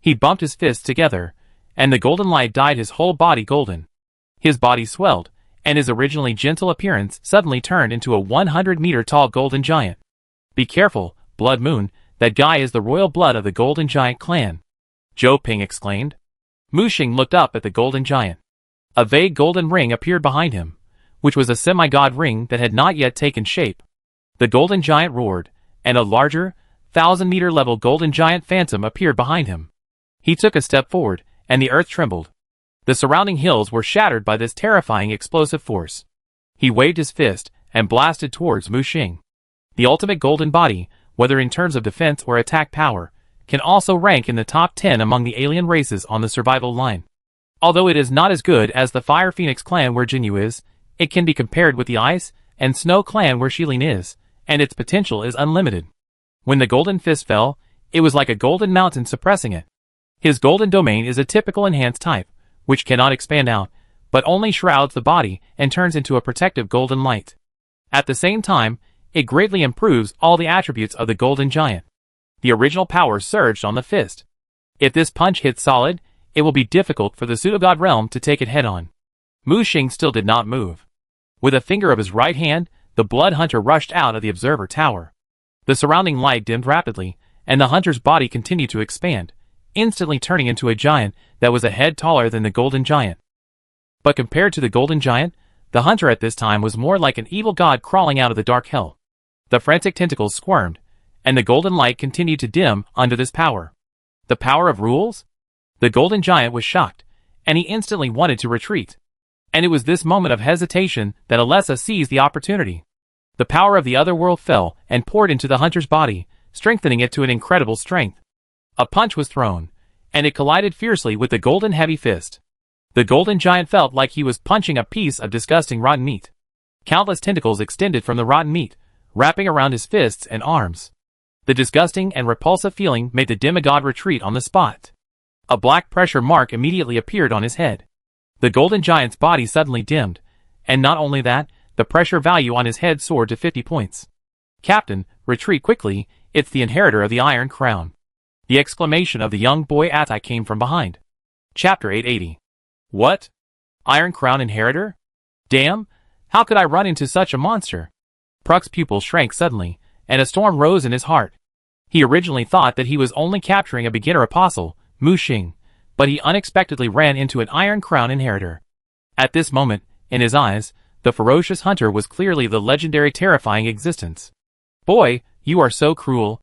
He bumped his fists together, and the golden light dyed his whole body golden. His body swelled, and his originally gentle appearance suddenly turned into a 100-meter-tall golden giant. Be careful, Blood Moon, that guy is the royal blood of the Golden Giant clan, Zhou Ping exclaimed. Mu Xing looked up at the golden giant. A vague golden ring appeared behind him, which was a semi-god ring that had not yet taken shape. The golden giant roared, and a larger, 1,000-meter-level golden giant phantom appeared behind him. He took a step forward, and the earth trembled. The surrounding hills were shattered by this terrifying explosive force. He waved his fist and blasted towards Mu Xing. The ultimate golden body, whether in terms of defense or attack power, can also rank in the top 10 among the alien races on the survival line. Although it is not as good as the Fire Phoenix clan where Jinyu is, it can be compared with the Ice and Snow clan where Shilin is, and its potential is unlimited. When the golden fist fell, it was like a golden mountain suppressing it. His golden domain is a typical enhanced type, which cannot expand out, but only shrouds the body and turns into a protective golden light. At the same time, it greatly improves all the attributes of the golden giant. The original power surged on the fist. If this punch hits solid, it will be difficult for the pseudogod realm to take it head-on. Mu Xing still did not move. With a finger of his right hand, the blood hunter rushed out of the observer tower. The surrounding light dimmed rapidly, and the hunter's body continued to expand, instantly turning into a giant that was a head taller than the golden giant. But compared to the golden giant, the hunter at this time was more like an evil god crawling out of the dark hell. The frantic tentacles squirmed, and the golden light continued to dim under this power. The power of rules? The golden giant was shocked, and he instantly wanted to retreat. And it was this moment of hesitation that Alessa seized the opportunity. The power of the other world fell and poured into the hunter's body, strengthening it to an incredible strength. A punch was thrown, and it collided fiercely with the golden heavy fist. The golden giant felt like he was punching a piece of disgusting rotten meat. Countless tentacles extended from the rotten meat, wrapping around his fists and arms. The disgusting and repulsive feeling made the demigod retreat on the spot. A black pressure mark immediately appeared on his head. The golden giant's body suddenly dimmed, and not only that, the pressure value on his head soared to 50 points. Captain, retreat quickly, it's the inheritor of the Iron Crown. The exclamation of the young boy Atai came from behind. Chapter 880. What? Iron Crown inheritor? Damn, how could I run into such a monster? Pruk's pupil shrank suddenly, and a storm rose in his heart. He originally thought that he was only capturing a beginner apostle, Mu Xing, but he unexpectedly ran into an Iron Crown inheritor. At this moment, in his eyes, the ferocious hunter was clearly the legendary terrifying existence. Boy, you are so cruel.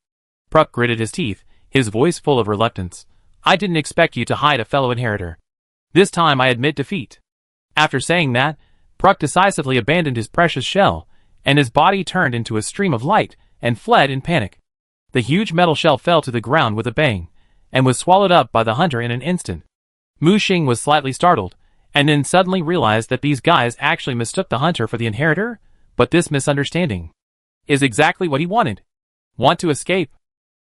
Pruk gritted his teeth, his voice full of reluctance. I didn't expect you to hide a fellow inheritor. This time I admit defeat. After saying that, Pruk decisively abandoned his precious shell, and his body turned into a stream of light and fled in panic. The huge metal shell fell to the ground with a bang, and was swallowed up by the hunter in an instant. Mu Xing was slightly startled, and then suddenly realized that these guys actually mistook the hunter for the inheritor, but this misunderstanding is exactly what he wanted. Want to escape?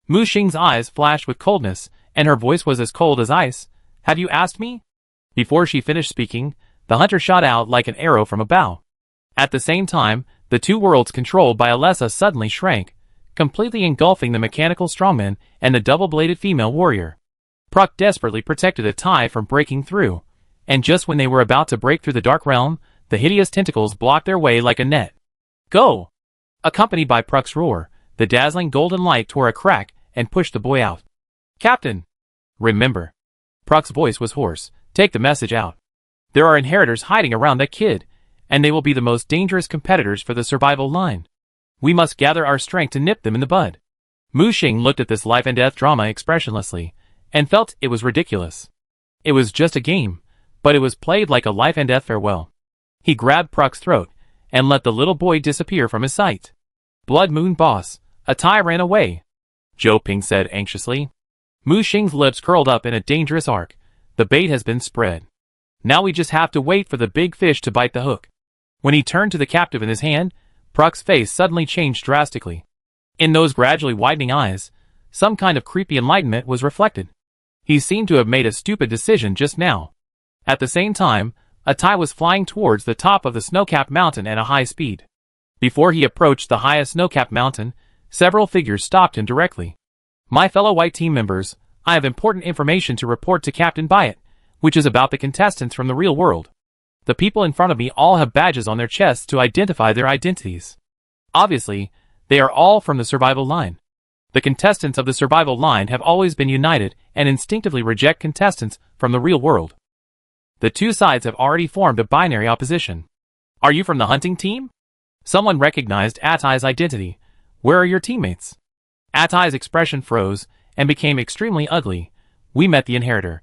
Mu Xing's eyes flashed with coldness, and her voice was as cold as ice. Have you asked me? Before she finished speaking, the hunter shot out like an arrow from a bow. At the same time, the two worlds controlled by Alessa suddenly shrank, completely engulfing the mechanical strongman and the double-bladed female warrior. Pruk desperately protected Atai from breaking through, and just when they were about to break through the dark realm, the hideous tentacles blocked their way like a net. Go! Accompanied by Pruk's roar, the dazzling golden light tore a crack and pushed the boy out. Captain! Remember. Pruk's voice was hoarse. Take the message out. There are inheritors hiding around that kid, and they will be the most dangerous competitors for the survival line. We must gather our strength to nip them in the bud. Mu Xing looked at this life and death drama expressionlessly, and felt it was ridiculous. It was just a game, but it was played like a life and death farewell. He grabbed Pruk's throat, and let the little boy disappear from his sight. Blood Moon boss, Atai ran away, Zhou Ping said anxiously. Mu Xing's lips curled up in a dangerous arc. The bait has been spread. Now we just have to wait for the big fish to bite the hook. When he turned to the captive in his hand, Pruk's face suddenly changed drastically. In those gradually widening eyes, some kind of creepy enlightenment was reflected. He seemed to have made a stupid decision just now. At the same time, Atai was flying towards the top of the snow-capped mountain at a high speed. Before he approached the highest snow-capped mountain, several figures stopped him directly. My fellow white team members, I have important information to report to Captain Byatt, which is about the contestants from the real world. The people in front of me all have badges on their chests to identify their identities. Obviously, they are all from the survival line. The contestants of the survival line have always been united and instinctively reject contestants from the real world. The two sides have already formed a binary opposition. Are you from the hunting team? Someone recognized Atai's identity. Where are your teammates? Atai's expression froze and became extremely ugly. We met the inheritor.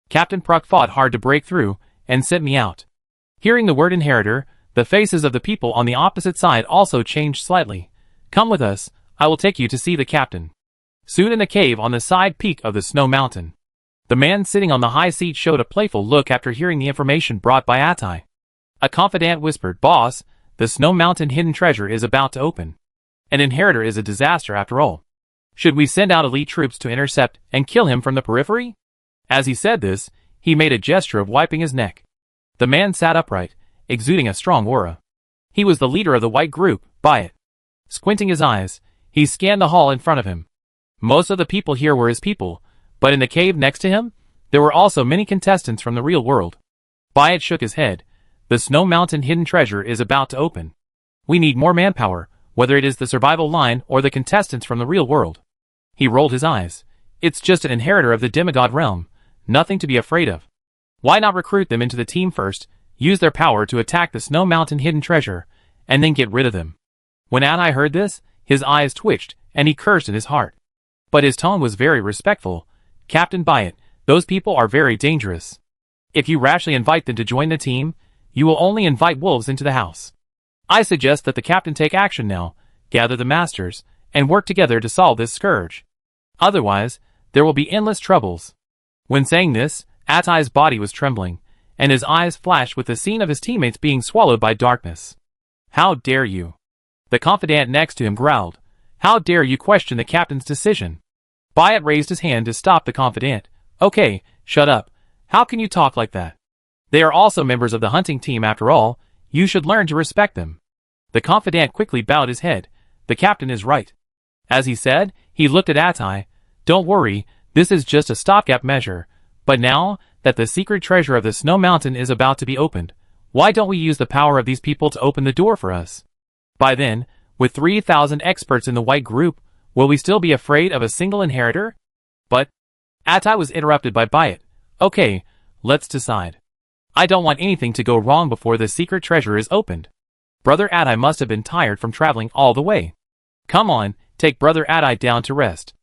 Captain Pruck fought hard to break through and sent me out. Hearing the word inheritor, the faces of the people on the opposite side also changed slightly. Come with us, I will take you to see the captain. Soon in a cave on the side peak of the snow mountain. The man sitting on the high seat showed a playful look after hearing the information brought by Atai. A confidant whispered, "Boss, the snow mountain hidden treasure is about to open. An inheritor is a disaster after all. Should we send out elite troops to intercept and kill him from the periphery?" As he said this, he made a gesture of wiping his neck. The man sat upright, exuding a strong aura. He was the leader of the white group, Byatt. Squinting his eyes, he scanned the hall in front of him. Most of the people here were his people, but in the cave next to him, there were also many contestants from the real world. Byatt shook his head. The snow mountain hidden treasure is about to open. We need more manpower, whether it is the survival line or the contestants from the real world. He rolled his eyes. It's just an inheritor of the demigod realm, nothing to be afraid of. Why not recruit them into the team first, use their power to attack the snow mountain hidden treasure, and then get rid of them? When Atai heard this, his eyes twitched, and he cursed in his heart. But his tone was very respectful. Captain Byatt, those people are very dangerous. If you rashly invite them to join the team, you will only invite wolves into the house. I suggest that the captain take action now, gather the masters, and work together to solve this scourge. Otherwise, there will be endless troubles. When saying this, Atai's body was trembling, and his eyes flashed with the scene of his teammates being swallowed by darkness. How dare you? The confidant next to him growled. How dare you question the captain's decision? Byatt raised his hand to stop the confidant. Okay, shut up. How can you talk like that? They are also members of the hunting team after all. You should learn to respect them. The confidant quickly bowed his head. The captain is right. As he said, he looked at Atai. Don't worry, this is just a stopgap measure. But now that the secret treasure of the snow mountain is about to be opened, why don't we use the power of these people to open the door for us? By then, with 3,000 experts in the white group, will we still be afraid of a single inheritor? But Atai was interrupted by Byatt. Okay, let's decide. I don't want anything to go wrong before the secret treasure is opened. Brother Atai must have been tired from traveling all the way. Come on, take Brother Atai down to rest.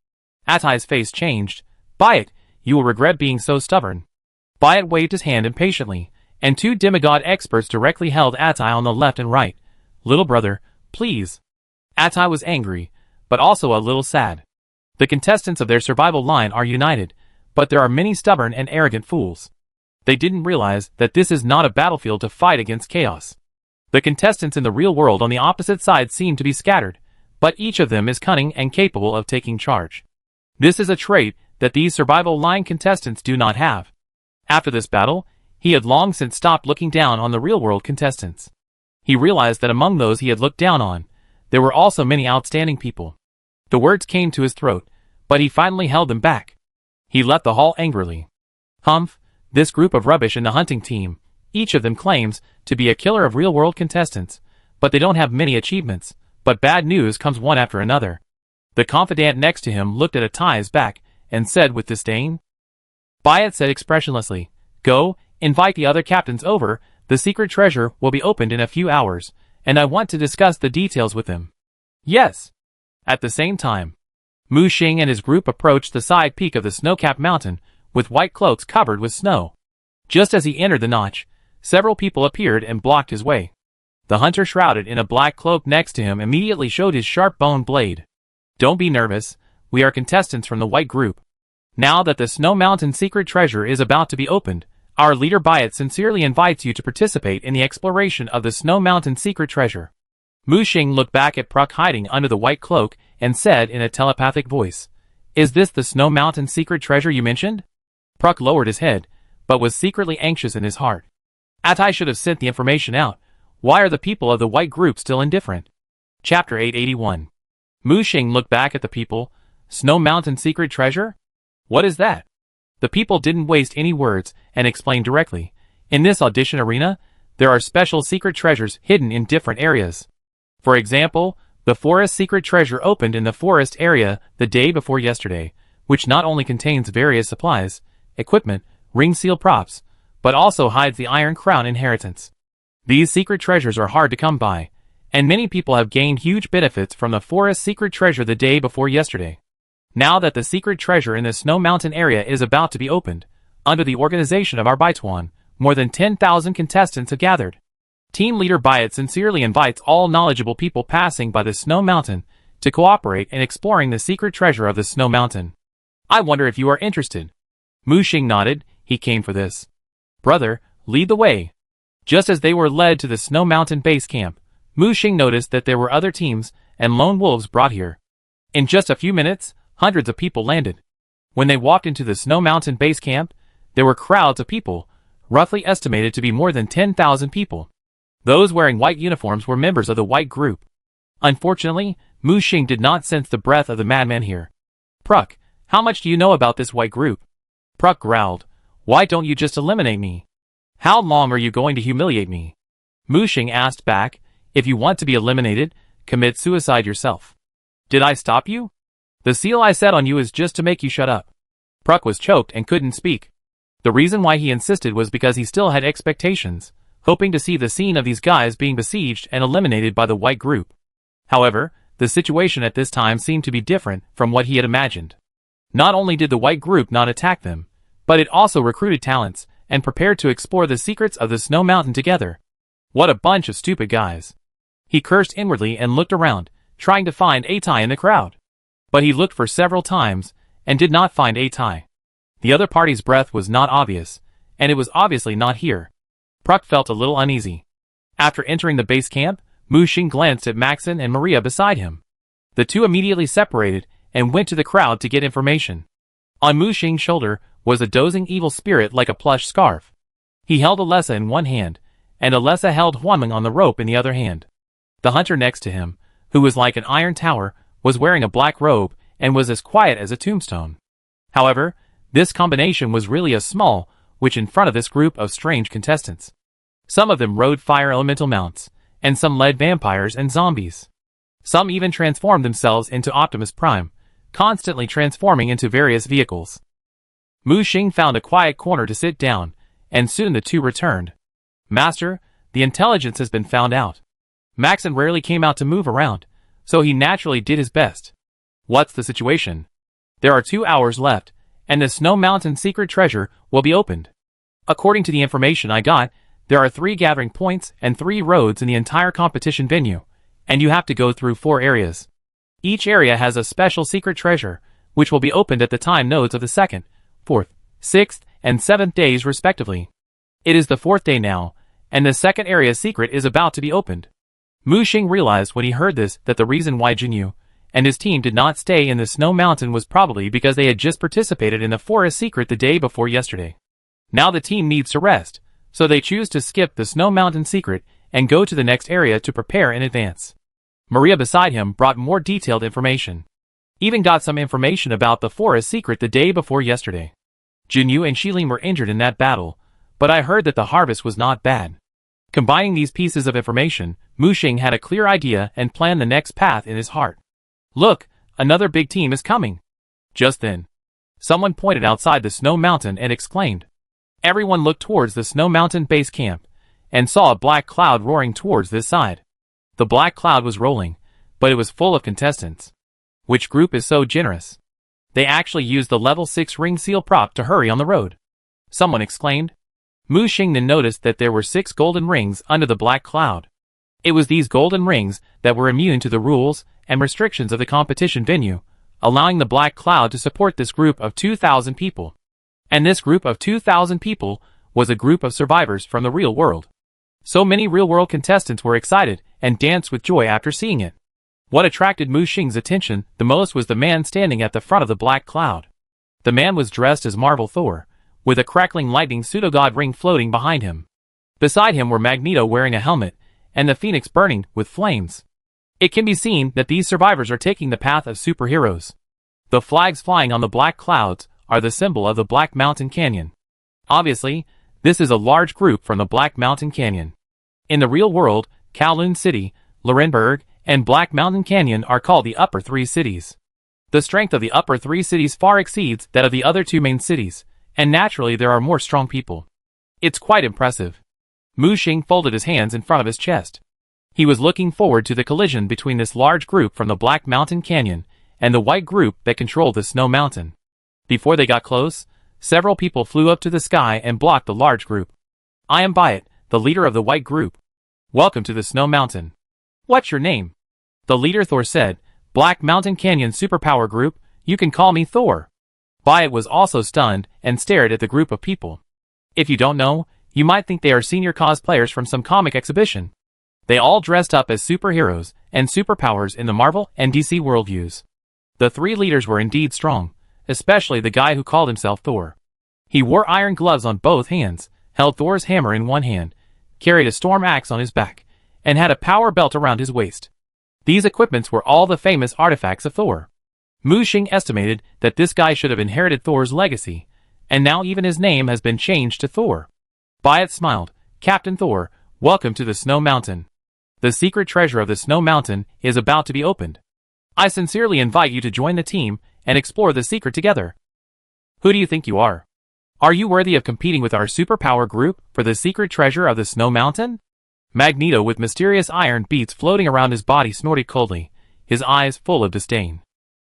Atai's face changed. Byatt, you will regret being so stubborn. Byatt waved his hand impatiently, and two demigod experts directly held Atai on the left and right. Little brother, please. Atai was angry, but also a little sad. The contestants of their survival line are united, but there are many stubborn and arrogant fools. They didn't realize that this is not a battlefield to fight against chaos. The contestants in the real world on the opposite side seem to be scattered, but each of them is cunning and capable of taking charge. This is a trait that these survival line contestants do not have. After this battle, he had long since stopped looking down on the real world contestants. He realized that among those he had looked down on, there were also many outstanding people. The words came to his throat, but he finally held them back. He left the hall angrily. Humph, this group of rubbish in the hunting team, each of them claims to be a killer of real-world contestants, but they don't have many achievements, but bad news comes one after another. The confidant next to him looked at Atai's back and said with disdain. Byatt said expressionlessly, Go, invite the other captains over, the secret treasure will be opened in a few hours, and I want to discuss the details with them. Yes. At the same time, Mu Xing and his group approached the side peak of the snow-capped mountain, with white cloaks covered with snow. Just as he entered the notch, several people appeared and blocked his way. The hunter shrouded in a black cloak next to him immediately showed his sharp bone blade. Don't be nervous, we are contestants from the white group. Now that the Snow Mountain secret treasure is about to be opened, our leader Byatt sincerely invites you to participate in the exploration of the Snow Mountain secret treasure. Mu Xing looked back at Pruck hiding under the white cloak and said in a telepathic voice, Is this the Snow Mountain secret treasure you mentioned? Pruck lowered his head, but was secretly anxious in his heart. Atai should have sent the information out. Why are the people of the white group still indifferent? Chapter 881. Mu Xing looked back at the people, Snow Mountain secret treasure? What is that? The people didn't waste any words and explained directly. In this audition arena, there are special secret treasures hidden in different areas. For example, the forest secret treasure opened in the forest area the day before yesterday, which not only contains various supplies, equipment, ring seal props, but also hides the Iron Crown inheritance. These secret treasures are hard to come by, and many people have gained huge benefits from the forest secret treasure the day before yesterday. Now that the secret treasure in the Snow Mountain area is about to be opened, under the organization of our Baituan, more than 10,000 contestants have gathered. Team leader Bayat sincerely invites all knowledgeable people passing by the Snow Mountain to cooperate in exploring the secret treasure of the Snow Mountain. I wonder if you are interested. Mu Xing nodded. He came for this. Brother, lead the way. Just as they were led to the Snow Mountain base camp, Mu Xing noticed that there were other teams and lone wolves brought here. In just a few minutes, hundreds of people landed. When they walked into the Snow Mountain base camp, there were crowds of people, roughly estimated to be more than 10,000 people. Those wearing white uniforms were members of the white group. Unfortunately, Mu Xing did not sense the breath of the madman here. Pruk, how much do you know about this white group? Pruk growled. Why don't you just eliminate me? How long are you going to humiliate me? Mu Xing asked back, if you want to be eliminated, commit suicide yourself. Did I stop you? The seal I set on you is just to make you shut up. Pruk was choked and couldn't speak. The reason why he insisted was because he still had expectations, hoping to see the scene of these guys being besieged and eliminated by the white group. However, the situation at this time seemed to be different from what he had imagined. Not only did the white group not attack them, but it also recruited talents and prepared to explore the secrets of the Snow Mountain together. What a bunch of stupid guys. He cursed inwardly and looked around, trying to find Atai in the crowd. But he looked for several times and did not find Atai. The other party's breath was not obvious, and it was obviously not here. Pruk felt a little uneasy. After entering the base camp, Mu Xing glanced at Maxon and Maria beside him. The two immediately separated and went to the crowd to get information. On Mu Xing's shoulder was a dozing evil spirit like a plush scarf. He held Alessa in one hand, and Alessa held Huanmeng on the rope in the other hand. The hunter next to him, who was like an iron tower, was wearing a black robe and was as quiet as a tombstone. However, this combination was really a small witch in front of this group of strange contestants. Some of them rode fire elemental mounts, and some led vampires and zombies. Some even transformed themselves into Optimus Prime, constantly transforming into various vehicles. Mu Xing found a quiet corner to sit down, and soon the two returned. Master, the intelligence has been found out. Maxon rarely came out to move around, so he naturally did his best. What's the situation? There are 2 hours left, and the Snow Mountain secret treasure will be opened. According to the information I got, there are 3 gathering points and 3 roads in the entire competition venue, and you have to go through 4 areas. Each area has a special secret treasure, which will be opened at the time nodes of the 2nd, 4th, 6th, and 7th days respectively. It is the 4th day now, and the 2nd area's secret is about to be opened. Mu Xing realized when he heard this that the reason why Jinyu and his team did not stay in the Snow Mountain was probably because they had just participated in the forest secret the day before yesterday. Now the team needs to rest, so they choose to skip the Snow Mountain secret and go to the next area to prepare in advance. Maria beside him brought more detailed information. Even got some information about the forest secret the day before yesterday. Jinyu and Shilin were injured in that battle, but I heard that the harvest was not bad. Combining these pieces of information, Mu Xing had a clear idea and planned the next path in his heart. Look, another big team is coming. Just then, someone pointed outside the Snow Mountain and exclaimed. Everyone looked towards the Snow Mountain base camp, and saw a black cloud roaring towards this side. The black cloud was rolling, but it was full of contestants. Which group is so generous? They actually used the level 6 ring seal prop to hurry on the road. Someone exclaimed. Mu Xing then noticed that there were 6 golden rings under the black cloud. It was these golden rings that were immune to the rules and restrictions of the competition venue, allowing the black cloud to support this group of 2,000 people. And this group of 2,000 people was a group of survivors from the real world. So many real-world contestants were excited and danced with joy after seeing it. What attracted Mu Xing's attention the most was the man standing at the front of the black cloud. The man was dressed as Marvel Thor, with a crackling lightning pseudo-god ring floating behind him. Beside him were Magneto wearing a helmet, and the Phoenix burning with flames. It can be seen that these survivors are taking the path of superheroes. The flags flying on the black clouds are the symbol of the Black Mountain Canyon. Obviously, this is a large group from the Black Mountain Canyon. In the real world, Kowloon City, Laurenburg, and Black Mountain Canyon are called the upper three cities. The strength of the upper three cities far exceeds that of the other two main cities, and naturally there are more strong people. It's quite impressive. Mu Xing folded his hands in front of his chest. He was looking forward to the collision between this large group from the Black Mountain Canyon and the white group that controlled the Snow Mountain. Before they got close, several people flew up to the sky and blocked the large group. I am Bayet, the leader of the white group. Welcome to the Snow Mountain. What's your name? The leader Thor said, Black Mountain Canyon Superpower Group, you can call me Thor. Bayet was also stunned and stared at the group of people. If you don't know, you might think they are senior cosplayers from some comic exhibition. They all dressed up as superheroes and superpowers in the Marvel and DC worldviews. The three leaders were indeed strong, especially the guy who called himself Thor. He wore iron gloves on both hands, held Thor's hammer in one hand, carried a storm axe on his back, and had a power belt around his waist. These equipments were all the famous artifacts of Thor. Mu Xing estimated that this guy should have inherited Thor's legacy, and now even his name has been changed to Thor. Bayet smiled. Captain Thor, welcome to the Snow Mountain. The secret treasure of the Snow Mountain is about to be opened. I sincerely invite you to join the team and explore the secret together. Who do you think you are? Are you worthy of competing with our superpower group for the secret treasure of the Snow Mountain? Magneto, with mysterious iron beads floating around his body, snorted coldly, his eyes full of disdain.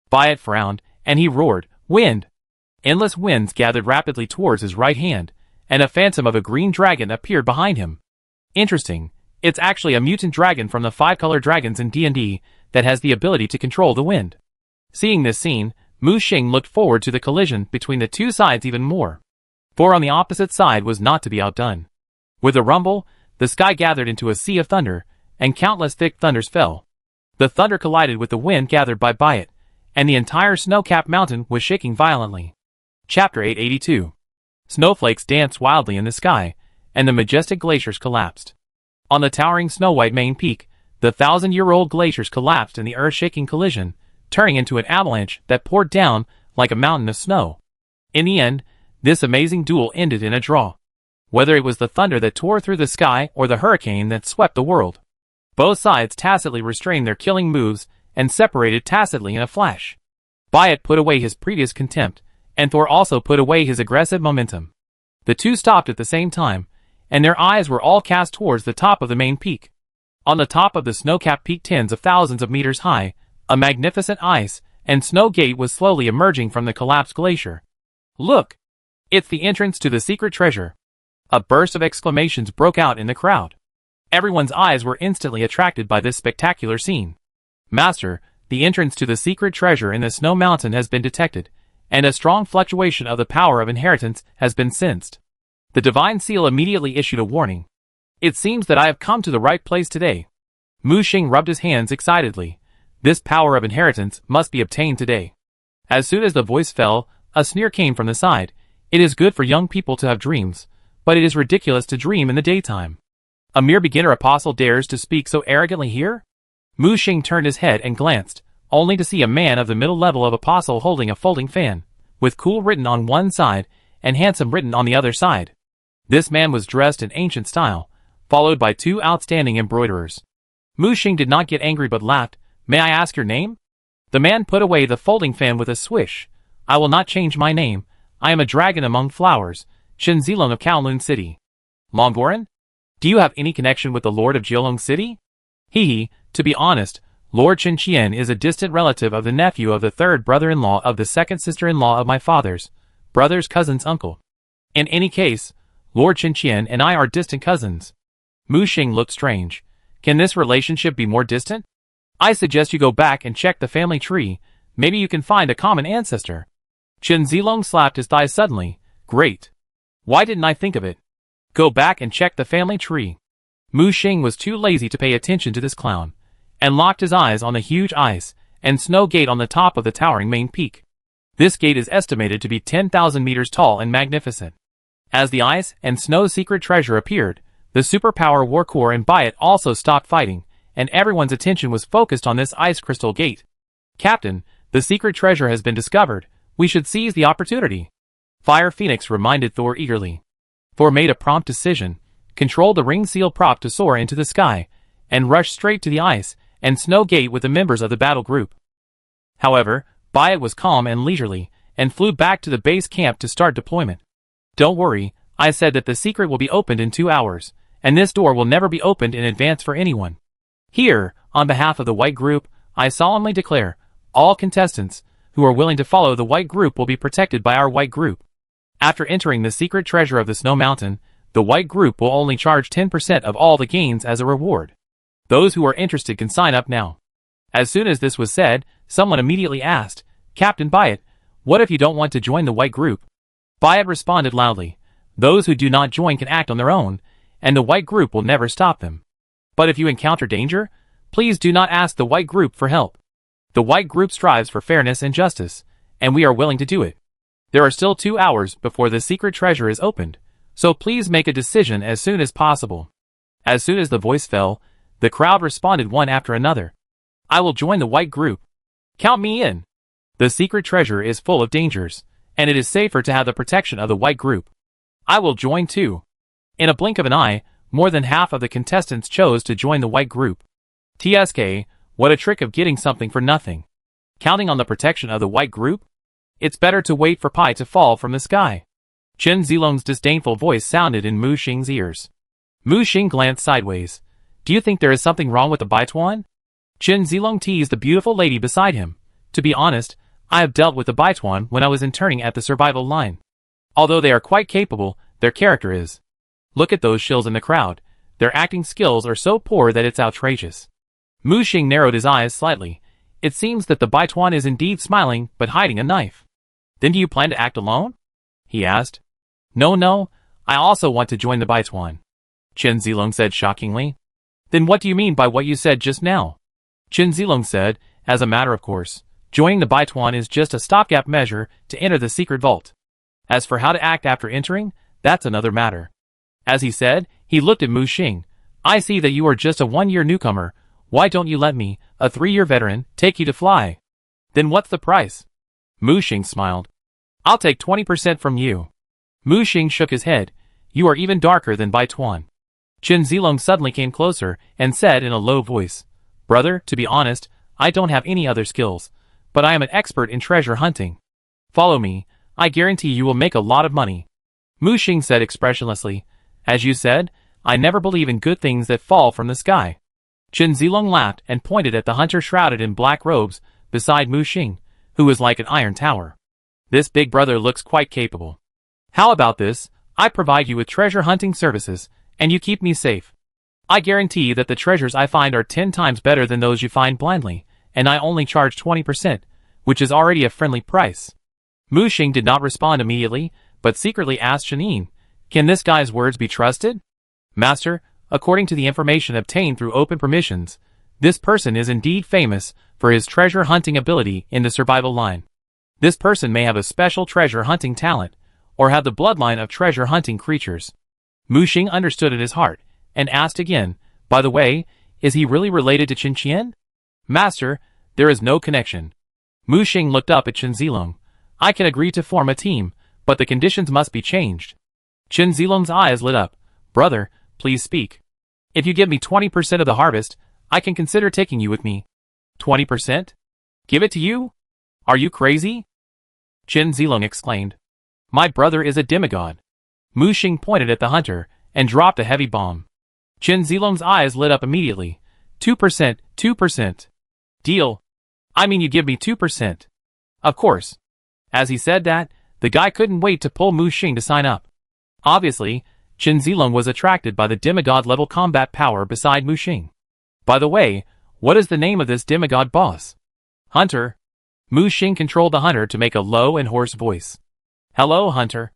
Bayet frowned, and he roared, Wind! Endless winds gathered rapidly towards his right hand, and a phantom of a green dragon appeared behind him. Interesting, it's actually a mutant dragon from the 5-color dragons in D&D that has the ability to control the wind. Seeing this scene, Mu Xing looked forward to the collision between the two sides even more. Thor on the opposite side was not to be outdone. With a rumble, the sky gathered into a sea of thunder, and countless thick thunders fell. The thunder collided with the wind gathered by Bayet, and the entire snow-capped mountain was shaking violently. Chapter 882. Snowflakes danced wildly in the sky, and the majestic glaciers collapsed. On the towering snow-white main peak, the 1,000-year-old glaciers collapsed in the earth-shaking collision, turning into an avalanche that poured down like a mountain of snow. In the end, this amazing duel ended in a draw. Whether it was the thunder that tore through the sky or the hurricane that swept the world, both sides tacitly restrained their killing moves and separated tacitly in a flash. Bayet put away his previous contempt, and Thor also put away his aggressive momentum. The two stopped at the same time, and their eyes were all cast towards the top of the main peak. On the top of the snow-capped peak, tens of thousands of meters high, a magnificent ice and snow gate was slowly emerging from the collapsed glacier. Look! It's the entrance to the secret treasure. A burst of exclamations broke out in the crowd. Everyone's eyes were instantly attracted by this spectacular scene. Master, the entrance to the secret treasure in the Snow Mountain has been detected, and a strong fluctuation of the power of inheritance has been sensed. The divine seal immediately issued a warning. It seems that I have come to the right place today. Mu Xing rubbed his hands excitedly. This power of inheritance must be obtained today. As soon as the voice fell, a sneer came from the side. It is good for young people to have dreams, but it is ridiculous to dream in the daytime. A mere beginner apostle dares to speak so arrogantly here? Mu Xing turned his head and glanced, only to see a man of the middle level of apostle holding a folding fan, with cool written on one side and handsome written on the other side. This man was dressed in ancient style, followed by two outstanding embroiderers. Mu Xing did not get angry but laughed. May I ask your name? The man put away the folding fan with a swish. I will not change my name. I am a dragon among flowers, Shen Zilong of Kowloon City. Longgoran? Do you have any connection with the Lord of Jiolong City? Hee, to be honest, Lord Chen Qian is a distant relative of the nephew of the third brother-in-law of the second sister-in-law of my father's brother's cousin's uncle. In any case, Lord Chen Qian and I are distant cousins. Mu Xing looked strange. Can this relationship be more distant? I suggest you go back and check the family tree. Maybe you can find a common ancestor. Chen Zilong slapped his thigh suddenly. Great. Why didn't I think of it? Go back and check the family tree. Mu Xing was too lazy to pay attention to this clown, and locked his eyes on the huge ice and snow gate on the top of the towering main peak. This gate is estimated to be 10,000 meters tall and magnificent. As the ice and snow secret treasure appeared, the superpower War Corps and Bayet also stopped fighting, and everyone's attention was focused on this ice crystal gate. Captain, The secret treasure has been discovered. We should seize the opportunity. Fire Phoenix reminded Thor eagerly. Thor made a prompt decision, controlled the ring seal prop to soar into the sky, and rushed straight to the ice and snow gate with the members of the battle group. However, Byatt was calm and leisurely, and flew back to the base camp to start deployment. Don't worry, I said that the secret will be opened in 2 hours, and this door will never be opened in advance for anyone. Here, on behalf of the White Group, I solemnly declare, all contestants who are willing to follow the White Group will be protected by our White Group. After entering the secret treasure of the Snow Mountain, the White Group will only charge 10% of all the gains as a reward. Those who are interested can sign up now. As soon as this was said, someone immediately asked, Captain Byatt, what if you don't want to join the White Group? Byatt responded loudly, those who do not join can act on their own, and the White Group will never stop them. But if you encounter danger, please do not ask the White Group for help. The White Group strives for fairness and justice, and we are willing to do it. There are still 2 hours before the secret treasure is opened, so please make a decision as soon as possible. As soon as the voice fell, the crowd responded one after another. I will join the White Group. Count me in. The secret treasure is full of dangers, and it is safer to have the protection of the White Group. I will join too. In a blink of an eye, more than half of the contestants chose to join the White Group. TSK, what a trick of getting something for nothing. Counting on the protection of the White Group? It's better to wait for pie to fall from the sky. Chen Zilong's disdainful voice sounded in Mu Xing's ears. Mu Xing glanced sideways. Do you think there is something wrong with the Baituan? Chen Zilong teased the beautiful lady beside him. To be honest, I have dealt with the Baituan when I was interning at the survival line. Although they are quite capable, their character is. Look at those shills in the crowd. Their acting skills are so poor that it's outrageous. Mu Xing narrowed his eyes slightly. It seems that the Baituan is indeed smiling, but hiding a knife. Then do you plan to act alone? He asked. No, I also want to join the Baituan. Chen Zilong said shockingly. Then what do you mean by what you said just now? Chen Zilong said, as a matter of course, joining the Baituan is just a stopgap measure to enter the secret vault. As for how to act after entering, that's another matter. As he said, he looked at Mu Xing. I see that you are just a 1-year newcomer. Why don't you let me, a 3-year veteran, take you to fly? Then what's the price? Mu Xing smiled. I'll take 20% from you. Mu Xing shook his head. You are even darker than Baituan. Chen Zilong suddenly came closer and said in a low voice, Brother, to be honest, I don't have any other skills, but I am an expert in treasure hunting. Follow me, I guarantee you will make a lot of money. Mu Xing said expressionlessly, As you said, I never believe in good things that fall from the sky. Chen Zilong laughed and pointed at the hunter shrouded in black robes beside Mu Xing, who was like an iron tower. This big brother looks quite capable. How about this? I provide you with treasure hunting services, and you keep me safe. I guarantee that the treasures I find are 10 times better than those you find blindly, and I only charge 20%, which is already a friendly price. Mu Xing did not respond immediately, but secretly asked Shanine, Can this guy's words be trusted? Master, according to the information obtained through open permissions, this person is indeed famous for his treasure hunting ability in the survival line. This person may have a special treasure hunting talent, or have the bloodline of treasure hunting creatures. Mu Xing understood in his heart, and asked again, By the way, is he really related to Chen Qian? Master, there is no connection. Mu Xing looked up at Chen Zilong. I can agree to form a team, but the conditions must be changed. Chen Zilong's eyes lit up. Brother, please speak. If you give me 20% of the harvest, I can consider taking you with me. 20%? Give it to you? Are you crazy? Chen Zilong exclaimed. My brother is a demigod. Mu Xing pointed at the hunter and dropped a heavy bomb. Chen Zilong's eyes lit up immediately. 2%, 2%. Deal. I mean you give me 2%. Of course. As he said that, the guy couldn't wait to pull Mu Xing to sign up. Obviously, Chen Zilong was attracted by the demigod-level combat power beside Mu Xing. By the way, what is the name of this demigod boss? Hunter. Mu Xing controlled the hunter to make a low and hoarse voice. Hello, Hunter.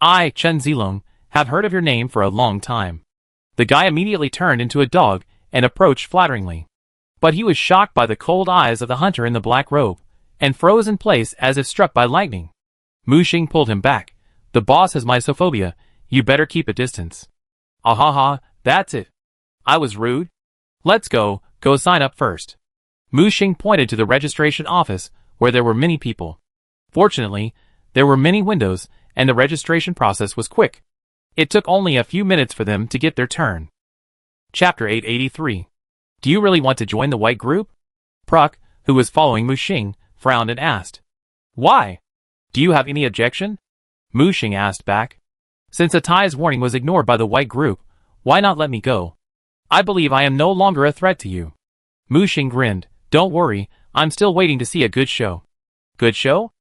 I, Chen Zilong, have heard of your name for a long time. The guy immediately turned into a dog and approached flatteringly. But he was shocked by the cold eyes of the hunter in the black robe, and froze in place as if struck by lightning. Mu Xing pulled him back. The boss has mysophobia. You better keep a distance. Ahaha, that's it. I was rude. Let's go sign up first. Mu Xing pointed to the registration office, where there were many people. Fortunately, there were many windows, and the registration process was quick. It took only a few minutes for them to get their turn. Chapter 883. Do you really want to join the white group? Pruk, who was following Mu Xing, frowned and asked. Why? Do you have any objection? Mu Xing asked back. Since Atai's warning was ignored by the white group, why not let me go? I believe I am no longer a threat to you. Mu Xing grinned. Don't worry, I'm still waiting to see a good show. Good show?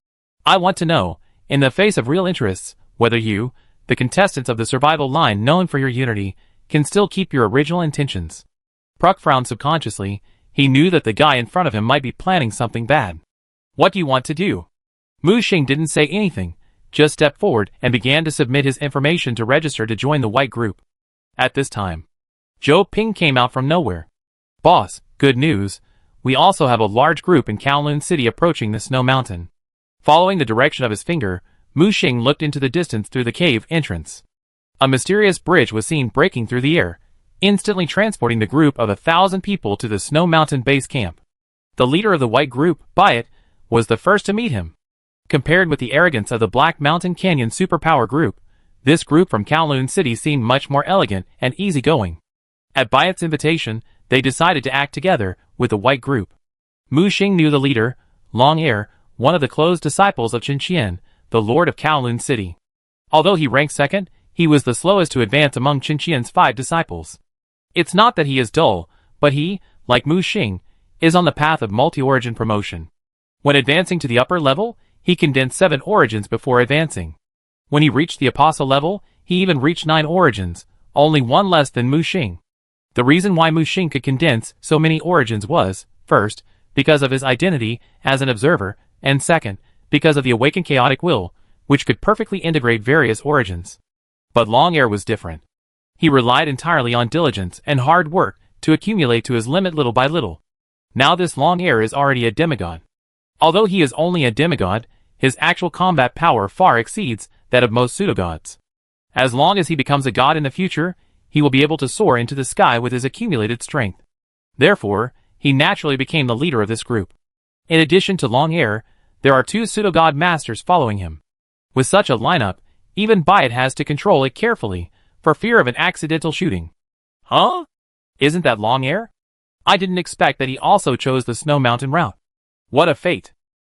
I want to know, in the face of real interests, whether you, the contestants of the survival line known for your unity, can still keep your original intentions. Pruk frowned subconsciously. He knew that the guy in front of him might be planning something bad. What do you want to do? Mu Xing didn't say anything, just stepped forward and began to submit his information to register to join the white group. At this time, Zhou Ping came out from nowhere. Boss, good news. We also have a large group in Kowloon City approaching the snow mountain. Following the direction of his finger, Mu Xing looked into the distance through the cave entrance. A mysterious bridge was seen breaking through the air, instantly transporting the group of 1,000 people to the snow mountain base camp. The leader of the white group, Byatt, was the first to meet him. Compared with the arrogance of the Black Mountain Canyon superpower group, this group from Kowloon City seemed much more elegant and easygoing. At Byatt's invitation, they decided to act together with the white group. Mu Xing knew the leader, Long Air, one of the close disciples of Qin Qian, the lord of Kowloon City. Although he ranked second, he was the slowest to advance among Qin Qian's 5 disciples. It's not that he is dull, but he, like Mu Xing, is on the path of multi-origin promotion. When advancing to the upper level, he condensed 7 origins before advancing. When he reached the apostle level, he even reached 9 origins, only 1 less than Mu Xing. The reason why Mu Xing could condense so many origins was, first, because of his identity as an observer, and second, because of the awakened chaotic will, which could perfectly integrate various origins. But Long Air was different. He relied entirely on diligence and hard work to accumulate to his limit little by little. Now this Long Air is already a demigod. Although he is only a demigod, his actual combat power far exceeds that of most pseudogods. As long as he becomes a god in the future, he will be able to soar into the sky with his accumulated strength. Therefore, he naturally became the leader of this group. In addition to Long Air, there are 2 pseudogod masters following him. With such a lineup, even Byatt has to control it carefully, for fear of an accidental shooting. Huh? Isn't that Long Air? I didn't expect that he also chose the snow mountain route. What a fate.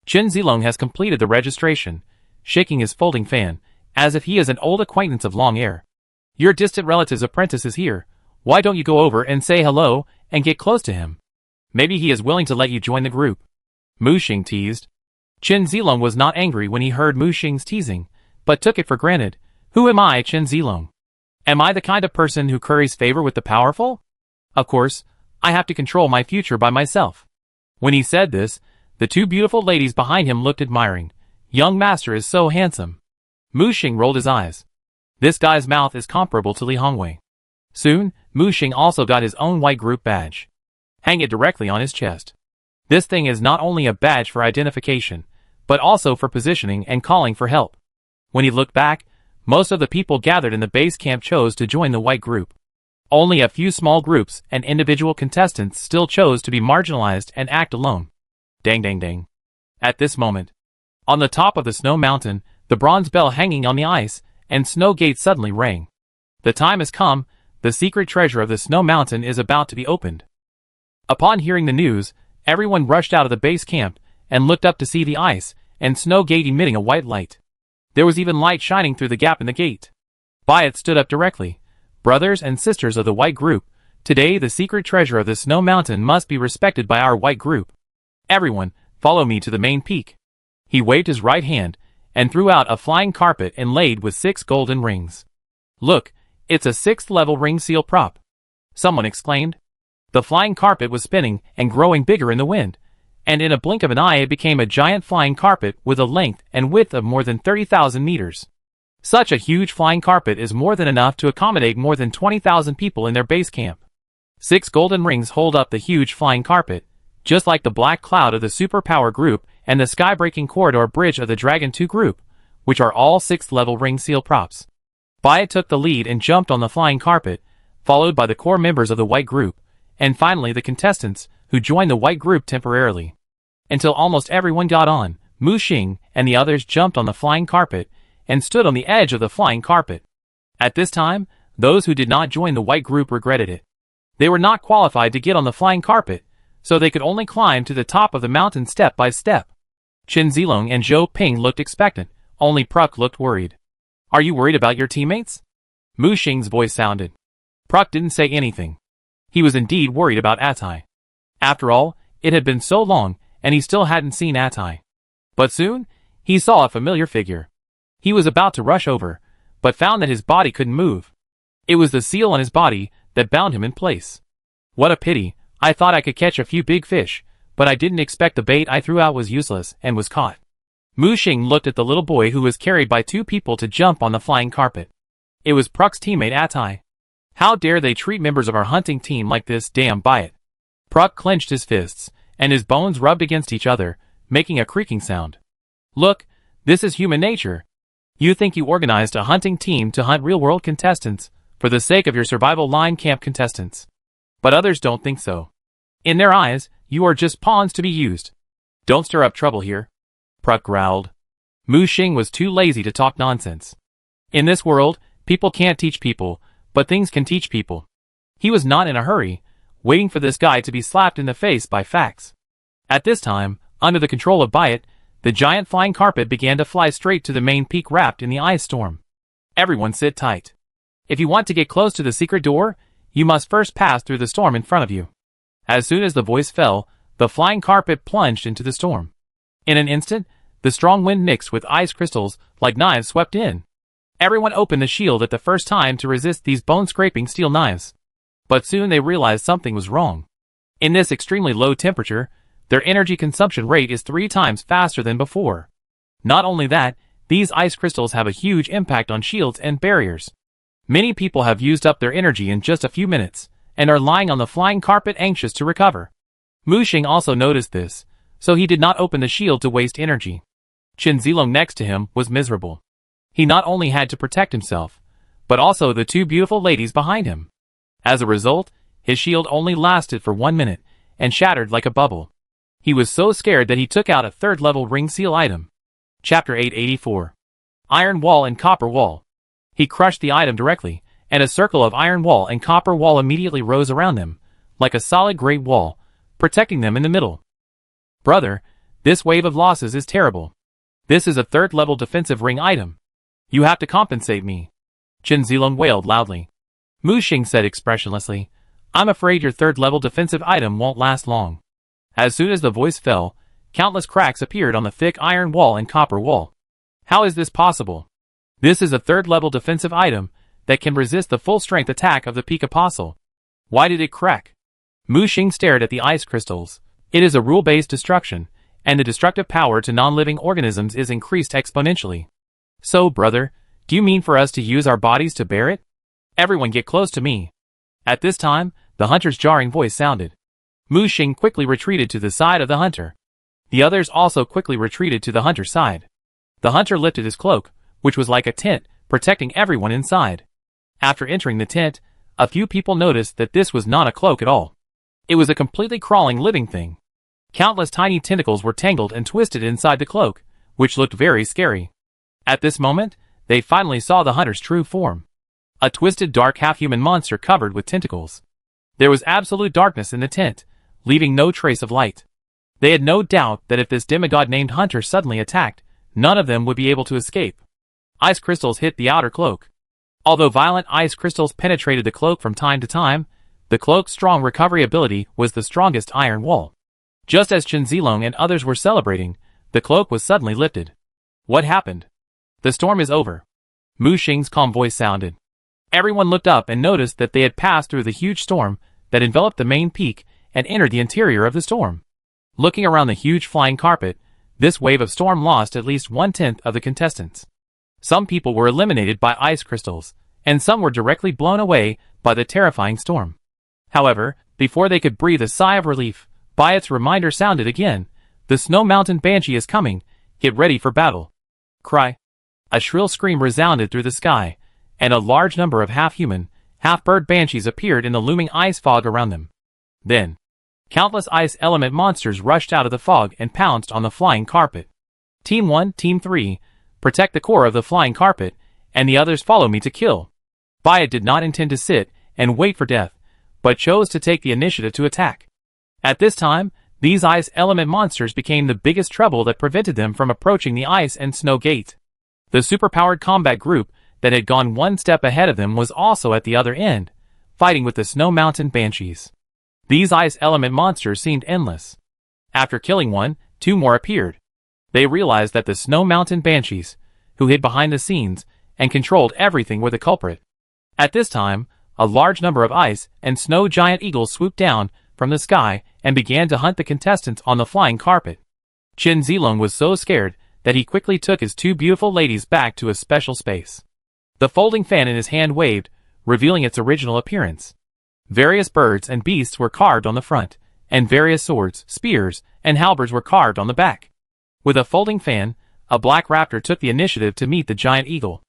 Chen Zilong has completed the registration, shaking his folding fan, as if he is an old acquaintance of Long Air. Your distant relative's apprentice is here. Why don't you go over and say hello, and get close to him? Maybe he is willing to let you join the group. Mu Xing teased. Chen Zilong was not angry when he heard Mu Xing's teasing, but took it for granted. Who am I, Chen Zilong? Am I the kind of person who curries favor with the powerful? Of course, I have to control my future by myself. When he said this, the 2 beautiful ladies behind him looked admiring. Young master is so handsome. Mu Xing rolled his eyes. This guy's mouth is comparable to Li Hongwei. Soon, Mu Xing also got his own white group badge. Hang it directly on his chest. This thing is not only a badge for identification, but also for positioning and calling for help. When he looked back, most of the people gathered in the base camp chose to join the white group. Only a few small groups and individual contestants still chose to be marginalized and act alone. Dang dang dang. At this moment, on the top of the snow mountain, the bronze bell hanging on the ice, and snow gate suddenly rang. The time has come, the secret treasure of the snow mountain is about to be opened. Upon hearing the news, everyone rushed out of the base camp, and looked up to see the ice, and snow gate emitting a white light. There was even light shining through the gap in the gate. Byatt stood up directly. Brothers and sisters of the white group, today the secret treasure of the snow mountain must be respected by our white group. Everyone, follow me to the main peak. He waved his right hand, and threw out a flying carpet inlaid with 6 golden rings. Look, it's a 6th level ring seal prop. Someone exclaimed. The flying carpet was spinning and growing bigger in the wind, and in a blink of an eye it became a giant flying carpet with a length and width of more than 30,000 meters. Such a huge flying carpet is more than enough to accommodate more than 20,000 people in their base camp. 6 golden rings hold up the huge flying carpet, just like the black cloud of the superpower group and the sky-breaking corridor bridge of the Dragon 2 group, which are all 6th level ring seal props. Byatt took the lead and jumped on the flying carpet, followed by the core members of the white group, and finally the contestants, who joined the white group temporarily. until almost everyone got on. Mu Xing and the others jumped on the flying carpet and stood on the edge of the flying carpet. At this time, those who did not join the white group regretted it. They were not qualified to get on the flying carpet, so they could only climb to the top of the mountain step by step. Chen Zilong and Zhou Ping looked expectant, only Pruk looked worried. Are you worried about your teammates? Mu Xing's voice sounded. Pruk didn't say anything. He was indeed worried about Atai. After all, it had been so long, and he still hadn't seen Atai. But soon, he saw a familiar figure. He was about to rush over, but found that his body couldn't move. It was the seal on his body that bound him in place. What a pity, I thought I could catch a few big fish, but I didn't expect the bait I threw out was useless and was caught. Mu Xing looked at the little boy who was carried by two people to jump on the flying carpet. It was Pruk's teammate Atai. How dare they treat members of our hunting team like this, damn Biot. Pruk clenched his fists, and his bones rubbed against each other, making a creaking sound. Look, this is human nature. You think you organized a hunting team to hunt real-world contestants, for the sake of your survival line camp contestants. But others don't think so. In their eyes, you are just pawns to be used. Don't stir up trouble here. Pruk growled. Mu Xing was too lazy to talk nonsense. In this world, people can't teach people, but things can teach people. He was not in a hurry, waiting for this guy to be slapped in the face by facts. At this time, under the control of Biot, the giant flying carpet began to fly straight to the main peak wrapped in the ice storm. Everyone sit tight. If you want to get close to the secret door, you must first pass through the storm in front of you. As soon as the voice fell, the flying carpet plunged into the storm. In an instant, the strong wind mixed with ice crystals like knives swept in. Everyone opened the shield at the first time to resist these bone-scraping steel knives. But soon they realized something was wrong. In this extremely low temperature, their energy consumption rate is 3 times faster than before. Not only that, these ice crystals have a huge impact on shields and barriers. Many people have used up their energy in just a few minutes, and are lying on the flying carpet anxious to recover. Mu Xing also noticed this, so he did not open the shield to waste energy. Chen Zilong next to him was miserable. He not only had to protect himself, but also the 2 beautiful ladies behind him. As a result, his shield only lasted for 1 minute, and shattered like a bubble. He was so scared that he took out a 3rd-level ring seal item. Chapter 884. Iron Wall and Copper Wall. He crushed the item directly, and a circle of iron wall and copper wall immediately rose around them, like a solid great wall, protecting them in the middle. Brother, this wave of losses is terrible. This is a 3rd-level defensive ring item. You have to compensate me. Chen Zilong wailed loudly. Mu Xing said expressionlessly, I'm afraid your 3rd-level defensive item won't last long. As soon as the voice fell, countless cracks appeared on the thick iron wall and copper wall. How is this possible? This is a 3rd-level defensive item that can resist the full-strength attack of the Peak Apostle. Why did it crack? Mu Xing stared at the ice crystals. It is a rule-based destruction, and the destructive power to non-living organisms is increased exponentially. So, brother, do you mean for us to use our bodies to bear it? Everyone get close to me. At this time, the hunter's jarring voice sounded. Mu Xing quickly retreated to the side of the hunter. The others also quickly retreated to the hunter's side. The hunter lifted his cloak, which was like a tent, protecting everyone inside. After entering the tent, a few people noticed that this was not a cloak at all. It was a completely crawling living thing. Countless tiny tentacles were tangled and twisted inside the cloak, which looked very scary. At this moment, they finally saw the hunter's true form. A twisted dark half-human monster covered with tentacles. There was absolute darkness in the tent, leaving no trace of light. They had no doubt that if this demigod named Hunter suddenly attacked, none of them would be able to escape. Ice crystals hit the outer cloak. Although violent ice crystals penetrated the cloak from time to time, the cloak's strong recovery ability was the strongest iron wall. Just as Chen Zilong and others were celebrating, the cloak was suddenly lifted. What happened? The storm is over. Mu Xing's calm voice sounded. Everyone looked up and noticed that they had passed through the huge storm that enveloped the main peak and entered the interior of the storm. Looking around the huge flying carpet, this wave of storm lost at least 1/10 of the contestants. Some people were eliminated by ice crystals, and some were directly blown away by the terrifying storm. However, before they could breathe a sigh of relief, Biot's reminder sounded again. The Snow Mountain Banshee is coming. Get ready for battle. Cry. A shrill scream resounded through the sky, and a large number of half-human, half-bird banshees appeared in the looming ice fog around them. Then, Countless ice element monsters rushed out of the fog and pounced on the flying carpet. Team 1, Team 3, protect the core of the flying carpet, and the others follow me to kill. Byatt did not intend to sit and wait for death, but chose to take the initiative to attack. At this time, these ice element monsters became the biggest trouble that prevented them from approaching the ice and snow gate. The superpowered combat group that had gone one step ahead of them was also at the other end, fighting with the Snow Mountain Banshees. These ice element monsters seemed endless. After killing one, two more appeared. They realized that the Snow Mountain Banshees, who hid behind the scenes and controlled everything, were the culprit. At this time, a large number of ice and snow giant eagles swooped down from the sky and began to hunt the contestants on the flying carpet. Chen Zilong was so scared that he quickly took his two beautiful ladies back to a special space. The folding fan in his hand waved, revealing its original appearance. Various birds and beasts were carved on the front, and various swords, spears, and halberds were carved on the back. With a folding fan, a black raptor took the initiative to meet the giant eagle.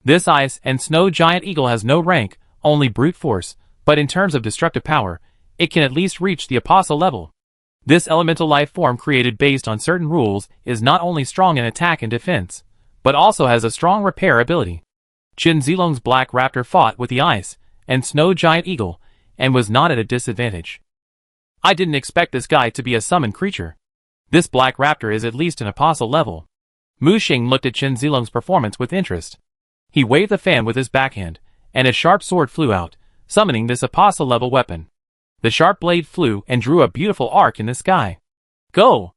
This ice and snow giant eagle has no rank, only brute force, but in terms of destructive power, it can at least reach the apostle level. This elemental life form created based on certain rules is not only strong in attack and defense, but also has a strong repair ability. Chen Zilong's black raptor fought with the ice and snow giant eagle, and was not at a disadvantage. I didn't expect this guy to be a summoned creature. This black raptor is at least an apostle level. Mu Xing looked at Chen Zilong's performance with interest. He waved the fan with his backhand, and a sharp sword flew out, summoning this apostle level weapon. The sharp blade flew and drew a beautiful arc in the sky. Go!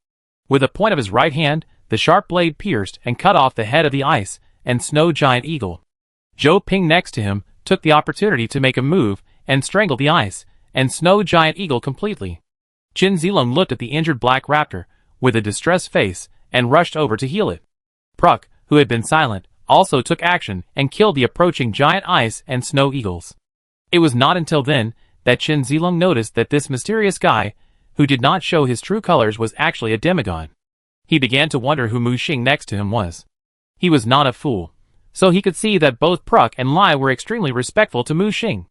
With the point of his right hand, the sharp blade pierced and cut off the head of the ice and snow giant eagle. Zhou Ping next to him took the opportunity to make a move and strangle the ice and snow giant eagle completely. Chen Zilong looked at the injured black raptor with a distressed face and rushed over to heal it. Pruk, who had been silent, also took action and killed the approaching giant ice and snow eagles. It was not until then that Chen Zilong noticed that this mysterious guy, who did not show his true colors, was actually a demigod. He began to wonder who Mu Xing next to him was. He was not a fool, so he could see that both Pruk and Lai were extremely respectful to Mu Xing.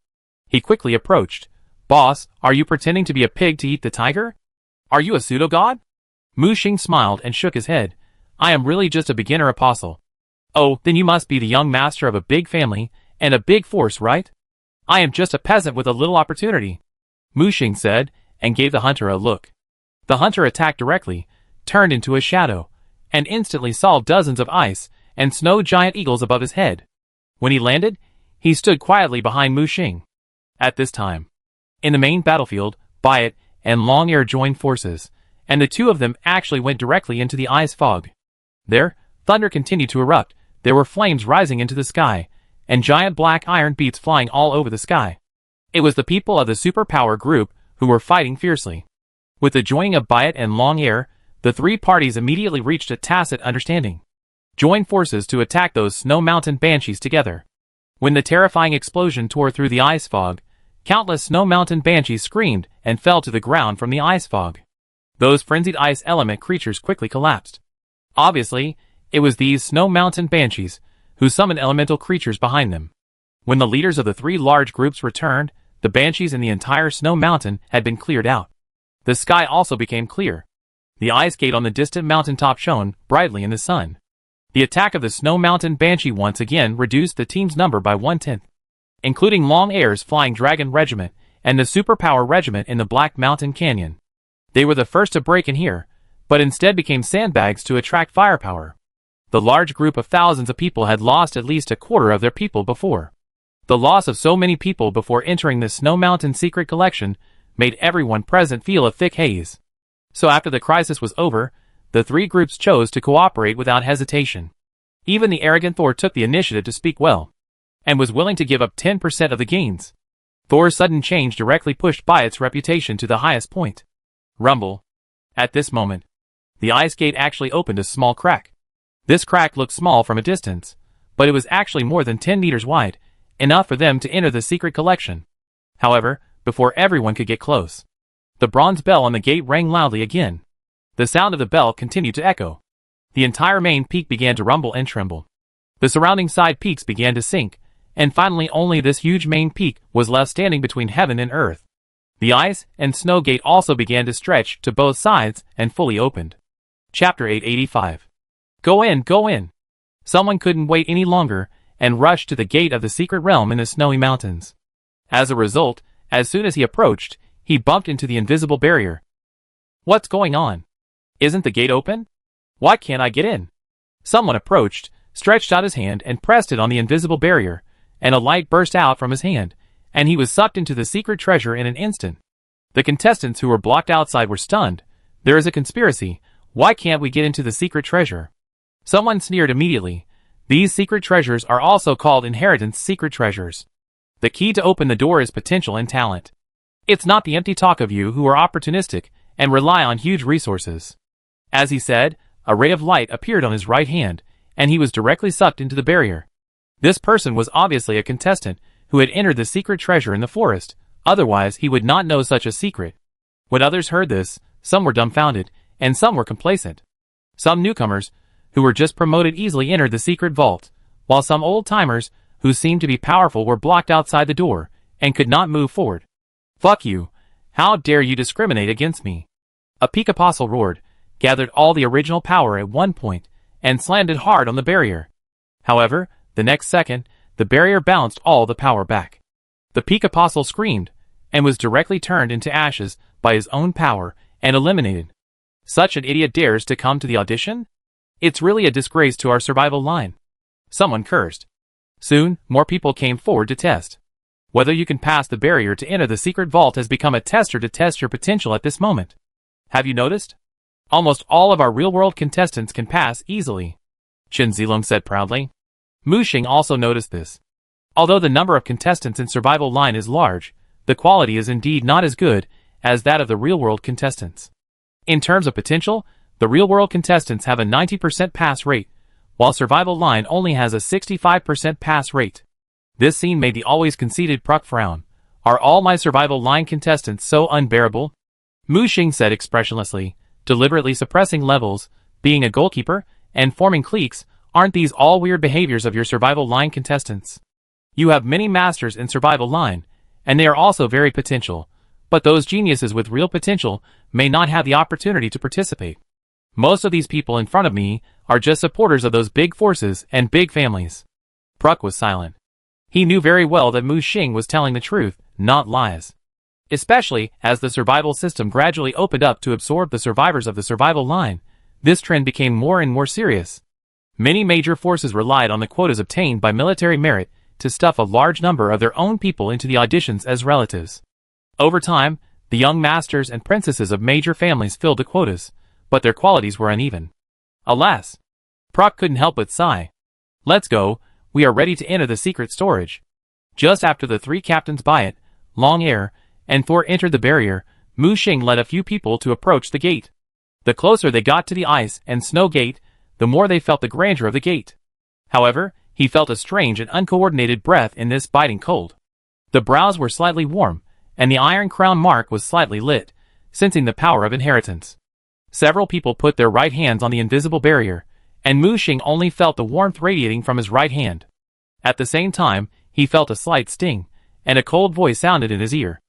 He quickly approached. Boss, are you pretending to be a pig to eat the tiger? Are you a pseudo-god? Mu Xing smiled and shook his head. I am really just a beginner apostle. Oh, then you must be the young master of a big family and a big force, right? I am just a peasant with a little opportunity, Mu Xing said, and gave the hunter a look. The hunter attacked directly, turned into a shadow, and instantly saw dozens of ice and snow giant eagles above his head. When he landed, he stood quietly behind Mu Xing. At this time, in the main battlefield, Byatt and Long Air joined forces, and the two of them actually went directly into the ice fog. There, thunder continued to erupt, there were flames rising into the sky, and giant black iron beats flying all over the sky. It was the people of the superpower group who were fighting fiercely. With the joining of Byatt and Long Air, the three parties immediately reached a tacit understanding. Join forces to attack those Snow Mountain Banshees together. When the terrifying explosion tore through the ice fog, countless Snow Mountain Banshees screamed and fell to the ground from the ice fog. Those frenzied ice element creatures quickly collapsed. Obviously, it was these Snow Mountain Banshees who summoned elemental creatures behind them. When the leaders of the three large groups returned, the Banshees in the entire Snow Mountain had been cleared out. The sky also became clear. The ice gate on the distant mountaintop shone brightly in the sun. The attack of the Snow Mountain Banshee once again reduced the team's number by 1/10, including Long Air's Flying Dragon Regiment and the Superpower Regiment in the Black Mountain Canyon. They were the first to break in here, but instead became sandbags to attract firepower. The large group of thousands of people had lost at least a quarter of their people before. The loss of so many people before entering the Snow Mountain Secret Collection made everyone present feel a thick haze. So after the crisis was over, the three groups chose to cooperate without hesitation. Even the arrogant Thor took the initiative to speak well, and was willing to give up 10% of the gains. Thor's sudden change directly pushed Byatt's reputation to the highest point. Rumble. At this moment, the ice gate actually opened a small crack. This crack looked small from a distance, but it was actually more than 10 meters wide, enough for them to enter the secret collection. However, before everyone could get close, the bronze bell on the gate rang loudly again. The sound of the bell continued to echo. The entire main peak began to rumble and tremble. The surrounding side peaks began to sink, and finally only this huge main peak was left standing between heaven and earth. The ice and snow gate also began to stretch to both sides and fully opened. Chapter 885. Go in, go in. Someone couldn't wait any longer and rushed to the gate of the secret realm in the snowy mountains. As a result, as soon as he approached, he bumped into the invisible barrier. What's going on? Isn't the gate open? Why can't I get in? Someone approached, stretched out his hand and pressed it on the invisible barrier, and a light burst out from his hand, and he was sucked into the secret treasure in an instant. The contestants who were blocked outside were stunned. There is a conspiracy. Why can't we get into the secret treasure? Someone sneered immediately. These secret treasures are also called inheritance secret treasures. The key to open the door is potential and talent. It's not the empty talk of you who are opportunistic and rely on huge resources. As he said, a ray of light appeared on his right hand, and he was directly sucked into the barrier. This person was obviously a contestant who had entered the secret treasure in the forest, otherwise he would not know such a secret. When others heard this, some were dumbfounded, and some were complacent. Some newcomers, who were just promoted easily entered the secret vault, while some old-timers, who seemed to be powerful were blocked outside the door, and could not move forward. Fuck you! How dare you discriminate against me? A peak apostle roared, gathered all the original power at one point, and slammed it hard on the barrier. However, the next second, the barrier bounced all the power back. The peak apostle screamed, and was directly turned into ashes by his own power, and eliminated. Such an idiot dares to come to the audition? It's really a disgrace to our survival line. Someone cursed. Soon, more people came forward to test. Whether you can pass the barrier to enter the secret vault has become a tester to test your potential at this moment. Have you noticed? Almost all of our real-world contestants can pass easily. Chen Zilong said proudly. Mu Xing also noticed this. Although the number of contestants in survival line is large, the quality is indeed not as good as that of the real-world contestants. In terms of potential, the real-world contestants have a 90% pass rate, while survival line only has a 65% pass rate. This scene made the always conceited Pruk frown. Are all my survival line contestants so unbearable? Mu Xing said expressionlessly, deliberately suppressing levels, being a goalkeeper, and forming cliques. Aren't these all weird behaviors of your survival line contestants? You have many masters in survival line, and they are also very potential, but those geniuses with real potential may not have the opportunity to participate. Most of these people in front of me are just supporters of those big forces and big families. Pruk was silent. He knew very well that Mu Xing was telling the truth, not lies. Especially as the survival system gradually opened up to absorb the survivors of the survival line, this trend became more and more serious. Many major forces relied on the quotas obtained by military merit to stuff a large number of their own people into the auditions as relatives. Over time, the young masters and princesses of major families filled the quotas, but their qualities were uneven. Alas! Pruk couldn't help but sigh. Let's go, we are ready to enter the secret storage. Just after the three captains Bayat, Long Air, and Thor entered the barrier, Mu Xing led a few people to approach the gate. The closer they got to the ice and snow gate, the more they felt the grandeur of the gate. However, he felt a strange and uncoordinated breath in this biting cold. The brows were slightly warm, and the iron crown mark was slightly lit, sensing the power of inheritance. Several people put their right hands on the invisible barrier, and Mu Xing only felt the warmth radiating from his right hand. At the same time, he felt a slight sting, and a cold voice sounded in his ear.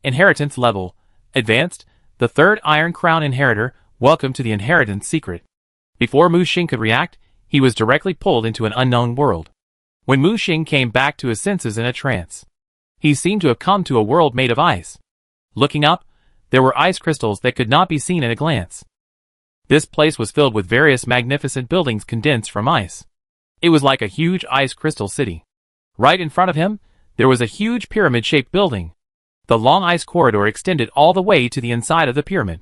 Inheritance level. Advanced, the third Iron Crown inheritor, welcome to the inheritance secret. Before Mu Xing could react, he was directly pulled into an unknown world. When Mu Xing came back to his senses in a trance, he seemed to have come to a world made of ice. Looking up, there were ice crystals that could not be seen at a glance. This place was filled with various magnificent buildings condensed from ice. It was like a huge ice crystal city. Right in front of him, there was a huge pyramid-shaped building. The long ice corridor extended all the way to the inside of the pyramid.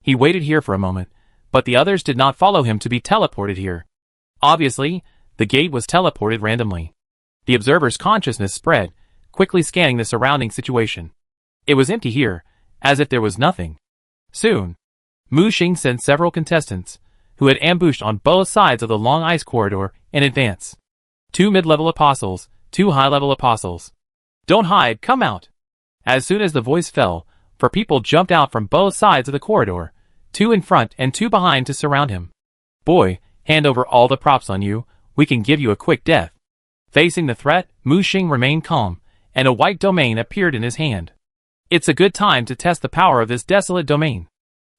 He waited here for a moment, but the others did not follow him to be teleported here. Obviously, the gate was teleported randomly. The observer's consciousness spread, quickly scanning the surrounding situation. It was empty here, as if there was nothing. Soon, Mu Xing sent several contestants, who had ambushed on both sides of the long ice corridor, in advance. 2 mid-level apostles, 2 high-level apostles. Don't hide, come out! As soon as the voice fell, 4 people jumped out from both sides of the corridor, 2 in front and 2 behind to surround him. Boy, hand over all the props on you, we can give you a quick death. Facing the threat, Mu Xing remained calm, and a white domain appeared in his hand. It's a good time to test the power of this desolate domain.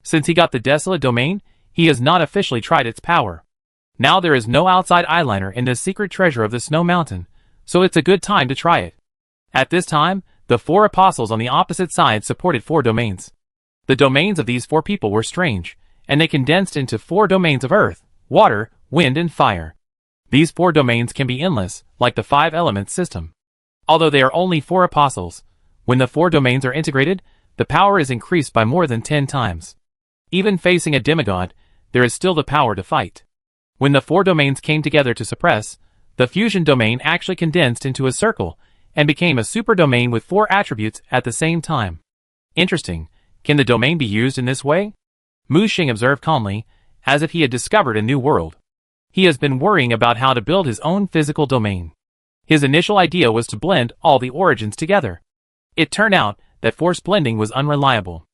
Since he got the desolate domain, he has not officially tried its power. Now there is no outside eyeliner in this secret treasure of the Snow Mountain, so it's a good time to try it. At this time, the 4 apostles on the opposite side supported 4 domains. The domains of these 4 people were strange, and they condensed into 4 domains of earth, water, wind, and fire. These 4 domains can be endless, like the 5-element system. Although they are only 4 apostles, when the 4 domains are integrated, the power is increased by more than 10 times. Even facing a demigod, there is still the power to fight. When the 4 domains came together to suppress, the fusion domain actually condensed into a circle and became a super domain with 4 attributes at the same time. Interesting. Can the domain be used in this way? Mu Xing observed calmly, as if he had discovered a new world. He has been worrying about how to build his own physical domain. His initial idea was to blend all the origins together. It turned out that forced blending was unreliable.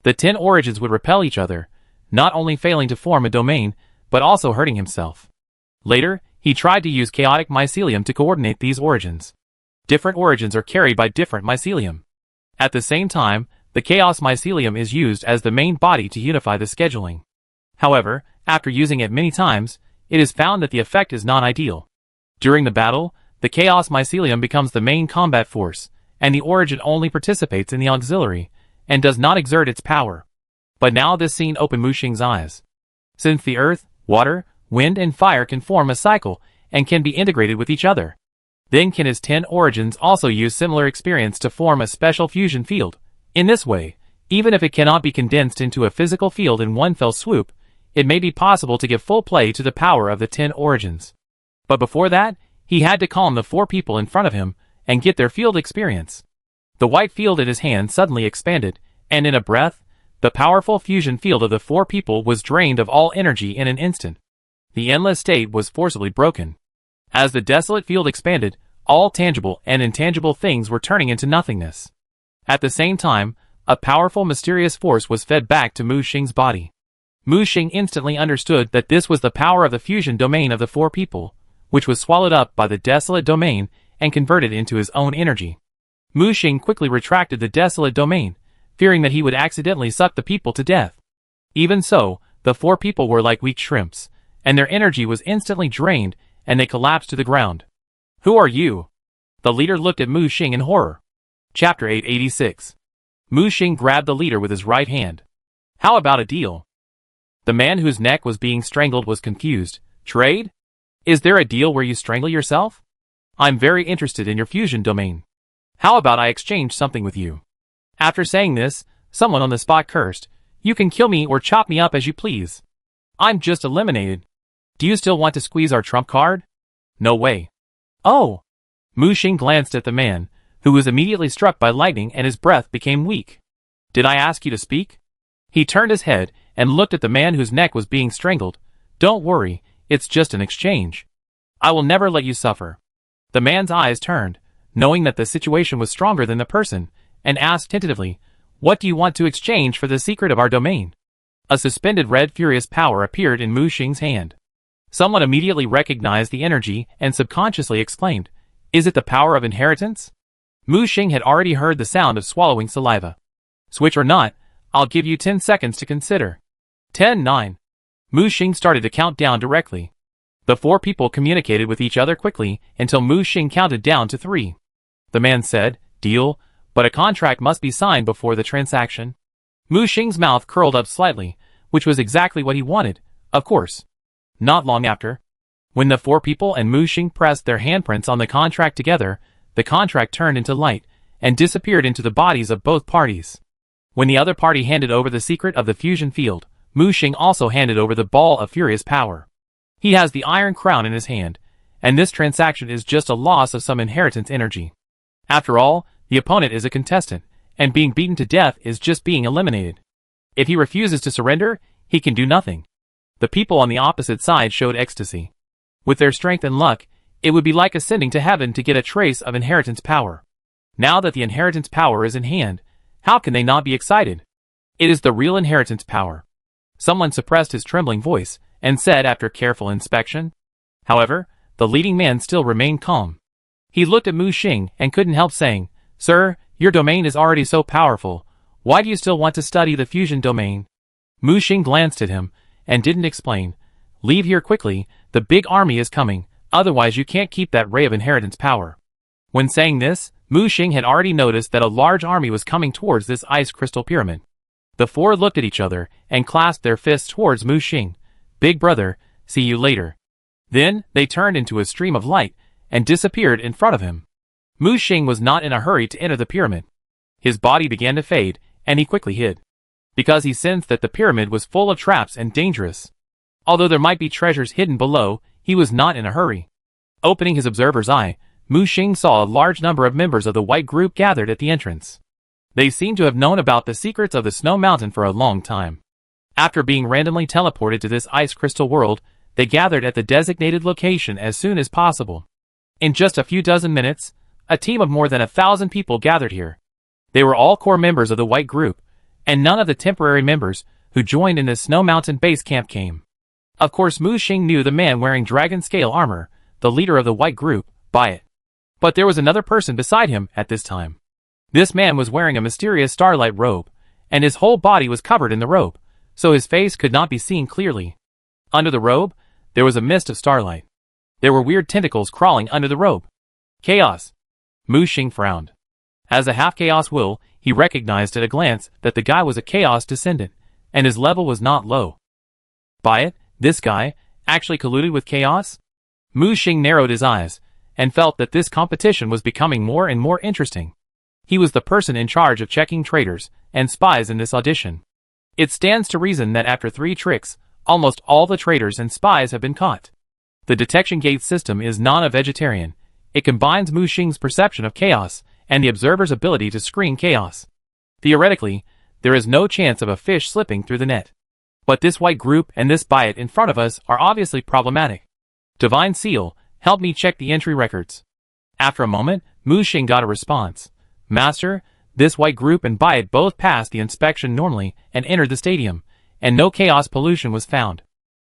The 10 origins would repel each other, not only failing to form a domain, but also hurting himself. Later, he tried to use chaotic mycelium to coordinate these origins. Different origins are carried by different mycelium. At the same time, the chaos mycelium is used as the main body to unify the scheduling. However, after using it many times, it is found that the effect is not ideal. During the battle, the chaos mycelium becomes the main combat force, and the origin only participates in the auxiliary, and does not exert its power. But now this scene opened Mu Xing's eyes. Since the earth, water, wind, and fire can form a cycle and can be integrated with each other, then can his 10 origins also use similar experience to form a special fusion field? In this way, even if it cannot be condensed into a physical field in one fell swoop, it may be possible to give full play to the power of the 10 origins. But before that, he had to calm the 4 people in front of him and get their field experience. The white field in his hand suddenly expanded, and in a breath, the powerful fusion field of the 4 people was drained of all energy in an instant. The endless state was forcibly broken. As the desolate field expanded, all tangible and intangible things were turning into nothingness. At the same time, a powerful mysterious force was fed back to Mu Xing's body. Mu Xing instantly understood that this was the power of the fusion domain of the 4 people, which was swallowed up by the desolate domain and converted into his own energy. Mu Xing quickly retracted the desolate domain, fearing that he would accidentally suck the people to death. Even so, the 4 people were like weak shrimps, and their energy was instantly drained, and they collapsed to the ground. Who are you? The leader looked at Mu Xing in horror. Chapter 886. Mu Xing grabbed the leader with his right hand. How about a deal? The man whose neck was being strangled was confused. Trade? Is there a deal where you strangle yourself? I'm very interested in your fusion domain. How about I exchange something with you? After saying this, someone on the spot cursed. You can kill me or chop me up as you please. I'm just eliminated. Do you still want to squeeze our trump card? No way. Oh! Mu Xing glanced at the man, who was immediately struck by lightning and his breath became weak. Did I ask you to speak? He turned his head and looked at the man whose neck was being strangled. Don't worry, it's just an exchange. I will never let you suffer. The man's eyes turned, knowing that the situation was stronger than the person, and asked tentatively, What do you want to exchange for the secret of our domain? A suspended red furious power appeared in Mu Xing's hand. Someone immediately recognized the energy and subconsciously exclaimed, Is it the power of inheritance? Mu Xing had already heard the sound of swallowing saliva. Switch or not, I'll give you 10 seconds to consider. 10, 9. Mu Xing started to count down directly. The 4 people communicated with each other quickly until Mu Xing counted down to 3. The man said, Deal, but a contract must be signed before the transaction. Mu Xing's mouth curled up slightly, which was exactly what he wanted, of course. Not long after, when the 4 people and Mu Xing pressed their handprints on the contract together, the contract turned into light and disappeared into the bodies of both parties. When the other party handed over the secret of the fusion field, Mu Xing also handed over the ball of furious power. He has the iron crown in his hand, and this transaction is just a loss of some inheritance energy. After all, the opponent is a contestant, and being beaten to death is just being eliminated. If he refuses to surrender, he can do nothing. The people on the opposite side showed ecstasy. With their strength and luck, it would be like ascending to heaven to get a trace of inheritance power. Now that the inheritance power is in hand, how can they not be excited? It is the real inheritance power. Someone suppressed his trembling voice and said after careful inspection. However, the leading man still remained calm. He looked at Mu Xing and couldn't help saying, Sir, Your domain is already so powerful. Why do you still want to study the fusion domain? Mu Xing glanced at him and didn't explain. Leave here quickly, the big army is coming, otherwise you can't keep that ray of inheritance power. When saying this, Mu Xing had already noticed that a large army was coming towards this ice crystal pyramid. The four looked at each other and clasped their fists towards Mu Xing. Big brother, see you later. Then, they turned into a stream of light and disappeared in front of him. Mu Xing was not in a hurry to enter the pyramid. His body began to fade, and he quickly hid, because he sensed that the pyramid was full of traps and dangerous. Although there might be treasures hidden below, he was not in a hurry. Opening his observer's eye, Mu Xing saw a large number of members of the white group gathered at the entrance. They seemed to have known about the secrets of the snow mountain for a long time. After being randomly teleported to this ice crystal world, they gathered at the designated location as soon as possible. In just a few dozen minutes, a team of more than 1,000 people gathered here. They were all core members of the white group, and none of the temporary members who joined in the snow mountain base camp came. Of course, Mu Xing knew the man wearing dragon scale armor, the leader of the white group, by it. But there was another person beside him at this time. This man was wearing a mysterious starlight robe, and his whole body was covered in the robe, so his face could not be seen clearly. Under the robe, there was a mist of starlight. There were weird tentacles crawling under the robe. Chaos. Mu Xing frowned. As a half-chaos will, he recognized at a glance that the guy was a chaos descendant, and his level was not low. By it, this guy actually colluded with chaos? Mu Xing narrowed his eyes, and felt that this competition was becoming more and more interesting. He was the person in charge of checking traitors and spies in this audition. It stands to reason that after 3 tricks, almost all the traitors and spies have been caught. The detection gate system is non-vegetarian. It combines Mu Xing's perception of chaos and the observer's ability to screen chaos. Theoretically, there is no chance of a fish slipping through the net. But this white group and this biot in front of us are obviously problematic. Divine Seal, help me check the entry records. After a moment, Mu Xing got a response. Master, this white group and biot both passed the inspection normally and entered the stadium, and no chaos pollution was found.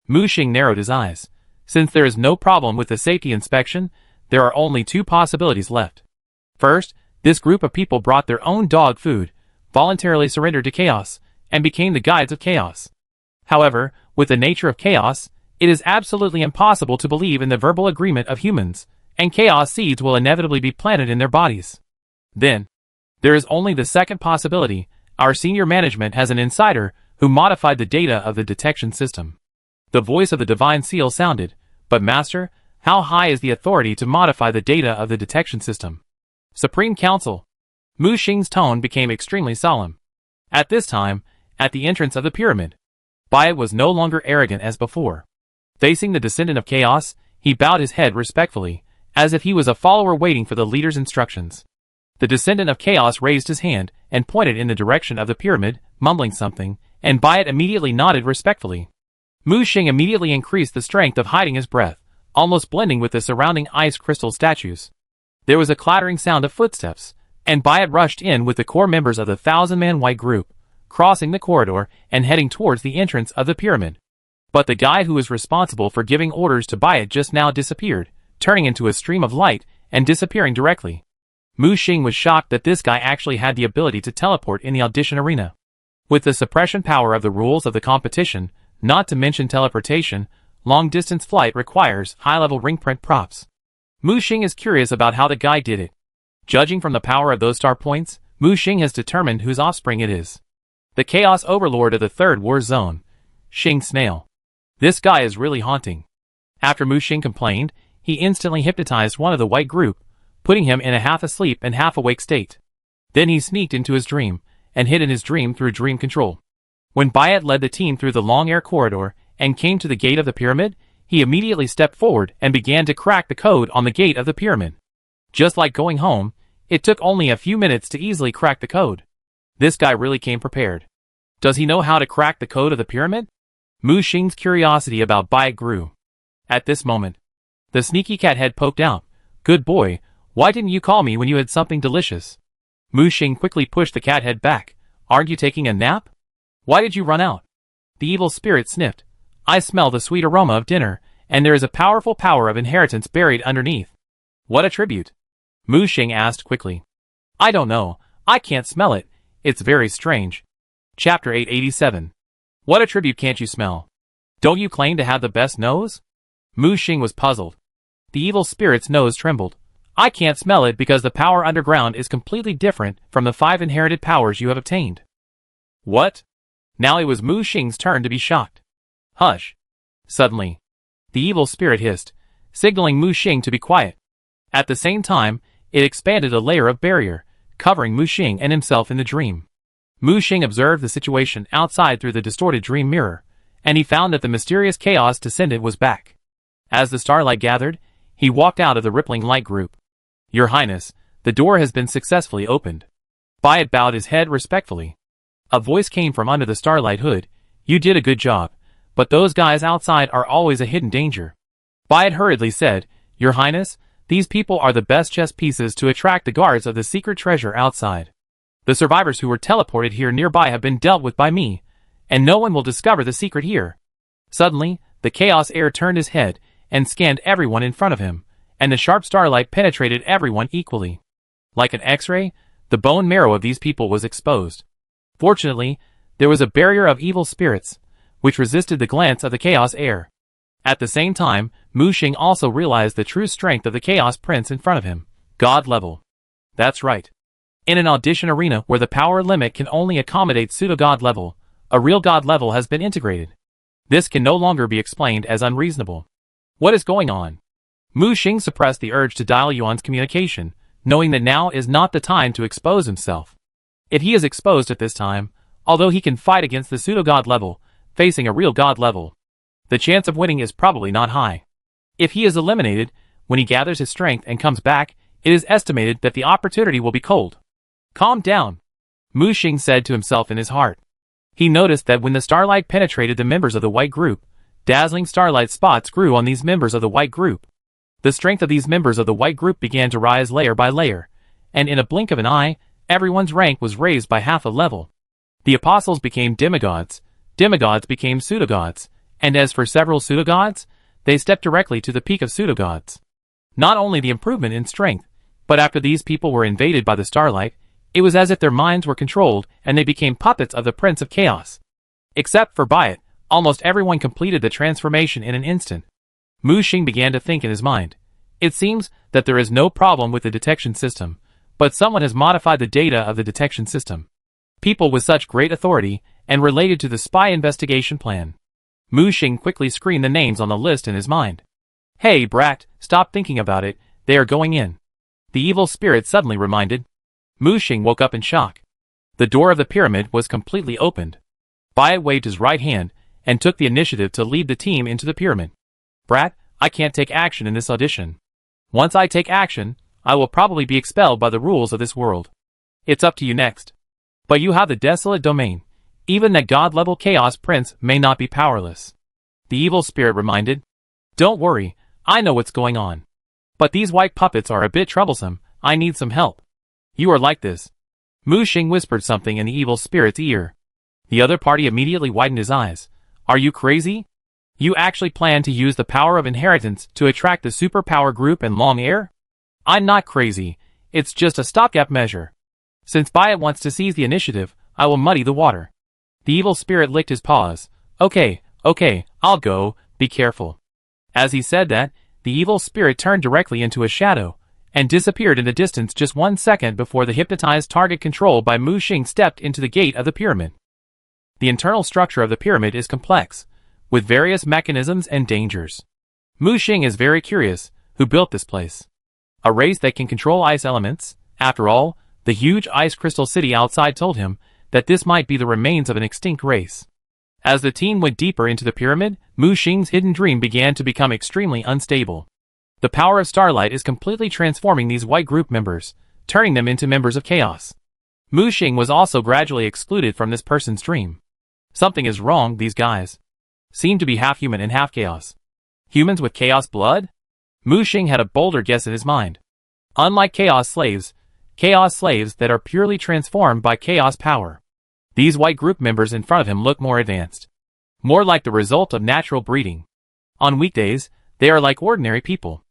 Mu Xing narrowed his eyes. Since there is no problem with the safety inspection, there are only 2 possibilities left. First, this group of people brought their own dog food, voluntarily surrendered to chaos, and became the guides of chaos. However, with the nature of chaos, it is absolutely impossible to believe in the verbal agreement of humans, and chaos seeds will inevitably be planted in their bodies. Then, there is only the second possibility. Our senior management has an insider who modified the data of the detection system. The voice of the Divine Seal sounded, but Master, how high is the authority to modify the data of the detection system? Supreme Council. Mu Xing's tone became extremely solemn. At this time, at the entrance of the pyramid, Biot was no longer arrogant as before. Facing the descendant of chaos, he bowed his head respectfully, as if he was a follower waiting for the leader's instructions. The descendant of chaos raised his hand and pointed in the direction of the pyramid, mumbling something, and Biot immediately nodded respectfully. Mu Xing immediately increased the strength of hiding his breath, almost blending with the surrounding ice crystal statues. There was a clattering sound of footsteps, and Biot rushed in with the core members of the 1,000-man white group, crossing the corridor and heading towards the entrance of the pyramid. But the guy who was responsible for giving orders to Biot just now disappeared, turning into a stream of light and disappearing directly. Mu Xing was shocked that this guy actually had the ability to teleport in the audition arena. With the suppression power of the rules of the competition, not to mention teleportation, long-distance flight requires high-level ring-print props. Mu Xing is curious about how the guy did it. Judging from the power of those star points, Mu Xing has determined whose offspring it is. The Chaos Overlord of the 3rd War Zone, Xing Snail. This guy is really haunting. After Mu Xing complained, he instantly hypnotized one of the white group, putting him in a half-asleep and half-awake state. Then he sneaked into his dream, and hid in his dream through dream control. When Biot led the team through the long air corridor and came to the gate of the pyramid, he immediately stepped forward and began to crack the code on the gate of the pyramid. Just like going home, it took only a few minutes to easily crack the code. This guy really came prepared. Does he know how to crack the code of the pyramid? Mu Xing's curiosity about Biot grew. At this moment, the sneaky cat head poked out. Good boy, why didn't you call me when you had something delicious? Mu Xing quickly pushed the cat head back. Aren't you taking a nap? Why did you run out? The evil spirit sniffed. I smell the sweet aroma of dinner, and there is a powerful power of inheritance buried underneath. What attribute? Mu Xing asked quickly. I don't know, I can't smell it. It's very strange. Chapter 887. What attribute can't you smell? Don't you claim to have the best nose? Mu Xing was puzzled. The evil spirit's nose trembled. I can't smell it because the power underground is completely different from the 5 inherited powers you have obtained. What? Now it was Mu Xing's turn to be shocked. Hush. Suddenly, the evil spirit hissed, signaling Mu Xing to be quiet. At the same time, it expanded a layer of barrier, covering Mu Xing and himself in the dream. Mu Xing observed the situation outside through the distorted dream mirror, and he found that the mysterious chaos descendant was back. As the starlight gathered, he walked out of the rippling light group. Your Highness, the door has been successfully opened. Byatt bowed his head respectfully. A voice came from under the starlight hood. You did a good job, but those guys outside are always a hidden danger. Byatt hurriedly said, Your Highness, these people are the best chess pieces to attract the guards of the secret treasure outside. The survivors who were teleported here nearby have been dealt with by me, and no one will discover the secret here. Suddenly, the Chaos Heir turned his head and scanned everyone in front of him, and the sharp starlight penetrated everyone equally. Like an X-ray, the bone marrow of these people was exposed. Fortunately, there was a barrier of evil spirits, which resisted the glance of the Chaos Heir. At the same time, Mu Xing also realized the true strength of the Chaos Prince in front of him. God level. That's right. In an audition arena where the power limit can only accommodate pseudo-god level, a real god level has been integrated. This can no longer be explained as unreasonable. What is going on? Mu Xing suppressed the urge to dial Yuan's communication, knowing that now is not the time to expose himself. If he is exposed at this time, although he can fight against the pseudo-god level, facing a real god level, the chance of winning is probably not high. If he is eliminated, when he gathers his strength and comes back, it is estimated that the opportunity will be cold. Calm down, Mu Xing said to himself in his heart. He noticed that when the starlight penetrated the members of the white group, dazzling starlight spots grew on these members of the white group. The strength of these members of the white group began to rise layer by layer, and in a blink of an eye, everyone's rank was raised by half a level. The apostles became demigods, demigods became pseudogods, and as for several pseudogods, they stepped directly to the peak of pseudogods. Not only the improvement in strength, but after these people were invaded by the starlight, it was as if their minds were controlled and they became puppets of the Prince of Chaos. Except for Byatt, almost everyone completed the transformation in an instant. Mu Xing began to think in his mind. It seems that there is no problem with the detection system, but someone has modified the data of the detection system. People with such great authority and related to the spy investigation plan. Mu Xing quickly screened the names on the list in his mind. Hey, brat, stop thinking about it, they are going in. The evil spirit suddenly reminded. Mu Xing woke up in shock. The door of the pyramid was completely opened. Byatt waved his right hand and took the initiative to lead the team into the pyramid. Brat, I can't take action in this audition. Once I take action, I will probably be expelled by the rules of this world. It's up to you next. But you have the desolate domain. Even that god-level Chaos Prince may not be powerless. The evil spirit reminded. Don't worry, I know what's going on. But these white puppets are a bit troublesome, I need some help. You are like this. Mu Xing whispered something in the evil spirit's ear. The other party immediately widened his eyes. Are you crazy? You actually plan to use the power of inheritance to attract the superpower group and long heir? I'm not crazy, it's just a stopgap measure. Since Byatt wants to seize the initiative, I will muddy the water. The evil spirit licked his paws. Okay, I'll go, be careful. As he said that, the evil spirit turned directly into a shadow, and disappeared in the distance just 1 second before the hypnotized target controlled by Mu Xing stepped into the gate of the pyramid. The internal structure of the pyramid is complex, with various mechanisms and dangers. Mu Xing is very curious, who built this place? A race that can control ice elements? After all, the huge ice crystal city outside told him that this might be the remains of an extinct race. As the team went deeper into the pyramid, Mu Xing's hidden dream began to become extremely unstable. The power of starlight is completely transforming these white group members, turning them into members of chaos. Mu Xing was also gradually excluded from this person's dream. Something is wrong, these guys seem to be half human and half chaos. Humans with chaos blood? Mu Xing had a bolder guess in his mind. Unlike chaos slaves that are purely transformed by chaos power. These white group members in front of him look more advanced. More like the result of natural breeding. On weekdays, they are like ordinary people.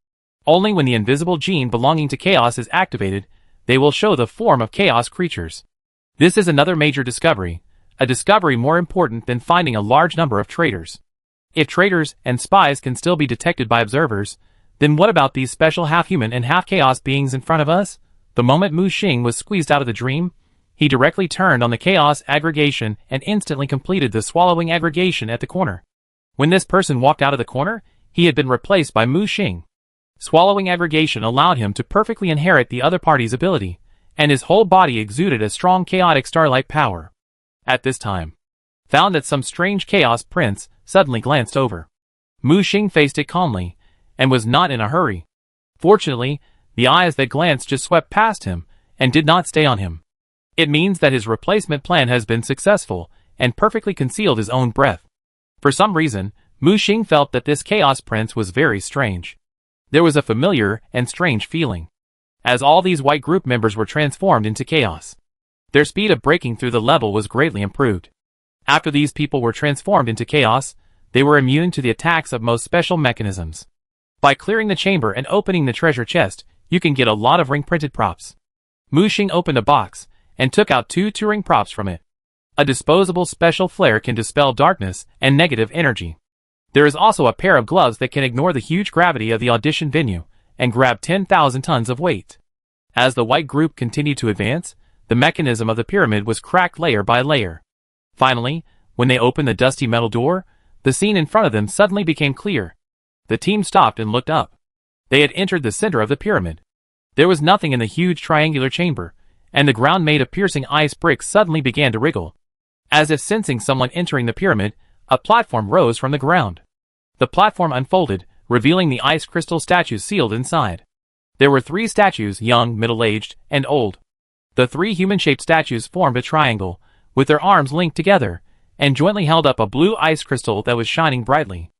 Only when the invisible gene belonging to chaos is activated, they will show the form of chaos creatures. This is another major discovery, a discovery more important than finding a large number of traitors. If traitors and spies can still be detected by observers, then what about these special half-human and half-chaos beings in front of us? The moment Mu Xing was squeezed out of the dream, he directly turned on the chaos aggregation and instantly completed the swallowing aggregation at the corner. When this person walked out of the corner, he had been replaced by Mu Xing. Swallowing aggregation allowed him to perfectly inherit the other party's ability, and his whole body exuded a strong chaotic starlight power. At this time, found that some strange chaos prince suddenly glanced over. Mu Xing faced it calmly, and was not in a hurry. Fortunately, the eyes that glanced just swept past him, and did not stay on him. It means that his replacement plan has been successful, and perfectly concealed his own breath. For some reason, Mu Xing felt that this chaos prince was very strange. There was a familiar and strange feeling, as all these white group members were transformed into chaos. Their speed of breaking through the level was greatly improved. After these people were transformed into chaos, they were immune to the attacks of most special mechanisms. By clearing the chamber and opening the treasure chest, you can get a lot of ring-printed props. Mu Xing opened a box, and took out 2 Turing props from it. A disposable special flare can dispel darkness and negative energy. There is also a pair of gloves that can ignore the huge gravity of the audition venue, and grab 10,000 tons of weight. As the white group continued to advance, the mechanism of the pyramid was cracked layer by layer. Finally, when they opened the dusty metal door, the scene in front of them suddenly became clear. The team stopped and looked up. They had entered the center of the pyramid. There was nothing in the huge triangular chamber, and the ground made of piercing ice bricks suddenly began to wriggle. As if sensing someone entering the pyramid, a platform rose from the ground. The platform unfolded, revealing the ice crystal statues sealed inside. There were 3 statues, young, middle-aged, and old. The 3 human-shaped statues formed a triangle, with their arms linked together, and jointly held up a blue ice crystal that was shining brightly.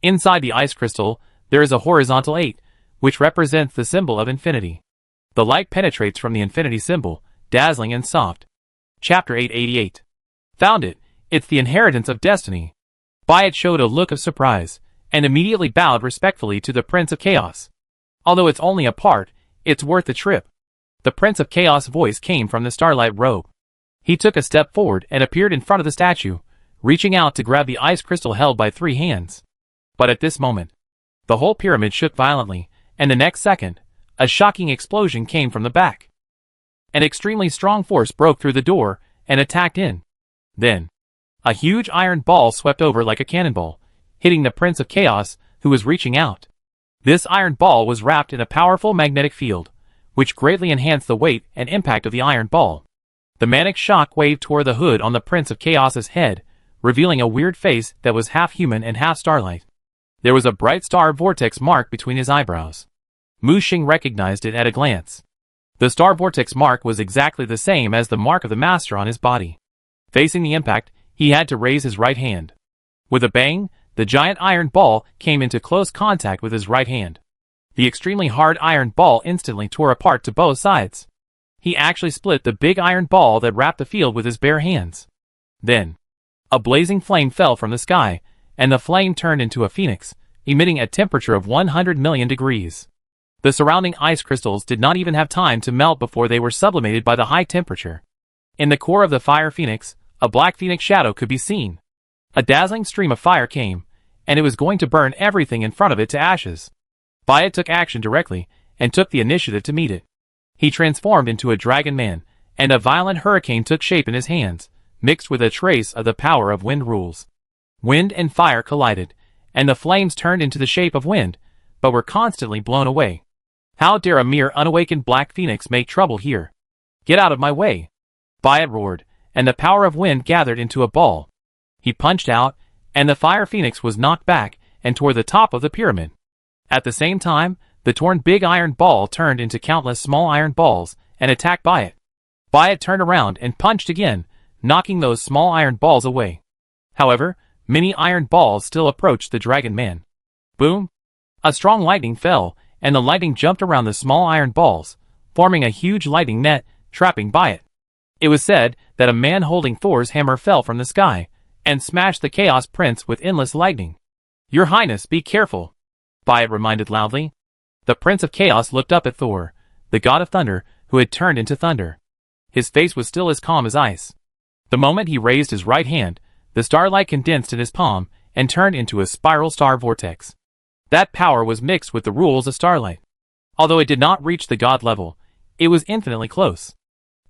Inside the ice crystal, there is a horizontal 8, which represents the symbol of infinity. The light penetrates from the infinity symbol, dazzling and soft. Chapter 888. Found it. It's the inheritance of destiny. Bayat showed a look of surprise, and immediately bowed respectfully to the Prince of Chaos. Although it's only a part, it's worth the trip. The Prince of Chaos voice came from the starlight robe. He took a step forward and appeared in front of the statue, reaching out to grab the ice crystal held by 3 hands. But at this moment, the whole pyramid shook violently, and the next second, a shocking explosion came from the back. An extremely strong force broke through the door and attacked in. Then, a huge iron ball swept over like a cannonball, hitting the Prince of Chaos, who was reaching out. This iron ball was wrapped in a powerful magnetic field, which greatly enhanced the weight and impact of the iron ball. The manic shock wave tore the hood on the Prince of Chaos's head, revealing a weird face that was half human and half starlight. There was a bright star vortex mark between his eyebrows. Mu Xing recognized it at a glance. The star vortex mark was exactly the same as the mark of the master on his body. Facing the impact, he had to raise his right hand. With a bang, the giant iron ball came into close contact with his right hand. The extremely hard iron ball instantly tore apart to both sides. He actually split the big iron ball that wrapped the field with his bare hands. Then, a blazing flame fell from the sky, and the flame turned into a phoenix, emitting a temperature of 100 million degrees. The surrounding ice crystals did not even have time to melt before they were sublimated by the high temperature. In the core of the fire phoenix, a black phoenix shadow could be seen. A dazzling stream of fire came, and it was going to burn everything in front of it to ashes. Bayat took action directly, and took the initiative to meet it. He transformed into a dragon man, and a violent hurricane took shape in his hands, mixed with a trace of the power of wind rules. Wind and fire collided, and the flames turned into the shape of wind, but were constantly blown away. How dare a mere unawakened black phoenix make trouble here? Get out of my way! Bayat roared, and the power of wind gathered into a ball. He punched out, and the fire phoenix was knocked back and toward the top of the pyramid. At the same time, the torn big iron ball turned into countless small iron balls and attacked Bayat. Bayat turned around and punched again, knocking those small iron balls away. However, many iron balls still approached the dragon man. Boom! A strong lightning fell, and the lightning jumped around the small iron balls, forming a huge lightning net, trapping Bayat. It was said that a man holding Thor's hammer fell from the sky, and smashed the Chaos Prince with endless lightning. Your Highness, be careful, Bayat reminded loudly. The Prince of Chaos looked up at Thor, the god of thunder, who had turned into thunder. His face was still as calm as ice. The moment he raised his right hand, the starlight condensed in his palm and turned into a spiral star vortex. That power was mixed with the rules of starlight. Although it did not reach the god level, it was infinitely close.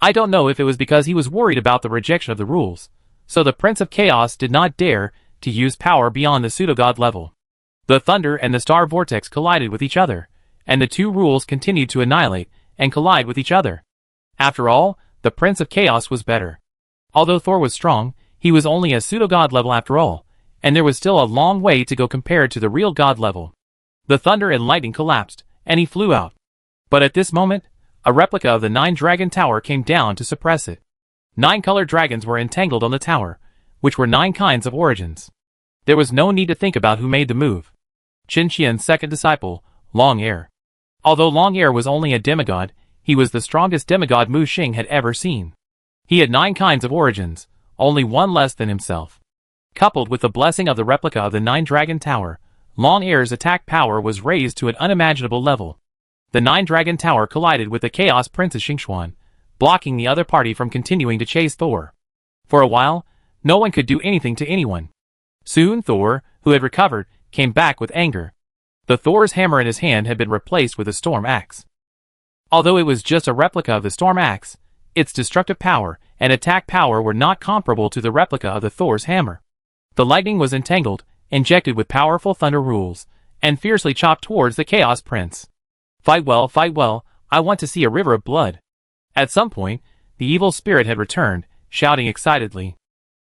I don't know if it was because he was worried about the rejection of the rules, so the Prince of Chaos did not dare to use power beyond the pseudo-god level. The thunder and the star vortex collided with each other, and the two rules continued to annihilate and collide with each other. After all, the Prince of Chaos was better. Although Thor was strong, he was only a pseudo-god level after all, and there was still a long way to go compared to the real god level. The thunder and lightning collapsed, and he flew out. But at this moment, a replica of the 9-dragon tower came down to suppress it. 9 colored dragons were entangled on the tower, which were 9 kinds of origins. There was no need to think about who made the move. Qin Qian's second disciple, Long Air. Although Long Air was only a demigod, he was the strongest demigod Mu Xing had ever seen. He had 9 kinds of origins, only one less than himself. Coupled with the blessing of the replica of the 9-dragon tower, Long Air's attack power was raised to an unimaginable level. The 9-dragon tower collided with the Chaos Princess Xingxuan, blocking the other party from continuing to chase Thor. For a while, no one could do anything to anyone. Soon Thor, who had recovered, came back with anger. The Thor's hammer in his hand had been replaced with a storm axe. Although it was just a replica of the storm axe, its destructive power and attack power were not comparable to the replica of the Thor's hammer. The lightning was entangled, injected with powerful thunder rules, and fiercely chopped towards the Chaos Prince. Fight well, I want to see a river of blood. At some point, the evil spirit had returned, shouting excitedly.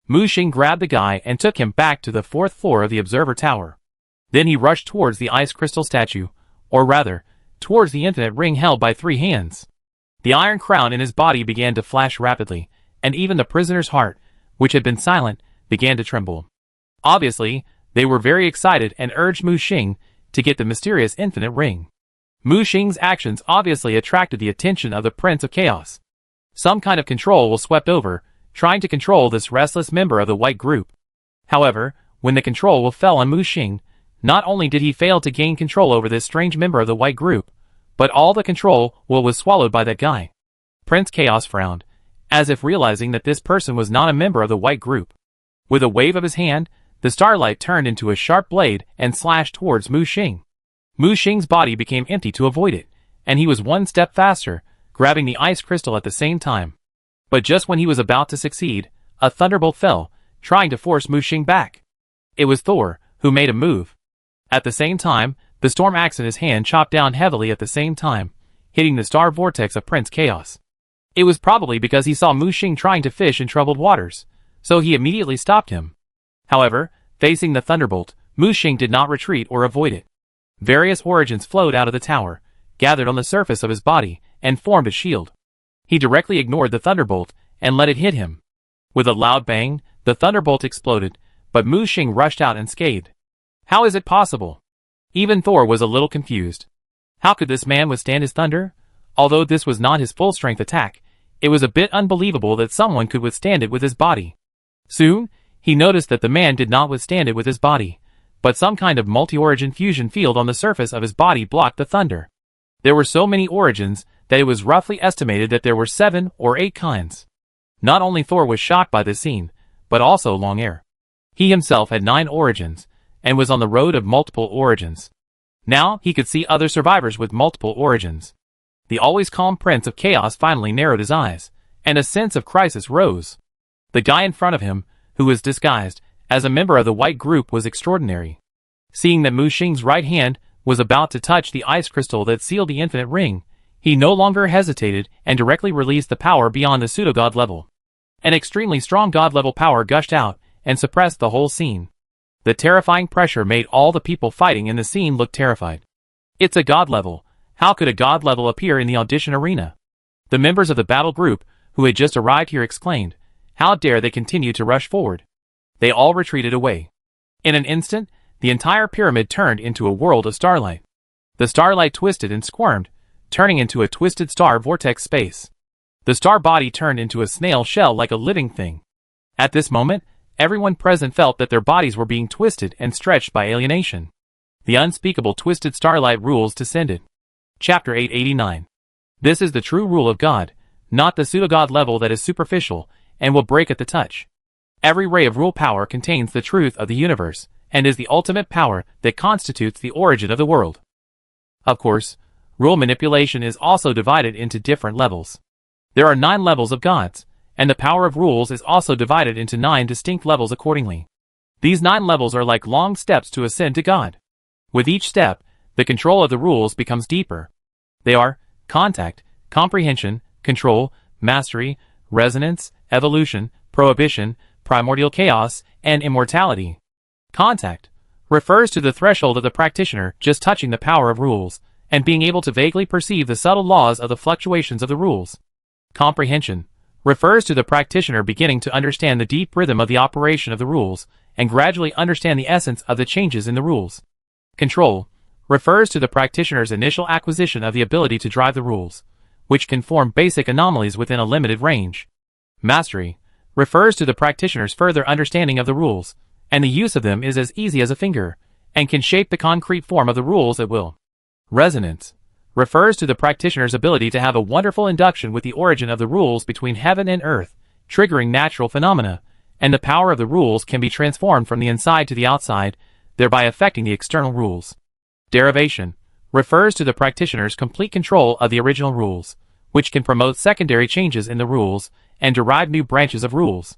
Mu Xing grabbed the guy and took him back to the 4th floor of the observer tower. Then he rushed towards the ice crystal statue, or rather, towards the infinite ring held by 3 hands. The iron crown in his body began to flash rapidly, and even the prisoner's heart, which had been silent, began to tremble. Obviously, they were very excited and urged Mu Xing to get the mysterious infinite ring. Mu Xing's actions obviously attracted the attention of the Prince of Chaos. Some kind of control was swept over, trying to control this restless member of the white group. However, when the control will fell on Mu Xing, not only did he fail to gain control over this strange member of the white group, but all the control will was swallowed by that guy. Prince Chaos frowned, as if realizing that this person was not a member of the white group. With a wave of his hand, the starlight turned into a sharp blade and slashed towards Mu Xing. Mu Xing's body became empty to avoid it, and he was one step faster, grabbing the ice crystal at the same time. But just when he was about to succeed, a thunderbolt fell, trying to force Mu Xing back. It was Thor, who made a move. At the same time, the storm axe in his hand chopped down heavily at the same time, hitting the star vortex of Prince Chaos. It was probably because he saw Mu Xing trying to fish in troubled waters, so he immediately stopped him. However, facing the thunderbolt, Mu Xing did not retreat or avoid it. Various origins flowed out of the tower, gathered on the surface of his body, and formed a shield. He directly ignored the thunderbolt and let it hit him. With a loud bang, the thunderbolt exploded, but Mu Xing rushed out unscathed. How is it possible? Even Thor was a little confused. How could this man withstand his thunder? Although this was not his full-strength attack, it was a bit unbelievable that someone could withstand it with his body. Soon, he noticed that the man did not withstand it with his body, but some kind of multi-origin fusion field on the surface of his body blocked the thunder. There were so many origins that it was roughly estimated that there were 7 or 8 kinds. Not only Thor was shocked by this scene, but also Long Air. He himself had 9 origins, and was on the road of multiple origins. Now he could see other survivors with multiple origins. The always calm Prince of Chaos finally narrowed his eyes, and a sense of crisis rose. The guy in front of him, who was disguised as a member of the white group, was extraordinary. Seeing that Mu Xing's right hand was about to touch the ice crystal that sealed the infinite ring, he no longer hesitated and directly released the power beyond the pseudo-god level. An extremely strong god-level power gushed out and suppressed the whole scene. The terrifying pressure made all the people fighting in the scene look terrified. It's a god level. How could a god level appear in the audition arena? The members of the battle group, who had just arrived here, exclaimed, "How dare they continue to rush forward?" They all retreated away. In an instant, the entire pyramid turned into a world of starlight. The starlight twisted and squirmed, turning into a twisted star vortex space. The star body turned into a snail shell like a living thing. At this moment, everyone present felt that their bodies were being twisted and stretched by alienation. The unspeakable twisted starlight rules descended. Chapter 889. This is the true rule of God, not the pseudo-God level that is superficial and will break at the touch. Every ray of rule power contains the truth of the universe, and is the ultimate power that constitutes the origin of the world. Of course, rule manipulation is also divided into different levels. There are 9 levels of gods, and the power of rules is also divided into 9 distinct levels accordingly. These 9 levels are like long steps to ascend to God. With each step, the control of the rules becomes deeper. They are contact, comprehension, control, mastery, resonance, evolution, prohibition, primordial chaos, and immortality. Contact refers to the threshold of the practitioner just touching the power of rules, and being able to vaguely perceive the subtle laws of the fluctuations of the rules. Comprehension refers to the practitioner beginning to understand the deep rhythm of the operation of the rules, and gradually understand the essence of the changes in the rules. Control refers to the practitioner's initial acquisition of the ability to drive the rules, which can form basic anomalies within a limited range. Mastery refers to the practitioner's further understanding of the rules, and the use of them is as easy as a finger, and can shape the concrete form of the rules at will. Resonance refers to the practitioner's ability to have a wonderful induction with the origin of the rules between heaven and earth, triggering natural phenomena, and the power of the rules can be transformed from the inside to the outside, thereby affecting the external rules. Derivation refers to the practitioner's complete control of the original rules, which can promote secondary changes in the rules and derive new branches of rules.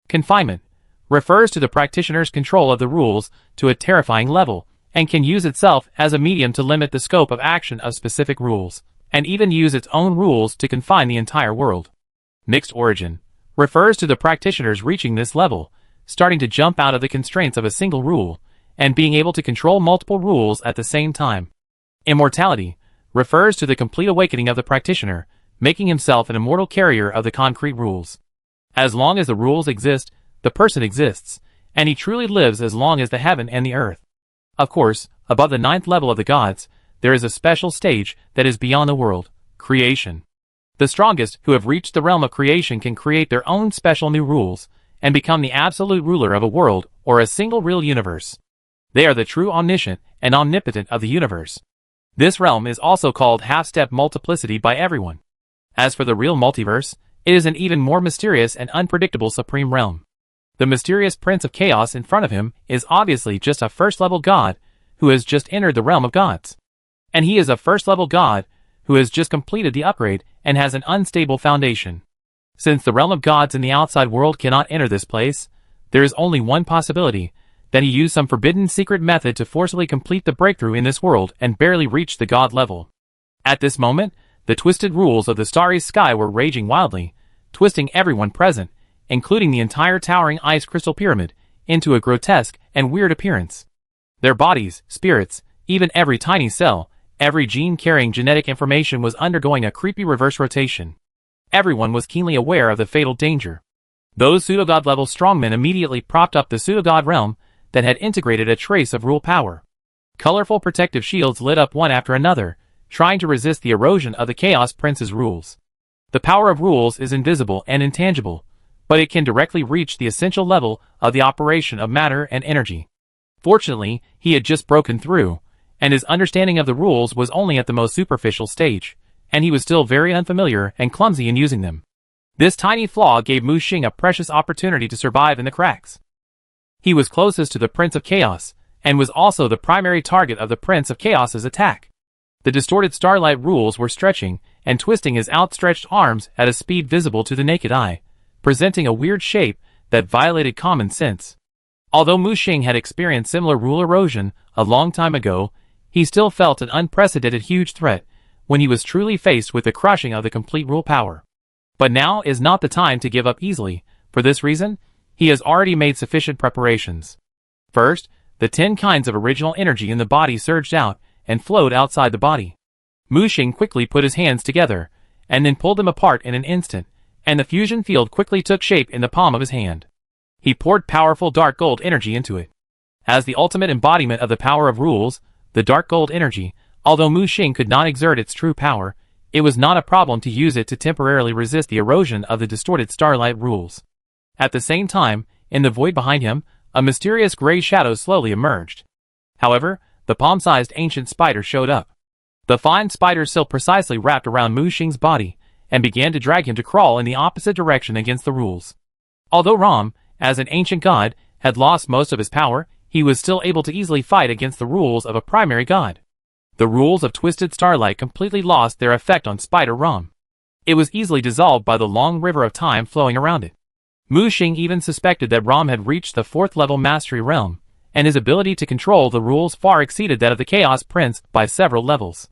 Confinement refers to the practitioner's control of the rules to a terrifying level, and can use itself as a medium to limit the scope of action of specific rules, and even use its own rules to confine the entire world. Mixed origin refers to the practitioners reaching this level, starting to jump out of the constraints of a single rule, and being able to control multiple rules at the same time. Immortality refers to the complete awakening of the practitioner, making himself an immortal carrier of the concrete rules. As long as the rules exist, the person exists, and he truly lives as long as the heaven and the earth. Of course, above the 9th level of the gods, there is a special stage that is beyond the world, creation. The strongest who have reached the realm of creation can create their own special new rules, and become the absolute ruler of a world or a single real universe. They are the true omniscient and omnipotent of the universe. This realm is also called half-step multiplicity by everyone. As for the real multiverse, it is an even more mysterious and unpredictable supreme realm. The mysterious prince of chaos in front of him is obviously just a first-level god who has just entered the realm of gods. And he is a first-level god who has just completed the upgrade and has an unstable foundation. Since the realm of gods in the outside world cannot enter this place, there is only one possibility, that he used some forbidden secret method to forcibly complete the breakthrough in this world and barely reach the god level. At this moment, the twisted rules of the starry sky were raging wildly, twisting everyone present, including the entire towering ice crystal pyramid, into a grotesque and weird appearance. Their bodies, spirits, even every tiny cell, every gene carrying genetic information was undergoing a creepy reverse rotation. Everyone was keenly aware of the fatal danger. Those pseudo-god level strongmen immediately propped up the pseudo-god realm that had integrated a trace of rule power. Colorful protective shields lit up one after another, trying to resist the erosion of the Chaos Prince's rules. The power of rules is invisible and intangible, but it can directly reach the essential level of the operation of matter and energy. Fortunately, he had just broken through, and his understanding of the rules was only at the most superficial stage, and he was still very unfamiliar and clumsy in using them. This tiny flaw gave Mu Xing a precious opportunity to survive in the cracks. He was closest to the Prince of Chaos, and was also the primary target of the Prince of Chaos's attack. The distorted starlight rules were stretching and twisting his outstretched arms at a speed visible to the naked eye, presenting a weird shape that violated common sense. Although Mu Xing had experienced similar rule erosion a long time ago, he still felt an unprecedented huge threat when he was truly faced with the crushing of the complete rule power. But now is not the time to give up easily. For this reason, he has already made sufficient preparations. First, the 10 kinds of original energy in the body surged out and flowed outside the body. Mu Xing quickly put his hands together, and then pulled them apart in an instant, and the fusion field quickly took shape in the palm of his hand. He poured powerful dark gold energy into it. As the ultimate embodiment of the power of rules, the dark gold energy, although Mu Xing could not exert its true power, it was not a problem to use it to temporarily resist the erosion of the distorted starlight rules. At the same time, in the void behind him, a mysterious gray shadow slowly emerged. However, the palm-sized ancient spider showed up. The fine spider silk precisely wrapped around Mu Xing's body and began to drag him to crawl in the opposite direction against the rules. Although Ram, as an ancient god, had lost most of his power, he was still able to easily fight against the rules of a primary god. The rules of Twisted Starlight completely lost their effect on Spider Ram. It was easily dissolved by the long river of time flowing around it. Mu Xing even suspected that Ram had reached the 4th level mastery realm, and his ability to control the rules far exceeded that of the Chaos Prince by several levels.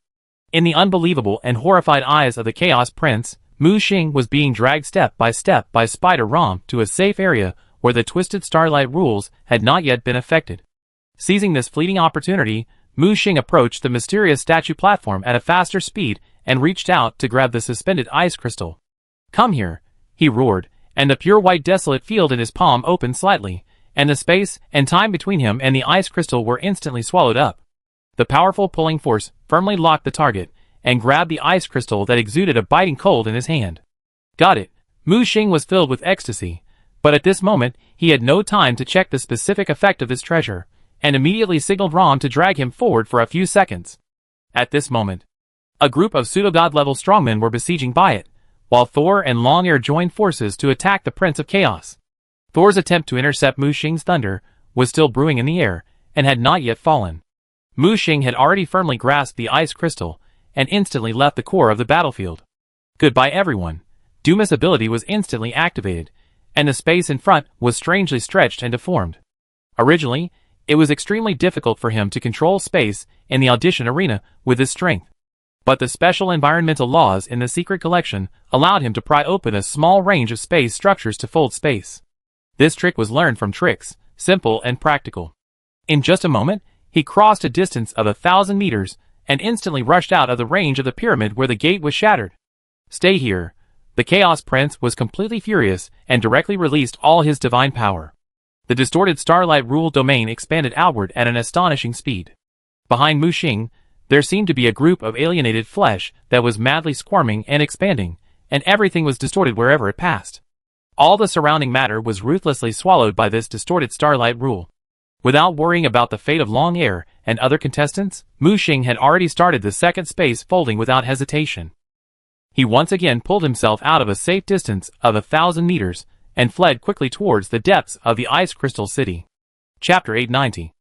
In the unbelievable and horrified eyes of the Chaos Prince, Mu Xing was being dragged step by Spider Ram to a safe area where the Twisted Starlight rules had not yet been affected. Seizing this fleeting opportunity, Mu Xing approached the mysterious statue platform at a faster speed and reached out to grab the suspended ice crystal. "Come here," he roared, and the pure white desolate field in his palm opened slightly, and the space and time between him and the ice crystal were instantly swallowed up. The powerful pulling force firmly locked the target and grabbed the ice crystal that exuded a biting cold in his hand. Got it. Mu Xing was filled with ecstasy, but at this moment he had no time to check the specific effect of this treasure, and immediately signaled Ram to drag him forward for a few seconds. At this moment, a group of pseudo-god-level strongmen were besieging by it, while Thor and Long-Ear joined forces to attack the Prince of Chaos. Thor's attempt to intercept Mu Xing's thunder was still brewing in the air, and had not yet fallen. Mu Xing had already firmly grasped the ice crystal, and instantly left the core of the battlefield. Goodbye everyone. Duma's ability was instantly activated, and the space in front was strangely stretched and deformed. Originally, it was extremely difficult for him to control space in the audition arena with his strength. But the special environmental laws in the secret collection allowed him to pry open a small range of space structures to fold space. This trick was learned from tricks, simple and practical. In just a moment, he crossed a distance of 1,000 meters, and instantly rushed out of the range of the pyramid where the gate was shattered. "Stay here." The Chaos Prince was completely furious and directly released all his divine power. The distorted Starlight Rule domain expanded outward at an astonishing speed. Behind Mu Xing, there seemed to be a group of alienated flesh that was madly squirming and expanding, and everything was distorted wherever it passed. All the surrounding matter was ruthlessly swallowed by this distorted Starlight Rule. Without worrying about the fate of Long-Ear and other contestants, Mu Xing had already started the second space folding without hesitation. He once again pulled himself out of a safe distance of 1,000 meters and fled quickly towards the depths of the Ice Crystal City. Chapter 890.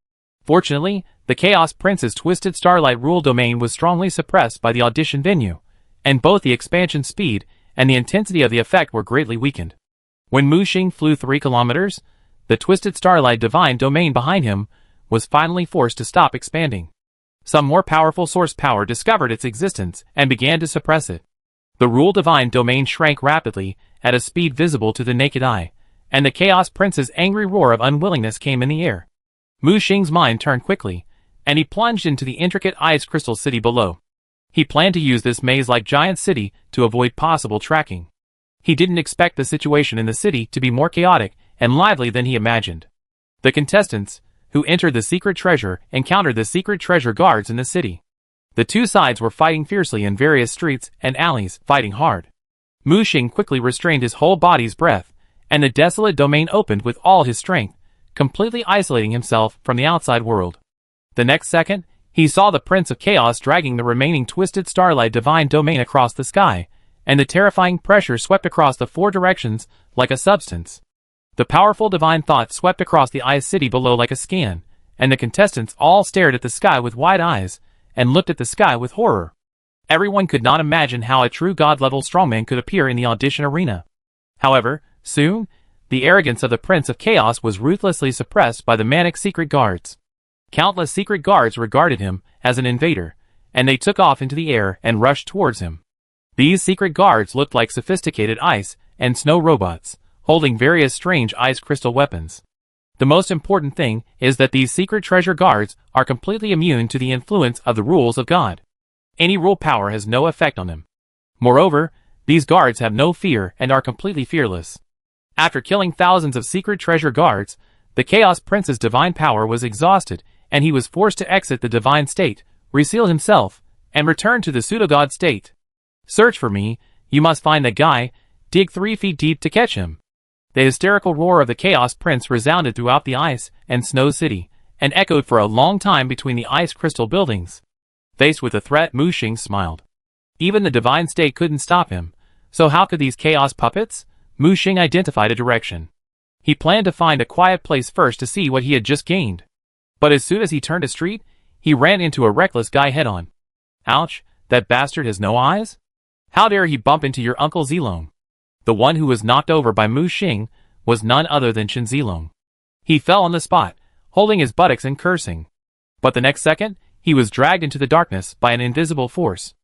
Fortunately, the Chaos Prince's Twisted Starlight Rule domain was strongly suppressed by the audition venue, and both the expansion speed and the intensity of the effect were greatly weakened. When Mu Xing flew 3 kilometers, the Twisted Starlight Divine domain behind him was finally forced to stop expanding. Some more powerful source power discovered its existence and began to suppress it. The Rule Divine domain shrank rapidly at a speed visible to the naked eye, and the Chaos Prince's angry roar of unwillingness came in the air. Mu Xing's mind turned quickly, and he plunged into the intricate Ice Crystal City below. He planned to use this maze-like giant city to avoid possible tracking. He didn't expect the situation in the city to be more chaotic and lively than he imagined. The contestants, who entered the secret treasure, encountered the secret treasure guards in the city. The two sides were fighting fiercely in various streets and alleys, fighting hard. Mu Xing quickly restrained his whole body's breath, and the desolate domain opened with all his strength, completely isolating himself from the outside world. The next second, he saw the Prince of Chaos dragging the remaining Twisted Starlight Divine domain across the sky, and the terrifying pressure swept across the 4 directions like a substance. The powerful divine thought swept across the ice city below like a scan, and the contestants all stared at the sky with wide eyes, and looked at the sky with horror. Everyone could not imagine how a true god-level strongman could appear in the audition arena. However, soon, the arrogance of the Prince of Chaos was ruthlessly suppressed by the manic secret guards. Countless secret guards regarded him as an invader, and they took off into the air and rushed towards him. These secret guards looked like sophisticated ice and snow robots, holding various strange ice crystal weapons. The most important thing is that these secret treasure guards are completely immune to the influence of the rules of God. Any rule power has no effect on them. Moreover, these guards have no fear and are completely fearless. After killing thousands of secret treasure guards, the Chaos Prince's divine power was exhausted, and he was forced to exit the divine state, reseal himself, and return to the pseudo-god state. "Search for me, you must find that guy, dig 3 feet deep to catch him." The hysterical roar of the Chaos Prince resounded throughout the ice and snow city, and echoed for a long time between the ice crystal buildings. Faced with the threat, Mu Xing smiled. Even the divine state couldn't stop him, so how could these chaos puppets? Mu Xing identified a direction. He planned to find a quiet place first to see what he had just gained. But as soon as he turned a street, he ran into a reckless guy head-on. Ouch, that bastard has no eyes? How dare he bump into your Uncle Zilong? The one who was knocked over by Mu Xing was none other than Chen Zilong. He fell on the spot, holding his buttocks and cursing. But the next second, he was dragged into the darkness by an invisible force.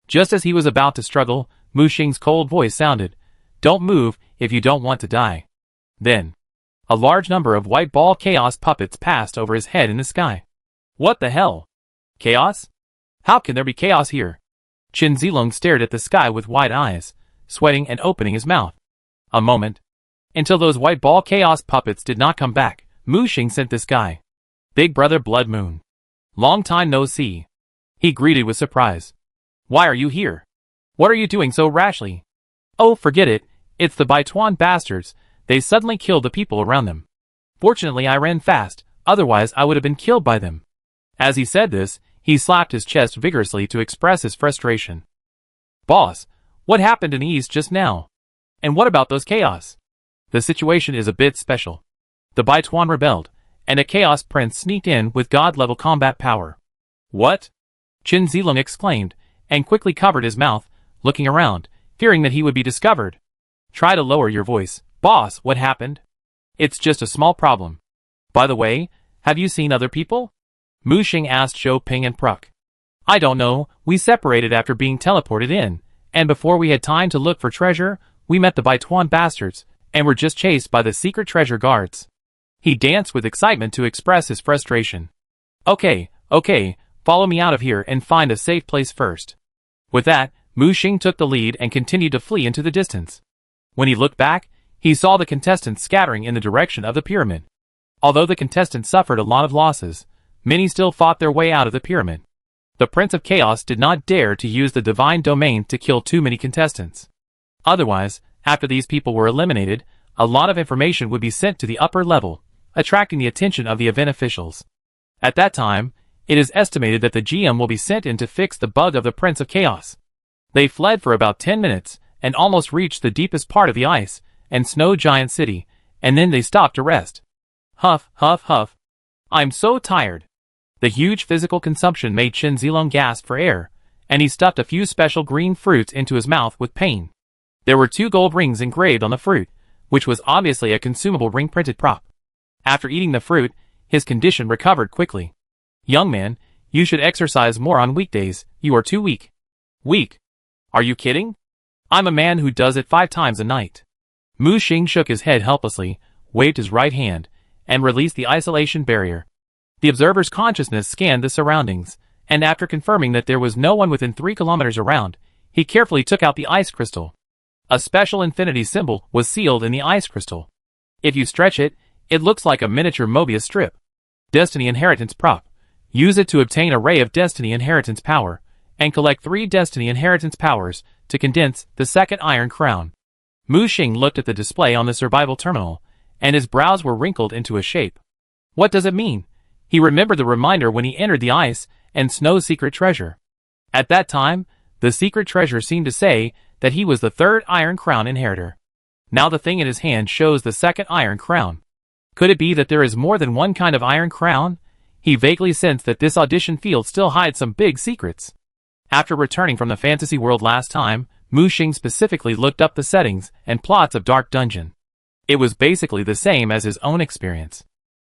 Just as he was about to struggle, Mu Xing's cold voice sounded, "Don't move if you don't want to die." Then, a large number of white ball chaos puppets passed over his head in the sky. What the hell? Chaos? How can there be chaos here? Chen Zilong stared at the sky with wide eyes, sweating and opening his mouth. A moment. Until those white ball chaos puppets did not come back, Mu Xing sent this guy. Big brother Blood Moon. Long time no see. He greeted with surprise. Why are you here? What are you doing so rashly? Oh, forget it. It's the Baituan bastards. They suddenly killed the people around them. Fortunately, I ran fast, otherwise I would have been killed by them. As he said this, he slapped his chest vigorously to express his frustration. Boss, what happened in the east just now? And what about those chaos? The situation is a bit special. The Baituan rebelled, and a chaos prince sneaked in with god-level combat power. What? Chen Zilong exclaimed, and quickly covered his mouth, looking around, fearing that he would be discovered. Try to lower your voice. Boss, what happened? It's just a small problem. By the way, have you seen other people? Mu Xing asked Zhou Ping and Pruk. I don't know, we separated after being teleported in, and before we had time to look for treasure, we met the Baituan bastards, and were just chased by the secret treasure guards. He danced with excitement to express his frustration. Okay, follow me out of here and find a safe place first. With that, Mu Xing took the lead and continued to flee into the distance. When he looked back, he saw the contestants scattering in the direction of the pyramid. Although the contestants suffered a lot of losses, many still fought their way out of the pyramid. The Prince of Chaos did not dare to use the divine domain to kill too many contestants. Otherwise, after these people were eliminated, a lot of information would be sent to the upper level, attracting the attention of the event officials. At that time, it is estimated that the GM will be sent in to fix the bug of the Prince of Chaos. They fled for about 10 minutes, and almost reached the deepest part of the ice and snow giant city, and then they stopped to rest. Huff, huff, huff. I'm so tired. The huge physical consumption made Chen Zilong gasp for air, and he stuffed a few special green fruits into his mouth with pain. There were 2 gold rings engraved on the fruit, which was obviously a consumable ring-printed prop. After eating the fruit, his condition recovered quickly. Young man, you should exercise more on weekdays, you are too weak. Weak? Are you kidding? I'm a man who does it 5 times a night. Mu Xing shook his head helplessly, waved his right hand, and released the isolation barrier. The observer's consciousness scanned the surroundings, and after confirming that there was no one within 3 kilometers around, he carefully took out the ice crystal. A special infinity symbol was sealed in the ice crystal. If you stretch it, it looks like a miniature Mobius strip. Destiny Inheritance Prop. Use it to obtain a ray of Destiny Inheritance power, and collect 3 Destiny Inheritance powers to condense the second Iron Crown. Mu Xing looked at the display on the survival terminal, and his brows were wrinkled into a shape. What does it mean? He remembered the reminder when he entered the ice and snow secret treasure. At that time, the secret treasure seemed to say that he was the 3rd Iron Crown inheritor. Now the thing in his hand shows the 2nd Iron Crown. Could it be that there is more than one kind of Iron Crown? He vaguely sensed that this audition field still hides some big secrets. After returning from the fantasy world last time, Mu Xing specifically looked up the settings and plots of Dark Dungeon. It was basically the same as his own experience.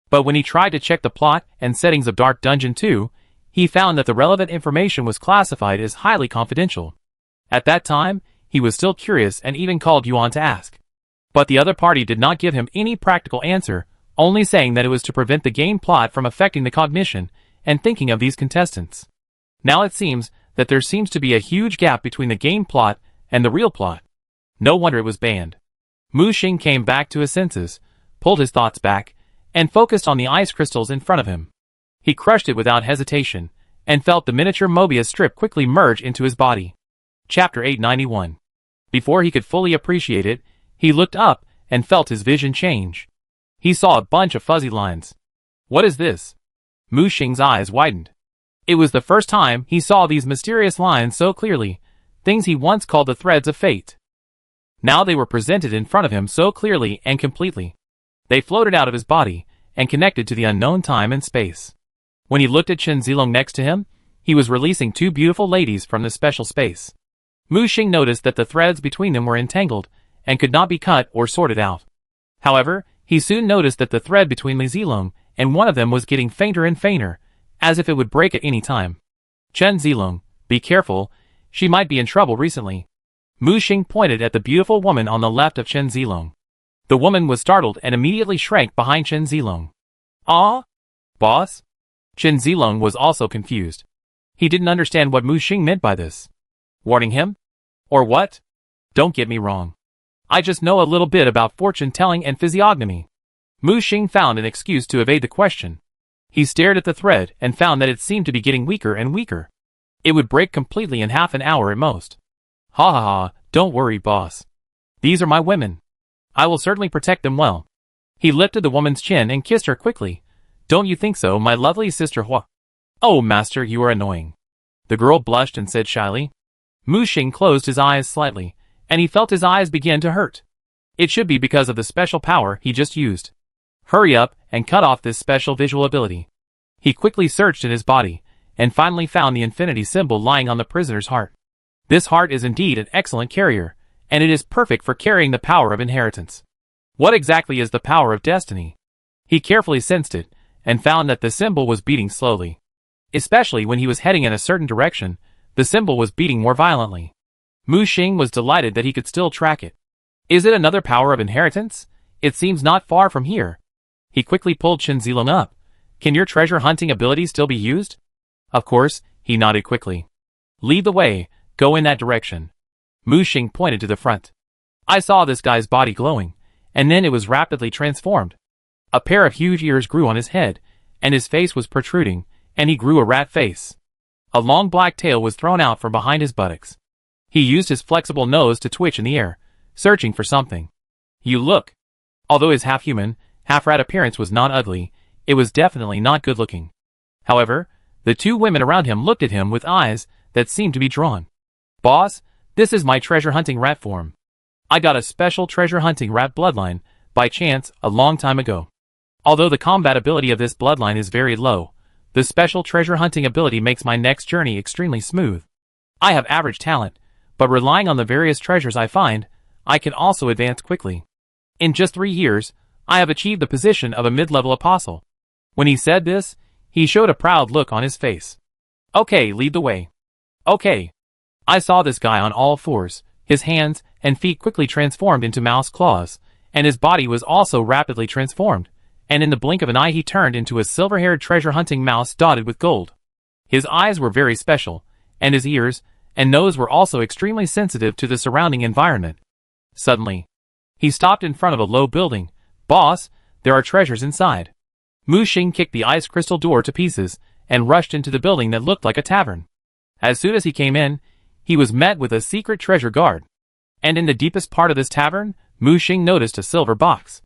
But when he tried to check the plot and settings of Dark Dungeon 2, he found that the relevant information was classified as highly confidential. At that time, he was still curious and even called Yuan to ask. But the other party did not give him any practical answer, only saying that it was to prevent the game plot from affecting the cognition and thinking of these contestants. Now it seems that there seems to be a huge gap between the game plot and the real plot. No wonder it was banned. Mu Xing came back to his senses, pulled his thoughts back, and focused on the ice crystals in front of him. He crushed it without hesitation, and felt the miniature Mobius strip quickly merge into his body. Chapter 891. Before he could fully appreciate it, he looked up and felt his vision change. He saw a bunch of fuzzy lines. What is this? Mu Xing's eyes widened. It was the first time he saw these mysterious lines so clearly, things he once called the threads of fate. Now they were presented in front of him so clearly and completely. They floated out of his body and connected to the unknown time and space. When he looked at Chen Zilong next to him, he was releasing two beautiful ladies from the special space. Mu Xing noticed that the threads between them were entangled and could not be cut or sorted out. However, he soon noticed that the thread between Li Zilong and one of them was getting fainter and fainter, as if it would break at any time. Chen Zilong, be careful, she might be in trouble recently. Mu Xing pointed at the beautiful woman on the left of Chen Zilong. The woman was startled and immediately shrank behind Chen Zilong. Ah? Boss? Chen Zilong was also confused. He didn't understand what Mu Xing meant by this. Warning him? Or what? Don't get me wrong. I just know a little bit about fortune-telling and physiognomy. Mu Xing found an excuse to evade the question. He stared at the thread and found that it seemed to be getting weaker and weaker. It would break completely in half an hour at most. Ha ha ha, don't worry, boss. These are my women. I will certainly protect them well. He lifted the woman's chin and kissed her quickly. Don't you think so, my lovely sister Hua? Oh, master, you are annoying. The girl blushed and said shyly. Mu Xing closed his eyes slightly, and he felt his eyes begin to hurt. It should be because of the special power he just used. Hurry up and cut off this special visual ability. He quickly searched in his body, and finally found the infinity symbol lying on the prisoner's heart. This heart is indeed an excellent carrier, and it is perfect for carrying the power of inheritance. What exactly is the power of destiny? He carefully sensed it, and found that the symbol was beating slowly. Especially when he was heading in a certain direction, the symbol was beating more violently. Mu Xing was delighted that he could still track it. Is it another power of inheritance? It seems not far from here. He quickly pulled Chen Zilong up. Can your treasure hunting ability still be used? Of course, he nodded quickly. Lead the way, go in that direction. Mu Xing pointed to the front. I saw this guy's body glowing, and then it was rapidly transformed. A pair of huge ears grew on his head, and his face was protruding, and he grew a rat face. A long black tail was thrown out from behind his buttocks. He used his flexible nose to twitch in the air, searching for something. You look. Although his half-human, half-rat appearance was not ugly, it was definitely not good-looking. However, the two women around him looked at him with eyes that seemed to be drawn. Boss, this is my treasure-hunting rat form. I got a special treasure-hunting rat bloodline, by chance, a long time ago. Although the combat ability of this bloodline is very low, the special treasure-hunting ability makes my next journey extremely smooth. I have average talent, but relying on the various treasures I find, I can also advance quickly. In just 3 years, I have achieved the position of a mid-level apostle. When he said this, he showed a proud look on his face. Okay, lead the way. Okay. I saw this guy on all fours, his hands and feet quickly transformed into mouse claws, and his body was also rapidly transformed, and in the blink of an eye he turned into a silver-haired treasure-hunting mouse dotted with gold. His eyes were very special, and his ears and nose were also extremely sensitive to the surrounding environment. Suddenly, he stopped in front of a low building. Boss, there are treasures inside. Mu Xing kicked the ice crystal door to pieces and rushed into the building that looked like a tavern. As soon as he came in, he was met with a secret treasure guard. And in the deepest part of this tavern, Mu Xing noticed a silver box.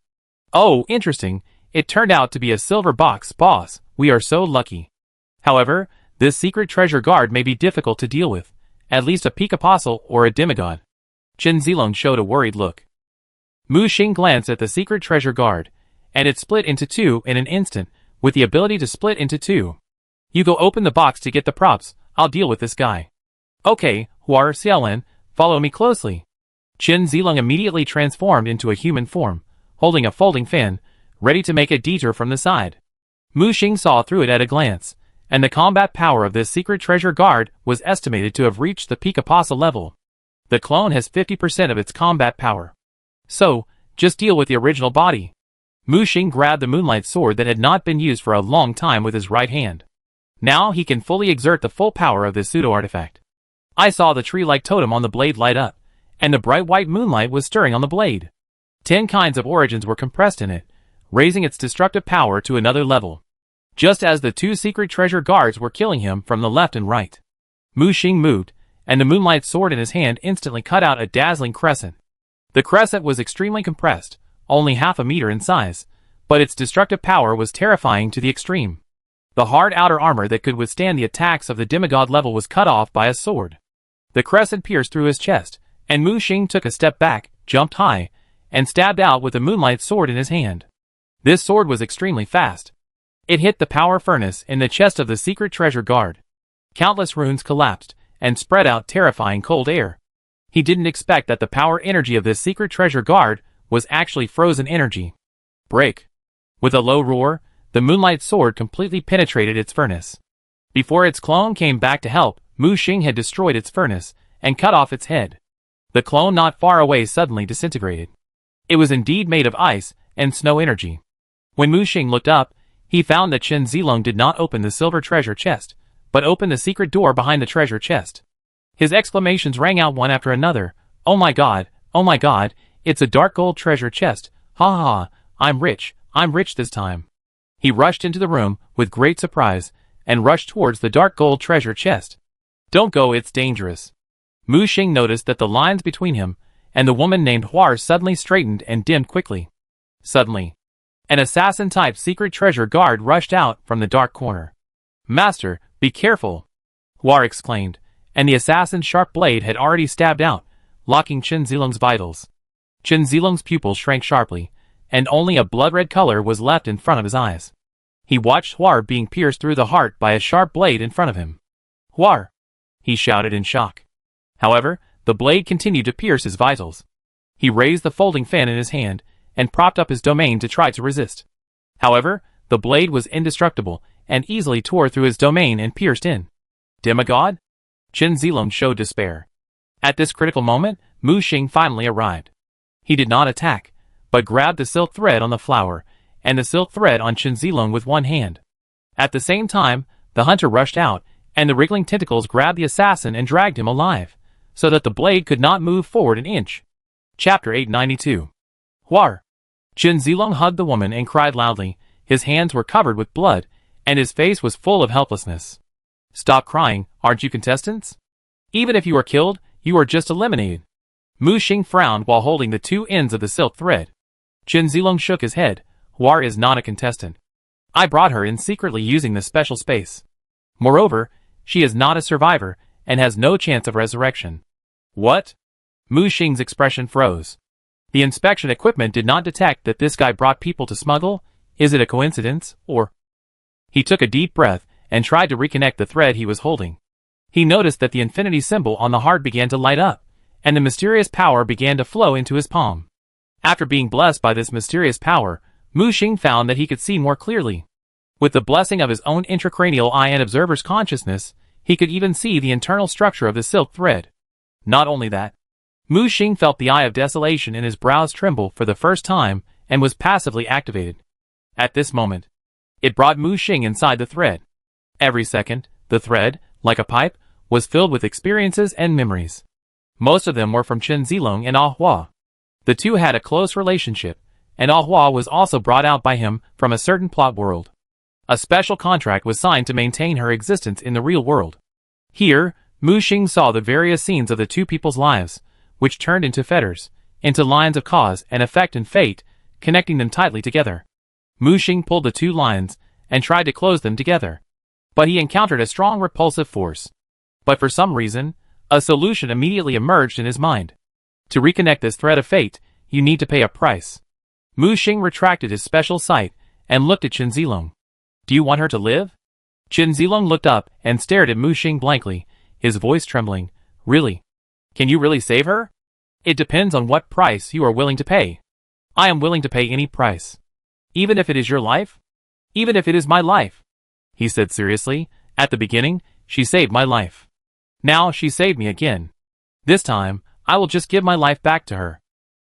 Oh, interesting. It turned out to be a silver box, boss. We are so lucky. However, this secret treasure guard may be difficult to deal with, at least a peak apostle or a demigod. Chen Zilong showed a worried look. Mu Xing glanced at the secret treasure guard, and it split into two in an instant, with the ability to split into two. You go open the box to get the props, I'll deal with this guy. Okay, Huar Xiaolin, follow me closely. Chen Zilong immediately transformed into a human form, holding a folding fin, ready to make a detour from the side. Mu Xing saw through it at a glance, and the combat power of this secret treasure guard was estimated to have reached the peak apostle level. The clone has 50% of its combat power. So, just deal with the original body. Mu Xing grabbed the moonlight sword that had not been used for a long time with his right hand. Now he can fully exert the full power of this pseudo-artifact. I saw the tree-like totem on the blade light up, and the bright white moonlight was stirring on the blade. 10 kinds of origins were compressed in it, raising its destructive power to another level. Just as the two secret treasure guards were killing him from the left and right. Mu Xing moved, and the moonlight sword in his hand instantly cut out a dazzling crescent. The crescent was extremely compressed, only half a meter in size, but its destructive power was terrifying to the extreme. The hard outer armor that could withstand the attacks of the demigod level was cut off by a sword. The crescent pierced through his chest, and Mu Xing took a step back, jumped high, and stabbed out with the moonlight sword in his hand. This sword was extremely fast. It hit the power furnace in the chest of the secret treasure guard. Countless runes collapsed, and spread out terrifying cold air. He didn't expect that the power energy of this secret treasure guard was actually frozen energy. Break. With a low roar, the moonlight sword completely penetrated its furnace. Before its clone came back to help, Mu Xing had destroyed its furnace, and cut off its head. The clone not far away suddenly disintegrated. It was indeed made of ice and snow energy. When Mu Xing looked up, he found that Chen Zilong did not open the silver treasure chest, but opened the secret door behind the treasure chest. His exclamations rang out one after another. Oh my god, it's a dark gold treasure chest, ha ha ha, I'm rich this time. He rushed into the room with great surprise, and rushed towards the dark gold treasure chest. Don't go, it's dangerous. Mu Xing noticed that the lines between him and the woman named Huar suddenly straightened and dimmed quickly. Suddenly, an assassin-type secret treasure guard rushed out from the dark corner. Master, be careful, Huar exclaimed, and the assassin's sharp blade had already stabbed out, locking Chen Zilong's vitals. Chen Zilong's pupils shrank sharply, and only a blood-red color was left in front of his eyes. He watched Huar being pierced through the heart by a sharp blade in front of him. Huar! He shouted in shock. However, the blade continued to pierce his vitals. He raised the folding fan in his hand, and propped up his domain to try to resist. However, the blade was indestructible, and easily tore through his domain and pierced in. Demigod? Chen Zilong showed despair. At this critical moment, Mu Xing finally arrived. He did not attack, but grabbed the silk thread on the flower, and the silk thread on Chen Zilong with one hand. At the same time, the hunter rushed out, and the wriggling tentacles grabbed the assassin and dragged him alive, so that the blade could not move forward an inch. Chapter 892. Huar! Chen Zilong hugged the woman and cried loudly. His hands were covered with blood, and his face was full of helplessness. Stop crying, aren't you contestants? Even if you are killed, you are just eliminated. Mu Xing frowned while holding the two ends of the silk thread. Chen Zilong shook his head. Huar is not a contestant. I brought her in secretly using the special space. Moreover, she is not a survivor, and has no chance of resurrection. What? Mu Xing's expression froze. The inspection equipment did not detect that this guy brought people to smuggle. Is it a coincidence, or? He took a deep breath, and tried to reconnect the thread he was holding. He noticed that the infinity symbol on the heart began to light up, and the mysterious power began to flow into his palm. After being blessed by this mysterious power, Mu Xing found that he could see more clearly. With the blessing of his own intracranial eye and observer's consciousness, he could even see the internal structure of the silk thread. Not only that, Mu Xing felt the eye of desolation in his brows tremble for the first time, and was passively activated. At this moment, it brought Mu Xing inside the thread. Every second, the thread, like a pipe, was filled with experiences and memories. Most of them were from Chen Zilong and Ah Hua. The two had a close relationship, and Ah Hua was also brought out by him from a certain plot world. A special contract was signed to maintain her existence in the real world. Here, Mu Xing saw the various scenes of the two people's lives, which turned into fetters, into lines of cause and effect and fate, connecting them tightly together. Mu Xing pulled the two lines, and tried to close them together. But he encountered a strong repulsive force. But for some reason, a solution immediately emerged in his mind. To reconnect this thread of fate, you need to pay a price. Mu Xing retracted his special sight, and looked at Chen Zilong. Do you want her to live? Chen Zilong looked up and stared at Mu Xing blankly, his voice trembling. Really? Can you really save her? It depends on what price you are willing to pay. I am willing to pay any price. Even if it is your life? Even if it is my life. He said seriously. At the beginning, she saved my life. Now she saved me again. This time, I will just give my life back to her.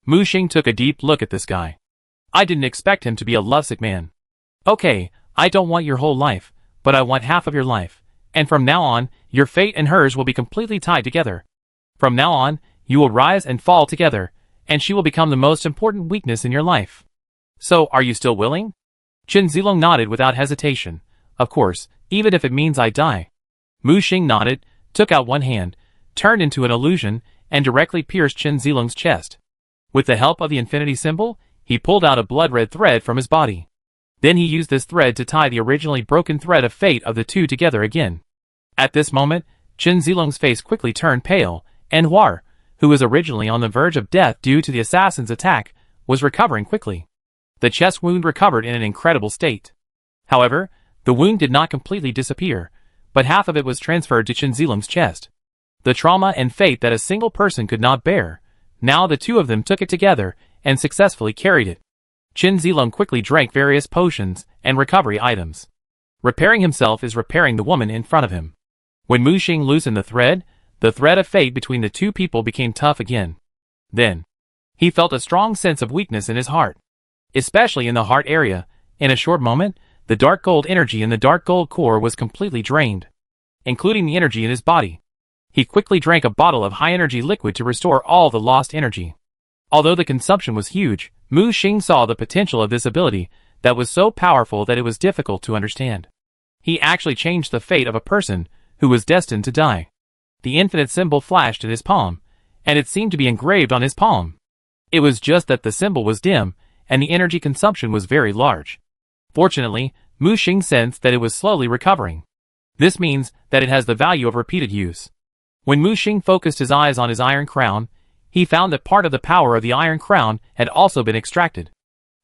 Mu Xing took a deep look at this guy. I didn't expect him to be a lovesick man. Okay, I don't want your whole life, but I want half of your life, and from now on, your fate and hers will be completely tied together. From now on, you will rise and fall together, and she will become the most important weakness in your life. So, are you still willing? Chen Zilong nodded without hesitation. Of course, even if it means I die. Mu Xing nodded, took out one hand, turned into an illusion, and directly pierced Chen Zilong's chest. With the help of the infinity symbol, he pulled out a blood-red thread from his body. Then he used this thread to tie the originally broken thread of fate of the two together again. At this moment, Chen Zilong's face quickly turned pale, and Huar, who was originally on the verge of death due to the assassin's attack, was recovering quickly. The chest wound recovered in an incredible state. However, the wound did not completely disappear, but half of it was transferred to Chen Zilong's chest. The trauma and fate that a single person could not bear, now the two of them took it together and successfully carried it. Chen Zilong quickly drank various potions and recovery items. Repairing himself is repairing the woman in front of him. When Mu Xing loosened the thread of fate between the two people became tough again. Then, he felt a strong sense of weakness in his heart. Especially in the heart area. In a short moment, the dark gold energy in the dark gold core was completely drained, including the energy in his body. He quickly drank a bottle of high-energy liquid to restore all the lost energy. Although the consumption was huge, Mu Xing saw the potential of this ability that was so powerful that it was difficult to understand. He actually changed the fate of a person who was destined to die. The infinite symbol flashed in his palm, and it seemed to be engraved on his palm. It was just that the symbol was dim, and the energy consumption was very large. Fortunately, Mu Xing sensed that it was slowly recovering. This means that it has the value of repeated use. When Mu Xing focused his eyes on his iron crown, he found that part of the power of the iron crown had also been extracted.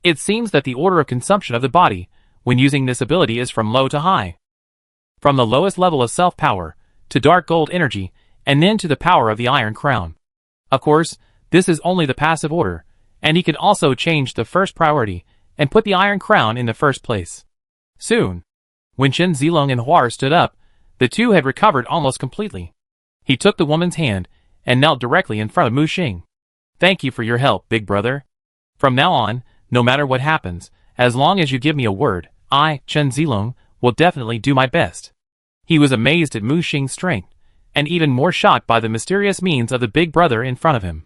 It seems that the order of consumption of the body, when using this ability, is from low to high. From the lowest level of self-power, to dark gold energy, and then to the power of the iron crown. Of course, this is only the passive order, and he can also change the first priority, and put the iron crown in the first place. Soon, when Chen Zilong and Huar stood up, the two had recovered almost completely. He took the woman's hand, and knelt directly in front of Mu Xing. "Thank you for your help, big brother. From now on, no matter what happens, as long as you give me a word, I, Chen Zilong, will definitely do my best." He was amazed at Mu Xing's strength, and even more shocked by the mysterious means of the big brother in front of him.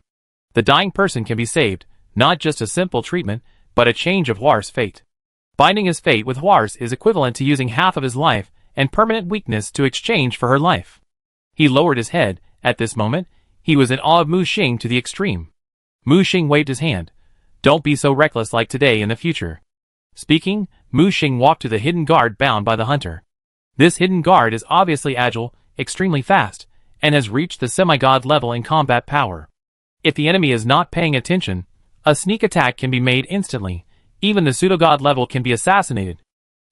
The dying person can be saved, not just a simple treatment, but a change of Huar's fate. Binding his fate with Huar's is equivalent to using half of his life and permanent weakness to exchange for her life. He lowered his head. At this moment, he was in awe of Mu Xing to the extreme. Mu Xing waved his hand. "Don't be so reckless like today in the future." Speaking, Mu Xing walked to the hidden guard bound by the hunter. This hidden guard is obviously agile, extremely fast, and has reached the semi-god level in combat power. If the enemy is not paying attention, a sneak attack can be made instantly. Even the pseudo-god level can be assassinated.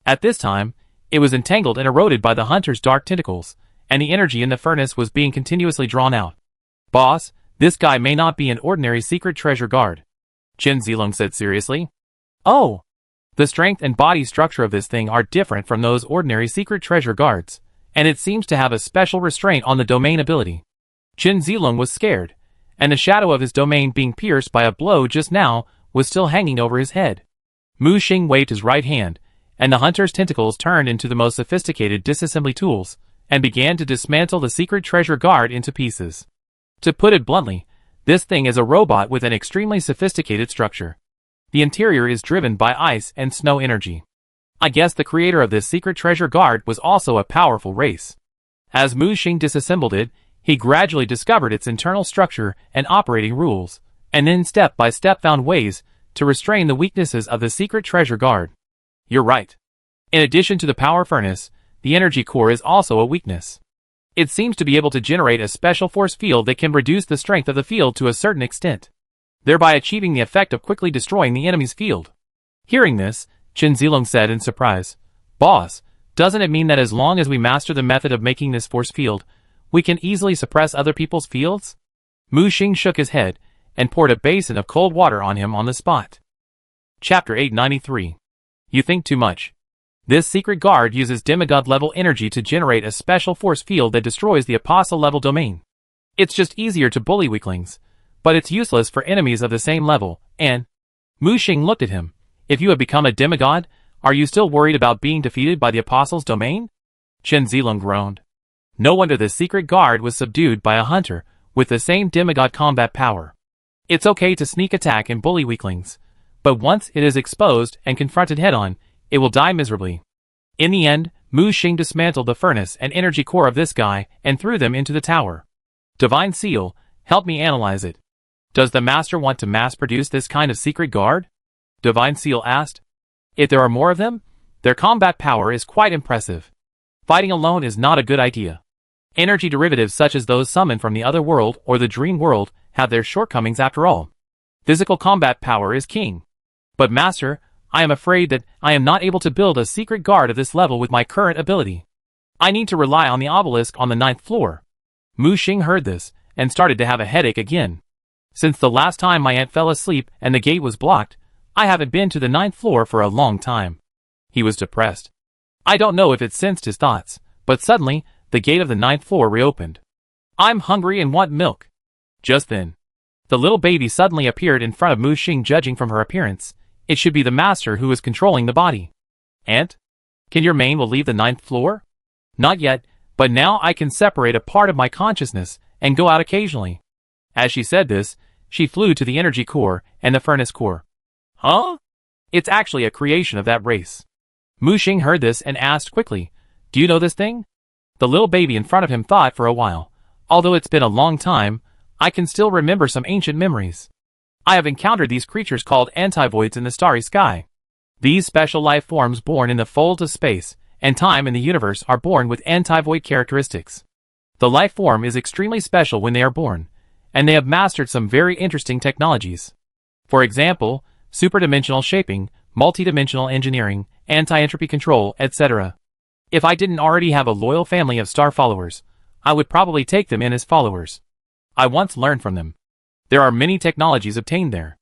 At this time, it was entangled and eroded by the hunter's dark tentacles, and the energy in the furnace was being continuously drawn out. "Boss, this guy may not be an ordinary secret treasure guard," Chen Zilong said seriously. "Oh, the strength and body structure of this thing are different from those ordinary secret treasure guards, and it seems to have a special restraint on the domain ability." Chen Zilong was scared, and the shadow of his domain being pierced by a blow just now was still hanging over his head. Mu Xing waved his right hand, and the hunter's tentacles turned into the most sophisticated disassembly tools, and began to dismantle the secret treasure guard into pieces. To put it bluntly, this thing is a robot with an extremely sophisticated structure. The interior is driven by ice and snow energy. I guess the creator of this secret treasure guard was also a powerful race. As Mu Xing disassembled it, he gradually discovered its internal structure and operating rules, and then step by step found ways to restrain the weaknesses of the secret treasure guard. You're right. In addition to the power furnace, the energy core is also a weakness. It seems to be able to generate a special force field that can reduce the strength of the field to a certain extent, thereby achieving the effect of quickly destroying the enemy's field. Hearing this, Chen Zilong said in surprise, "Boss, doesn't it mean that as long as we master the method of making this force field, we can easily suppress other people's fields?" Mu Xing shook his head and poured a basin of cold water on him on the spot. Chapter 893. You think too much. This secret guard uses demigod-level energy to generate a special force field that destroys the apostle-level domain. It's just easier to bully weaklings, but it's useless for enemies of the same level, and... Mu Xing looked at him. "If you have become a demigod, are you still worried about being defeated by the apostle's domain?" Chen Zilong groaned. No wonder the secret guard was subdued by a hunter with the same demigod combat power. It's okay to sneak attack and bully weaklings, but once it is exposed and confronted head-on, it will die miserably. In the end, Mu Xing dismantled the furnace and energy core of this guy and threw them into the tower. "Divine Seal, help me analyze it. Does the master want to mass-produce this kind of secret guard?" Divine Seal asked. If there are more of them, their combat power is quite impressive. Fighting alone is not a good idea. Energy derivatives such as those summoned from the other world or the dream world have their shortcomings after all. Physical combat power is king. But Master, I am afraid that I am not able to build a secret guard of this level with my current ability. I need to rely on the obelisk on the 9th floor. Mu Xing heard this and started to have a headache again. Since the last time my aunt fell asleep and the gate was blocked, I haven't been to the 9th floor for a long time. He was depressed. I don't know if it sensed his thoughts, but suddenly, the gate of the 9th floor reopened. I'm hungry and want milk. Just then, the little baby suddenly appeared in front of Mu Xing. Judging from her appearance, it should be the master who is controlling the body. Aunt? Can your mane will leave the 9th floor? Not yet, but now I can separate a part of my consciousness and go out occasionally. As she said this, she flew to the energy core and the furnace core. Huh? It's actually a creation of that race. Mu Xing heard this and asked quickly, do you know this thing? The little baby in front of him thought for a while. Although it's been a long time, I can still remember some ancient memories. I have encountered these creatures called antivoids in the starry sky. These special life forms born in the folds of space and time in the universe are born with antivoid characteristics. The life form is extremely special when they are born, and they have mastered some very interesting technologies. For example, superdimensional shaping, multidimensional engineering, anti-entropy control, etc. If I didn't already have a loyal family of star followers, I would probably take them in as followers. I once learned from them. There are many technologies obtained there.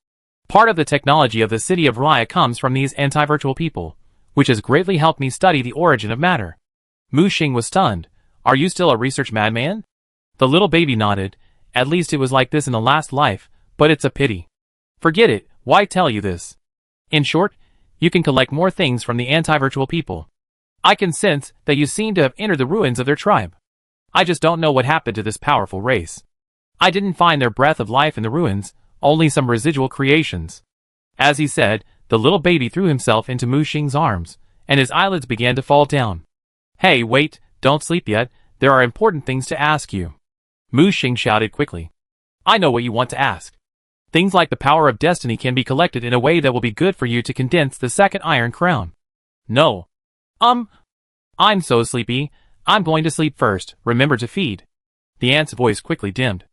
Part of the technology of the city of Raya comes from these anti-virtual people, which has greatly helped me study the origin of matter. Mu Xing was stunned. Are you still a research madman? The little baby nodded. At least it was like this in the last life, but it's a pity. Forget it, why tell you this? In short, you can collect more things from the anti-virtual people. I can sense that you seem to have entered the ruins of their tribe. I just don't know what happened to this powerful race. I didn't find their breath of life in the ruins, only some residual creations. As he said, the little baby threw himself into Mu Xing's arms, and his eyelids began to fall down. Hey, wait, don't sleep yet, there are important things to ask you. Mu Xing shouted quickly. I know what you want to ask. Things like the power of destiny can be collected in a way that will be good for you to condense the second Iron Crown. No. I'm so sleepy, I'm going to sleep first, remember to feed. The ant's voice quickly dimmed.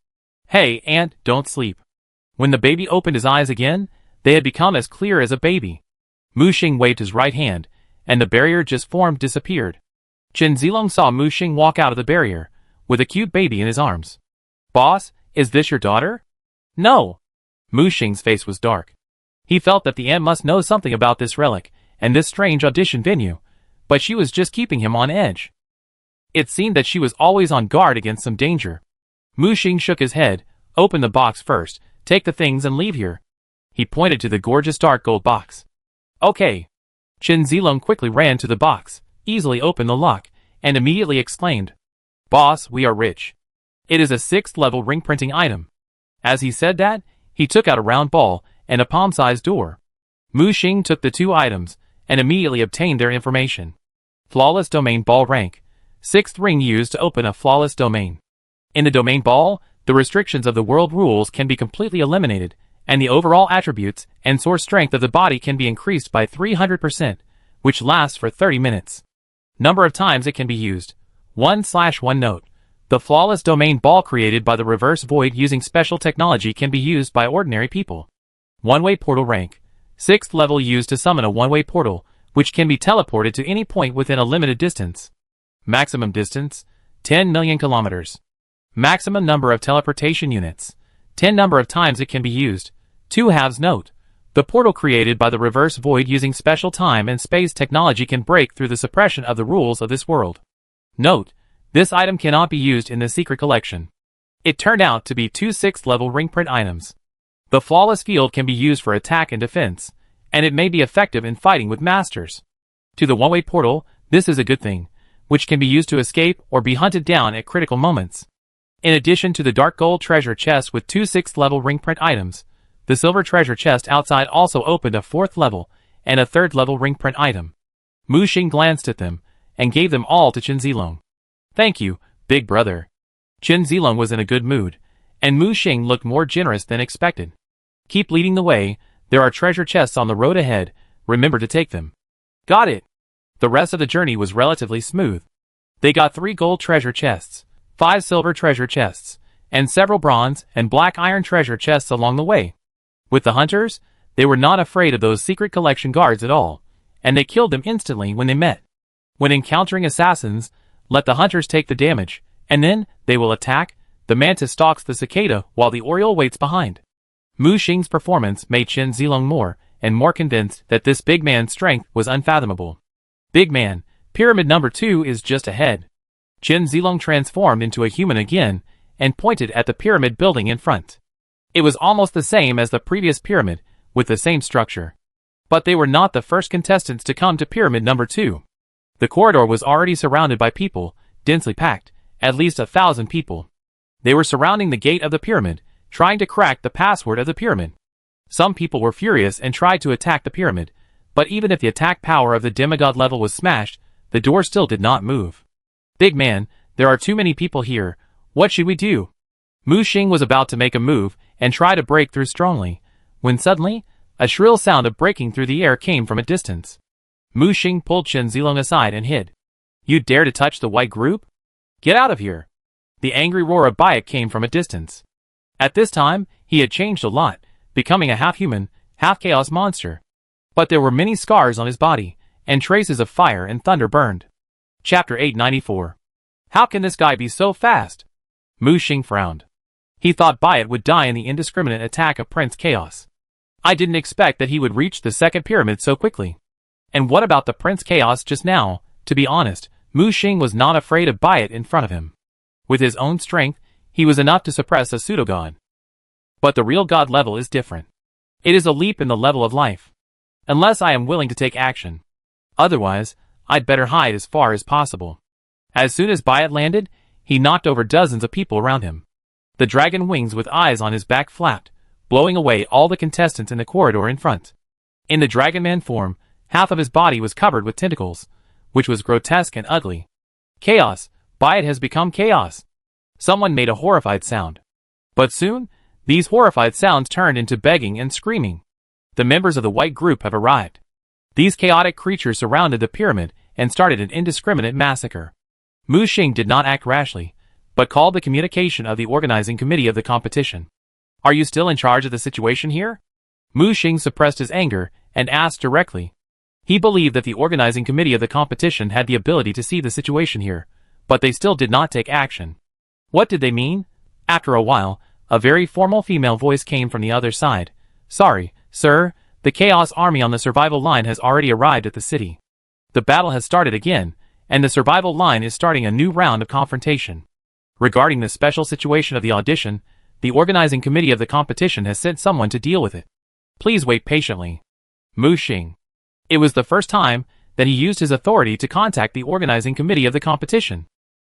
Hey, ant, don't sleep. When the baby opened his eyes again, they had become as clear as a baby. Mu Xing waved his right hand, and the barrier just formed disappeared. Chen Zilong saw Mu Xing walk out of the barrier, with a cute baby in his arms. Boss, is this your daughter? No. Mu Xing's face was dark. He felt that the ant must know something about this relic, and this strange audition venue, but she was just keeping him on edge. It seemed that she was always on guard against some danger. Mu Xing shook his head. Open the box first, take the things and leave here. He pointed to the gorgeous dark gold box. Okay. Chen Zilong quickly ran to the box, easily opened the lock, and immediately exclaimed, Boss, we are rich. It is a 6th level ring printing item. As he said that, he took out a round ball and a palm-sized door. Mu Xing took the 2 items and immediately obtained their information. Flawless domain ball rank. 6th ring used to open a flawless domain. In the domain ball, the restrictions of the world rules can be completely eliminated, and the overall attributes and source strength of the body can be increased by 300%, which lasts for 30 minutes. Number of times it can be used. 1/1 note. The flawless domain ball created by the reverse void using special technology can be used by ordinary people. One-way portal rank. 6th level used to summon a one-way portal, which can be teleported to any point within a limited distance. Maximum distance, 10 million kilometers. Maximum number of teleportation units, 10 number of times it can be used. 2 halves note. The portal created by the reverse void using special time and space technology can break through the suppression of the rules of this world. Note, this item cannot be used in the secret collection. It turned out to be 2 6th level ring print items. The flawless field can be used for attack and defense, and it may be effective in fighting with masters. To the one-way portal, this is a good thing, which can be used to escape or be hunted down at critical moments. In addition to the dark gold treasure chest with 2 6th level ring print items, the silver treasure chest outside also opened a 4th level and a 3rd level ring print item. Mu Xing glanced at them and gave them all to Chen Zilong. Thank you, big brother. Chen Zilong was in a good mood, and Mu Xing looked more generous than expected. Keep leading the way, there are treasure chests on the road ahead, remember to take them. Got it. The rest of the journey was relatively smooth. They got 3 gold treasure chests, 5 silver treasure chests, and several bronze and black iron treasure chests along the way. With the hunters, they were not afraid of those secret collection guards at all, and they killed them instantly when they met. When encountering assassins, let the hunters take the damage, and then they will attack. The mantis stalks the cicada while the oriole waits behind. Mu Xing's performance made Chen Zilong more and more convinced that this big man's strength was unfathomable. Big man, pyramid number 2 is just ahead. Chen Zilong transformed into a human again and pointed at the pyramid building in front. It was almost the same as the previous pyramid, with the same structure. But they were not the first contestants to come to pyramid number 2. The corridor was already surrounded by people, densely packed, at least 1,000 people. They were surrounding the gate of the pyramid, trying to crack the password of the pyramid. Some people were furious and tried to attack the pyramid, but even if the attack power of the demigod level was smashed, the door still did not move. Big man, there are too many people here. What should we do? Mu Xing was about to make a move and try to break through strongly, when suddenly, a shrill sound of breaking through the air came from a distance. Mu Xing pulled Chen Zilong aside and hid. You dare to touch the white group? Get out of here! The angry roar of Bayek came from a distance. At this time, he had changed a lot, becoming a half-human, half-chaos monster. But there were many scars on his body, and traces of fire and thunder burned. Chapter 894. How can this guy be so fast? Mu Xing frowned. He thought Bayek would die in the indiscriminate attack of Prince Chaos. I didn't expect that he would reach the second pyramid so quickly. And what about the Prince Chaos just now? To be honest, Mu Xing was not afraid of Bayek in front of him. With his own strength, he was enough to suppress a pseudo-god. But the real god level is different. It is a leap in the level of life. Unless I am willing to take action. Otherwise, I'd better hide as far as possible. As soon as Bayek landed, he knocked over dozens of people around him. The dragon wings with eyes on his back flapped, blowing away all the contestants in the corridor in front. In the dragon man form, half of his body was covered with tentacles, which was grotesque and ugly. Chaos! Bayek has become chaos! Someone made a horrified sound. But soon, these horrified sounds turned into begging and screaming. The members of the white group have arrived. These chaotic creatures surrounded the pyramid and started an indiscriminate massacre. Mu Xing did not act rashly, but called the communication of the organizing committee of the competition. Are you still in charge of the situation here? Mu Xing suppressed his anger and asked directly. He believed that the organizing committee of the competition had the ability to see the situation here, but they still did not take action. What did they mean? After a while, a very formal female voice came from the other side. Sorry, sir, the Chaos Army on the survival line has already arrived at the city. The battle has started again, and the survival line is starting a new round of confrontation. Regarding the special situation of the audition, the organizing committee of the competition has sent someone to deal with it. Please wait patiently. Mu Xing. It was the first time that he used his authority to contact the organizing committee of the competition.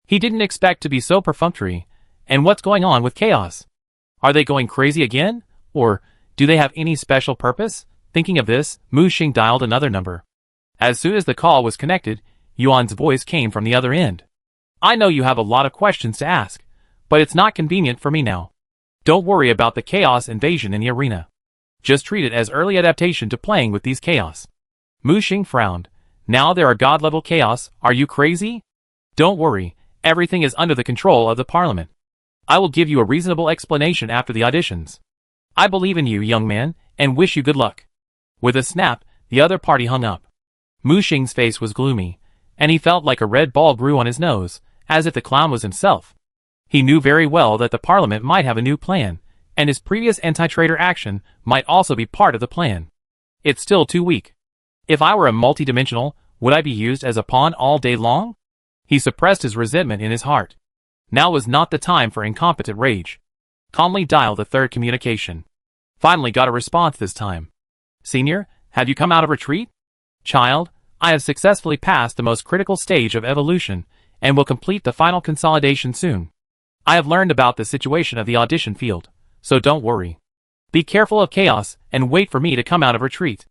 He didn't expect to be so perfunctory. And what's going on with Chaos? Are they going crazy again? Or do they have any special purpose? Thinking of this, Mu Xing dialed another number. As soon as the call was connected, Yuan's voice came from the other end. I know you have a lot of questions to ask, but it's not convenient for me now. Don't worry about the chaos invasion in the arena. Just treat it as early adaptation to playing with these chaos. Mu Xing frowned. Now there are god-level chaos, are you crazy? Don't worry, everything is under the control of the parliament. I will give you a reasonable explanation after the auditions. I believe in you, young man, and wish you good luck. With a snap, the other party hung up. Mu Xing's face was gloomy, and he felt like a red ball grew on his nose, as if the clown was himself. He knew very well that the parliament might have a new plan, and his previous anti-traitor action might also be part of the plan. It's still too weak. If I were a multidimensional, would I be used as a pawn all day long? He suppressed his resentment in his heart. Now was not the time for incompetent rage. Calmly dialed the third communication. Finally got a response this time. Senior, have you come out of retreat? Child, I have successfully passed the most critical stage of evolution, and will complete the final consolidation soon. I have learned about the situation of the audition field, so don't worry. Be careful of chaos, and wait for me to come out of retreat.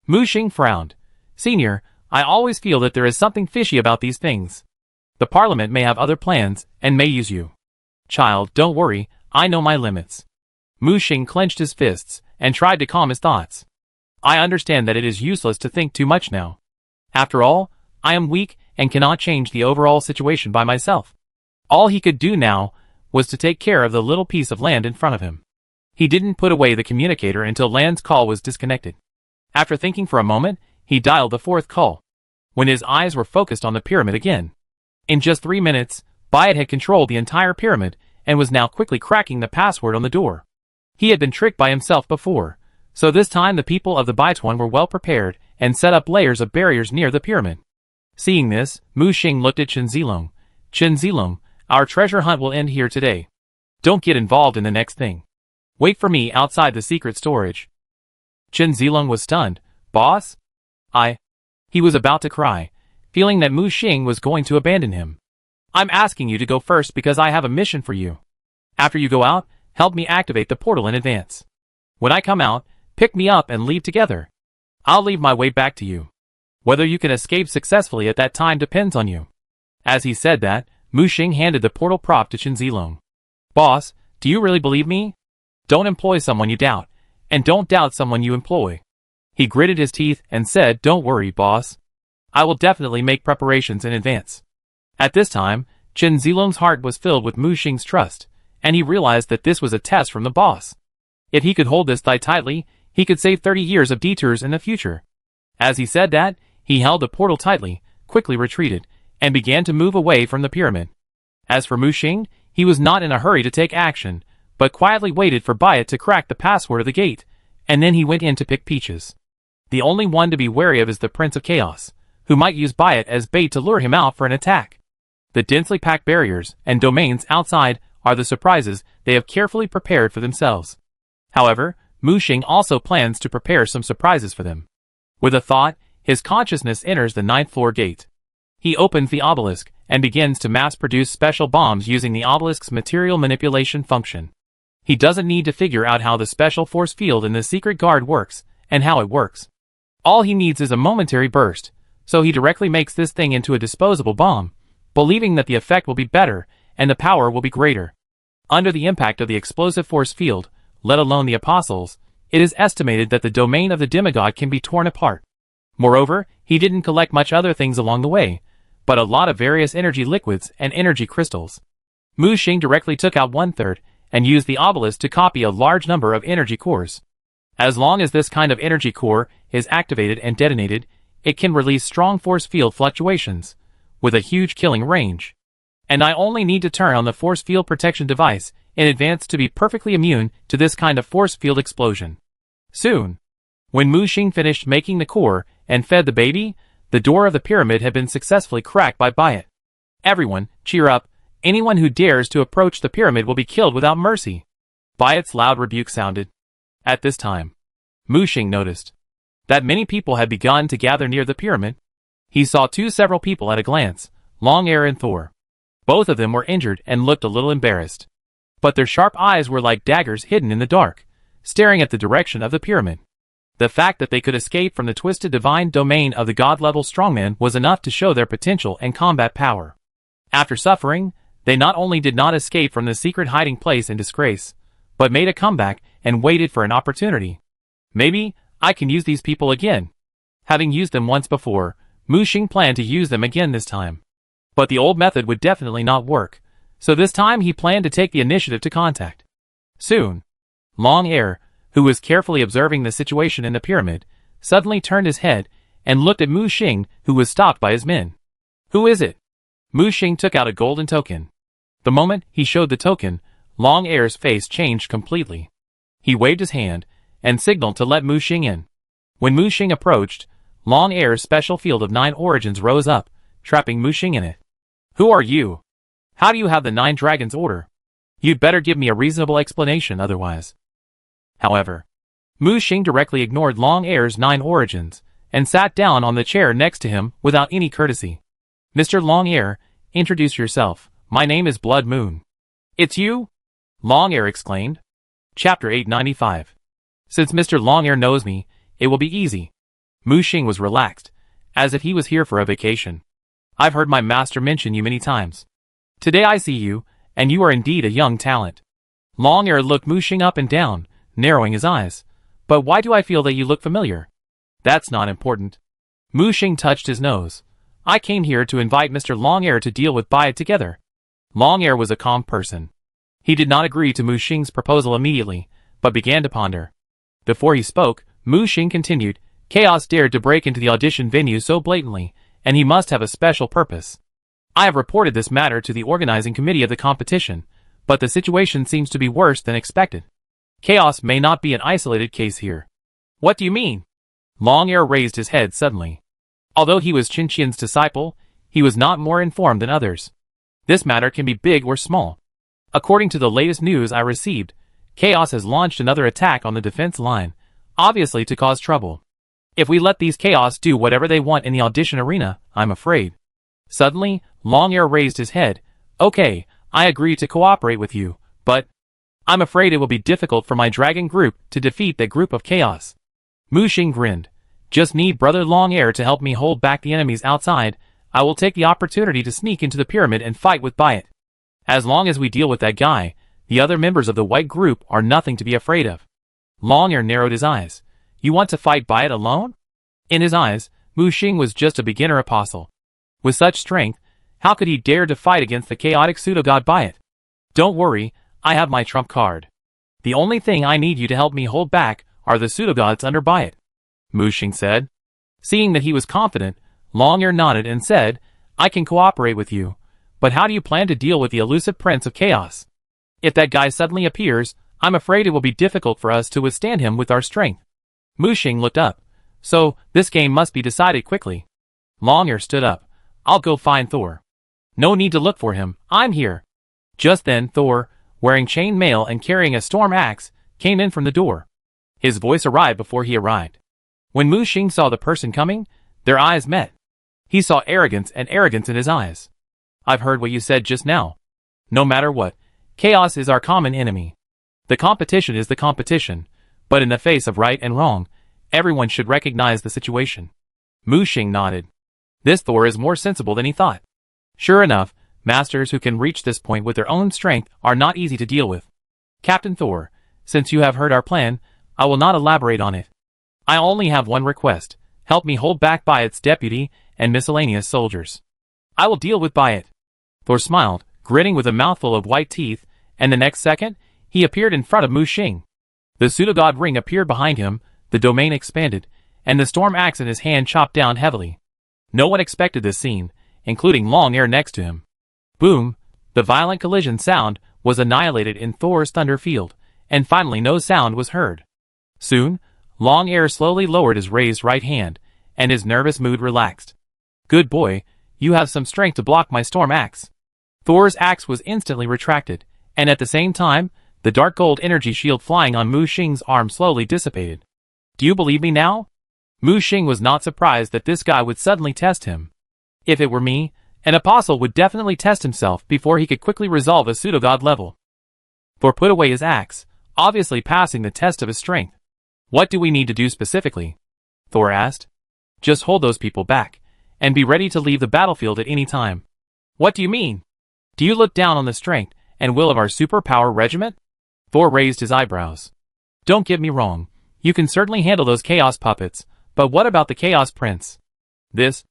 Mu Xing frowned. Senior, I always feel that there is something fishy about these things. The parliament may have other plans, and may use you. Child, don't worry, I know my limits. Mu Xing clenched his fists, and tried to calm his thoughts. I understand that it is useless to think too much now. After all, I am weak and cannot change the overall situation by myself. All he could do now was to take care of the little piece of land in front of him. He didn't put away the communicator until Land's call was disconnected. After thinking for a moment, he dialed the fourth call, when his eyes were focused on the pyramid again. In just 3 minutes, Byatt had controlled the entire pyramid and was now quickly cracking the password on the door. He had been tricked by himself before, so this time the people of the Baituan were well prepared and set up layers of barriers near the pyramid. Seeing this, Mu Xing looked at Chen Zilong. Chen Zilong, our treasure hunt will end here today. Don't get involved in the next thing. Wait for me outside the secret storage. Chen Zilong was stunned. Boss? He was about to cry, feeling that Mu Xing was going to abandon him. I'm asking you to go first because I have a mission for you. After you go out, help me activate the portal in advance. When I come out, pick me up and leave together. I'll leave my way back to you. Whether you can escape successfully at that time depends on you. As he said that, Mu Xing handed the portal prop to Chen Zilong. Boss, do you really believe me? Don't employ someone you doubt, and don't doubt someone you employ. He gritted his teeth and said, Don't worry, boss. I will definitely make preparations in advance. At this time, Chen Zilong's heart was filled with Mu Xing's trust, and he realized that this was a test from the boss. If he could hold this tie tightly, he could save 30 years of detours in the future. As he said that, he held the portal tightly, quickly retreated, and began to move away from the pyramid. As for Mu Xing, he was not in a hurry to take action, but quietly waited for Byatt to crack the password of the gate, and then he went in to pick peaches. The only one to be wary of is the Prince of Chaos, who might use Byatt as bait to lure him out for an attack. The densely packed barriers and domains outside are the surprises they have carefully prepared for themselves. However, Mu Xing also plans to prepare some surprises for them. With a thought, his consciousness enters the 9th floor gate. He opens the obelisk and begins to mass-produce special bombs using the obelisk's material manipulation function. He doesn't need to figure out how the special force field in the secret guard works and how it works. All he needs is a momentary burst, so he directly makes this thing into a disposable bomb, believing that the effect will be better and the power will be greater. Under the impact of the explosive force field, let alone the apostles, it is estimated that the domain of the demigod can be torn apart. Moreover, he didn't collect much other things along the way, but a lot of various energy liquids and energy crystals. Mu Xing directly took out 1/3 and used the obelisk to copy a large number of energy cores. As long as this kind of energy core is activated and detonated, it can release strong force field fluctuations, with a huge killing range. And I only need to turn on the force field protection device in advance to be perfectly immune to this kind of force field explosion. Soon, when Mu Xing finished making the core and fed the baby, the door of the pyramid had been successfully cracked by Byatt. Everyone, cheer up. Anyone who dares to approach the pyramid will be killed without mercy. Byatt's loud rebuke sounded. At this time, Mu Xing noticed that many people had begun to gather near the pyramid. He saw several people at a glance, Long Air and Thor. Both of them were injured and looked a little embarrassed. But their sharp eyes were like daggers hidden in the dark, staring at the direction of the pyramid. The fact that they could escape from the twisted divine domain of the god-level strongman was enough to show their potential and combat power. After suffering, they not only did not escape from the secret hiding place in disgrace, but made a comeback and waited for an opportunity. Maybe I can use these people again. Having used them once before, Mu Xing planned to use them again this time. But the old method would definitely not work, so this time he planned to take the initiative to contact. Soon, Long Air, who was carefully observing the situation in the pyramid, suddenly turned his head and looked at Mu Xing, who was stopped by his men. Who is it? Mu Xing took out a golden token. The moment he showed the token, Long Air's face changed completely. He waved his hand and signaled to let Mu Xing in. When Mu Xing approached, Long Air's special field of 9 origins rose up, trapping Mu Xing in it. Who are you? How do you have the 9 dragons order? You'd better give me a reasonable explanation otherwise. However, Mu Xing directly ignored Long Air's 9 origins and sat down on the chair next to him without any courtesy. Mr. Long Air, introduce yourself. My name is Blood Moon. It's you? Long Air exclaimed. Chapter 895. Since Mr. Long Air knows me, it will be easy. Mu Xing was relaxed, as if he was here for a vacation. I've heard my master mention you many times. Today I see you, and you are indeed a young talent. Long Air looked Mu Xing up and down, narrowing his eyes. But why do I feel that you look familiar? That's not important. Mu Xing touched his nose. I came here to invite Mr. Longhair to deal with Byatt together. Longhair was a calm person. He did not agree to Mu Xing's proposal immediately, but began to ponder. Before he spoke, Mu Xing continued, Chaos dared to break into the audition venue so blatantly, and he must have a special purpose. I have reported this matter to the organizing committee of the competition, but the situation seems to be worse than expected. Chaos may not be an isolated case here. What do you mean? Longhair raised his head suddenly. Although he was Qin Qian's disciple, he was not more informed than others. This matter can be big or small. According to the latest news I received, Chaos has launched another attack on the defense line, obviously to cause trouble. If we let these Chaos do whatever they want in the audition arena, I'm afraid. Suddenly, Longhair raised his head. Okay, I agree to cooperate with you, but I'm afraid it will be difficult for my dragon group to defeat that group of Chaos. Mu Xing grinned. Just need Brother Longhair to help me hold back the enemies outside. I will take the opportunity to sneak into the pyramid and fight with Byatt. As long as we deal with that guy, the other members of the white group are nothing to be afraid of. Longhair narrowed his eyes. You want to fight Byatt alone? In his eyes, Mu Xing was just a beginner apostle. With such strength, how could he dare to fight against the chaotic pseudo-god Byatt? Don't worry, I have my trump card. The only thing I need you to help me hold back are the pseudo-gods under Byatt, Mu Xing said. Seeing that he was confident, Longhair nodded and said, I can cooperate with you, but how do you plan to deal with the elusive Prince of Chaos? If that guy suddenly appears, I'm afraid it will be difficult for us to withstand him with our strength. Mu Xing looked up. So, this game must be decided quickly. Longhair stood up. I'll go find Thor. No need to look for him, I'm here. Just then Thor, wearing chain mail and carrying a storm axe, came in from the door. His voice arrived before he arrived. When Mu Xing saw the person coming, their eyes met. He saw arrogance and arrogance in his eyes. I've heard what you said just now. No matter what, Chaos is our common enemy. The competition is the competition, but in the face of right and wrong, everyone should recognize the situation. Mu Xing nodded. This Thor is more sensible than he thought. Sure enough, masters who can reach this point with their own strength are not easy to deal with. Captain Thor, since you have heard our plan, I will not elaborate on it. I only have one request. Help me hold back Byatt's deputy and miscellaneous soldiers. I will deal with Byatt. Thor smiled, grinning with a mouthful of white teeth, and the next second, he appeared in front of Mu Xing. The pseudo-god ring appeared behind him, the domain expanded, and the storm axe in his hand chopped down heavily. No one expected this scene, including Longhair next to him. Boom! The violent collision sound was annihilated in Thor's thunder field, and finally no sound was heard. Soon, Longhair slowly lowered his raised right hand, and his nervous mood relaxed. Good boy, you have some strength to block my storm axe. Thor's axe was instantly retracted, and at the same time, the dark gold energy shield flying on Mu Xing's arm slowly dissipated. Do you believe me now? Mu Xing was not surprised that this guy would suddenly test him. If it were me, an apostle would definitely test himself before he could quickly resolve a pseudo-god level. Thor put away his axe, obviously passing the test of his strength. What do we need to do specifically? Thor asked. Just hold those people back, and be ready to leave the battlefield at any time. What do you mean? Do you look down on the strength and will of our superpower regiment? Thor raised his eyebrows. Don't get me wrong, you can certainly handle those chaos puppets, but what about the Chaos Prince? This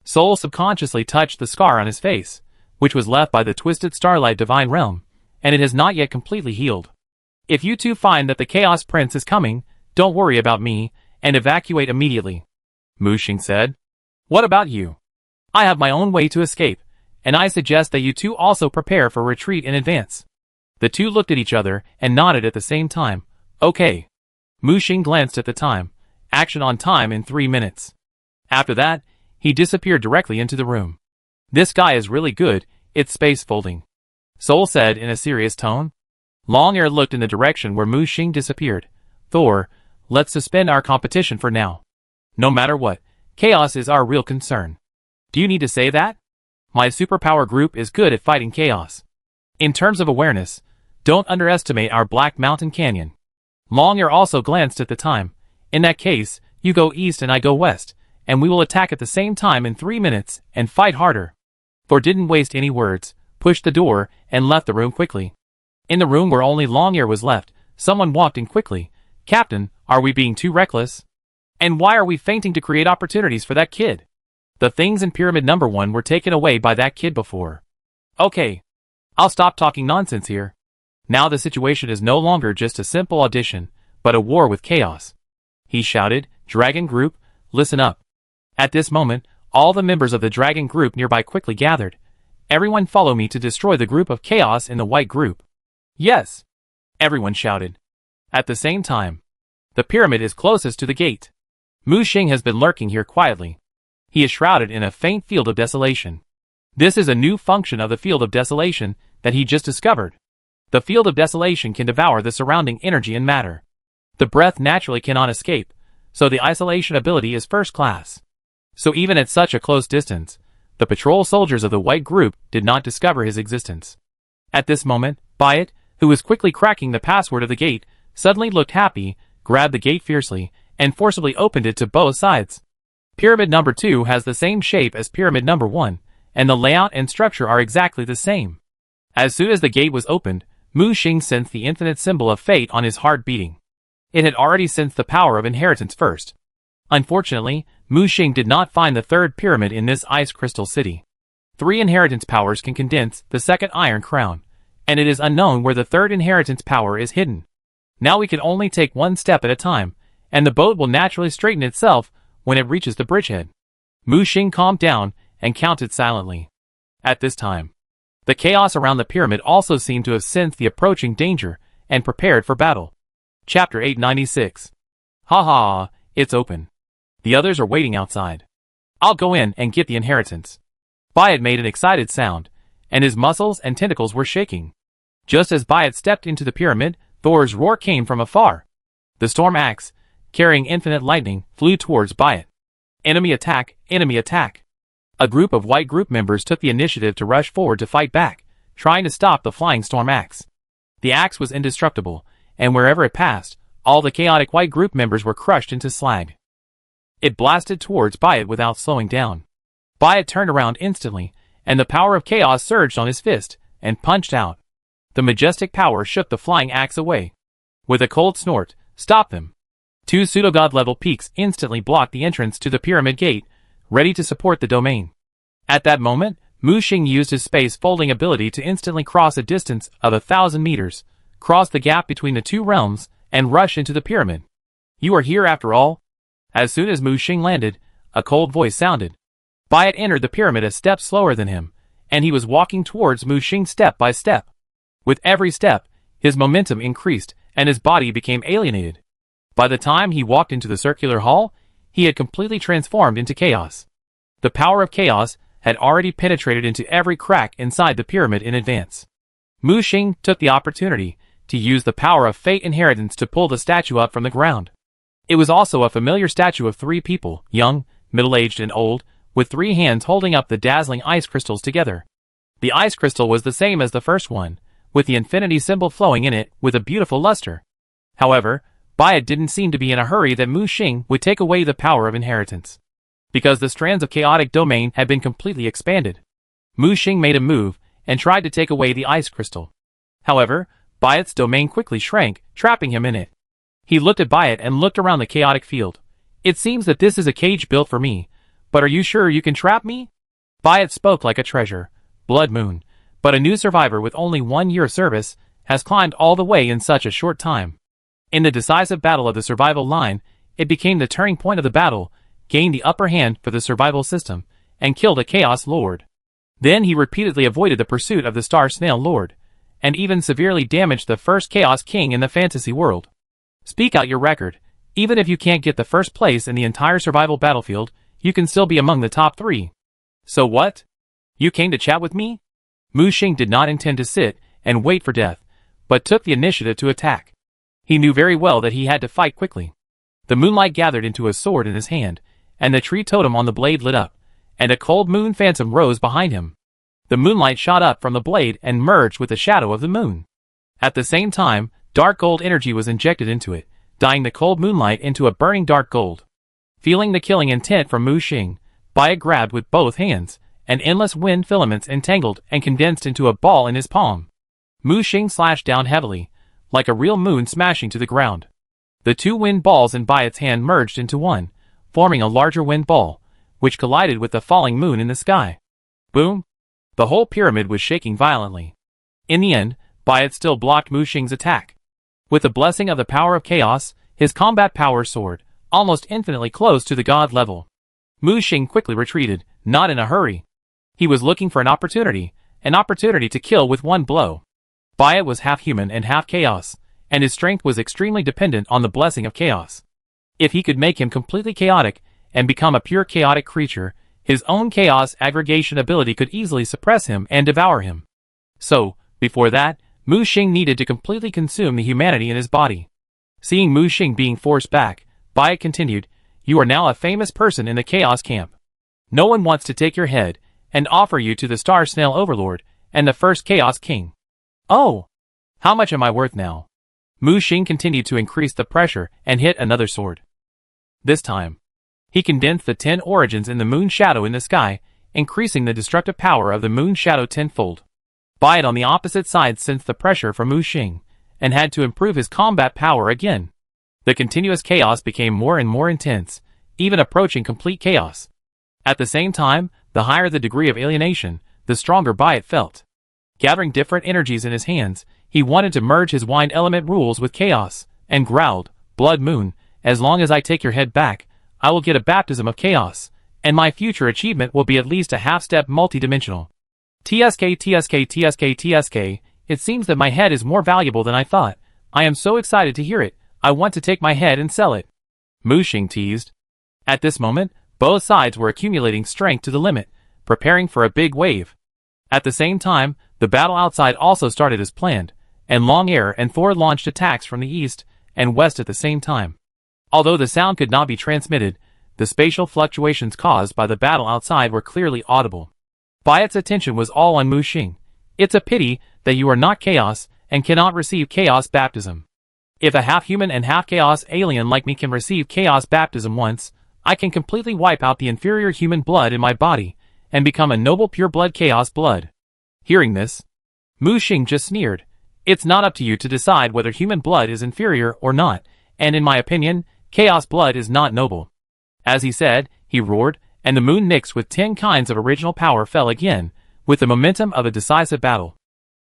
Soul subconsciously touched the scar on his face, which was left by the twisted starlight divine realm, and it has not yet completely healed. If you two find that the Chaos Prince is coming, don't worry about me, and evacuate immediately. Mu Xing said. What about you? I have my own way to escape, and I suggest that you two also prepare for retreat in advance. The two looked at each other and nodded at the same time. Okay. Mu Xing glanced at the time. Action on time in 3 minutes. After that, he disappeared directly into the room. This guy is really good, it's space folding. Soul said in a serious tone. Longhair looked in the direction where Mu Xing disappeared. Thor, let's suspend our competition for now. No matter what, chaos is our real concern. Do you need to say that? My superpower group is good at fighting chaos. In terms of awareness, don't underestimate our Black Mountain Canyon. Longhair also glanced at the time. In that case, you go east and I go west, and we will attack at the same time in 3 minutes and fight harder. Thor didn't waste any words, pushed the door, and left the room quickly. In the room where only Longhair was left, someone walked in quickly. Captain, are we being too reckless? And why are we fainting to create opportunities for that kid? The things in pyramid number 1 were taken away by that kid before. Okay. I'll stop talking nonsense here. Now the situation is no longer just a simple audition, but a war with chaos. He shouted, Dragon Group, listen up. At this moment, all the members of the Dragon Group nearby quickly gathered. Everyone follow me to destroy the group of chaos in the white group. Yes. Everyone shouted. At the same time, the pyramid is closest to the gate. Mu Xing has been lurking here quietly. He is shrouded in a faint field of desolation. This is a new function of the field of desolation that he just discovered. The field of desolation can devour the surrounding energy and matter. The breath naturally cannot escape, so the isolation ability is first class. So even at such a close distance, the patrol soldiers of the white group did not discover his existence. At this moment, Byatt, who was quickly cracking the password of the gate, suddenly looked happy, grabbed the gate fiercely, and forcibly opened it to both sides. Pyramid number 2 has the same shape as pyramid number 1, and the layout and structure are exactly the same. As soon as the gate was opened, Mu Xing sensed the infinite symbol of fate on his heart beating. It had already sensed the power of inheritance first. Unfortunately, Mu Xing did not find the third pyramid in this ice crystal city. 3 inheritance powers can condense the second iron crown, and it is unknown where the third inheritance power is hidden. Now we can only take one step at a time, and the boat will naturally straighten itself when it reaches the bridgehead. Mu Xing calmed down and counted silently. At this time, the chaos around the pyramid also seemed to have sensed the approaching danger and prepared for battle. Chapter 896. Ha ha, it's open. The others are waiting outside. I'll go in and get the inheritance. Byatt made an excited sound, and his muscles and tentacles were shaking. Just as Byatt stepped into the pyramid, Thor's roar came from afar. The storm axe, carrying infinite lightning, flew towards Byatt. Enemy attack, enemy attack. A group of white group members took the initiative to rush forward to fight back, trying to stop the flying storm axe. The axe was indestructible, and wherever it passed, all the chaotic white group members were crushed into slag. It blasted towards Byatt without slowing down. Byatt turned around instantly, and the power of chaos surged on his fist, and punched out. The majestic power shook the flying axe away. With a cold snort, stop them. 2 pseudo-god level peaks instantly blocked the entrance to the pyramid gate, ready to support the domain. At that moment, Mu Xing used his space folding ability to instantly cross a distance of 1,000 meters, cross the gap between the 2 realms, and rush into the pyramid. You are here after all? As soon as Mu Xing landed, a cold voice sounded. Byatt entered the pyramid a step slower than him, and he was walking towards Mu Xing step by step. With every step, his momentum increased, and his body became alienated. By the time he walked into the circular hall, he had completely transformed into chaos. The power of chaos had already penetrated into every crack inside the pyramid in advance. Mu Xing took the opportunity to use the power of fate inheritance to pull the statue up from the ground. It was also a familiar statue of 3 people, young, middle-aged and old, with 3 hands holding up the dazzling ice crystals together. The ice crystal was the same as the first one, with the infinity symbol flowing in it with a beautiful luster. However, Byatt didn't seem to be in a hurry that Mu Xing would take away the power of inheritance, because the strands of chaotic domain had been completely expanded. Mu Xing made a move and tried to take away the ice crystal. However, Byatt's domain quickly shrank, trapping him in it. He looked at Byatt and looked around the chaotic field. It seems that this is a cage built for me, but are you sure you can trap me? Byatt spoke like a treasure, Blood Moon, but a new survivor with only 1 year of service has climbed all the way in such a short time. In the decisive battle of the survival line, it became the turning point of the battle, gained the upper hand for the survival system, and killed a Chaos Lord. Then he repeatedly avoided the pursuit of the Star Snail Lord, and even severely damaged the first Chaos King in the fantasy world. Speak out your record. Even if you can't get the first place in the entire survival battlefield, you can still be among the top 3. So what? You came to chat with me? Mu Xing did not intend to sit and wait for death, but took the initiative to attack. He knew very well that he had to fight quickly. The moonlight gathered into a sword in his hand, and the tree totem on the blade lit up, and a cold moon phantom rose behind him. The moonlight shot up from the blade and merged with the shadow of the moon. At the same time, dark gold energy was injected into it, dyeing the cold moonlight into a burning dark gold. Feeling the killing intent from Mu Xing, Byatt grabbed with both hands, and endless wind filaments entangled and condensed into a ball in his palm. Mu Xing slashed down heavily, like a real moon smashing to the ground. The two wind balls in Byatt's hand merged into one, forming a larger wind ball, which collided with the falling moon in the sky. Boom! The whole pyramid was shaking violently. In the end, Byatt still blocked Mu Xing's attack. With the blessing of the power of chaos, his combat power soared, almost infinitely close to the god level. Mu Xing quickly retreated, not in a hurry. He was looking for an opportunity to kill with one blow. Byatt was half human and half chaos, and his strength was extremely dependent on the blessing of chaos. If he could make him completely chaotic and become a pure chaotic creature, his own chaos aggregation ability could easily suppress him and devour him. So, before that, Mu Xing needed to completely consume the humanity in his body. Seeing Mu Xing being forced back, Byatt continued, "You are now a famous person in the chaos camp. No one wants to take your head and offer you to the Star Snail Overlord and the first Chaos King. Oh! How much am I worth now?" Mu Xing continued to increase the pressure and hit another sword. This time, he condensed the 10 origins in the moon shadow in the sky, increasing the destructive power of the moon shadow tenfold. Byatt on the opposite side sensed the pressure from Mu Xing, and had to improve his combat power again. The continuous chaos became more and more intense, even approaching complete chaos. At the same time, the higher the degree of alienation, the stronger Byatt felt. Gathering different energies in his hands, he wanted to merge his wind element rules with chaos, and growled, "Blood Moon, as long as I take your head back, I will get a baptism of chaos, and my future achievement will be at least a half-step multidimensional. TSK, TSK, TSK, TSK, it seems that my head is more valuable than I thought. I am so excited to hear it, I want to take my head and sell it," Mu Xing teased. At this moment, both sides were accumulating strength to the limit, preparing for a big wave. At the same time, the battle outside also started as planned, and Long Air and Thor launched attacks from the east and west at the same time. Although the sound could not be transmitted, the spatial fluctuations caused by the battle outside were clearly audible. Byatt's attention was all on Mu Xing. "It's a pity that you are not chaos and cannot receive chaos baptism. If a half-human and half-chaos alien like me can receive chaos baptism once, I can completely wipe out the inferior human blood in my body and become a noble pure-blood chaos blood." Hearing this, Mu Xing just sneered. "It's not up to you to decide whether human blood is inferior or not, and in my opinion, chaos blood is not noble." As he said, he roared, and the moon mixed with 10 kinds of original power fell again, with the momentum of a decisive battle.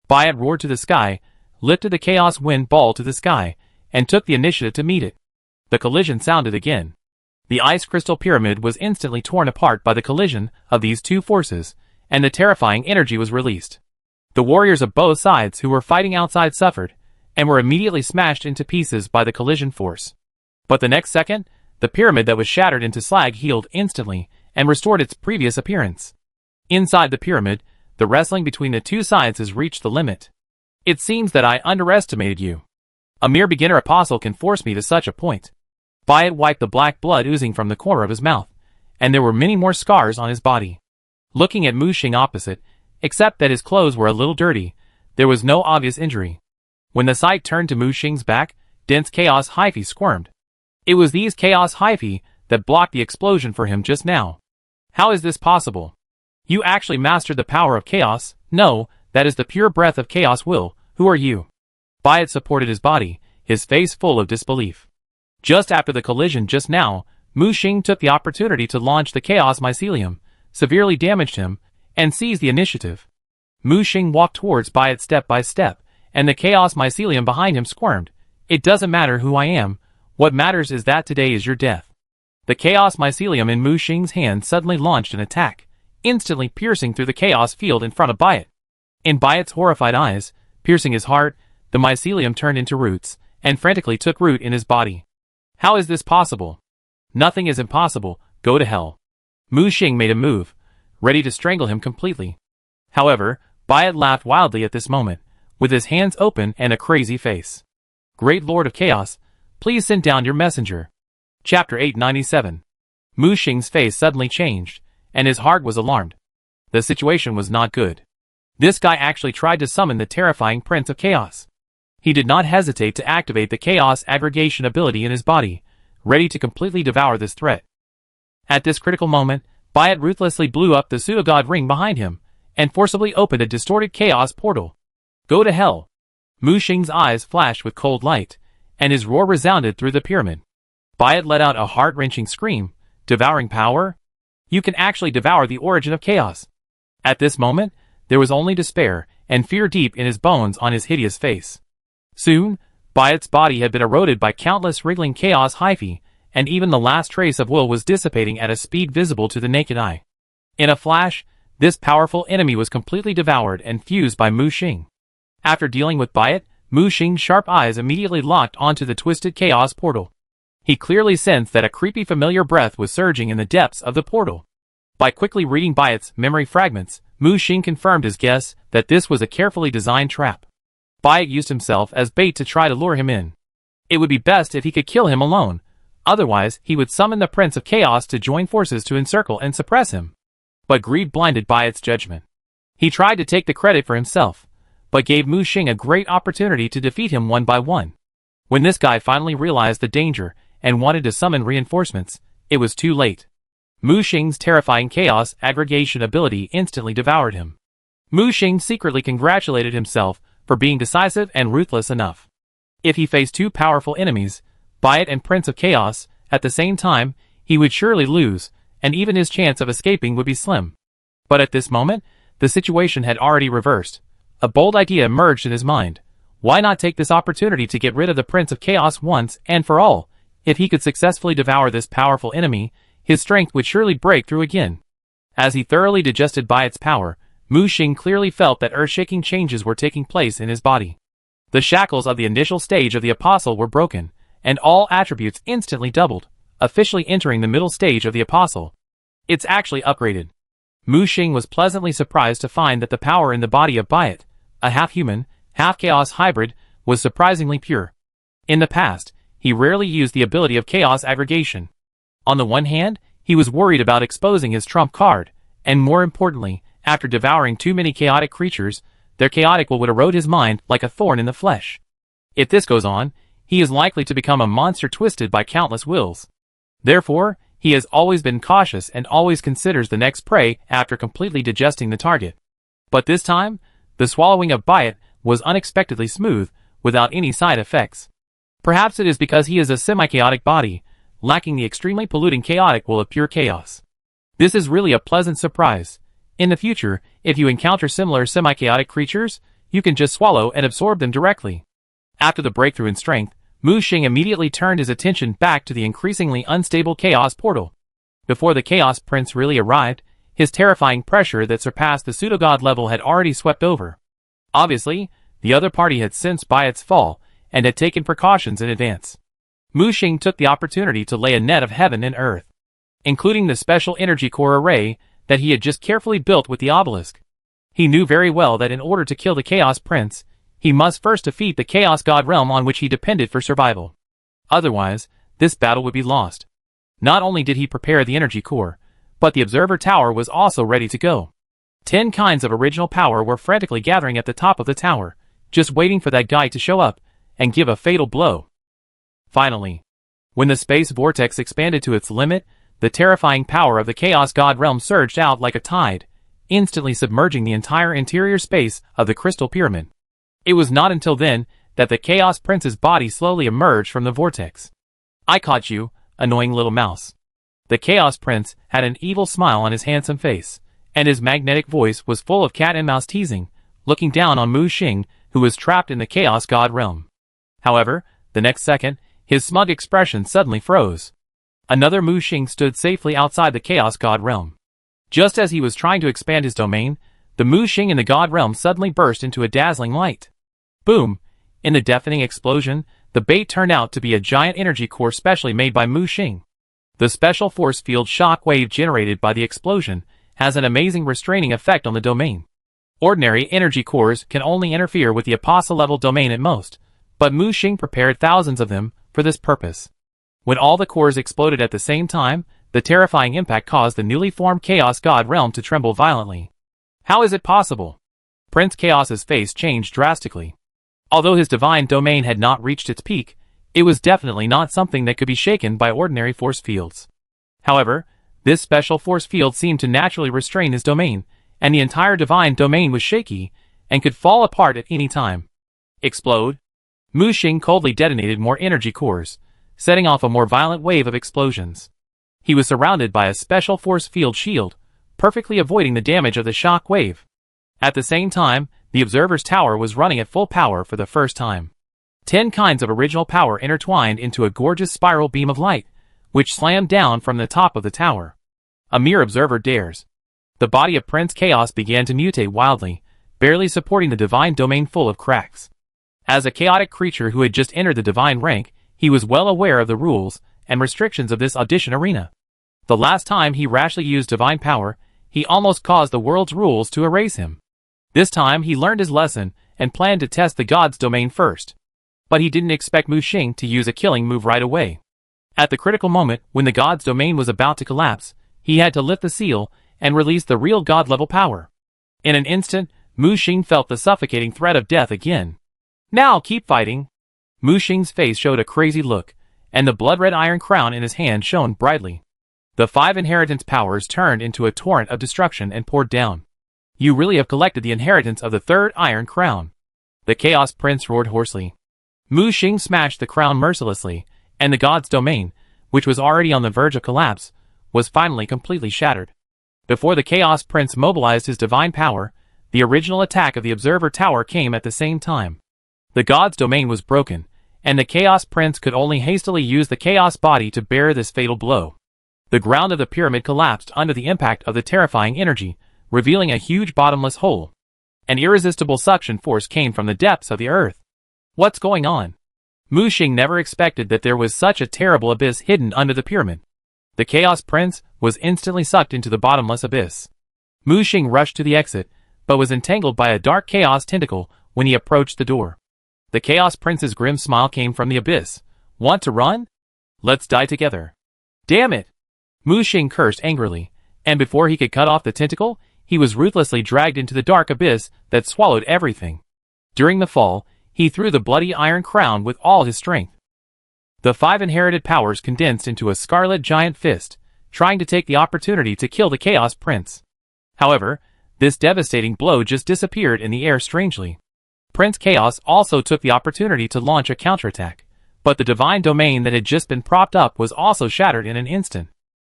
Byatt roared to the sky, lifted the chaos wind ball to the sky, and took the initiative to meet it. The collision sounded again. The ice crystal pyramid was instantly torn apart by the collision of these two forces, and the terrifying energy was released. The warriors of both sides who were fighting outside suffered, and were immediately smashed into pieces by the collision force. But the next second, the pyramid that was shattered into slag healed instantly, and restored its previous appearance. Inside the pyramid, the wrestling between the two sides has reached the limit. "It seems that I underestimated you. A mere beginner apostle can force me to such a point." Byatt wiped the black blood oozing from the corner of his mouth, and there were many more scars on his body. Looking at Mu Xing opposite, except that his clothes were a little dirty, there was no obvious injury. When the sight turned to Mu Xing's back, dense chaos hyphae squirmed. It was these chaos hyphae that blocked the explosion for him just now. "How is this possible? You actually mastered the power of chaos? No, that is the pure breath of chaos will. Who are you?" Byatt supported his body, his face full of disbelief. Just after the collision just now, Mu Xing took the opportunity to launch the chaos mycelium, severely damaged him, and seized the initiative. Mu Xing walked towards Byatt step by step, and the chaos mycelium behind him squirmed. "It doesn't matter who I am, what matters is that today is your death." The chaos mycelium in Mu Xing's hand suddenly launched an attack, instantly piercing through the chaos field in front of Byatt. In Byatt's horrified eyes, piercing his heart, the mycelium turned into roots, and frantically took root in his body. "How is this possible?" "Nothing is impossible, go to hell." Mu Xing made a move, ready to strangle him completely. However, Byatt laughed wildly at this moment, with his hands open and a crazy face. "Great Lord of Chaos, please send down your messenger." Chapter 897. Mu Xing's face suddenly changed, and his heart was alarmed. The situation was not good. This guy actually tried to summon the terrifying Prince of Chaos. He did not hesitate to activate the chaos aggregation ability in his body, ready to completely devour this threat. At this critical moment, Byatt ruthlessly blew up the pseudogod ring behind him, and forcibly opened a distorted chaos portal. "Go to hell." Mu Xing's eyes flashed with cold light, and his roar resounded through the pyramid. Byatt let out a heart-wrenching scream. Devouring power? You can actually devour the origin of chaos. At this moment, there was only despair and fear deep in his bones on his hideous face. Soon, Byatt's body had been eroded by countless wriggling chaos hyphae, and even the last trace of will was dissipating at a speed visible to the naked eye. In a flash, this powerful enemy was completely devoured and fused by Mu Xing. After dealing with Byatt, Mu Xing's sharp eyes immediately locked onto the twisted chaos portal. He clearly sensed that a creepy familiar breath was surging in the depths of the portal. By quickly reading Byatt's memory fragments, Mu Xing confirmed his guess that this was a carefully designed trap. Byatt used himself as bait to try to lure him in. It would be best if he could kill him alone, otherwise he would summon the Prince of Chaos to join forces to encircle and suppress him. But greed blinded Byatt's judgment. He tried to take the credit for himself, but gave Mu Xing a great opportunity to defeat him one by one. When this guy finally realized the danger and wanted to summon reinforcements, it was too late. Mu Xing's terrifying chaos aggregation ability instantly devoured him. Mu Xing secretly congratulated himself for being decisive and ruthless enough. If he faced two powerful enemies, Byatt and Prince of Chaos, at the same time, he would surely lose, and even his chance of escaping would be slim. But at this moment, the situation had already reversed. A bold idea emerged in his mind. Why not take this opportunity to get rid of the Prince of Chaos once and for all? If he could successfully devour this powerful enemy, his strength would surely break through again. As he thoroughly digested Byatt's power, Mu Xing clearly felt that earth-shaking changes were taking place in his body. The shackles of the initial stage of the Apostle were broken, and all attributes instantly doubled, officially entering the middle stage of the Apostle. It's actually upgraded. Mu Xing was pleasantly surprised to find that the power in the body of Byatt, a half-human, half-chaos hybrid, was surprisingly pure. In the past, he rarely used the ability of chaos aggregation. On the one hand, he was worried about exposing his trump card, and more importantly, after devouring too many chaotic creatures, their chaotic will would erode his mind like a thorn in the flesh. If this goes on, he is likely to become a monster twisted by countless wills. Therefore, he has always been cautious and always considers the next prey after completely digesting the target. But this time, the swallowing of Byatt was unexpectedly smooth, without any side effects. Perhaps it is because he is a semi-chaotic body, lacking the extremely polluting chaotic will of pure chaos. This is really a pleasant surprise. In the future, if you encounter similar semi-chaotic creatures, you can just swallow and absorb them directly. After the breakthrough in strength, Mu Xing immediately turned his attention back to the increasingly unstable chaos portal. Before the Chaos Prince really arrived, his terrifying pressure that surpassed the pseudo-god level had already swept over. Obviously, the other party had sensed Byatt's fall, and had taken precautions in advance. Mu Xing took the opportunity to lay a net of heaven and earth, including the special energy core array that he had just carefully built with the obelisk. He knew very well that in order to kill the Chaos Prince, he must first defeat the Chaos God realm on which he depended for survival. Otherwise, this battle would be lost. Not only did he prepare the energy core, but the observer tower was also ready to go. 10 kinds of original power were frantically gathering at the top of the tower, just waiting for that guy to show up and give a fatal blow. Finally, when the space vortex expanded to its limit, the terrifying power of the Chaos God realm surged out like a tide, instantly submerging the entire interior space of the crystal pyramid. It was not until then that the Chaos Prince's body slowly emerged from the vortex. "I caught you, annoying little mouse." The Chaos Prince had an evil smile on his handsome face, and his magnetic voice was full of cat and mouse teasing, looking down on Mu Xing, who was trapped in the Chaos God realm. However, the next second, his smug expression suddenly froze. Another Mu Xing stood safely outside the Chaos God realm. Just as he was trying to expand his domain, the Mu Xing in the God realm suddenly burst into a dazzling light. Boom! In the deafening explosion, the bait turned out to be a giant energy core specially made by Mu Xing. The special force field shock wave generated by the explosion has an amazing restraining effect on the domain. Ordinary energy cores can only interfere with the apostle-level domain at most, but Mu Xing prepared thousands of them for this purpose. When all the cores exploded at the same time, the terrifying impact caused the newly formed Chaos God realm to tremble violently. How is it possible? Prince Chaos's face changed drastically. Although his divine domain had not reached its peak, it was definitely not something that could be shaken by ordinary force fields. However, this special force field seemed to naturally restrain his domain, and the entire divine domain was shaky, and could fall apart at any time. Explode? Mu Xing coldly detonated more energy cores, setting off a more violent wave of explosions. He was surrounded by a special force field shield, perfectly avoiding the damage of the shock wave. At the same time, the observer's tower was running at full power for the first time. 10 kinds of original power intertwined into a gorgeous spiral beam of light, which slammed down from the top of the tower. A mere observer dares. The body of Prince Chaos began to mutate wildly, barely supporting the divine domain full of cracks. As a chaotic creature who had just entered the divine rank, he was well aware of the rules and restrictions of this audition arena. The last time he rashly used divine power, he almost caused the world's rules to erase him. This time he learned his lesson and planned to test the god's domain first. But he didn't expect Mu Xing to use a killing move right away. At the critical moment, when the god's domain was about to collapse, he had to lift the seal and release the real god-level power. In an instant, Mu Xing felt the suffocating threat of death again. Now keep fighting. Mu Xing's face showed a crazy look, and the blood-red iron crown in his hand shone brightly. The 5 inheritance powers turned into a torrent of destruction and poured down. You really have collected the inheritance of the 3rd iron crown. The Chaos Prince roared hoarsely. Mu Xing smashed the crown mercilessly, and the god's domain, which was already on the verge of collapse, was finally completely shattered. Before the Chaos Prince mobilized his divine power, the original attack of the Observer Tower came at the same time. The god's domain was broken, and the Chaos Prince could only hastily use the Chaos Body to bear this fatal blow. The ground of the pyramid collapsed under the impact of the terrifying energy, revealing a huge bottomless hole. An irresistible suction force came from the depths of the earth. What's going on? Mu Xing never expected that there was such a terrible abyss hidden under the pyramid. The Chaos Prince was instantly sucked into the bottomless abyss. Mu Xing rushed to the exit, but was entangled by a dark chaos tentacle when he approached the door. The Chaos Prince's grim smile came from the abyss. Want to run? Let's die together. Damn it! Mu Xing cursed angrily, and before he could cut off the tentacle, he was ruthlessly dragged into the dark abyss that swallowed everything. During the fall, he threw the bloody iron crown with all his strength. The 5 inherited powers condensed into a scarlet giant fist, trying to take the opportunity to kill the Chaos Prince. However, this devastating blow just disappeared in the air strangely. Prince Chaos also took the opportunity to launch a counterattack, but the divine domain that had just been propped up was also shattered in an instant.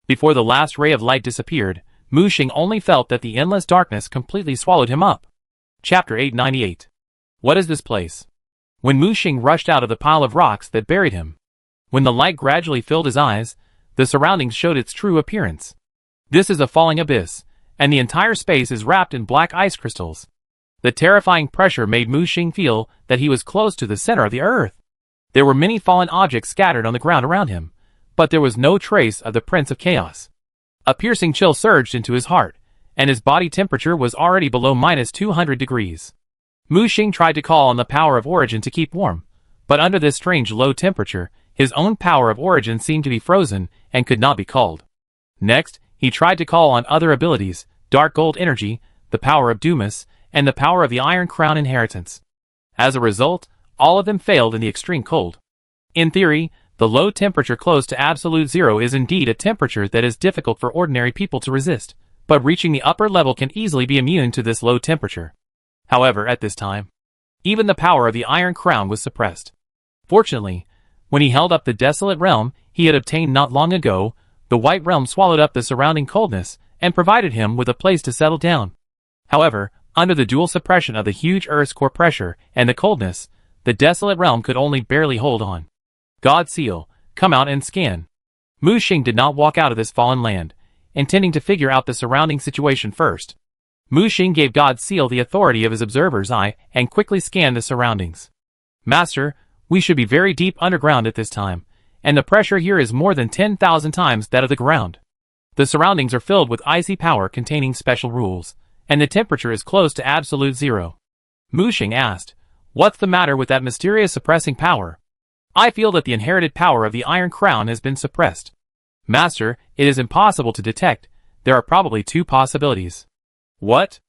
Before the last ray of light disappeared, Mu Xing only felt that the endless darkness completely swallowed him up. Chapter 898. What is this place? When Mu Xing rushed out of the pile of rocks that buried him. When the light gradually filled his eyes, the surroundings showed its true appearance. This is a falling abyss, and the entire space is wrapped in black ice crystals. The terrifying pressure made Mu Xing feel that he was close to the center of the earth. There were many fallen objects scattered on the ground around him, but there was no trace of the Prince of Chaos. A piercing chill surged into his heart, and his body temperature was already below -200 degrees. Mu Xing tried to call on the power of origin to keep warm, but under this strange low temperature, his own power of origin seemed to be frozen and could not be called. Next, he tried to call on other abilities, dark gold energy, the power of Dumas, and the power of the Iron Crown inheritance. As a result, all of them failed in the extreme cold. In theory, the low temperature close to absolute zero is indeed a temperature that is difficult for ordinary people to resist, but reaching the upper level can easily be immune to this low temperature. However, at this time, even the power of the Iron Crown was suppressed. Fortunately, when he held up the desolate realm he had obtained not long ago, the white realm swallowed up the surrounding coldness and provided him with a place to settle down. However, under the dual suppression of the huge Earth's core pressure and the coldness, the desolate realm could only barely hold on. God Seal, come out and scan. Mu Xing did not walk out of this fallen land, intending to figure out the surrounding situation first. Mu Xing gave God Seal the authority of his observer's eye and quickly scanned the surroundings. Master, we should be very deep underground at this time, and the pressure here is more than 10,000 times that of the ground. The surroundings are filled with icy power containing special rules, and the temperature is close to absolute zero. Mu Xing asked, what's the matter with that mysterious suppressing power? I feel that the inherited power of the Iron Crown has been suppressed. Master, it is impossible to detect. There are probably 2 possibilities. What?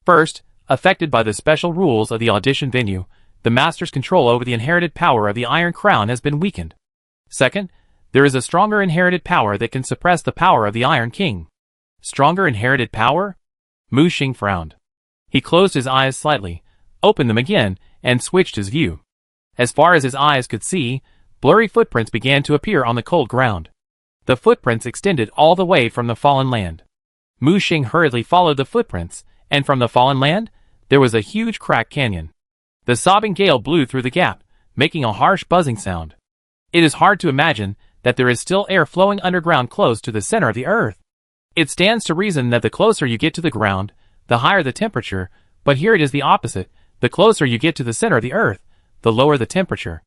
First, affected by the special rules of the audition venue, the Master's control over the inherited power of the Iron Crown has been weakened. Second, there is a stronger inherited power that can suppress the power of the Iron King. Stronger inherited power? Mu Xing frowned. He closed his eyes slightly, opened them again, and switched his view. As far as his eyes could see, blurry footprints began to appear on the cold ground. The footprints extended all the way from the fallen land. Mu Xing hurriedly followed the footprints, and from the fallen land, there was a huge cracked canyon. The sobbing gale blew through the gap, making a harsh buzzing sound. It is hard to imagine that there is still air flowing underground close to the center of the earth. It stands to reason that the closer you get to the ground, the higher the temperature, but here it is the opposite. The closer you get to the center of the earth, the lower the temperature.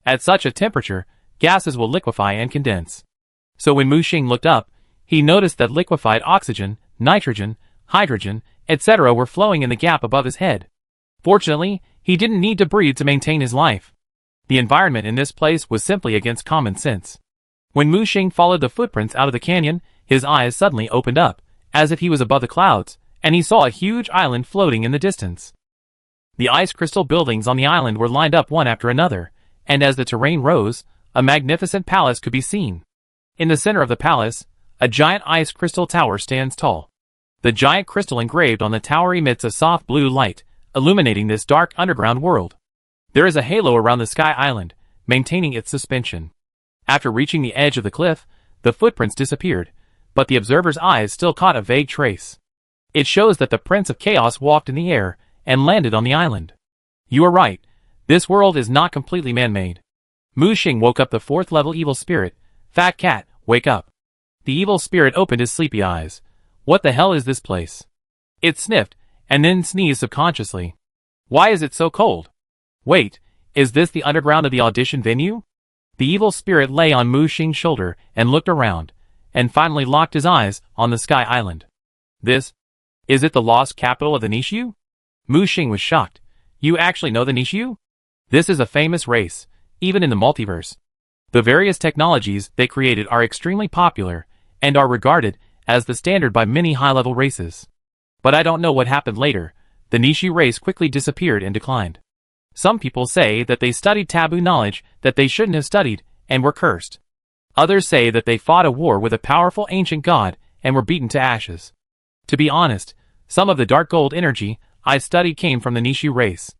At such a temperature, gases will liquefy and condense. So when Mu Xing looked up, he noticed that liquefied oxygen, nitrogen, hydrogen, etc. were flowing in the gap above his head. Fortunately, he didn't need to breathe to maintain his life. The environment in this place was simply against common sense. When Mu Xing followed the footprints out of the canyon, his eyes suddenly opened up, as if he was above the clouds, and he saw a huge island floating in the distance. The ice crystal buildings on the island were lined up one after another, and as the terrain rose, a magnificent palace could be seen. In the center of the palace, a giant ice crystal tower stands tall. The giant crystal engraved on the tower emits a soft blue light, illuminating this dark underground world. There is a halo around the sky island, maintaining its suspension. After reaching the edge of the cliff, the footprints disappeared, but the observer's eyes still caught a vague trace. It shows that the Prince of Chaos walked in the air and landed on the island. You are right, this world is not completely man-made. Mu Xing woke up the fourth-level evil spirit. Fat cat, wake up. The evil spirit opened his sleepy eyes. What the hell is this place? It sniffed, and then sneezed subconsciously. Why is it so cold? Wait, is this the underground of the audition venue? The evil spirit lay on Mu Xing's shoulder and looked around, and finally locked his eyes on the sky island. Is it the lost capital of the Nishu? Mu Xing was shocked. You actually know the Nishu? This is a famous race, even in the multiverse. The various technologies they created are extremely popular, and are regarded as the standard by many high-level races. But I don't know what happened later. The Nishu race quickly disappeared and declined. Some people say that they studied taboo knowledge that they shouldn't have studied, and were cursed. Others say that they fought a war with a powerful ancient god, and were beaten to ashes. To be honest, some of the dark gold energy I studied came from the Nishu race.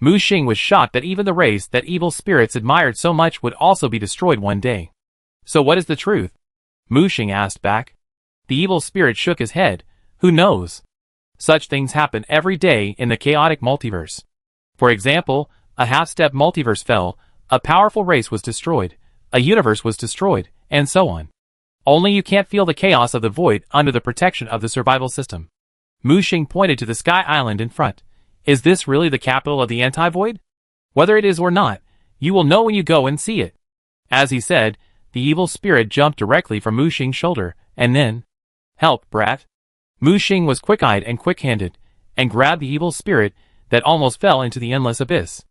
Mu Xing was shocked that even the race that evil spirits admired so much would also be destroyed one day. So what is the truth? Mu Xing asked back. The evil spirit shook his head. Who knows? Such things happen every day in the chaotic multiverse. For example, a half-step multiverse fell, a powerful race was destroyed, a universe was destroyed, and so on. Only you can't feel the chaos of the void under the protection of the survival system. Mu Xing pointed to the sky island in front. Is this really the capital of the anti-void? Whether it is or not, you will know when you go and see it. As he said, the evil spirit jumped directly from Mu Xing's shoulder, and then, help, brat. Mu Xing was quick-eyed and quick-handed, and grabbed the evil spirit that almost fell into the endless abyss.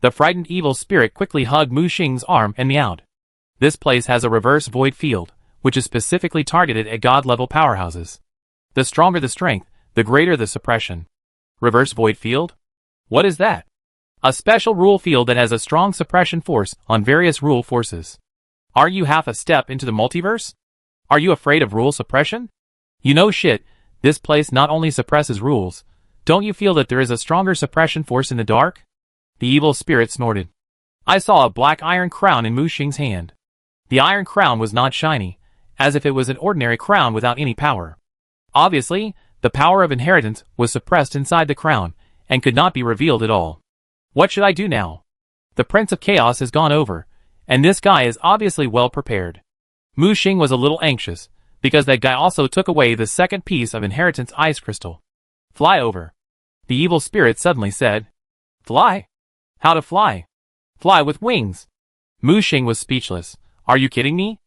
The frightened evil spirit quickly hugged Mu Xing's arm and meowed. This place has a reverse void field, which is specifically targeted at god-level powerhouses. The stronger the strength, the greater the suppression. Reverse void field? What is that? A special rule field that has a strong suppression force on various rule forces. Are you half a step into the multiverse? Are you afraid of rule suppression? You know shit, this place not only suppresses rules. Don't you feel that there is a stronger suppression force in the dark? The evil spirit snorted. I saw a black iron crown in Mu Xing's hand. The iron crown was not shiny, as if it was an ordinary crown without any power. Obviously, the power of inheritance was suppressed inside the crown, and could not be revealed at all. What should I do now? The Prince of Chaos has gone over, and this guy is obviously well prepared. Mu Xing was a little anxious, because that guy also took away the second piece of inheritance ice crystal. Fly over. The evil spirit suddenly said. Fly? How to fly? Fly with wings. Mu Xing was speechless. Are you kidding me?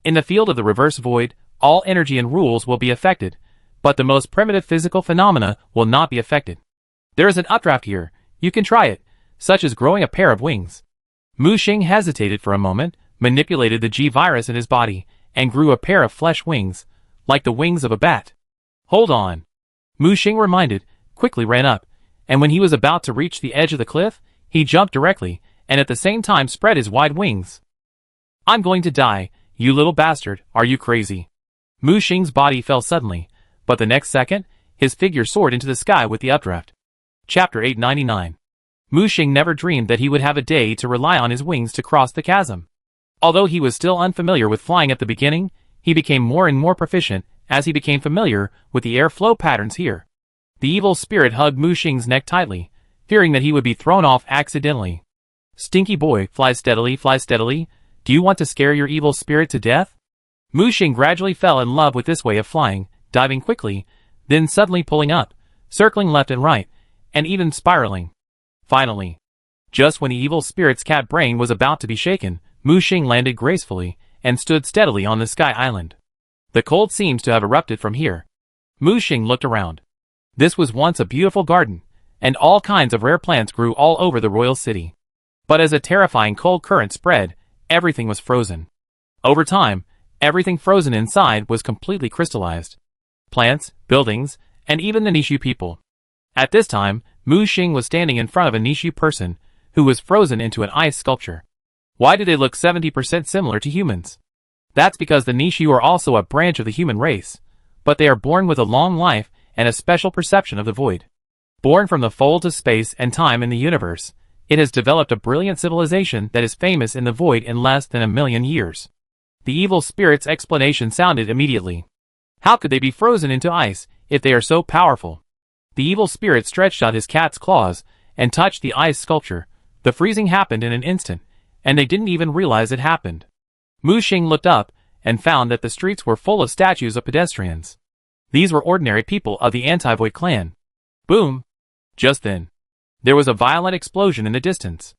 In the field of the reverse void, all energy and rules will be affected, but the most primitive physical phenomena will not be affected. There is an updraft here, you can try it, such as growing a pair of wings. Mu Xing hesitated for a moment, manipulated the G-virus in his body, and grew a pair of flesh wings, like the wings of a bat. Hold on. Mu Xing reminded, quickly ran up, and when he was about to reach the edge of the cliff, he jumped directly, and at the same time spread his wide wings. I'm going to die, you little bastard, are you crazy? Mu Xing's body fell suddenly, but the next second, his figure soared into the sky with the updraft. Chapter 899. Mu Xing never dreamed that he would have a day to rely on his wings to cross the chasm. Although he was still unfamiliar with flying at the beginning, he became more and more proficient as he became familiar with the airflow patterns here. The evil spirit hugged Mu Xing's neck tightly, fearing that he would be thrown off accidentally. Stinky boy, fly steadily, fly steadily. Do you want to scare your evil spirit to death? Mu Xing gradually fell in love with this way of flying, diving quickly, then suddenly pulling up, circling left and right, and even spiraling. Finally, just when the evil spirit's cat brain was about to be shaken, Mu Xing landed gracefully and stood steadily on the sky island. The cold seems to have erupted from here. Mu Xing looked around. This was once a beautiful garden, and all kinds of rare plants grew all over the royal city. But as a terrifying cold current spread, everything was frozen. Over time, everything frozen inside was completely crystallized. Plants, buildings, and even the Nishu people. At this time, Mu Xing was standing in front of a Nishu person, who was frozen into an ice sculpture. Why do they look 70% similar to humans? That's because the Nishu are also a branch of the human race, but they are born with a long life and a special perception of the void. Born from the folds of space and time in the universe, it has developed a brilliant civilization that is famous in the void in less than 1,000,000 years. The evil spirit's explanation sounded immediately. How could they be frozen into ice if they are so powerful? The evil spirit stretched out his cat's claws and touched the ice sculpture. The freezing happened in an instant, and they didn't even realize it happened. Mu Xing looked up and found that the streets were full of statues of pedestrians. These were ordinary people of the Anti-Void clan. Boom! Just then, there was a violent explosion in the distance.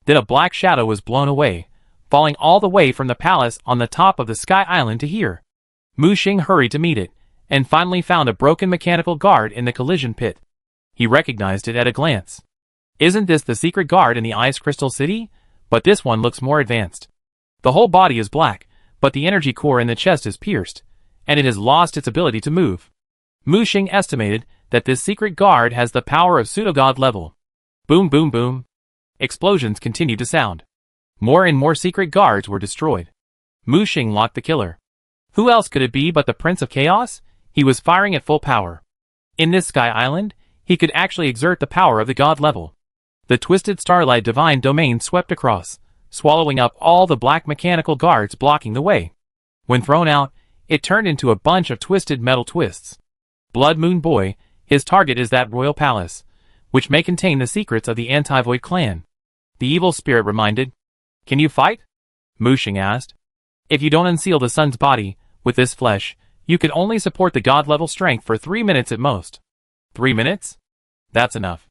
Then a black shadow was blown away, falling all the way from the palace on the top of the sky island to here. Mu Xing hurried to meet it, and finally found a broken mechanical guard in the collision pit. He recognized it at a glance. Isn't this the secret guard in the Ice Crystal City? But this one looks more advanced. The whole body is black, but the energy core in the chest is pierced, and it has lost its ability to move. Mu Xing estimated that this secret guard has the power of pseudo-god level. Boom boom boom. Explosions continued to sound. More and more secret guards were destroyed. Mu Xing locked the killer. Who else could it be but the Prince of Chaos? He was firing at full power. In this sky island, he could actually exert the power of the god level. The twisted starlight divine domain swept across, swallowing up all the black mechanical guards blocking the way. When thrown out, it turned into a bunch of twisted metal twists. Blood Moon Boy, his target is that royal palace, which may contain the secrets of the Anti-Void clan. The evil spirit reminded. Can you fight? Mu Xing asked. If you don't unseal the sun's body with this flesh, you could only support the god-level strength for 3 minutes at most. 3 minutes? That's enough.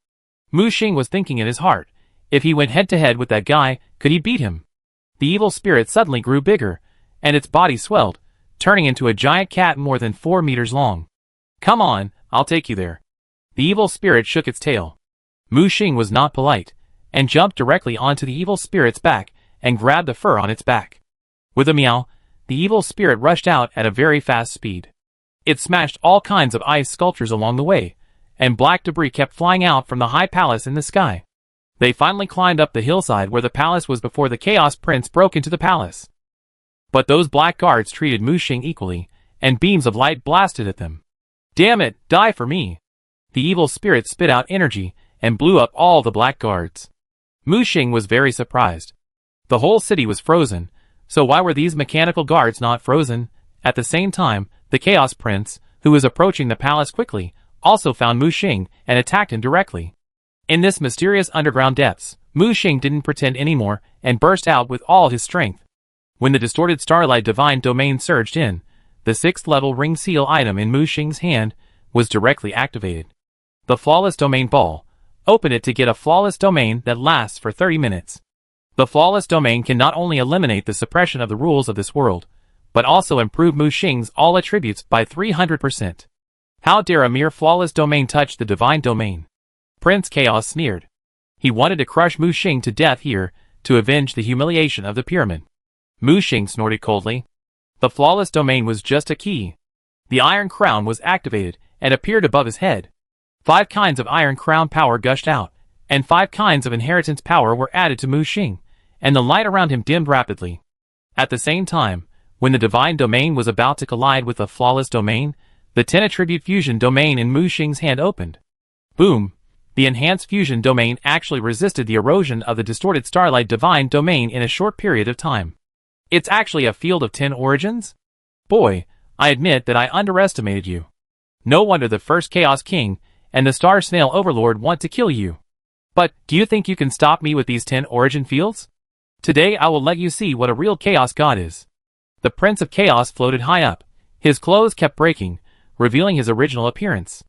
Mu Xing was thinking in his heart. If he went head-to-head with that guy, could he beat him? The evil spirit suddenly grew bigger, and its body swelled, turning into a giant cat more than 4 meters long. Come on, I'll take you there. The evil spirit shook its tail. Mu Xing was not polite, and jumped directly onto the evil spirit's back and grabbed the fur on its back. With a meow, the evil spirit rushed out at a very fast speed. It smashed all kinds of ice sculptures along the way, and black debris kept flying out from the high palace in the sky. They finally climbed up the hillside where the palace was before the Chaos Prince broke into the palace. But those black guards treated Mu Xing equally, and beams of light blasted at them. Damn it, die for me! The evil spirit spit out energy and blew up all the black guards. Mu Xing was very surprised. The whole city was frozen, so why were these mechanical guards not frozen? At the same time, the Chaos Prince, who was approaching the palace quickly, also found Mu Xing and attacked him directly. In this mysterious underground depths, Mu Xing didn't pretend anymore and burst out with all his strength. When the distorted starlight divine domain surged in, the 6th level ring seal item in Mu Xing's hand was directly activated. The flawless domain ball. Open it to get a flawless domain that lasts for 30 minutes. The flawless domain can not only eliminate the suppression of the rules of this world, but also improve Mu Xing's all attributes by 300%. How dare a mere flawless domain touch the divine domain? Prince Chaos sneered. He wanted to crush Mu Xing to death here to avenge the humiliation of the pyramid. Mu Xing snorted coldly. The flawless domain was just a key. The iron crown was activated and appeared above his head. 5 kinds of iron crown power gushed out, and 5 kinds of inheritance power were added to Mu Xing, and the light around him dimmed rapidly. At the same time, when the divine domain was about to collide with the flawless domain, the 10 attribute fusion domain in Mu Xing's hand opened. Boom! The enhanced fusion domain actually resisted the erosion of the distorted starlight divine domain in a short period of time. It's actually a field of 10 origins? Boy, I admit that I underestimated you. No wonder the first Chaos King and the Star Snail Overlord want to kill you. But, do you think you can stop me with these 10 origin fields? Today I will let you see what a real Chaos God is. The Prince of Chaos floated high up. His clothes kept breaking, revealing his original appearance.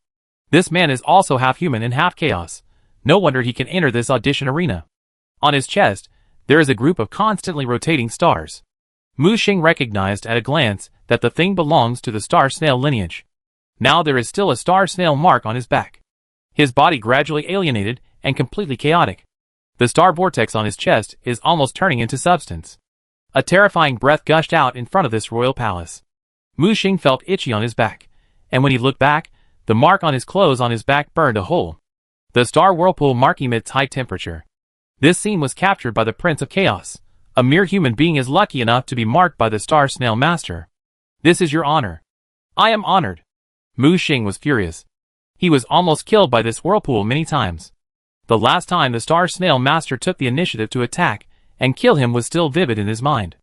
This man is also half human and half chaos. No wonder he can enter this audition arena. On his chest, there is a group of constantly rotating stars. Mu Xing recognized at a glance that the thing belongs to the star snail lineage. Now there is still a star snail mark on his back. His body gradually alienated and completely chaotic. The star vortex on his chest is almost turning into substance. A terrifying breath gushed out in front of this royal palace. Mu Xing felt itchy on his back, and when he looked back, the mark on his clothes on his back burned a hole. The star whirlpool mark emits high temperature. This scene was captured by the Prince of Chaos. A mere human being is lucky enough to be marked by the Star Snail Master. This is your honor. I am honored. Mu Xing was furious. He was almost killed by this whirlpool many times. The last time the Star Snail Master took the initiative to attack and kill him was still vivid in his mind.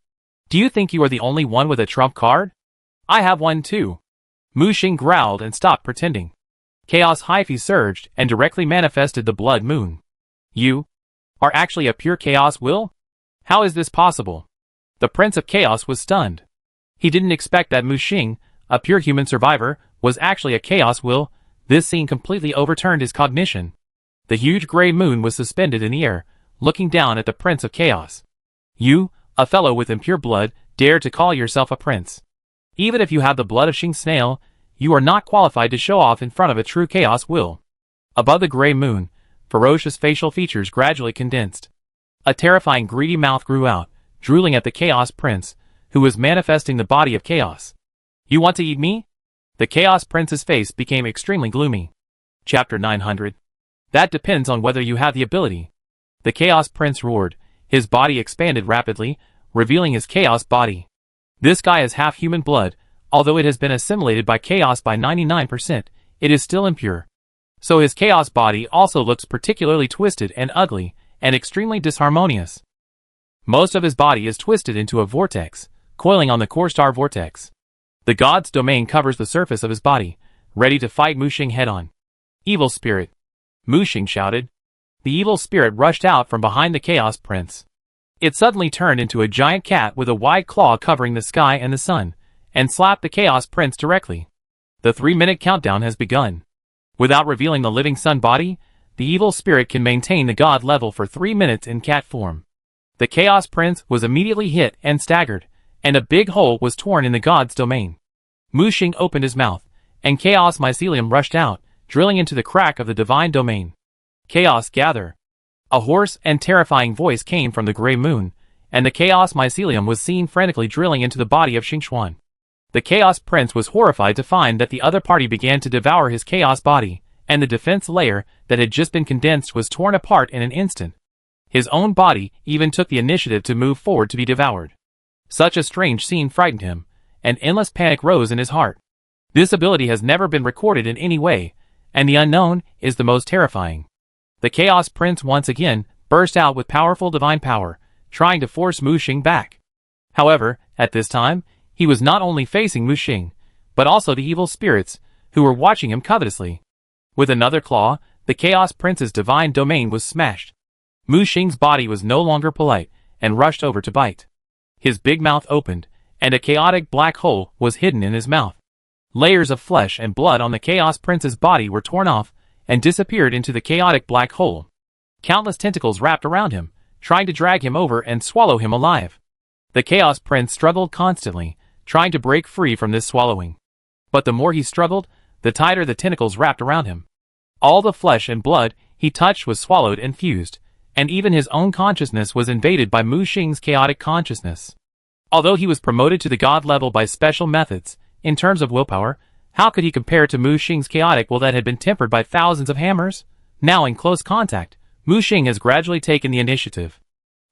Do you think you are the only one with a trump card? I have one too. Mu Xing growled and stopped pretending. Chaos Hyphae surged and directly manifested the Blood Moon. You are actually a pure Chaos Will? How is this possible? The Prince of Chaos was stunned. He didn't expect that Mu Xing, a pure human survivor, was actually a Chaos Will. This scene completely overturned his cognition. The huge gray moon was suspended in the air, looking down at the Prince of Chaos. You, a fellow with impure blood, dare to call yourself a prince. Even if you have the blood of Xing Snail, you are not qualified to show off in front of a true Chaos Will. Above the gray moon, ferocious facial features gradually condensed. A terrifying greedy mouth grew out, drooling at the Chaos Prince, who was manifesting the body of Chaos. You want to eat me? The Chaos Prince's face became extremely gloomy. Chapter 900. That depends on whether you have the ability. The Chaos Prince roared. His body expanded rapidly, revealing his Chaos body. This guy is half human blood. Although it has been assimilated by Chaos by 99%, it is still impure. So his Chaos body also looks particularly twisted and ugly, and extremely disharmonious. Most of his body is twisted into a vortex, coiling on the core star vortex. The god's domain covers the surface of his body, ready to fight Mu Xing head-on. Evil spirit! Mu Xing shouted. The evil spirit rushed out from behind the Chaos Prince. It suddenly turned into a giant cat with a wide claw covering the sky and the sun, and slapped the Chaos Prince directly. The 3-minute countdown has begun. Without revealing the living sun body, the evil spirit can maintain the god level for 3 minutes in cat form. The Chaos Prince was immediately hit and staggered, and a big hole was torn in the god's domain. Mu Xing opened his mouth, and Chaos Mycelium rushed out, drilling into the crack of the divine domain. Chaos gather. A hoarse and terrifying voice came from the gray moon, and the Chaos Mycelium was seen frantically drilling into the body of Xingxuan. The Chaos Prince was horrified to find that the other party began to devour his Chaos body, and the defense layer that had just been condensed was torn apart in an instant. His own body even took the initiative to move forward to be devoured. Such a strange scene frightened him, and endless panic rose in his heart. This ability has never been recorded in any way, and the unknown is the most terrifying. The Chaos Prince once again burst out with powerful divine power, trying to force Mu Xing back. However, at this time, he was not only facing Mu Xing, but also the evil spirits, who were watching him covetously. With another claw, the Chaos Prince's divine domain was smashed. Mu Xing's body was no longer polite, and rushed over to bite. His big mouth opened, and a chaotic black hole was hidden in his mouth. Layers of flesh and blood on the Chaos Prince's body were torn off, and disappeared into the chaotic black hole. Countless tentacles wrapped around him, trying to drag him over and swallow him alive. The Chaos Prince struggled constantly, trying to break free from this swallowing. But the more he struggled, the tighter the tentacles wrapped around him. All the flesh and blood he touched was swallowed and fused, and even his own consciousness was invaded by Mu Xing's chaotic consciousness. Although he was promoted to the god level by special methods, in terms of willpower, how could he compare to Mu Xing's chaotic will that had been tempered by thousands of hammers? Now in close contact, Mu Xing has gradually taken the initiative.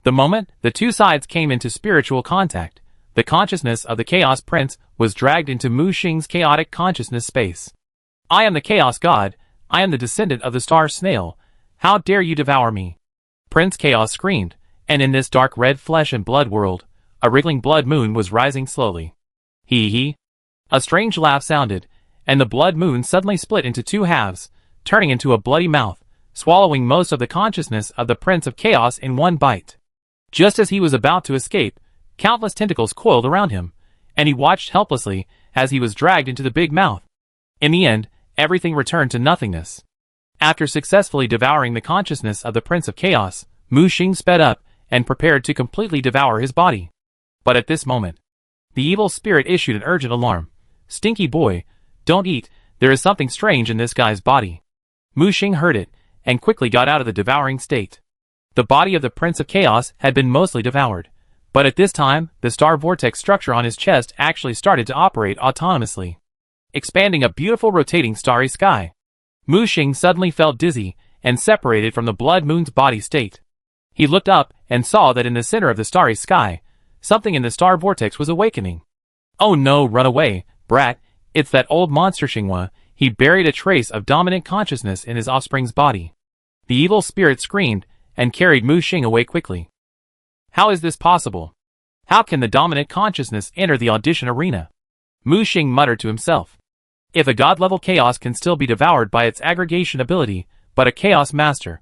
The moment the two sides came into spiritual contact, the consciousness of the Chaos Prince was dragged into Mu Xing's chaotic consciousness space. I am the Chaos God, I am the descendant of the Star Snail, How dare you devour me? Prince Chaos screamed, and in this dark red flesh and blood world, a wriggling blood moon was rising slowly. Hee hee. A strange laugh sounded, and the blood moon suddenly split into two halves, turning into a bloody mouth, swallowing most of the consciousness of the Prince of Chaos in one bite. Just as he was about to escape, countless tentacles coiled around him, and he watched helplessly as he was dragged into the big mouth. In the end, everything returned to nothingness. After successfully devouring the consciousness of the Prince of Chaos, Mu Xing sped up and prepared to completely devour his body. But at this moment, the evil spirit issued an urgent alarm. "Stinky boy, don't eat, there is something strange in this guy's body." Mu Xing heard it, and quickly got out of the devouring state. The body of the Prince of Chaos had been mostly devoured, but at this time, the star vortex structure on his chest actually started to operate autonomously, expanding a beautiful rotating starry sky. Mu Xing suddenly felt dizzy and separated from the blood moon's body state. He looked up and saw that in the center of the starry sky, something in the star vortex was awakening. "Oh no, run away, brat, it's that old monster Xinghua." He buried a trace of dominant consciousness in his offspring's body. The evil spirit screamed and carried Mu Xing away quickly. How is this possible? How can the dominant consciousness enter the audition arena? Mu Xing muttered to himself. If a god-level chaos can still be devoured by its aggregation ability, but a chaos master,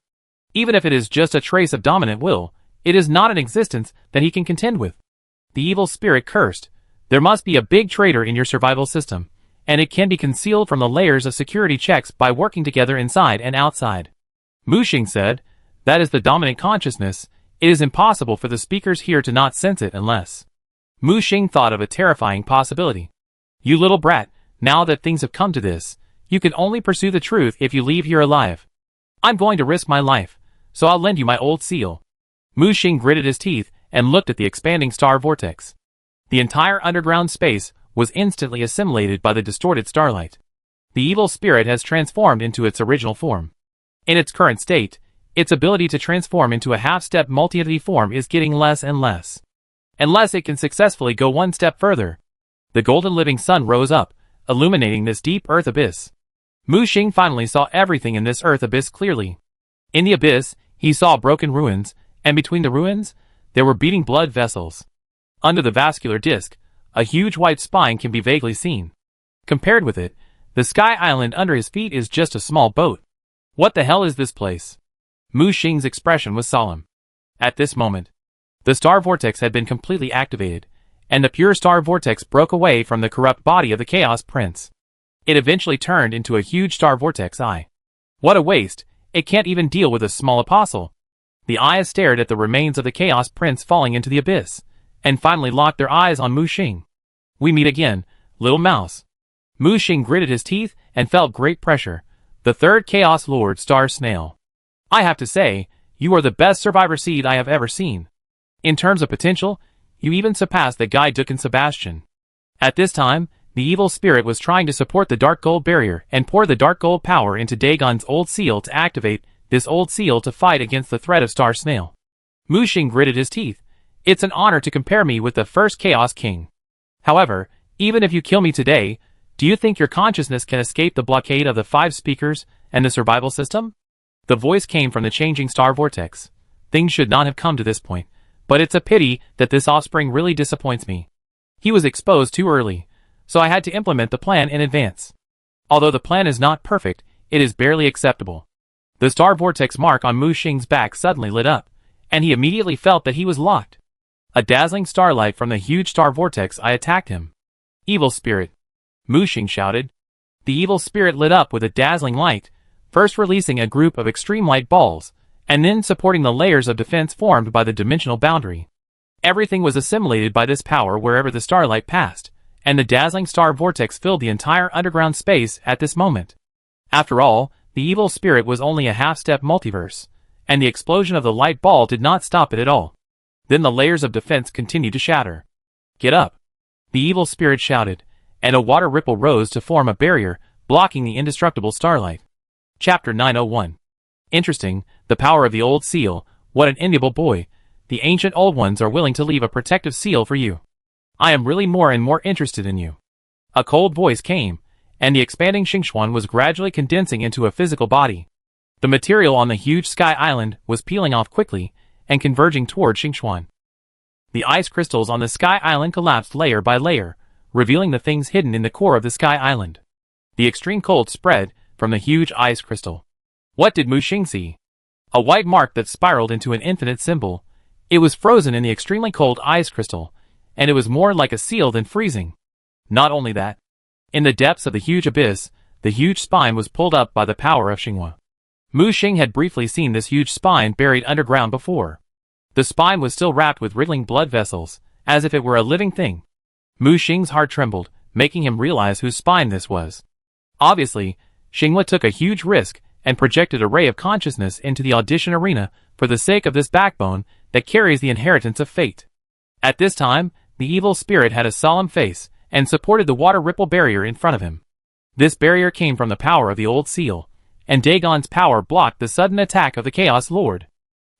even if it is just a trace of dominant will, it is not an existence that he can contend with. The evil spirit cursed. There must be a big traitor in your survival system, and it can be concealed from the layers of security checks by working together inside and outside. Mu Xing said, that is the dominant consciousness. It is impossible for the speakers here to not sense it unless. Mu Xing thought of a terrifying possibility. You little brat, now that things have come to this, you can only pursue the truth if you leave here alive. I'm going to risk my life, so I'll lend you my old seal. Mu Xing gritted his teeth and looked at the expanding star vortex. The entire underground space was instantly assimilated by the distorted starlight. The evil spirit has transformed into its original form. In its current state, its ability to transform into a half-step multi-entity form is getting less and less. Unless it can successfully go one step further. The golden living sun rose up, illuminating this deep earth abyss. Mu Xing finally saw everything in this earth abyss clearly. In the abyss, he saw broken ruins, and between the ruins, there were beating blood vessels. Under the vascular disc, a huge white spine can be vaguely seen. Compared with it, the sky island under his feet is just a small boat. What the hell is this place? Mu Xing's expression was solemn. At this moment, the star vortex had been completely activated, and the pure star vortex broke away from the corrupt body of the Chaos Prince. It eventually turned into a huge star vortex eye. What a waste, it can't even deal with a small apostle. The eyes stared at the remains of the Chaos Prince falling into the abyss, and finally locked their eyes on Mu Xing. We meet again, little mouse. Mu Xing gritted his teeth and felt great pressure. The third Chaos Lord Star Snail. I have to say, you are the best survivor seed I have ever seen. In terms of potential, you even surpassed the guy Duke and Sebastian. At this time, the evil spirit was trying to support the dark gold barrier and pour the dark gold power into Dagon's old seal to activate this old seal to fight against the threat of Star Snail. Mu Xing gritted his teeth. It's an honor to compare me with the first Chaos King. However, even if you kill me today, do you think your consciousness can escape the blockade of the 5 speakers and the survival system? The voice came from the changing star vortex. Things should not have come to this point, but it's a pity that this offspring really disappoints me. He was exposed too early, so I had to implement the plan in advance. Although the plan is not perfect, it is barely acceptable. The star vortex mark on Mu Xing's back suddenly lit up, and he immediately felt that he was locked. A dazzling starlight from the huge star vortex eye attacked him. Evil spirit! Mu Xing shouted. The evil spirit lit up with a dazzling light, first releasing a group of extreme light balls, and then supporting the layers of defense formed by the dimensional boundary. Everything was assimilated by this power wherever the starlight passed, and the dazzling star vortex filled the entire underground space at this moment. After all, the evil spirit was only a half-step multiverse, and the explosion of the light ball did not stop it at all. Then the layers of defense continued to shatter. Get up! The evil spirit shouted, and a water ripple rose to form a barrier, blocking the indestructible starlight. Chapter 901. Interesting, the power of the old seal. What an enviable boy. The ancient old ones are willing to leave a protective seal for you. I am really more and more interested in you. A cold voice came, and the expanding Xingxuan was gradually condensing into a physical body. The material on the huge sky island was peeling off quickly and converging toward Xingchuan. The ice crystals on the sky island collapsed layer by layer, revealing the things hidden in the core of the sky island. The extreme cold spread from the huge ice crystal. What did Mu Xing see? A white mark that spiraled into an infinite symbol. It was frozen in the extremely cold ice crystal, and it was more like a seal than freezing. Not only that, in the depths of the huge abyss, the huge spine was pulled up by the power of Xinghua. Mu Xing had briefly seen this huge spine buried underground before. The spine was still wrapped with wriggling blood vessels, as if it were a living thing. Mu Xing's heart trembled, making him realize whose spine this was. Obviously, Xinghua took a huge risk and projected a ray of consciousness into the audition arena for the sake of this backbone that carries the inheritance of fate. At this time, the evil spirit had a solemn face and supported the water ripple barrier in front of him. This barrier came from the power of the old seal, and Dagon's power blocked the sudden attack of the Chaos Lord.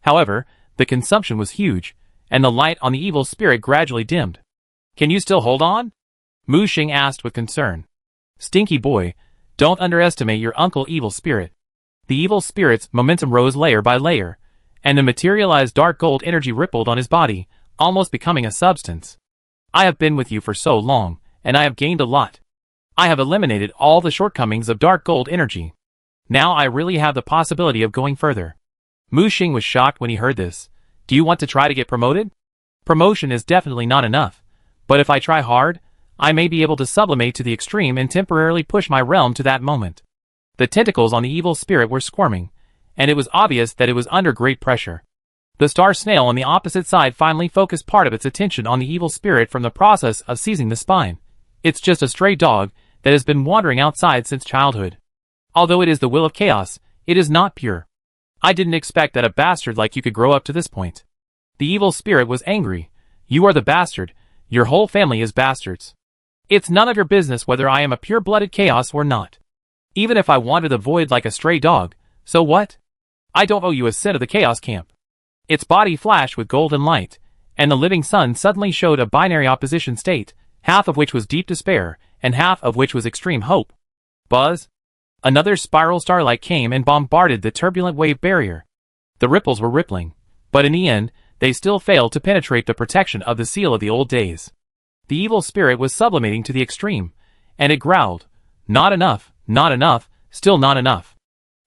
However, the consumption was huge, and the light on the evil spirit gradually dimmed. Can you still hold on? Mu Xing asked with concern. Stinky boy, don't underestimate your uncle evil spirit. The evil spirit's momentum rose layer by layer, and the materialized dark gold energy rippled on his body, almost becoming a substance. I have been with you for so long, and I have gained a lot. I have eliminated all the shortcomings of dark gold energy. Now I really have the possibility of going further. Mu Xing was shocked when he heard this. Do you want to try to get promoted? Promotion is definitely not enough, but if I try hard, I may be able to sublimate to the extreme and temporarily push my realm to that moment. The tentacles on the evil spirit were squirming, and it was obvious that it was under great pressure. The star snail on the opposite side finally focused part of its attention on the evil spirit from the process of seizing the spine. It's just a stray dog that has been wandering outside since childhood. Although it is the will of chaos, it is not pure. I didn't expect that a bastard like you could grow up to this point. The evil spirit was angry. You are the bastard. Your whole family is bastards. It's none of your business whether I am a pure-blooded chaos or not. Even if I wandered the void like a stray dog, so what? I don't owe you a cent of the chaos camp. Its body flashed with golden light, and the living sun suddenly showed a binary opposition state, half of which was deep despair, and half of which was extreme hope. Buzz! Another spiral starlight came and bombarded the turbulent wave barrier. The ripples were rippling, but in the end, they still failed to penetrate the protection of the seal of the old days. The evil spirit was sublimating to the extreme, and it growled, not enough, still not enough.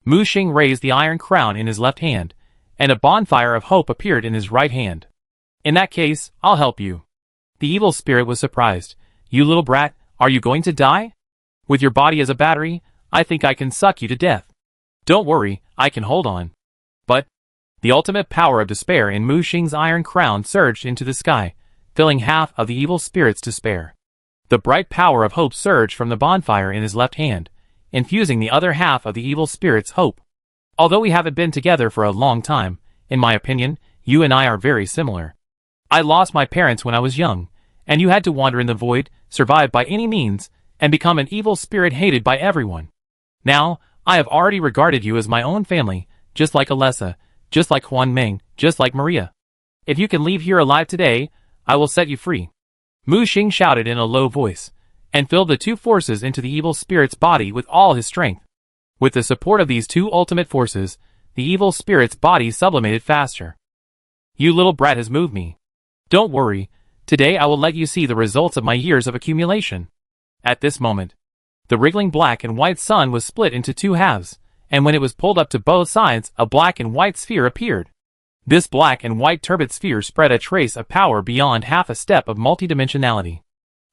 Mu Xing raised the iron crown in his left hand, and a bonfire of hope appeared in his right hand. In that case, I'll help you. The evil spirit was surprised. You little brat, are you going to die? With your body as a battery, I think I can suck you to death. Don't worry, I can hold on. But the ultimate power of despair in Mu Xing's iron crown surged into the sky, filling half of the evil spirit's despair. The bright power of hope surged from the bonfire in his left hand, infusing the other half of the evil spirit's hope. Although we haven't been together for a long time, in my opinion, you and I are very similar. I lost my parents when I was young, and you had to wander in the void, survive by any means, and become an evil spirit hated by everyone. Now, I have already regarded you as my own family, just like Alessa, just like Huan Ming, just like Maria. If you can leave here alive today, I will set you free. Mu Xing shouted in a low voice, and filled the two forces into the evil spirit's body with all his strength. With the support of these two ultimate forces, the evil spirit's body sublimated faster. You little brat has moved me. Don't worry, today I will let you see the results of my years of accumulation. At this moment, the wriggling black and white sun was split into two halves, and when it was pulled up to both sides, a black and white sphere appeared. This black and white turbid sphere spread a trace of power beyond half a step of multidimensionality.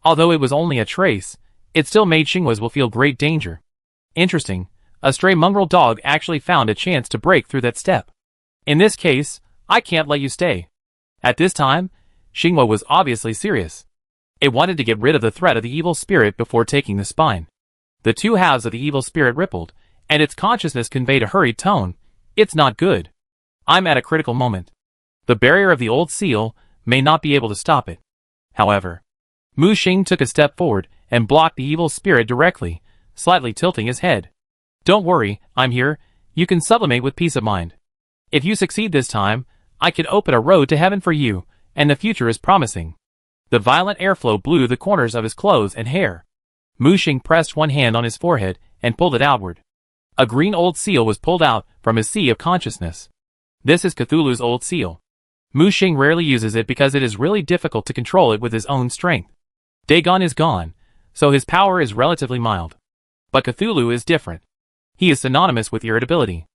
Although it was only a trace, it still made Xinghua's feel great danger. Interesting, a stray mongrel dog actually found a chance to break through that step. In this case, I can't let you stay. At this time, Xinghua was obviously serious. It wanted to get rid of the threat of the evil spirit before taking the spine. The two halves of the evil spirit rippled, and its consciousness conveyed a hurried tone. It's not good. I'm at a critical moment. The barrier of the old seal may not be able to stop it. However, Mu Xing took a step forward and blocked the evil spirit directly, slightly tilting his head. Don't worry, I'm here. You can sublimate with peace of mind. If you succeed this time, I can open a road to heaven for you, and the future is promising. The violent airflow blew the corners of his clothes and hair. Mu Xing pressed one hand on his forehead and pulled it outward. A green old seal was pulled out from his sea of consciousness. This is Cthulhu's old seal. Mu Xing rarely uses it because it is really difficult to control it with his own strength. Dagon is gone, so his power is relatively mild. But Cthulhu is different. He is synonymous with irritability.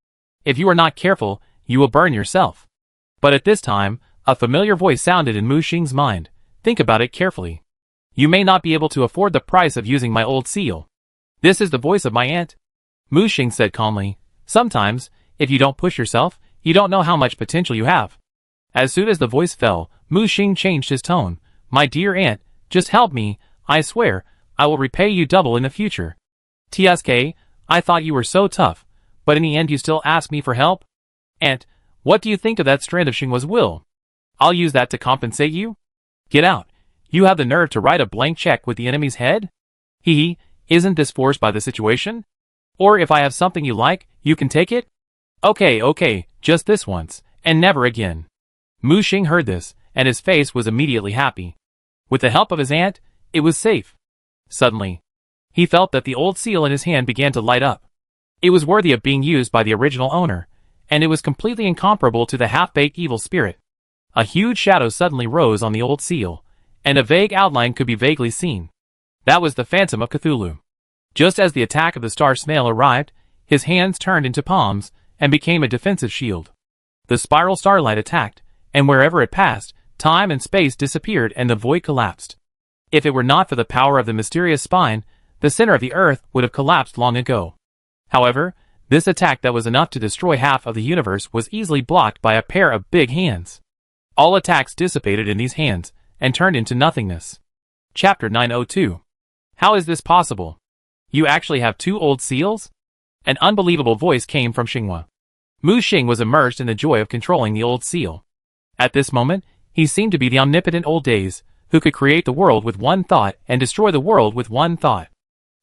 If you are not careful, you will burn yourself. But at this time, a familiar voice sounded in Mu Xing's mind. Think about it carefully. You may not be able to afford the price of using my old seal. This is the voice of my aunt. Mu Xing said calmly. Sometimes, if you don't push yourself, you don't know how much potential you have. As soon as the voice fell, Mu Xing changed his tone. My dear aunt, just help me, I swear, I will repay you double in the future. TSK, I thought you were so tough, but in the end you still ask me for help? Aunt, what do you think of that strand of Xinghua's will? I'll use that to compensate you? Get out. You have the nerve to write a blank check with the enemy's head? Hee, isn't this forced by the situation? Or if I have something you like, you can take it? Okay, just this once, and never again. Mu Xing heard this, and his face was immediately happy. With the help of his aunt, it was safe. Suddenly, he felt that the old seal in his hand began to light up. It was worthy of being used by the original owner, and it was completely incomparable to the half-baked evil spirit. A huge shadow suddenly rose on the old seal, and a vague outline could be vaguely seen. That was the phantom of Cthulhu. Just as the attack of the star snail arrived, his hands turned into palms and became a defensive shield. The spiral starlight attacked, and wherever it passed, time and space disappeared and the void collapsed. If it were not for the power of the mysterious spine, the center of the earth would have collapsed long ago. However, this attack that was enough to destroy half of the universe was easily blocked by a pair of big hands. All attacks dissipated in these hands and turned into nothingness. Chapter 902. How is this possible? You actually have two old seals? An unbelievable voice came from Xinghua. Mu Xing was immersed in the joy of controlling the old seal. At this moment, he seemed to be the omnipotent old days, who could create the world with one thought and destroy the world with one thought.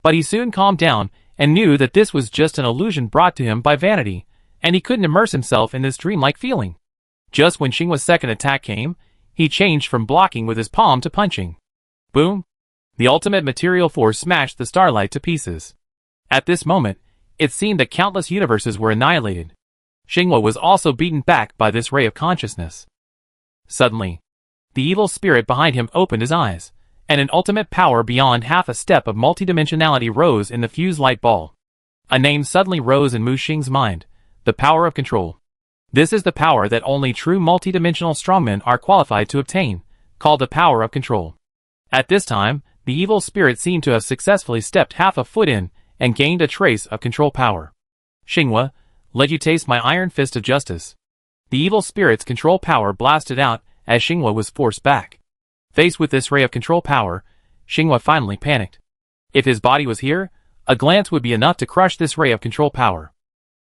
But he soon calmed down and knew that this was just an illusion brought to him by vanity, and he couldn't immerse himself in this dreamlike feeling. Just when Xinghua's second attack came, he changed from blocking with his palm to punching. Boom! The ultimate material force smashed the starlight to pieces. At this moment, it seemed that countless universes were annihilated. Xinghua was also beaten back by this ray of consciousness. Suddenly, the evil spirit behind him opened his eyes, and an ultimate power beyond half a step of multidimensionality rose in the fused light ball. A name suddenly rose in Mu Xing's mind, the power of control. This is the power that only true multidimensional strongmen are qualified to obtain, called the power of control. At this time, the evil spirit seemed to have successfully stepped half a foot in and gained a trace of control power. Xinghua, let you taste my iron fist of justice. The evil spirit's control power blasted out as Xinghua was forced back. Faced with this ray of control power, Xinghua finally panicked. If his body was here, a glance would be enough to crush this ray of control power.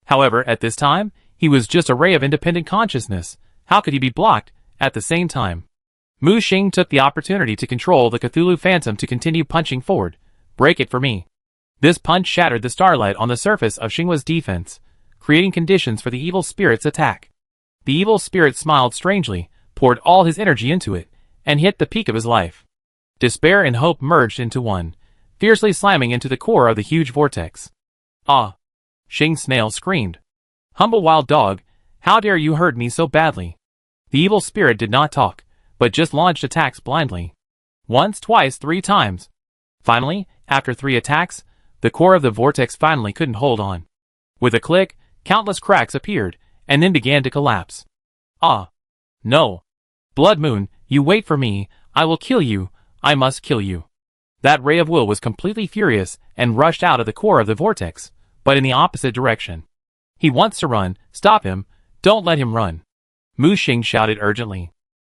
However, at this time, he was just a ray of independent consciousness. How could he be blocked at the same time? Mu Xing took the opportunity to control the Cthulhu Phantom to continue punching forward. Break it for me. This punch shattered the starlight on the surface of Xinghua's defense, creating conditions for the evil spirit's attack. The evil spirit smiled strangely, poured all his energy into it, and hit the peak of his life. Despair and hope merged into one, fiercely slamming into the core of the huge vortex. Ah! Xing Snail screamed. Humble wild dog, how dare you hurt me so badly? The evil spirit did not talk, but just launched attacks blindly. Once, twice, 3 times. Finally, after 3 attacks, the core of the vortex finally couldn't hold on. With a click, countless cracks appeared, and then began to collapse. Ah! No! Blood Moon, you wait for me, I will kill you, I must kill you. That ray of will was completely furious and rushed out of the core of the vortex, but in the opposite direction. He wants to run, stop him, don't let him run. Mu Xing shouted urgently.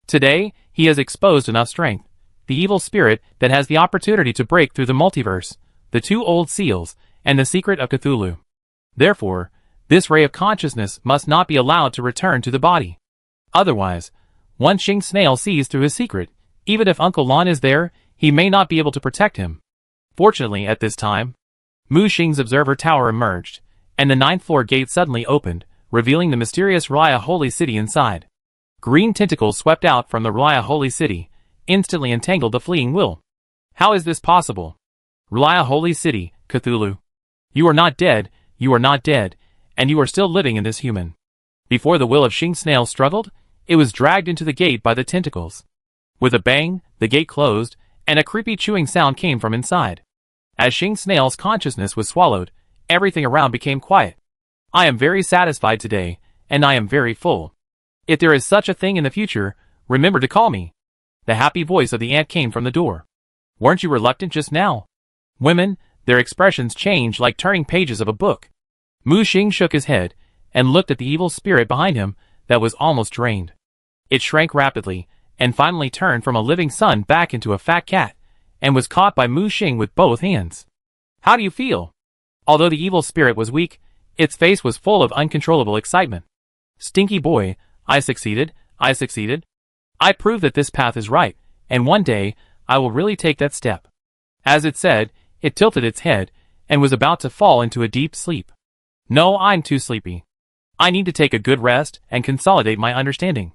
Today, he has exposed enough strength, the evil spirit that has the opportunity to break through the multiverse, the 2 old seals, and the secret of Cthulhu. Therefore, this ray of consciousness must not be allowed to return to the body. Otherwise, once Xing Snail sees through his secret, even if Uncle Lon is there, he may not be able to protect him. Fortunately, at this time, Mu Xing's observer tower emerged, and the 9th floor gate suddenly opened, revealing the mysterious Raya Holy City inside. Green tentacles swept out from the Raya Holy City, instantly entangled the fleeing will. How is this possible? Raya Holy City, Cthulhu. You are not dead, you are not dead, and you are still living in this human. Before the will of Xing Snail struggled, it was dragged into the gate by the tentacles. With a bang, the gate closed, and a creepy chewing sound came from inside. As Xing Snail's consciousness was swallowed, everything around became quiet. I am very satisfied today, and I am very full. If there is such a thing in the future, remember to call me. The happy voice of the ant came from the door. Weren't you reluctant just now? Women, their expressions changed like turning pages of a book. Mu Xing shook his head, and looked at the evil spirit behind him that was almost drained. It shrank rapidly, and finally turned from a living son back into a fat cat, and was caught by Mu Xing with both hands. How do you feel? Although the evil spirit was weak, its face was full of uncontrollable excitement. Stinky boy, I succeeded. I proved that this path is right, and one day, I will really take that step. As it said, it tilted its head, and was about to fall into a deep sleep. No, I'm too sleepy. I need to take a good rest and consolidate my understanding.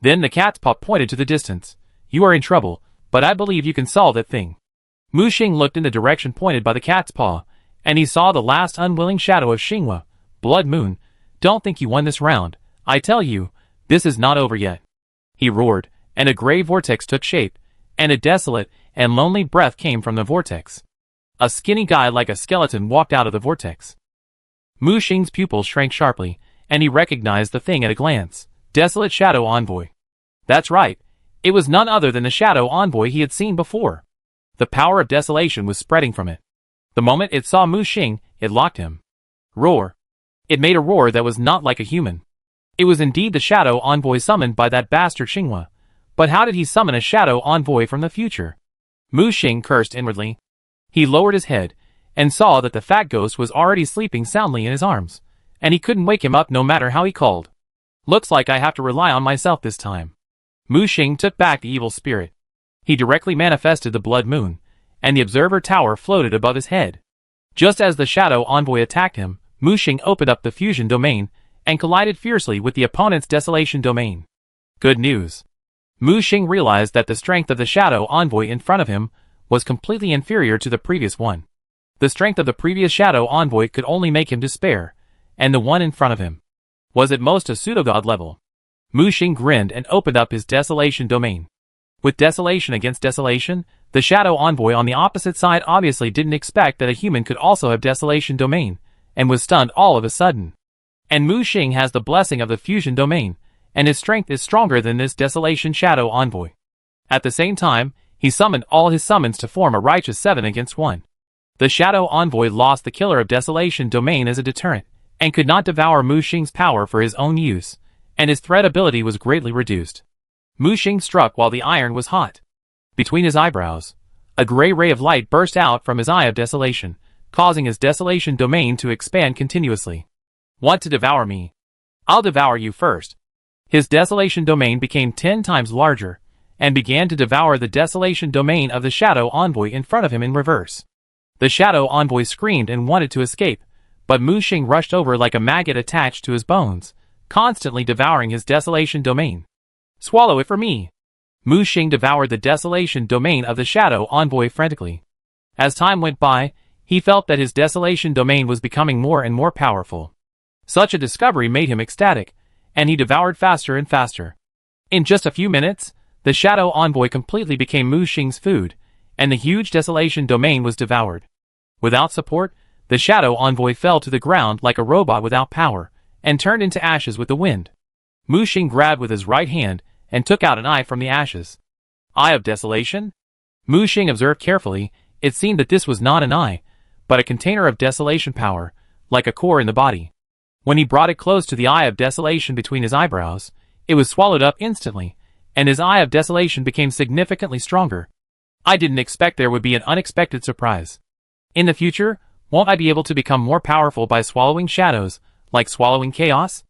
Then the cat's paw pointed to the distance. You are in trouble, but I believe you can solve that thing. Mu Xing looked in the direction pointed by the cat's paw, and he saw the last unwilling shadow of Xinghua, Blood Moon. Don't think you won this round. I tell you, this is not over yet. He roared, and a gray vortex took shape, and a desolate and lonely breath came from the vortex. A skinny guy like a skeleton walked out of the vortex. Mu Xing's pupils shrank sharply, and he recognized the thing at a glance. Desolate Shadow Envoy. That's right. It was none other than the Shadow Envoy he had seen before. The power of desolation was spreading from it. The moment it saw Mu Xing, it locked him. Roar. It made a roar that was not like a human. It was indeed the Shadow Envoy summoned by that bastard Xinghua. But how did he summon a Shadow Envoy from the future? Mu Xing cursed inwardly. He lowered his head, and saw that the fat ghost was already sleeping soundly in his arms, and he couldn't wake him up no matter how he called. Looks like I have to rely on myself this time. Mu Xing took back the evil spirit. He directly manifested the Blood Moon, and the observer tower floated above his head. Just as the Shadow Envoy attacked him, Mu Xing opened up the fusion domain, and collided fiercely with the opponent's desolation domain. Good news. Mu Xing realized that the strength of the Shadow Envoy in front of him was completely inferior to the previous one. The strength of the previous Shadow Envoy could only make him despair, and the one in front of him was at most a pseudogod level. Mu Xing grinned and opened up his desolation domain. With desolation against desolation, the Shadow Envoy on the opposite side obviously didn't expect that a human could also have desolation domain, and was stunned all of a sudden. And Mu Xing has the blessing of the fusion domain, and his strength is stronger than this desolation Shadow Envoy. At the same time, he summoned all his summons to form a righteous 7 against 1. The Shadow Envoy lost the killer of desolation domain as a deterrent, and could not devour Mu Xing's power for his own use, and his threat ability was greatly reduced. Mu Xing struck while the iron was hot. Between his eyebrows, a gray ray of light burst out from his eye of desolation, causing his desolation domain to expand continuously. Want to devour me? I'll devour you first. His desolation domain became 10 times larger, and began to devour the desolation domain of the Shadow Envoy in front of him in reverse. The Shadow Envoy screamed and wanted to escape, but Mu Xing rushed over like a maggot attached to his bones, constantly devouring his desolation domain. Swallow it for me. Mu Xing devoured the desolation domain of the Shadow Envoy frantically. As time went by, he felt that his desolation domain was becoming more and more powerful. Such a discovery made him ecstatic, and he devoured faster and faster. In just a few minutes, the Shadow Envoy completely became Mu Xing's food, and the huge desolation domain was devoured. Without support, the Shadow Envoy fell to the ground like a robot without power, and turned into ashes with the wind. Mu Xing grabbed with his right hand, and took out an eye from the ashes. Eye of Desolation? Mu Xing observed carefully. It seemed that this was not an eye, but a container of desolation power, like a core in the body. When he brought it close to the Eye of Desolation between his eyebrows, it was swallowed up instantly, and his Eye of Desolation became significantly stronger. I didn't expect there would be an unexpected surprise. In the future, won't I be able to become more powerful by swallowing shadows, like swallowing chaos?